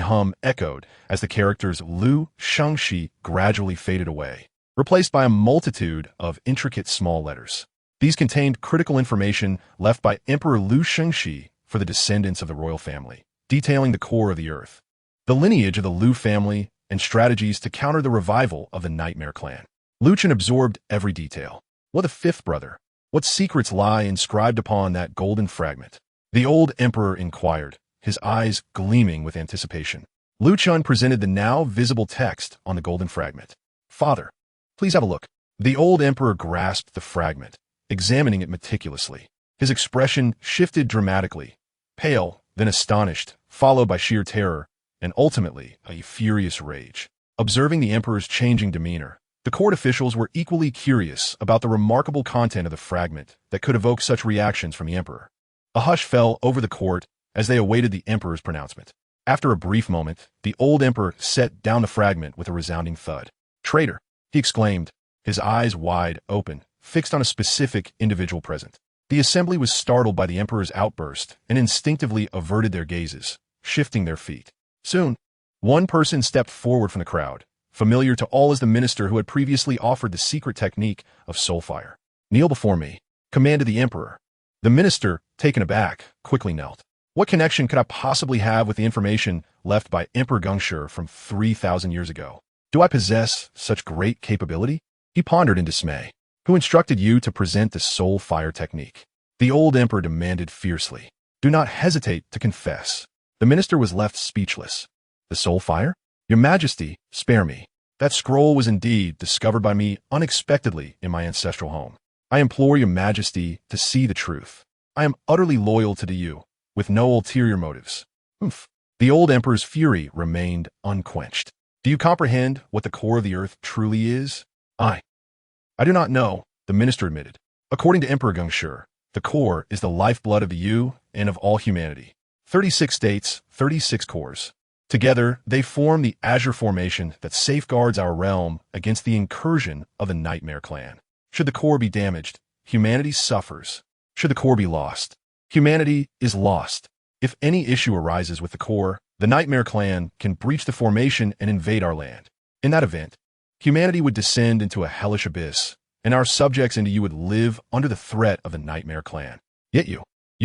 hum echoed as the characters Lu Shengxi gradually faded away, replaced by a multitude of intricate small letters. These contained critical information left by Emperor Lu Shengxi for the descendants of the royal family, detailing the core of the earth, the lineage of the Lu family, and strategies to counter the revival of the Nightmare Clan. Lu Chen absorbed every detail. What the fifth brother? What secrets lie inscribed upon that golden fragment? The old emperor inquired, his eyes gleaming with anticipation. Lu Chen presented the now visible text on the golden fragment. "Father, please have a look." The old emperor grasped the fragment, examining it meticulously. His expression shifted dramatically, pale, then astonished, followed by sheer terror, and ultimately a furious rage. Observing the emperor's changing demeanor, the court officials were equally curious about the remarkable content of the fragment that could evoke such reactions from the emperor. A hush fell over the court as they awaited the emperor's pronouncement. After a brief moment, the old emperor set down the fragment with a resounding thud. "Traitor!" he exclaimed, his eyes wide open, fixed on a specific individual present. The assembly was startled by the emperor's outburst and instinctively averted their gazes, shifting their feet. Soon, one person stepped forward from the crowd, familiar to all as the minister who had previously offered the secret technique of soulfire. "Kneel before me," commanded the emperor. The minister, taken aback, quickly knelt. What connection could I possibly have with the information left by Emperor Gongshi from 3,000 years ago? Do I possess such great capability? He pondered in dismay. Who instructed you to present the soul fire technique? The old emperor demanded fiercely. Do not hesitate to confess. The minister was left speechless. The soul fire? Your Majesty, spare me. That scroll was indeed discovered by me unexpectedly in my ancestral home. I implore your Majesty to see the truth. I am utterly loyal to you, with no ulterior motives. Oomph. The old emperor's fury remained unquenched. Do you comprehend what the core of the earth truly is? I do not know, the minister admitted. According to Emperor Gongshi, the core is the lifeblood of the Yu and of all humanity. 36 states, 36 cores. Together, they form the azure formation that safeguards our realm against the incursion of the Nightmare Clan. Should the core be damaged, humanity suffers. should the core be lost. Humanity is lost. If any issue arises with the core, the Nightmare Clan can breach the formation and invade our land. In that event, humanity would descend into a hellish abyss, and our subjects and you would live under the threat of the Nightmare Clan. Yet you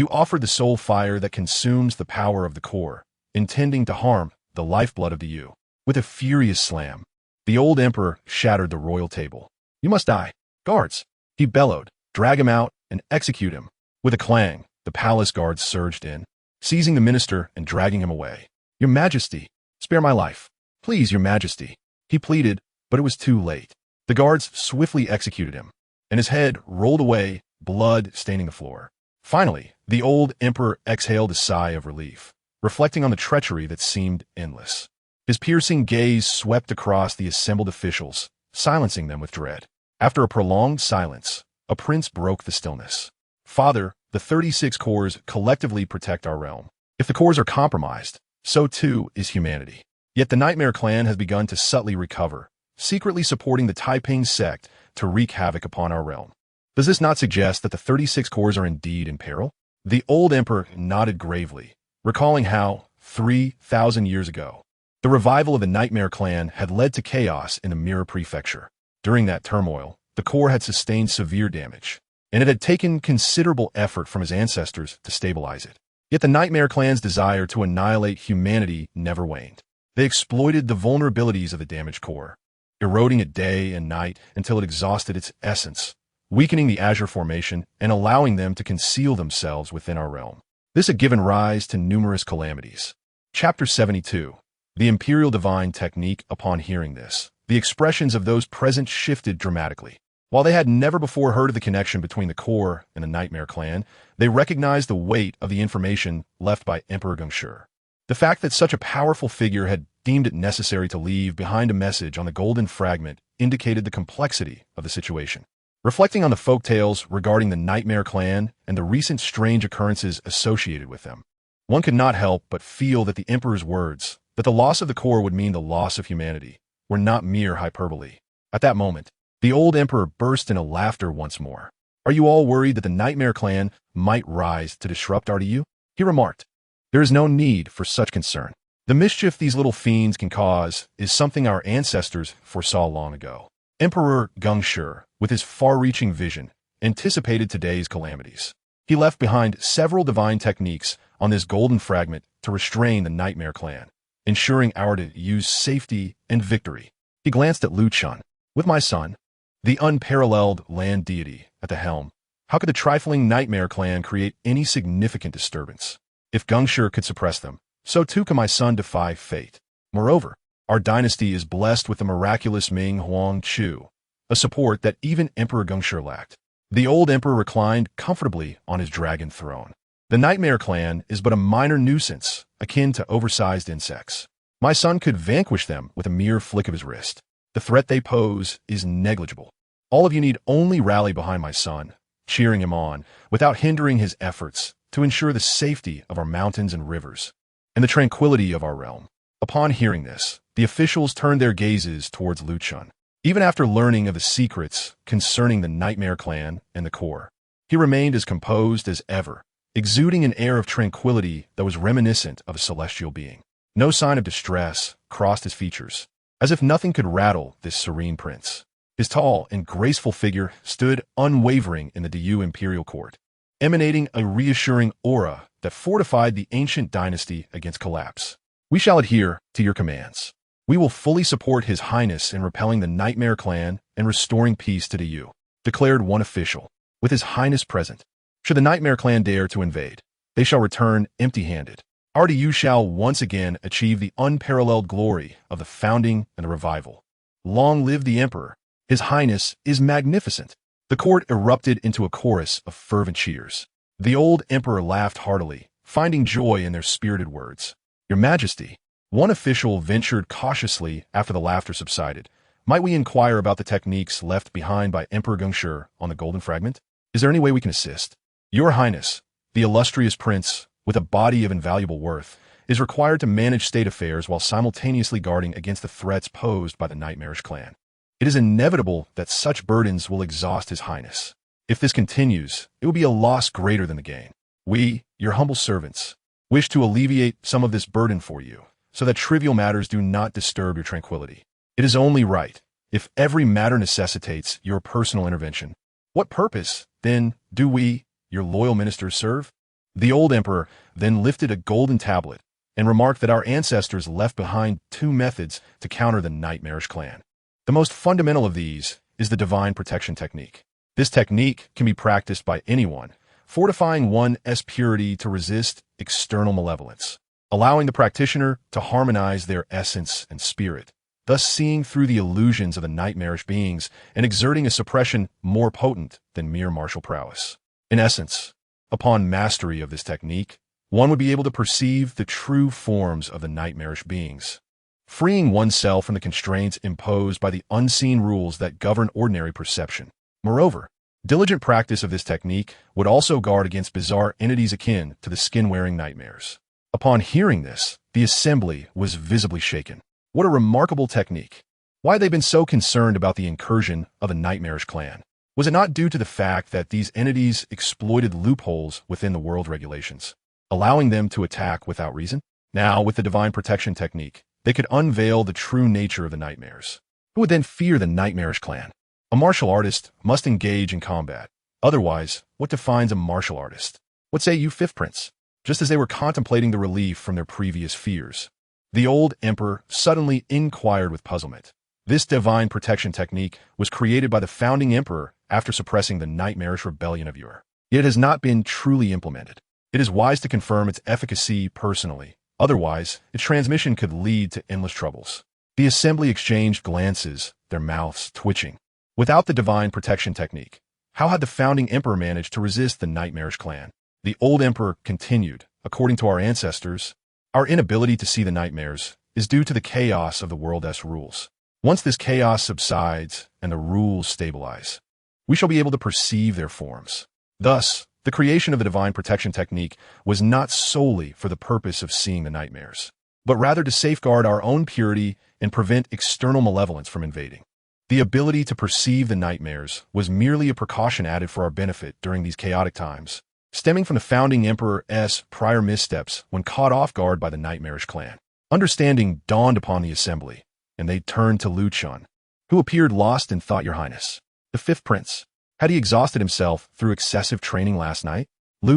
offered the soul fire that consumes the power of the core, intending to harm the lifeblood of the you. With a furious slam, the old emperor shattered the royal table. You must die. Guards, he bellowed, drag him out and execute him. With a clang, the palace guards surged in, seizing the minister and dragging him away. Your Majesty, spare my life. Please, Your Majesty, he pleaded, but it was too late. The guards swiftly executed him, and his head rolled away, blood staining the floor. Finally, the old emperor exhaled a sigh of relief, reflecting on the treachery that seemed endless. His piercing gaze swept across the assembled officials, silencing them with dread. After a prolonged silence, a prince broke the stillness. Father, the 36 cores collectively protect our realm. If the cores are compromised, so too is humanity. Yet the Nightmare Clan has begun to subtly recover, secretly supporting the Taiping sect to wreak havoc upon our realm. Does this not suggest that the 36 cores are indeed in peril? The old emperor nodded gravely, recalling how, 3,000 years ago, the revival of the Nightmare Clan had led to chaos in the Mirror Prefecture. During that turmoil, the core had sustained severe damage, and it had taken considerable effort from his ancestors to stabilize it. Yet the Nightmare Clan's desire to annihilate humanity never waned. They exploited the vulnerabilities of the damaged core, eroding it day and night until it exhausted its essence, weakening the Azure Formation and allowing them to conceal themselves within our realm. This had given rise to numerous calamities. Chapter 72. The Imperial Divine Technique. Upon hearing this, the expressions of those present shifted dramatically. While they had never before heard of the connection between the core and the Nightmare Clan, they recognized the weight of the information left by Emperor Gongshi. The fact that such a powerful figure had deemed it necessary to leave behind a message on the golden fragment indicated the complexity of the situation. Reflecting on the folktales regarding the Nightmare Clan and the recent strange occurrences associated with them, one could not help but feel that the Emperor's words, that the loss of the core would mean the loss of humanity, were not mere hyperbole. At that moment, the old emperor burst into laughter once more. Are you all worried that the Nightmare Clan might rise to disrupt RDU? He remarked. There is no need for such concern. The mischief these little fiends can cause is something our ancestors foresaw long ago. Emperor Gongshi, with his far-reaching vision, anticipated today's calamities. He left behind several divine techniques on this golden fragment to restrain the Nightmare Clan, ensuring our use safety and victory. He glanced at Chen. With my son, the unparalleled land deity, at the helm, how could the trifling Nightmare Clan create any significant disturbance? If Gongshi could suppress them, so too can my son defy fate. Moreover, our dynasty is blessed with the miraculous Ming Huang Chu, a support that even Emperor Gongshi lacked. The old emperor reclined comfortably on his dragon throne. The Nightmare Clan is but a minor nuisance, akin to oversized insects. My son could vanquish them with a mere flick of his wrist. The threat they pose is negligible. All of you need only rally behind my son, cheering him on, without hindering his efforts to ensure the safety of our mountains and rivers, and the tranquility of our realm. Upon hearing this, the officials turned their gazes towards Chen. Even after learning of the secrets concerning the Nightmare Clan and the core, he remained as composed as ever, exuding an air of tranquility that was reminiscent of a celestial being. No sign of distress crossed his features, as if nothing could rattle this serene prince. His tall and graceful figure stood unwavering in the Diyu imperial court, emanating a reassuring aura that fortified the ancient dynasty against collapse. We shall adhere to your commands. We will fully support His Highness in repelling the Nightmare Clan and restoring peace to Diyu, declared one official. With His Highness present, should the Nightmare Clan dare to invade, they shall return empty-handed. Our Diyu shall once again achieve the unparalleled glory of the founding and the revival. Long live the Emperor! His Highness is magnificent! The court erupted into a chorus of fervent cheers. The old emperor laughed heartily, finding joy in their spirited words. Your Majesty, one official ventured cautiously after the laughter subsided. Might we inquire about the techniques left behind by Emperor Gongshi on the golden fragment? Is there any way we can assist? Your Highness, the illustrious prince, with a body of invaluable worth, is required to manage state affairs while simultaneously guarding against the threats posed by the Nightmarish clan. It is inevitable that such burdens will exhaust His Highness. If this continues, it will be a loss greater than the gain. We, your humble servants, wish to alleviate some of this burden for you, so that trivial matters do not disturb your tranquility. It is only right, if every matter necessitates your personal intervention. What purpose, then, do we, your loyal ministers, serve? The old emperor then lifted a golden tablet and remarked that our ancestors left behind two methods to counter the nightmarish clan. The most fundamental of these is the divine protection technique. This technique can be practiced by anyone, fortifying one's purity to resist external malevolence, allowing the practitioner to harmonize their essence and spirit, thus seeing through the illusions of the nightmarish beings and exerting a suppression more potent than mere martial prowess. In essence, upon mastery of this technique, one would be able to perceive the true forms of the nightmarish beings, freeing oneself from the constraints imposed by the unseen rules that govern ordinary perception. Moreover, diligent practice of this technique would also guard against bizarre entities akin to the skin-wearing nightmares. Upon hearing this, the assembly was visibly shaken. What a remarkable technique! Why had they been so concerned about the incursion of a nightmarish clan? Was it not due to the fact that these entities exploited loopholes within the world regulations, allowing them to attack without reason? Now, with the divine protection technique, they could unveil the true nature of the nightmares. Who would then fear the nightmarish clan? A martial artist must engage in combat. Otherwise, what defines a martial artist? What say you, Fifth Prince? Just as they were contemplating the relief from their previous fears, the old emperor suddenly inquired with puzzlement. This divine protection technique was created by the founding emperor after suppressing the nightmarish rebellion of Ur. Yet it has not been truly implemented. It is wise to confirm its efficacy personally. Otherwise, its transmission could lead to endless troubles. The assembly exchanged glances, their mouths twitching. Without the divine protection technique, how had the founding emperor managed to resist the nightmarish clan? The old emperor continued, according to our ancestors, our inability to see the nightmares is due to the chaos of the world's rules. Once this chaos subsides and the rules stabilize, we shall be able to perceive their forms. Thus, the creation of the divine protection technique was not solely for the purpose of seeing the nightmares, but rather to safeguard our own purity and prevent external malevolence from invading. The ability to perceive the nightmares was merely a precaution added for our benefit during these chaotic times, stemming from the founding emperor's prior missteps when caught off guard by the nightmarish clan. Understanding dawned upon the assembly, and they turned to Chen, who appeared lost in thought. Your Highness, the Fifth Prince, had he exhausted himself through excessive training last night?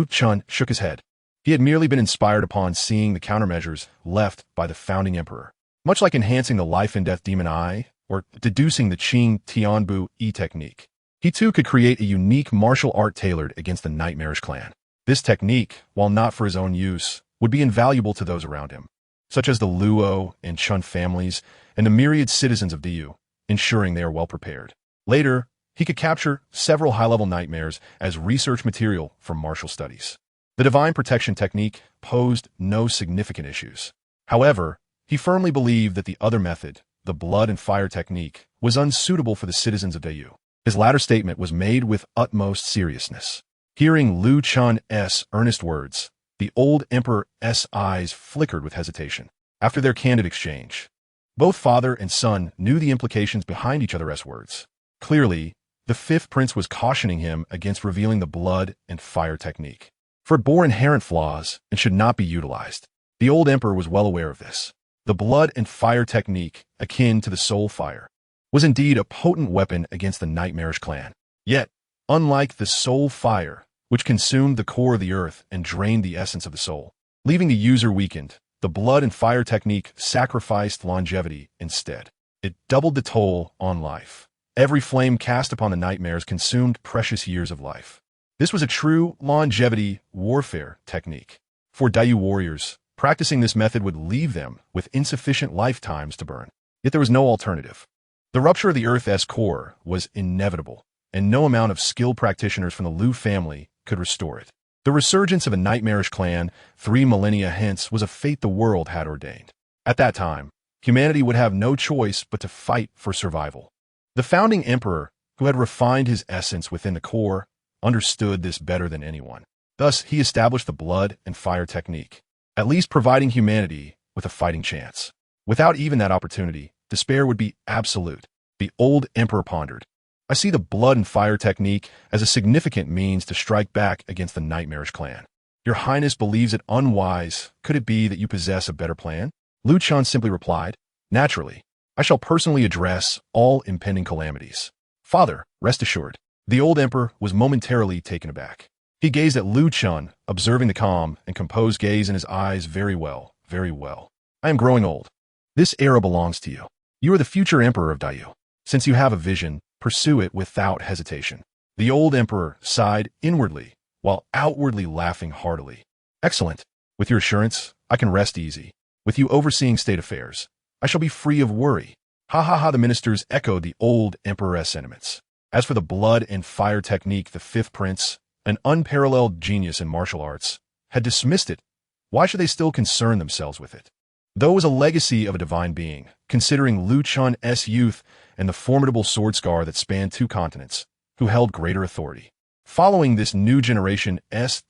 Chen shook his head. He had merely been inspired upon seeing the countermeasures left by the founding emperor, much like enhancing the life and death demon eye or deducing the Qingtian technique. He too could create a unique martial art tailored against the nightmarish clan. This technique, while not for his own use, would be invaluable to those around him, such as the Luo and Chen families and the myriad citizens of Diyu, ensuring they are well prepared. Later, he could capture several high-level nightmares as research material for martial studies. The divine protection technique posed no significant issues. However, he firmly believed that the other method, the blood and fire technique, was unsuitable for the citizens of Diyu. His latter statement was made with utmost seriousness. Hearing Chen's earnest words, the old emperor's eyes flickered with hesitation. After their candid exchange, both father and son knew the implications behind each other's words. Clearly, the Fifth Prince was cautioning him against revealing the blood and fire technique, for it bore inherent flaws and should not be utilized. The old emperor was well aware of this. The blood and fire technique, akin to the soul fire, was indeed a potent weapon against the nightmarish clan. Yet, unlike the soul fire, which consumed the core of the earth and drained the essence of the soul, leaving the user weakened, the blood and fire technique sacrificed longevity instead. It doubled the toll on life. Every flame cast upon the nightmares consumed precious years of life. This was a true longevity warfare technique. For Diyu warriors, practicing this method would leave them with insufficient lifetimes to burn. Yet there was no alternative. The rupture of the Earth's core was inevitable, and no amount of skilled practitioners from the Lu family could restore it. The resurgence of a nightmarish clan 3 millennia hence was a fate the world had ordained. At that time, humanity would have no choice but to fight for survival. The founding emperor, who had refined his essence within the core, understood this better than anyone. Thus, he established the blood and fire technique, at least providing humanity with a fighting chance. Without even that opportunity, despair would be absolute. The old emperor pondered. I I see the blood and fire technique as a significant means to strike back against the nightmarish clan. Your Highness believes it unwise. Could it be that you possess a better plan? Lu Chen simply replied, naturally. I shall personally address all impending calamities. Father, rest assured. The old emperor was momentarily taken aback. He gazed at Lu Chen, observing the calm and composed gaze in his eyes. Very well, very well. I am growing old. This era belongs to you. You are the future emperor of Dai Yu. Since you have a vision, pursue it without hesitation. The old emperor sighed inwardly, while outwardly laughing heartily. Excellent. With your assurance, I can rest easy. With you overseeing state affairs, I shall be free of worry. Ha ha ha, the ministers echoed the old emperor's sentiments. As for the blood and fire technique, the fifth prince, an unparalleled genius in martial arts, had dismissed it. Why should they still concern themselves with it? Though it was a legacy of a divine being, considering Lu Chen's youth and the formidable sword scar that spanned 2 continents, who held greater authority. Following this new generation's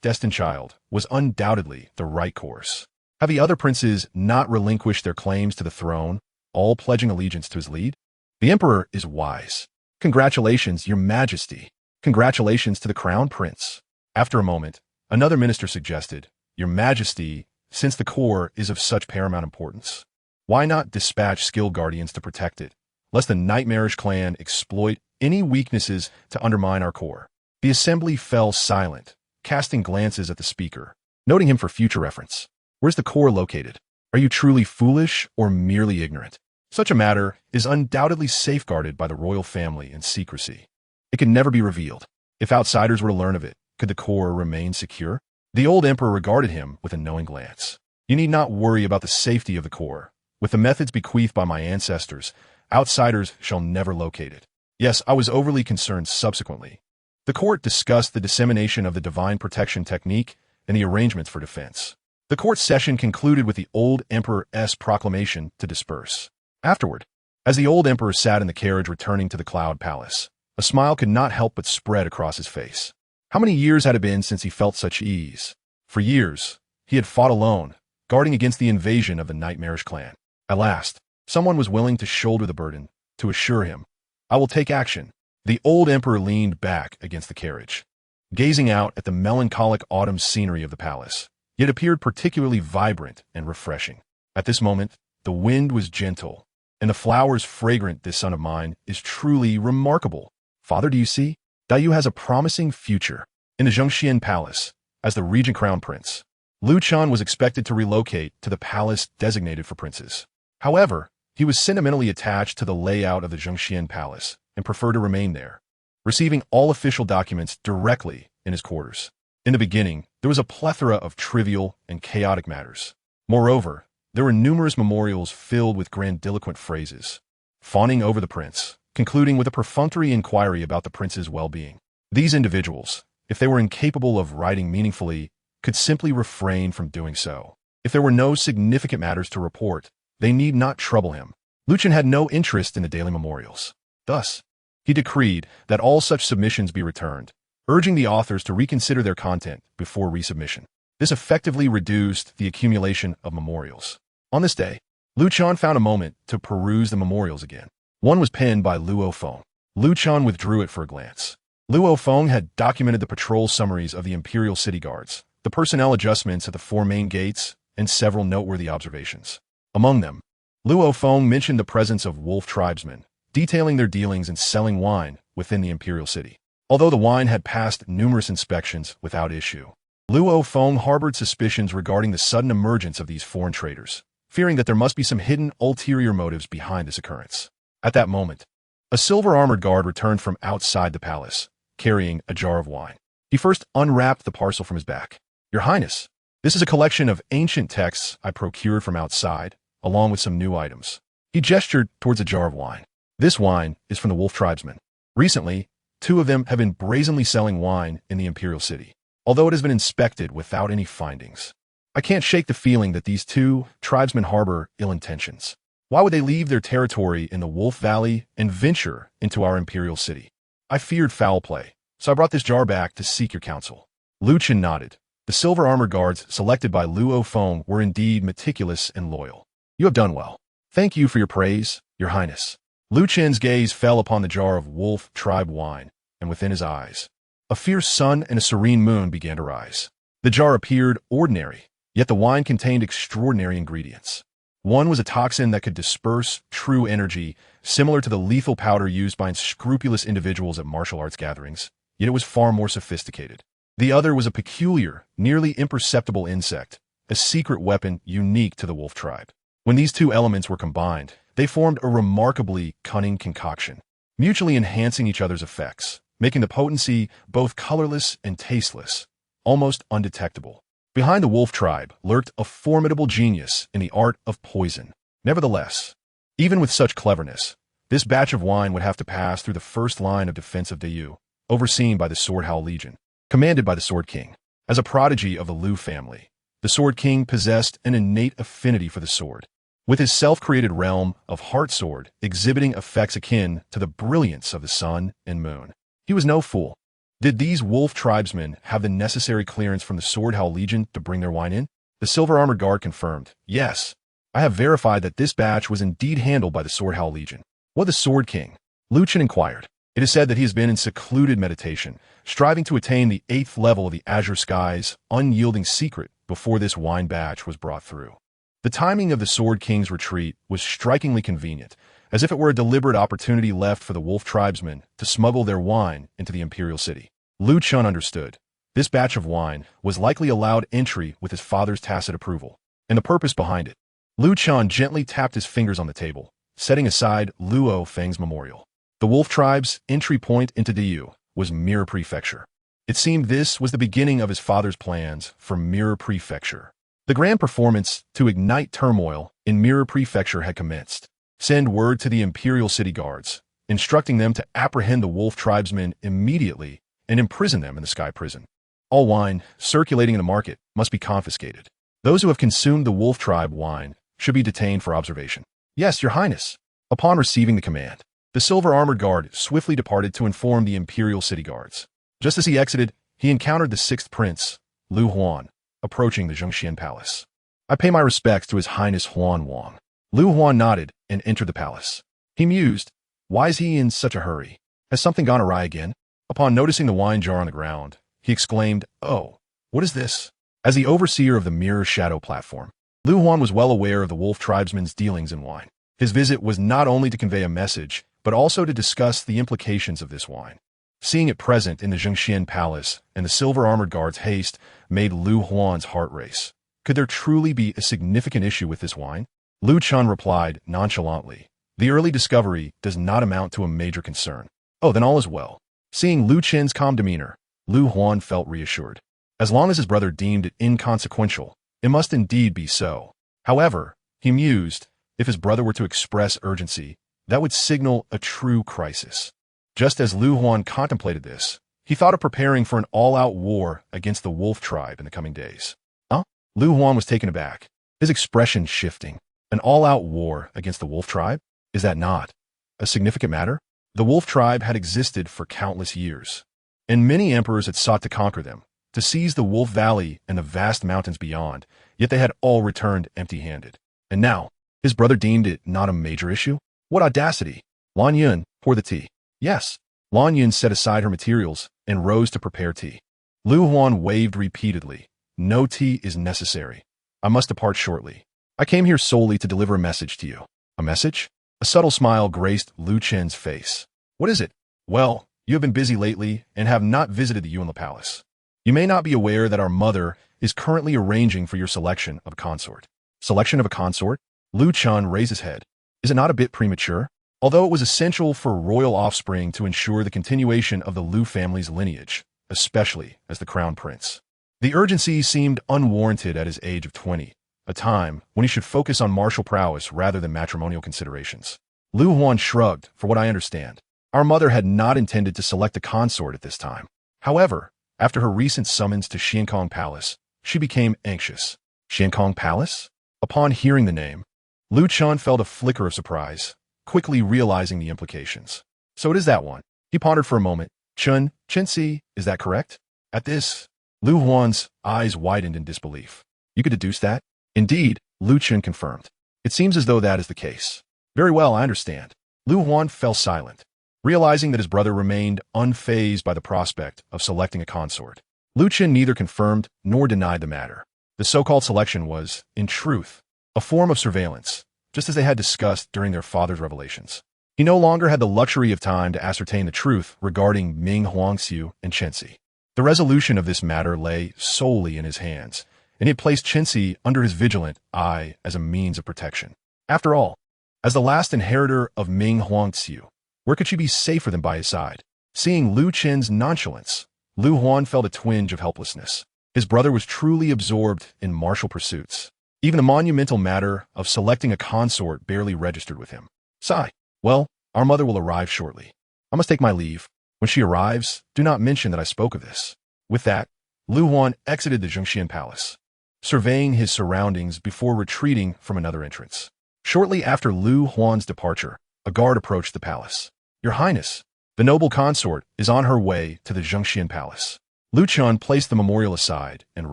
destined child was undoubtedly the right course. Have the other princes not relinquished their claims to the throne, all pledging allegiance to his lead? The emperor is wise. Congratulations, your majesty. Congratulations to the crown prince. After a moment, another minister suggested, your majesty, since the core is of such paramount importance, why not dispatch skilled guardians to protect it, lest the nightmarish clan exploit any weaknesses to undermine our core? The assembly fell silent, casting glances at the speaker, noting him for future reference. Where's the core located? Are you truly foolish or merely ignorant? Such a matter is undoubtedly safeguarded by the royal family in secrecy. It can never be revealed. If outsiders were to learn of it, could the core remain secure? The old emperor regarded him with a knowing glance. You need not worry about the safety of the core. With the methods bequeathed by my ancestors, outsiders shall never locate it. Yes, I was overly concerned subsequently. The court discussed the dissemination of the divine protection technique and the arrangements for defense. The court session concluded with the old emperor's proclamation to disperse. Afterward, as the old emperor sat in the carriage returning to the Cloud Palace, a smile could not help but spread across his face. How many years had it been since he felt such ease? For years, he had fought alone, guarding against the invasion of the nightmarish clan. At last, someone was willing to shoulder the burden, to assure him, I will take action. The old emperor leaned back against the carriage, gazing out at the melancholic autumn scenery of the palace. It appeared particularly vibrant and refreshing. At this moment, the wind was gentle, and the flowers fragrant. This son of mine is truly remarkable. Father, do you see? Dai Yu has a promising future. In the Qingtian Palace, as the regent crown prince, Lu Chen was expected to relocate to the palace designated for princes. However, he was sentimentally attached to the layout of the Qingtian Palace and preferred to remain there, receiving all official documents directly in his quarters. In the beginning, there was a plethora of trivial and chaotic matters. Moreover, there were numerous memorials filled with grandiloquent phrases, fawning over the prince, concluding with a perfunctory inquiry about the prince's well-being. These individuals, if they were incapable of writing meaningfully, could simply refrain from doing so. If there were no significant matters to report, they need not trouble him. Lu Chen had no interest in the daily memorials. Thus, he decreed that all such submissions be returned, urging the authors to reconsider their content before resubmission. This effectively reduced the accumulation of memorials. On this day, Lu Chen found a moment to peruse the memorials again. One was penned by Luo Feng. Lu Chen withdrew it for a glance. Luo Feng had documented the patrol summaries of the Imperial City Guards, the personnel adjustments at the 4 main gates, and several noteworthy observations. Among them, Luo Feng mentioned the presence of wolf tribesmen, detailing their dealings in selling wine within the Imperial City. Although the wine had passed numerous inspections without issue, Luo Feng harbored suspicions regarding the sudden emergence of these foreign traders, fearing that there must be some hidden ulterior motives behind this occurrence. At that moment, a silver-armored guard returned from outside the palace, carrying a jar of wine. He first unwrapped the parcel from his back. Your Highness, this is a collection of ancient texts I procured from outside, along with some new items. He gestured towards a jar of wine. This wine is from the wolf tribesmen. Recently, 2 of them have been brazenly selling wine in the Imperial City, although it has been inspected without any findings. I can't shake the feeling that these 2 tribesmen harbor ill intentions. Why would they leave their territory in the Wolf Valley and venture into our Imperial City? I feared foul play, so I brought this jar back to seek your counsel. Lu Chen nodded. The silver-armored guards selected by Luo Feng were indeed meticulous and loyal. You have done well. Thank you for your praise, your Highness. Lu Chen's gaze fell upon the jar of wolf tribe wine, and within his eyes, a fierce sun and a serene moon began to rise. The jar appeared ordinary, yet the wine contained extraordinary ingredients. One was a toxin that could disperse true energy, similar to the lethal powder used by unscrupulous individuals at martial arts gatherings, yet it was far more sophisticated. The other was a peculiar, nearly imperceptible insect, a secret weapon unique to the wolf tribe. When these two elements were combined, they formed a remarkably cunning concoction, mutually enhancing each other's effects, making the potency both colorless and tasteless, almost undetectable. Behind the wolf tribe lurked a formidable genius in the art of poison. Nevertheless, even with such cleverness, this batch of wine would have to pass through the first line of defense of Yu, overseen by the Sword Howl Legion, commanded by the Sword King. As a prodigy of the Lu family, the Sword King possessed an innate affinity for the sword, with his self-created realm of Heart Sword exhibiting effects akin to the brilliance of the sun and moon. He was no fool. Did these wolf tribesmen have the necessary clearance from the Sword Howl Legion to bring their wine in? The Silver Armored Guard confirmed, yes, I have verified that this batch was indeed handled by the Sword Howl Legion. What the Sword King? Lu Chen inquired. It is said that he has been in secluded meditation, striving to attain the 8th level of the Azure Sky's unyielding secret before this wine batch was brought through. The timing of the Sword King's retreat was strikingly convenient, as if it were a deliberate opportunity left for the wolf tribesmen to smuggle their wine into the imperial city. Lu Chen understood. This batch of wine was likely allowed entry with his father's tacit approval, and the purpose behind it. Lu Chen gently tapped his fingers on the table, setting aside Luo Feng's memorial. The wolf tribe's entry point into Yu was Mirror Prefecture. It seemed this was the beginning of his father's plans for Mirror Prefecture. The grand performance to ignite turmoil in Mirror Prefecture had commenced. Send word to the Imperial City Guards, instructing them to apprehend the wolf tribesmen immediately and imprison them in the Sky Prison. All wine circulating in the market must be confiscated. Those who have consumed the wolf tribe wine should be detained for observation. Yes, Your Highness. Upon receiving the command, the Silver Armored Guard swiftly departed to inform the Imperial City Guards. Just as he exited, he encountered the 6th Prince, Lu Huan, approaching the Zhongxian Palace. I pay my respects to His Highness Huan Wang. Lu Huan nodded and entered the palace. He mused, why is he in such a hurry? Has something gone awry again? Upon noticing the wine jar on the ground, he exclaimed, oh, what is this? As the overseer of the Mirror Shadow platform, Lu Huan was well aware of the wolf tribesmen's dealings in wine. His visit was not only to convey a message, but also to discuss the implications of this wine. Seeing it present in the Zhongxian Palace and the Silver Armored Guard's haste made Lu Huan's heart race. Could there truly be a significant issue with this wine? Lu Chen replied nonchalantly, the early discovery does not amount to a major concern. Oh, then all is well. Seeing Lu Chen's calm demeanor, Lu Huan felt reassured. As long as his brother deemed it inconsequential, it must indeed be so. However, he mused, if his brother were to express urgency, that would signal a true crisis. Just as Lu Huan contemplated this, he thought of preparing for an all-out war against the wolf tribe in the coming days. Huh? Lu Huan was taken aback, his expression shifting. An all-out war against the wolf tribe? Is that not a significant matter? The wolf tribe had existed for countless years, and many emperors had sought to conquer them, to seize the Wolf Valley and the vast mountains beyond, yet they had all returned empty-handed. And now, his brother deemed it not a major issue? What audacity! Lan Yun, pour the tea. Yes. Lan Yun set aside her materials and rose to prepare tea. Lu Huan waved repeatedly. No tea is necessary. I must depart shortly. I came here solely to deliver a message to you. A message? A subtle smile graced Lu Chen's face. What is it? Well, you have been busy lately and have not visited the Yunla Palace. You may not be aware that our mother is currently arranging for your selection of a consort. Selection of a consort? Lu Chen raised his head. Is it not a bit premature? Although it was essential for royal offspring to ensure the continuation of the Lu family's lineage, especially as the crown prince. The urgency seemed unwarranted at his age of 20. A time when he should focus on martial prowess rather than matrimonial considerations. Lu Huan shrugged, for what I understand. Our mother had not intended to select a consort at this time. However, after her recent summons to Xiankong Palace, she became anxious. Xiankong Palace? Upon hearing the name, Lu Chen felt a flicker of surprise, quickly realizing the implications. So it is that one. He pondered for a moment. Chen Si, is that correct? At this, Lu Huan's eyes widened in disbelief. You could deduce that? Indeed, Lu Chen confirmed. It seems as though that is the case. Very well, I understand. Lu Huan fell silent, realizing that his brother remained unfazed by the prospect of selecting a consort. Lu Chen neither confirmed nor denied the matter. The so-called selection was, in truth, a form of surveillance, just as they had discussed during their father's revelations. He no longer had the luxury of time to ascertain the truth regarding Ming Huangxiu and Chenxi. The resolution of this matter lay solely in his hands, and he had placed Chenxi under his vigilant eye as a means of protection. After all, as the last inheritor of Ming Huangxiu, where could she be safer than by his side? Seeing Lu Chen's nonchalance, Lu Huan felt a twinge of helplessness. His brother was truly absorbed in martial pursuits. Even the monumental matter of selecting a consort barely registered with him. Sigh. Well, our mother will arrive shortly. I must take my leave. When she arrives, do not mention that I spoke of this. With that, Lu Huan exited the Qingtian Palace, surveying his surroundings before retreating from another entrance. Shortly after Lu Huan's departure, a guard approached the palace. Your Highness, the noble consort is on her way to the Qingtian Palace. Lu Chen placed the memorial aside and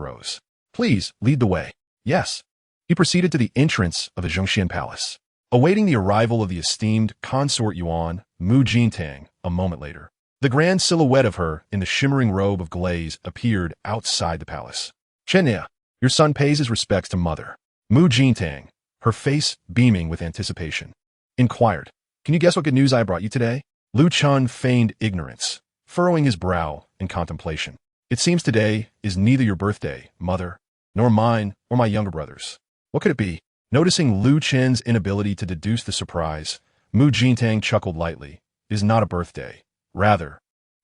rose. Please, lead the way. Yes. He proceeded to the entrance of the Qingtian Palace, awaiting the arrival of the esteemed consort Yuan, Mu Jintang, a moment later. The grand silhouette of her in the shimmering robe of glaze appeared outside the palace. Chen, your son pays his respects to mother. Mu Jintang, her face beaming with anticipation, inquired, Can you guess what good news I brought you today? Lu Chen feigned ignorance, furrowing his brow in contemplation. It seems today is neither your birthday, mother, nor mine or my younger brother's. What could it be? Noticing Lu Chen's inability to deduce the surprise, Mu Jintang chuckled lightly. It is not a birthday. Rather,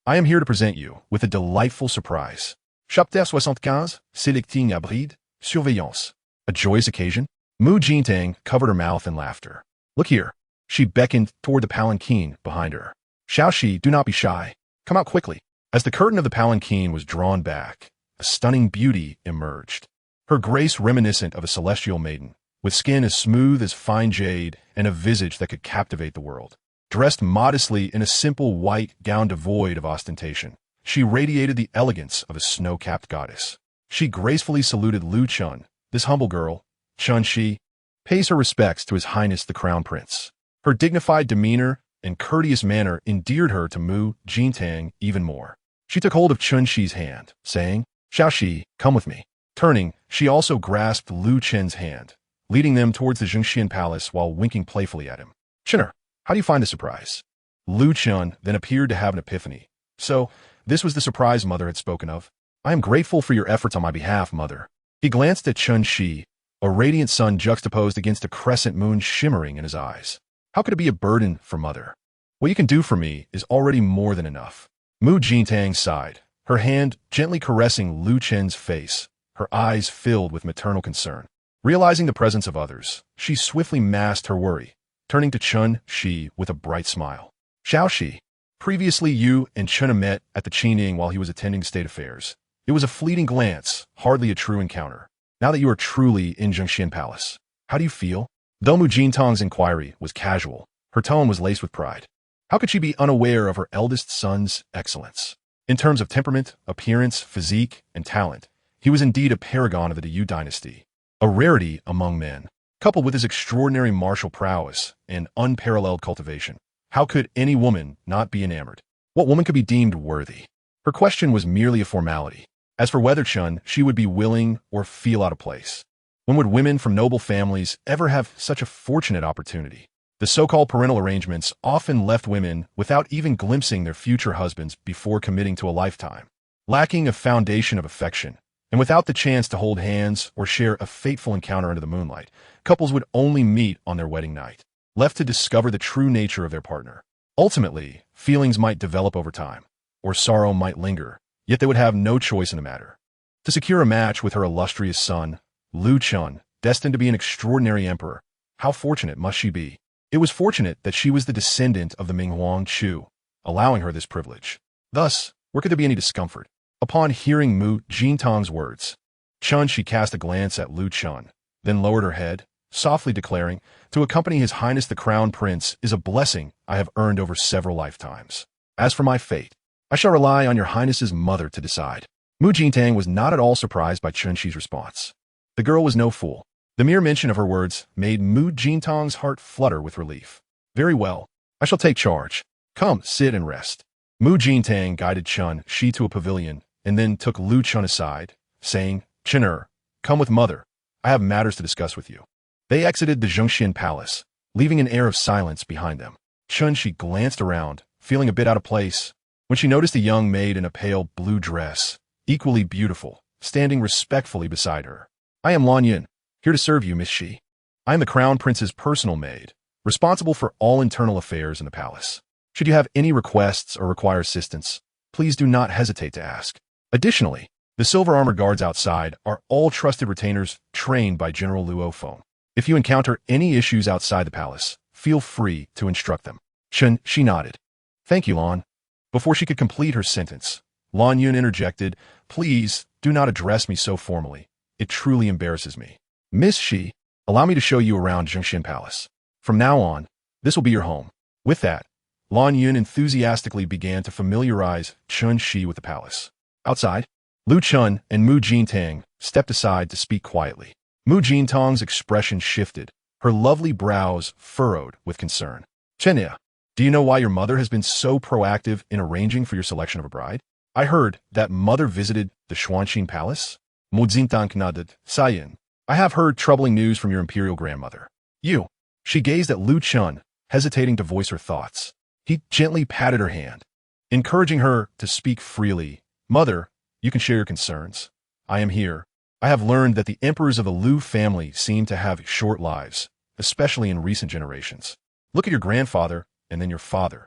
I am here to present you with a delightful surprise. Chapter 75, Sélecting Abrid, Surveillance. A joyous occasion? Mu Jintang covered her mouth in laughter. Look here. She beckoned toward the palanquin behind her. Xiaoxi, do not be shy. Come out quickly. As the curtain of the palanquin was drawn back, a stunning beauty emerged. Her grace reminiscent of a celestial maiden, with skin as smooth as fine jade and a visage that could captivate the world. Dressed modestly in a simple white gown devoid of ostentation, she radiated the elegance of a snow-capped goddess. She gracefully saluted Lu Chen. This humble girl, Chen Shi, pays her respects to His Highness the Crown Prince. Her dignified demeanor and courteous manner endeared her to Mu Jintang even more. She took hold of Chen Shi's hand, saying, Xiaoxi, come with me. Turning, she also grasped Lu Chen's hand, leading them towards the Qingtian Palace while winking playfully at him. Chenner, how do you find the surprise? Lu Chen then appeared to have an epiphany. So, this was the surprise mother had spoken of. I am grateful for your efforts on my behalf, mother. He glanced at Chen Shi, a radiant sun juxtaposed against a crescent moon shimmering in his eyes. How could it be a burden for mother? What you can do for me is already more than enough. Mu Jintang sighed, her hand gently caressing Lu Chen's face, her eyes filled with maternal concern. Realizing the presence of others, she swiftly masked her worry, turning to Chen Shi with a bright smile. Xiaoxi, previously you and Chen met at the Qingning while he was attending state affairs. It was a fleeting glance, hardly a true encounter. Now that you are truly in Qingtian Palace, how do you feel? Though Mu Jintang's inquiry was casual, her tone was laced with pride. How could she be unaware of her eldest son's excellence? In terms of temperament, appearance, physique, and talent, he was indeed a paragon of the Yu Dynasty, a rarity among men. Coupled with his extraordinary martial prowess and unparalleled cultivation, how could any woman not be enamored? What woman could be deemed worthy? Her question was merely a formality. As for whether Chen, she would be willing or feel out of place. When would women from noble families ever have such a fortunate opportunity? The so-called parental arrangements often left women without even glimpsing their future husbands before committing to a lifetime. Lacking a foundation of affection, and without the chance to hold hands or share a fateful encounter under the moonlight, couples would only meet on their wedding night, left to discover the true nature of their partner. Ultimately, feelings might develop over time, or sorrow might linger, yet they would have no choice in the matter. To secure a match with her illustrious son, Lu Chen, destined to be an extraordinary emperor, how fortunate must she be? It was fortunate that she was the descendant of the Ming Huangqiu, allowing her this privilege. Thus, where could there be any discomfort? Upon hearing Mu Jintang's words, Chen Shi cast a glance at Lu Chen, then lowered her head, softly declaring, to accompany His Highness the Crown Prince is a blessing I have earned over several lifetimes. As for my fate, I shall rely on your Highness's mother to decide. Mu Jintang was not at all surprised by Chen Shi's response. The girl was no fool. The mere mention of her words made Mu Jintang's heart flutter with relief. Very well. I shall take charge. Come, sit and rest. Mu Jintang guided Chen Shi to a pavilion and then took Lu Chen aside, saying, Chen, come with mother. I have matters to discuss with you. They exited the Zhongxian palace, leaving an air of silence behind them. Chen Shi glanced around, feeling a bit out of place, when she noticed a young maid in a pale blue dress, equally beautiful, standing respectfully beside her. I am Lan Yun, here to serve you, Miss Shi. I am the Crown Prince's personal maid, responsible for all internal affairs in the palace. Should you have any requests or require assistance, please do not hesitate to ask. Additionally, the silver armor guards outside are all trusted retainers trained by General Luo Feng. If you encounter any issues outside the palace, feel free to instruct them. Chen Shi nodded. Thank you, Lan. Before she could complete her sentence, Lan Yun interjected, Please do not address me so formally. It truly embarrasses me. Miss Shi, allow me to show you around Zhongxian Palace. From now on, this will be your home. With that, Lan Yun enthusiastically began to familiarize Chen Shi with the palace. Outside, Lu Chen and Mu Jintang stepped aside to speak quietly. Mu Jintang's expression shifted, her lovely brows furrowed with concern. Chen, do you know why your mother has been so proactive in arranging for your selection of a bride? I heard that mother visited the Xuanxin Palace. Mu Jintang nodded. Sayin, I have heard troubling news from your imperial grandmother. She gazed at Lu Chen, hesitating to voice her thoughts. He gently patted her hand, encouraging her to speak freely. Mother, you can share your concerns. I am here. I have learned that the emperors of the Lu family seem to have short lives, especially in recent generations. Look at your grandfather and then your father.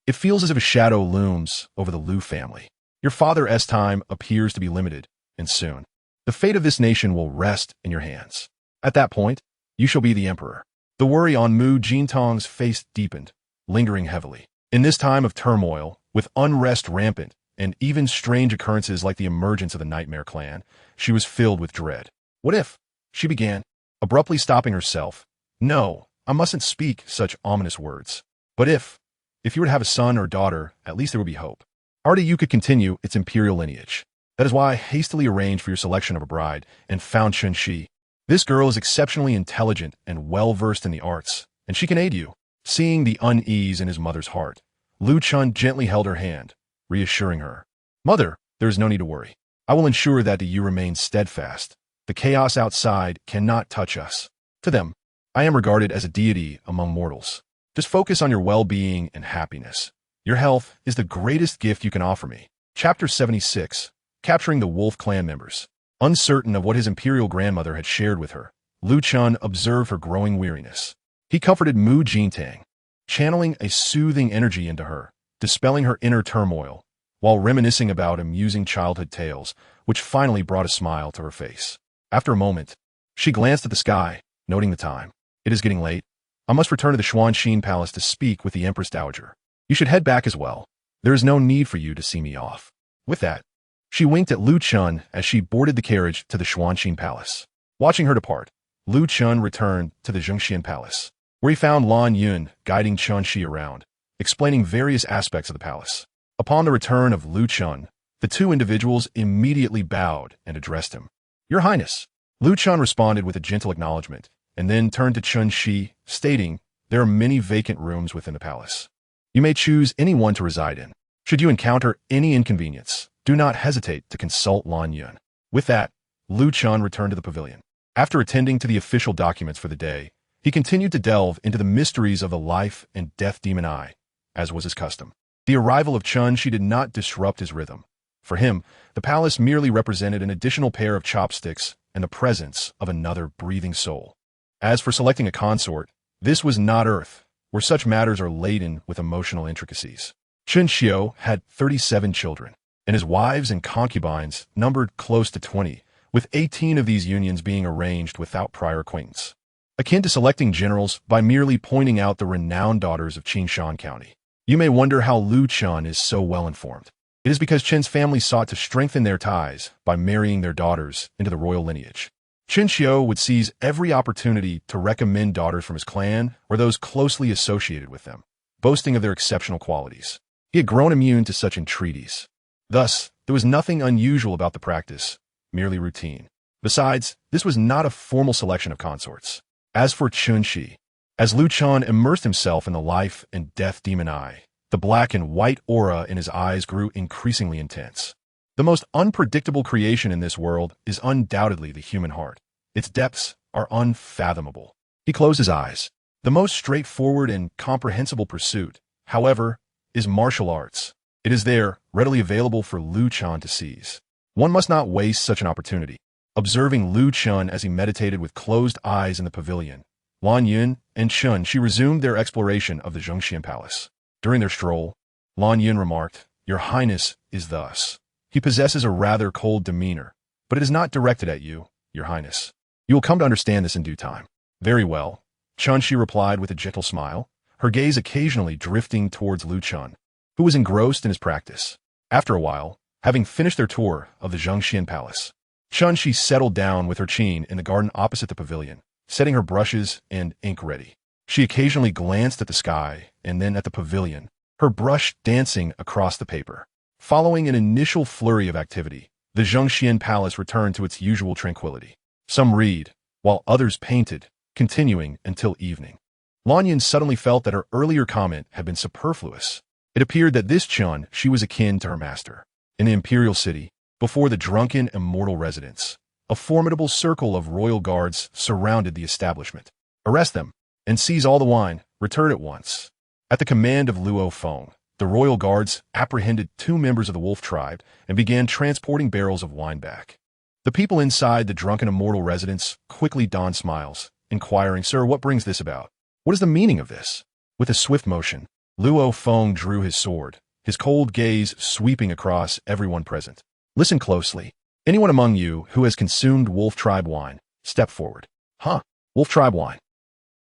It feels as if a shadow looms over the Lu family. Your father's time appears to be limited, and soon, the fate of this nation will rest in your hands. At that point, you shall be the emperor. The worry on Mu Jintang's face deepened, lingering heavily. In this time of turmoil, with unrest rampant, and even strange occurrences like the emergence of the Nightmare Clan, she was filled with dread. What if? She began, abruptly stopping herself. No, I mustn't speak such ominous words. But if you were to have a son or daughter, at least there would be hope. Already you could continue its imperial lineage. That is why I hastily arranged for your selection of a bride and found Chen Shi. This girl is exceptionally intelligent and well-versed in the arts, and she can aid you. Seeing the unease in his mother's heart, Lu Chen gently held her hand, reassuring her. Mother, there is no need to worry. I will ensure that you remain steadfast. The chaos outside cannot touch us. To them, I am regarded as a deity among mortals. Just focus on your well-being and happiness. Your health is the greatest gift you can offer me. Chapter 76, Capturing the Wolf Clan Members. Uncertain of what his imperial grandmother had shared with her, Lu Chen observed her growing weariness. He comforted Mu Jintang, channeling a soothing energy into her, dispelling her inner turmoil, while reminiscing about amusing childhood tales, which finally brought a smile to her face. After a moment, she glanced at the sky, noting the time. It is getting late. I must return to the Xuanxin Palace to speak with the Empress Dowager. You should head back as well. There is no need for you to see me off. With that, she winked at Lu Chen as she boarded the carriage to the Xuanxin Palace. Watching her depart, Lu Chen returned to the Zhongxian Palace, where he found Lan Yun guiding Chen Shi around, explaining various aspects of the palace. Upon the return of Lu Chen, the two individuals immediately bowed and addressed him. Your Highness. Lu Chen responded with a gentle acknowledgement, and then turned to Chen Shi, stating, There are many vacant rooms within the palace. You may choose any one to reside in. Should you encounter any inconvenience, do not hesitate to consult Lan Yun. With that, Lu Chen returned to the pavilion. After attending to the official documents for the day, he continued to delve into the mysteries of the life and death demon eye, as was his custom. The arrival of Chen Shi did not disrupt his rhythm. For him, the palace merely represented an additional pair of chopsticks and the presence of another breathing soul. As for selecting a consort, this was not Earth, where such matters are laden with emotional intricacies. Chen Xiu had 37 children, and his wives and concubines numbered close to 20, with 18 of these unions being arranged without prior acquaintance. Akin to selecting generals by merely pointing out the renowned daughters of Qingshan County. You may wonder how Lu Chen is so well informed. It is because Chen's family sought to strengthen their ties by marrying their daughters into the royal lineage. Chen Xiu would seize every opportunity to recommend daughters from his clan or those closely associated with them, boasting of their exceptional qualities. He had grown immune to such entreaties. Thus, there was nothing unusual about the practice, merely routine. Besides, this was not a formal selection of consorts. As for Chen Shi, As Lu Chen immersed himself in the life and death demon eye, the black and white aura in his eyes grew increasingly intense. The most unpredictable creation in this world is undoubtedly the human heart. Its depths are unfathomable. He closed his eyes. The most straightforward and comprehensible pursuit, however, is martial arts. It is there, readily available for Lu Chen to seize. One must not waste such an opportunity. Observing Lu Chen as he meditated with closed eyes in the pavilion, Lan Yun and Chen Shi resumed their exploration of the Qingtian Palace. During their stroll, Lan Yun remarked, "Your Highness is thus. He possesses a rather cold demeanor, but it is not directed at you, Your Highness. You will come to understand this in due time." "Very well," Chen Shi replied with a gentle smile, her gaze occasionally drifting towards Lu Chen, who was engrossed in his practice. After a while, having finished their tour of the Qingtian Palace, Chen Shi settled down with her Qin in the garden opposite the pavilion, setting her brushes and ink ready. She occasionally glanced at the sky and then at the pavilion, her brush dancing across the paper. Following an initial flurry of activity, the Qingtian Palace returned to its usual tranquility. Some read, while others painted, continuing until evening. Lan Yun suddenly felt that her earlier comment had been superfluous. It appeared that this Chen Shi was akin to her master. In the imperial city, before the drunken immortal residence, a formidable circle of royal guards surrounded the establishment. "Arrest them, and seize all the wine, return at once." At the command of Luo Feng, the royal guards apprehended 2 members of the wolf tribe and began transporting barrels of wine back. The people inside the drunken immortal residence quickly donned smiles, inquiring, "Sir, what brings this about? What is the meaning of this?" With a swift motion, Luo Feng drew his sword, his cold gaze sweeping across everyone present. "Listen closely. Anyone among you who has consumed wolf tribe wine, step forward." "Huh? Wolf tribe wine?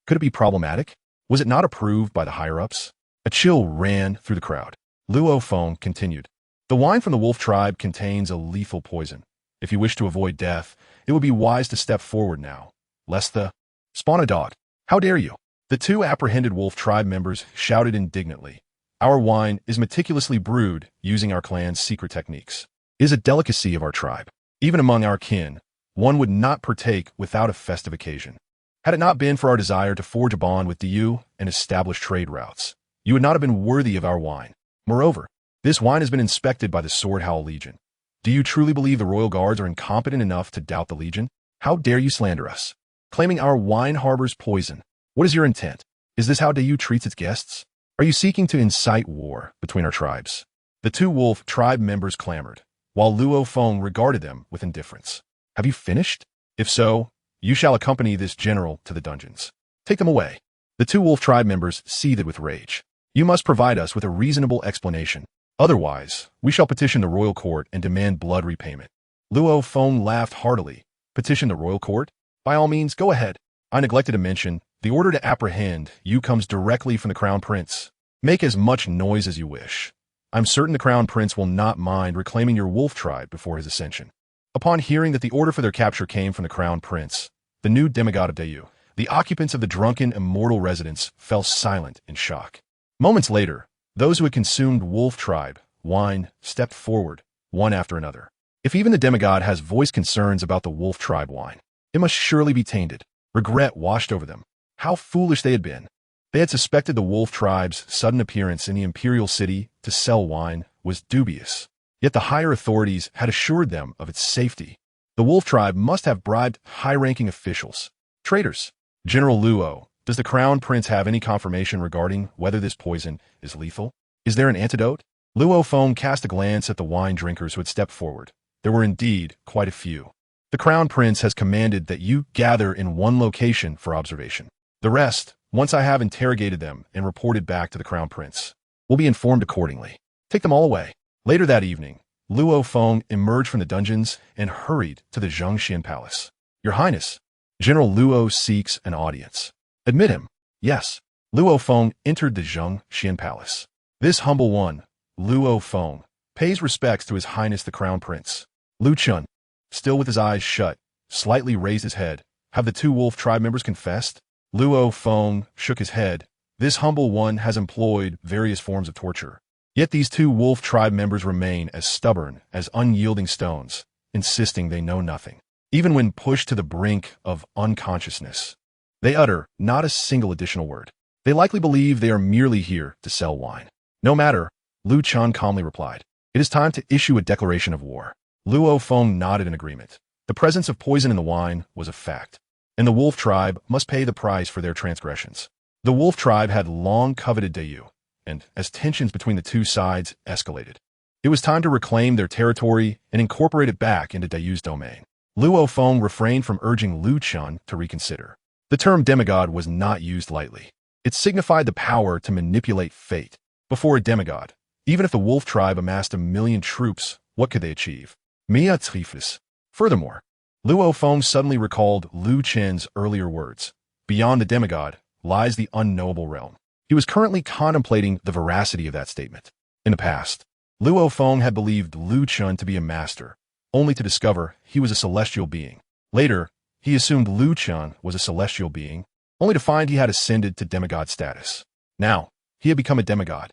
Could it be problematic? Was it not approved by the higher-ups?" A chill ran through the crowd. Luo Feng continued, "The wine from the wolf tribe contains a lethal poison. If you wish to avoid death, it would be wise to step forward now, lest the spawn a dog. How dare you?" The 2 apprehended wolf tribe members shouted indignantly, "Our wine is meticulously brewed using our clan's secret techniques. It is a delicacy of our tribe. Even among our kin, one would not partake without a festive occasion. Had it not been for our desire to forge a bond with Diyu and establish trade routes, you would not have been worthy of our wine. Moreover, this wine has been inspected by the Sword Howl Legion. Do you truly believe the royal guards are incompetent enough to doubt the Legion? How dare you slander us? Claiming our wine harbors poison. What is your intent? Is this how Diyu treats its guests? Are you seeking to incite war between our tribes?" The 2 wolf tribe members clamored, while Luo Feng regarded them with indifference. "Have you finished? If so, you shall accompany this general to the dungeons. Take them away." The 2 wolf tribe members seethed with rage. "You must provide us with a reasonable explanation. Otherwise, we shall petition the royal court and demand blood repayment." Luo Feng laughed heartily. "Petition the royal court? By all means, go ahead. I neglected to mention, the order to apprehend you comes directly from the Crown Prince. Make as much noise as you wish. I'm certain the Crown Prince will not mind reclaiming your wolf tribe before his ascension." Upon hearing that the order for their capture came from the Crown Prince, the new demigod of Diyu, the occupants of the drunken immortal residence fell silent in shock. Moments later, those who had consumed wolf tribe wine stepped forward, one after another. If even the demigod has voiced concerns about the wolf tribe wine, it must surely be tainted. Regret washed over them. How foolish they had been. They had suspected the wolf tribe's sudden appearance in the imperial city to sell wine was dubious. Yet the higher authorities had assured them of its safety. The wolf tribe must have bribed high-ranking officials. Traitors. "General Luo, does the Crown Prince have any confirmation regarding whether this poison is lethal? Is there an antidote?" Luo Feng cast a glance at the wine drinkers who had stepped forward. There were indeed quite a few. "The Crown Prince has commanded that you gather in one location for observation. The rest, once I have interrogated them and reported back to the Crown Prince, will be informed accordingly. Take them all away." Later that evening, Luo Feng emerged from the dungeons and hurried to the Qingtian Palace. "Your Highness, General Luo seeks an audience." "Admit him." "Yes." Luo Feng entered the Qingtian Palace. This humble one, Luo Feng, pays respects to His Highness the Crown Prince. Lu Chen, still with his eyes shut, slightly raised his head. "Have the 2 wolf tribe members confessed?" Luo Feng shook his head. "This humble one has employed various forms of torture. Yet these 2 wolf tribe members remain as stubborn as unyielding stones, insisting they know nothing, even when pushed to the brink of unconsciousness. They utter not a single additional word. They likely believe they are merely here to sell wine. No matter, Lu Chen calmly replied. It is time to issue a declaration of war. Luo Feng nodded in agreement. The presence of poison in the wine was a fact, and the wolf tribe must pay the price for their transgressions. The wolf tribe had long coveted Dayu, and as tensions between the two sides escalated, it was time to reclaim their territory and incorporate it back into Dayu's domain. Luo Feng refrained from urging Lu Chen to reconsider. The term demigod was not used lightly. It signified the power to manipulate fate. Before a demigod, even if the wolf tribe amassed 1,000,000 troops, what could they achieve? Mia Trifis. Furthermore, Luo Feng suddenly recalled Lu Chen's earlier words. Beyond the demigod lies the unknowable realm. He was currently contemplating the veracity of that statement. In the past, Luo Feng had believed Lu Chen to be a master, only to discover he was a celestial being. Later, he assumed Lu Chen was a celestial being, only to find he had ascended to demigod status. Now, he had become a demigod.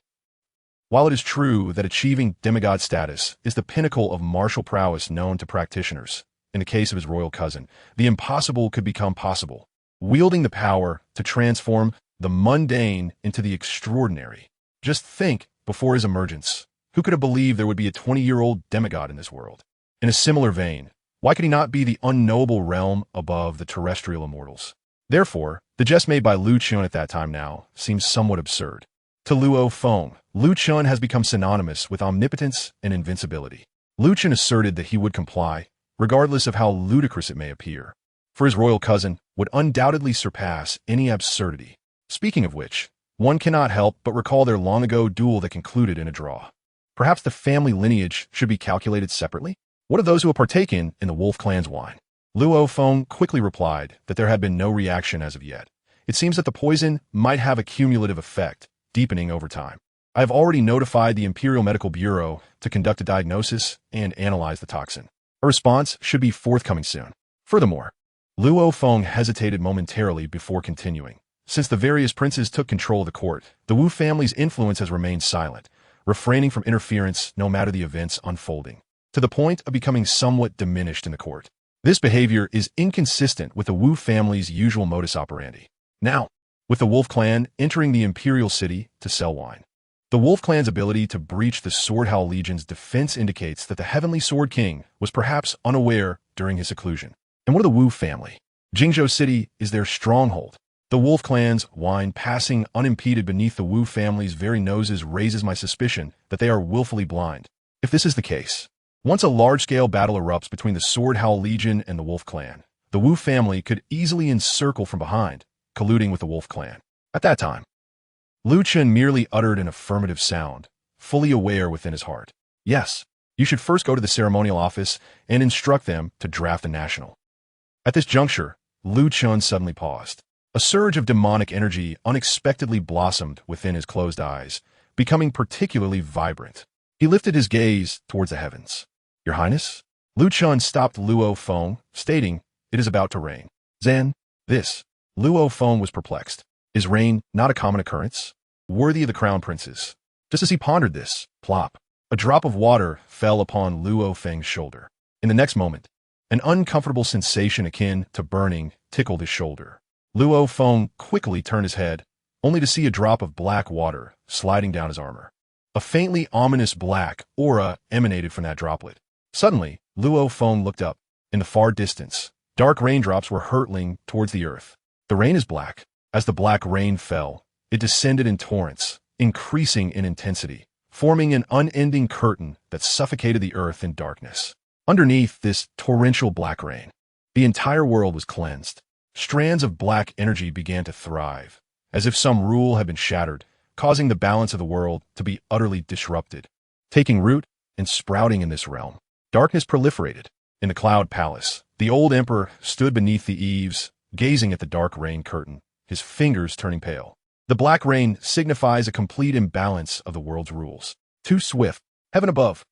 While it is true that achieving demigod status is the pinnacle of martial prowess known to practitioners, in the case of his royal cousin, the impossible could become possible, wielding the power to transform the mundane into the extraordinary. Just think, before his emergence, who could have believed there would be a 20-year-old demigod in this world? In a similar vein, why could he not be the unknowable realm above the terrestrial immortals? Therefore, the jest made by Lu Chen at that time now seems somewhat absurd. To Luo Feng, Lu Chen has become synonymous with omnipotence and invincibility. Lu Chen asserted that he would comply, regardless of how ludicrous it may appear, for his royal cousin would undoubtedly surpass any absurdity. Speaking of which, one cannot help but recall their long-ago duel that concluded in a draw. Perhaps the family lineage should be calculated separately? What of those who have partaken in the Wolf clan's wine? Luo Feng quickly replied that there had been no reaction as of yet. It seems that the poison might have a cumulative effect, deepening over time. I have already notified the Imperial Medical Bureau to conduct a diagnosis and analyze the toxin. A response should be forthcoming soon. Furthermore, Luo Feng hesitated momentarily before continuing. Since the various princes took control of the court, the Wu family's influence has remained silent, refraining from interference no matter the events unfolding, to the point of becoming somewhat diminished in the court. This behavior is inconsistent with the Wu family's usual modus operandi. Now, with the Wolf clan entering the imperial city to sell wine, the Wolf clan's ability to breach the Sword Howl Legion's defense indicates that the Heavenly Sword King was perhaps unaware during his seclusion. And what of the Wu family? Jingzhou City is their stronghold. The Wolf clan's wine passing unimpeded beneath the Wu family's very noses raises my suspicion that they are willfully blind. If this is the case, once a large-scale battle erupts between the Sword Howl Legion and the Wolf clan, the Wu family could easily encircle from behind, colluding with the Wolf clan. At that time, Lu Chen merely uttered an affirmative sound, fully aware within his heart. Yes, you should first go to the ceremonial office and instruct them to draft a national. At this juncture, Lu Chen suddenly paused. A surge of demonic energy unexpectedly blossomed within his closed eyes, becoming particularly vibrant. He lifted his gaze towards the heavens. Your Highness? Lu Chen stopped Luo Feng, stating, it is about to rain. Zan, this. Luo Feng was perplexed. Is rain not a common occurrence? Worthy of the crown princes. Just as he pondered this, plop, a drop of water fell upon Luo Feng's shoulder. In the next moment, an uncomfortable sensation akin to burning tickled his shoulder. Luo Feng quickly turned his head, only to see a drop of black water sliding down his armor. A faintly ominous black aura emanated from that droplet. Suddenly, Luo Feng looked up. In the far distance, dark raindrops were hurtling towards the earth. The rain is black. As the black rain fell, it descended in torrents, increasing in intensity, forming an unending curtain that suffocated the earth in darkness. Underneath this torrential black rain, the entire world was cleansed. Strands of black energy began to thrive, as if some rule had been shattered, causing the balance of the world to be utterly disrupted. Taking root and sprouting in this realm, darkness proliferated. In the Cloud Palace, the old emperor stood beneath the eaves, gazing at the dark rain curtain, his fingers turning pale. The black rain signifies a complete imbalance of the world's rules. Too swift, heaven above.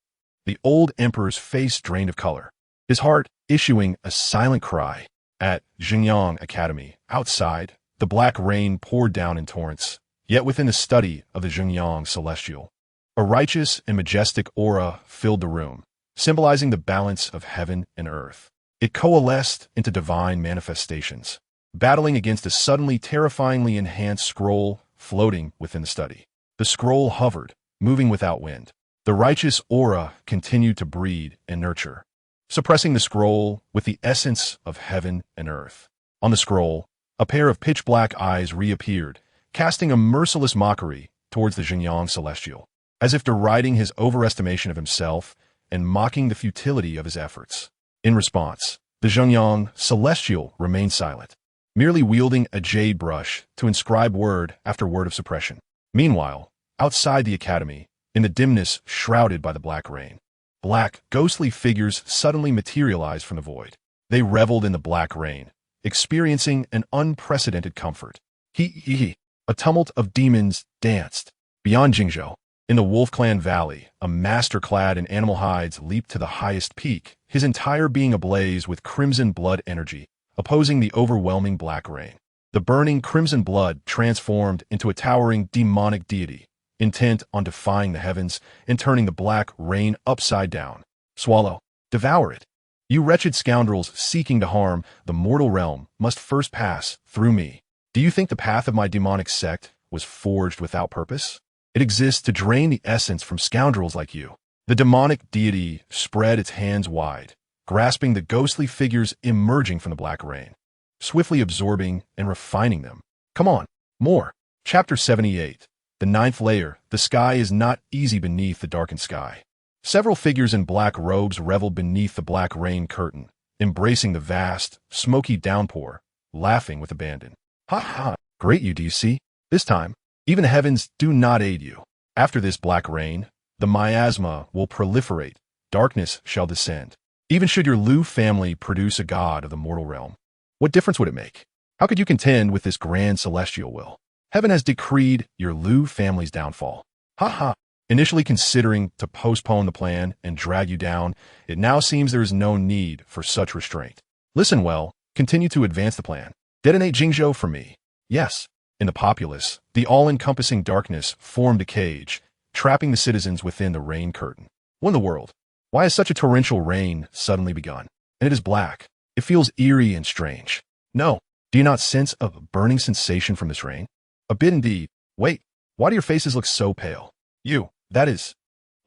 The old emperor's face drained of color, his heart issuing a silent cry. At Xingyang Academy, outside, the black rain poured down in torrents, yet within the study of the Xingyang Celestial, a righteous and majestic aura filled the room, symbolizing the balance of heaven and earth. It coalesced into divine manifestations. battling against a suddenly terrifyingly enhanced scroll floating within the study. The scroll hovered, moving without wind. The righteous aura continued to breed and nurture, suppressing the scroll with the essence of heaven and earth. On the scroll, a pair of pitch-black eyes reappeared, casting a merciless mockery towards the Qingtian Celestial, as if deriding his overestimation of himself and mocking the futility of his efforts. In response, the Qingtian Celestial remained silent, merely wielding a jade brush to inscribe word after word of suppression. Meanwhile, outside the academy, in the dimness shrouded by the black rain, black, ghostly figures suddenly materialized from the void. They reveled in the black rain, experiencing an unprecedented comfort. A tumult of demons danced. Beyond Jingzhou, in the Wolf Clan Valley, a master clad in animal hides leaped to the highest peak, his entire being ablaze with crimson blood energy, opposing the overwhelming black rain. The burning crimson blood transformed into a towering demonic deity, intent on defying the heavens and turning the black rain upside down. Swallow, devour it. You wretched scoundrels seeking to harm the mortal realm must first pass through me. Do you think the path of my demonic sect was forged without purpose? It exists to drain the essence from scoundrels like you. The demonic deity spread its hands wide, grasping the ghostly figures emerging from the black rain, swiftly absorbing and refining them. Come on, more. Chapter 78. The ninth layer. The sky is not easy beneath the darkened sky. Several figures in black robes reveled beneath the black rain curtain, embracing the vast, smoky downpour, laughing with abandon. Ha ha, Great Yu, do you see? This time, even the heavens do not aid you. After this black rain, the miasma will proliferate, darkness shall descend. Even should your Lu family produce a god of the mortal realm, what difference would it make? How could you contend with this grand celestial will? Heaven has decreed your Lu family's downfall. Ha ha. Initially considering to postpone the plan and drag you down, it now seems there is no need for such restraint. Listen well, continue to advance the plan. Detonate Jingzhou for me. Yes. In the populace, the all-encompassing darkness formed a cage, trapping the citizens within the rain curtain. What in the world? Why has such a torrential rain suddenly begun? And it is black. It feels eerie and strange. No, do you not sense a burning sensation from this rain? A bit indeed. Wait, why do your faces look so pale? You, that is.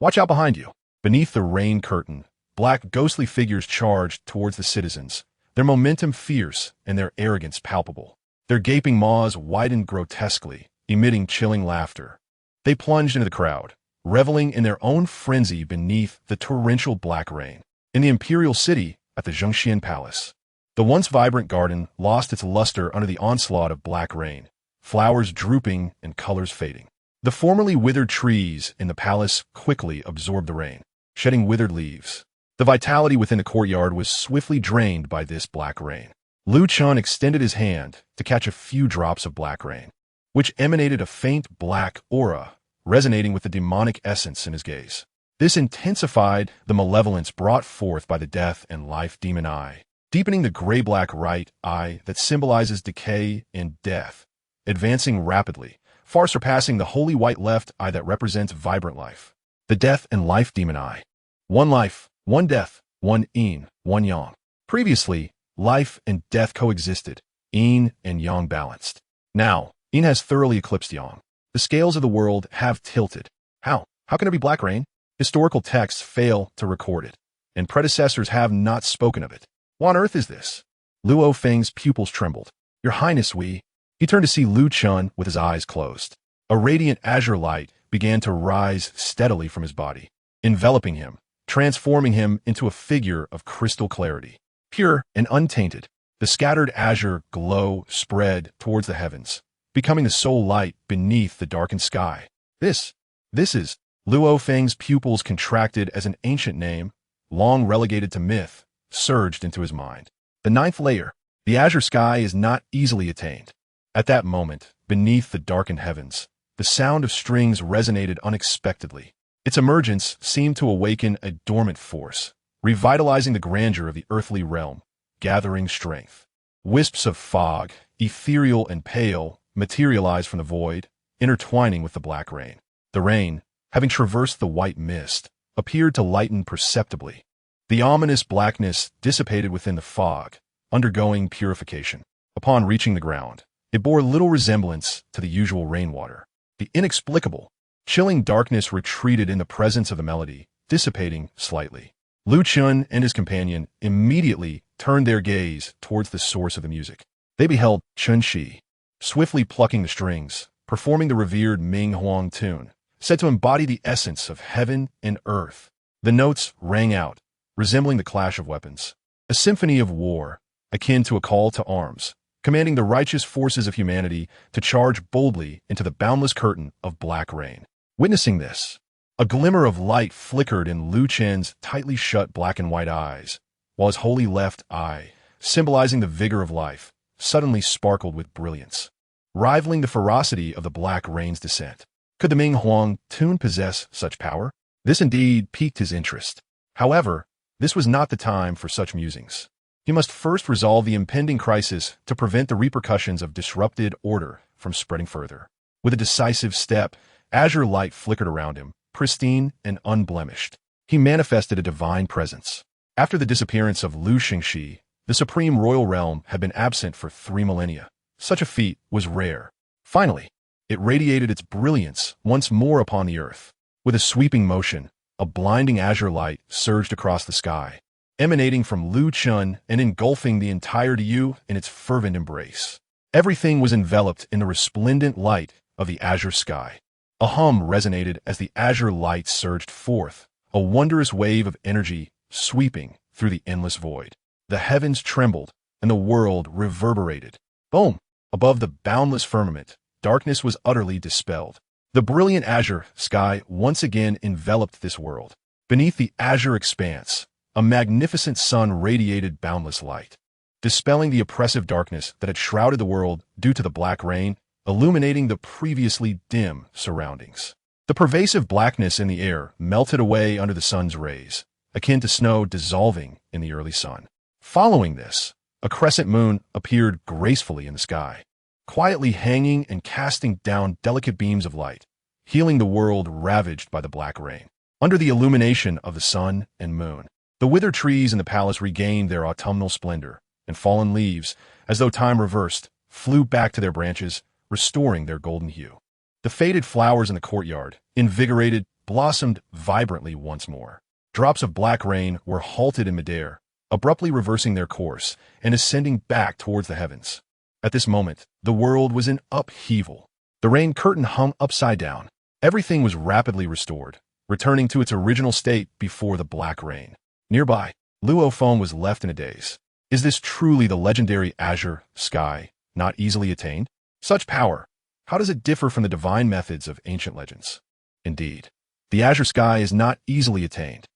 Watch out behind you. Beneath the rain curtain, black ghostly figures charged towards the citizens, their momentum fierce and their arrogance palpable. Their gaping maws widened grotesquely, emitting chilling laughter. They plunged into the crowd, reveling in their own frenzy beneath the torrential black rain. In the imperial city at the Zhongxian Palace, the once vibrant garden lost its luster under the onslaught of black rain, flowers drooping and colors fading. The formerly withered trees in the palace quickly absorbed the rain, shedding withered leaves. The vitality within the courtyard was swiftly drained by this black rain. Lu Chen extended his hand to catch a few drops of black rain, which emanated a faint black aura, resonating with the demonic essence in his gaze. This intensified the malevolence brought forth by the death and life demon eye, deepening the gray-black right eye that symbolizes decay and death, advancing rapidly, far surpassing the holy white left eye that represents vibrant life. The death and life demon eye. One life, one death, one yin, one yang. Previously, life and death coexisted, yin and yang balanced. Now, yin has thoroughly eclipsed yang. The scales of the world have tilted. How? How can there be black rain? Historical texts fail to record it, and predecessors have not spoken of it. What on earth is this? Luo Feng's pupils trembled. Your Highness, He turned to see Lu Chen with his eyes closed. A radiant azure light began to rise steadily from his body, enveloping him, transforming him into a figure of crystal clarity. Pure and untainted, the scattered azure glow spread towards the heavens, becoming the sole light beneath the darkened sky. This is. Luo Feng's pupils contracted as an ancient name, long relegated to myth, surged into his mind. The ninth layer, the azure sky, is not easily attained. At that moment, beneath the darkened heavens, the sound of strings resonated unexpectedly. Its emergence seemed to awaken a dormant force, revitalizing the grandeur of the earthly realm, gathering strength. Wisps of fog, ethereal and pale, materialized from the void, intertwining with the black rain. The rain, having traversed the white mist, appeared to lighten perceptibly. The ominous blackness dissipated within the fog, undergoing purification. Upon reaching the ground, it bore little resemblance to the usual rainwater. The inexplicable, chilling darkness retreated in the presence of the melody, dissipating slightly. Lu Chun and his companion immediately turned their gaze towards the source of the music. They beheld Chun Shi, swiftly plucking the strings, performing the revered Ming Huang tune, said to embody the essence of heaven and earth. The notes rang out, resembling the clash of weapons. A symphony of war, akin to a call to arms, commanding the righteous forces of humanity to charge boldly into the boundless curtain of black rain. Witnessing this, a glimmer of light flickered in Lu Chen's tightly shut black and white eyes, while his holy left eye, symbolizing the vigor of life, suddenly sparkled with brilliance, rivaling the ferocity of the black rain's descent. Could the Ming Huang tune possess such power? This indeed piqued his interest. However, this was not the time for such musings. He must first resolve the impending crisis to prevent the repercussions of disrupted order from spreading further. With a decisive step, azure light flickered around him, pristine and unblemished. He manifested a divine presence. After the disappearance of Lu Xingxi, the supreme royal realm had been absent for 3 millennia. Such a feat was rare. Finally, it radiated its brilliance once more upon the earth. With a sweeping motion, a blinding azure light surged across the sky, emanating from Lu Chun and engulfing the entire Yu in its fervent embrace. Everything was enveloped in the resplendent light of the azure sky. A hum resonated as the azure light surged forth, a wondrous wave of energy sweeping through the endless void. The heavens trembled, and the world reverberated. Boom! Above the boundless firmament, darkness was utterly dispelled. The brilliant azure sky once again enveloped this world. Beneath the azure expanse, a magnificent sun radiated boundless light, dispelling the oppressive darkness that had shrouded the world due to the black rain, illuminating the previously dim surroundings. The pervasive blackness in the air melted away under the sun's rays, akin to snow dissolving in the early sun. Following this, a crescent moon appeared gracefully in the sky, quietly hanging and casting down delicate beams of light, healing the world ravaged by the black rain. Under the illumination of the sun and moon, the withered trees in the palace regained their autumnal splendor, and fallen leaves, as though time reversed, flew back to their branches, restoring their golden hue. The faded flowers in the courtyard, invigorated, blossomed vibrantly once more. Drops of black rain were halted in midair, abruptly reversing their course and ascending back towards the heavens. At this moment, the world was in upheaval. The rain curtain hung upside down. Everything was rapidly restored, returning to its original state before the black rain. Nearby, Luo Feng was left in a daze. Is this truly the legendary azure sky, not easily attained? Such power, how does it differ from the divine methods of ancient legends? Indeed, the azure sky is not easily attained.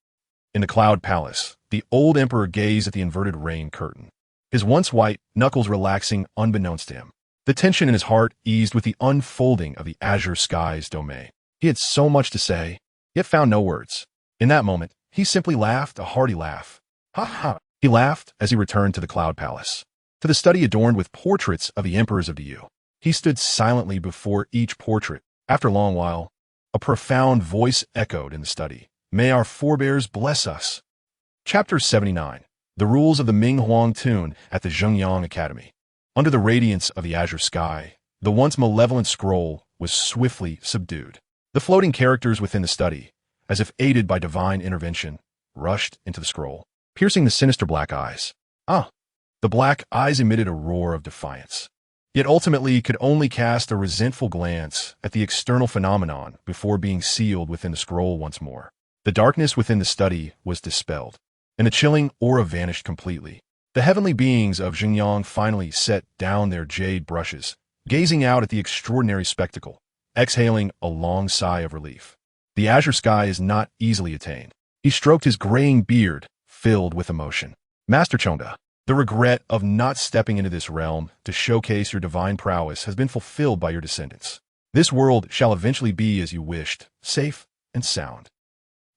In the Cloud Palace, the old emperor gazed at the inverted rain curtain, his once white knuckles relaxing unbeknownst to him. The tension in his heart eased with the unfolding of the azure sky's domain. He had so much to say, yet found no words. In that moment, he simply laughed a hearty laugh. Ha ha! He laughed as he returned to the Cloud Palace, to the study adorned with portraits of the emperors of the Yu. He stood silently before each portrait. After a long while, a profound voice echoed in the study. May our forebears bless us. Chapter 79. The Rules of the Ming Huang Tune at the Zhengyang Academy. Under the radiance of the azure sky, the once malevolent scroll was swiftly subdued. The floating characters within the study, as if aided by divine intervention, rushed into the scroll, piercing the sinister black eyes. Ah! The black eyes emitted a roar of defiance, yet ultimately could only cast a resentful glance at the external phenomenon before being sealed within the scroll once more. The darkness within the study was dispelled, and the chilling aura vanished completely. The heavenly beings of Xinjiang finally set down their jade brushes, gazing out at the extraordinary spectacle, exhaling a long sigh of relief. The azure sky is not easily attained. He stroked his graying beard, filled with emotion. Master Chonda, the regret of not stepping into this realm to showcase your divine prowess has been fulfilled by your descendants. This world shall eventually be as you wished, safe and sound.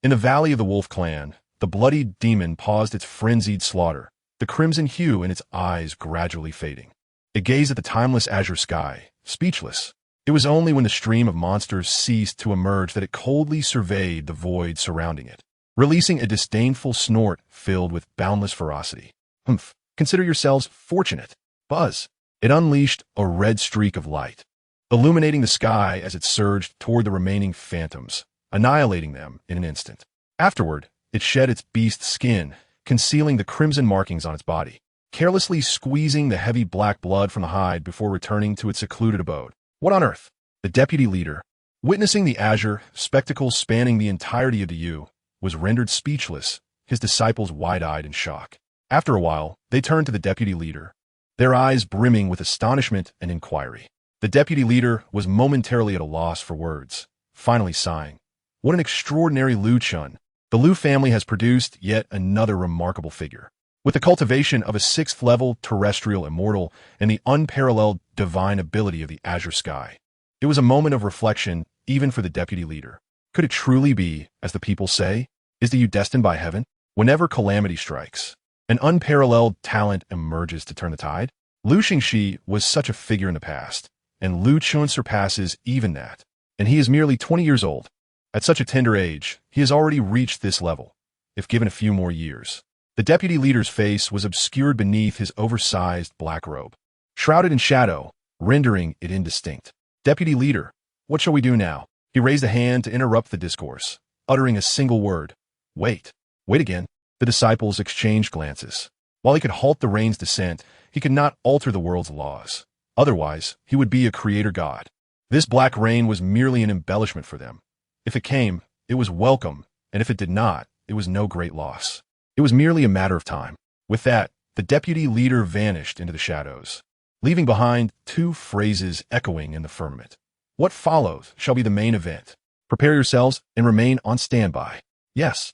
In the valley of the Wolf Clan, the bloody demon paused its frenzied slaughter, the crimson hue in its eyes gradually fading. It gazed at the timeless azure sky, speechless. It was only when the stream of monsters ceased to emerge that it coldly surveyed the void surrounding it, releasing a disdainful snort filled with boundless ferocity. Humph! Consider yourselves fortunate. Buzz! It unleashed a red streak of light, illuminating the sky as it surged toward the remaining phantoms, annihilating them in an instant. Afterward, it shed its beast skin, concealing the crimson markings on its body, carelessly squeezing the heavy black blood from the hide before returning to its secluded abode. What on earth? The deputy leader, witnessing the azure spectacle spanning the entirety of the Yu, was rendered speechless, his disciples wide-eyed in shock. After a while, they turned to the deputy leader, their eyes brimming with astonishment and inquiry. The deputy leader was momentarily at a loss for words, finally sighing. What an extraordinary Lu Chen! The Lu family has produced yet another remarkable figure. With the cultivation of a 6th-level terrestrial immortal and the unparalleled divine ability of the azure sky. It was a moment of reflection, even for the deputy leader. Could it truly be, as the people say? Is the Yu destined by heaven? Whenever calamity strikes, an unparalleled talent emerges to turn the tide. Lu Xingxi was such a figure in the past, and Lu Chen surpasses even that. And he is merely 20 years old. At such a tender age, he has already reached this level, if given a few more years. The deputy leader's face was obscured beneath his oversized black robe, shrouded in shadow, rendering it indistinct. Deputy leader, what shall we do now? He raised a hand to interrupt the discourse, uttering a single word. Wait. Wait again. The disciples exchanged glances. While he could halt the rain's descent, he could not alter the world's laws. Otherwise, he would be a creator god. This black rain was merely an embellishment for them. If it came, it was welcome, and if it did not, it was no great loss. It was merely a matter of time. With that, the deputy leader vanished into the shadows, leaving behind 2 phrases echoing in the firmament. What follows shall be the main event. Prepare yourselves and remain on standby. Yes.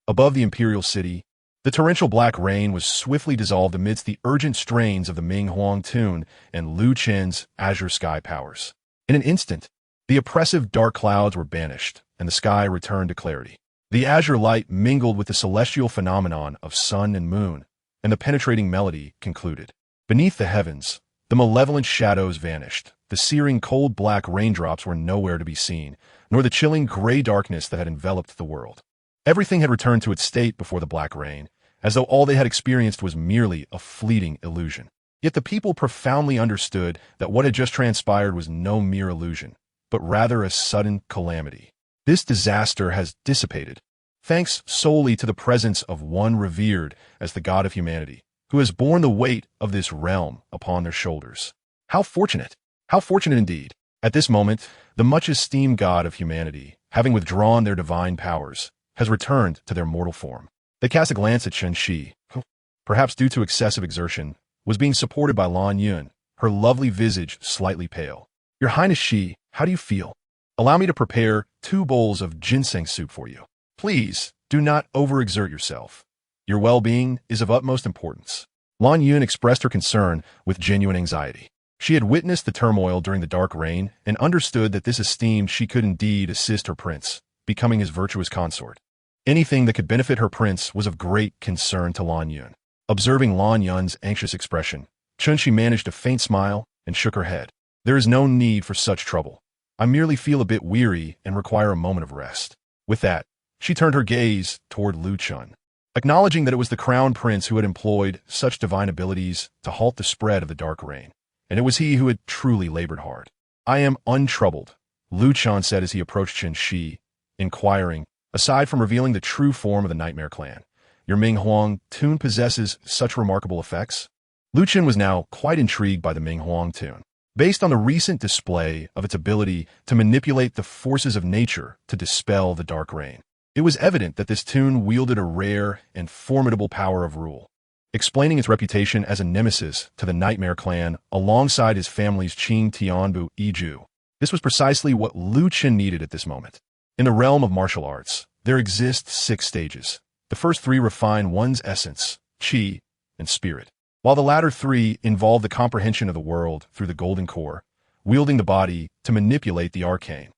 Above the imperial city, the torrential black rain was swiftly dissolved amidst the urgent strains of the Ming Huang tune and Lu Chen's azure sky powers. In an instant, the oppressive dark clouds were banished, and the sky returned to clarity. The azure light mingled with the celestial phenomenon of sun and moon, and the penetrating melody concluded. Beneath the heavens, the malevolent shadows vanished. The searing cold black raindrops were nowhere to be seen, nor the chilling gray darkness that had enveloped the world. Everything had returned to its state before the black rain, as though all they had experienced was merely a fleeting illusion. Yet the people profoundly understood that what had just transpired was no mere illusion, but rather a sudden calamity. This disaster has dissipated, thanks solely to the presence of one revered as the God of humanity, who has borne the weight of this realm upon their shoulders. How fortunate! How fortunate indeed! At this moment, the much-esteemed God of humanity, having withdrawn their divine powers, has returned to their mortal form. They cast a glance at Chen Shi, who, perhaps due to excessive exertion, was being supported by Lan Yun, her lovely visage slightly pale. Your Highness Shi, how do you feel? Allow me to prepare 2 bowls of ginseng soup for you. Please, do not overexert yourself. Your well-being is of utmost importance. Lan Yun expressed her concern with genuine anxiety. She had witnessed the turmoil during the dark reign and understood that this esteemed she could indeed assist her prince, becoming his virtuous consort. Anything that could benefit her prince was of great concern to Lan Yun. Observing Lan Yun's anxious expression, Chen Shi managed a faint smile and shook her head. There is no need for such trouble. I merely feel a bit weary and require a moment of rest. With that, she turned her gaze toward Lu Chen, acknowledging that it was the crown prince who had employed such divine abilities to halt the spread of the dark reign, and it was he who had truly labored hard. I am untroubled, Lu Chen said as he approached Chen Shi, inquiring, aside from revealing the true form of the Nightmare Clan, your Ming Huang tune possesses such remarkable effects? Lu Chen was now quite intrigued by the Ming Huang tune, based on the recent display of its ability to manipulate the forces of nature to dispel the dark reign. It was evident that this tune wielded a rare and formidable power of rule, explaining its reputation as a nemesis to the Nightmare Clan alongside his family's Qingtian Unyielding Art. This was precisely what Lu Chen needed at this moment. In the realm of martial arts, there exist 6 stages. The first 3 refine one's essence, qi, and spirit, while the latter 3 involve the comprehension of the world through the golden core, wielding the body to manipulate the arcane,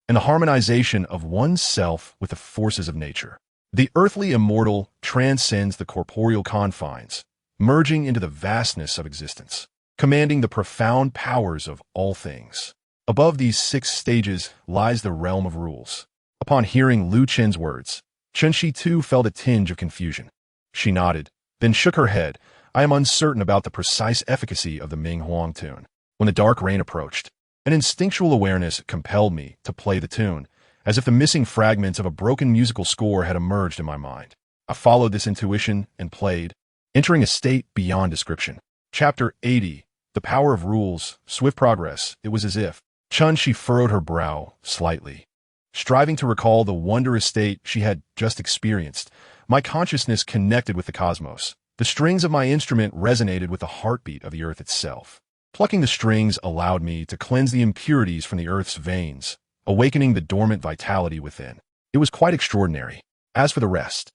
and the harmonization of one's self with the forces of nature. The earthly immortal transcends the corporeal confines, merging into the vastness of existence, commanding the profound powers of all things. Above these 6 stages lies the realm of rules. Upon hearing Lu Chen's words, Chen Shi too felt a tinge of confusion. She nodded, then shook her head, I am uncertain about the precise efficacy of the Ming Huang tune. When the dark rain approached, an instinctual awareness compelled me to play the tune, as if the missing fragments of a broken musical score had emerged in my mind. I followed this intuition and played, entering a state beyond description. Chapter 80. The Power of Rules, Swift Progress. It was as if Chen she furrowed her brow slightly. Striving to recall the wondrous state she had just experienced, my consciousness connected with the cosmos. The strings of my instrument resonated with the heartbeat of the earth itself. Plucking the strings allowed me to cleanse the impurities from the earth's veins, awakening the dormant vitality within. It was quite extraordinary. As for the rest,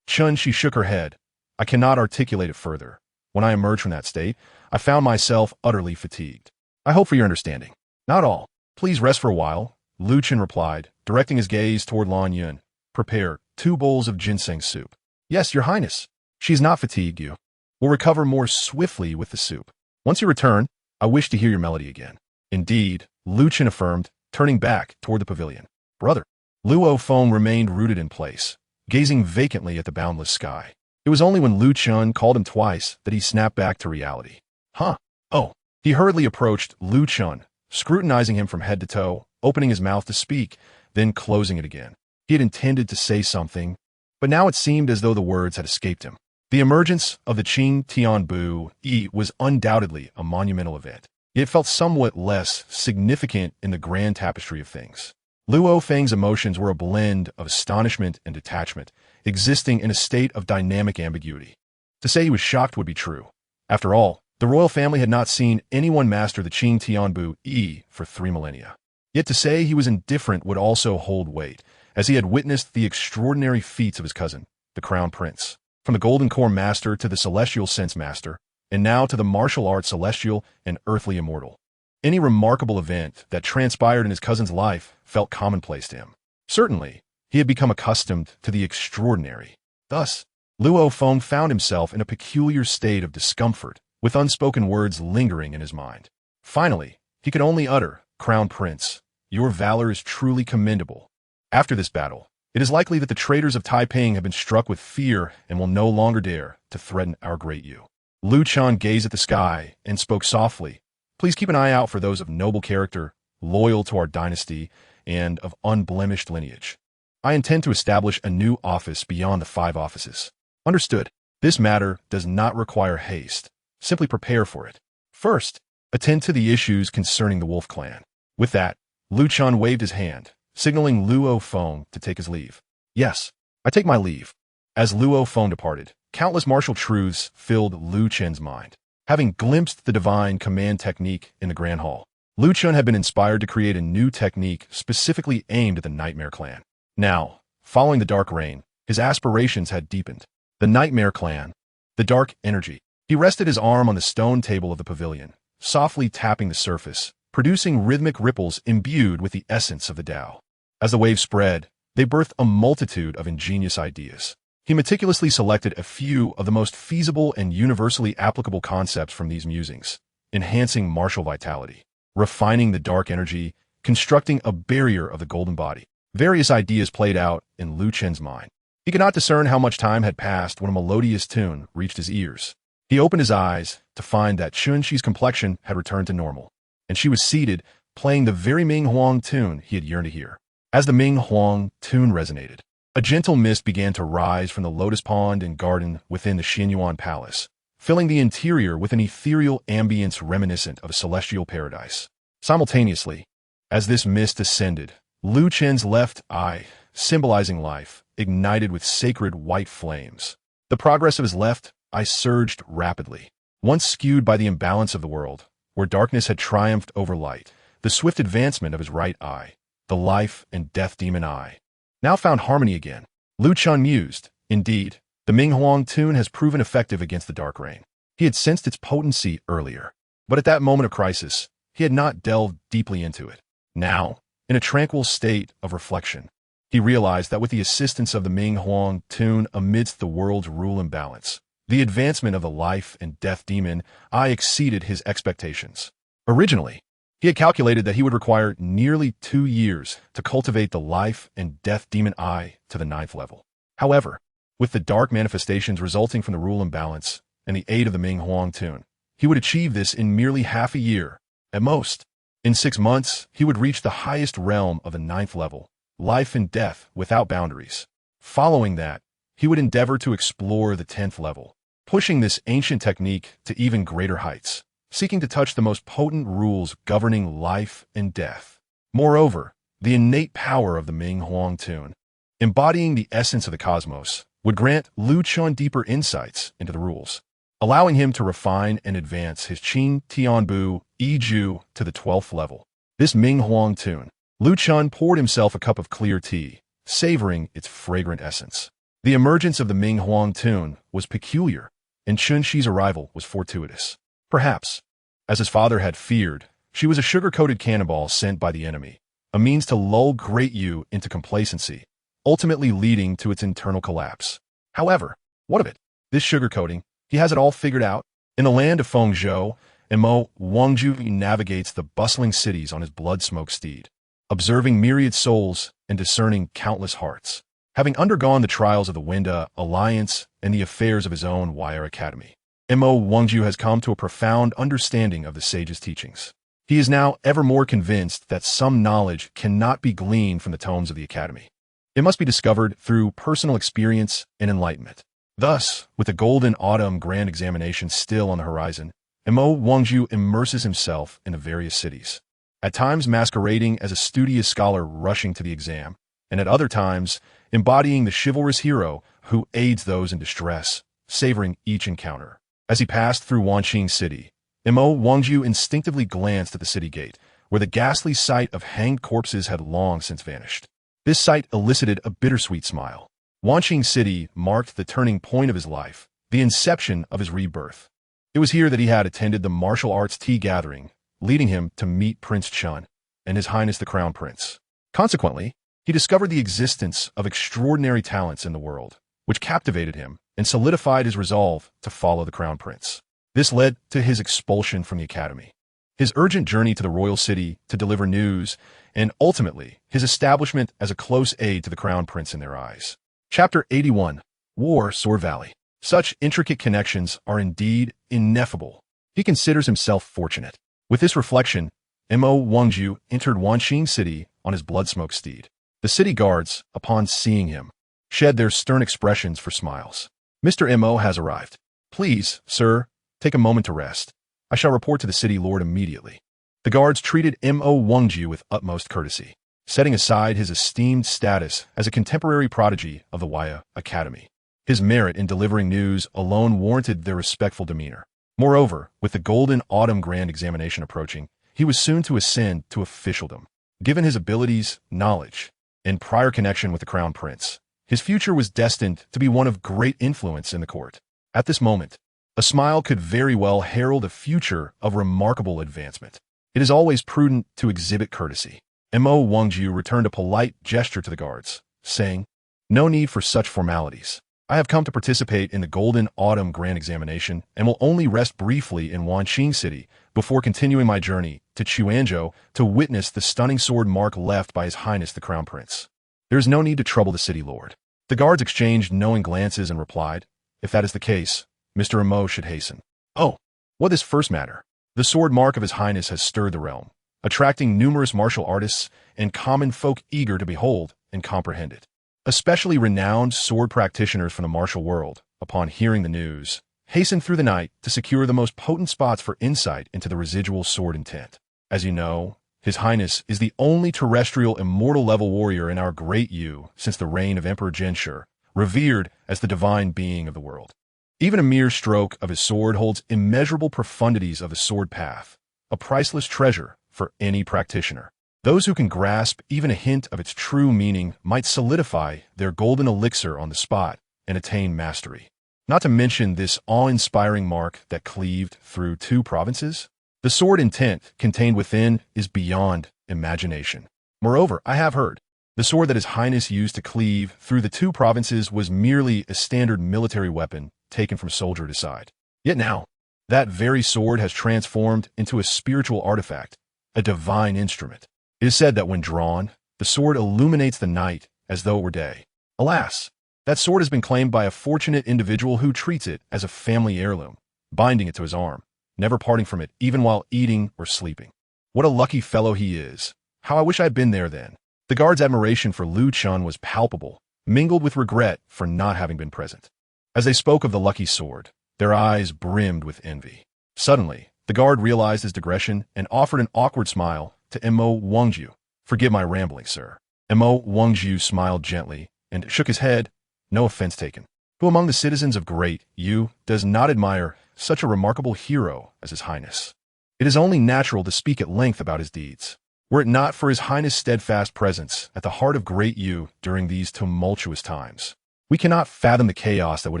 Chen she shook her head. I cannot articulate it further. When I emerged from that state, I found myself utterly fatigued. I hope for your understanding. Not all. Please rest for a while, Lu Chen replied, directing his gaze toward Lan Yun. Prepare 2 bowls of ginseng soup. Yes, your highness. She is not fatigued, you will recover more swiftly with the soup. Once you return, I wish to hear your melody again. Indeed, Lu Chen affirmed, turning back toward the pavilion. Brother. Luo Feng remained rooted in place, gazing vacantly at the boundless sky. It was only when Lu Chen called him twice that he snapped back to reality. Huh? Oh. He hurriedly approached Lu Chen, scrutinizing him from head to toe, opening his mouth to speak, then closing it again. He had intended to say something, but now it seemed as though the words had escaped him. The emergence of the Qingtian Unyielding was undoubtedly a monumental event. It felt somewhat less significant in the grand tapestry of things. Luo Feng's emotions were a blend of astonishment and detachment, existing in a state of dynamic ambiguity. To say he was shocked would be true. After all, the royal family had not seen anyone master the Qingtian Unyielding for 3 millennia. Yet to say he was indifferent would also hold weight, as he had witnessed the extraordinary feats of his cousin, the Crown Prince. From the Golden Core Master to the Celestial Sense Master, and now to the martial arts celestial and earthly immortal. Any remarkable event that transpired in his cousin's life felt commonplace to him. Certainly, he had become accustomed to the extraordinary. Thus, Luo Feng found himself in a peculiar state of discomfort, with unspoken words lingering in his mind. Finally, he could only utter, Crown Prince, your valor is truly commendable. After this battle, it is likely that the traitors of Taiping have been struck with fear and will no longer dare to threaten our Great Yu. Lu Chen gazed at the sky and spoke softly. Please keep an eye out for those of noble character, loyal to our dynasty, and of unblemished lineage. I intend to establish a new office beyond the 5 offices. Understood. This matter does not require haste. Simply prepare for it. First, attend to the issues concerning the Wolf Clan. With that, Lu Chen waved his hand, signaling Luo Feng to take his leave. Yes, I take my leave. As Luo Feng departed, countless martial truths filled Lu Chen's mind. Having glimpsed the divine command technique in the Grand Hall, Lu Chen had been inspired to create a new technique specifically aimed at the Nightmare Clan. Now, following the Dark Reign, his aspirations had deepened. The Nightmare Clan, the dark energy. He rested his arm on the stone table of the pavilion, softly tapping the surface, producing rhythmic ripples imbued with the essence of the Tao. As the waves spread, they birthed a multitude of ingenious ideas. He meticulously selected a few of the most feasible and universally applicable concepts from these musings, enhancing martial vitality, refining the dark energy, constructing a barrier of the golden body. Various ideas played out in Lu Chen's mind. He could not discern how much time had passed when a melodious tune reached his ears. He opened his eyes to find that Chun Shi's complexion had returned to normal, and she was seated, playing the very Ming Huang tune he had yearned to hear. As the Ming Huang tune resonated, a gentle mist began to rise from the lotus pond and garden within the Xinyuan Palace, filling the interior with an ethereal ambience reminiscent of a celestial paradise. Simultaneously, as this mist ascended, Lu Chen's left eye, symbolizing life, ignited with sacred white flames. The progress of his left eye surged rapidly. Once skewed by the imbalance of the world, where darkness had triumphed over light, the swift advancement of his right eye, the life and death demon eye, now found harmony again. Lu Chen mused. Indeed, the Ming Huang tune has proven effective against the Dark Reign. He had sensed its potency earlier, but at that moment of crisis, he had not delved deeply into it. Now, in a tranquil state of reflection, he realized that with the assistance of the Ming Huang tune amidst the world's rule imbalance, the advancement of the life and death demon eye exceeded his expectations. Originally, he had calculated that he would require nearly 2 years to cultivate the life and death demon eye to the 9th level. However, with the dark manifestations resulting from the rule imbalance, and the aid of the Ming Huang Tun. He would achieve this in merely half a year, at most. In 6 months, he would reach the highest realm of the 9th level, life and death without boundaries. Following that, he would endeavor to explore the 10th level, pushing this ancient technique to even greater heights, seeking to touch the most potent rules governing life and death. Moreover, the innate power of the Ming Huang Tun, embodying the essence of the cosmos, would grant Lu Chun deeper insights into the rules, allowing him to refine and advance his Qingtian Unyielding to the 12th level. This Ming Huang Tun, Lu Chun poured himself a cup of clear tea, savoring its fragrant essence. The emergence of the Ming Huang Tun was peculiar, and Chen Shi's arrival was fortuitous. Perhaps, as his father had feared, she was a sugar-coated cannonball sent by the enemy, a means to lull Great Yu into complacency, ultimately leading to its internal collapse. However, what of it? This sugar-coating, he has it all figured out. In the land of Fengzhou, Mo Wangju navigates the bustling cities on his blood-smoked steed, observing myriad souls and discerning countless hearts. Having undergone the trials of the Winda Alliance and the affairs of his own Wire Academy, Mo Wangju has come to a profound understanding of the sage's teachings. He is now ever more convinced that some knowledge cannot be gleaned from the tomes of the Academy. It must be discovered through personal experience and enlightenment. Thus, with the Golden Autumn Grand Examination still on the horizon, Mo Wangju immerses himself in the various cities, at times masquerading as a studious scholar rushing to the exam, and at other times embodying the chivalrous hero who aids those in distress, savoring each encounter. As he passed through Wanqing City, Mo Wangju instinctively glanced at the city gate, where the ghastly sight of hanged corpses had long since vanished. This sight elicited a bittersweet smile. Wanqing City marked the turning point of his life, the inception of his rebirth. It was here that he had attended the martial arts tea gathering, leading him to meet Prince Chen and His Highness the Crown Prince. Consequently, he discovered the existence of extraordinary talents in the world, which captivated him and solidified his resolve to follow the Crown Prince. This led to his expulsion from the Academy, his urgent journey to the royal city to deliver news, and ultimately his establishment as a close aide to the Crown Prince in their eyes. Chapter 81. War, Sword Valley. Such intricate connections are indeed ineffable. He considers himself fortunate. With this reflection, Mo Wangju entered Wanqing City on his blood-smoked steed. The city guards, upon seeing him, shed their stern expressions for smiles. Mr. Mo has arrived. Please, sir, take a moment to rest. I shall report to the city lord immediately. The guards treated Mo Wangju with utmost courtesy, setting aside his esteemed status as a contemporary prodigy of the Wire Academy. His merit in delivering news alone warranted their respectful demeanor. Moreover, with the Golden Autumn Grand Examination approaching, he was soon to ascend to officialdom. Given his abilities, knowledge, and prior connection with the Crown Prince, his future was destined to be one of great influence in the court. At this moment, a smile could very well herald a future of remarkable advancement. It is always prudent to exhibit courtesy. Mo Wangju returned a polite gesture to the guards, saying, "No need for such formalities. I have come to participate in the Golden Autumn Grand Examination and will only rest briefly in Wanqing City before continuing my journey to Quanzhou to witness the stunning sword mark left by His Highness the Crown Prince. There is no need to trouble the city lord." The guards exchanged knowing glances and replied, "If that is the case, Mr. Mo should hasten." Oh, what is first matter? The sword mark of His Highness has stirred the realm, attracting numerous martial artists and common folk eager to behold and comprehend it. Especially renowned sword practitioners from the martial world, upon hearing the news, hastened through the night to secure the most potent spots for insight into the residual sword intent. As you know, His Highness is the only terrestrial immortal level warrior in our Great Yu since the reign of Emperor Zhenshi, revered as the divine being of the world. Even a mere stroke of his sword holds immeasurable profundities of the sword path, a priceless treasure for any practitioner. Those who can grasp even a hint of its true meaning might solidify their golden elixir on the spot and attain mastery. Not to mention this awe-inspiring mark that cleaved through 2 provinces. The sword intent contained within is beyond imagination. Moreover, I have heard, the sword that His Highness used to cleave through the 2 provinces was merely a standard military weapon taken from soldier to side. Yet now, that very sword has transformed into a spiritual artifact, a divine instrument. It is said that when drawn, the sword illuminates the night as though it were day. Alas, That sword has been claimed by a fortunate individual who treats it as a family heirloom, binding it to his arm, never parting from it even while eating or sleeping. What a lucky fellow he is. How I wish I'd been there then. The guard's admiration for Lu Chen was palpable, mingled with regret for not having been present. As they spoke of the lucky sword, their eyes brimmed with envy. Suddenly, the guard realized his digression and offered an awkward smile to Mo Wangju. "Forgive my rambling, sir." Mo Wangju smiled gently and shook his head, no offense taken. Who among the citizens of Great Yu does not admire such a remarkable hero as His Highness? It is only natural to speak at length about his deeds. Were it not for His Highness' steadfast presence at the heart of Great Yu during these tumultuous times, we cannot fathom the chaos that would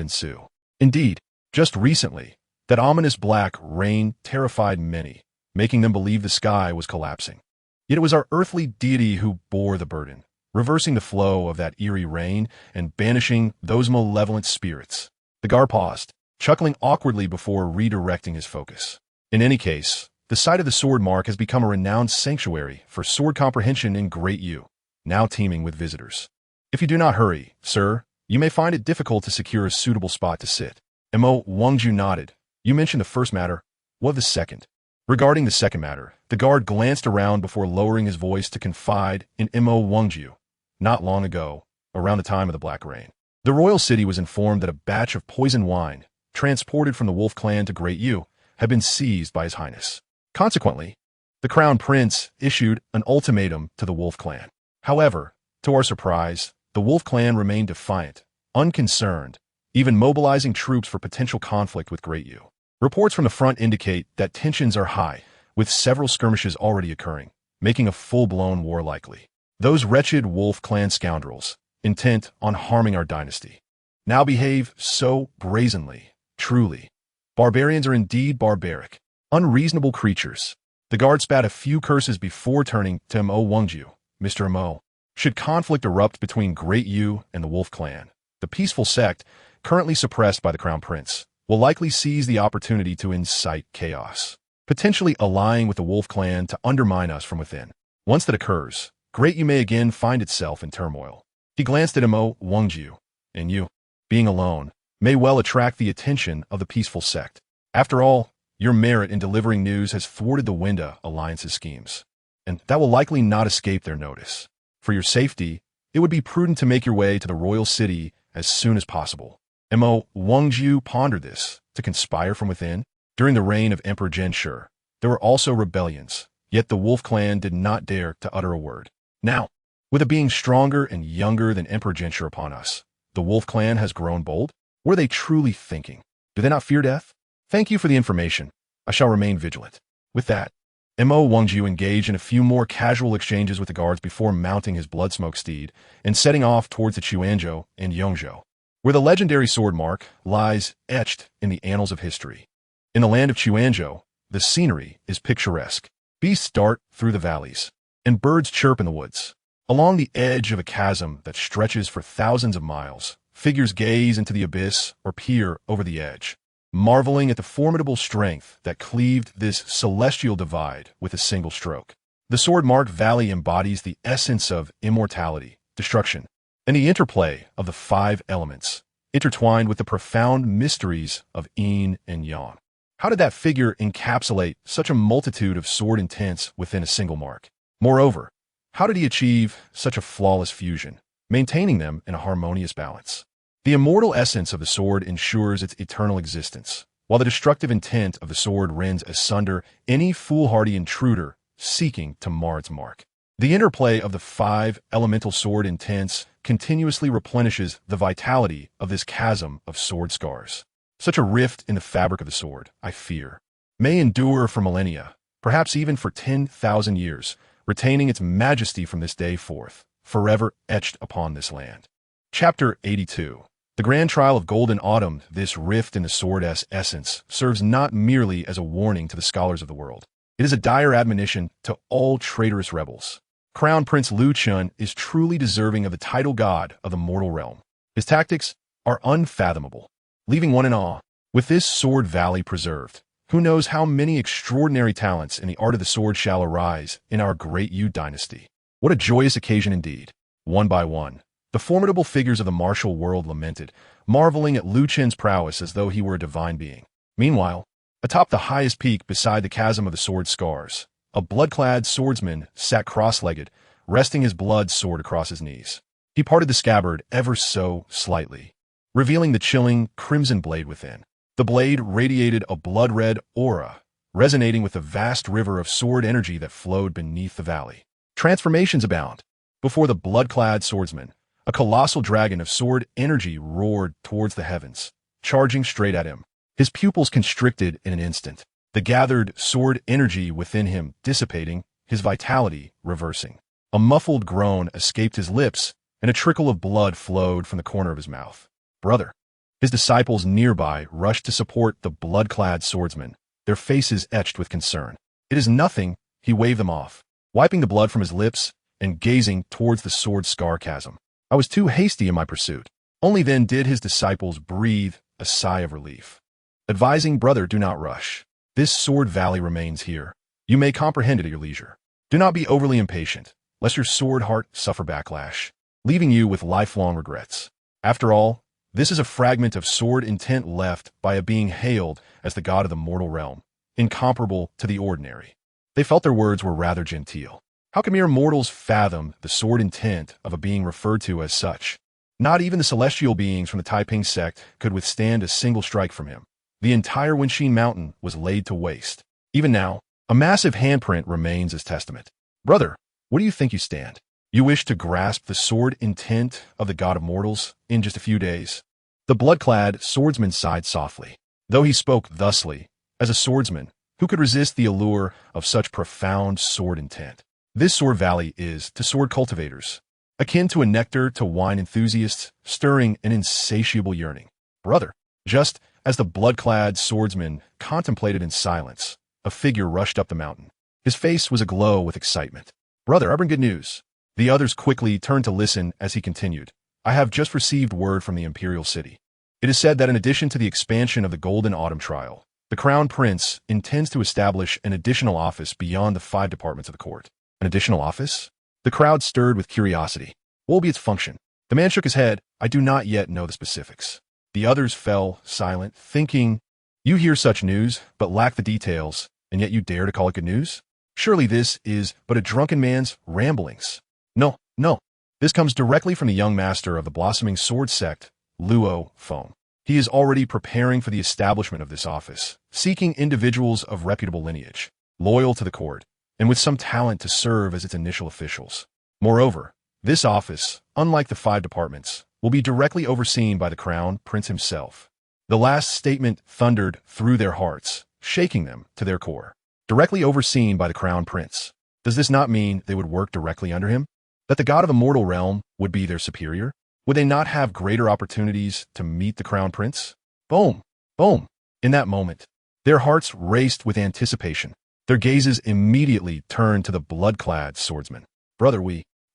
ensue. Indeed, just recently, that ominous black rain terrified many, making them believe the sky was collapsing. Yet it was our earthly deity who bore the burden, reversing the flow of that eerie rain and banishing those malevolent spirits. The guard paused, chuckling awkwardly before redirecting his focus. In any case, the site of the sword mark has become a renowned sanctuary for sword comprehension in Great Yu, now teeming with visitors. If you do not hurry, sir, you may find it difficult to secure a suitable spot to sit. Mo Wangju nodded. You mentioned the first matter. What of the second? Regarding the second matter, the guard glanced around before lowering his voice to confide in Mo Wangju. Not long ago, around the time of the Black Rain, the royal city was informed that a batch of poisoned wine, transported from the Wolf Clan to Great Yu, had been seized by His Highness. Consequently, the Crown Prince issued an ultimatum to the Wolf Clan. However, to our surprise, the Wolf Clan remained defiant, unconcerned, even mobilizing troops for potential conflict with Great Yu. Reports from the front indicate that tensions are high, with several skirmishes already occurring, making a full-blown war likely. Those wretched Wolf Clan scoundrels, intent on harming our dynasty, now behave so brazenly. Truly, barbarians are indeed barbaric, unreasonable creatures. The guard spat a few curses before turning to Mo Wangju. Mr. Mo, should conflict erupt between Great Yu and the Wolf Clan, the peaceful sect, currently suppressed by the Crown Prince, will likely seize the opportunity to incite chaos, potentially allying with the Wolf Clan to undermine us from within. Once that occurs, Great Yu may again find itself in turmoil. He glanced at Mo Wangju, and you, being alone, may well attract the attention of the peaceful sect. After all, your merit in delivering news has thwarted the Winda Alliance's schemes, and that will likely not escape their notice. For your safety, it would be prudent to make your way to the royal city as soon as possible. Mo Wangju pondered this, to conspire from within. During the reign of Emperor Zhenshi, there were also rebellions, yet the Wolf Clan did not dare to utter a word. Now, with a being stronger and younger than Emperor Zhenshi upon us, the Wolf Clan has grown bold? What are they truly thinking? Do they not fear death? Thank you for the information. I shall remain vigilant. With that, Mo Wangju engaged in a few more casual exchanges with the guards before mounting his Bloodsmoke steed and setting off towards the Chuanzhou and Yongzhou, where the legendary sword mark lies etched in the annals of history. In the land of Chuanzhou, the scenery is picturesque. Beasts dart through the valleys, and birds chirp in the woods. Along the edge of a chasm that stretches for thousands of miles, figures gaze into the abyss or peer over the edge, marveling at the formidable strength that cleaved this celestial divide with a single stroke. The sword-marked valley embodies the essence of immortality, destruction, and the interplay of the five elements, intertwined with the profound mysteries of yin and yang. How did that figure encapsulate such a multitude of sword intents within a single mark? Moreover, how did he achieve such a flawless fusion, maintaining them in a harmonious balance? The immortal essence of the sword ensures its eternal existence, while the destructive intent of the sword rends asunder any foolhardy intruder seeking to mar its mark. The interplay of the five elemental sword intents continuously replenishes the vitality of this chasm of sword scars. Such a rift in the fabric of the sword, I fear, may endure for millennia, perhaps even for 10,000 years, retaining its majesty from this day forth, forever etched upon this land. Chapter 82. The grand trial of Golden Autumn. This rift in the sword's essence serves not merely as a warning to the scholars of the world. It is a dire admonition to all traitorous rebels. Crown Prince Lu Chen is truly deserving of the title god of the mortal realm. His tactics are unfathomable, leaving one in awe. With this sword valley preserved, who knows how many extraordinary talents in the art of the sword shall arise in our Great Yu Dynasty. What a joyous occasion indeed. One by one, The formidable figures of the martial world lamented, marveling at Liu Chen's prowess as though he were a divine being. Meanwhile, atop the highest peak beside the chasm of the sword scars, a blood-clad swordsman sat cross-legged, resting his blood sword across his knees. He parted the scabbard ever so slightly, revealing the chilling crimson blade within. The blade radiated a blood-red aura, resonating with the vast river of sword energy that flowed beneath the valley. Transformations abound. Before the blood-clad swordsman, a colossal dragon of sword energy roared towards the heavens, charging straight at him. His pupils constricted in an instant, the gathered sword energy within him dissipating, his vitality reversing. A muffled groan escaped his lips, and a trickle of blood flowed from the corner of his mouth. "Brother!" His disciples nearby rushed to support the blood-clad swordsman, their faces etched with concern. "It is nothing," he waved them off, wiping the blood from his lips and gazing towards the sword scar chasm. "I was too hasty in my pursuit." Only then did his disciples breathe a sigh of relief. Advising, "Brother, do not rush. This sword valley remains here. You may comprehend it at your leisure. Do not be overly impatient, lest your sword heart suffer backlash, leaving you with lifelong regrets. After all, this is a fragment of sword intent left by a being hailed as the god of the mortal realm, incomparable to the ordinary." They felt their words were rather genteel. How can mere mortals fathom the sword intent of a being referred to as such? Not even the celestial beings from the Taiping sect could withstand a single strike from him. The entire Wenxin mountain was laid to waste. Even now, a massive handprint remains as testament. "Brother, what do you think you stand? You wish to grasp the sword intent of the god of mortals in just a few days?" The blood-clad swordsman sighed softly. Though he spoke thusly, as a swordsman, who could resist the allure of such profound sword intent? This sword valley is, to sword cultivators, akin to a nectar to wine enthusiasts, stirring an insatiable yearning. "Brother!" Just as the blood-clad swordsman contemplated in silence, a figure rushed up the mountain. His face was aglow with excitement. "Brother, I bring good news." The others quickly turned to listen as he continued. "I have just received word from the imperial city. It is said that in addition to the expansion of the Golden Autumn trial, the Crown Prince intends to establish an additional office beyond the 5 departments of the court." "An additional office?" The crowd stirred with curiosity. "What will be its function?" The man shook his head. "I do not yet know the specifics." The others fell silent, thinking, "You hear such news, but lack the details, and yet you dare to call it good news? Surely this is but a drunken man's ramblings." No. This comes directly from the young master of the blossoming sword sect, Luo Feng. He is already preparing for the establishment of this office, seeking individuals of reputable lineage, loyal to the court, and with some talent to serve as its initial officials. Moreover, this office, unlike the 5 departments, will be directly overseen by the Crown Prince himself. The last statement thundered through their hearts, shaking them to their core. Directly overseen by the Crown Prince. Does this not mean they would work directly under him? That the god of the mortal realm would be their superior? Would they not have greater opportunities to meet the Crown Prince? Boom! Boom! In that moment, their hearts raced with anticipation. Their gazes immediately turned to the blood-clad swordsman. "Brother,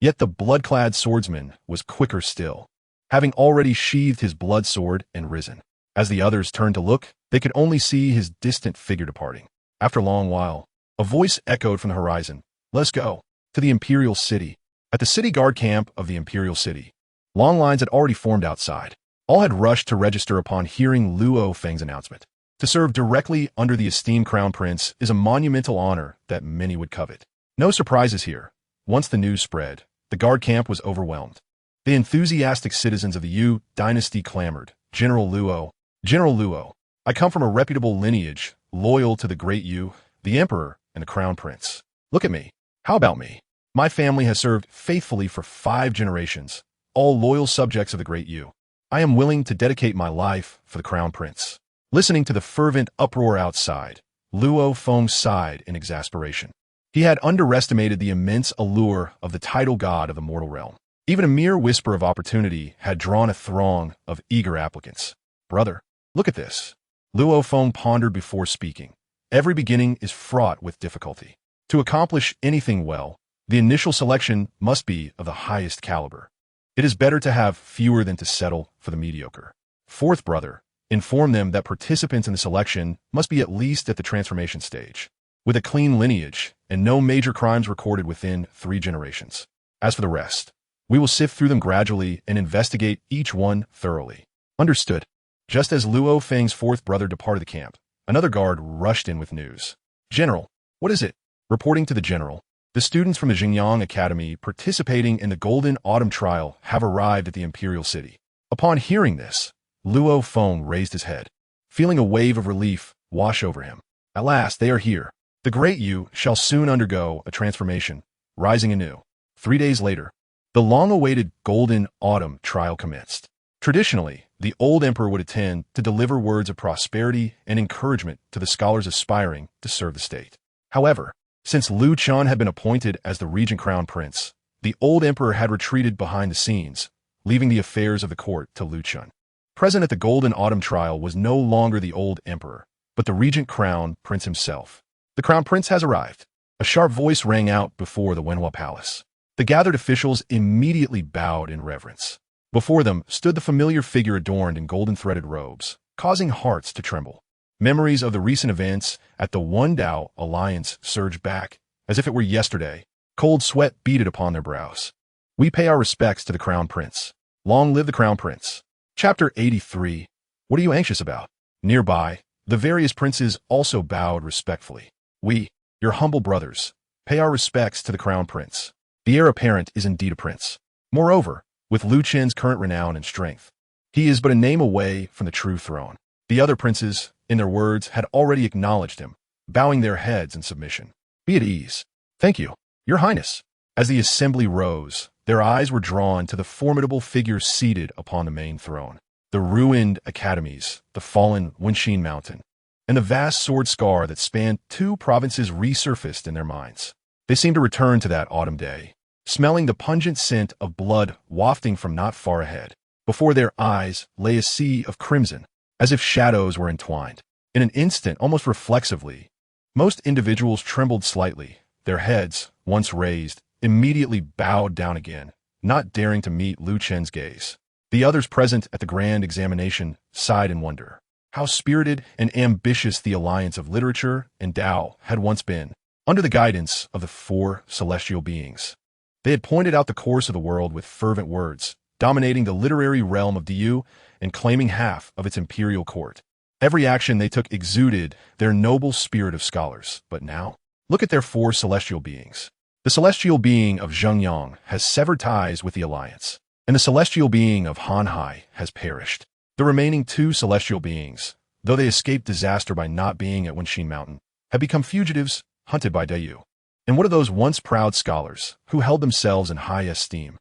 Yet the blood-clad swordsman was quicker still, having already sheathed his blood sword and risen. As the others turned to look, they could only see his distant figure departing. After a long while, a voice echoed from the horizon. "Let's go to the Imperial City." At the city guard camp of the Imperial City, long lines had already formed outside. All had rushed to register upon hearing Luo Feng's announcement. To serve directly under the esteemed Crown Prince is a monumental honor that many would covet. No surprises here. Once the news spread, the guard camp was overwhelmed. The enthusiastic citizens of the Yu Dynasty clamored, General Luo, I come from a reputable lineage, loyal to the Great Yu, the Emperor, and the Crown Prince. Look at me. How about me? My family has served faithfully for 5 generations, all loyal subjects of the Great Yu. I am willing to dedicate my life for the Crown Prince." Listening to the fervent uproar outside, Luo Feng sighed in exasperation. He had underestimated the immense allure of the title god of the mortal realm. Even a mere whisper of opportunity had drawn a throng of eager applicants. "Brother, look at this." Luo Feng pondered before speaking. Every beginning is fraught with difficulty. To accomplish anything well, the initial selection must be of the highest caliber. It is better to have fewer than to settle for the mediocre. Fourth, brother, inform them that participants in the selection must be at least at the transformation stage, with a clean lineage and no major crimes recorded within 3 generations. As for the rest, We will sift through them gradually and investigate each one thoroughly. Understood. Just as Luo Feng's fourth brother departed the camp, another guard rushed in with news. General, what is it? Reporting to the general, the students from the Xinjiang Academy participating in the Golden Autumn Trial have arrived at the Imperial City. Upon hearing this, Luo Feng raised his head, feeling a wave of relief wash over him. At last, they are here. The Great Yu shall soon undergo a transformation, rising anew. 3 days later, the long-awaited Golden Autumn Trial commenced. Traditionally, the old emperor would attend to deliver words of prosperity and encouragement to the scholars aspiring to serve the state. However, since Lu Chen had been appointed as the regent crown prince, the old emperor had retreated behind the scenes, leaving the affairs of the court to Lu Chen. Present at the Golden Autumn Trial was no longer the old emperor, but the regent crown prince himself. The crown prince has arrived. A sharp voice rang out before the Wenhua Palace. The gathered officials immediately bowed in reverence. Before them stood the familiar figure adorned in golden-threaded robes, causing hearts to tremble. Memories of the recent events at the One Dao Alliance surged back, as if it were yesterday. Cold sweat beaded upon their brows. We pay our respects to the Crown Prince. Long live the Crown Prince. Chapter 83. What are you anxious about? Nearby, the various princes also bowed respectfully. We, your humble brothers, pay our respects to the Crown Prince. The heir apparent is indeed a prince. Moreover, with Lu Chen's current renown and strength, he is but a name away from the true throne. The other princes, in their words, had already acknowledged him, bowing their heads in submission. Be at ease. Thank you, Your Highness. As the assembly rose, their eyes were drawn to the formidable figure seated upon the main throne. The ruined academies, the fallen Wenxin Mountain, and the vast sword scar that spanned 2 provinces resurfaced in their minds. They seemed to return to that autumn day, smelling the pungent scent of blood wafting from not far ahead. Before their eyes lay a sea of crimson, as if shadows were entwined. In an instant, almost reflexively, most individuals trembled slightly. Their heads, once raised, immediately bowed down again, not daring to meet Lu Chen's gaze. The others present at the grand examination sighed in wonder. How spirited and ambitious the alliance of literature and Tao had once been, under the guidance of the 4 celestial beings. They had pointed out the course of the world with fervent words, dominating the literary realm of Diyu and claiming half of its imperial court. Every action they took exuded their noble spirit of scholars. But now, look at their 4 celestial beings. The celestial being of Zhengyang has severed ties with the alliance, and the celestial being of Hanhai has perished. The remaining 2 celestial beings, though they escaped disaster by not being at Wenxin Mountain, have become fugitives hunted by Diyu. And what of those once proud scholars who held themselves in high esteem?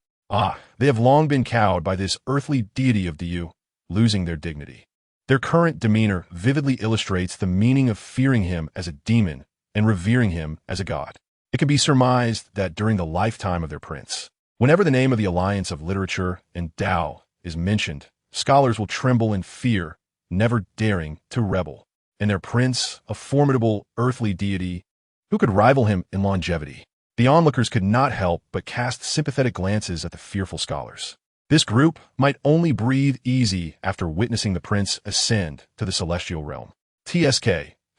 They have long been cowed by this earthly deity of Diyu, losing their dignity. Their current demeanor vividly illustrates the meaning of fearing him as a demon and revering him as a god. It can be surmised that during the lifetime of their prince, whenever the name of the alliance of literature and Tao is mentioned, scholars will tremble in fear, never daring to rebel. And their prince, a formidable earthly deity, who could rival him in longevity? The onlookers could not help but cast sympathetic glances at the fearful scholars. This group might only breathe easy after witnessing the prince ascend to the celestial realm. TSK,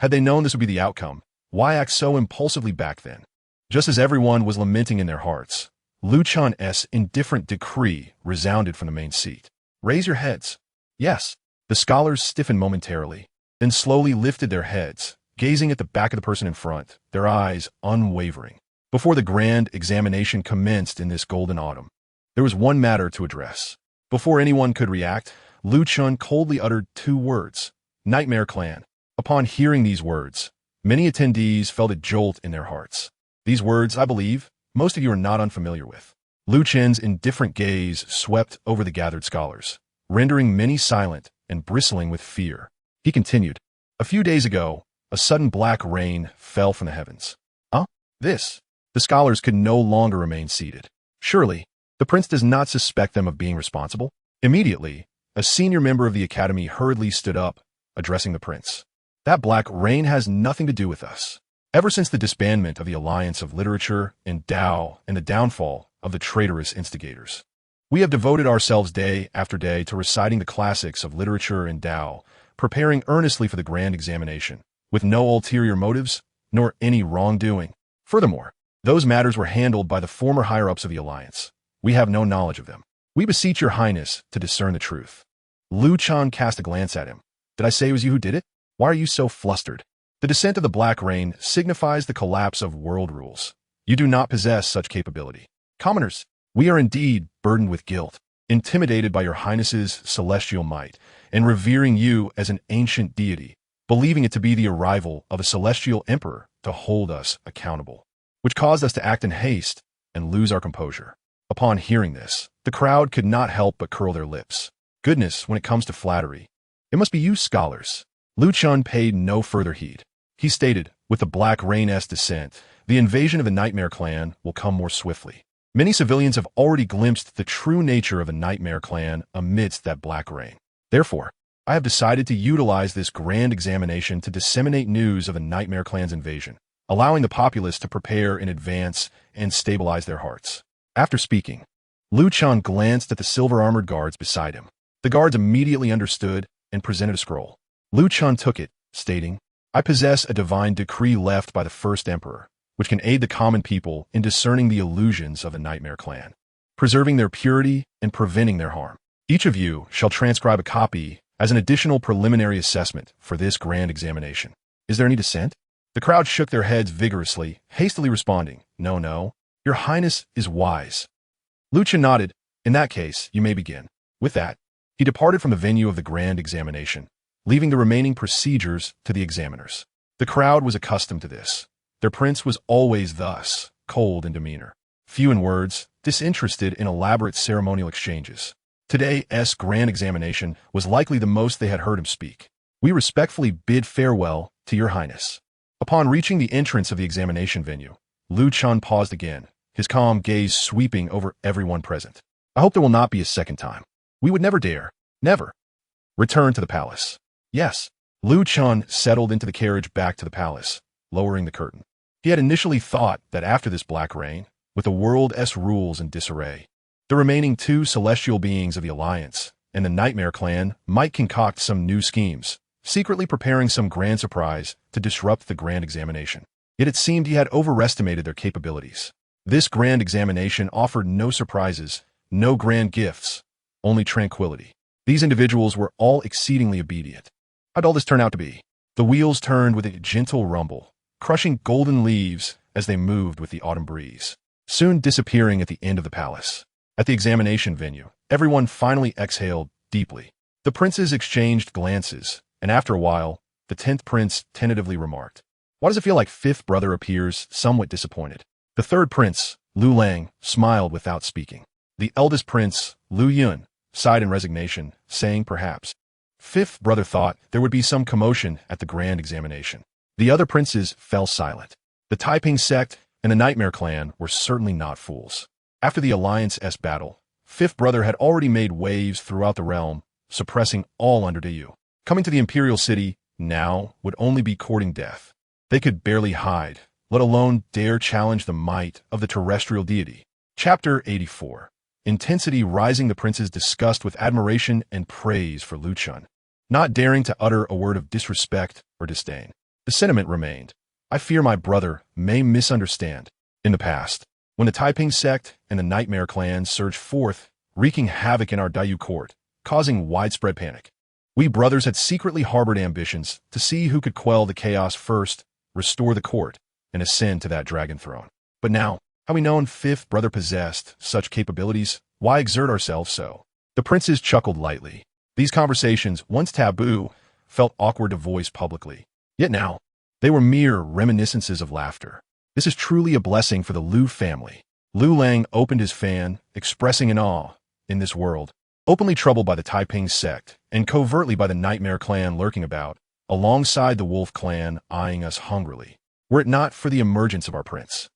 had they known this would be the outcome, why act so impulsively back then? Just as everyone was lamenting in their hearts, Lu Chen's indifferent decree resounded from the main seat. Raise your heads. Yes. The scholars stiffened momentarily, then slowly lifted their heads, gazing at the back of the person in front, their eyes unwavering. Before the grand examination commenced in this golden autumn, there was one matter to address. Before anyone could react, Lu Chen coldly uttered 2 words, Nightmare Clan. Upon hearing these words, many attendees felt a jolt in their hearts. These words, I believe, most of you are not unfamiliar with. Lu Chen's indifferent gaze swept over the gathered scholars, rendering many silent and bristling with fear. He continued, a few days ago, a sudden black rain fell from the heavens. This. The scholars could no longer remain seated. Surely, the prince does not suspect them of being responsible? Immediately, a senior member of the academy hurriedly stood up, addressing the prince. That black rain has nothing to do with us. Ever since the disbandment of the alliance of literature and Tao and the downfall of the traitorous instigators, we have devoted ourselves day after day to reciting the classics of literature and Tao, preparing earnestly for the grand examination, with no ulterior motives, nor any wrongdoing. Furthermore, those matters were handled by the former higher-ups of the alliance, We have no knowledge of them. We beseech your highness to discern the truth. Lu Chen cast a glance at him. Did I say it was you who did it? Why are you so flustered? The descent of the Black Rain signifies the collapse of world rules. You do not possess such capability. Commoners, we are indeed burdened with guilt, intimidated by your highness's celestial might, and revering you as an ancient deity, believing it to be the arrival of a celestial emperor to hold us accountable, which caused us to act in haste and lose our composure. Upon hearing this, the crowd could not help but curl their lips. Goodness, when it comes to flattery. It must be you scholars. Lu Chen paid no further heed. He stated, with the Black Rain's descent, the invasion of the Nightmare Clan will come more swiftly. Many civilians have already glimpsed the true nature of the Nightmare Clan amidst that Black Rain. Therefore, I have decided to utilize this grand examination to disseminate news of the Nightmare Clan's invasion, allowing the populace to prepare in advance and stabilize their hearts. After speaking, Lu Chen glanced at the silver-armored guards beside him. The guards immediately understood and presented a scroll. Lu Chen took it, stating, I possess a divine decree left by the first emperor, which can aid the common people in discerning the illusions of the Nightmare Clan, preserving their purity and preventing their harm. Each of you shall transcribe a copy as an additional preliminary assessment for this grand examination. Is there any dissent? The crowd shook their heads vigorously, hastily responding, No, your highness is wise. Lu Chen nodded. In that case, you may begin. With that, he departed from the venue of the grand examination, leaving the remaining procedures to the examiners. The crowd was accustomed to this. Their prince was always thus, cold in demeanor, few in words, disinterested in elaborate ceremonial exchanges. Today's grand examination was likely the most they had heard him speak. We respectfully bid farewell to your highness. Upon reaching the entrance of the examination venue, Lu Chen paused again, his calm gaze sweeping over everyone present. I hope there will not be a second time. We would never dare, never, return to the palace. Yes. Lu Chen settled into the carriage back to the palace, lowering the curtain. He had initially thought that after this Black Rain, with the world's rules in disarray, the remaining two celestial beings of the Alliance and the Nightmare Clan might concoct some new schemes, secretly preparing some grand surprise to disrupt the grand examination. Yet it seemed he had overestimated their capabilities. This grand examination offered no surprises, no grand gifts, only tranquility. These individuals were all exceedingly obedient. How'd all this turn out to be? The wheels turned with a gentle rumble, crushing golden leaves as they moved with the autumn breeze, soon disappearing at the end of the palace. At the examination venue, everyone finally exhaled deeply. The princes exchanged glances, and after a while, the 10th prince tentatively remarked, Why does it feel like fifth brother appears somewhat disappointed? The third prince, Lu Lang, smiled without speaking. The eldest prince, Lu Yun, sighed in resignation, saying perhaps. Fifth brother thought there would be some commotion at the grand examination. The other princes fell silent. The Taiping sect and the Nightmare Clan were certainly not fools. After the Alliance-S battle, Fifth brother had already made waves throughout the realm, suppressing all under Yu. Coming to the Imperial City now would only be courting death. They could barely hide, let alone dare challenge the might of the terrestrial deity. Chapter 84. Intensity rising. The princes discussed with admiration and praise for Lu Chen, not daring to utter a word of disrespect or disdain. The sentiment remained, I fear my brother may misunderstand. In the past, when the Taiping sect and the Nightmare Clan surged forth, wreaking havoc in our Daiyu court, causing widespread panic, we brothers had secretly harbored ambitions to see who could quell the chaos first, restore the court, and ascend to that dragon throne. But now, had we known fifth brother possessed such capabilities, why exert ourselves so? The princes chuckled lightly. These conversations, once taboo, felt awkward to voice publicly. Yet now, they were mere reminiscences of laughter. This is truly a blessing for the Lu family. Lu Lang opened his fan, expressing an awe, in this world, openly troubled by the Taiping sect and covertly by the Nightmare Clan lurking about, alongside the Wolf Clan eyeing us hungrily, were it not for the emergence of our prince.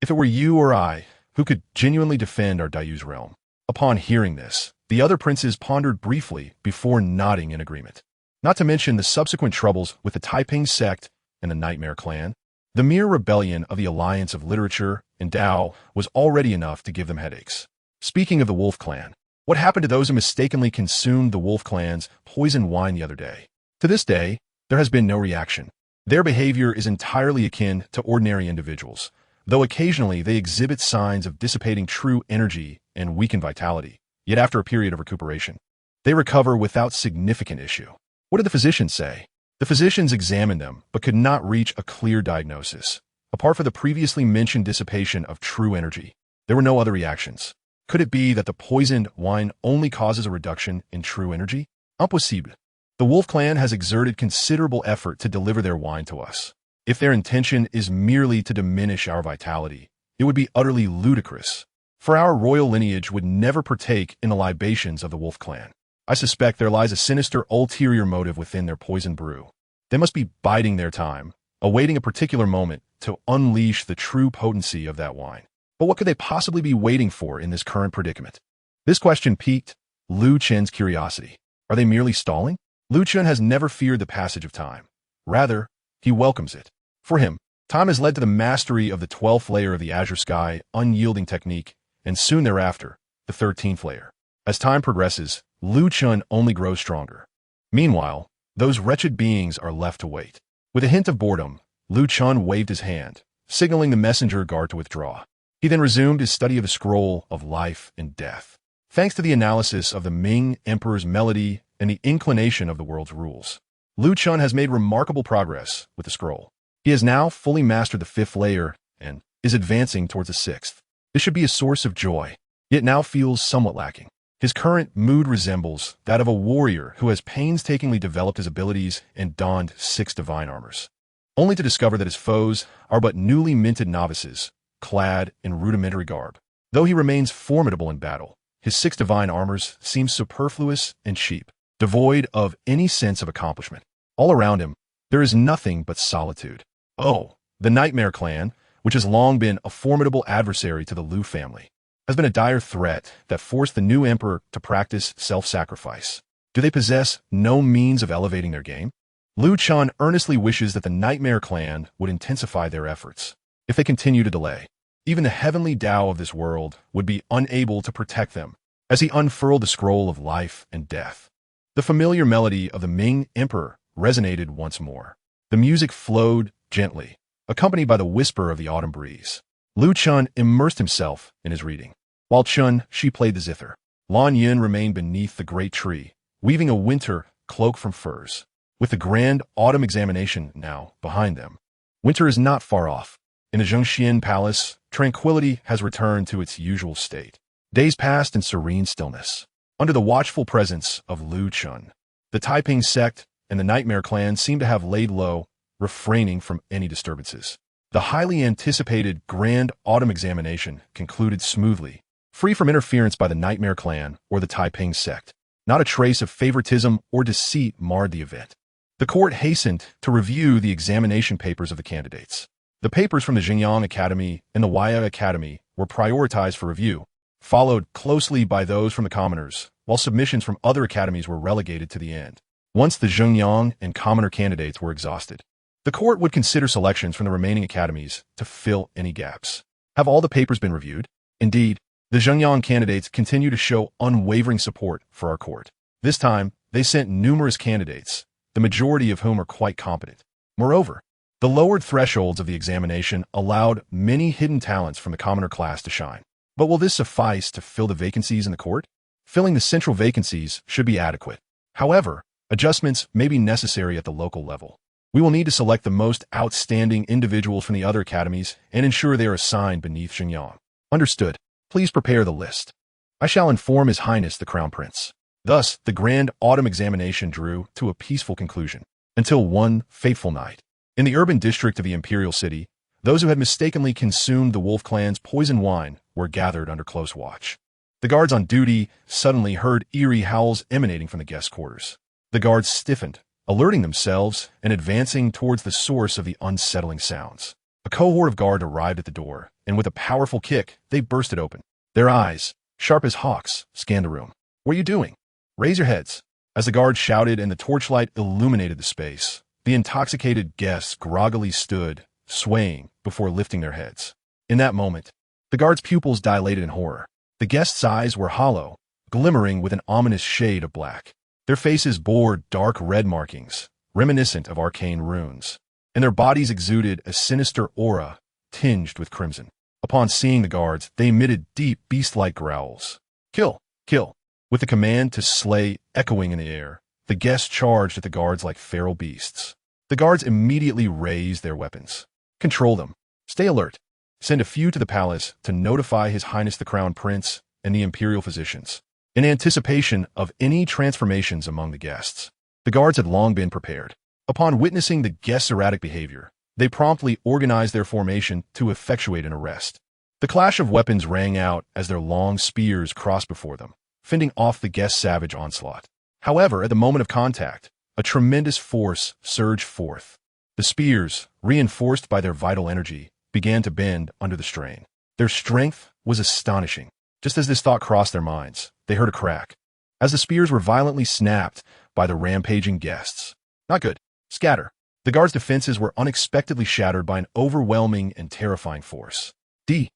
If it were you or I who could genuinely defend our Daiyu's realm. Upon hearing this, the other princes pondered briefly before nodding in agreement. Not to mention the subsequent troubles with the Taiping sect and the Nightmare Clan. The mere rebellion of the Alliance of Literature and Dao was already enough to give them headaches. Speaking of the Wolf Clan, what happened to those who mistakenly consumed the Wolf Clan's poisoned wine the other day? To this day, there has been no reaction. Their behavior is entirely akin to ordinary individuals, though occasionally they exhibit signs of dissipating true energy and weaken vitality, yet after a period of recuperation, they recover without significant issue. What did the physicians say? The physicians examined them, but could not reach a clear diagnosis. Apart from the previously mentioned dissipation of true energy, there were no other reactions. Could it be that the poisoned wine only causes a reduction in true energy? Impossible. The Wolf Clan has exerted considerable effort to deliver their wine to us. If their intention is merely to diminish our vitality, it would be utterly ludicrous, for our royal lineage would never partake in the libations of the Wolf Clan. I suspect there lies a sinister ulterior motive within their poison brew. They must be biding their time, awaiting a particular moment to unleash the true potency of that wine. But what could they possibly be waiting for in this current predicament? This question piqued Lu Chen's curiosity. Are they merely stalling? Lu Chen has never feared the passage of time. Rather, he welcomes it. For him, time has led to the mastery of the 12th layer of the Azure Sky unyielding technique, and soon thereafter, the 13th layer. As time progresses, Lu Chen only grows stronger. Meanwhile, those wretched beings are left to wait. With a hint of boredom, Lu Chen waved his hand, signaling the messenger guard to withdraw. He then resumed his study of the scroll of life and death. Thanks to the analysis of the Ming Emperor's melody and the inclination of the world's rules, Lu Chen has made remarkable progress with the scroll. He has now fully mastered the 5th layer and is advancing towards the 6th. This should be a source of joy, yet now feels somewhat lacking. His current mood resembles that of a warrior who has painstakingly developed his abilities and donned 6 divine armors, only to discover that his foes are but newly minted novices, clad in rudimentary garb. Though he remains formidable in battle, his 6 divine armors seem superfluous and cheap, devoid of any sense of accomplishment. All around him, there is nothing but solitude. Oh, the Nightmare Clan, which has long been a formidable adversary to the Lu family, has been a dire threat that forced the new emperor to practice self-sacrifice. Do they possess no means of elevating their game? Lu Chen earnestly wishes that the Nightmare Clan would intensify their efforts. If they continue to delay, even the heavenly Tao of this world would be unable to protect them. As he unfurled the scroll of life and death, the familiar melody of the Ming Emperor resonated once more. The music flowed gently, accompanied by the whisper of the autumn breeze. Lu Chen immersed himself in his reading. While Chen, she played the zither. Lan Yin remained beneath the great tree, weaving a winter cloak from furs. With the grand autumn examination now behind them, winter is not far off. In the Zhongxian Palace, tranquility has returned to its usual state. Days passed in serene stillness, under the watchful presence of Lu Chen. The Taiping sect and the Nightmare Clan seem to have laid low, refraining from any disturbances. The highly anticipated Grand Autumn Examination concluded smoothly, free from interference by the Nightmare Clan or the Taiping sect. Not a trace of favoritism or deceit marred the event. The court hastened to review the examination papers of the candidates. The papers from the Xinjiang Academy and the Waya Academy were prioritized for review, followed closely by those from the commoners, while submissions from other academies were relegated to the end. Once the Xinjiang and commoner candidates were exhausted, the court would consider selections from the remaining academies to fill any gaps. Have all the papers been reviewed? Indeed, the Xinjiang candidates continue to show unwavering support for our court. This time, they sent numerous candidates, the majority of whom are quite competent. Moreover, the lowered thresholds of the examination allowed many hidden talents from the commoner class to shine. But will this suffice to fill the vacancies in the court? Filling the central vacancies should be adequate. However, adjustments may be necessary at the local level. We will need to select the most outstanding individuals from the other academies and ensure they are assigned beneath Xinjiang. Understood. Please prepare the list. I shall inform His Highness the Crown Prince. Thus, the Grand Autumn Examination drew to a peaceful conclusion, until one fateful night. In the urban district of the Imperial City, those who had mistakenly consumed the Wolf Clan's poison wine were gathered under close watch. The guards on duty suddenly heard eerie howls emanating from the guest quarters. The guards stiffened, alerting themselves and advancing towards the source of the unsettling sounds. A cohort of guard arrived at the door, and with a powerful kick, they burst it open. Their eyes, sharp as hawks, scanned the room. "What are you doing? Raise your heads." As the guard shouted and the torchlight illuminated the space, the intoxicated guests groggily stood, swaying, before lifting their heads. In that moment, the guard's pupils dilated in horror. The guests' eyes were hollow, glimmering with an ominous shade of black. Their faces bore dark red markings, reminiscent of arcane runes, and their bodies exuded a sinister aura tinged with crimson. Upon seeing the guards, they emitted deep, beast-like growls. Kill! Kill! With the command to slay echoing in the air, the guests charged at the guards like feral beasts. The guards immediately raised their weapons. Control them. Stay alert. Send a few to the palace to notify His Highness the Crown Prince and the imperial physicians, in anticipation of any transformations among the guests. The guards had long been prepared. Upon witnessing the guests' erratic behavior, they promptly organized their formation to effectuate an arrest. The clash of weapons rang out as their long spears crossed before them, fending off the guests' savage onslaught. However, at the moment of contact, a tremendous force surged forth. The spears, reinforced by their vital energy, began to bend under the strain. Their strength was astonishing. Just as this thought crossed their minds, they heard a crack, as the spears were violently snapped by the rampaging guests. Not good. Scatter. The guards' defenses were unexpectedly shattered by an overwhelming and terrifying force. D.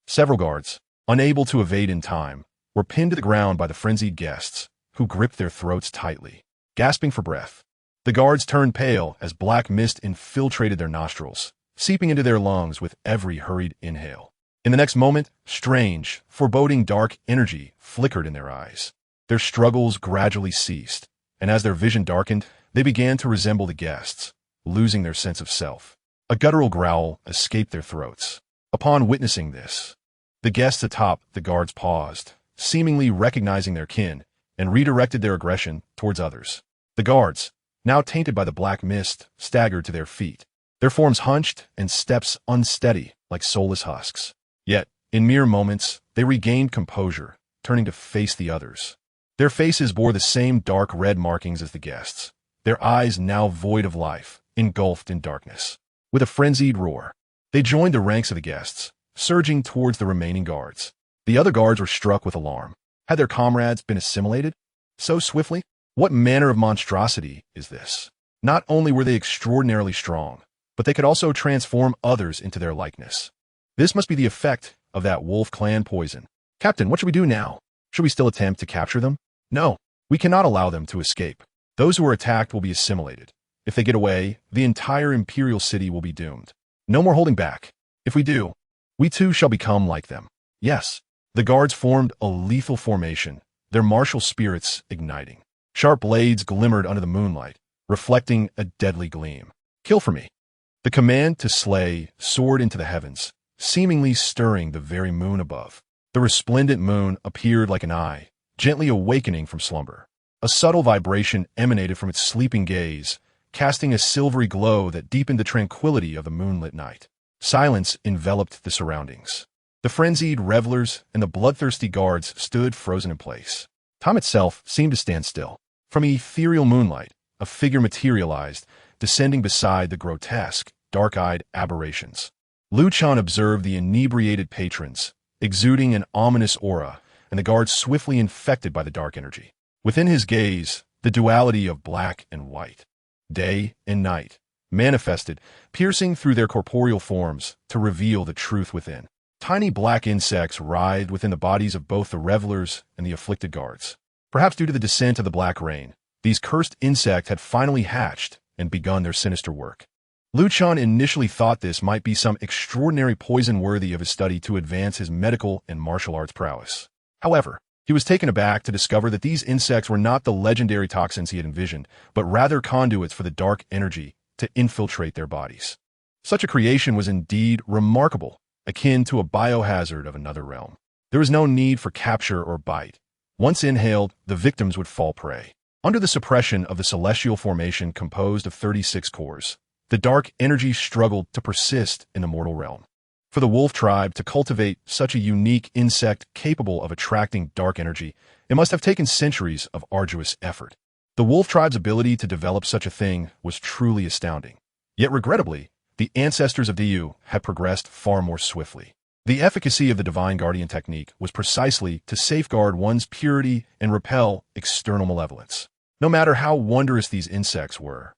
Several guards, unable to evade in time, were pinned to the ground by the frenzied guests, who gripped their throats tightly, gasping for breath. The guards turned pale as black mist infiltrated their nostrils, seeping into their lungs with every hurried inhale. In the next moment, strange, foreboding dark energy flickered in their eyes. Their struggles gradually ceased, and as their vision darkened, they began to resemble the guests, losing their sense of self. A guttural growl escaped their throats. Upon witnessing this, the guests atop the guards paused, seemingly recognizing their kin, and redirected their aggression towards others. The guards, now tainted by the black mist, staggered to their feet, their forms hunched and steps unsteady like soulless husks. Yet, in mere moments, they regained composure, turning to face the others. Their faces bore the same dark red markings as the guests, their eyes now void of life, engulfed in darkness. With a frenzied roar, they joined the ranks of the guests, surging towards the remaining guards. The other guards were struck with alarm. Had their comrades been assimilated so swiftly? What manner of monstrosity is this? Not only were they extraordinarily strong, but they could also transform others into their likeness. This must be the effect of that wolf clan poison. Captain, what should we do now? Should we still attempt to capture them? No, we cannot allow them to escape. Those who are attacked will be assimilated. If they get away, the entire imperial city will be doomed. No more holding back. If we do, we too shall become like them. Yes. The guards formed a lethal formation, their martial spirits igniting. Sharp blades glimmered under the moonlight, reflecting a deadly gleam. Kill for me. The command to slay soared into the heavens, seemingly stirring the very moon above. The resplendent moon appeared like an eye, gently awakening from slumber. A subtle vibration emanated from its sleeping gaze, casting a silvery glow that deepened the tranquility of the moonlit night. Silence enveloped the surroundings. The frenzied revelers and the bloodthirsty guards stood frozen in place. Time itself seemed to stand still. From ethereal moonlight, a figure materialized, descending beside the grotesque, dark-eyed aberrations. Chen observed the inebriated patrons, exuding an ominous aura, and the guards swiftly infected by the dark energy. Within his gaze, the duality of black and white, day and night, manifested, piercing through their corporeal forms to reveal the truth within. Tiny black insects writhed within the bodies of both the revelers and the afflicted guards. Perhaps due to the descent of the black rain, these cursed insects had finally hatched and begun their sinister work. Chen initially thought this might be some extraordinary poison worthy of his study to advance his medical and martial arts prowess. However, he was taken aback to discover that these insects were not the legendary toxins he had envisioned, but rather conduits for the dark energy to infiltrate their bodies. Such a creation was indeed remarkable, akin to a biohazard of another realm. There was no need for capture or bite. Once inhaled, the victims would fall prey. Under the suppression of the celestial formation composed of 36 cores, the dark energy struggled to persist in the mortal realm. For the wolf tribe to cultivate such a unique insect capable of attracting dark energy, it must have taken centuries of arduous effort. The wolf tribe's ability to develop such a thing was truly astounding. Yet regrettably, the ancestors of Yu had progressed far more swiftly. The efficacy of the divine guardian technique was precisely to safeguard one's purity and repel external malevolence. No matter how wondrous these insects were,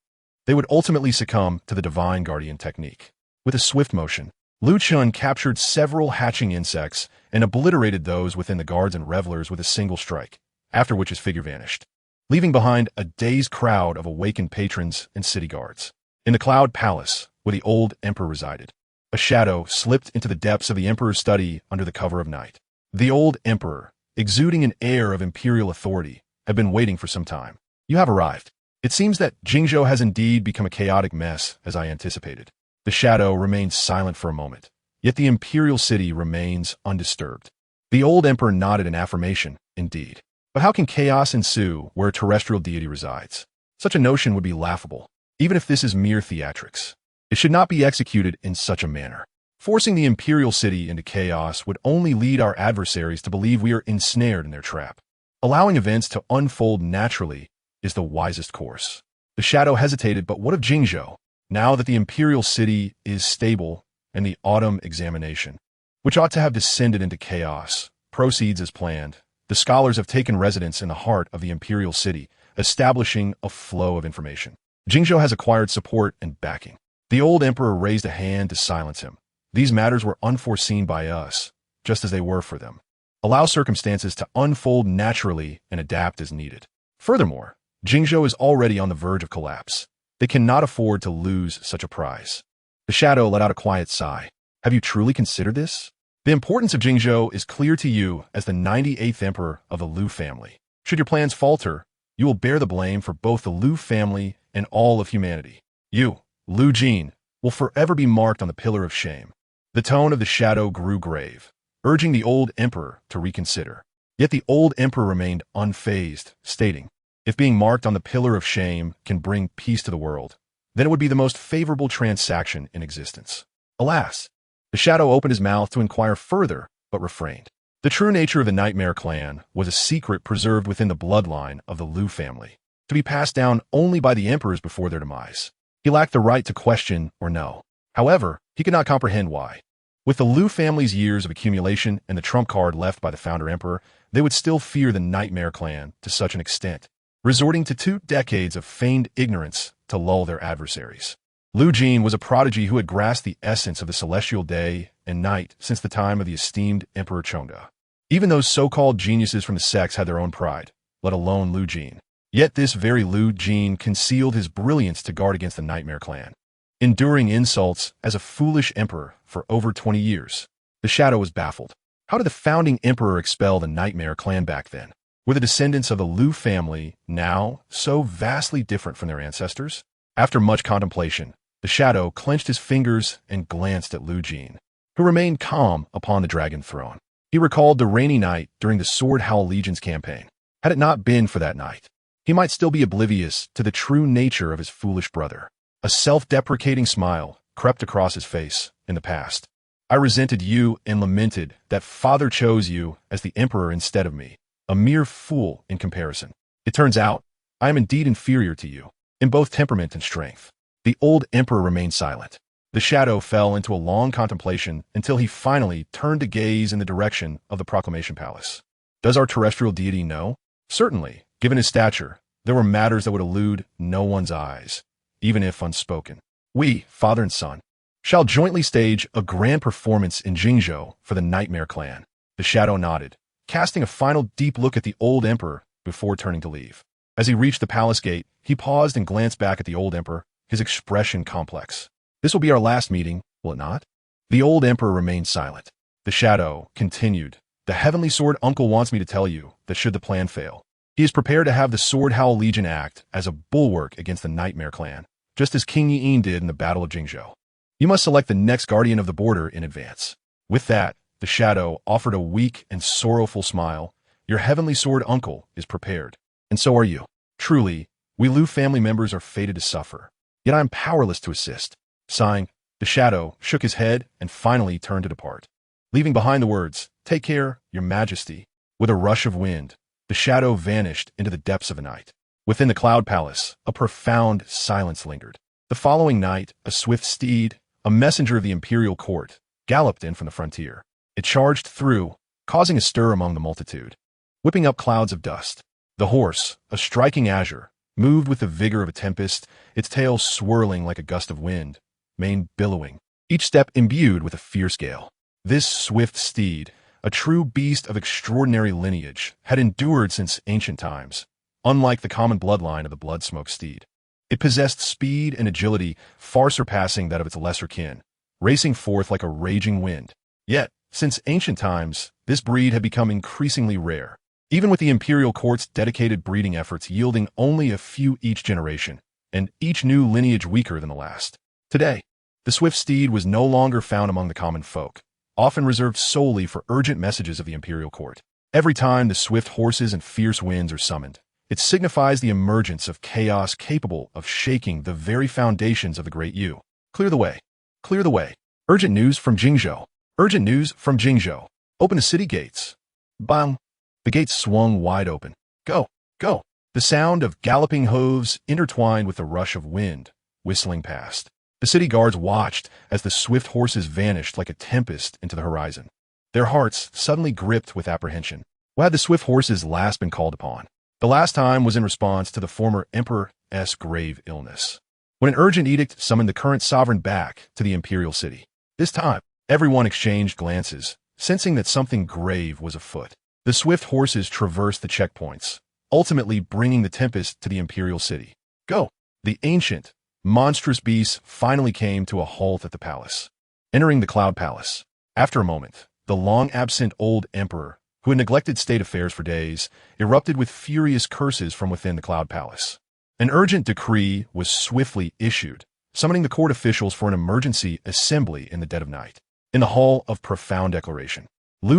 they would ultimately succumb to the divine guardian technique. With a swift motion, Chen captured several hatching insects and obliterated those within the guards and revelers with a single strike, after which his figure vanished, leaving behind a dazed crowd of awakened patrons and city guards. In the Cloud Palace, where the old emperor resided, A shadow slipped into the depths of the Emperor's study under the cover of night. The old Emperor, exuding an air of imperial authority, had been waiting for some time. You have arrived. It seems that Qingzhou has indeed become a chaotic mess, as I anticipated. The shadow remained silent for a moment, yet the imperial city remains undisturbed. The old Emperor nodded in affirmation, indeed. But how can chaos ensue where a terrestrial deity resides? Such a notion would be laughable, even if this is mere theatrics. It should not be executed in such a manner. Forcing the imperial city into chaos would only lead our adversaries to believe we are ensnared in their trap. Allowing events to unfold naturally is the wisest course. The shadow hesitated, but what of Qingzhou? Now that the imperial city is stable and the autumn examination, which ought to have descended into chaos, proceeds as planned, the scholars have taken residence in the heart of the imperial city, establishing a flow of information. Qingzhou has acquired support and backing. The old emperor raised a hand to silence him. These matters were unforeseen by us, just as they were for them. Allow circumstances to unfold naturally and adapt as needed. Furthermore, Qingzhou is already on the verge of collapse. They cannot afford to lose such a prize. The shadow let out a quiet sigh. Have you truly considered this? The importance of Qingzhou is clear to you as the 98th emperor of the Liu family. Should your plans falter, you will bear the blame for both the Liu family and all of humanity. You, Liu Jin, will forever be marked on the pillar of shame. The tone of the shadow grew grave, urging the old emperor to reconsider. Yet the old emperor remained unfazed, stating, if being marked on the pillar of shame can bring peace to the world, then it would be the most favorable transaction in existence. Alas, the shadow opened his mouth to inquire further, but refrained. The true nature of the Nightmare clan was a secret preserved within the bloodline of the Liu family, to be passed down only by the emperors before their demise. He lacked the right to question or know. However, he could not comprehend why. With the Liu family's years of accumulation and the trump card left by the founder emperor, they would still fear the Nightmare clan to such an extent, resorting to 2 decades of feigned ignorance to lull their adversaries. Liu Jin was a prodigy who had grasped the essence of the celestial day and night since the time of the esteemed Emperor Chongda. Even those so-called geniuses from the sects had their own pride, let alone Liu Jin. Yet this very Liu Jin concealed his brilliance to guard against the Nightmare clan, enduring insults as a foolish emperor for over 20 years. The shadow was baffled. How did the founding emperor expel the Nightmare clan back then? Were the descendants of the Liu family now so vastly different from their ancestors? After much contemplation, the shadow clenched his fingers and glanced at Liu Jin, who remained calm upon the dragon throne. He recalled the rainy night during the Sword Howl Legion's campaign. Had it not been for that night, he might still be oblivious to the true nature of his foolish brother. A self-deprecating smile crept across his face. In the past, I resented you and lamented that father chose you as the emperor instead of me. A mere fool in comparison. It turns out, I am indeed inferior to you, in both temperament and strength. The old emperor remained silent. The shadow fell into a long contemplation until he finally turned to gaze in the direction of the proclamation palace. Does our terrestrial deity know? Certainly, given his stature, there were matters that would elude no one's eyes, even if unspoken. We, father and son, shall jointly stage a grand performance in Qingzhou for the Nightmare clan. The shadow nodded, casting a final deep look at the old emperor before turning to leave. As he reached the palace gate, he paused and glanced back at the old emperor, his expression complex. This will be our last meeting, will it not? The old emperor remained silent. The shadow continued. The heavenly sword uncle wants me to tell you that should the plan fail, he is prepared to have the Sword Howl Legion act as a bulwark against the Nightmare clan, just as King Yi did in the Battle of Qingzhou. You must select the next guardian of the border in advance. With that, the shadow offered a weak and sorrowful smile. Your heavenly sword uncle is prepared, and so are you. Truly, we Liu family members are fated to suffer, yet I am powerless to assist. Sighing, the shadow shook his head and finally turned to depart, leaving behind the words, "Take care, your majesty." With a rush of wind, the shadow vanished into the depths of the night. Within the cloud palace, a profound silence lingered. The following night, a swift steed, a messenger of the imperial court, galloped in from the frontier. It charged through, causing a stir among the multitude, whipping up clouds of dust. The horse, a striking azure, moved with the vigor of a tempest, its tail swirling like a gust of wind, mane billowing, each step imbued with a fierce gale. This swift steed, a true beast of extraordinary lineage, had endured since ancient times, unlike the common bloodline of the blood-smoke steed. It possessed speed and agility far surpassing that of its lesser kin, racing forth like a raging wind. Yet, since ancient times, this breed had become increasingly rare, even with the imperial court's dedicated breeding efforts yielding only a few each generation, and each new lineage weaker than the last. Today, the swift steed was no longer found among the common folk, often reserved solely for urgent messages of the imperial court. Every time the swift horses and fierce winds are summoned, it signifies the emergence of chaos capable of shaking the very foundations of the Great Yu. Clear the way. Clear the way. Urgent news from Jingzhou. Urgent news from Jingzhou. Open the city gates. Bang. The gates swung wide open. Go. Go. The sound of galloping hooves intertwined with the rush of wind, whistling past. The city guards watched as the swift horses vanished like a tempest into the horizon, their hearts suddenly gripped with apprehension. When had the swift horses last been called upon? The last time was in response to the former emperor's grave illness, when an urgent edict summoned the current sovereign back to the imperial city. This time, everyone exchanged glances, sensing that something grave was afoot. The swift horses traversed the checkpoints, ultimately bringing the tempest to the imperial city. Go! The ancient, monstrous beasts finally came to a halt at the palace. Entering the Cloud Palace. After a moment, the long-absent old emperor, who had neglected state affairs for days, erupted with furious curses from within the Cloud Palace. An urgent decree was swiftly issued, summoning the court officials for an emergency assembly in the dead of night. In the hall of profound declaration,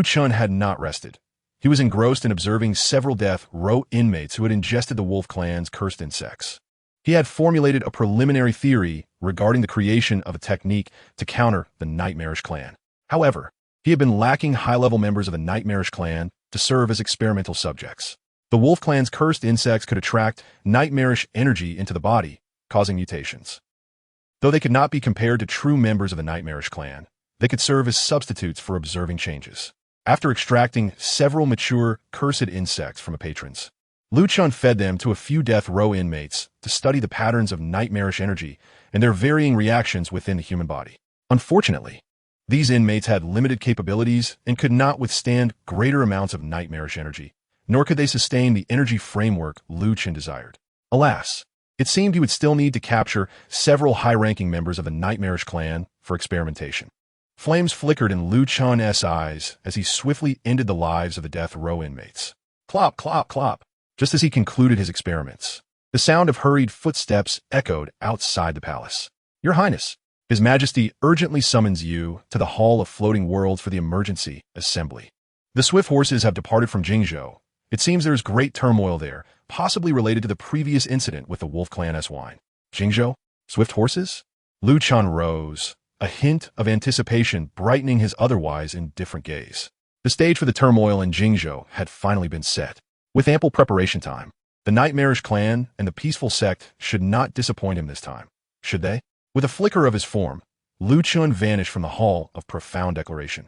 Chen had not rested. He was engrossed in observing several death row inmates who had ingested the wolf clan's cursed insects. He had formulated a preliminary theory regarding the creation of a technique to counter the nightmarish clan. However, he had been lacking high-level members of the nightmarish clan to serve as experimental subjects. The wolf clan's cursed insects could attract nightmarish energy into the body, causing mutations. Though they could not be compared to true members of the nightmarish clan, they could serve as substitutes for observing changes. After extracting several mature, cursed insects from the patrons, Chen fed them to a few death row inmates to study the patterns of nightmarish energy and their varying reactions within the human body. Unfortunately, these inmates had limited capabilities and could not withstand greater amounts of nightmarish energy, nor could they sustain the energy framework Chen desired. Alas, it seemed he would still need to capture several high-ranking members of the nightmarish clan for experimentation. Flames flickered in Chen's eyes as he swiftly ended the lives of the death row inmates. Clop, clop, clop. Just as he concluded his experiments, the sound of hurried footsteps echoed outside the palace. Your Highness, His Majesty urgently summons you to the Hall of Floating Worlds for the emergency assembly. The swift horses have departed from Jingzhou. It seems there is great turmoil there, possibly related to the previous incident with the Wolf Clan wine. Jingzhou? Swift horses? Chen rose, a hint of anticipation brightening his otherwise indifferent gaze. The stage for the turmoil in Jingzhou had finally been set. With ample preparation time, the nightmarish clan and the peaceful sect should not disappoint him this time, should they? With a flicker of his form, Chen vanished from the Hall of Profound Declaration.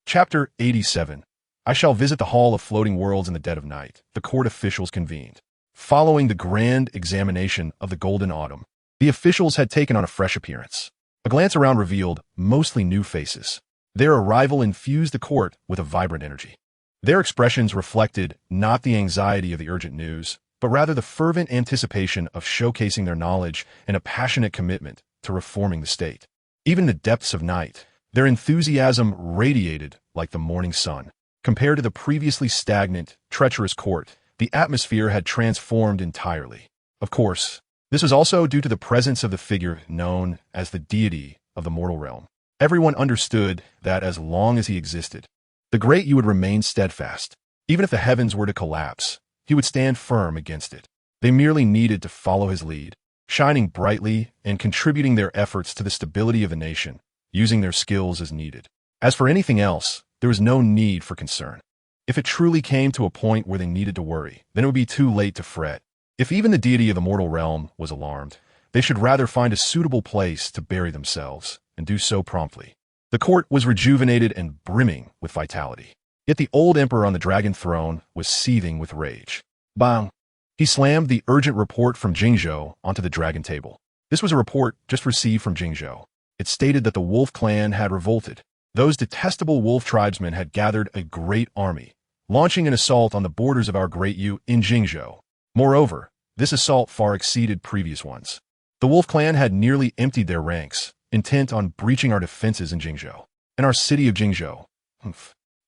Chapter 87. I shall visit the Hall of Floating Worlds in the dead of night. The court officials convened. Following the grand examination of the Golden Autumn, the officials had taken on a fresh appearance. A glance around revealed mostly new faces. Their arrival infused the court with a vibrant energy. Their expressions reflected not the anxiety of the urgent news, but rather the fervent anticipation of showcasing their knowledge and a passionate commitment to reforming the state. Even in the depths of night, their enthusiasm radiated like the morning sun. Compared to the previously stagnant, treacherous court, the atmosphere had transformed entirely. Of course, this was also due to the presence of the figure known as the deity of the mortal realm. Everyone understood that as long as he existed, the Great Yu would remain steadfast. Even if the heavens were to collapse, he would stand firm against it. They merely needed to follow his lead, shining brightly and contributing their efforts to the stability of the nation, using their skills as needed. As for anything else, there was no need for concern. If it truly came to a point where they needed to worry, then it would be too late to fret. If even the deity of the mortal realm was alarmed, they should rather find a suitable place to bury themselves, and do so promptly. The court was rejuvenated and brimming with vitality. Yet the old emperor on the dragon throne was seething with rage. Bang! He slammed the urgent report from Jingzhou onto the dragon table. This was a report just received from Jingzhou. It stated that the wolf clan had revolted. Those detestable wolf tribesmen had gathered a great army, launching an assault on the borders of our Great Yu in Jingzhou. Moreover, this assault far exceeded previous ones. The wolf clan had nearly emptied their ranks, intent on breaching our defenses in Jingzhou, and our city of Jingzhou.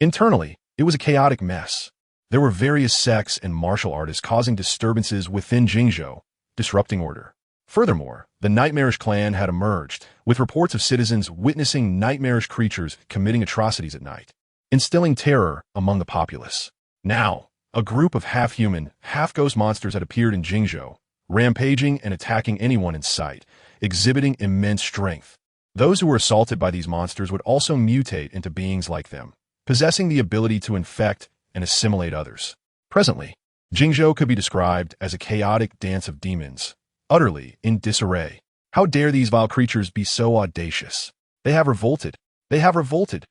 Internally, it was a chaotic mess. There were various sects and martial artists causing disturbances within Jingzhou, disrupting order. Furthermore, the nightmarish clan had emerged, with reports of citizens witnessing nightmarish creatures committing atrocities at night, instilling terror among the populace. Now, a group of half-human, half-ghost monsters had appeared in Jingzhou, rampaging and attacking anyone in sight, exhibiting immense strength. Those who were assaulted by these monsters would also mutate into beings like them, possessing the ability to infect and assimilate others. Presently, Jingzhou could be described as a chaotic dance of demons, utterly in disarray. How dare these vile creatures be so audacious? They have revolted. They have revolted.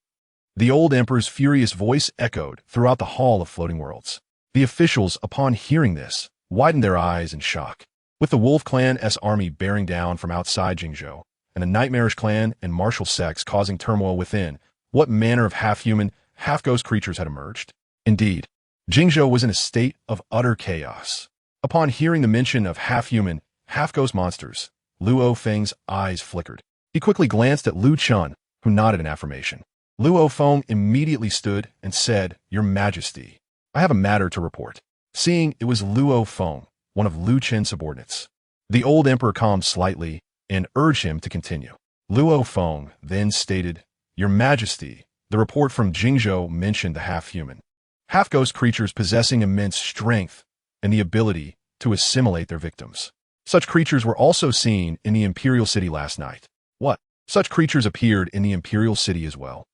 The old emperor's furious voice echoed throughout the Hall of Floating Worlds. The officials, upon hearing this, widened their eyes in shock. With the Wolf Clan's army bearing down from outside Jingzhou, and a nightmarish clan and martial sects causing turmoil within, what manner of half-human, half-ghost creatures had emerged? Indeed, Jingzhou was in a state of utter chaos. Upon hearing the mention of half-human, half-ghost monsters, Luo Feng's eyes flickered. He quickly glanced at Lu Chun, who nodded in affirmation. Luo Feng immediately stood and said, "Your Majesty, I have a matter to report." Seeing it was Luo Feng, one of Lu Chen's subordinates, the old emperor calmed slightly and urged him to continue. Luo Feng then stated, "Your Majesty, the report from Jingzhou mentioned the half-human, half-ghost creatures possessing immense strength and the ability to assimilate their victims. Such creatures were also seen in the Imperial City last night." What? Such creatures appeared in the Imperial City as well.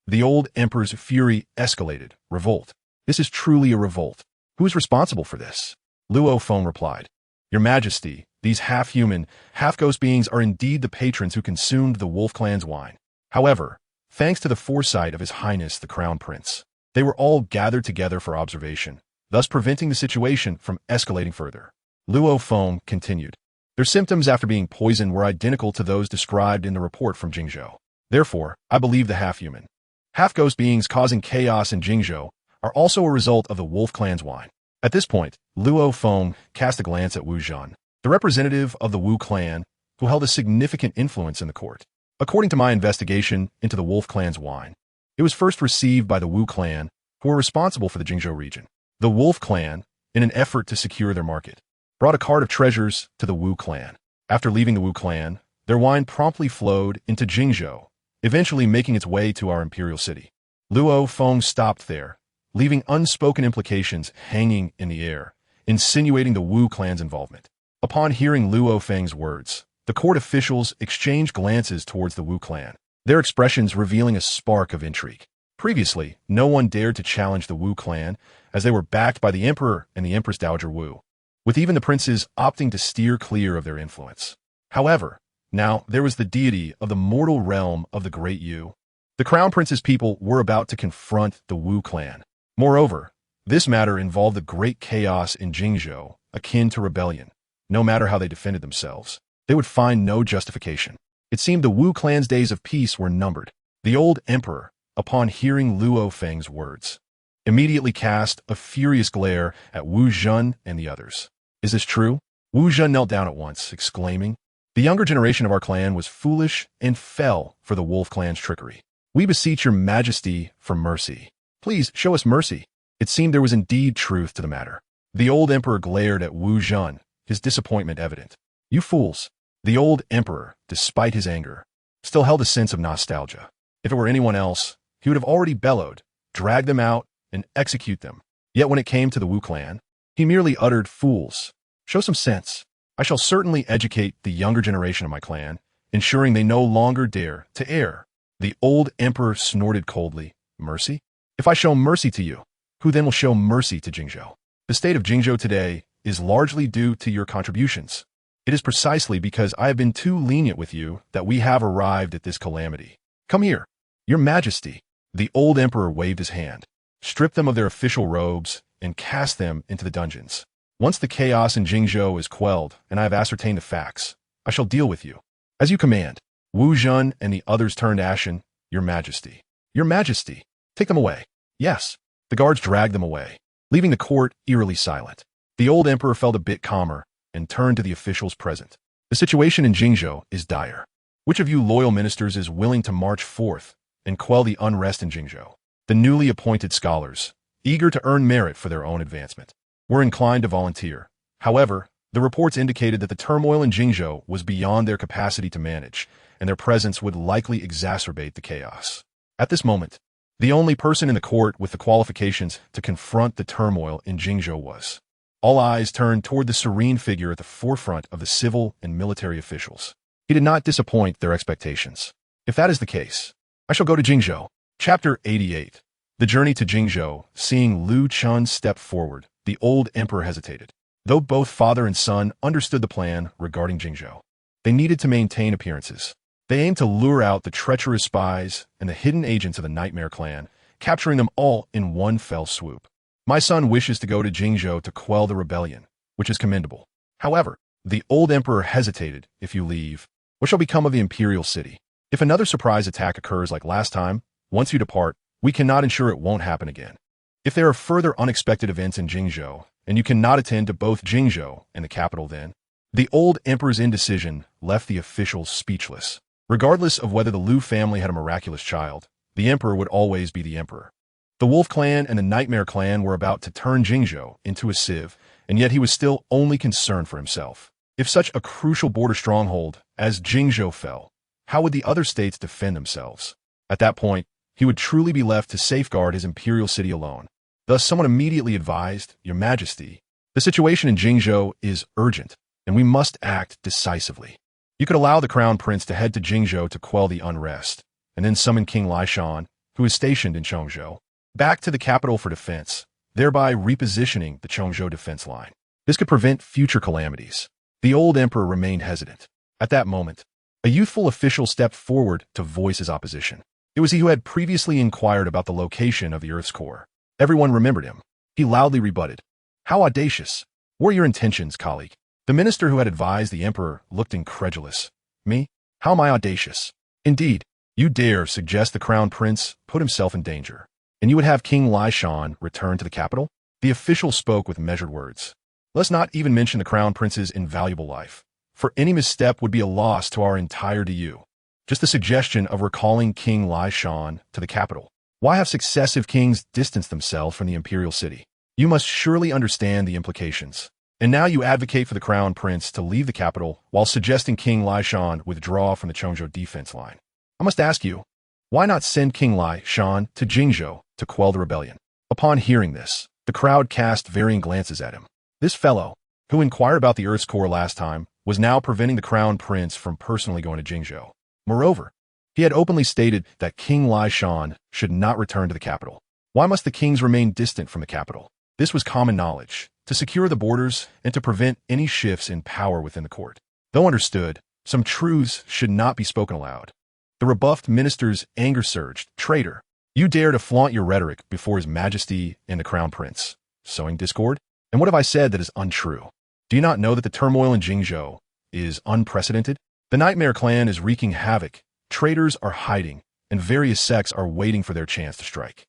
The old emperor's fury escalated. Revolt. This is truly a revolt. Who is responsible for this? Luo Feng replied, "Your Majesty, these half-human, half-ghost beings are indeed the patrons who consumed the Wolf Clan's wine. However, thanks to the foresight of His Highness the Crown Prince, they were all gathered together for observation, thus preventing the situation from escalating further." Luo Feng continued, "Their symptoms after being poisoned were identical to those described in the report from Jingzhou. Therefore, I believe the half-human, half-ghost beings causing chaos in Jingzhou are also a result of the Wolf Clan's wine." At this point, Luo Feng cast a glance at Wu Zhan, the representative of the Wu clan, who held a significant influence in the court. According to my investigation into the Wolf Clan's wine, it was first received by the Wu clan, who were responsible for the Jingzhou region. The Wolf clan, in an effort to secure their market, brought a cart of treasures to the Wu clan. After leaving the Wu clan, their wine promptly flowed into Jingzhou, eventually making its way to our imperial city. Luo Feng stopped there, leaving unspoken implications hanging in the air, insinuating the Wu clan's involvement. Upon hearing Luo Feng's words, the court officials exchanged glances towards the Wu clan, their expressions revealing a spark of intrigue. Previously, no one dared to challenge the Wu clan, as they were backed by the emperor and the Empress Dowager Wu, with even the princes opting to steer clear of their influence. However, now there was the deity of the mortal realm of the Great Yu. The Crown Prince's people were about to confront the Wu clan. Moreover, this matter involved the great chaos in Jingzhou, akin to rebellion. No matter how they defended themselves, they would find no justification. It seemed the Wu clan's days of peace were numbered. The old emperor, upon hearing Luo Feng's words, immediately cast a furious glare at Wu Zhen and the others. "Is this true?" Wu Zhen knelt down at once, exclaiming, "The younger generation of our clan was foolish and fell for the Wolf clan's trickery. We beseech your Majesty for mercy. Please show us mercy." It seemed there was indeed truth to the matter. The old emperor glared at Wu Zhen, his disappointment evident. "You fools." The old emperor, despite his anger, still held a sense of nostalgia. If it were anyone else, he would have already bellowed, drag them out, and execute them. Yet when it came to the Wu clan, he merely uttered, "Fools. Show some sense. I shall certainly educate the younger generation of my clan, ensuring they no longer dare to err." The old emperor snorted coldly, "Mercy? If I show mercy to you, who then will show mercy to Jingzhou? The state of Jingzhou today is largely due to your contributions. It is precisely because I have been too lenient with you that we have arrived at this calamity. Come here, your Majesty." The old emperor waved his hand, stripped them of their official robes, and cast them into the dungeons. "Once the chaos in Jingzhou is quelled and I have ascertained the facts, I shall deal with you. As you command." Wu Zhen and the others turned ashen. "Your Majesty. Your Majesty. Take them away." Yes. The guards dragged them away, leaving the court eerily silent. The old emperor felt a bit calmer and turned to the officials present. "The situation in Jingzhou is dire. Which of you loyal ministers is willing to march forth and quell the unrest in Jingzhou? The newly appointed scholars, eager to earn merit for their own advancement, were inclined to volunteer. However, the reports indicated that the turmoil in Jingzhou was beyond their capacity to manage, and their presence would likely exacerbate the chaos. At this moment, the only person in the court with the qualifications to confront the turmoil in Jingzhou was. All eyes turned toward the serene figure at the forefront of the civil and military officials. He did not disappoint their expectations. If that is the case, I shall go to Jingzhou. Chapter 88. The journey to Jingzhou. Seeing Lu Chen step forward, the old emperor hesitated. Though both father and son understood the plan regarding Jingzhou, they needed to maintain appearances. They aimed to lure out the treacherous spies and the hidden agents of the Nightmare clan, capturing them all in one fell swoop. My son wishes to go to Jingzhou to quell the rebellion, which is commendable. However, the old emperor hesitated. If you leave, what shall become of the imperial city? If another surprise attack occurs like last time, once you depart, we cannot ensure it won't happen again. If there are further unexpected events in Jingzhou, and you cannot attend to both Jingzhou and the capital then, the old emperor's indecision left the officials speechless. Regardless of whether the Lu family had a miraculous child, the emperor would always be the emperor. The Wolf clan and the Nightmare clan were about to turn Jingzhou into a sieve, and yet he was still only concerned for himself. If such a crucial border stronghold as Jingzhou fell, how would the other states defend themselves? At that point, he would truly be left to safeguard his imperial city alone. Thus, someone immediately advised, Your Majesty, the situation in Jingzhou is urgent, and we must act decisively. You could allow the crown prince to head to Jingzhou to quell the unrest, and then summon King Lishan, who is stationed in Chongzhou, back to the capital for defense, thereby repositioning the Chongzhou defense line. This could prevent future calamities. The old emperor remained hesitant. At that moment, a youthful official stepped forward to voice his opposition. It was he who had previously inquired about the location of the Earth's core. Everyone remembered him. He loudly rebutted. How audacious! What are your intentions, colleague? The minister who had advised the emperor looked incredulous. Me? How am I audacious? Indeed, you dare suggest the crown prince put himself in danger, and you would have King Lishan return to the capital? The official spoke with measured words. Let's not even mention the crown prince's invaluable life, for any misstep would be a loss to our entire DU. Just the suggestion of recalling King Lishan to the capital. Why have successive kings distanced themselves from the imperial city? You must surely understand the implications. And now you advocate for the crown prince to leave the capital while suggesting King Lishan withdraw from the Chongzhou defense line. I must ask you, why not send King Lishan to Jingzhou to quell the rebellion? Upon hearing this, the crowd cast varying glances at him. This fellow, who inquired about the Earth's core last time, was now preventing the crown prince from personally going to Jingzhou. Moreover, he had openly stated that King Lishan should not return to the capital. Why must the kings remain distant from the capital? This was common knowledge, to secure the borders and to prevent any shifts in power within the court. Though understood, some truths should not be spoken aloud. The rebuffed minister's anger surged. Traitor, you dare to flaunt your rhetoric before His Majesty and the crown prince, sowing discord? And what have I said that is untrue? Do you not know that the turmoil in Jingzhou is unprecedented? The Nightmare clan is wreaking havoc, traitors are hiding, and various sects are waiting for their chance to strike.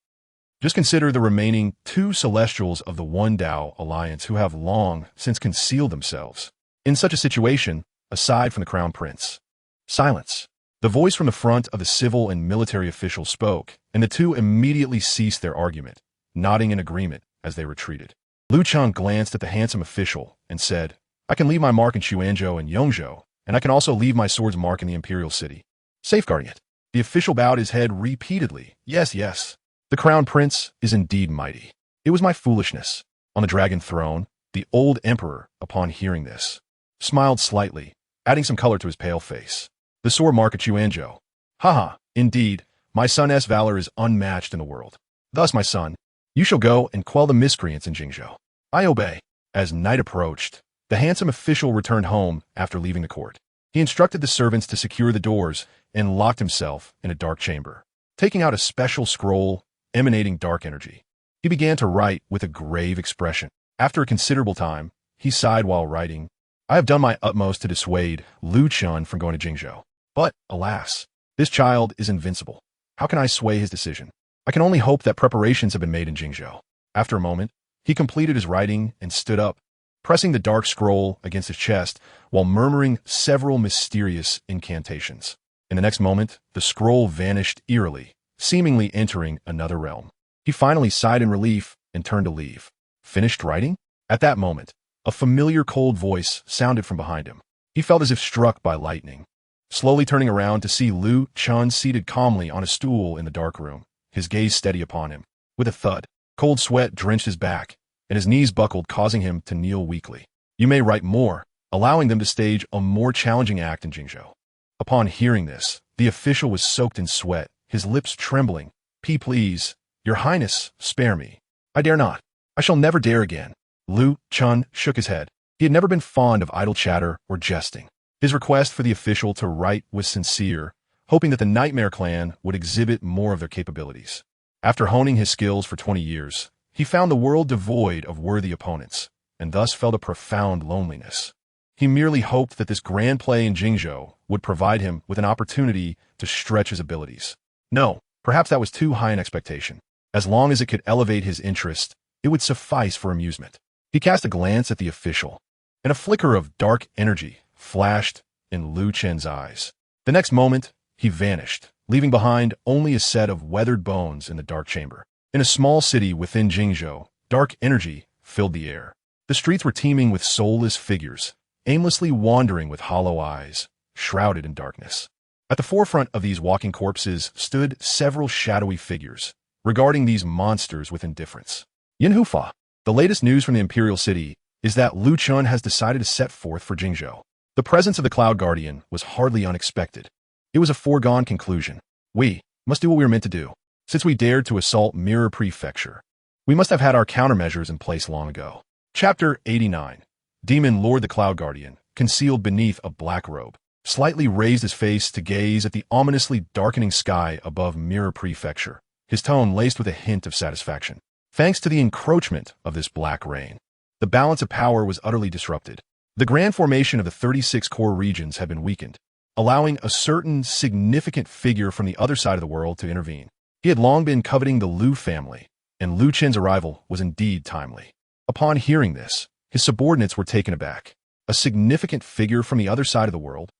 Just consider the remaining 2 celestials of the One Dao Alliance who have long since concealed themselves. In such a situation, aside from the crown prince. Silence. The voice from the front of the civil and military officials spoke, and the 2 immediately ceased their argument, nodding in agreement as they retreated. Lu Chang glanced at the handsome official and said, I can leave my mark in Xuanzhou and Yongzhou, and I can also leave my sword's mark in the imperial city, safeguarding it. The official bowed his head repeatedly. Yes, yes. The crown prince is indeed mighty. It was my foolishness. On the dragon throne, the old emperor, upon hearing this, smiled slightly, adding some color to his pale face. The sword mark at Xuanzhou. Haha, indeed, my son's valor is unmatched in the world. Thus, my son, you shall go and quell the miscreants in Jingzhou. I obey. As night approached, the handsome official returned home after leaving the court. He instructed the servants to secure the doors and locked himself in a dark chamber. Taking out a special scroll emanating dark energy, he began to write with a grave expression. After a considerable time, he sighed while writing, I have done my utmost to dissuade Lu Chen from going to Jingzhou. But, alas, this child is invincible. How can I sway his decision? I can only hope that preparations have been made in Jingzhou. After a moment, he completed his writing and stood up, pressing the dark scroll against his chest while murmuring several mysterious incantations. In the next moment, the scroll vanished eerily, seemingly entering another realm. He finally sighed in relief and turned to leave. Finished writing? At that moment, a familiar cold voice sounded from behind him. He felt as if struck by lightning. Slowly turning around to see Lu Chen seated calmly on a stool in the dark room, his gaze steady upon him. With a thud, cold sweat drenched his back, and his knees buckled, causing him to kneel weakly. You may write more, allowing them to stage a more challenging act in Jingzhou. Upon hearing this, the official was soaked in sweat, his lips trembling. Please, your highness, spare me. I dare not. I shall never dare again. Lu Chen shook his head. He had never been fond of idle chatter or jesting. His request for the official to write was sincere, hoping that the Nightmare Clan would exhibit more of their capabilities. After honing his skills for 20 years, he found the world devoid of worthy opponents, and thus felt a profound loneliness. He merely hoped that this grand play in Jingzhou would provide him with an opportunity to stretch his abilities. No, perhaps that was too high an expectation. As long as it could elevate his interest, it would suffice for amusement. He cast a glance at the official, and a flicker of dark energy flashed in Lu Chen's eyes. The next moment, he vanished, leaving behind only a set of weathered bones in the dark chamber. In a small city within Jingzhou, dark energy filled the air. The streets were teeming with soulless figures, aimlessly wandering with hollow eyes, shrouded in darkness. At the forefront of these walking corpses stood several shadowy figures, regarding these monsters with indifference. Yin Hufa, the latest news from the Imperial City is that Lu Chen has decided to set forth for Jingzhou. The presence of the Cloud Guardian was hardly unexpected. It was a foregone conclusion. We must do what we were meant to do. Since we dared to assault Mirror Prefecture, we must have had our countermeasures in place long ago. Chapter 89. Demon Lord the Cloud Guardian, concealed beneath a black robe, slightly raised his face to gaze at the ominously darkening sky above Mirror Prefecture, his tone laced with a hint of satisfaction. Thanks to the encroachment of this black rain, the balance of power was utterly disrupted. The grand formation of the 36 core regions had been weakened, allowing a certain significant figure from the other side of the world to intervene. He had long been coveting the Lu family, and Lu Chen's arrival was indeed timely. Upon hearing this, his subordinates were taken aback. A significant figure from the other side of the world?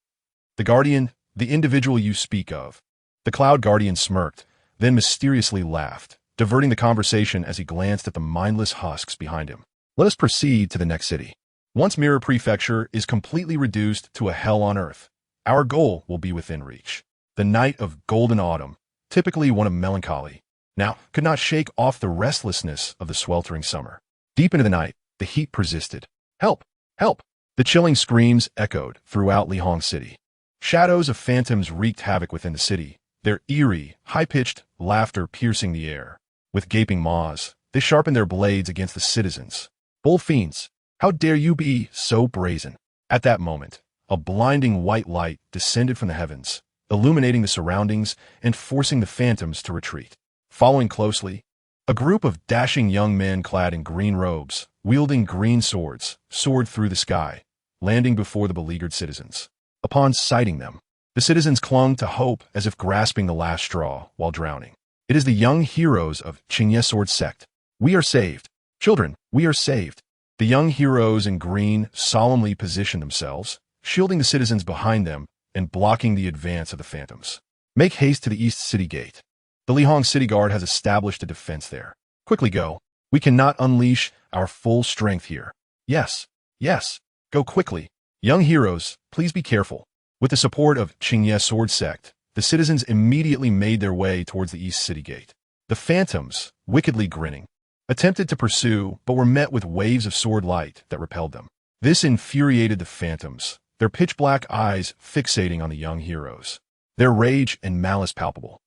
The Guardian, the individual you speak of. The Cloud Guardian smirked, then mysteriously laughed, diverting the conversation as he glanced at the mindless husks behind him. Let us proceed to the next city. Once Mirror Prefecture is completely reduced to a hell on earth, our goal will be within reach. The night of golden autumn, typically one of melancholy, now could not shake off the restlessness of the sweltering summer. Deep into the night, the heat persisted. Help! Help! The chilling screams echoed throughout Lihong City. Shadows of phantoms wreaked havoc within the city, their eerie, high-pitched laughter piercing the air. With gaping maws, they sharpened their blades against the citizens. Bull fiends! How dare you be so brazen? At that moment, a blinding white light descended from the heavens, illuminating the surroundings and forcing the phantoms to retreat. Following closely, a group of dashing young men clad in green robes, wielding green swords, soared through the sky, landing before the beleaguered citizens. Upon sighting them, the citizens clung to hope as if grasping the last straw while drowning. It is the young heroes of Qingtian Sword Sect. We are saved. Children, we are saved. The young heroes in green solemnly position themselves, shielding the citizens behind them and blocking the advance of the phantoms. Make haste to the East City Gate. The Lihong City Guard has established a defense there. Quickly go. We cannot unleash our full strength here. Yes, yes, go quickly. Young heroes, please be careful. With the support of Qingtian Sword Sect, the citizens immediately made their way towards the East City Gate. The phantoms, wickedly grinning, attempted to pursue but were met with waves of sword light that repelled them. This infuriated the phantoms, their pitch-black eyes fixating on the young heroes. Their rage and malice palpable.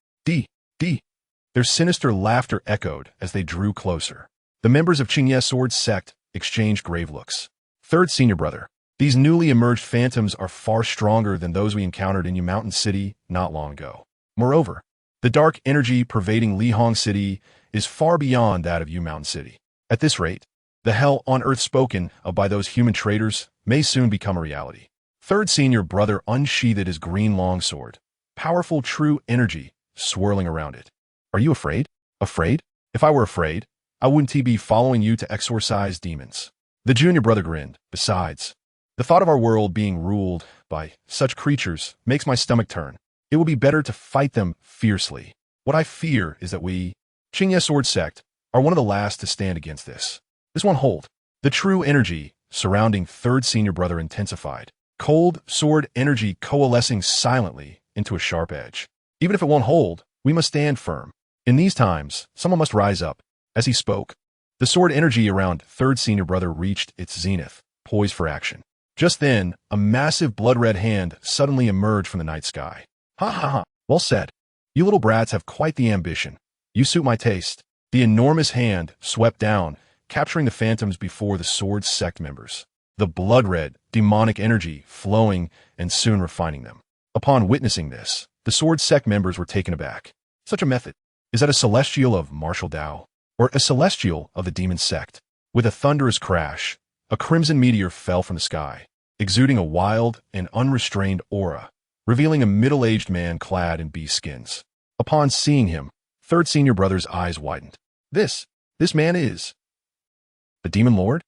Their sinister laughter echoed as they drew closer. The members of Qingtian Sword Sect exchanged grave looks. Third senior brother, these newly emerged phantoms are far stronger than those we encountered in Yu Mountain City not long ago. Moreover, the dark energy pervading Lihong City is far beyond that of Yu Mountain City. At this rate, the hell on earth spoken of by those human traitors may soon become a reality. Third senior brother unsheathed his green longsword, powerful true energy swirling around it. Are you afraid? Afraid? If I were afraid, I wouldn't be following you to exorcise demons. The junior brother grinned. Besides, the thought of our world being ruled by such creatures makes my stomach turn. It will be better to fight them fiercely. What I fear is that we, Qingye Sword Sect, are one of the last to stand against this. This won't hold. The true energy surrounding third senior brother intensified. Cold sword energy coalescing silently into a sharp edge. Even if it won't hold, we must stand firm. In these times, someone must rise up. As he spoke, the sword energy around third senior brother reached its zenith, poised for action. Just then, a massive blood-red hand suddenly emerged from the night sky. Ha ha ha, well said. You little brats have quite the ambition. You suit my taste. The enormous hand swept down, capturing the phantoms before the sword sect members. The blood-red, demonic energy flowing and soon refining them. Upon witnessing this, the sword sect members were taken aback. Such a method. Is that a celestial of Martial Dao? Or a celestial of the demon sect? With a thunderous crash, a crimson meteor fell from the sky, exuding a wild and unrestrained aura, revealing a middle-aged man clad in beast skins. Upon seeing him, third senior brother's eyes widened. This man is the Demon Lord?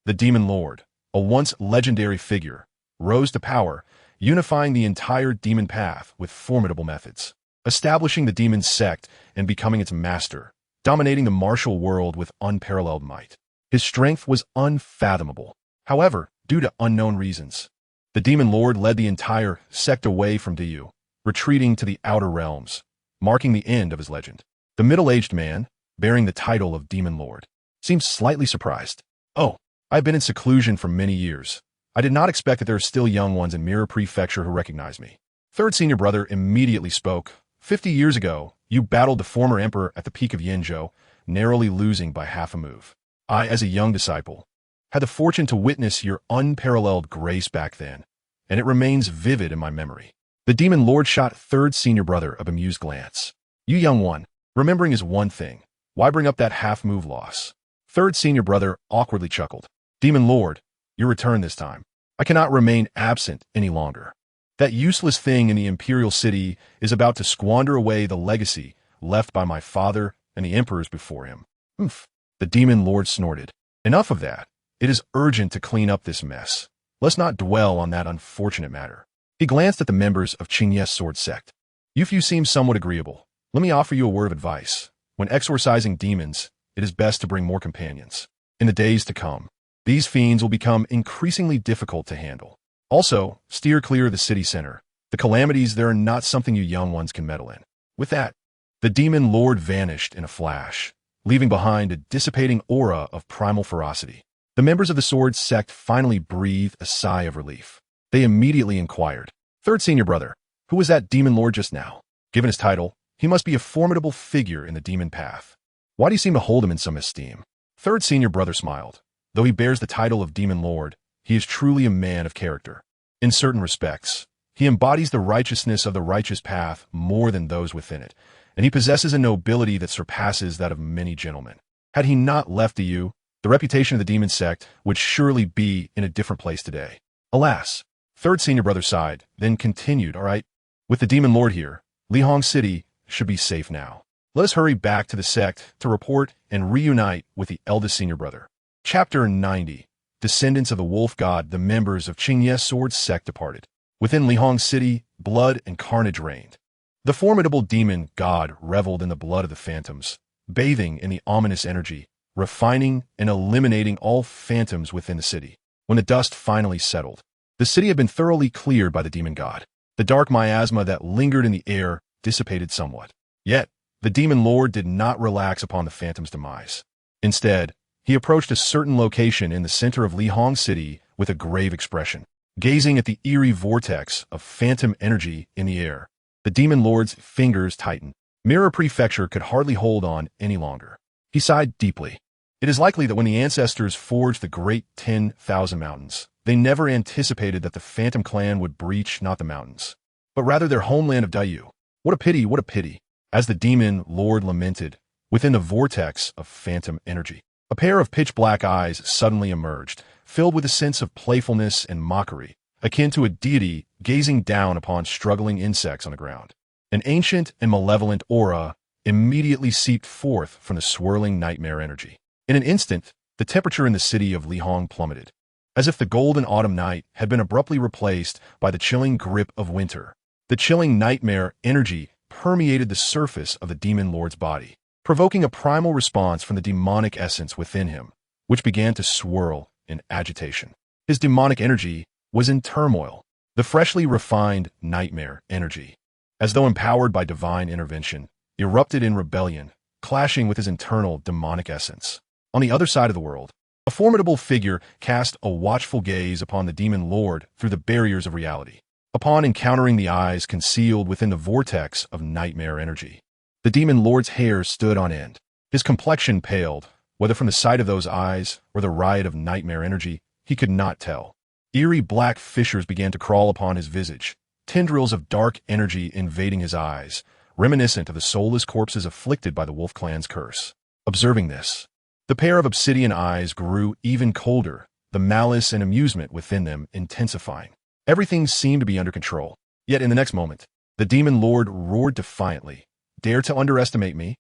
The Demon Lord, a once legendary figure, rose to power, unifying the entire demon path with formidable methods, establishing the demon sect and becoming its master, dominating the martial world with unparalleled might. His strength was unfathomable. However, due to unknown reasons, the Demon Lord led the entire sect away from Diyu, retreating to the outer realms, marking the end of his legend. The middle-aged man, bearing the title of Demon Lord, seemed slightly surprised. Oh, I've been in seclusion for many years. I did not expect that there are still young ones in Mirror Prefecture who recognize me. Third senior brother immediately spoke. 50 years ago, you battled the former emperor at the peak of Yenzhou, narrowly losing by half a move. I, as a young disciple, had the fortune to witness your unparalleled grace back then, and it remains vivid in my memory. The Demon Lord shot third senior brother a bemused glance. You young one, remembering is one thing. Why bring up that half-move loss? Third senior brother awkwardly chuckled. Demon Lord, your return this time. I cannot remain absent any longer. That useless thing in the Imperial City is about to squander away the legacy left by my father and the emperors before him. Oomph. The Demon Lord snorted. Enough of that. It is urgent to clean up this mess. Let's not dwell on that unfortunate matter. He glanced at the members of Qingye Sword Sect. You few seem somewhat agreeable. Let me offer you a word of advice. When exorcising demons, it is best to bring more companions. In the days to come, these fiends will become increasingly difficult to handle. Also, steer clear of the city center. The calamities there are not something you young ones can meddle in. With that, the Demon Lord vanished in a flash, leaving behind a dissipating aura of primal ferocity. The members of the Sword Sect finally breathed a sigh of relief. They immediately inquired, Third senior brother, who was that Demon Lord just now? Given his title, he must be a formidable figure in the demon path. Why do you seem to hold him in some esteem? Third senior brother smiled. Though he bears the title of Demon Lord, he is truly a man of character. In certain respects, he embodies the righteousness of the righteous path more than those within it, and he possesses a nobility that surpasses that of many gentlemen. Had he not left you, the reputation of the demon sect would surely be in a different place today. Alas, third senior brother sighed, then continued, all right, with the Demon Lord here, Lihong City should be safe now. Let us hurry back to the sect to report and reunite with the eldest senior brother. Chapter 90. Descendants of the Wolf God, the members of Qingye Sword Sect departed. Within Lihong City, blood and carnage reigned. The formidable demon god reveled in the blood of the phantoms, bathing in the ominous energy, refining and eliminating all phantoms within the city. When the dust finally settled, the city had been thoroughly cleared by the demon god. The dark miasma that lingered in the air dissipated somewhat. Yet, the Demon Lord did not relax upon the phantom's demise. Instead, he approached a certain location in the center of Lihong City with a grave expression. Gazing at the eerie vortex of phantom energy in the air, the Demon Lord's fingers tightened. Mirror Prefecture could hardly hold on any longer. He sighed deeply. It is likely that when the ancestors forged the great 10,000 mountains, they never anticipated that the Phantom Clan would breach not the mountains, but rather their homeland of Diyu. What a pity, what a pity. As the Demon Lord lamented, within the vortex of phantom energy, a pair of pitch-black eyes suddenly emerged, filled with a sense of playfulness and mockery, akin to a deity gazing down upon struggling insects on the ground. An ancient and malevolent aura immediately seeped forth from the swirling nightmare energy. In an instant, the temperature in the city of Lihong plummeted, as if the golden autumn night had been abruptly replaced by the chilling grip of winter. The chilling nightmare energy permeated the surface of the demon lord's body, provoking a primal response from the demonic essence within him, which began to swirl in agitation. His demonic energy was in turmoil. The freshly refined nightmare energy, as though empowered by divine intervention, erupted in rebellion, clashing with his internal demonic essence. On the other side of the world, a formidable figure cast a watchful gaze upon the demon lord through the barriers of reality. Upon encountering the eyes concealed within the vortex of nightmare energy, the demon lord's hair stood on end. His complexion paled, whether from the sight of those eyes or the riot of nightmare energy, he could not tell. Eerie black fissures began to crawl upon his visage, tendrils of dark energy invading his eyes, reminiscent of the soulless corpses afflicted by the Wolf Clan's curse. Observing this, the pair of obsidian eyes grew even colder, the malice and amusement within them intensifying. Everything seemed to be under control. Yet in the next moment, the demon lord roared defiantly. "Dare to underestimate me?"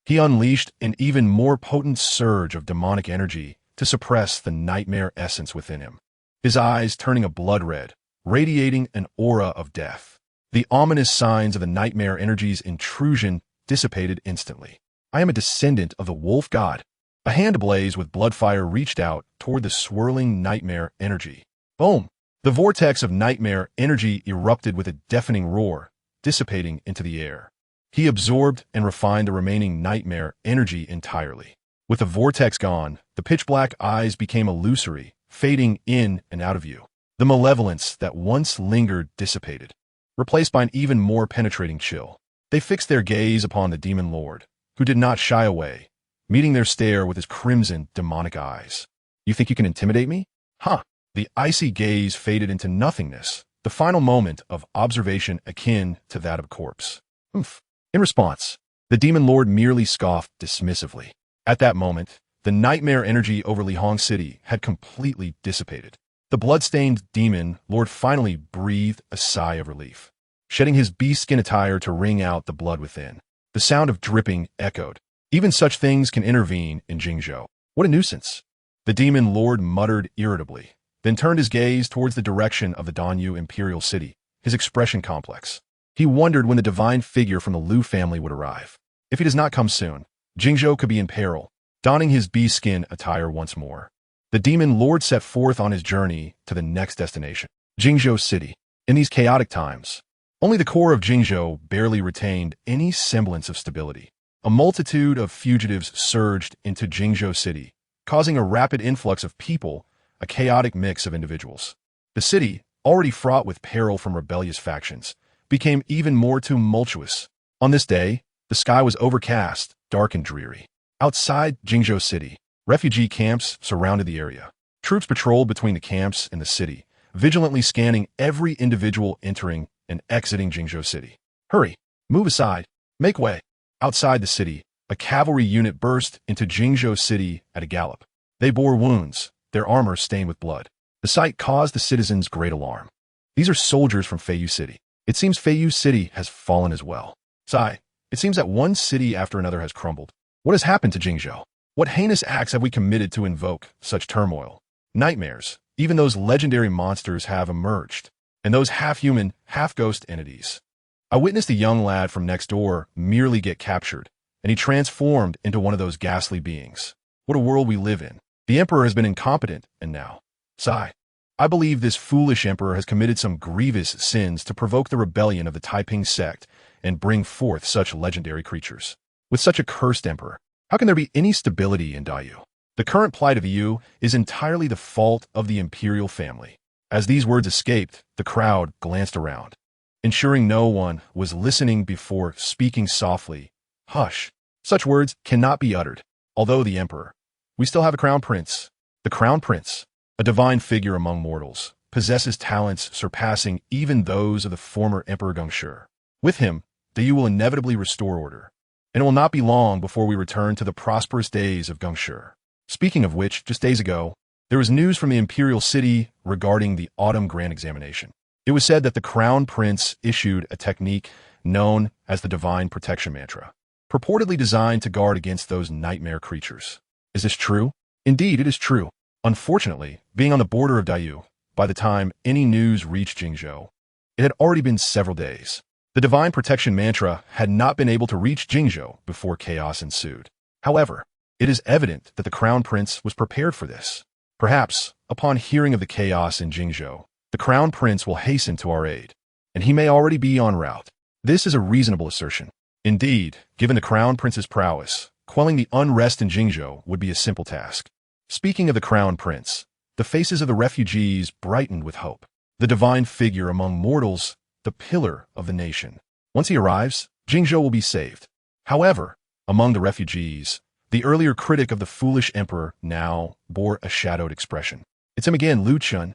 He unleashed an even more potent surge of demonic energy to suppress the nightmare essence within him. His eyes turning a blood red, radiating an aura of death. The ominous signs of the nightmare energy's intrusion dissipated instantly. "I am a descendant of the wolf god." A hand ablaze with blood fire reached out toward the swirling nightmare energy. Boom! The vortex of nightmare energy erupted with a deafening roar, dissipating into the air. He absorbed and refined the remaining nightmare energy entirely. With the vortex gone, the pitch-black eyes became illusory, fading in and out of view. The malevolence that once lingered dissipated, replaced by an even more penetrating chill. They fixed their gaze upon the demon lord, who did not shy away, meeting their stare with his crimson, demonic eyes. "You think you can intimidate me? Huh." The icy gaze faded into nothingness, the final moment of observation akin to that of a corpse. "Oomph." In response, the demon lord merely scoffed dismissively. At that moment, the nightmare energy over Li Hong City had completely dissipated. The blood-stained demon lord finally breathed a sigh of relief, shedding his beast-skin attire to wring out the blood within. The sound of dripping echoed. Even such things can intervene in Jingzhou. What a nuisance. The demon lord muttered irritably, then turned his gaze towards the direction of the Danyu imperial city, his expression complex. He wondered when the divine figure from the Liu family would arrive. If he does not come soon, Jingzhou could be in peril. Donning his beast-skin attire once more, the demon lord set forth on his journey to the next destination, Jingzhou City. In these chaotic times, only the core of Jingzhou barely retained any semblance of stability. A multitude of fugitives surged into Jingzhou City, causing a rapid influx of people, a chaotic mix of individuals. The city, already fraught with peril from rebellious factions, became even more tumultuous. On this day, the sky was overcast, dark and dreary. Outside Jingzhou City, refugee camps surrounded the area. Troops patrolled between the camps and the city, vigilantly scanning every individual entering and exiting Jingzhou City. "Hurry! Move aside! Make way!" Outside the city, a cavalry unit burst into Jingzhou City at a gallop. They bore wounds, their armor stained with blood. The sight caused the citizens great alarm. "These are soldiers from Feiyu City. It seems Feiyu City has fallen as well." Sigh. It seems that one city after another has crumbled. What has happened to Jingzhou? What heinous acts have we committed to invoke such turmoil? Nightmares, even those legendary monsters have emerged, and those half-human, half-ghost entities. I witnessed a young lad from next door merely get captured, and he transformed into one of those ghastly beings. What a world we live in. The emperor has been incompetent, and now, sigh. I believe this foolish emperor has committed some grievous sins to provoke the rebellion of the Taiping sect and bring forth such legendary creatures. With such a cursed emperor, how can there be any stability in Daiyu? The current plight of Yu is entirely the fault of the imperial family. As these words escaped, the crowd glanced around, ensuring no one was listening before speaking softly. "Hush. Such words cannot be uttered. Although the emperor, we still have a crown prince." The crown prince, a divine figure among mortals, possesses talents surpassing even those of the former Emperor Gongshi. With him, Daiyu will inevitably restore order, and it will not be long before we return to the prosperous days of Gongshi. Speaking of which, just days ago, there was news from the imperial city regarding the autumn grand examination. It was said that the crown prince issued a technique known as the divine protection mantra, purportedly designed to guard against those nightmare creatures. Is this true? Indeed, it is true. Unfortunately, being on the border of Daiyu, by the time any news reached Jingzhou, It had already been several days. The divine protection mantra had not been able to reach Jingzhou before chaos ensued. However, it is evident that the Crown Prince was prepared for this. Perhaps, upon hearing of the chaos in Jingzhou, the Crown Prince will hasten to our aid, and he may already be en route. This is a reasonable assertion. Indeed, given the Crown Prince's prowess, quelling the unrest in Jingzhou would be a simple task. Speaking of the Crown Prince, the faces of the refugees brightened with hope. The divine figure among mortals, the pillar of the nation. Once he arrives, Jingzhou will be saved. However, among the refugees, the earlier critic of the foolish emperor now bore a shadowed expression. It's him again, Lu Chen.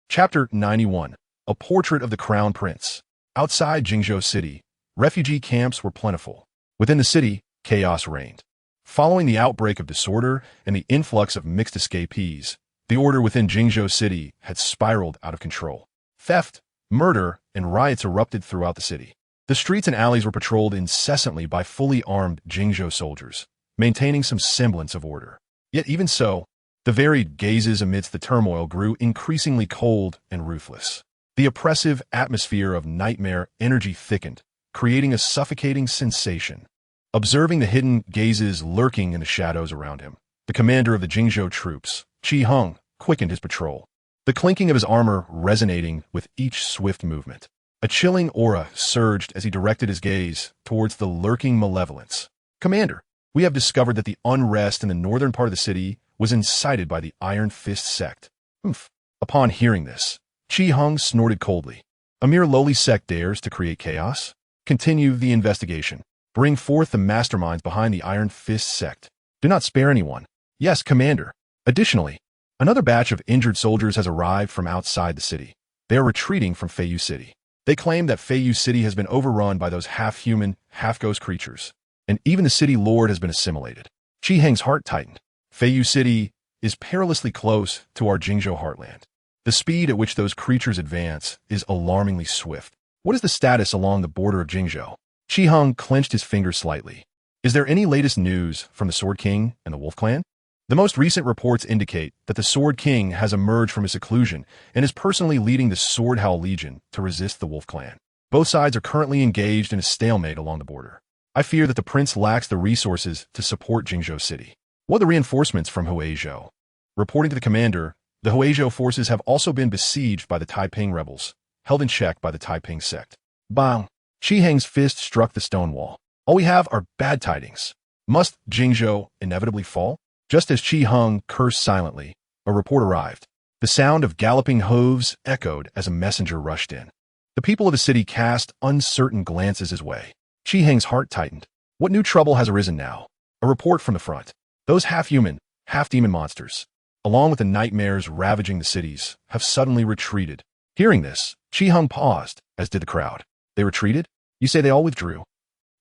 Chapter 91. A Portrait of the Crown Prince. Outside Jingzhou City, refugee camps were plentiful. Within the city, chaos reigned. Following the outbreak of disorder and the influx of mixed escapees, the order within Jingzhou City had spiraled out of control. Theft, murder, and riots erupted throughout the city. The streets and alleys were patrolled incessantly by fully armed Jingzhou soldiers, maintaining some semblance of order. Yet even so, the varied gazes amidst the turmoil grew increasingly cold and ruthless. The oppressive atmosphere of nightmare energy thickened, creating a suffocating sensation. Observing the hidden gazes lurking in the shadows around him, the commander of the Jingzhou troops, Qi Heng, quickened his patrol, the clinking of his armor resonating with each swift movement. A chilling aura surged as he directed his gaze towards the lurking malevolence. "Commander, we have discovered that the unrest in the northern part of the city was incited by the Iron Fist sect." Oomph. Upon hearing this, Qi Heng snorted coldly. A mere lowly sect dares to create chaos? Continue the investigation. Bring forth the masterminds behind the Iron Fist sect. Do not spare anyone. Yes, Commander. Additionally, another batch of injured soldiers has arrived from outside the city. They are retreating from Feiyu City. They claim that Feiyu City has been overrun by those half-human, half-ghost creatures, and even the city lord has been assimilated. Qi Heng's heart tightened. Feiyu City is perilously close to our Jingzhou heartland. The speed at which those creatures advance is alarmingly swift. What is the status along the border of Jingzhou? Qi Heng clenched his fingers slightly. Is there any latest news from the Sword King and the Wolf Clan? The most recent reports indicate that the Sword King has emerged from his seclusion and is personally leading the Sword Howl Legion to resist the Wolf Clan. Both sides are currently engaged in a stalemate along the border. I fear that the prince lacks the resources to support Jingzhou City. What are the reinforcements from Huizhou? Reporting to the commander, the Huizhou forces have also been besieged by the Taiping rebels, held in check by the Taiping sect. Bang! Qi Heng's fist struck the stone wall. All we have are bad tidings. Must Jingzhou inevitably fall? Just as Qi Heng cursed silently, a report arrived. The sound of galloping hooves echoed as a messenger rushed in. The people of the city cast uncertain glances his way. Qi Heng's heart tightened. What new trouble has arisen now? A report from the front. Those half-human, half-demon monsters, along with the nightmares ravaging the cities, have suddenly retreated. Hearing this, Qi Heng paused, as did the crowd. They retreated? You say they all withdrew?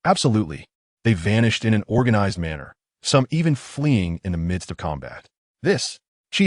Absolutely. They vanished in an organized manner, some even fleeing in the midst of combat. Qi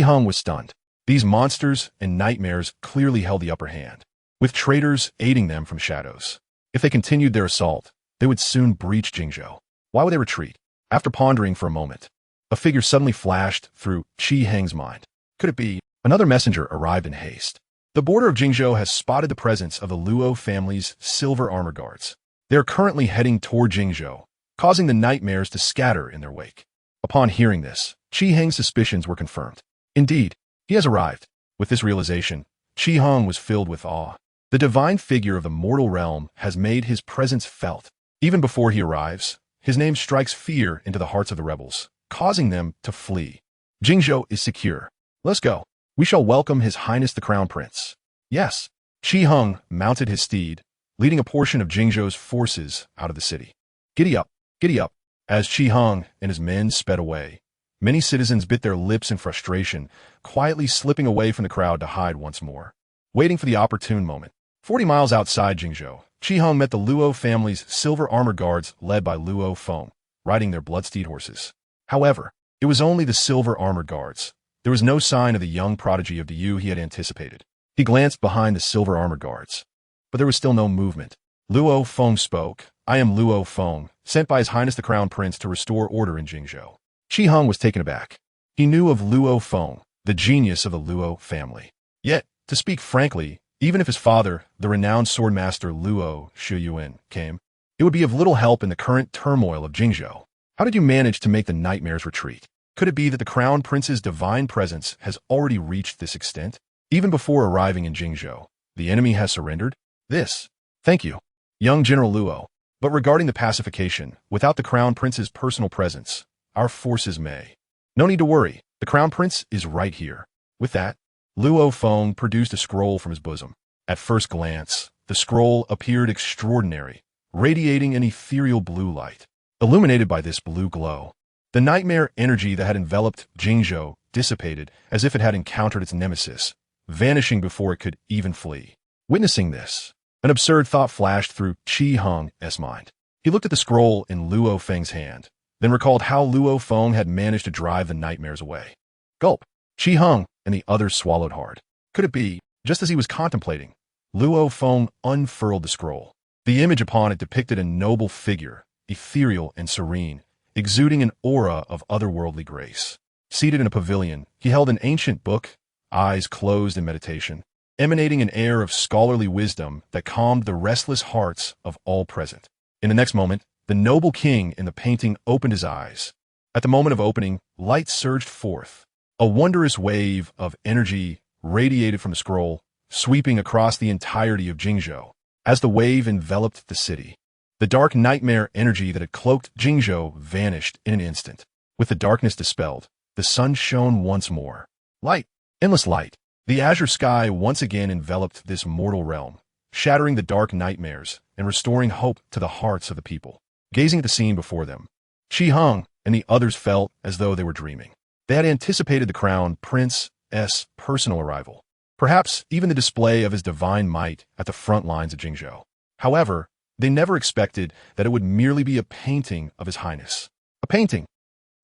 Heng was stunned. These monsters and nightmares clearly held the upper hand, with traitors aiding them from shadows. If they continued their assault, they would soon breach Jingzhou. Why would they retreat? After pondering for a moment, a figure suddenly flashed through Qi Heng's mind. Could it be? Another messenger arrived in haste. The border of Jingzhou has spotted the presence of the Luo family's silver armor guards. They are currently heading toward Jingzhou, causing the nightmares to scatter in their wake. Upon hearing this, Qi Heng's suspicions were confirmed. Indeed, he has arrived. With this realization, Qi Heng was filled with awe. The divine figure of the mortal realm has made his presence felt. Even before he arrives, his name strikes fear into the hearts of the rebels, causing them to flee. Jingzhou is secure. Let's go. We shall welcome His Highness the Crown Prince. Yes. Qi Heng mounted his steed, leading a portion of Jingzhou's forces out of the city. Giddy up, giddy up. As Qi Heng and his men sped away, many citizens bit their lips in frustration, quietly slipping away from the crowd to hide once more, waiting for the opportune moment. 40 miles outside Jingzhou, Qi Heng met the Luo family's silver armor guards led by Luo Feng, riding their bloodsteed horses. However, it was only the silver armored guards. There was no sign of the young prodigy of Yu he had anticipated. He glanced behind the silver armored guards, but there was still no movement. Luo Feng spoke. I am Luo Feng, sent by His Highness the Crown Prince to restore order in Jingzhou. Qi Heng was taken aback. He knew of Luo Feng, the genius of the Luo family. Yet, to speak frankly, Even if his father, the renowned swordmaster Luo Shuyuan, came, it would be of little help in the current turmoil of Jingzhou. How did you manage to make the nightmares retreat? Could it be that the crown prince's divine presence has already reached this extent? Even before arriving in Jingzhou, the enemy has surrendered? Thank you, young General Luo. But regarding the pacification, without the crown prince's personal presence, our forces may. No need to worry, the crown prince is right here. With that, Luo Feng produced a scroll from his bosom. At first glance, the scroll appeared extraordinary, radiating an ethereal blue light. Illuminated by this blue glow, the nightmare energy that had enveloped Jingzhou dissipated as if it had encountered its nemesis, vanishing before it could even flee. Witnessing this, an absurd thought flashed through Qi Heng's mind. He looked at the scroll in Luo Feng's hand, then recalled how Luo Feng had managed to drive the nightmares away. Gulp! Qi Heng and the others swallowed hard. Could it be, just as he was contemplating, Luo Feng unfurled the scroll. The image upon it depicted a noble figure, ethereal and serene, exuding an aura of otherworldly grace. Seated in a pavilion, he held an ancient book, eyes closed in meditation, emanating an air of scholarly wisdom that calmed the restless hearts of all present. In the next moment, the noble king in the painting opened his eyes. At the moment of opening, light surged forth. A wondrous wave of energy radiated from the scroll, sweeping across the entirety of Jingzhou. As the wave enveloped the city, the dark nightmare energy that had cloaked Jingzhou vanished in an instant. With the darkness dispelled, the sun shone once more. Light, endless light. The azure sky once again enveloped this mortal realm, shattering the dark nightmares and restoring hope to the hearts of the people. Gazing at the scene before them, Qi Heng and the others felt as though they were dreaming. They had anticipated the crown prince's personal arrival, perhaps even the display of his divine might at the front lines of Jingzhou. However, they never expected that it would merely be a painting of His Highness. A painting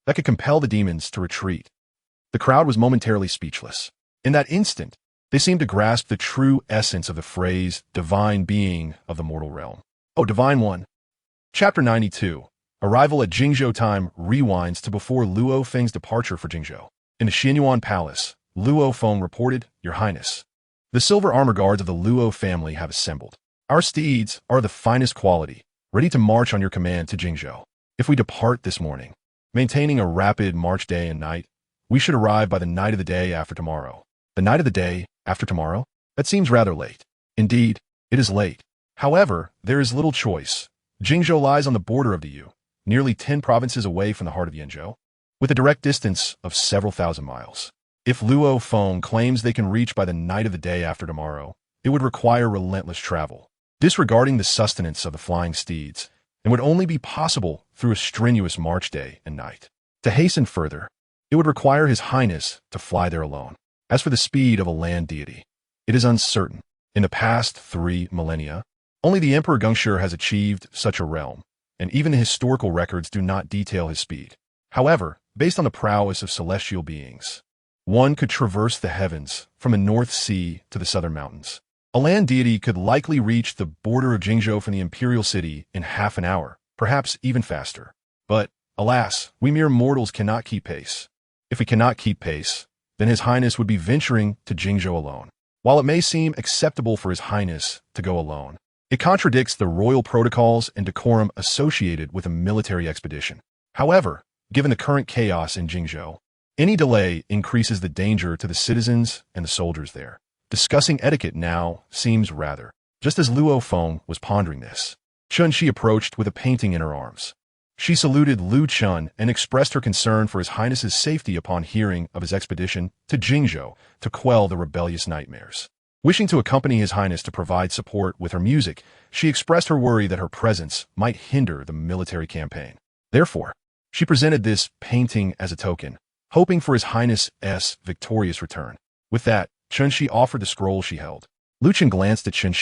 that could compel the demons to retreat. The crowd was momentarily speechless. In that instant, they seemed to grasp the true essence of the phrase, divine being of the mortal realm. Oh, Divine One. Chapter 92. Arrival at Jingzhou time rewinds to before Luo Feng's departure for Jingzhou. In the Xianyuan Palace, Luo Feng reported, Your Highness, the silver armor guards of the Luo family have assembled. Our steeds are the finest quality, ready to march on your command to Jingzhou. If we depart this morning, maintaining a rapid march day and night, we should arrive by the night of the day after tomorrow. The night of the day after tomorrow? That seems rather late. Indeed, it is late. However, there is little choice. Jingzhou lies on the border of the Yu, nearly 10 provinces away from the heart of Yanzhou, with a direct distance of several thousand miles. If Luo Feng claims they can reach by the night of the day after tomorrow, it would require relentless travel, disregarding the sustenance of the flying steeds, and would only be possible through a strenuous march day and night. To hasten further, it would require His Highness to fly there alone. As for the speed of a land deity, it is uncertain. In the past 3 millennia, only the Emperor Gongshi has achieved such a realm, and even the historical records do not detail his speed. However, based on the prowess of celestial beings, one could traverse the heavens from the North Sea to the southern mountains. A land deity could likely reach the border of Jingzhou from the imperial city in half an hour, perhaps even faster. But, alas, we mere mortals cannot keep pace. If we cannot keep pace, then His Highness would be venturing to Jingzhou alone. While it may seem acceptable for His Highness to go alone, it contradicts the royal protocols and decorum associated with a military expedition. However, given the current chaos in Jingzhou, any delay increases the danger to the citizens and the soldiers there. Discussing etiquette now seems rather. Just as Luo Feng was pondering this, Chen approached with a painting in her arms. She saluted Lu Chen and expressed her concern for His Highness's safety upon hearing of his expedition to Jingzhou to quell the rebellious nightmares. Wishing to accompany His Highness to provide support with her music, she expressed her worry that her presence might hinder the military campaign. Therefore, she presented this painting as a token, hoping for His Highness's victorious return. With that, Chen offered the scroll she held. Lu Chen glanced at Chen,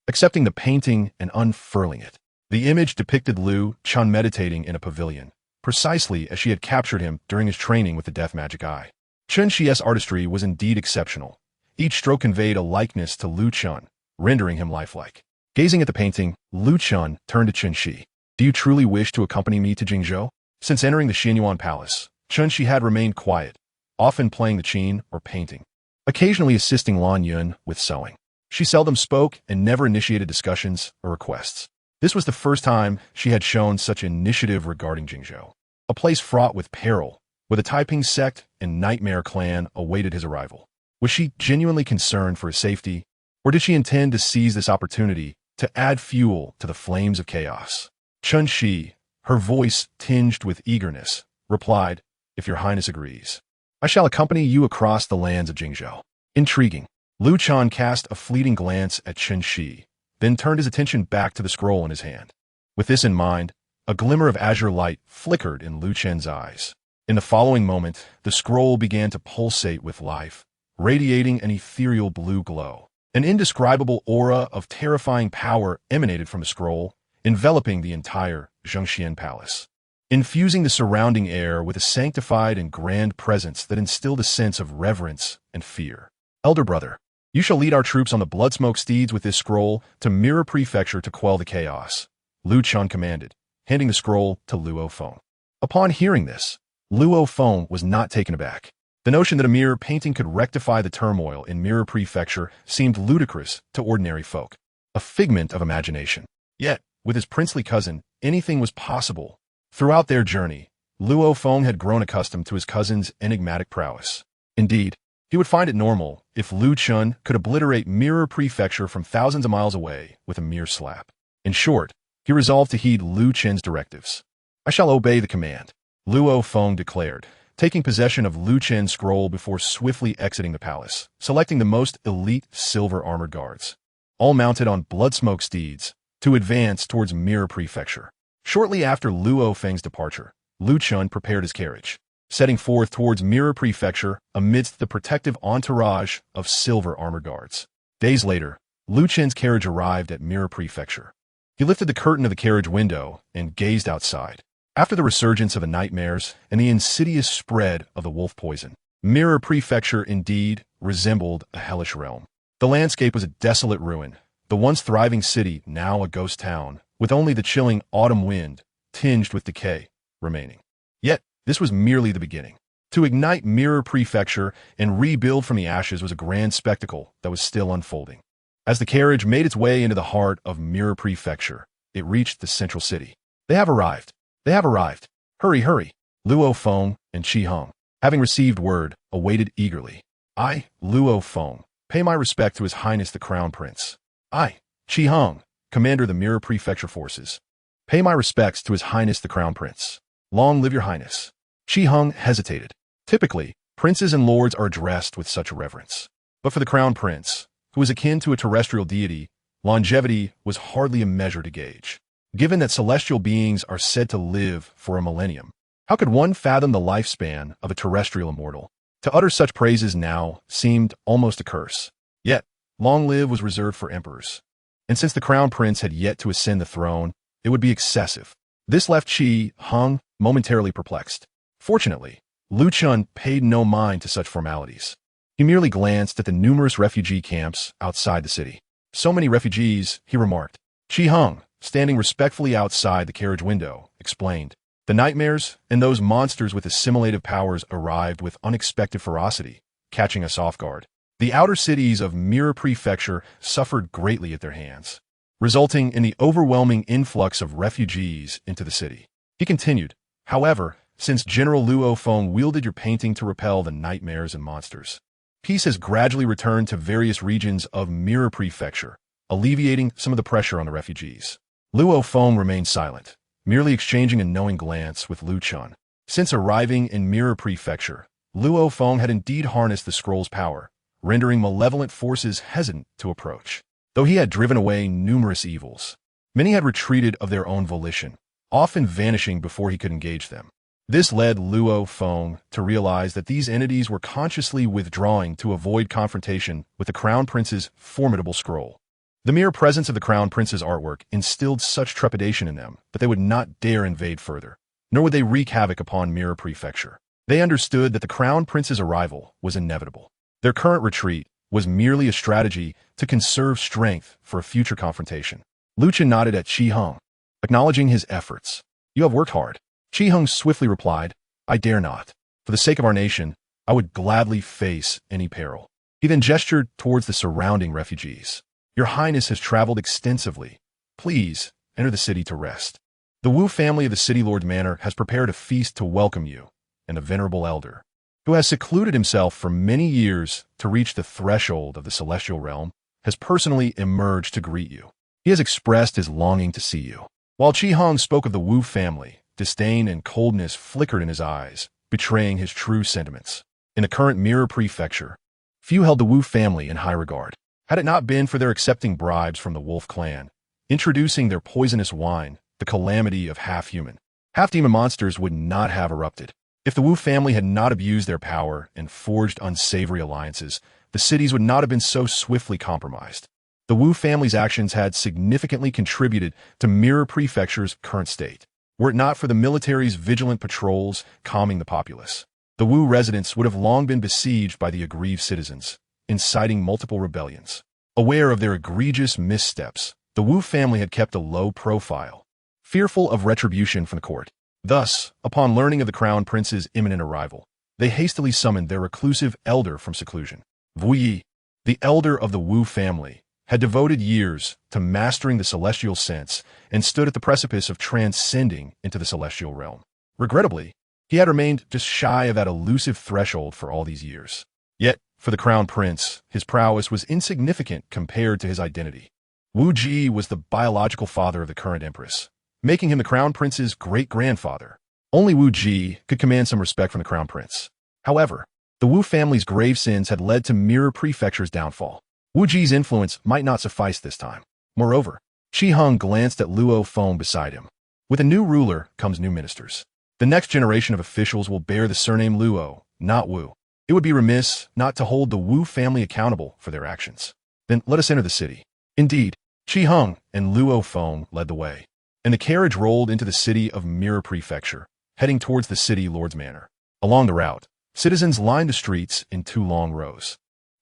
accepting the painting and unfurling it. The image depicted Lu Chen meditating in a pavilion, precisely as she had captured him during his training with the death magic eye. Chen's artistry was indeed exceptional. Each stroke conveyed a likeness to Lu Chen, rendering him lifelike. Gazing at the painting, Lu Chen turned to Chen Shi. Do you truly wish to accompany me to Jingzhou? Since entering the Xianyuan Palace, Chen Shi had remained quiet, often playing the qin or painting, occasionally assisting Lan Yun with sewing. She seldom spoke and never initiated discussions or requests. This was the first time she had shown such initiative regarding Jingzhou, a place fraught with peril, where the Taiping sect and Nightmare clan awaited his arrival. Was she genuinely concerned for his safety, or did she intend to seize this opportunity to add fuel to the flames of chaos? Chen Shi, her voice tinged with eagerness, replied, "If your highness agrees, I shall accompany you across the lands of Jingzhou." Intriguing. Lu Chan cast a fleeting glance at Chen Shi, then turned his attention back to the scroll in his hand. With this in mind, a glimmer of azure light flickered in Lu Chen's eyes. In the following moment, the scroll began to pulsate with life, radiating an ethereal blue glow. An indescribable aura of terrifying power emanated from the scroll, enveloping the entire Zhongxian palace, infusing the surrounding air with a sanctified and grand presence that instilled a sense of reverence and fear. "Elder brother, you shall lead our troops on the blood-smoke steeds with this scroll to Mirror Prefecture to quell the chaos," Lu Chan commanded, handing the scroll to Luo Feng. Upon hearing this, Luo Feng was not taken aback. The notion that a mirror painting could rectify the turmoil in Mirror Prefecture seemed ludicrous to ordinary folk, a figment of imagination. Yet, with his princely cousin, anything was possible. Throughout their journey, Luo Feng had grown accustomed to his cousin's enigmatic prowess. Indeed, he would find it normal if Lu Chun could obliterate Mirror Prefecture from thousands of miles away with a mere slap. In short, he resolved to heed Lu Chen's directives. "I shall obey the command," Luo Feng declared, taking possession of Lu Chen's scroll before swiftly exiting the palace, selecting the most elite silver-armored guards, all mounted on blood-smoke steeds, to advance towards Mirror Prefecture. Shortly after Luo Feng's departure, Lu Chun prepared his carriage, setting forth towards Mirror Prefecture amidst the protective entourage of silver-armored guards. Days later, Lu Chen's carriage arrived at Mirror Prefecture. He lifted the curtain of the carriage window and gazed outside. After the resurgence of the nightmares and the insidious spread of the wolf poison, Mirror Prefecture indeed resembled a hellish realm. The landscape was a desolate ruin, the once thriving city now a ghost town, with only the chilling autumn wind, tinged with decay, remaining. Yet, this was merely the beginning. To ignite Mirror Prefecture and rebuild from the ashes was a grand spectacle that was still unfolding. As the carriage made its way into the heart of Mirror Prefecture, it reached the central city. "They have arrived. They have arrived. Hurry, hurry." Luo Feng and Qi Heng, having received word, awaited eagerly. "I, Luo Feng, pay my respect to His Highness the Crown Prince. I, Qi Heng, Commander of the Mirror Prefecture Forces, pay my respects to His Highness the Crown Prince. Long live your Highness." Qi Heng hesitated. Typically, princes and lords are addressed with such reverence. But for the Crown Prince, who was akin to a terrestrial deity, longevity was hardly a measure to gauge. Given that celestial beings are said to live for a millennium, how could one fathom the lifespan of a terrestrial immortal? To utter such praises now seemed almost a curse. Yet, long live was reserved for emperors. And since the Crown Prince had yet to ascend the throne, it would be excessive. This left Qi Heng momentarily perplexed. Fortunately, Lu Chun paid no mind to such formalities. He merely glanced at the numerous refugee camps outside the city. "So many refugees," he remarked. Qi Heng, standing respectfully outside the carriage window, explained, "The nightmares and those monsters with assimilative powers arrived with unexpected ferocity, catching us off guard. The outer cities of Mirror Prefecture suffered greatly at their hands, resulting in the overwhelming influx of refugees into the city." He continued, "However, since General Luo Feng wielded your painting to repel the nightmares and monsters, peace has gradually returned to various regions of Mirror Prefecture, alleviating some of the pressure on the refugees." Luo Feng remained silent, merely exchanging a knowing glance with Lu Chun. Since arriving in Mirror Prefecture, Luo Feng had indeed harnessed the scroll's power, rendering malevolent forces hesitant to approach. Though he had driven away numerous evils, many had retreated of their own volition, often vanishing before he could engage them. This led Luo Feng to realize that these entities were consciously withdrawing to avoid confrontation with the Crown Prince's formidable scroll. The mere presence of the Crown Prince's artwork instilled such trepidation in them that they would not dare invade further, nor would they wreak havoc upon Mirror Prefecture. They understood that the Crown Prince's arrival was inevitable. Their current retreat was merely a strategy to conserve strength for a future confrontation. Lu Chen nodded at Qi Heng, acknowledging his efforts. "You have worked hard." Qi Heng swiftly replied, "I dare not. For the sake of our nation, I would gladly face any peril." He then gestured towards the surrounding refugees. Your Highness has traveled extensively. Please, enter the city to rest. The Wu family of the City Lord Manor has prepared a feast to welcome you, and the venerable elder, who has secluded himself for many years to reach the threshold of the Celestial Realm, has personally emerged to greet you. He has expressed his longing to see you. While Qi Hong spoke of the Wu family, disdain and coldness flickered in his eyes, betraying his true sentiments. In the current Mirror Prefecture, few held the Wu family in high regard. Had it not been for their accepting bribes from the Wolf clan, introducing their poisonous wine, the calamity of half-human, half-demon monsters would not have erupted. If the Wu family had not abused their power and forged unsavory alliances, the cities would not have been so swiftly compromised. The Wu family's actions had significantly contributed to Mirror Prefecture's current state. Were it not for the military's vigilant patrols calming the populace, the Wu residents would have long been besieged by the aggrieved citizens, inciting multiple rebellions. Aware of their egregious missteps, the Wu family had kept a low profile, fearful of retribution from the court. Thus, upon learning of the Crown Prince's imminent arrival, they hastily summoned their reclusive elder from seclusion. Wu Yi, the elder of the Wu family, had devoted years to mastering the celestial sense and stood at the precipice of transcending into the celestial realm. Regrettably, he had remained just shy of that elusive threshold for all these years. Yet, for the Crown Prince, his prowess was insignificant compared to his identity. Wu Ji was the biological father of the current empress, making him the Crown Prince's great-grandfather. Only Wu Ji could command some respect from the Crown Prince. However, the Wu family's grave sins had led to Mirror Prefecture's downfall. Wu Ji's influence might not suffice this time. Moreover, Qi Hong glanced at Luo Feng beside him. With a new ruler comes new ministers. The next generation of officials will bear the surname Luo, not Wu. It would be remiss not to hold the Wu family accountable for their actions. Then let us enter the city. Indeed, Qi Hong and Luo Feng led the way, and the carriage rolled into the city of Mirror Prefecture, heading towards the City Lord's Manor. Along the route, citizens lined the streets in 2 long rows.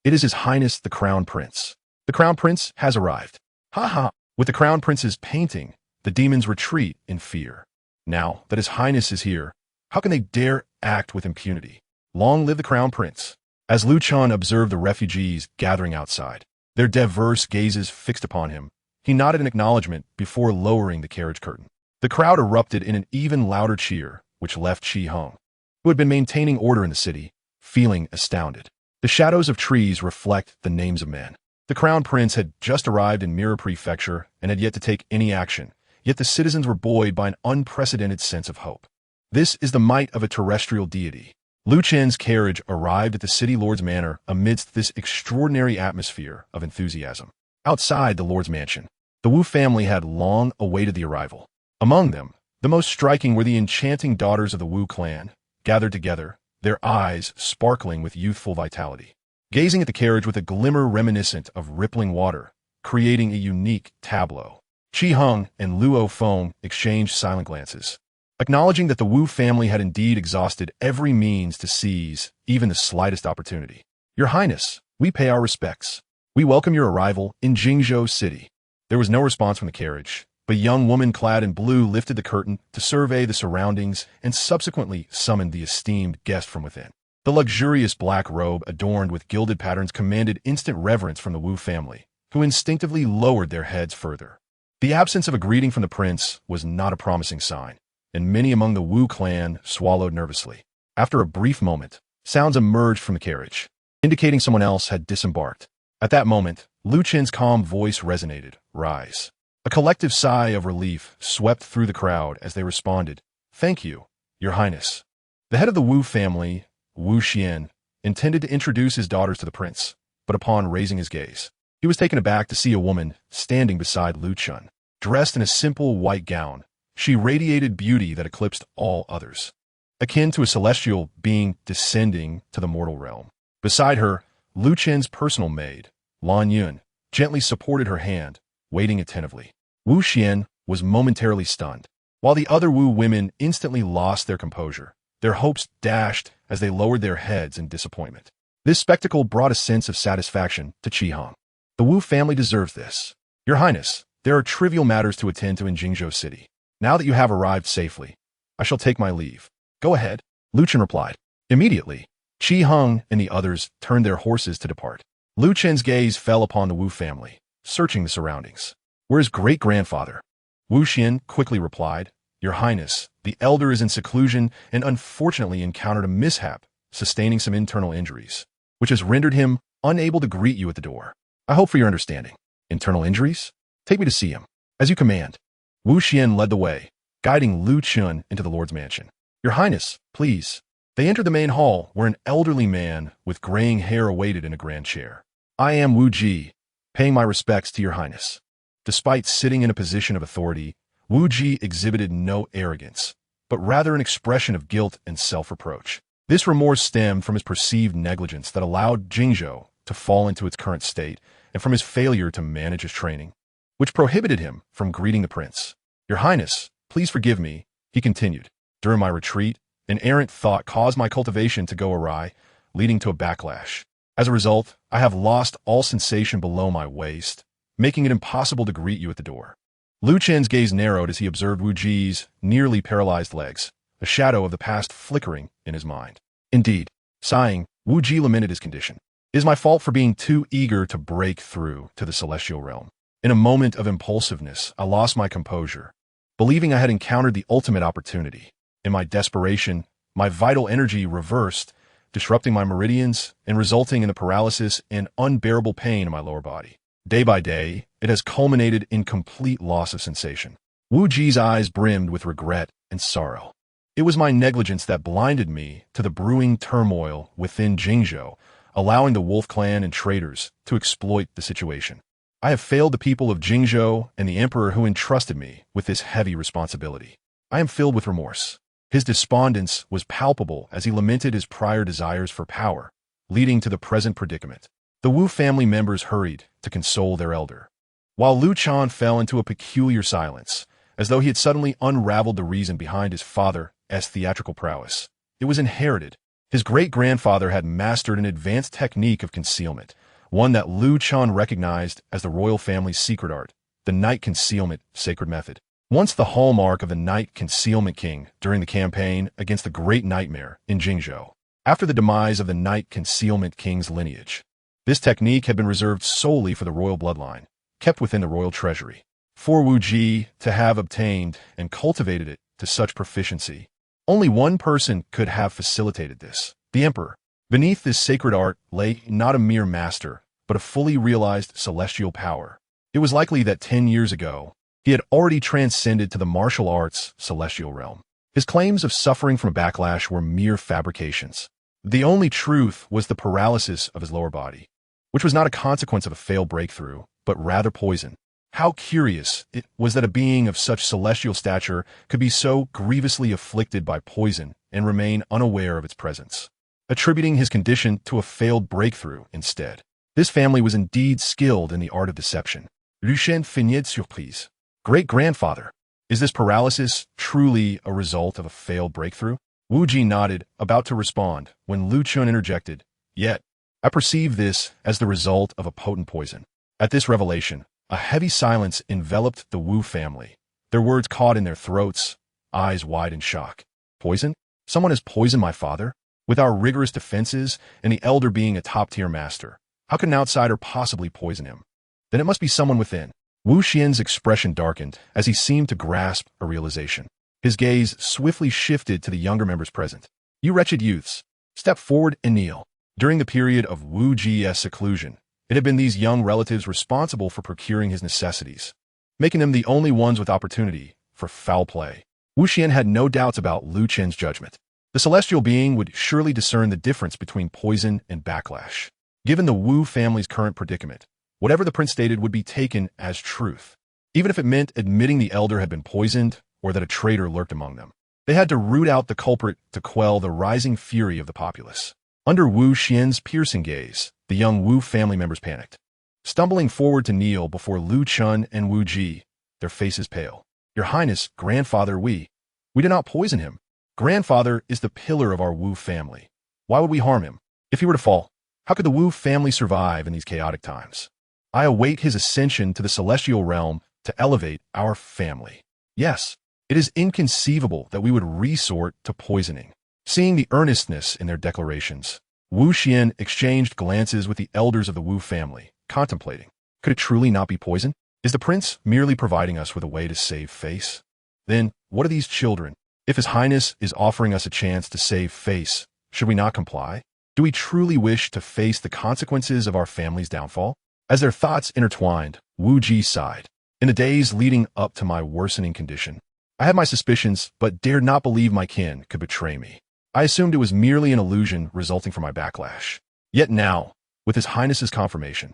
It is His Highness the Crown Prince. The Crown Prince has arrived. Ha ha! With the Crown Prince's painting, the demons retreat in fear. Now that His Highness is here, how can they dare act with impunity? Long live the Crown Prince. As Lu Chen observed the refugees gathering outside, their diverse gazes fixed upon him, he nodded in acknowledgement before lowering the carriage curtain. The crowd erupted in an even louder cheer, which left Qi Hong, who had been maintaining order in the city, feeling astounded. The shadows of trees reflect the names of men. The Crown Prince had just arrived in Mirror Prefecture and had yet to take any action, yet the citizens were buoyed by an unprecedented sense of hope. This is the might of a terrestrial deity. Lu Chen's carriage arrived at the City Lord's Manor amidst this extraordinary atmosphere of enthusiasm. Outside the Lord's mansion, the Wu family had long awaited the arrival. Among them, the most striking were the enchanting daughters of the Wu clan, gathered together, their eyes sparkling with youthful vitality, gazing at the carriage with a glimmer reminiscent of rippling water, creating a unique tableau. Qi Hong and Luo Feng exchanged silent glances, acknowledging that the Wu family had indeed exhausted every means to seize even the slightest opportunity. Your Highness, we pay our respects. We welcome your arrival in Jingzhou City. There was no response from the carriage, but a young woman clad in blue lifted the curtain to survey the surroundings and subsequently summoned the esteemed guest from within. The luxurious black robe adorned with gilded patterns commanded instant reverence from the Wu family, who instinctively lowered their heads further. The absence of a greeting from the prince was not a promising sign, and many among the Wu clan swallowed nervously. After a brief moment, sounds emerged from the carriage, indicating someone else had disembarked. At that moment, Lu Chen's calm voice resonated, "Rise." A collective sigh of relief swept through the crowd as they responded, "Thank you, Your Highness." The head of the Wu family, Wu Xian, intended to introduce his daughters to the prince, but upon raising his gaze, he was taken aback to see a woman standing beside Lu Chen. Dressed in a simple white gown, she radiated beauty that eclipsed all others, akin to a celestial being descending to the mortal realm. Beside her, Lu Chen's personal maid, Lan Yun, gently supported her hand, waiting attentively. Wu Xian was momentarily stunned, while the other Wu women instantly lost their composure, their hopes dashed as they lowered their heads in disappointment. This spectacle brought a sense of satisfaction to Qi Hong. The Wu family deserves this. Your Highness, there are trivial matters to attend to in Jingzhou City. Now that you have arrived safely, I shall take my leave. Go ahead, Lu Chen replied. Immediately, Qi Heng and the others turned their horses to depart. Lu Chen's gaze fell upon the Wu family, searching the surroundings. "Where's great-grandfather?" Wu Xian quickly replied, "Your Highness, the elder is in seclusion and unfortunately encountered a mishap, sustaining some internal injuries, which has rendered him unable to greet you at the door. I hope for your understanding." "Internal injuries? Take me to see him." "As you command." Wu Xian led the way, guiding Lu Chun into the Lord's mansion. "Your Highness, please." They entered the main hall, where an elderly man with graying hair awaited in a grand chair. "I am Wu Ji, paying my respects to your Highness." Despite sitting in a position of authority, Wu Ji exhibited no arrogance, but rather an expression of guilt and self-reproach. This remorse stemmed from his perceived negligence that allowed Jingzhou to fall into its current state, and from his failure to manage his training, which prohibited him from greeting the prince. "Your Highness, please forgive me," he continued. "During my retreat, an errant thought caused my cultivation to go awry, leading to a backlash. As a result, I have lost all sensation below my waist, making it impossible to greet you at the door." Lu Chen's gaze narrowed as he observed Wu Ji's nearly paralyzed legs, a shadow of the past flickering in his mind. Indeed, sighing, Wu Ji lamented his condition. "It is my fault for being too eager to break through to the celestial realm. In a moment of impulsiveness, I lost my composure, believing I had encountered the ultimate opportunity. In my desperation, my vital energy reversed, disrupting my meridians and resulting in the paralysis and unbearable pain in my lower body. Day by day, it has culminated in complete loss of sensation." Wu Ji's eyes brimmed with regret and sorrow. "It was my negligence that blinded me to the brewing turmoil within Jingzhou, allowing the Wolf Clan and traitors to exploit the situation. I have failed the people of Jingzhou and the emperor who entrusted me with this heavy responsibility. I am filled with remorse." His despondence was palpable as he lamented his prior desires for power, leading to the present predicament. The Wu family members hurried to console their elder, while Lu Chan fell into a peculiar silence, as though he had suddenly unraveled the reason behind his father's theatrical prowess. It was inherited. His great-grandfather had mastered an advanced technique of concealment, one that Lu Chan recognized as the royal family's secret art, the night concealment sacred method. Once the hallmark of the Night Concealment King during the campaign against the Great Nightmare in Jingzhou. After the demise of the Night Concealment King's lineage, this technique had been reserved solely for the royal bloodline, kept within the royal treasury. For Wu Ji to have obtained and cultivated it to such proficiency, only one person could have facilitated this: the emperor. Beneath this sacred art lay not a mere master, but a fully realized celestial power. It was likely that 10 years ago, he had already transcended to the martial arts celestial realm. His claims of suffering from a backlash were mere fabrications. The only truth was the paralysis of his lower body, which was not a consequence of a failed breakthrough, but rather poison. How curious it was that a being of such celestial stature could be so grievously afflicted by poison and remain unaware of its presence, attributing his condition to a failed breakthrough instead. This family was indeed skilled in the art of deception. Lu Shen feigned surprise. "Great-grandfather, is this paralysis truly a result of a failed breakthrough?" Wu Ji nodded, about to respond, when Lu Chun interjected, "Yet, I perceive this as the result of a potent poison." At this revelation, a heavy silence enveloped the Wu family, their words caught in their throats, eyes wide in shock. "Poison? Someone has poisoned my father? With our rigorous defenses and the elder being a top-tier master, how could an outsider possibly poison him? Then it must be someone within." Wu Xian's expression darkened as he seemed to grasp a realization. His gaze swiftly shifted to the younger members present. "You wretched youths, step forward and kneel." During the period of Wu Ji's seclusion, it had been these young relatives responsible for procuring his necessities, making them the only ones with opportunity for foul play. Wu Xian had no doubts about Lu Chen's judgment. The celestial being would surely discern the difference between poison and backlash. Given the Wu family's current predicament, whatever the prince stated would be taken as truth, even if it meant admitting the elder had been poisoned or that a traitor lurked among them. They had to root out the culprit to quell the rising fury of the populace. Under Wu Xian's piercing gaze, the young Wu family members panicked, stumbling forward to kneel before Lu Chun and Wu Ji, their faces pale. "Your Highness, grandfather, we did not poison him. Grandfather is the pillar of our Wu family. Why would we harm him? If he were to fall, how could the Wu family survive in these chaotic times? I await his ascension to the celestial realm to elevate our family. Yes, it is inconceivable that we would resort to poisoning." Seeing the earnestness in their declarations, Wu Xian exchanged glances with the elders of the Wu family, contemplating. Could it truly not be poison? Is the prince merely providing us with a way to save face? Then, what are these children? If His Highness is offering us a chance to save face, should we not comply? Do we truly wish to face the consequences of our family's downfall? As their thoughts intertwined, Wu Ji sighed. In the days leading up to my worsening condition, I had my suspicions, but dared not believe my kin could betray me. I assumed it was merely an illusion resulting from my backlash. Yet now, with His Highness's confirmation,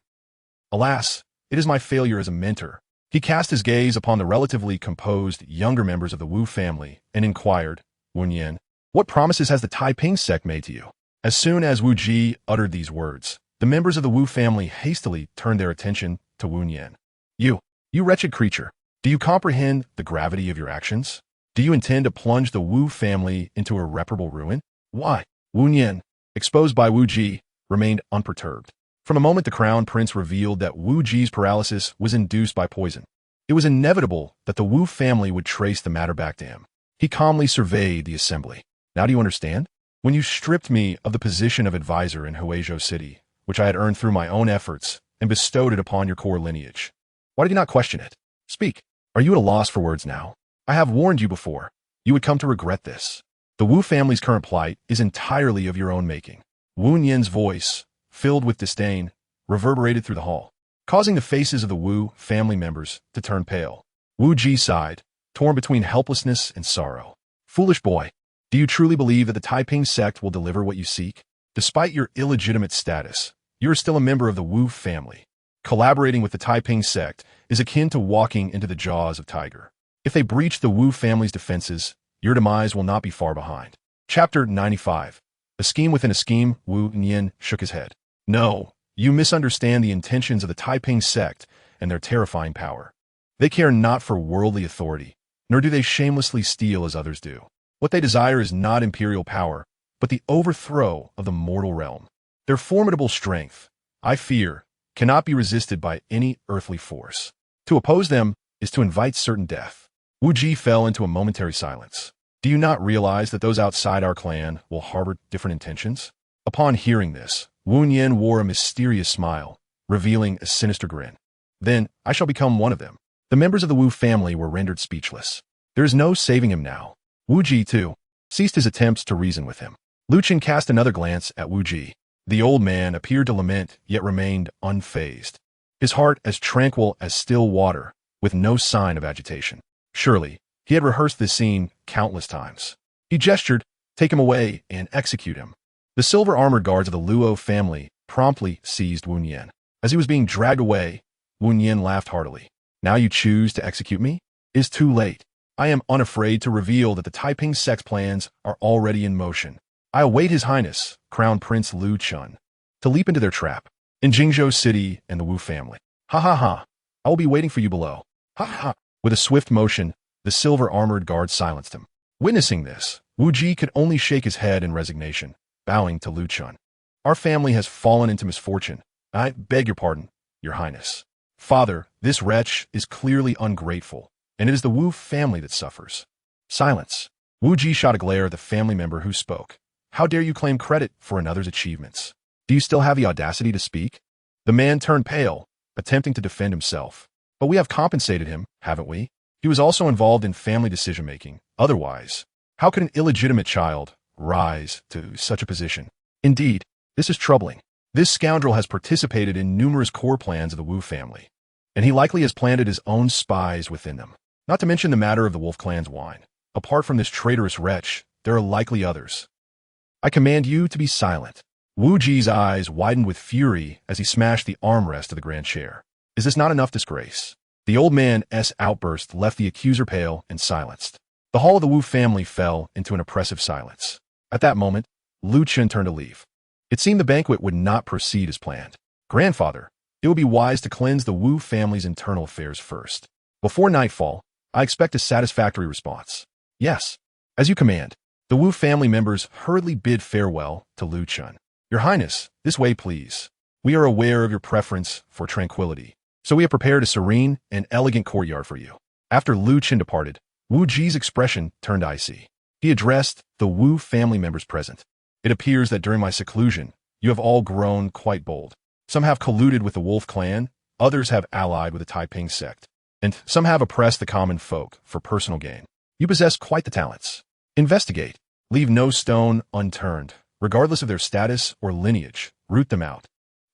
alas, it is my failure as a mentor. He cast his gaze upon the relatively composed younger members of the Wu family and inquired, Wu Nian, what promises has the Taiping sect made to you? As soon as Wu Ji uttered these words, the members of the Wu family hastily turned their attention to Wu Nian. You wretched creature, do you comprehend the gravity of your actions? Do you intend to plunge the Wu family into irreparable ruin? Why? Wu Nian, exposed by Wu Ji, remained unperturbed. From the moment the crown prince revealed that Wu Ji's paralysis was induced by poison, it was inevitable that the Wu family would trace the matter back to him. He calmly surveyed the assembly. Now do you understand? When you stripped me of the position of advisor in Huizhou City, which I had earned through my own efforts, and bestowed it upon your core lineage, why did you not question it? Speak. Are you at a loss for words now? I have warned you before. You would come to regret this. The Wu family's current plight is entirely of your own making. Wu Nian's voice, filled with disdain, reverberated through the hall, causing the faces of the Wu family members to turn pale. Wu Ji sighed, torn between helplessness and sorrow. Foolish boy, do you truly believe that the Taiping sect will deliver what you seek? Despite your illegitimate status, you are still a member of the Wu family. Collaborating with the Taiping sect is akin to walking into the jaws of tiger. If they breach the Wu family's defenses, your demise will not be far behind. Chapter 95. A scheme within a scheme. Wu Nian shook his head. No, you misunderstand the intentions of the Taiping sect and their terrifying power. They care not for worldly authority, nor do they shamelessly steal as others do. What they desire is not imperial power, but the overthrow of the mortal realm. Their formidable strength, I fear, cannot be resisted by any earthly force. To oppose them is to invite certain death. Wu Ji fell into a momentary silence. Do you not realize that those outside our clan will harbor different intentions? Upon hearing this, Wu Nian wore a mysterious smile, revealing a sinister grin. Then, I shall become one of them. The members of the Wu family were rendered speechless. There is no saving him now. Wu Ji, too, ceased his attempts to reason with him. Lu Chen cast another glance at Wu Ji. The old man appeared to lament, yet remained unfazed. His heart as tranquil as still water, with no sign of agitation. Surely, he had rehearsed this scene countless times. He gestured, take him away and execute him. The silver-armored guards of the Luo family promptly seized Wu Nian. As he was being dragged away, Wu Nian laughed heartily. Now you choose to execute me? It is too late. I am unafraid to reveal that the Taiping sect's plans are already in motion. I await His Highness, Crown Prince Lu Chen, to leap into their trap, in Jingzhou City and the Wu family. Ha ha ha, I will be waiting for you below. Ha ha. With a swift motion, the silver-armored guard silenced him. Witnessing this, Wu Ji could only shake his head in resignation, bowing to Lu Chen. Our family has fallen into misfortune. I beg your pardon, Your Highness. Father, this wretch is clearly ungrateful, and it is the Wu family that suffers. Silence. Wu Ji shot a glare at the family member who spoke. How dare you claim credit for another's achievements? Do you still have the audacity to speak? The man turned pale, attempting to defend himself. But we have compensated him, haven't we? He was also involved in family decision-making. Otherwise, how could an illegitimate child rise to such a position? Indeed, this is troubling. This scoundrel has participated in numerous core plans of the Wu family, and he likely has planted his own spies within them. Not to mention the matter of the Wolf Clan's wine. Apart from this traitorous wretch, there are likely others. I command you to be silent. Wu Ji's eyes widened with fury as he smashed the armrest of the grand chair. Is this not enough disgrace? The old man's outburst left the accuser pale and silenced. The hall of the Wu family fell into an oppressive silence. At that moment, Lu Chen turned to leave. It seemed the banquet would not proceed as planned. Grandfather, it would be wise to cleanse the Wu family's internal affairs first. Before nightfall, I expect a satisfactory response. Yes, as you command. The Wu family members hurriedly bid farewell to Lu Chen. Your Highness, this way please. We are aware of your preference for tranquility, so we have prepared a serene and elegant courtyard for you. After Lu Chen departed, Wu Ji's expression turned icy. He addressed the Wu family members present. It appears that during my seclusion, You have all grown quite bold. Some have colluded with the Wolf clan, others have allied with the Taiping sect, and some have oppressed the common folk for personal gain. You possess quite the talents. Investigate. Leave no stone unturned, regardless of their status or lineage. Root them out.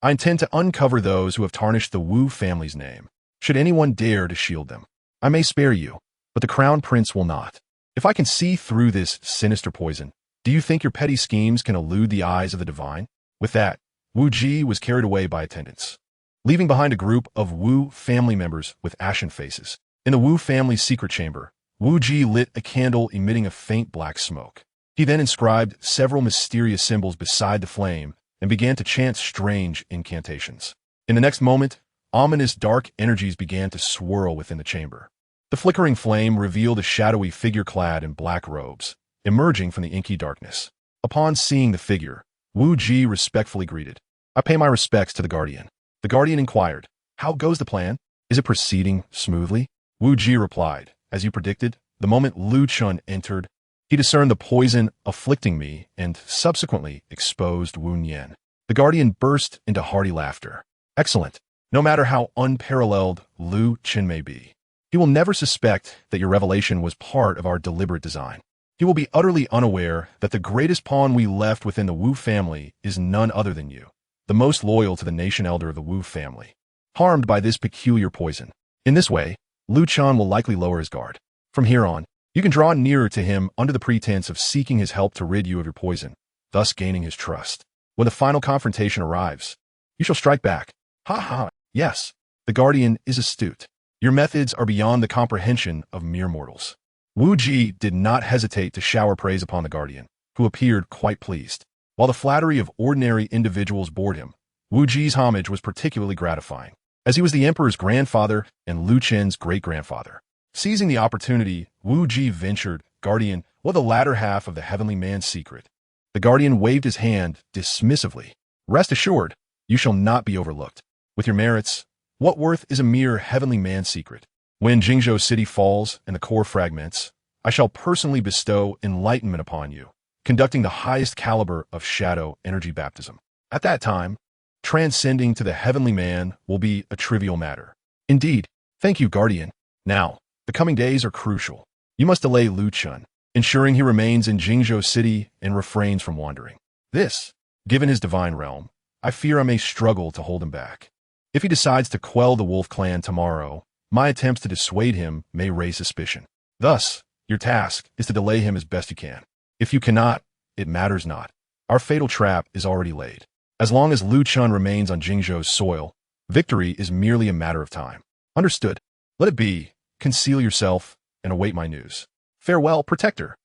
I intend to uncover those who have tarnished the Wu family's name. Should anyone dare to shield them, I may spare you, but the Crown Prince will not. If I can see through this sinister poison, do you think your petty schemes can elude the eyes of the divine? With that, Wu Ji was carried away by attendants, leaving behind a group of Wu family members with ashen faces. In the Wu family's secret chamber, Wu Ji lit a candle emitting a faint black smoke. He then inscribed several mysterious symbols beside the flame and began to chant strange incantations. In the next moment, ominous dark energies began to swirl within the chamber. The flickering flame revealed a shadowy figure clad in black robes, emerging from the inky darkness. Upon seeing the figure, Wu Ji respectfully greeted. I pay my respects to the Guardian. The Guardian inquired, how goes the plan? Is it proceeding smoothly? Wu Ji replied, as you predicted, the moment Lu Chun entered, he discerned the poison afflicting me and subsequently exposed Wu Nian. The Guardian burst into hearty laughter. Excellent. No matter how unparalleled Lu Chen may be, he will never suspect that your revelation was part of our deliberate design. He will be utterly unaware that the greatest pawn we left within the Wu family is none other than you, the most loyal to the nation elder of the Wu family, harmed by this peculiar poison. In this way, Lu Chan will likely lower his guard. From here on, you can draw nearer to him under the pretense of seeking his help to rid you of your poison, thus gaining his trust. When the final confrontation arrives, you shall strike back. Ha ha, yes, the Guardian is astute. Your methods are beyond the comprehension of mere mortals. Wu Ji did not hesitate to shower praise upon the Guardian, who appeared quite pleased. While the flattery of ordinary individuals bored him, Wu Ji's homage was particularly gratifying, as he was the emperor's grandfather and Lu Chen's great-grandfather. Seizing the opportunity, Wu Ji ventured, Guardian, what the latter half of the heavenly man's secret. The Guardian waved his hand dismissively. Rest assured, you shall not be overlooked. With your merits, what worth is a mere heavenly man's secret? When Jingzhou City falls and the core fragments, I shall personally bestow enlightenment upon you, conducting the highest caliber of shadow energy baptism. At that time, transcending to the heavenly man will be a trivial matter. Indeed, thank you, Guardian. Now, the coming days are crucial. You must delay Lu Chun, ensuring he remains in Jingzhou City and refrains from wandering. This, given his divine realm, I fear I may struggle to hold him back. If he decides to quell the Wolf clan tomorrow, my attempts to dissuade him may raise suspicion. Thus, your task is to delay him as best you can. If you cannot, it matters not. Our fatal trap is already laid. As long as Lu Chun remains on Jingzhou's soil, victory is merely a matter of time. Understood. Let it be. Conceal yourself and await my news. Farewell, Protector.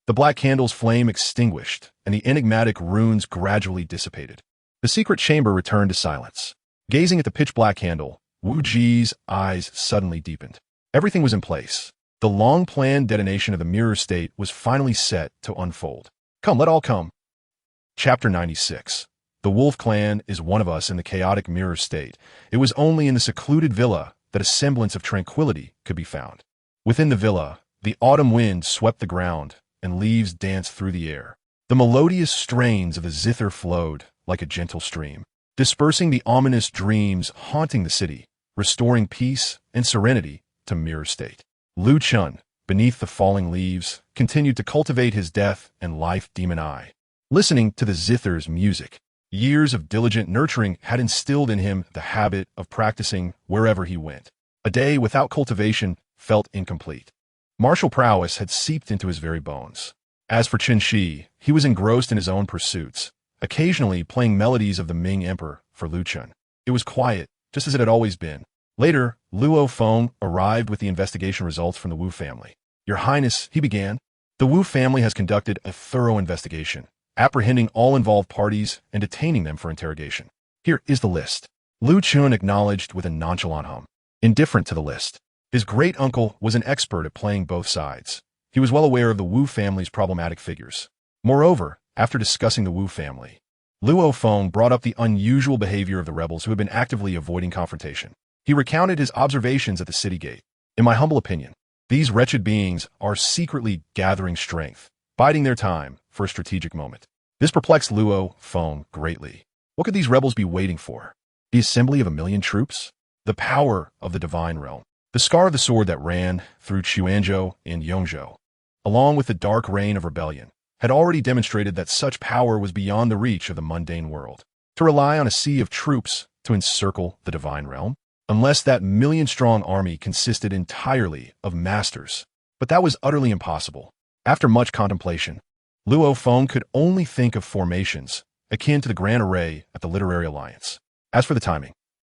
The black candle's flame extinguished, and the enigmatic runes gradually dissipated. The secret chamber returned to silence. Gazing at the pitch-black candle, Wu Ji's eyes suddenly deepened. Everything was in place. The long-planned detonation of the mirror state was finally set to unfold. Come, let all come. Chapter 96. The Wolf clan is one of us in the chaotic mirror state. It was only in the secluded villa that a semblance of tranquility could be found. Within the villa, the autumn wind swept the ground, and leaves danced through the air. The melodious strains of the zither flowed like a gentle stream, dispersing the ominous dreams haunting the city, restoring peace and serenity to mirror state. Lu Chun, beneath the falling leaves, continued to cultivate his death and life demon eye. Listening to the zither's music, years of diligent nurturing had instilled in him the habit of practicing wherever he went. A day without cultivation felt incomplete. Martial prowess had seeped into his very bones. As for Chen Shi, he was engrossed in his own pursuits, occasionally playing melodies of the Ming Emperor for Lu Chun. It was quiet, just as it had always been. Later, Luo Feng arrived with the investigation results from the Wu family. Your Highness, he began, the Wu family has conducted a thorough investigation, apprehending all involved parties and detaining them for interrogation. Here is the list. Lu Chun acknowledged with a nonchalant hum. Indifferent to the list. His great-uncle was an expert at playing both sides. He was well aware of the Wu family's problematic figures. Moreover, after discussing the Wu family, Luo Feng brought up the unusual behavior of the rebels who had been actively avoiding confrontation. He recounted his observations at the city gate. In my humble opinion, these wretched beings are secretly gathering strength, biding their time for a strategic moment. This perplexed Luo Feng greatly. What could these rebels be waiting for? The assembly of 1,000,000 troops? The power of the divine realm? The scar of the sword that ran through Quanzhou and Yongzhou, along with the dark reign of rebellion, had already demonstrated that such power was beyond the reach of the mundane world. To rely on a sea of troops to encircle the divine realm? Unless that 1,000,000-strong army consisted entirely of masters. But that was utterly impossible. After much contemplation, Luo Feng could only think of formations akin to the Grand Array at the Literary Alliance. As for the timing,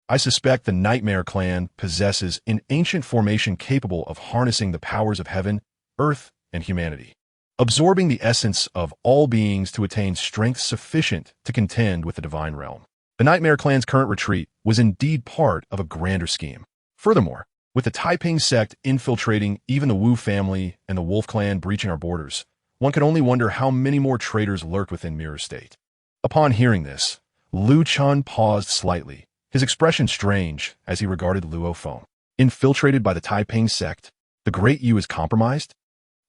I suspect the Nightmare Clan possesses an ancient formation capable of harnessing the powers of heaven, earth, and humanity, absorbing the essence of all beings to attain strength sufficient to contend with the divine realm. The Nightmare Clan's current retreat was indeed part of a grander scheme. Furthermore, with the Taiping sect infiltrating even the Wu family and the Wolf Clan breaching our borders, one could only wonder how many more traitors lurked within Mirror State. Upon hearing this, Lu Chen paused slightly, his expression strange as he regarded Luo Feng. Infiltrated by the Taiping sect, the Great Yu is compromised?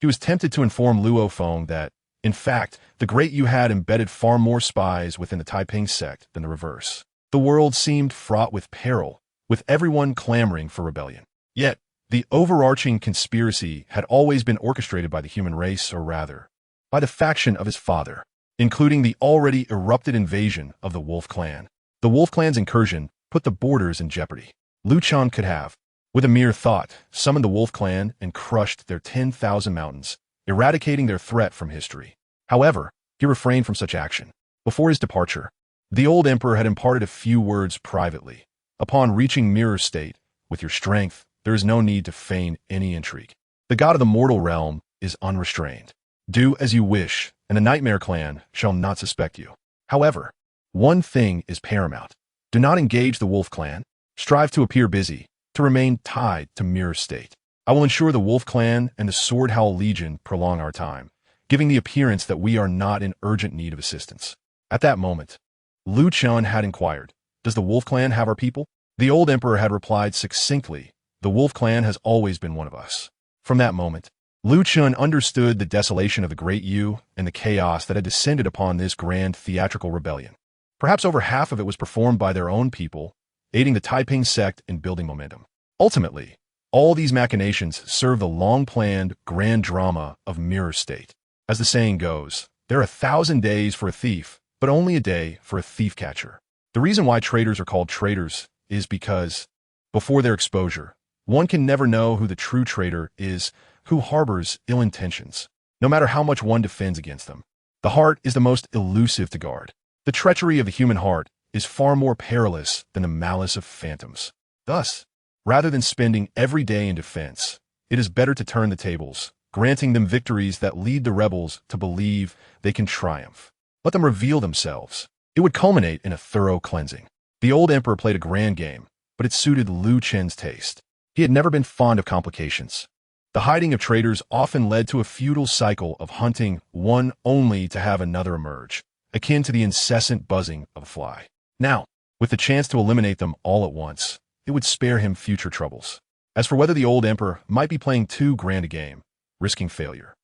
He was tempted to inform Luo Feng that, in fact, the Great Yu had embedded far more spies within the Taiping sect than the reverse. The world seemed fraught with peril, with everyone clamoring for rebellion. Yet, the overarching conspiracy had always been orchestrated by the human race, or rather, by the faction of his father, including the already erupted invasion of the Wolf Clan. The Wolf Clan's incursion put the borders in jeopardy. Lu Chen could have, with a mere thought, summoned the Wolf Clan and crushed their 10,000 mountains, eradicating their threat from history. However, he refrained from such action. Before his departure, the old emperor had imparted a few words privately. Upon reaching Mirror State, with your strength, there is no need to feign any intrigue. The god of the mortal realm is unrestrained. Do as you wish, and the Nightmare Clan shall not suspect you. However, one thing is paramount. Do not engage the Wolf Clan. Strive to appear busy, to remain tied to Mirror State. I will ensure the Wolf Clan and the Sword Howl Legion prolong our time, giving the appearance that we are not in urgent need of assistance. At that moment, Lu Chen had inquired, does the Wolf Clan have our people? The old emperor had replied succinctly, the Wolf Clan has always been one of us. From that moment, Lu Chen understood the desolation of the Great Yu and the chaos that had descended upon this grand theatrical rebellion. Perhaps over half of it was performed by their own people, aiding the Taiping sect in building momentum. Ultimately, all these machinations serve the long-planned grand drama of Mirror State. As the saying goes, there are 1,000 days for a thief, but only a day for a thief-catcher. The reason why traitors are called traitors is because, before their exposure, one can never know who the true traitor is, who harbors ill intentions, no matter how much one defends against them. The heart is the most elusive to guard. The treachery of the human heart is far more perilous than the malice of phantoms. Thus, rather than spending every day in defense, it is better to turn the tables, granting them victories that lead the rebels to believe they can triumph. Let them reveal themselves. It would culminate in a thorough cleansing. The old emperor played a grand game, but it suited Lu Chen's taste. He had never been fond of complications. The hiding of traitors often led to a futile cycle of hunting one only to have another emerge, akin to the incessant buzzing of a fly. Now, with the chance to eliminate them all at once, it would spare him future troubles. As for whether the old emperor might be playing too grand a game, risking failure.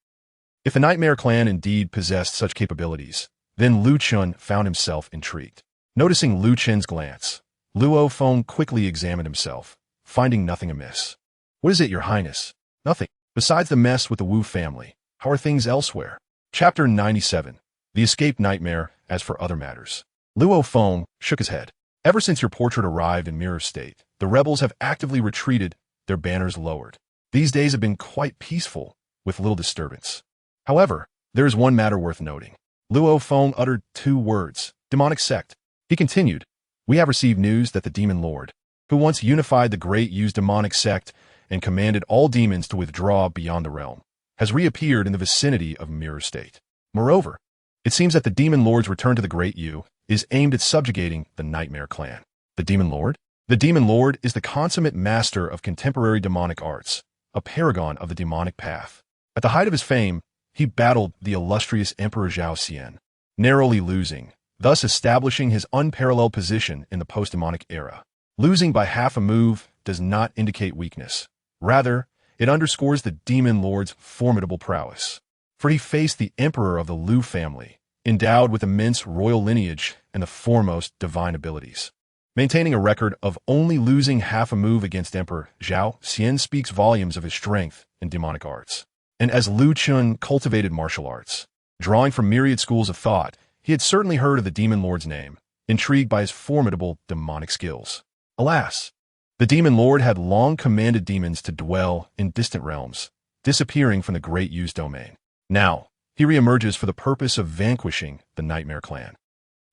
If the Nightmare Clan indeed possessed such capabilities, then Lu Chen found himself intrigued. Noticing Lu Chen's glance, Luo Feng quickly examined himself, finding nothing amiss. What is it, Your Highness? Nothing. Besides the mess with the Wu family, how are things elsewhere? Chapter 97. The Escaped Nightmare, as for other matters. Luo Feng shook his head. Ever since your portrait arrived in Mirror State, the rebels have actively retreated, their banners lowered. These days have been quite peaceful, with little disturbance. However, there is one matter worth noting. Luo Feng uttered 2 words, demonic sect. He continued, we have received news that the Demon Lord, who once unified the Great Yu's demonic sect and commanded all demons to withdraw beyond the realm, has reappeared in the vicinity of Mirror State. Moreover, it seems that the Demon Lord's return to the Great Yu is aimed at subjugating the Nightmare Clan. The Demon Lord? The Demon Lord is the consummate master of contemporary demonic arts, a paragon of the demonic path. At the height of his fame, he battled the illustrious Emperor Zhao Xian, narrowly losing, thus establishing his unparalleled position in the post-demonic era. Losing by half a move does not indicate weakness. Rather, it underscores the Demon Lord's formidable prowess. For he faced the Emperor of the Lu family, endowed with immense royal lineage and the foremost divine abilities. Maintaining a record of only losing half a move against Emperor Zhao Xian speaks volumes of his strength in demonic arts. And as Lu Chen cultivated martial arts, drawing from myriad schools of thought, he had certainly heard of the Demon Lord's name, intrigued by his formidable demonic skills. Alas, the Demon Lord had long commanded demons to dwell in distant realms, disappearing from the Great Yu's domain. Now, he reemerges for the purpose of vanquishing the Nightmare Clan.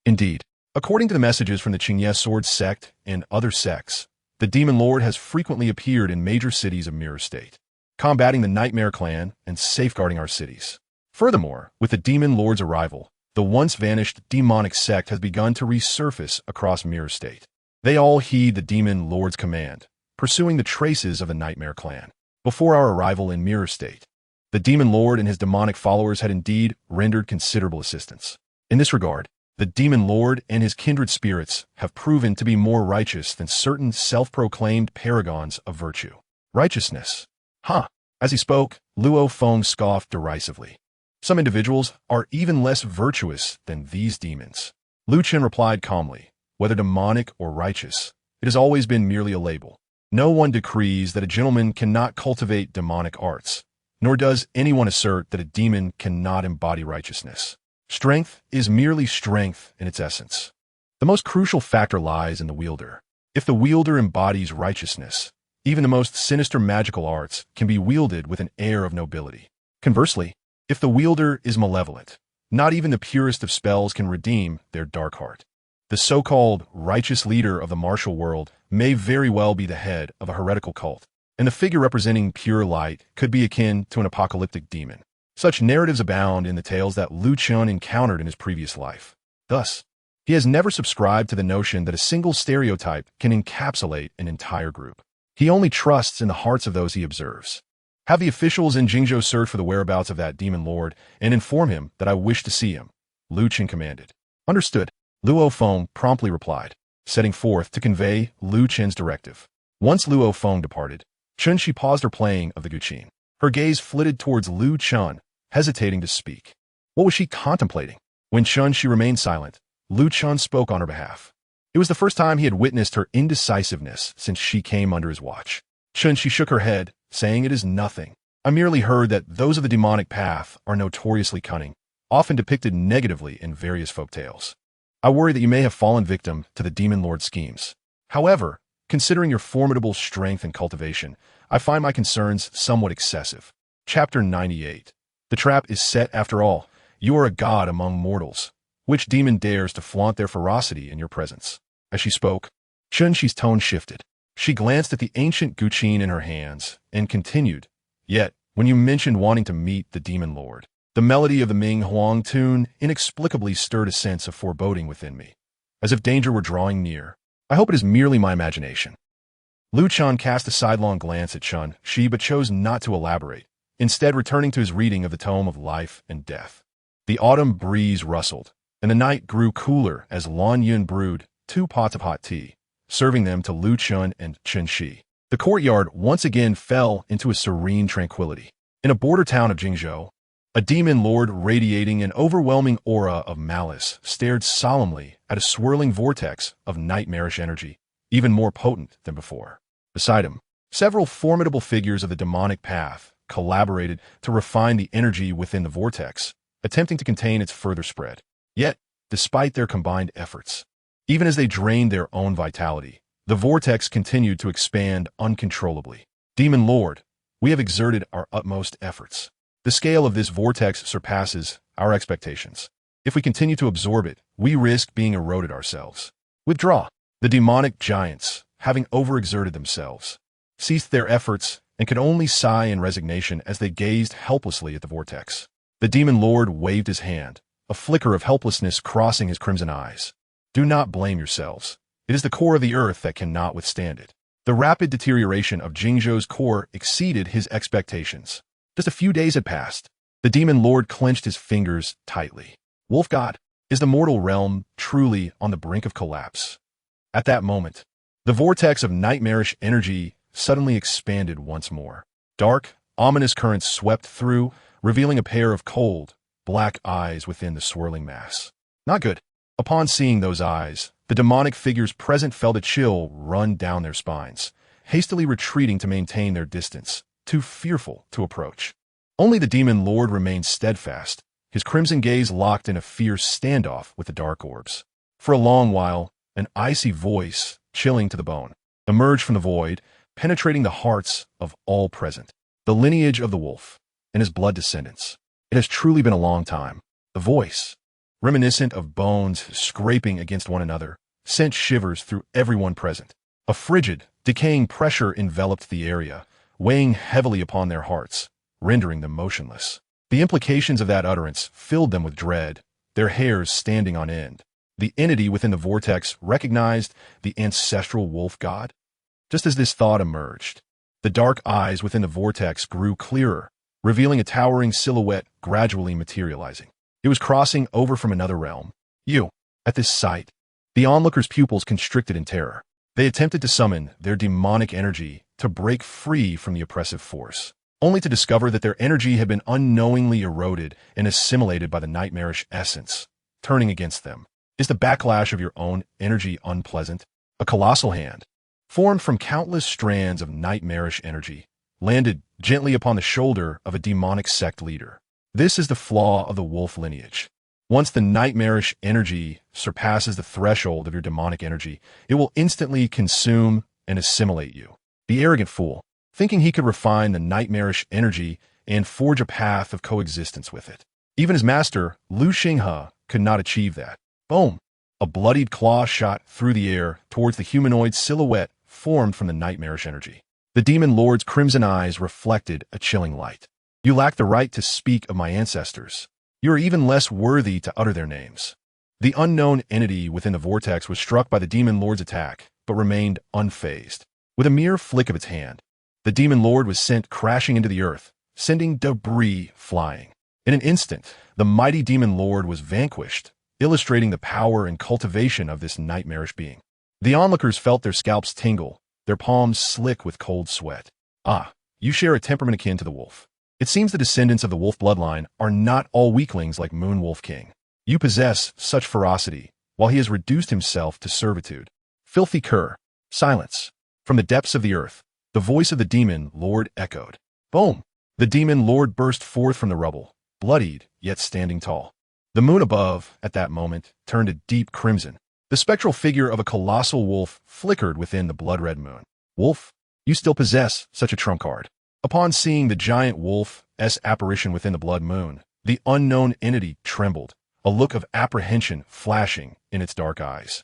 Indeed, according to the messages from the Qingye Sword sect and other sects, the Demon Lord has frequently appeared in major cities of Mirror State, combating the Nightmare Clan and safeguarding our cities. Furthermore, with the Demon Lord's arrival, the once-vanished demonic sect has begun to resurface across Mirror State. They all heed the Demon Lord's command, pursuing the traces of the Nightmare Clan. Before our arrival in Mirror State, the Demon Lord and his demonic followers had indeed rendered considerable assistance. In this regard, the Demon Lord and his kindred spirits have proven to be more righteous than certain self-proclaimed paragons of virtue. Righteousness. Huh. As he spoke, Luo Feng scoffed derisively. Some individuals are even less virtuous than these demons. Lu Chen replied calmly, whether demonic or righteous, it has always been merely a label. No one decrees that a gentleman cannot cultivate demonic arts, nor does anyone assert that a demon cannot embody righteousness. Strength is merely strength in its essence. The most crucial factor lies in the wielder. If the wielder embodies righteousness, even the most sinister magical arts can be wielded with an air of nobility. Conversely, if the wielder is malevolent, not even the purest of spells can redeem their dark heart. The so-called righteous leader of the martial world may very well be the head of a heretical cult, and the figure representing pure light could be akin to an apocalyptic demon. Such narratives abound in the tales that Lu Chen encountered in his previous life. Thus, he has never subscribed to the notion that a single stereotype can encapsulate an entire group. He only trusts in the hearts of those he observes. Have the officials in Jingzhou search for the whereabouts of that Demon Lord and inform him that I wish to see him, Lu Chen commanded. Understood, Luo Feng promptly replied, setting forth to convey Lu Chen's directive. Once Luo Feng departed, Chen Shi paused her playing of the guqin. Her gaze flitted towards Lu Chen, hesitating to speak. What was she contemplating? When Chen Shi remained silent, Lu Chen spoke on her behalf. It was the first time he had witnessed her indecisiveness since she came under his watch. Chen Shi shook her head, saying it is nothing. I merely heard that those of the demonic path are notoriously cunning, often depicted negatively in various folk tales. I worry that you may have fallen victim to the Demon Lord's schemes. However, considering your formidable strength and cultivation, I find my concerns somewhat excessive. Chapter 98. The trap is set after all. You are a god among mortals. Which demon dares to flaunt their ferocity in your presence? As she spoke, Chen Shi's tone shifted. She glanced at the ancient guqin in her hands and continued, Yet, when you mentioned wanting to meet the Demon Lord, the melody of the Ming Huang tune inexplicably stirred a sense of foreboding within me, as if danger were drawing near. I hope it is merely my imagination. Lu Chen cast a sidelong glance at Chen Shi but chose not to elaborate, instead returning to his reading of the tome of life and death. The autumn breeze rustled, and the night grew cooler as Lan Yun brewed 2 pots of hot tea, serving them to Lu Chen and Chen Shi. The courtyard once again fell into a serene tranquility. In a border town of Jingzhou, a demon lord radiating an overwhelming aura of malice stared solemnly at a swirling vortex of nightmarish energy, even more potent than before. Beside him, several formidable figures of the demonic path collaborated to refine the energy within the vortex, attempting to contain its further spread. Yet, despite their combined efforts, even as they drained their own vitality, the vortex continued to expand uncontrollably. Demon Lord, we have exerted our utmost efforts. The scale of this vortex surpasses our expectations. If we continue to absorb it, we risk being eroded ourselves. Withdraw. The demonic giants, having overexerted themselves, ceased their efforts and could only sigh in resignation as they gazed helplessly at the vortex. The Demon Lord waved his hand, a flicker of helplessness crossing his crimson eyes. Do not blame yourselves. It is the core of the earth that cannot withstand it. The rapid deterioration of Jingzhou's core exceeded his expectations. Just a few days had passed. The Demon Lord clenched his fingers tightly. Wolf God, is the mortal realm truly on the brink of collapse? At that moment, the vortex of nightmarish energy suddenly expanded once more. Dark, ominous currents swept through, revealing a pair of cold, black eyes within the swirling mass. Not good. Upon seeing those eyes, the demonic figures present felt a chill run down their spines, hastily retreating to maintain their distance, too fearful to approach. Only the demon lord remained steadfast, his crimson gaze locked in a fierce standoff with the dark orbs. For a long while, an icy voice, chilling to the bone, emerged from the void, penetrating the hearts of all present. The lineage of the wolf and his blood descendants. It has truly been a long time. The voice, reminiscent of bones scraping against one another, sent shivers through everyone present. A frigid, decaying pressure enveloped the area, weighing heavily upon their hearts, rendering them motionless. The implications of that utterance filled them with dread, their hairs standing on end. The entity within the vortex recognized the ancestral wolf god. Just as this thought emerged, the dark eyes within the vortex grew clearer, revealing a towering silhouette gradually materializing. It was crossing over from another realm. At this sight, the onlookers' pupils constricted in terror. They attempted to summon their demonic energy to break free from the oppressive force, only to discover that their energy had been unknowingly eroded and assimilated by the nightmarish essence, turning against them. Is the backlash of your own energy unpleasant? A colossal hand, formed from countless strands of nightmarish energy, landed gently upon the shoulder of a demonic sect leader. This is the flaw of the wolf lineage. Once the nightmarish energy surpasses the threshold of your demonic energy, it will instantly consume and assimilate you. The arrogant fool, thinking he could refine the nightmarish energy and forge a path of coexistence with it. Even his master, Lu Xinghe, could not achieve that. Boom! A bloodied claw shot through the air towards the humanoid silhouette formed from the nightmarish energy. The demon lord's crimson eyes reflected a chilling light. You lack the right to speak of my ancestors. You are even less worthy to utter their names. The unknown entity within the vortex was struck by the demon lord's attack, but remained unfazed. With a mere flick of its hand, the demon lord was sent crashing into the earth, sending debris flying. In an instant, the mighty demon lord was vanquished, illustrating the power and cultivation of this nightmarish being. The onlookers felt their scalps tingle, their palms slick with cold sweat. You share a temperament akin to the wolf. It seems the descendants of the wolf bloodline are not all weaklings like Moon Wolf King. You possess such ferocity, while he has reduced himself to servitude. Filthy cur. Silence. From the depths of the earth, the voice of the demon lord echoed. Boom! The demon lord burst forth from the rubble, bloodied, yet standing tall. The moon above, at that moment, turned a deep crimson. The spectral figure of a colossal wolf flickered within the blood-red moon. Wolf, you still possess such a trump card. Upon seeing the giant wolf's apparition within the blood moon, the unknown entity trembled, a look of apprehension flashing in its dark eyes.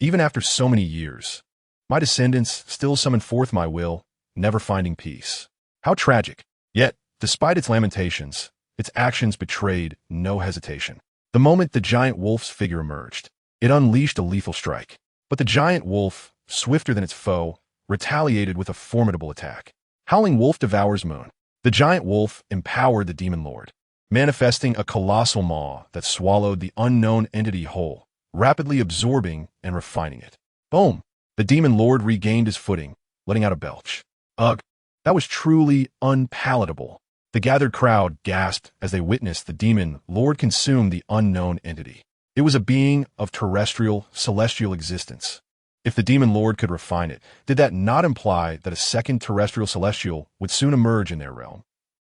Even after so many years, my descendants still summon forth my will, never finding peace. How tragic. Yet, despite its lamentations, its actions betrayed no hesitation. The moment the giant wolf's figure emerged, it unleashed a lethal strike. But the giant wolf, swifter than its foe, retaliated with a formidable attack. Howling wolf devours moon. The giant wolf empowered the demon lord, manifesting a colossal maw that swallowed the unknown entity whole, rapidly absorbing and refining it. Boom! The demon lord regained his footing, letting out a belch. Ugh! That was truly unpalatable. The gathered crowd gasped as they witnessed the demon lord consume the unknown entity. It was a being of terrestrial, celestial existence. If the demon lord could refine it, did that not imply that a second terrestrial celestial would soon emerge in their realm?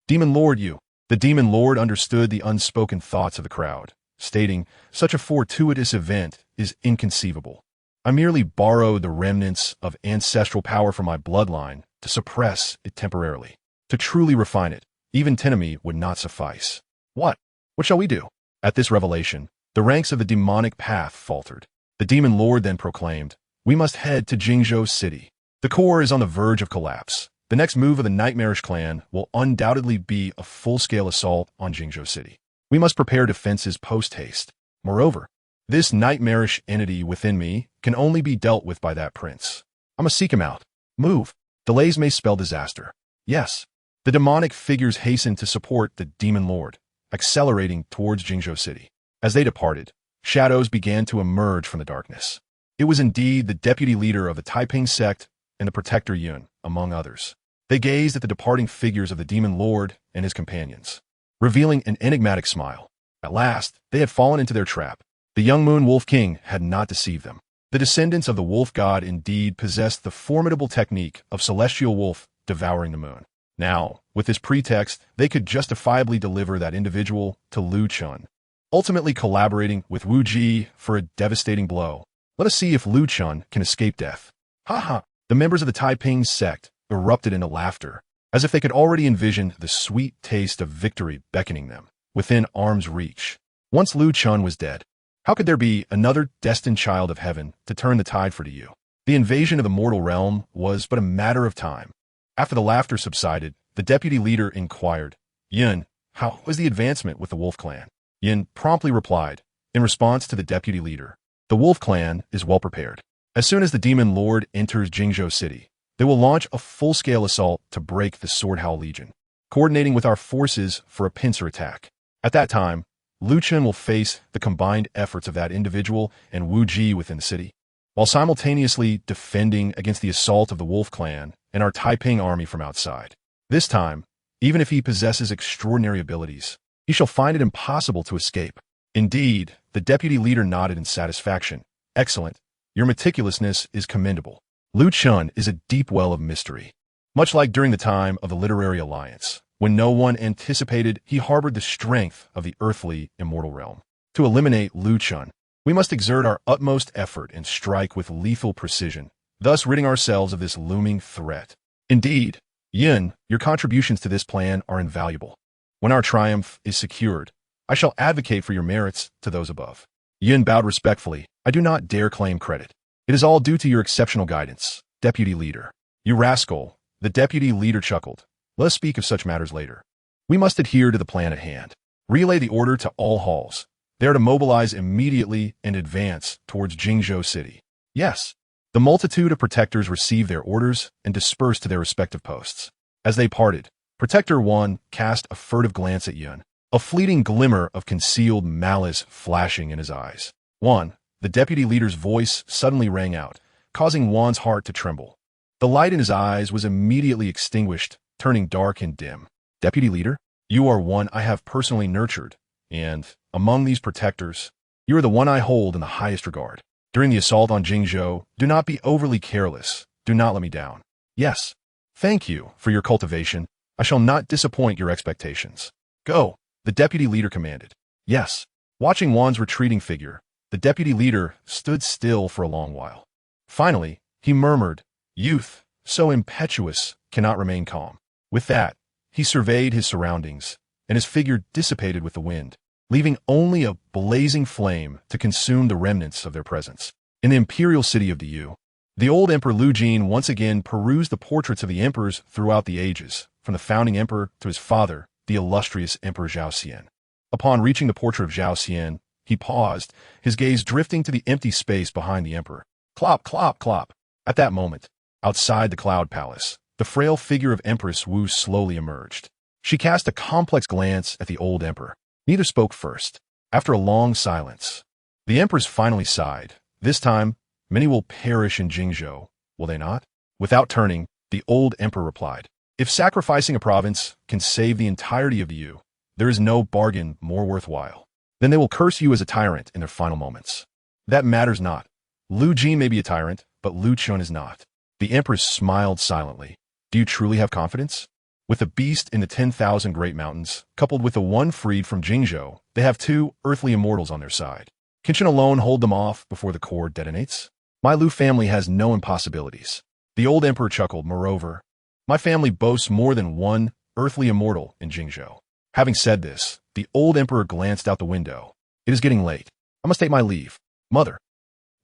Demon lord, you. The demon lord understood the unspoken thoughts of the crowd, stating, such a fortuitous event is inconceivable. I merely borrowed the remnants of ancestral power from my bloodline to suppress it temporarily. To truly refine it, even Tenemi would not suffice. What shall we do? At this revelation, the ranks of the demonic path faltered. The demon lord then proclaimed, we must head to Jingzhou City. The core is on the verge of collapse. The next move of the Nightmarish clan will undoubtedly be a full-scale assault on Jingzhou City. We must prepare defenses post-haste. Moreover, this nightmarish entity within me can only be dealt with by that prince. I must seek him out. Move. Delays may spell disaster. Yes. The demonic figures hastened to support the demon lord, accelerating towards Jingzhou City. As they departed, shadows began to emerge from the darkness. It was indeed the deputy leader of the Taiping sect and the protector Yun, among others. They gazed at the departing figures of the demon lord and his companions. revealing an enigmatic smile. At last, they had fallen into their trap. The young Moon Wolf King had not deceived them. The descendants of the wolf god indeed possessed the formidable technique of celestial wolf devouring the moon. Now, with this pretext, they could justifiably deliver that individual to Lu Chun, ultimately collaborating with Wu Ji for a devastating blow. Let us see if Lu Chun can escape death. Ha ha! The members of the Taiping sect erupted into laughter, as if they could already envision the sweet taste of victory beckoning them, within arm's reach. Once Lu Chun was dead, how could there be another destined child of heaven to turn the tide for Yu? The invasion of the mortal realm was but a matter of time. After the laughter subsided, the deputy leader inquired, "Yin, how was the advancement with the Wolf Clan?" Yin promptly replied, in response to the deputy leader, "The Wolf Clan is well prepared. As soon as the Demon Lord enters Qingzhou City, they will launch a full-scale assault to break the Sword Howl Legion, coordinating with our forces for a pincer attack. At that time, Lu Chen will face the combined efforts of that individual and Wu Ji within the city, while simultaneously defending against the assault of the Wolf Clan and our Taiping army from outside. This time, even if he possesses extraordinary abilities, he shall find it impossible to escape." Indeed, the deputy leader nodded in satisfaction. "Excellent. Your meticulousness is commendable. Lu Chun is a deep well of mystery. Much like during the time of the Literary Alliance, when no one anticipated he harbored the strength of the earthly immortal realm. To eliminate Lu Chun, we must exert our utmost effort and strike with lethal precision, thus ridding ourselves of this looming threat. Indeed, Yin, your contributions to this plan are invaluable. When our triumph is secured, I shall advocate for your merits to those above." Yin bowed respectfully. "I do not dare claim credit. It is all due to your exceptional guidance, Deputy Leader." "You rascal," the Deputy Leader chuckled. "Let us speak of such matters later. We must adhere to the plan at hand. Relay the order to all halls. They are to mobilize immediately and advance towards Qingzhou City." "Yes." The multitude of protectors received their orders and dispersed to their respective posts. As they parted, Protector 1 cast a furtive glance at Yun, a fleeting glimmer of concealed malice flashing in his eyes. "1." The deputy leader's voice suddenly rang out, causing Wan's heart to tremble. The light in his eyes was immediately extinguished, turning dark and dim. "Deputy Leader, you are one I have personally nurtured, and, among these protectors, you are the one I hold in the highest regard. During the assault on Qingzhou, do not be overly careless. Do not let me down." "Yes. Thank you for your cultivation. I shall not disappoint your expectations." "Go," the deputy leader commanded. "Yes." Watching Wan's retreating figure, the deputy leader stood still for a long while. Finally, he murmured, "Youth, so impetuous, cannot remain calm." With that, he surveyed his surroundings, and his figure dissipated with the wind, leaving only a blazing flame to consume the remnants of their presence. In the imperial city of the Yu, the old Emperor Lu Jin once again perused the portraits of the emperors throughout the ages, from the founding emperor to his father, the illustrious Emperor Zhao Xian. Upon reaching the portrait of Zhao Xian, he paused, his gaze drifting to the empty space behind the emperor. Clop, clop, clop. At that moment, outside the Cloud Palace, the frail figure of Empress Wu slowly emerged. She cast a complex glance at the old emperor. Neither spoke first. After a long silence, the empress finally sighed. "This time, many will perish in Qingzhou, will they not?" Without turning, the old emperor replied, "If sacrificing a province can save the entirety of the Yu, there is no bargain more worthwhile. Then they will curse you as a tyrant in their final moments. That matters not. Lu Jin may be a tyrant, but Lu Chun is not." The empress smiled silently. "Do you truly have confidence? With the beast in the 10,000 Great Mountains, coupled with the one freed from Qingzhou, they have two earthly immortals on their side. Can Chen alone hold them off before the core detonates? My Lu family has no impossibilities." The old emperor chuckled. "Moreover, my family boasts more than one earthly immortal in Qingzhou." Having said this, the old emperor glanced out the window. "It is getting late. I must take my leave. Mother."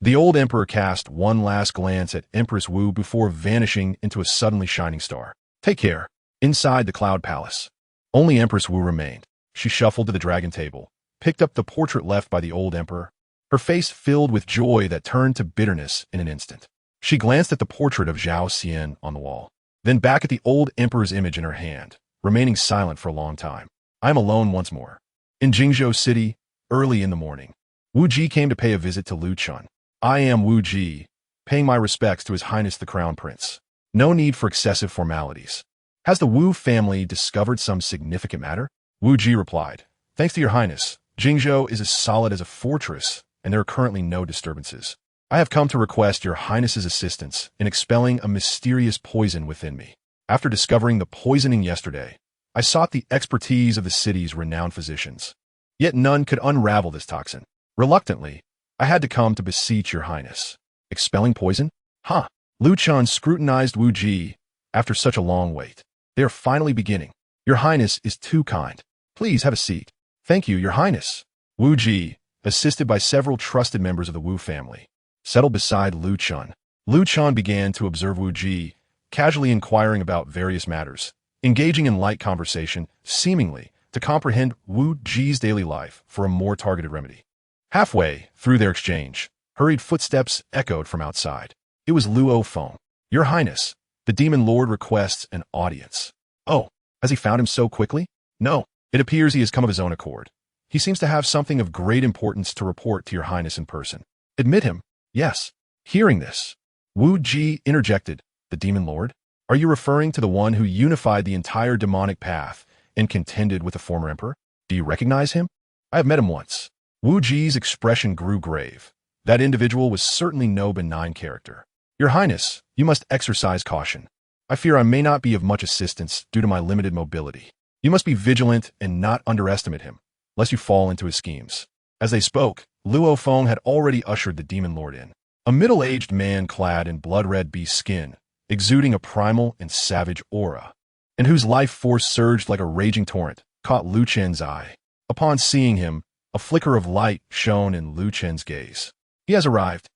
The old emperor cast one last glance at Empress Wu before vanishing into a suddenly shining star. "Take care." Inside the Cloud Palace, only Empress Wu remained. She shuffled to the dragon table, picked up the portrait left by the old emperor, her face filled with joy that turned to bitterness in an instant. She glanced at the portrait of Zhao Xian on the wall, then back at the old emperor's image in her hand, remaining silent for a long time. "I am alone once more." In Qingzhou City, early in the morning, Wu Ji came to pay a visit to Lu Chun. "I am Wu Ji, paying my respects to His Highness the Crown Prince. No need for excessive formalities. Has the Wu family discovered some significant matter?" Wu Ji replied, "Thanks to your highness, Jingzhou is as solid as a fortress, and there are currently no disturbances. I have come to request your highness's assistance in expelling a mysterious poison within me. After discovering the poisoning yesterday, I sought the expertise of the city's renowned physicians. Yet none could unravel this toxin. Reluctantly, I had to come to beseech your highness." Expelling poison? Huh. Lu Chen scrutinized Wu Ji after such a long wait. "They are finally beginning. Your highness is too kind. Please have a seat." "Thank you, your highness." Wu Ji, assisted by several trusted members of the Wu family, settled beside Lu Chen. Lu Chen began to observe Wu Ji, casually inquiring about various matters, engaging in light conversation, seemingly to comprehend Wu Ji's daily life for a more targeted remedy. Halfway through their exchange, hurried footsteps echoed from outside. It was Luo Feng. "Your Highness, the Demon Lord requests an audience." "Oh, has he found him so quickly?" "No, it appears he has come of his own accord. He seems to have something of great importance to report to your Highness in person." "Admit him?" "Yes." Hearing this, Wu Ji interjected, "The Demon Lord? Are you referring to the one who unified the entire demonic path and contended with the former emperor? Do you recognize him?" "I have met him once." Wu Ji's expression grew grave. That individual was certainly no benign character. "Your Highness, you must exercise caution. I fear I may not be of much assistance due to my limited mobility. You must be vigilant and not underestimate him, lest you fall into his schemes." As they spoke, Luo Feng had already ushered the Demon Lord in. A middle-aged man clad in blood-red beast skin, exuding a primal and savage aura, and whose life force surged like a raging torrent, caught Lu Chen's eye. Upon seeing him, a flicker of light shone in Lu Chen's gaze. "He has arrived,"